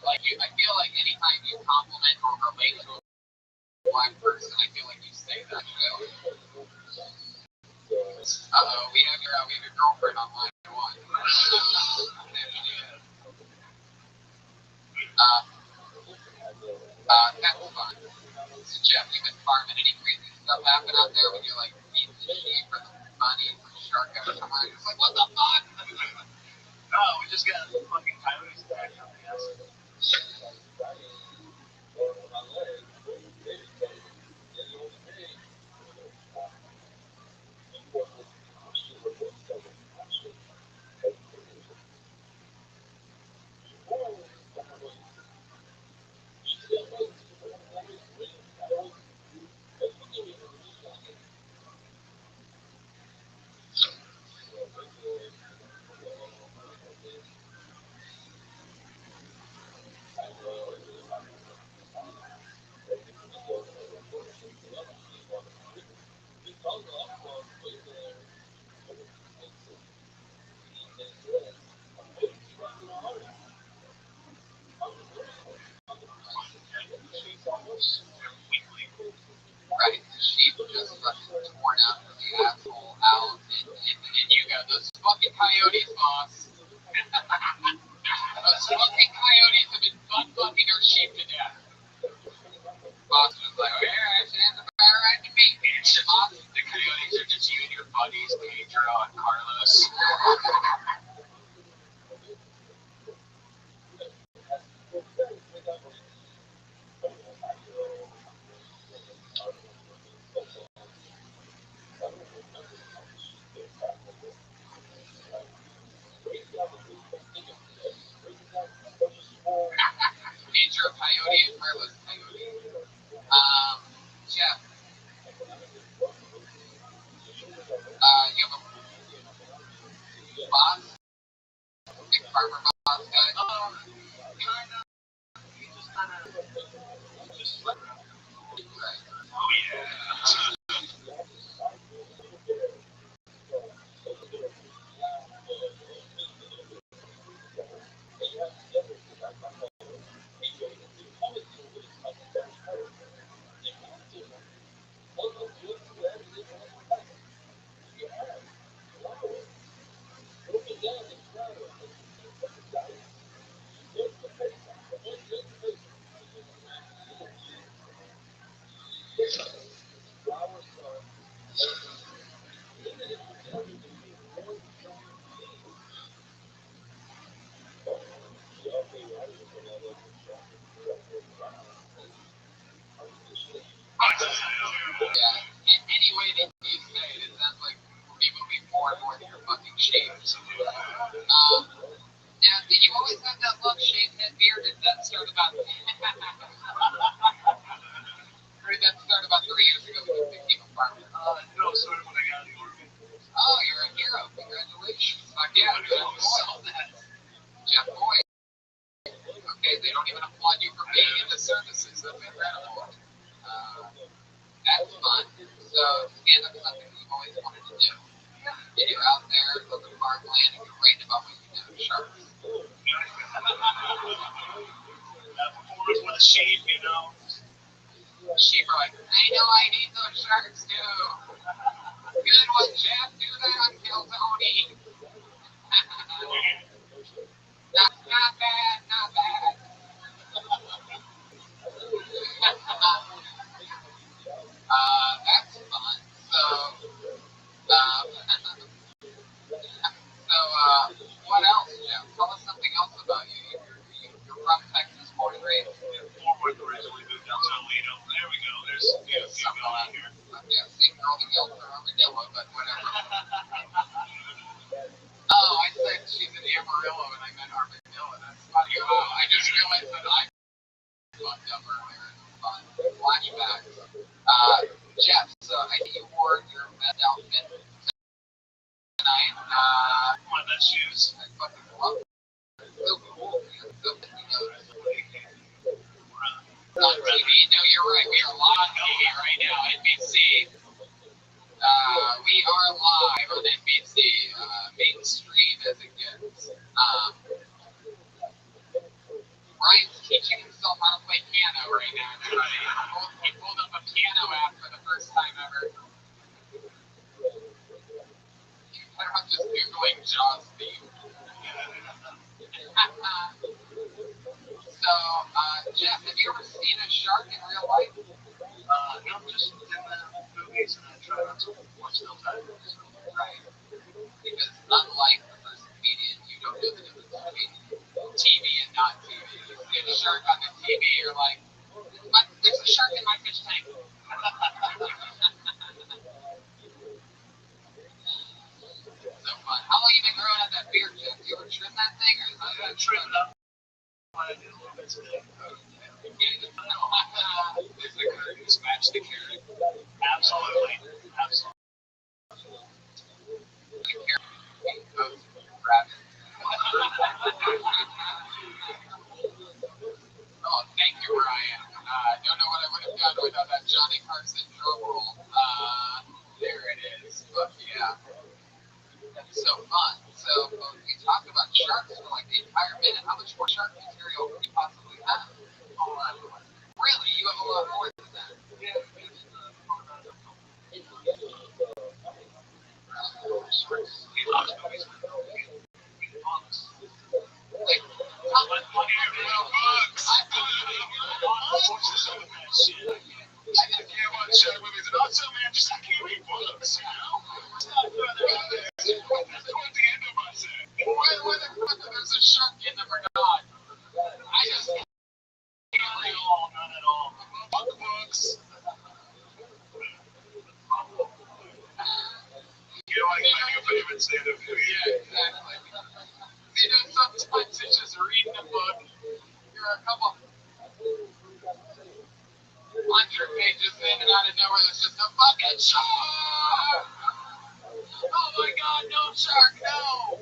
Speaker 5: I feel like anytime you compliment or relate to a black person, I feel like you say that. We have your girlfriend on line one. That's fun. So Jeff, you've been farming. Any crazy stuff happen out there when you're like feeding the sheep or the bunny or the shark ever come around. It's like, what the fuck?
Speaker 4: No, we just got fucking coyotes attacking on the ass.
Speaker 5: Right, the sheep just fucking torn out from the asshole out, and you got those fucking coyotes, boss. Those fucking coyotes have been fucking our sheep to death. Boss was like, oh yeah, it sounds about right to me, bitch. Boss,
Speaker 4: The coyotes are just you and your buddies, Pedro and Carlos.
Speaker 5: Pedro Coyote and Carlos Coyote. Jeff, you have a boss? Big farmer boss guy?
Speaker 4: Kind of. He just kind of just slept around.
Speaker 5: Right.
Speaker 4: Oh yeah.
Speaker 5: Yeah. Any way that you say it, it sounds like we'll be moving more and more to your fucking shapes. Now, did you always have that love-shaped head beard? Did that start about... or did that start about 3 years ago when you became a farmer?
Speaker 4: No, sort of when I got in the Army.
Speaker 5: Oh, you're a hero. Congratulations. Fuck yeah, Jeff Boyd. Jeff Boyd. Okay, they don't even applaud you for being in the services. That's incredible. That's fun. So, stand-up is something you've always wanted to do. And you're out there looking farmland and you're writing about what you do. Sharks.
Speaker 4: Performance with a sheep, you know.
Speaker 5: Sheep are like, I know I need those sharks too. Good one, Jeff. Do that on Killzone. Not bad, not bad. That's fun. So, what else, Jeff? Tell us something else about you. You're from Texas, born and raised.
Speaker 4: Forward originally moved down to Toledo. There we go. There's something on here.
Speaker 5: Yeah, same girl that yelled for Armadillo, but whatever. Oh, I said she's an Amarillo and I meant Armadillo. That's funny. Oh, I just realized that I fucked up earlier. Fun. Flashback. Jeff, so I think you wore your best outfit tonight.
Speaker 4: My best shoes.
Speaker 5: I fucking love it. So cool, man. So, on TV. No, you're right. We are live on TV right now, NBC. We are live on NBC. Mainstream as it gets. Ryan's teaching himself how to play piano right now, everybody. He pulled up a piano app for the first time ever. I'm just Googling Jaws theme. So, Jeff, have you ever seen a shark in real life?
Speaker 4: No, just in the movies, and I try not to watch those Absolutely.
Speaker 5: Oh, thank you, Ryan. Don't know what I would have done without that Johnny Carson drum roll. There it is. But yeah, that's so fun. So we talked about sharks for like the entire minute. How much more shark material could we possibly have? Really? You have a lot more than that? Like, how much money are you bucks? I can't watch shark movies and also, man, just I can't read books, you know? That's what the end of my set. Whether there's a shark in them or not, I just can't read all, none at all. Books. You know, like my new favorite stand-up video. Yeah, exactly. You know, sometimes it's just reading a book. You're a couple 100 pages in and out of nowhere there's just a fucking shark! Oh my god, no shark, no!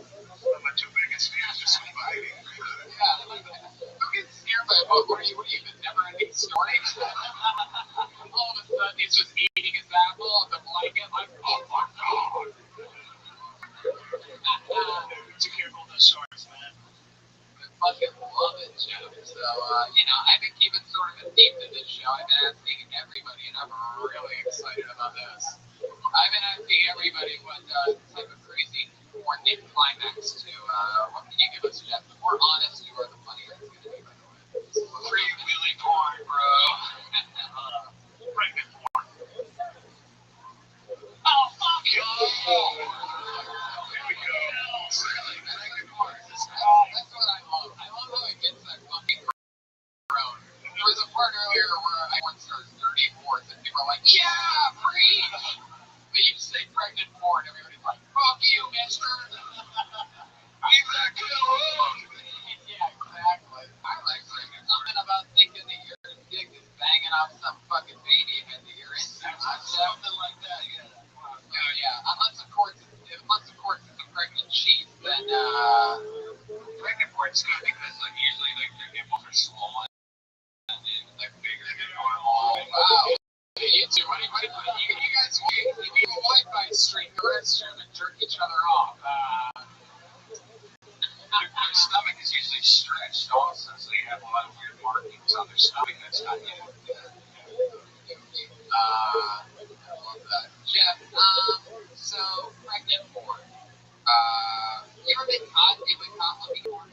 Speaker 4: My two biggest fears are surviving.
Speaker 5: Yeah, who gets scared by a book? What are you never ending story? All of a sudden he's just eating his apple on the blanket like, oh my god!
Speaker 4: Too careful with those sharks, man.
Speaker 5: I fucking love it, Jeff. So, I've been keeping sort of a theme to this show. I've been asking everybody, and I'm really excited about this. I've been asking everybody what type of crazy coordinate climax to, what can you give us, Jeff? The more honest you are, the funnier it's going to be, by the way.
Speaker 4: Free wheelie porn, bro. Pregnant porn.
Speaker 5: Oh, fuck you!
Speaker 4: Here we go.
Speaker 5: That's what I love. I love how it gets that fucking grown. There was a part earlier where I once started dirty porn, and people were like, yeah, free! But you say pregnant porn, everybody's like, fuck you, mister!
Speaker 4: Leave that kid alone!
Speaker 5: Yeah, exactly. I like pregnant. Something about thinking that your dick is banging off some fucking baby and that you're into something like that, yeah. So, yeah, unless of course it's a pregnant sheep, then,
Speaker 4: Pregnant porn's good because, like, usually, like, their nipples are swollen and, like, bigger than normal.
Speaker 5: wow. You two, what do you guys want? You leave a Wi-Fi stream in the restroom and jerk each other off.
Speaker 4: Their stomach is usually stretched also, so they have a lot of weird markings on their stomach that's not yet.
Speaker 5: I love that. Jeff, so pregnant porn. You ever been caught? You been caught looking porn?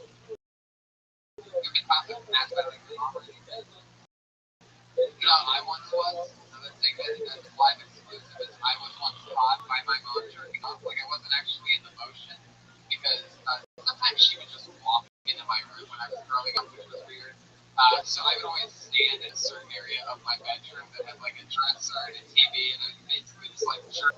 Speaker 5: You've been caught looking at like I once was. Another thing that's live exclusive is I was once caught by my mom jerking off. Like I wasn't actually in the motion because sometimes she would just walk into my room when I was growing up, which was weird. So I would always stand in a certain area of my bedroom that had like a dresser and a TV, and I would basically just like jerk.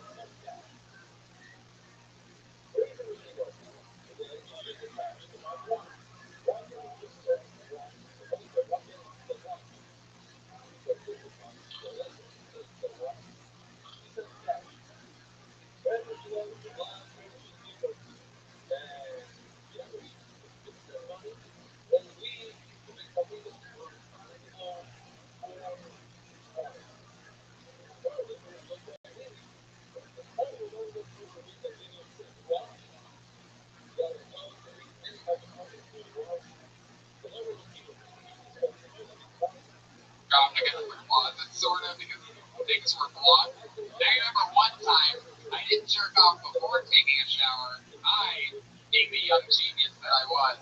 Speaker 5: I guess in the closet, sort of, because things were blocked. I remember one time I didn't jerk off before taking a shower. I, being the young genius that I was,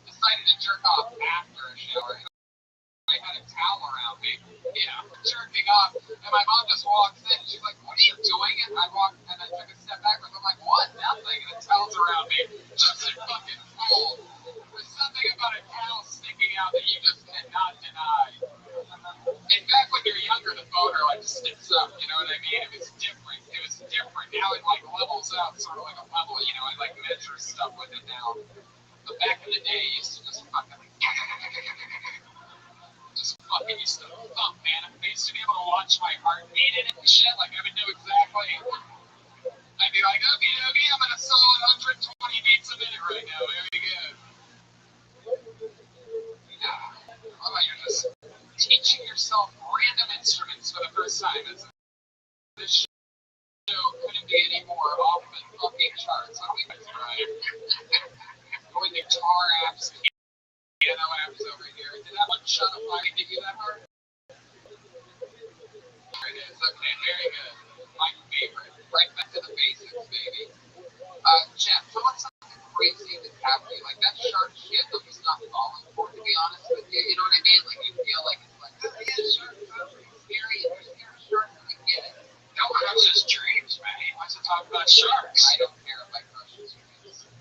Speaker 5: decided to jerk off after a shower. I had a towel around me, jerking off, and my mom just walks in, and she's like, what are you doing? And I walked, and I took a step backwards, I'm like, what? Nothing, and the towel's around me, just in fucking full. There's something about a towel sticking out that you just cannot deny. And back when you're younger, the boner like sticks up, you know what I mean? It was different. Now it like levels out, sort of like a level, I like measure stuff with it now. But back in the day, it used to just fucking like, just fucking used to thump, man. I used to be able to watch my heartbeat in it and shit. Like, I would know exactly. I'd be like, okay, I'm at a solid 120 beats a minute right now. Very good. Yeah. How about you're just teaching yourself random instruments for the first time? This show couldn't be any more off the fucking charts. What are we doing, right? Going guitar apps, piano apps over here. Did that one shut up? I give you that hard? There it is. Okay, very good. My favorite. Right back to the basics, baby. Jeff, tell us something crazy that's happening. Like that shark shit, I'm just not falling for, to be honest with you. You know what I mean? Like you feel like it's like, oh yeah, sharks are scary. You're scared of sharks, and I get it. No one crushes dreams, man. He wants to talk about sharks. I don't care if I crush his dreams.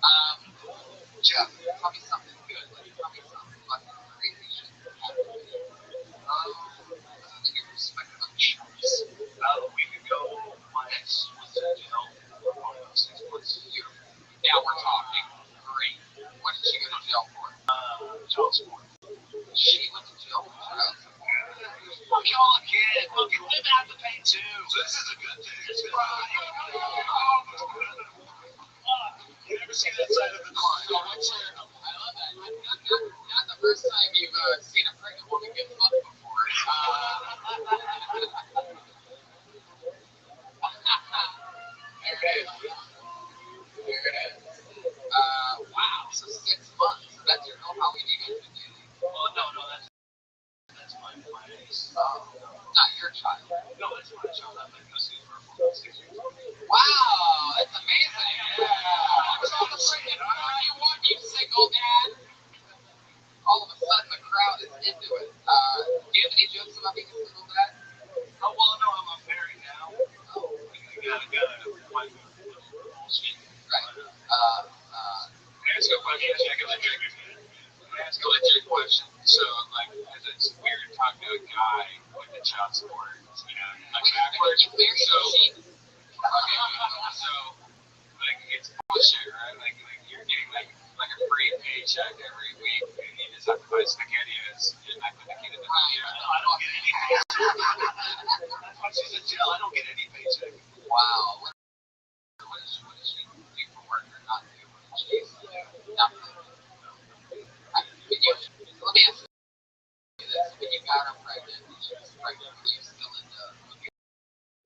Speaker 5: Jeff, tell me something good. Like, tell me something fucking crazy shit that's happening. Your perspective on sharks.
Speaker 4: About a week ago, my ex was in jail for one of those 6 months.
Speaker 5: Beautiful. Now we're talking. Great. What did she go to jail for?
Speaker 4: Child support.
Speaker 5: She went to jail for child support.
Speaker 4: Fuck y'all again. Fucking women have to pay too. So this is a good thing. It's right. You never see that side of the coin.
Speaker 5: So what's your, I love that. Not the first time you've seen a pregnant woman get fucked before. There it is. Wow. So 6 months. So that's your how long have you guys been dating?
Speaker 4: Well, no, that's my ex.
Speaker 5: Not your child.
Speaker 4: No, that's my child. I've been custody for 6 years.
Speaker 5: Wow, that's amazing. Yeah. What's all the freaking you want? You single dad? All of a sudden the crowd is into it. Do you have any jokes about being a single dad?
Speaker 4: Oh, well, no, I'm married now. I got a wife who's bullshit.
Speaker 5: Right.
Speaker 4: Can I ask you a question? Can I ask a legit question? So, like, because it's weird talking to a guy with the child support, you know, like backwards. So, okay, so, like, it's bullshit, right? Like you're getting like a free paycheck every week, and you just have to buy SpaghettiOs and I put the kid in the room. I don't get any paycheck. That's why she's in jail. I don't get any paycheck.
Speaker 5: Wow. What does she do for work or not do? She's nothing. Let me ask you this. When you got her pregnant, when she was pregnant, were you still into hooking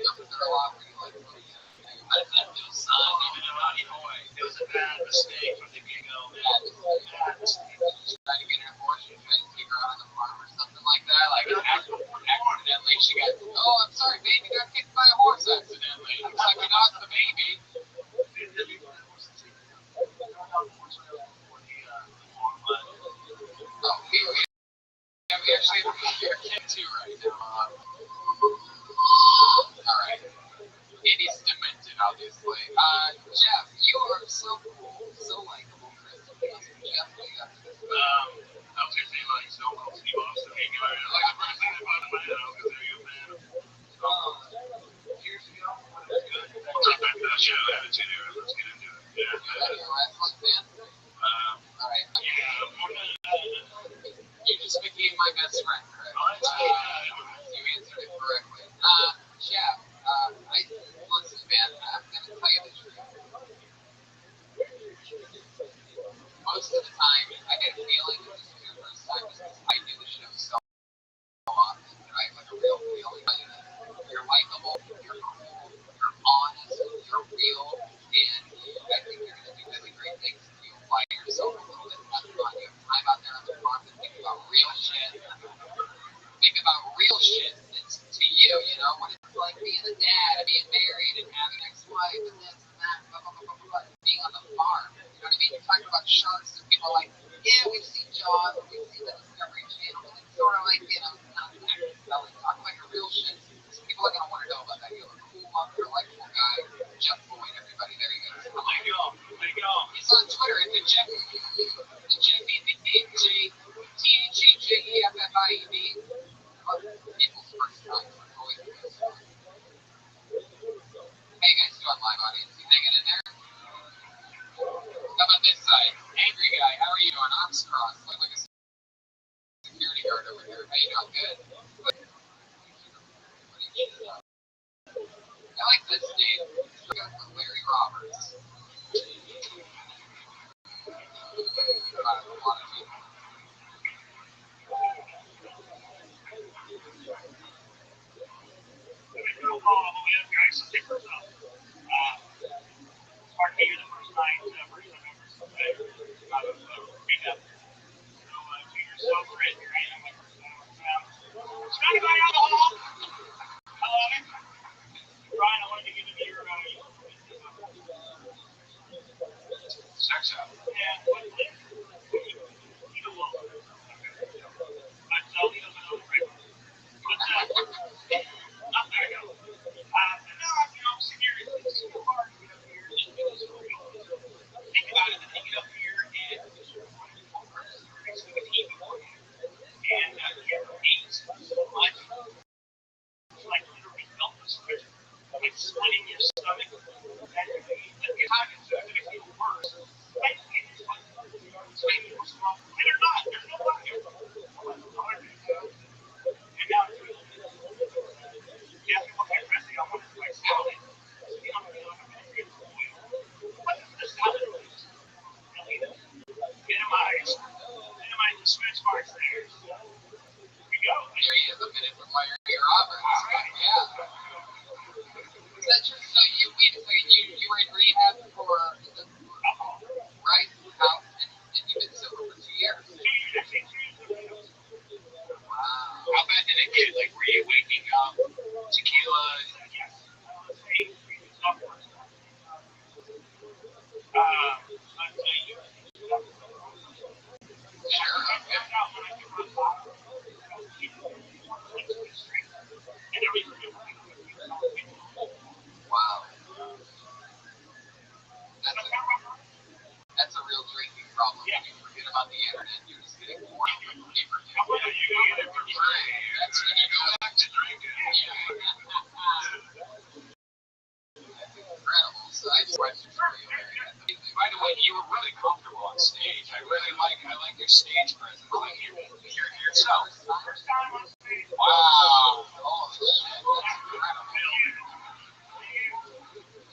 Speaker 5: up with her a lot? Were you like, how does that feel, son? Even a naughty boy.
Speaker 4: It was a bad mistake from the get-go.
Speaker 5: Bad mistake. Did you try to get an abortion? Try to take her out on the farm or something like that? Like, accidentally she got, oh, I'm sorry, baby, got kicked by a horse accidentally. Looks like we lost the baby. Oh, we actually have a kid too right now. Alright. Andy's demented, obviously. Jeff, you are so cool, so likable, Chris. Jeff, what you got?
Speaker 4: I was gonna say like Stone Cold Steve Austin. Like the first thing that popped in my head, I was gonna say you a fan of years ago. Good. That show attitude era. Let's get into it. Yeah.
Speaker 5: You're a wrestling fan? Alright. You just became my best friend, Chris. You answered it correctly. Jeff, listen, man, I'm gonna tell you the truth. Most of the time, I get a feeling that this is your first time because I do the show so often, right? Like a real feeling. You're likable, you're cool, you're honest, you're real, and I think you're going to do really great things if you apply yourself a little bit. Have fun. You have time out there on the farm to think about real shit. Think about real shit that's to you, you know, what it's like being a dad, being married, and having an ex-wife, and this and that, blah, blah, blah, blah, blah, being on the farm. You know what I mean? You're talking about sharks, and people are like, yeah, we've seen Jaws, and we've seen the Discovery Channel, but it's sort of like, you know, not acting selling. Talk about your real shit. So people are going to want to know about that. You're a cool, you're a likable guy. Jeff Boyd, everybody, there you go.
Speaker 4: There you go.
Speaker 5: He's on Twitter, it's the Jeff, the J-E-F-F-I-E-D. People's first time. Always the best one. How you guys doing, live audience? You hanging in there? How about this side? Angry guy, how are you doing? Arms crossed, like a security guard over here. How you doing?
Speaker 4: yeah, guys, so take first off. Hard to hear the first night, first time ever, so out of rehab. So, 2 years sober, and here I am, my first time on town. Surrounded by alcohol. I love it. Brian, I wanted to give him your
Speaker 5: Sex out.
Speaker 4: yeah, what is it? Leave alone. But he doesn't know the right. But, not there you go. No, seriously, it's so hard to get up here just because of real. Think about it, they get up here and just want to go first. Next to the team beforehand. And you hate so much. It's like literally felt the switch. Like splitting your stomach. And the time it's going to feel worse. Like, it's making you strong. And they're not. There's no fire. And now it's really yeah, what kind of dressing I wanted to buy salad. So, I'm going to make it oil. What is the salad place? Minimize the switch marks there. Here we go.
Speaker 5: There he is a minute from your offer. Yeah. So you were in rehab for right? How and you've been sober for 2 years.
Speaker 4: 2 years, actually 2 years.
Speaker 5: Wow. How bad did it get? Like, were you waking up tequila?
Speaker 4: Yes. It's not worse. I'll tell you.
Speaker 5: Sure.
Speaker 4: Okay. Out when I get my bottom, straight. And everything.
Speaker 5: Wow. That's a real drinking problem.
Speaker 4: Yeah.
Speaker 5: You forget about the internet. You're just getting more paper.
Speaker 4: How about you get it for free?
Speaker 5: That's when you go back to drinking. Yeah. That's incredible. So I just watched your story. By the way, you were really comfortable on stage. I like your stage presence. Like you're yourself.
Speaker 4: First time on stage.
Speaker 5: Wow. Holy shit. That's incredible.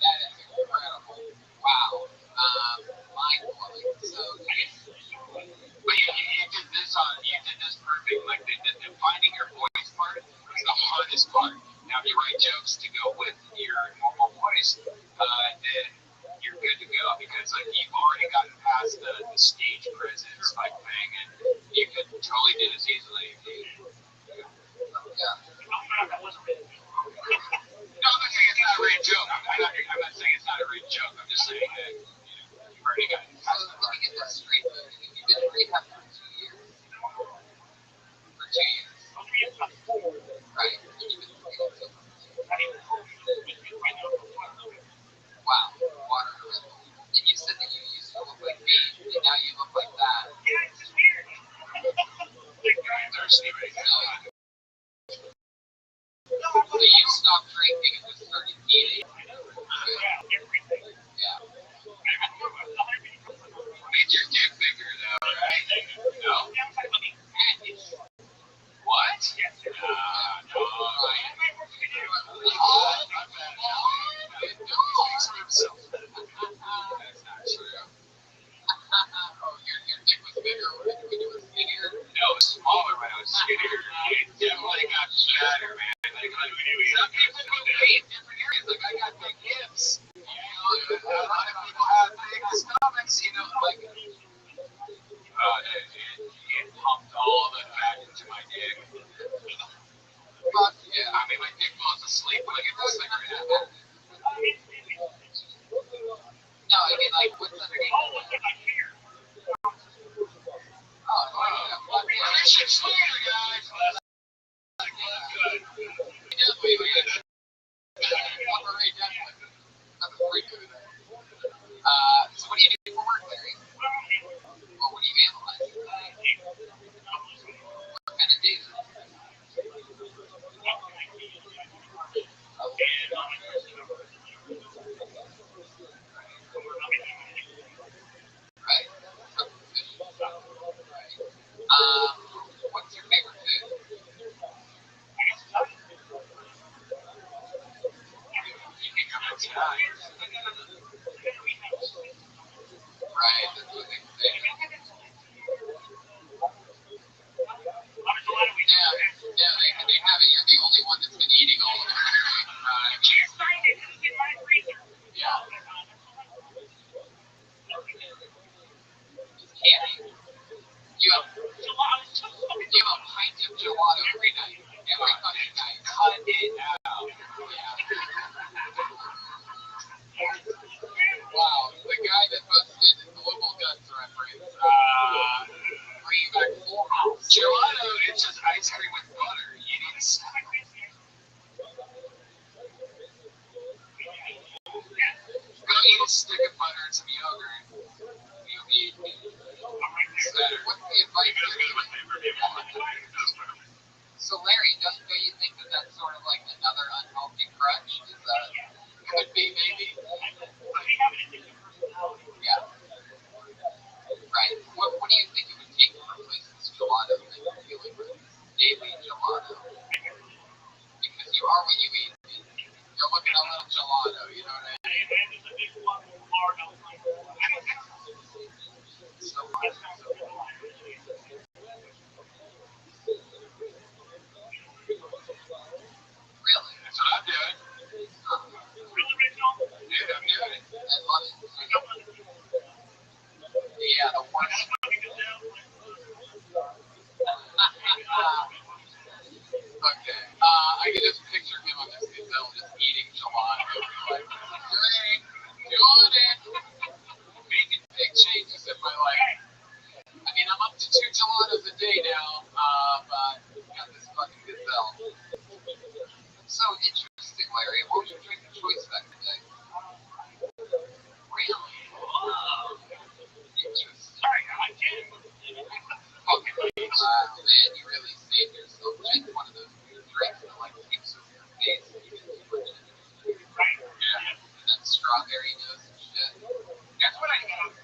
Speaker 5: That is incredible. Wow. Mind-blowing. So, but you did this perfect. Like the finding your voice part is the hardest part. Now, if you write jokes to go with your normal voice, then you're good to go because like you've already gotten past the stage presence like thing, and you could totally do this easily. Yeah.
Speaker 4: No, that wasn't really good.
Speaker 5: No, I'm not saying it's not a real joke. I'm not saying it's not a real joke. I'm just saying that you've already gotten past that. So let me get this straight. You've been in rehab for 2 years. For 2 years. Right. And you've been in rehab for 2 years. Wow. Water. And you said that you used to look like me, and now you look like that.
Speaker 4: Yeah, it's just weird.
Speaker 5: Like you're thirsty right now. So you stopped drinking at this 38.
Speaker 4: Yeah, everything.
Speaker 5: Yeah. Made your dick bigger though, right? No? What?
Speaker 4: Yes, sir.
Speaker 5: No. That's not true. Oh, your dick was bigger when you were skinnier? No, it was smaller when I was skinnier. It definitely got fatter, man. Like, some people put weight in different areas. Like, I got big hips. You know, a lot of people have big stomachs, you know, like, it pumped all the fat into my dick. Fuck yeah. I mean, my dick falls asleep when I get this thing right now. No, I mean, like, what's underneath?
Speaker 4: Oh, what's in my hair?
Speaker 5: Oh, wow. Christian Slater, guys. Good. Definitely, man. Definitely. I'm a freak of it. So what do you do for work, Larry? Or what do you analyze? What kind of data? Okay. Right. Right. What's your favorite food? Right, that's what they say. Yeah, they have it. You're the only one that's been eating all of it. stick of butter and some yogurt. You'll be better. What's the advice? So Larry, don't you think that that's sort of like another unhealthy crutch? Could be maybe. Yeah. Right. What do you think it would take to replace this gelato that you're dealing with? Daily gelato. Because you are what you eat. You're looking at a little gelato, you know what I mean? So much. Really? That's what I'm doing. Dude, I'm doing it. I love it. Yeah, the worst. Okay. I can just picture him on this gazelle just eating gelato. Like, great. Doing it. Making big changes in my life. I mean, I'm up to 2 gelatos a day now, but got this fucking gazelle. So interesting, Larry. What was your drink of choice back in the day? Really? Interesting. Okay. Man, you really saved yourself. Like one of those weird drinks that like keeps with your face and you get too much in it. Yeah. That strawberry nose and shit.
Speaker 4: That's what I had.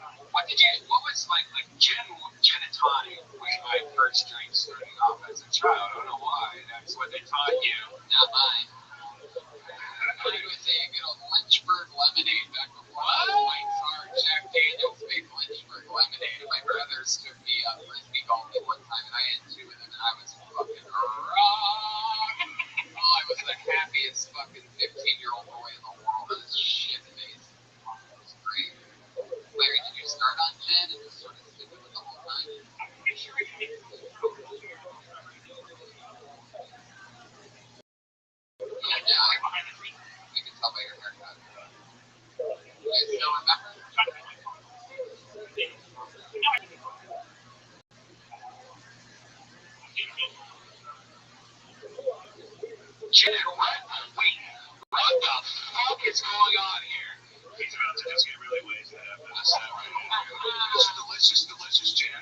Speaker 4: What was like gin and tonic was my first drink starting off as a child. I don't know why. That's what they taught you.
Speaker 5: Not mine. Mine was a good old Lynchburg lemonade back before White Czar Jack Daniels made Lynchburg lemonade. And my brothers took me frisbee golfing one time, and I had 2 of them, and I was fucking rock. Oh, I was the happiest fucking 15-year-old boy in the world. I was shit faced. It was great. Larry, did you start on gin and just sort of stick with it the whole time? Yeah, now I can tell by your haircut. You guys still remember?
Speaker 4: Gin and what? Wait, what the fuck is going on here? He's about to just get really wasted after this. This is delicious gin.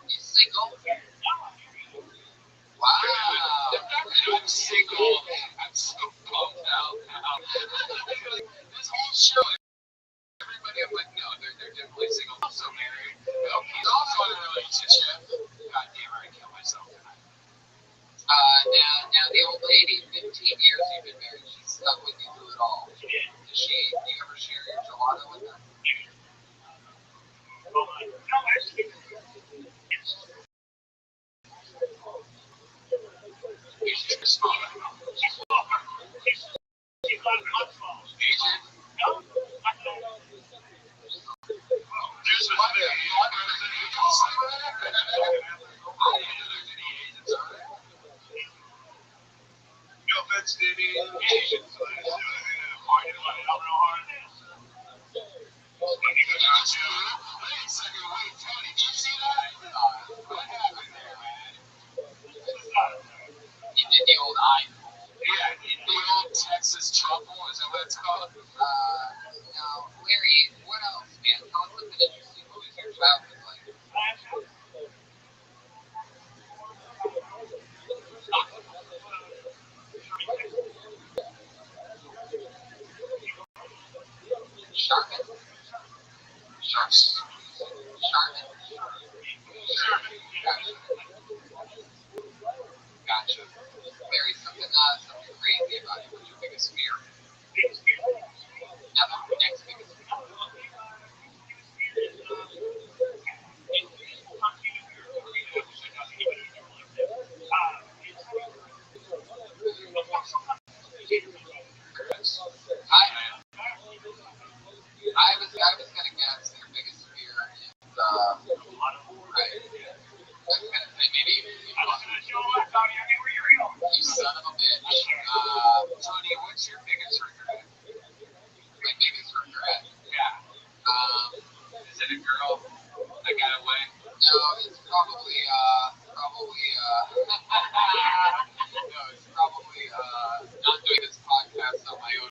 Speaker 5: You single? Wow.
Speaker 4: I'm single. I'm so pumped out now. This whole show, everybody, I'm like, no, they're definitely single. Also married. Oh, he's also in a relationship. God damn it, I killed myself tonight.
Speaker 5: Now the old lady, 15 years you've been married, she's stuck with you through it all. Do you ever share your gelato with her?
Speaker 4: You should respond. Agent. There's one there. No offense to any Asians. Wait a second, Tony, did you see that? What happened there, man?
Speaker 5: You did the old eye.
Speaker 4: Yeah, the old Texas truffle, is that what it's called?
Speaker 5: Now, Larry, what else, man? Tell us something interesting. What was your childhood like? Charmin?
Speaker 4: Sharks.
Speaker 5: Charmin? Gotcha. Larry, something crazy about you. What's your biggest fear? Now, the next biggest fear. I was gonna guess your biggest fear is right. I was gonna say maybe you son of a bitch.
Speaker 4: Tony, what's your biggest regret?
Speaker 5: My biggest regret.
Speaker 4: Yeah. Is it a girl that got away?
Speaker 5: No, it's probably no, it's probably not doing this podcast on my own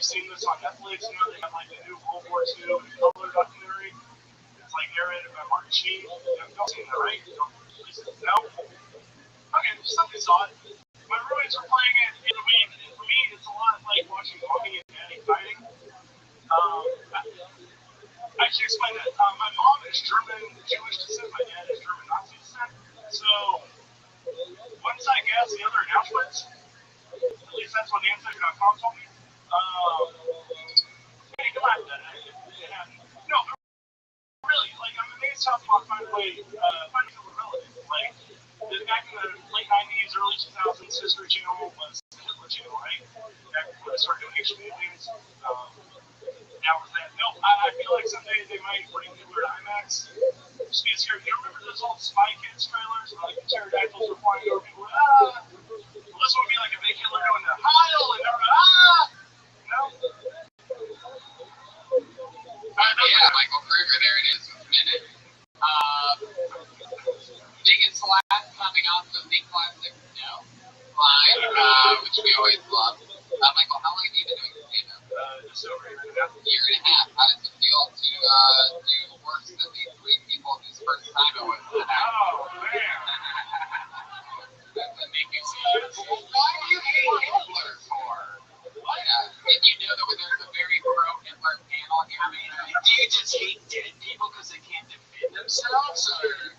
Speaker 4: you've seen this on Netflix. You know, they have like the new World War II color documentary. It's like narrated by Martin Sheen. Y'all seen that, right? No? Okay, somebody saw it. My roommates were playing it. For me, it's a lot like watching mommy and daddy fighting. I should explain that. My mom is German Jewish descent. My dad is German Nazi descent. So, one side gas, the other an Auschwitz. At least that's what Nancy.com told me. Hey, come on. No, really, like, I'm amazed how people find a way, find people relevant. Like, back in the late 90s, early 2000s, History Channel was the Hitler Channel, right? Back when I started doing ancient aliens. Now with that, no, I feel like someday they might bring Hitler to IMAX. Just be scared. You remember those old Spy Kids trailers? Like the pterodactyls were flying over people. Well, this would be like a big Hitler doing the Heil and everybody, you know?
Speaker 5: Yeah, Michael Kruger, there it is, with a minute. Biggest laugh coming off of the classic No line, which we always love. Michael, how long have you been doing stand-up?
Speaker 4: Just over a year and a half.
Speaker 5: Year and a half. How does it feel to do worse than these three people whose first time it was today?
Speaker 4: Oh, man.
Speaker 5: Does that make you sense? Why do you hate Hitler for? And you know that there's a very pro-Hitler panel here. I mean,
Speaker 4: Do you just hate dead people because they can't defend themselves? Or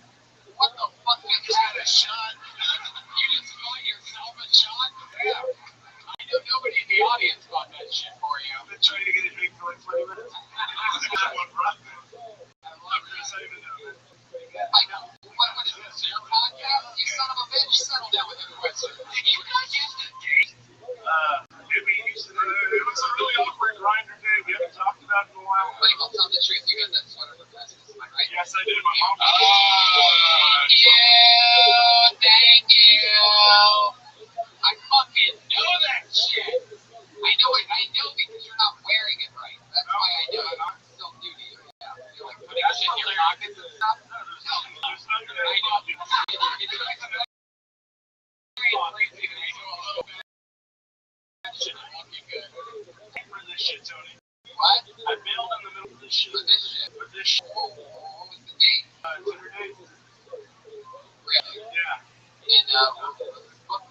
Speaker 5: what the fuck
Speaker 4: just got a shot?
Speaker 5: You just bought yourself a shot? Yeah. I know nobody in the audience bought that shit for you.
Speaker 4: I've been trying to get it big for like 20 minutes. One breath. I love Chris. I even know that.
Speaker 5: I know. What is this, your podcast? You son of a bitch. Settle down with your question. Did you guys used to date?
Speaker 4: It was a really awkward grinder day. We haven't talked about it in a while.
Speaker 5: Michael, tell the truth. You got that sweater for Christmas, am I right?
Speaker 4: Yes, I did. My mom.
Speaker 5: Thank you. I fucking know that shit. I know it. I know because you're not wearing it right. That's why I know it. I'm still new to you. Yeah. You're like putting shit in your pockets and stuff. No, I know. It's like a very crazy that I know a little bit. Shit is looking good.
Speaker 4: For this shit, Tony.
Speaker 5: What?
Speaker 4: I bailed in the middle of this shit.
Speaker 5: For this shit.
Speaker 4: For this shit.
Speaker 5: What was the date?
Speaker 4: Dinner date.
Speaker 5: Really?
Speaker 4: Yeah.
Speaker 5: And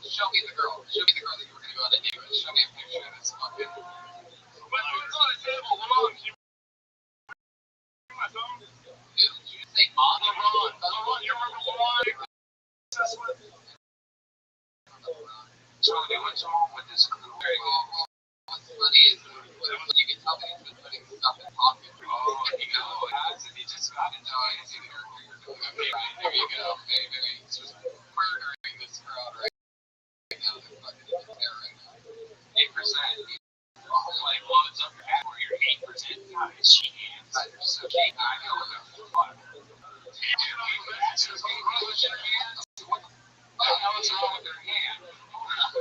Speaker 5: show me the girl. Show me the girl that you were gonna go on a date with. Show me a picture of this fucking.
Speaker 4: But it's on the table. Hold on. My phone.
Speaker 5: Dude, did you just say mom?
Speaker 4: LeBron. You remember LeBron? Tony went home with this crew.
Speaker 5: What's funny is when you can tell that he's been putting stuff in pockets.
Speaker 4: Oh, there you go. He just got it.
Speaker 5: No, I see the character you're doing. Okay, right, there you go. Maybe he's just murdering this crowd right now. They're fucking in the terror right now. 8%. Oh, like, well, it's up your ass where you're 8%. God, it's cheap hands. You're so cheap. I know what the fuck. What the hell is wrong with their hand? Oh,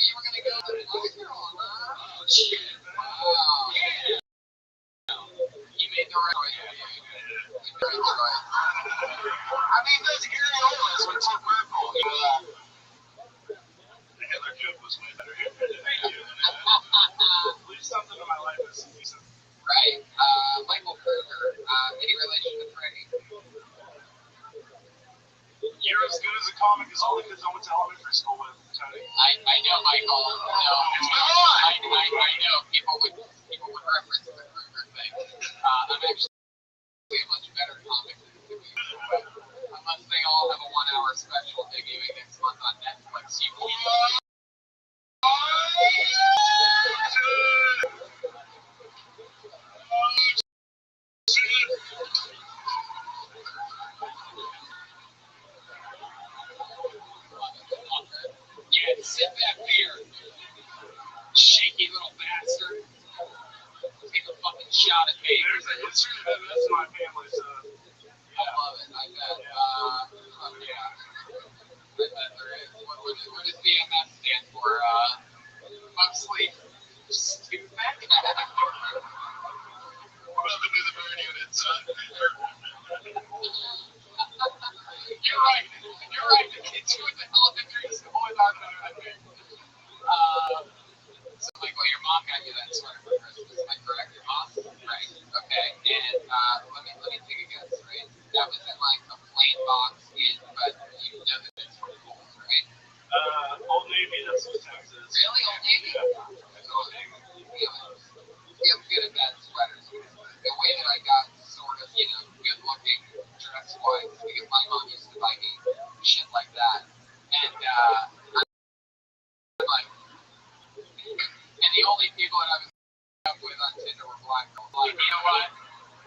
Speaker 5: you were gonna go to the black girl, huh? Oh, shit. Wow. Yeah. You made the right choice. You made the right choice.
Speaker 4: I mean, those areolas were too purple. The Hitler joke was way better. Thank you. At least something in my life is decent.
Speaker 5: Right. Michael Kruger, any relation to Freddie?
Speaker 4: You're as good as a comic as all the kids I went to elementary school with, Tony.
Speaker 5: I know, Michael. No, I know people would reference the Kruger thing. I'm actually a much better comic than you. Unless they all have a 1-hour special debuting next month on Netflix. You can. Yeah, sip that beer. Shaky little bastard. Take a fucking shot at me.
Speaker 4: It's that's my family, so.
Speaker 5: I love it. I bet. Yeah. I bet there is. What does BMS stand for? Mostly stupid.
Speaker 4: Welcome to the burn unit, son.
Speaker 5: You're right. The kids who in the elementary school are not better than me. So, Michael, your mom got you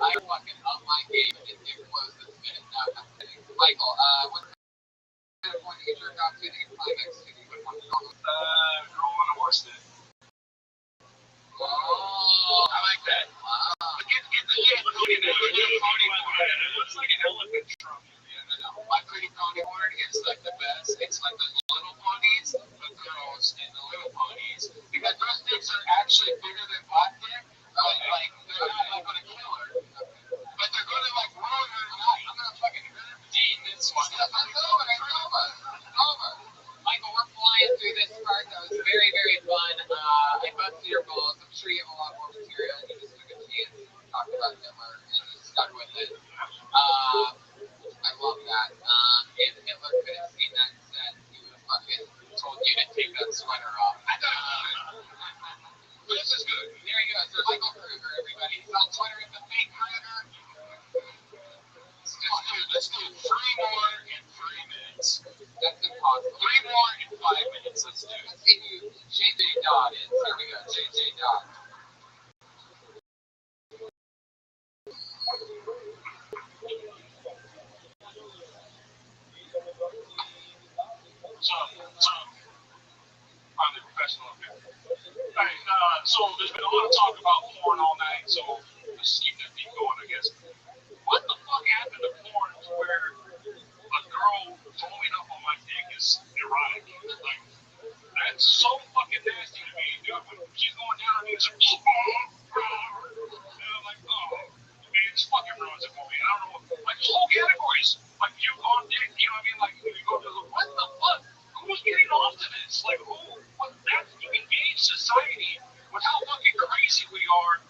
Speaker 4: I fucking up my game and it closed this minute. No, I'm kidding. Michael, what kind of point to get your off to? You can climax to you. Girl on a horse then. Oh, I like that. Get the pony there. It looks like an elephant trunk. No. My pretty pony horn is like the best. It's like the little ponies, the girls, and the little ponies. Because those dicks are actually bigger than black dick. Like they're not like gonna kill her. But they're gonna like ruin her life. I'm gonna fucking dean this one. It's over. Michael, we're flying through this part. That was very, very fun. I busted your balls. I'm sure you have a lot more material. You just took a chance and talked about Hitler and you stuck with it. I love that. If Hitler could have seen that and said, he would have fucking told you to take that sweater off. This is good. There you go. So Michael Kruger, everybody. He's on Twitter at the fake Kruger. Let's do 3 more in 3 minutes. That's impossible. 3 more in 5 minutes. Let's do it. Let's see who JJ Dodd is. Here we go. JJ Dodd. So, finally professional up here. Alright, so there's been a lot of talk about porn all night, so let's just keep that beat going, I guess. What the fuck happened to porn where a girl throwing up on my dick is erotic? Like, that's so fucking nasty to me, dude. When she's going down on me, it's like, and I'm like, oh, man, this fucking ruins it for me. I don't know, like, whole categories, like, you on dick, you know what I mean? Like, you go to the, what the fuck? Who's getting off to this? Like, you engage society with how fucking crazy we are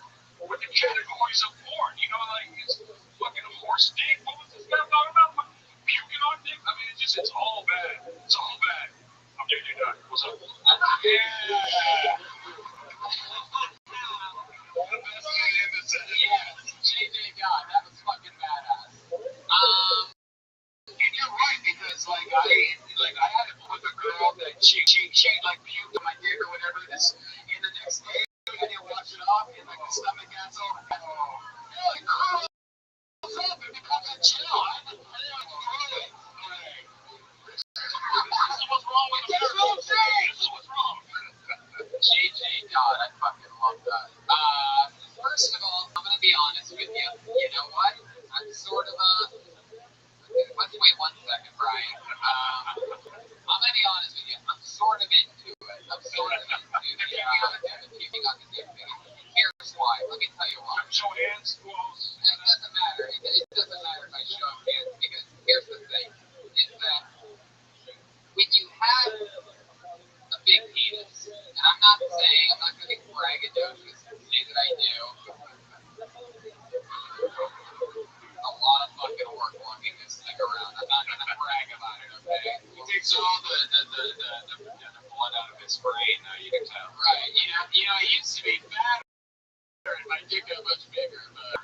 Speaker 4: with the categories of porn, you know, like, it's fucking horse dick, what was this guy talking about? Puking on dick? I mean, it's all bad. It's all bad. I'm JJ Dodd. What's up? Yeah. The best thing in the set. Yeah, JJ Dodd. That was fucking badass. And you're right, because like I had it with a girl that she like puked on my dick or whatever this, and the next day I didn't wash it off, and like the stomach got so it curls up and becomes a gel. I had to throw it. This is what's wrong with the This is what's wrong. JJ Dodd, I fucking love that. First of all, I'm gonna be honest with you. You know what? I'm sort of let's wait 1 second, Brian. I'm gonna be honest with you. I'm sort of into it. I'm sort of into the keeping on the dick thing. Here's why. Let me tell you why. Show hands. It doesn't matter. It doesn't matter if I show hands, because here's the thing: is that when you have a big penis, and I'm not gonna be braggadocious and say that I do a lot of fucking work walking this thing around. I'm not gonna brag about it, okay? He takes all the blood out of his brain, you can tell. Right, you know, he used to be fatter and my dick got much bigger, but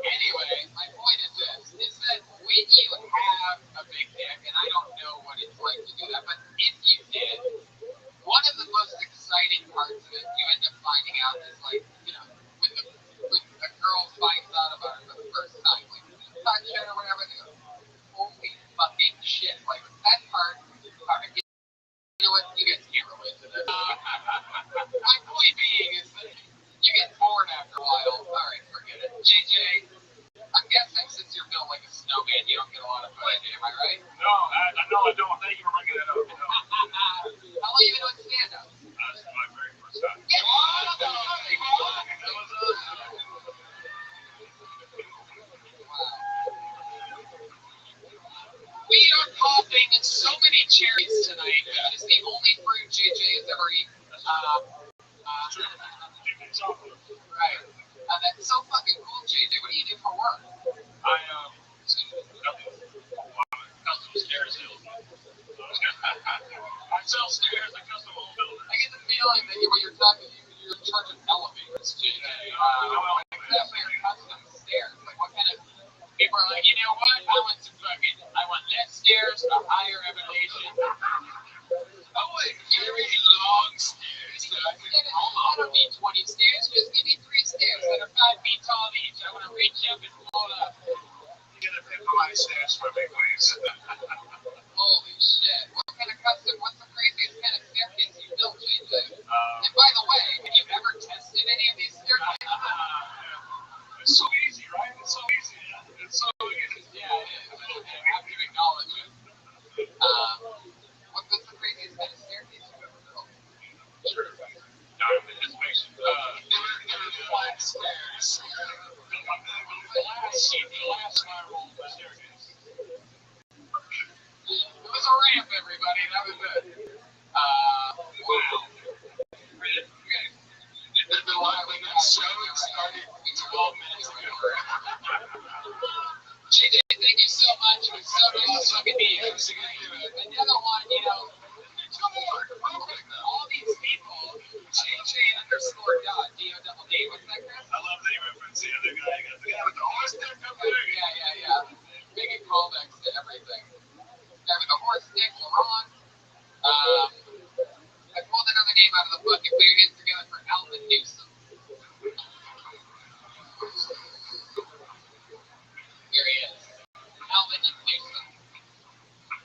Speaker 4: anyway, my point is this, is that when you have a big dick, and I don't know what it's like to do that, but if you did, one of the most exciting parts of it, you end up finding out is like, you know, when a girl finds out about it for the first time, like, touch it or whatever, they go, holy fucking shit, like, that part, you know what, you guys can't relate to this. My point being is that you get bored after a while. Alright, forget it. JJ, I'm guessing since you're built like a snowman, you don't get a lot of fun, am I right? No, I don't. Thank you for bringing that up. How long have you been doing stand-up? That's my very first time. Get on! We are popping so many cherries tonight. That is the only fruit JJ has ever eaten. Right. That's so fucking cool, JJ. What do you do for work? I custom stairs salesman. I sell stairs at custom home builders. I get the feeling that when you're talking, you're in charge of elevators, JJ. Exactly, your custom stairs. Like, what kind of people are like, you know what? I want less stairs, a higher elevation. I want very long stairs. I don't need 20 stairs. Just give me 3 stairs that are 5 feet tall each. I want to reach up and
Speaker 6: bunch was so fucking neat. It was a good do it. And the other one, you know, two more. All these people, JJ_dot, D-O-double-D. What's that, Chris?
Speaker 4: I love that you reference the other guy. You got the guy with the horse stick up there.
Speaker 6: Yeah. Making callbacks to everything. Guy with the horse stick, LeBron. I pulled another name out of the book and put your hands together for Alvin Newsom. Here he is. Alvin Newsom.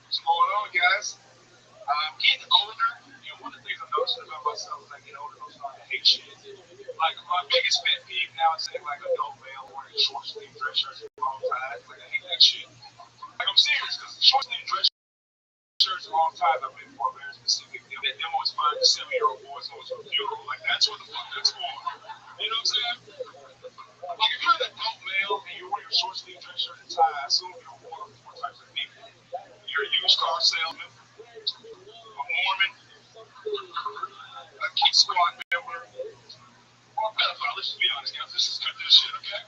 Speaker 4: What's going on, guys? Getting older, you know, one of the things I'm noticing about myself is I get older, I'm starting to hate shit. Like, my biggest pet peeve now is saying, like, adult male wearing short sleeve dress shirts with long ties. Like, I hate that shit. Like, I'm serious, because short sleeve dress shirts, long ties, I've been for a very specific deal. That demo is 5 to 7-year-old boys always for funeral. Like, that's what the fuck that's for. You know what I'm saying? Like, if you're an adult male and you're wearing a short sleeve dress shirt and tie, I assume you're one of 4 types of people. You're a used car salesman, a Mormon, a Key Squad member, or a pedophile. Let's just be honest, guys. Let's just cut this shit, okay?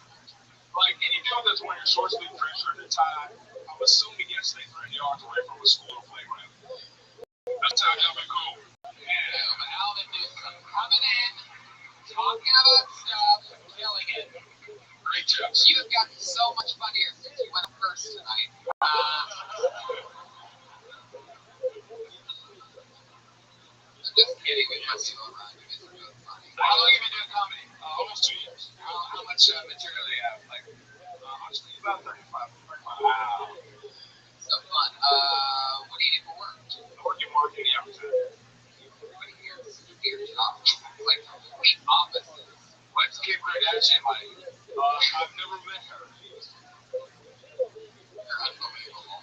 Speaker 4: Like, any dude that's wearing a short sleeve dress shirt and tie, I'm assuming gets stay 30 yards away from a school or playground. That's how y'all be cool.
Speaker 6: Yeah, Alvin Newsom coming in, talking about stuff, killing it.
Speaker 4: Great job.
Speaker 6: You've gotten so much funnier since you went first tonight. Just kidding, we must go around. You guys are really funny.
Speaker 4: How long have you been doing comedy? Almost 2 years.
Speaker 6: How much material do you have? Like,
Speaker 4: Honestly, about 35.
Speaker 6: wow. So fun. What do you do for work?
Speaker 4: I work in marketing advertising.
Speaker 6: Your job. It's like complete opposites.
Speaker 4: What's Kim Kardashian like? I've never met her.
Speaker 6: You're unbelievable.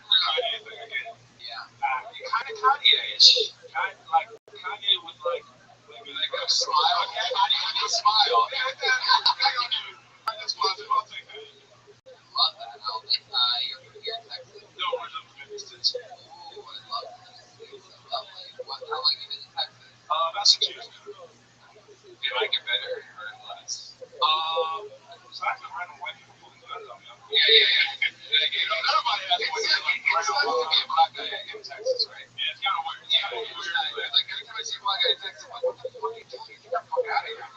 Speaker 4: Kanye thing again.
Speaker 6: Yeah.
Speaker 4: Kind of Kanye-ish. Kind of like Kanye with like maybe like a smile.
Speaker 6: Okay, how do you smile?
Speaker 4: That's positive. I'll take that.
Speaker 6: Love that, Alvin. You're from here in Texas.
Speaker 4: No, we're living in Texas.
Speaker 6: Ooh, I love Texas. So lovely. How long have you been in Texas?
Speaker 4: About 6 years now.
Speaker 6: Do you like it better or less?
Speaker 4: So I've been running away from people who got it on me.
Speaker 6: Yeah. Everybody has one. It's supposed to be a black guy in Texas, right?
Speaker 4: Yeah, it's kind of weird.
Speaker 6: Yeah, it's weird. Like, every time I see a black guy in Texas, I'm like, what the fuck are you doing? Get the fuck out of here.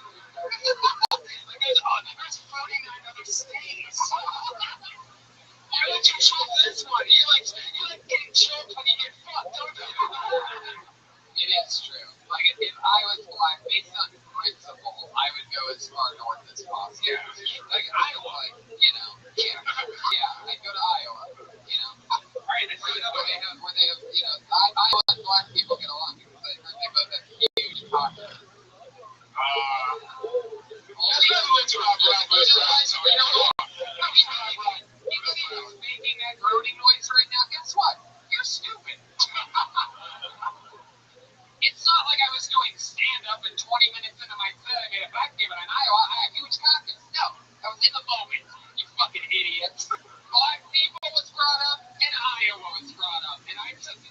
Speaker 6: Like, there's 49 other states. Why don't you choose this one? You like getting choked when you get fucked, don't you? It is true. Like, if I was black, based on principle, I would go as far north as possible.
Speaker 4: Yeah.
Speaker 6: Like, Iowa, you know. Yeah, I'd go to Iowa, you know. Right, it's where they have, you know, Iowa and black people get along because they both have huge pockets.
Speaker 4: That's not really too hard.
Speaker 6: You know what? Anybody who's making that groaning noise right now, guess what? You're stupid. It's not like I was doing stand-up and 20 minutes into my set I made a backgammon in Iowa. I have huge pockets. No, I was in the moment. You fucking idiots. Black people was brought up and Iowa was brought up. And I took it.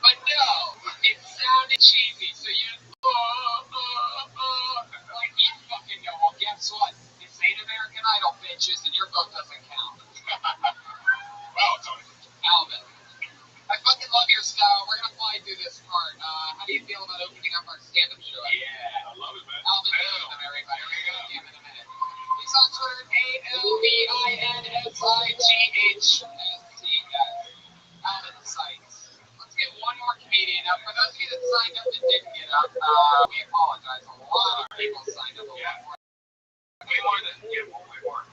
Speaker 6: But no, it sounded cheesy. So you, like you fucking go, well, guess what? This ain't American Idol, bitches, and your vote doesn't count. Alvin. I fucking love your style. We're gonna fly through this part. How do you feel about opening up our stand-up show?
Speaker 4: Yeah, I love it, man.
Speaker 6: Alvin Newsom, everybody. We're gonna see him in a minute. He's on Twitter, ALVINSIGHST, guys. Alvin Sites. Let's get one more comedian up. For those of you that signed up that didn't get up, we apologize. A lot of people signed up.
Speaker 4: Way more than, way more.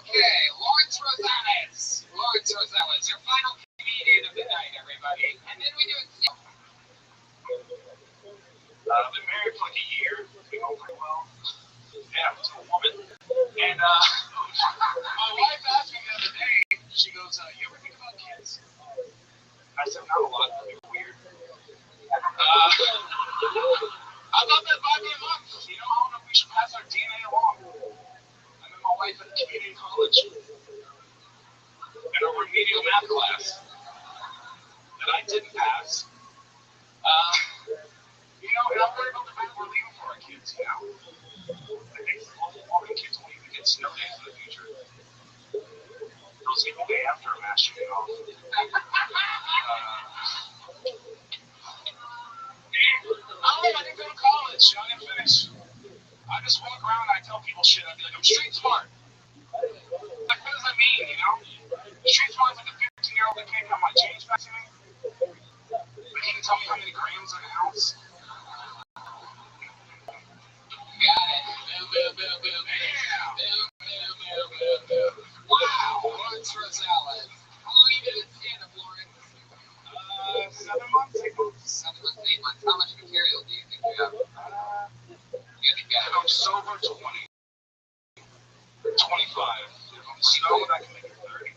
Speaker 6: Okay, Lawrence Rosales. Your final comedian of the night, everybody. And then we do it.
Speaker 4: I've been married for like a year. We go pretty well. Yeah, to a woman. And my wife asked me the other day, she goes, you ever think about kids? I said, not a lot. That'd be weird. I thought that might be a month. You know, I don't know if we should pass our DNA along. I met my wife at a community college in a remedial math class that I didn't pass. You know, and I'm worried about the fact we're leaving for our kids, you know? I think most important kids won't even get snowed in.
Speaker 5: I just walk around and I tell people shit. I be like, I'm street smart. Like, what does that mean, you know? Street smart's like a 15-year-old that can't count my change back to me. But he can tell me how many grams in an ounce.
Speaker 6: Got it. Boom, boom, boom, boom.
Speaker 5: Yeah.
Speaker 6: Boom, boom, boom, boom, boom. Wow. Lawrence Rosales. How long you been in stand-up, Lawrence?
Speaker 5: 7 months, 8 months.
Speaker 6: 7 months, 8 months. How much material do you think you have? You think you have?
Speaker 5: I'm sober 20. 25. If I'm stoned, I can make it 30.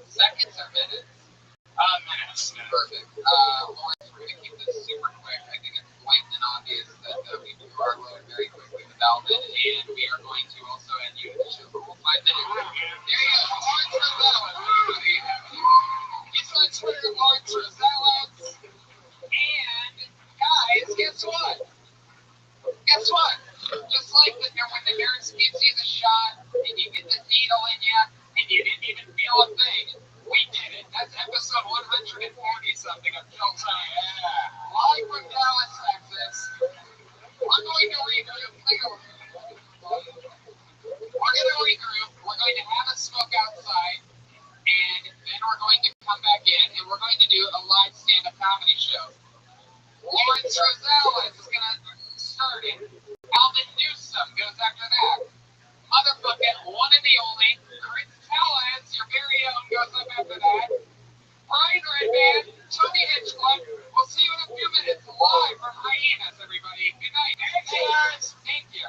Speaker 6: Seconds or minutes?
Speaker 5: Minutes.
Speaker 6: Perfect. Lawrence, we're going to keep this super quick. I think it's blatant and obvious that we are going very quickly with Alvin, and we are going to also end you the show for 5 minutes. There you go. Lawrence Rosales, everybody. He's on Twitter, Lawrence Rosales. And, guys, guess what? Guess what? Just like when the nurse gives you the shot and you get the needle in you and you didn't even feel a thing, we did it. That's episode 140 something of Kill Time. Live from Dallas, Texas. We're going to regroup. We're going to have a smoke outside, and then we're going to come back in and we're going to do a live stand-up comedy show. Lawrence Rosales is going to start it. Alvin Newsom goes after that. Motherfucking one and the only Chris Tellez, your very own, goes up after that. Brian Redman, Tony Hitchcliff. We'll see you in a few minutes live from Hyenas, everybody. Good night. Cheers. Thank you.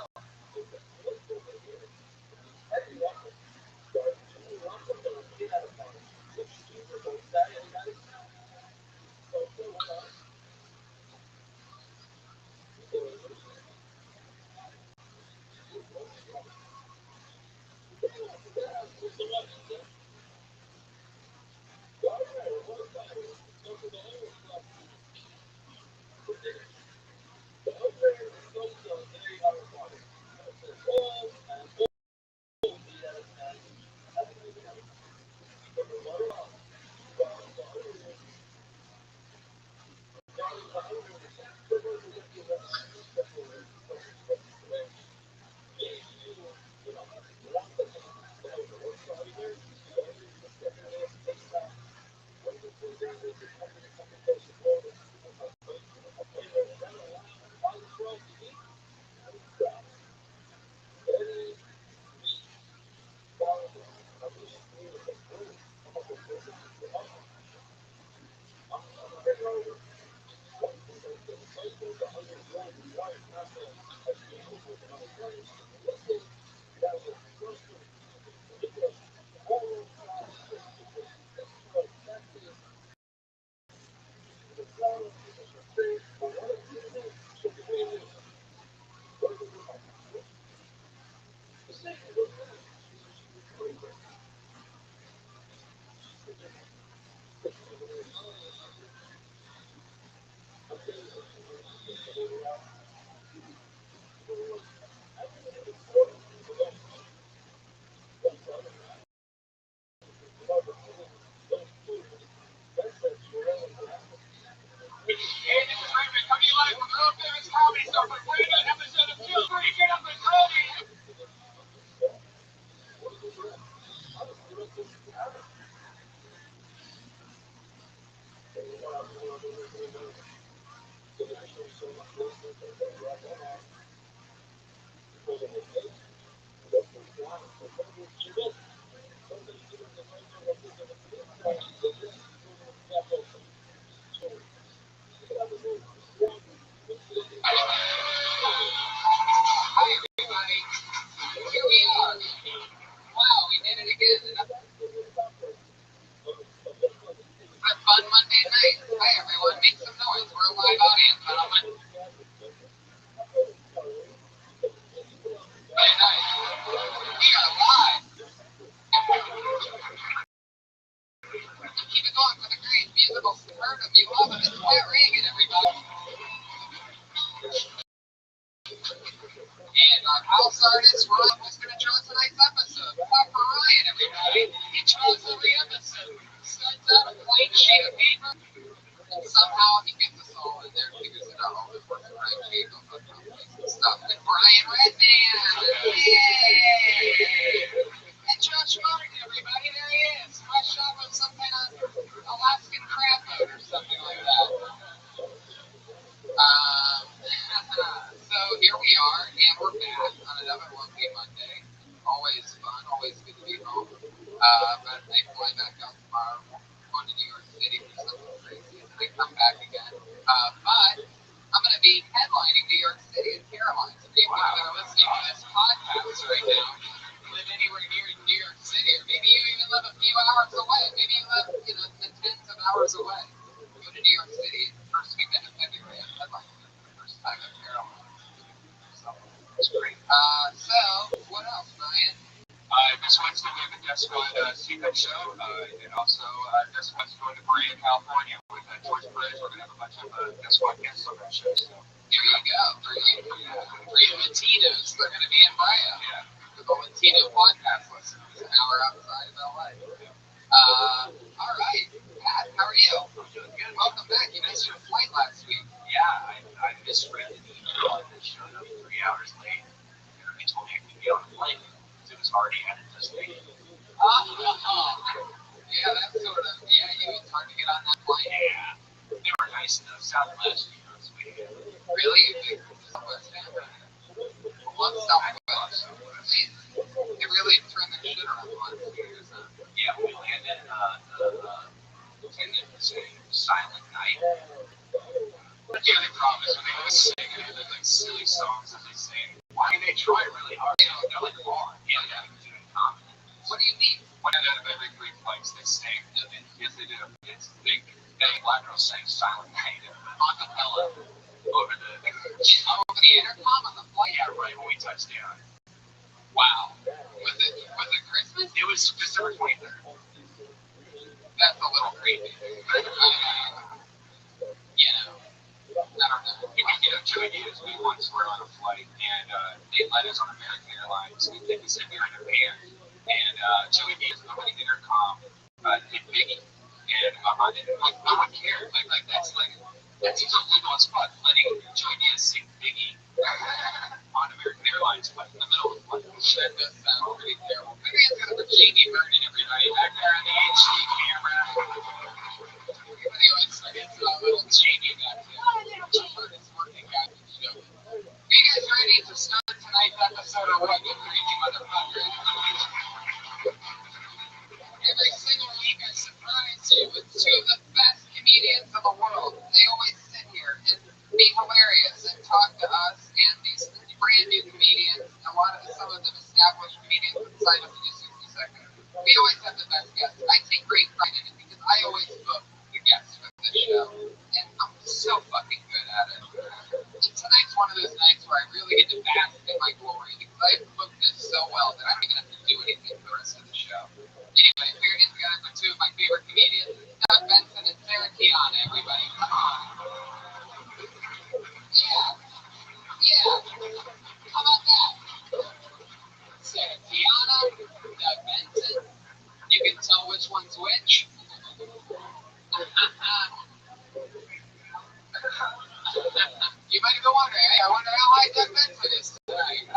Speaker 6: Hi, everybody. Here we are. Wow, we did it again. A fun Monday night. Hi, everyone. Make some noise. We're a live audience, gentlemen. Very nice. We are live. Keep it going for the great musical stardom. You love it. It's Matt Reagan, everybody. And our house artist, Ryan, was going to draw tonight's episode. Clap for Ryan, everybody. He draws every episode. Starts out a blank sheet of paper, and somehow he gets us all in there and figures it out all before the right. headlining New York City and Carolina. So people that are listening to this podcast right now live anywhere near New York City, or maybe you even live a few hours away. Maybe you live, the tens of hours away. Go to New York City first weekend of February and headlining for the first time in Carolina. So it's great. So what else, Ryan?
Speaker 5: This Wednesday we have a Death Squad secret show, and also Death Squad's going to Brea, California with George Perez. We're going to have a bunch of Death Squad guests on that show. So
Speaker 6: here you go. Three Latinos. They're going to be in Brea. Yeah. The Latino podcast listeners, an hour outside of LA. All right. Pat, how are you? I'm doing good. Welcome back. You missed your flight last week.
Speaker 4: Yeah, I misread the email and showed up 3 hours late. And they told me I could get on the plane. It was already at a destination.
Speaker 6: Yeah, that's sort of, it's hard to get on that plane.
Speaker 4: Yeah, they were nice enough. Southwest, sweet.
Speaker 6: Really? You think Southwest fan? Love Southwest. They really turned their shit around the last few years, huh?
Speaker 4: Yeah, we landed the lieutenant was saying Silent Night.
Speaker 5: yeah, they promise when they always sing, and there's like silly songs that they sing.
Speaker 4: I mean, they try really hard. They're like hard. Yeah, they're doing comedy.
Speaker 6: What do you mean?
Speaker 5: One out of every 3 flights they sing. Yes, they did. It's big. That black girl sang Silent Night.
Speaker 6: Acapella.
Speaker 5: Over the
Speaker 6: intercom on the flight.
Speaker 5: Yeah, right when we touched down.
Speaker 6: Wow. Was it Christmas?
Speaker 5: It was December 23rd.
Speaker 6: That's a little creepy. I don't know.
Speaker 5: Joey Diaz, we once were on a flight, and they let us on American Airlines. They said we were in a van, and Joey Diaz was on the intercom, hit Biggie, and no one cared. That's even illegal as fuck, letting Joey Diaz sing Biggie on American Airlines, but in the middle of the flight.
Speaker 6: That does sound pretty terrible. Maybe it's gonna be Jamie Vernon, everybody back there on the HD camera. Anyway, so it's a little Jamie back there. It's working out the show. Are you guys ready to start tonight's episode of What You Crazy Motherfuckers? Every single week I surprise you with two of the best comedians in the world. They always sit here and be hilarious and talk to us and these brand new comedians. Some of them established comedians that sign up to do 60 seconds. We always have the best guests. I take great pride in it because I always book the guests for this show. And I'm so fucking good at it. And tonight's one of those nights where I really get to bask in my glory because I've booked this so well that I don't even have to do anything for the rest of the show. Anyway, we're getting together for two of my favorite comedians, Doug Benson and Sarah Tiana, everybody. Come on. Yeah. How about that? Sarah Tiana, Doug Benson. You can tell which one's which. You might be wondering, I wonder how high Doug Benson is tonight.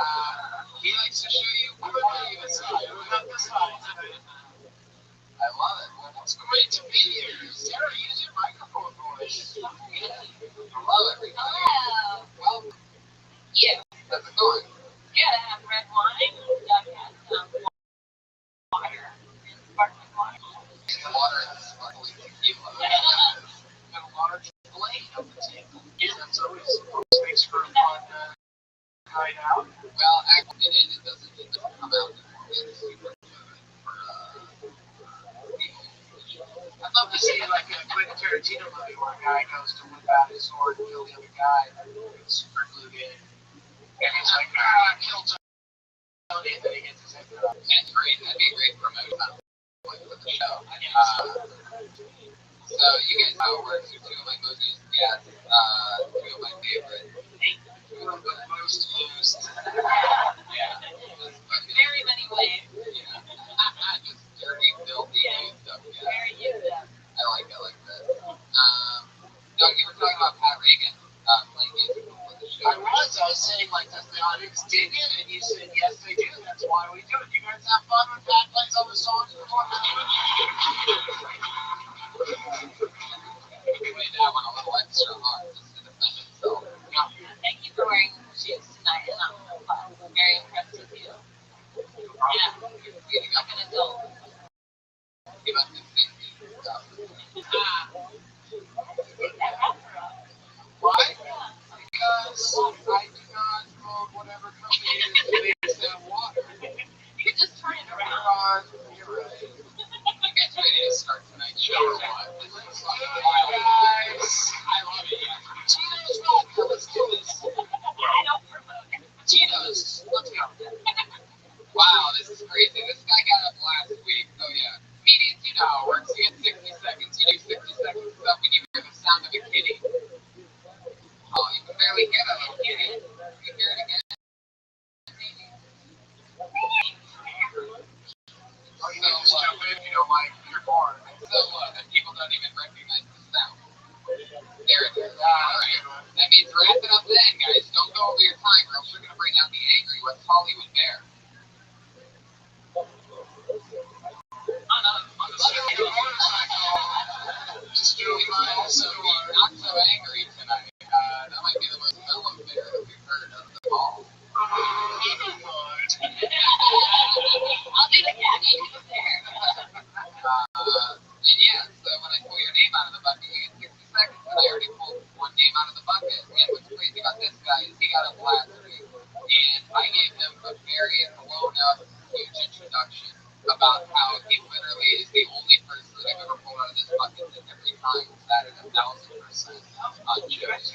Speaker 6: He likes to show you what he is. I love it. Well, it's great to be here. Sarah, use your microphone voice. I love it.
Speaker 7: Hello.
Speaker 6: Well, yeah. How's it going?
Speaker 7: Good. I have red wine. Doug has some water. Sparkling water.
Speaker 6: And the water and the sparkling tequila. Got a large plate on the table. That's always makes for a fun night out. Well, actually, it doesn't come out before it's super good for people.
Speaker 4: I'd love to see like a Quentin Tarantino movie where a guy goes to whip out his sword and kill the other guy who's super glued in. And he's like, kill Tony, and then he gets his head cut off.
Speaker 6: That's great. That'd be a great promotion with the show. So you guys know where two of my most used guests, two of my favorite, two of the most used. Yeah.
Speaker 7: Very many ways.
Speaker 6: Yeah. Just dirty, filthy, used up guests.
Speaker 7: Very used up.
Speaker 6: I like that. Doug, you were talking about Pat Reagan playing music before the show.
Speaker 4: I was saying like, does the audience dig it? And you said, yes, they do. That's why we do it. You guys have fun when Pat plays all the songs before the show?
Speaker 6: Anyway, now I went a little extra hard just to defend itself.
Speaker 7: Thank you for wearing shoes tonight. And I'm very impressed with you. Yeah.
Speaker 6: Like
Speaker 7: an adult.
Speaker 6: Give us this thing stuff.
Speaker 7: Take that wrapper off.
Speaker 6: Why? Because
Speaker 5: really get it. I get it. You hear it again? So just jump in if you don't like your bar. So what? And people don't even recognize the sound. There it is. Alright. That means wrap it up then, guys. Don't go over your time or else you're gonna bring out the angry West Hollywood bear. Just doing my also not so angry tonight. That might be the most mellow bear that we've heard of them all.
Speaker 6: I'll do the catching there.
Speaker 5: And yeah, so when I pull your name out of the bucket, you get 60 seconds, and I already pulled one name out of the bucket. And what's crazy about this guy is he got up last week, and I gave him a very blown-up, huge introduction about how he literally is the only person that I've ever pulled out of this bucket that every time sat at 1,000% on jokes.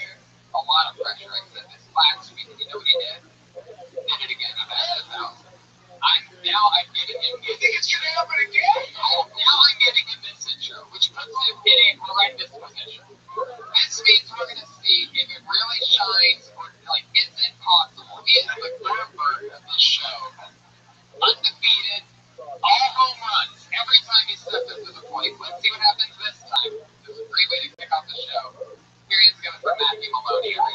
Speaker 5: A lot of pressure. I said this last week, and you know what he did? Did it again. He got at 1,000. I'm getting him. You think it's gonna happen again? Now I'm getting him this intro, which puts him in a horrendous position. This means we're gonna see if it really shines or like is it possible. He is the Bloomberg of this show. Undefeated, all home runs every time he steps up to the plate. Let's see what happens this time. This is a great way to kick off the show. Here he is coming from Matthew Maloney, everybody.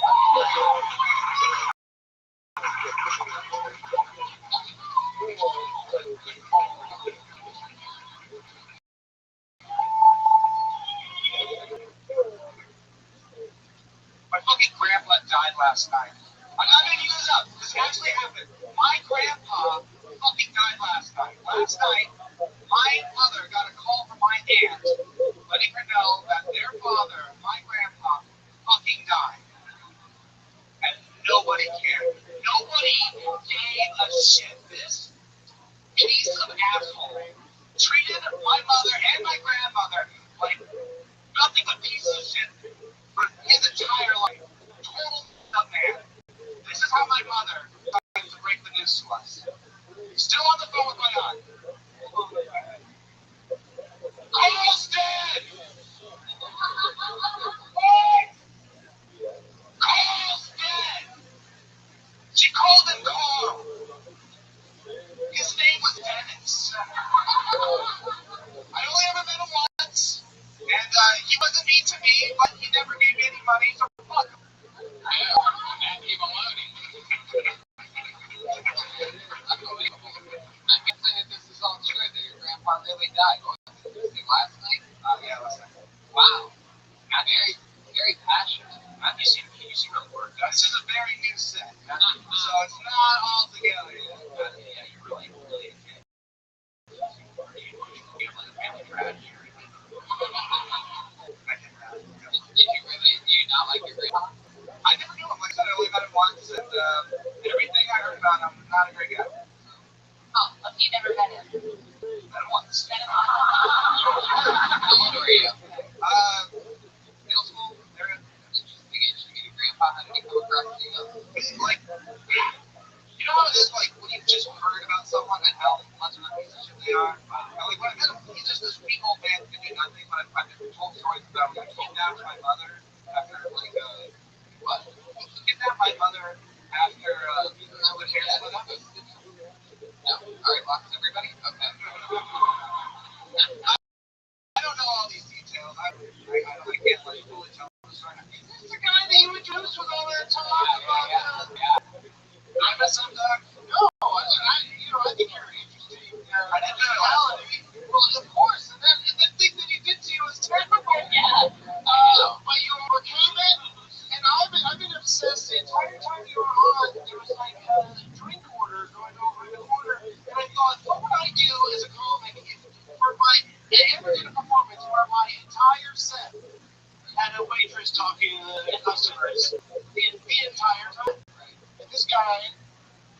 Speaker 5: My fucking grandpa died last night. I'm not making this up. This actually happened. My grandpa fucking died last night. Last night, my mother got a call from my aunt letting her know that their father, my grandpa, fucking died. And nobody cared. Nobody gave a shit. This piece of asshole treated my mother and my grandmother like nothing but pieces of shit for his entire life. Total nutman. This is how my mother tried to break the news to us. Still on the phone with my aunt. Carl's dead! What? Carl's dead! She called him Carl. His name was Dennis. I only ever met him once, and he wasn't mean to me, but he never gave me any money, so fuck him. Matthew Maloney. Unbelievable. I'm guessing that this is all true, that your grandpa really died. What was it, last night? Yeah, last night. Wow. Not very, very passionate. You seem to work. This is a very new set, so it's not all together yet. Yeah, you really, really can't. You have like a family tragedy. Did you not like your grandpa? I never knew him. Like I said, I only met him once, and everything I heard about him, not a great guy.
Speaker 6: Oh, okay, you never met him.
Speaker 5: Met him once. How old were you? Middle school. There. Interesting age to meet a grandpa. How did he come across you? Like, you know how it is, like, when you've just heard about someone and how much of a piece of shit they are? And, like, when I met him, he's just this weak old man who can do nothing, but I've told stories about him. He kidnapped my mother after, like, what? He kidnapped my mother after, what hair split up? No? Alright, lost everybody? Okay. I don't know all these details. I can't, like, fully tell the story. Is this the guy that you introduced with all that talk about? Yeah. I mess up, Doc? No, I think you're interesting. I didn't know reality. Well, of course, and that thing that he did to you was terrible.
Speaker 6: Yeah.
Speaker 5: But you overcame it, and I've been obsessed the entire time you were on. There was like a drink order going over in the corner, and I thought, what would I do as a comic if for my ever did a performance where my entire set had a waitress talking to customers the entire time. And this guy,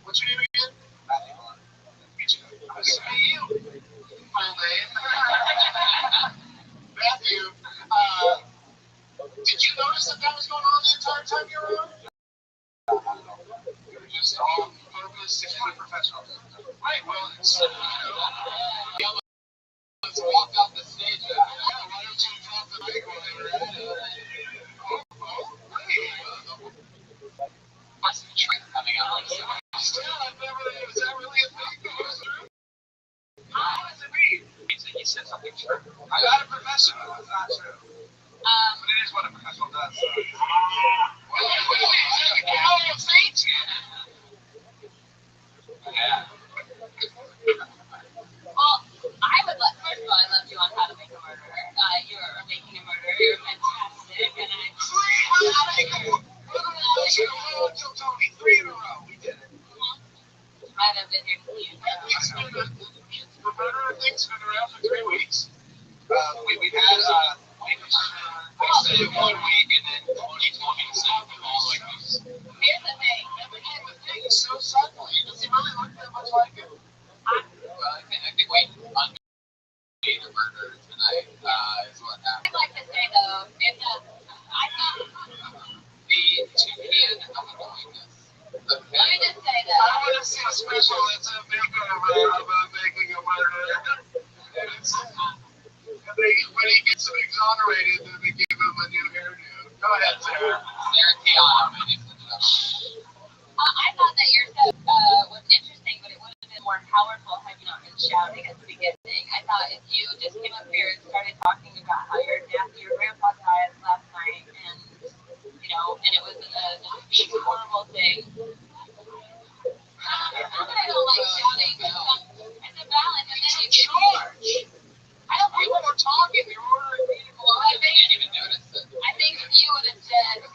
Speaker 5: what's your name again? Matthew. Nice to meet you. Full name. Matthew, did you notice that was going on the entire time you were on? You were just all purpose, extremely professional. Right, well, it's, you almost walked off the stage. Why don't you drop the big one? professional. It's not true. But it is what a professional does. So. Yeah.
Speaker 7: Well, I would love, first of all, I loved you on How to Make a Murderer. You're making a murderer. You're fantastic. And I
Speaker 5: Tony, 3 in a row. We did it.
Speaker 7: might have been here to you.
Speaker 5: The murderer thing's been around for 3 weeks. We've had, I said it 1 week, and then he told me to say it all like this.
Speaker 7: Here's the thing.
Speaker 5: The thing is so subtle. Does he really look that much like him? Well, I think we made a murder tonight, is what happened.
Speaker 7: I'd like to say, though, I thought,
Speaker 5: The toucan of annoyingness.
Speaker 7: let me just say that.
Speaker 5: I want to see a special that's a makeover about making a murderer. And it's when he gets exonerated, then they give him a new hairdo. Go ahead, Sarah. Sarah Keanu, my name's
Speaker 7: I thought that your set was interesting, but it would have been more powerful had you not been shouting at the beginning. I thought if you just came up here and started talking about how your grandpa died last night, and and it was this horrible thing. Not that I don't like shouting, but it's a balance, and then you get
Speaker 5: George!
Speaker 7: I don't think
Speaker 5: People were talking, they were ordering me to go out. I didn't even notice it.
Speaker 7: I think if you would have said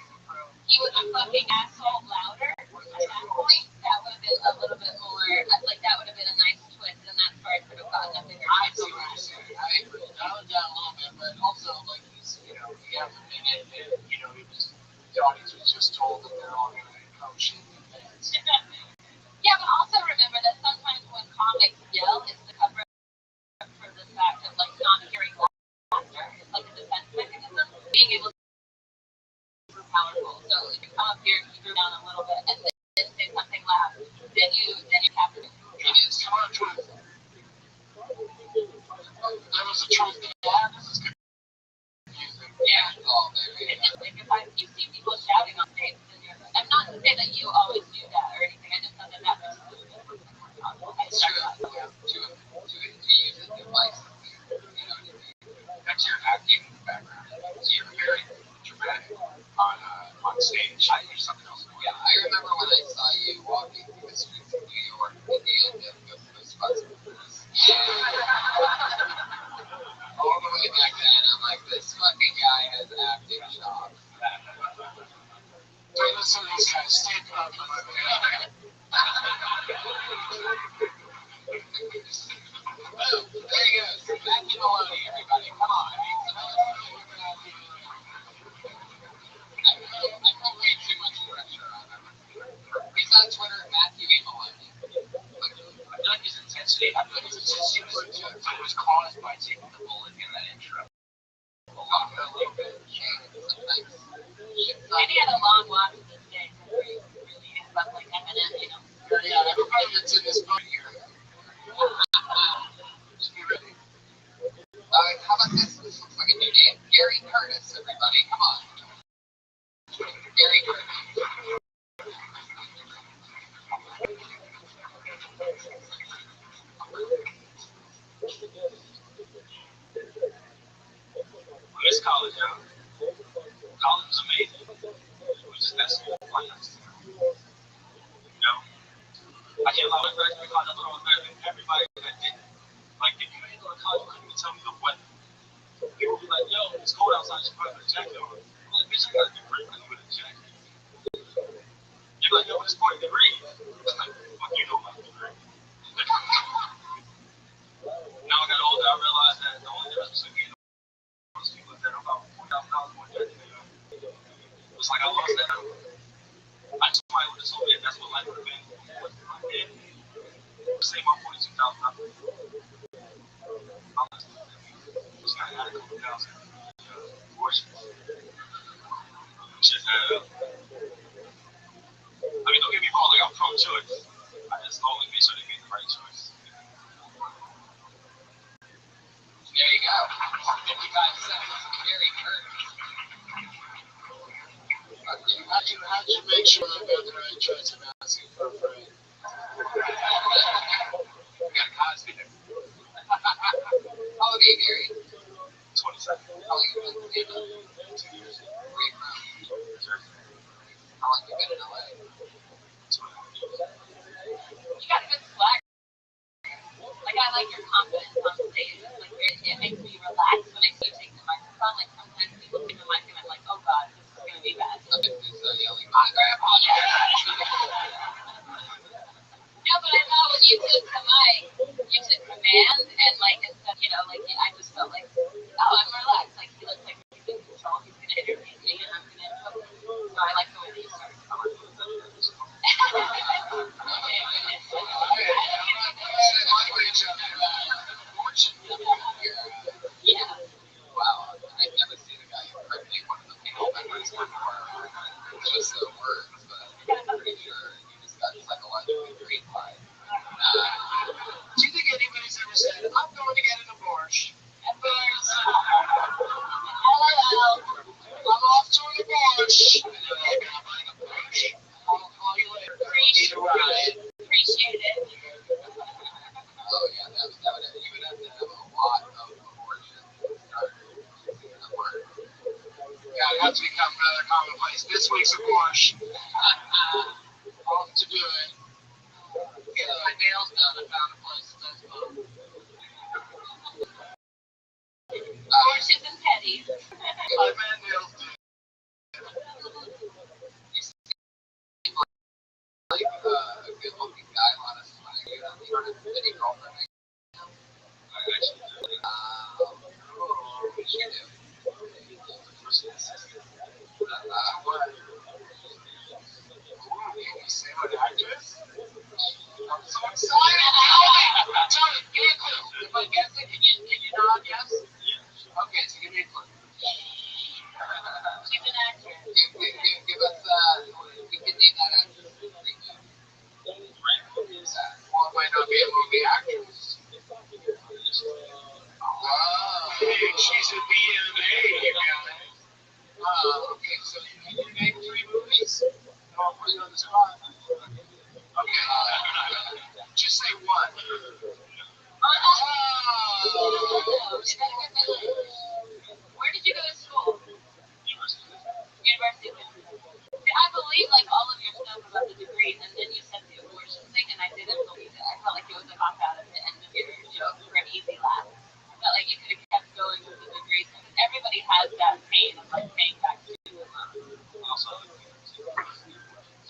Speaker 7: he was a fucking asshole louder at that point, that would have been a little bit more, like that would have been a nice twist, and that part could have gotten up in your
Speaker 5: I
Speaker 7: face.
Speaker 5: see what you're saying. I agree. Dial it down a little bit, but also, like, he's, he has a minute, and, it was, the audience was just told that they're all going to come shake the pants.
Speaker 7: Yeah, but also remember that sometimes when comics yell, it's to cover up for the fact of like not hearing laughter. It's like a defense mechanism. Being able to be super powerful. So if you come up here and you go down a little bit and then say something loud, then you have to.
Speaker 5: It is kind of truth. There was a truth. Yeah, this is confusing.
Speaker 7: Yeah.
Speaker 5: Oh, baby.
Speaker 7: It's just like if you see people shouting on stage, then I'm not to say that you always do that or anything. I just thought that was
Speaker 5: It's true. To use a device. That's your acting background. You're very dramatic on stage. There's something else going on. Yeah, I remember when I saw you walking through the streets of New York at the end of Ghostbusters. All the way back then, I'm like, this fucking guy has acting chops. Don't listen to these guys. Stay up, my man. There he goes. Matthew Maloney, everybody. Come on. I put way too much pressure on him. He's on Twitter, Matthew A. Maloney. I feel like his intensity was caused by taking the bullet in that intro. A little bit.
Speaker 7: Maybe had a long walk to this day, so really stuff like Eminem,
Speaker 5: Yeah, everybody that's in this boat here. Just be ready. How about this? This looks like a new name. Gary Curtis, everybody. Come on. Gary Curtis.
Speaker 4: This college, college was amazing. It was just that school class. I can't lie, when I graduated college, I thought I was better than everybody that didn't. Like, if you didn't go to college, you couldn't even tell me the weather. People would be like, yo, it's cold outside, you probably put a jacket on. I'm like, bitch, I got a degree with a jacket. You're like, yo, it's 40 degrees. I'm like, fuck you know about the degree. Now I got older, I realized that the only difference between me and those people is that I'm about $4,000 more jacket than them. It's like I lost that. I just somebody would have told me that that's what life would have been. Say my $42,000. Just got added a couple thousand. Fortunate. Shit added up. I mean, don't get me wrong, like I'm pro-choice. I just always make sure they make the right choice.
Speaker 5: There you go. 55 seconds. Gary Curtis. How'd you make sure I got the right choice of asking for a friend? We got Cosby there. How old are you, Gary?
Speaker 4: 25. How long you been in Canada? 2 years. Where you from? How long you been in LA? 2.5 years.
Speaker 6: You got good swag. Like I like your confidence on stage. Like it makes me relax when I see you take the microphone. Like sometimes people take the mic and I'm like, oh god, this is gonna be bad.
Speaker 4: I've been yelling, my grandpa.
Speaker 6: No, but I thought when you took the mic, you took command and like instead, you know, like I just felt like, oh, I'm relaxed. Like he looks like he's in control. He's gonna entertain me, and I'm gonna. So I like the way that you started talking. Yeah.
Speaker 4: Wow, I've never seen a guy impregnate one of the people members before. Just the words, but I'm pretty sure you just got psychologically trained by it. Do you think anybody's ever said, I'm going to get a divorce?
Speaker 6: LOL.
Speaker 4: I'm off to a divorce. And they're like, I'm buying a Porsche. I'll call you later. Need a ride.
Speaker 6: Appreciate it.
Speaker 4: Oh, yeah, you would have to have a lot of abortions to start using the word. Yeah, that's become rather commonplace. This week's abortion. Off to do it. Getting my nails done. I found a place that does both.
Speaker 6: Horses and petties.
Speaker 4: I've had nails done. You seem like a good-looking guy, honestly. When I get on sort of any girlfriend, I actually do. What did you do? Personal assistant. What? Can you say what actress? I'm so excited. Tell me, give me a clue. If I guess it, can you not guess? Okay, so give me a clue.
Speaker 6: She's an actress.
Speaker 4: Give us, we can name that actress. Well, it might not be a movie actress. Oh, she's a BMA, you guys. Okay, so can you name 3 movies? I'll put you on the spot. Okay, just say 1.
Speaker 6: Where did you go to school? University. See, I believe like all of your stuff about the degrees, and then you said the abortion thing, and I didn't believe it. I felt like it was a cop out at the end of your joke for an easy laugh. I felt like you could have kept going with the degrees. Everybody has that pain of like paying back student loans.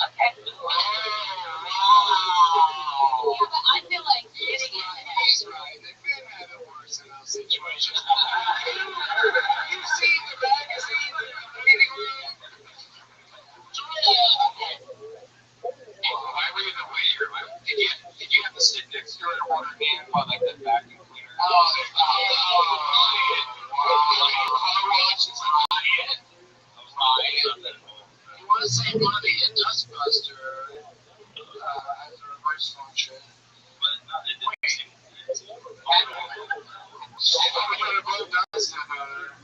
Speaker 6: Okay. Yeah, but I feel like getting in
Speaker 4: He's right. They could have it worse in those situations. You've seen the magazine in the waiting room. Why were you in the waiting room? Did you have to sit next to her and hold her hand while like the vacuum cleaner? Car wash is Ryan. You want to save money at Dustbuster as a reverse function.
Speaker 6: It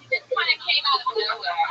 Speaker 6: just kind of came out of nowhere.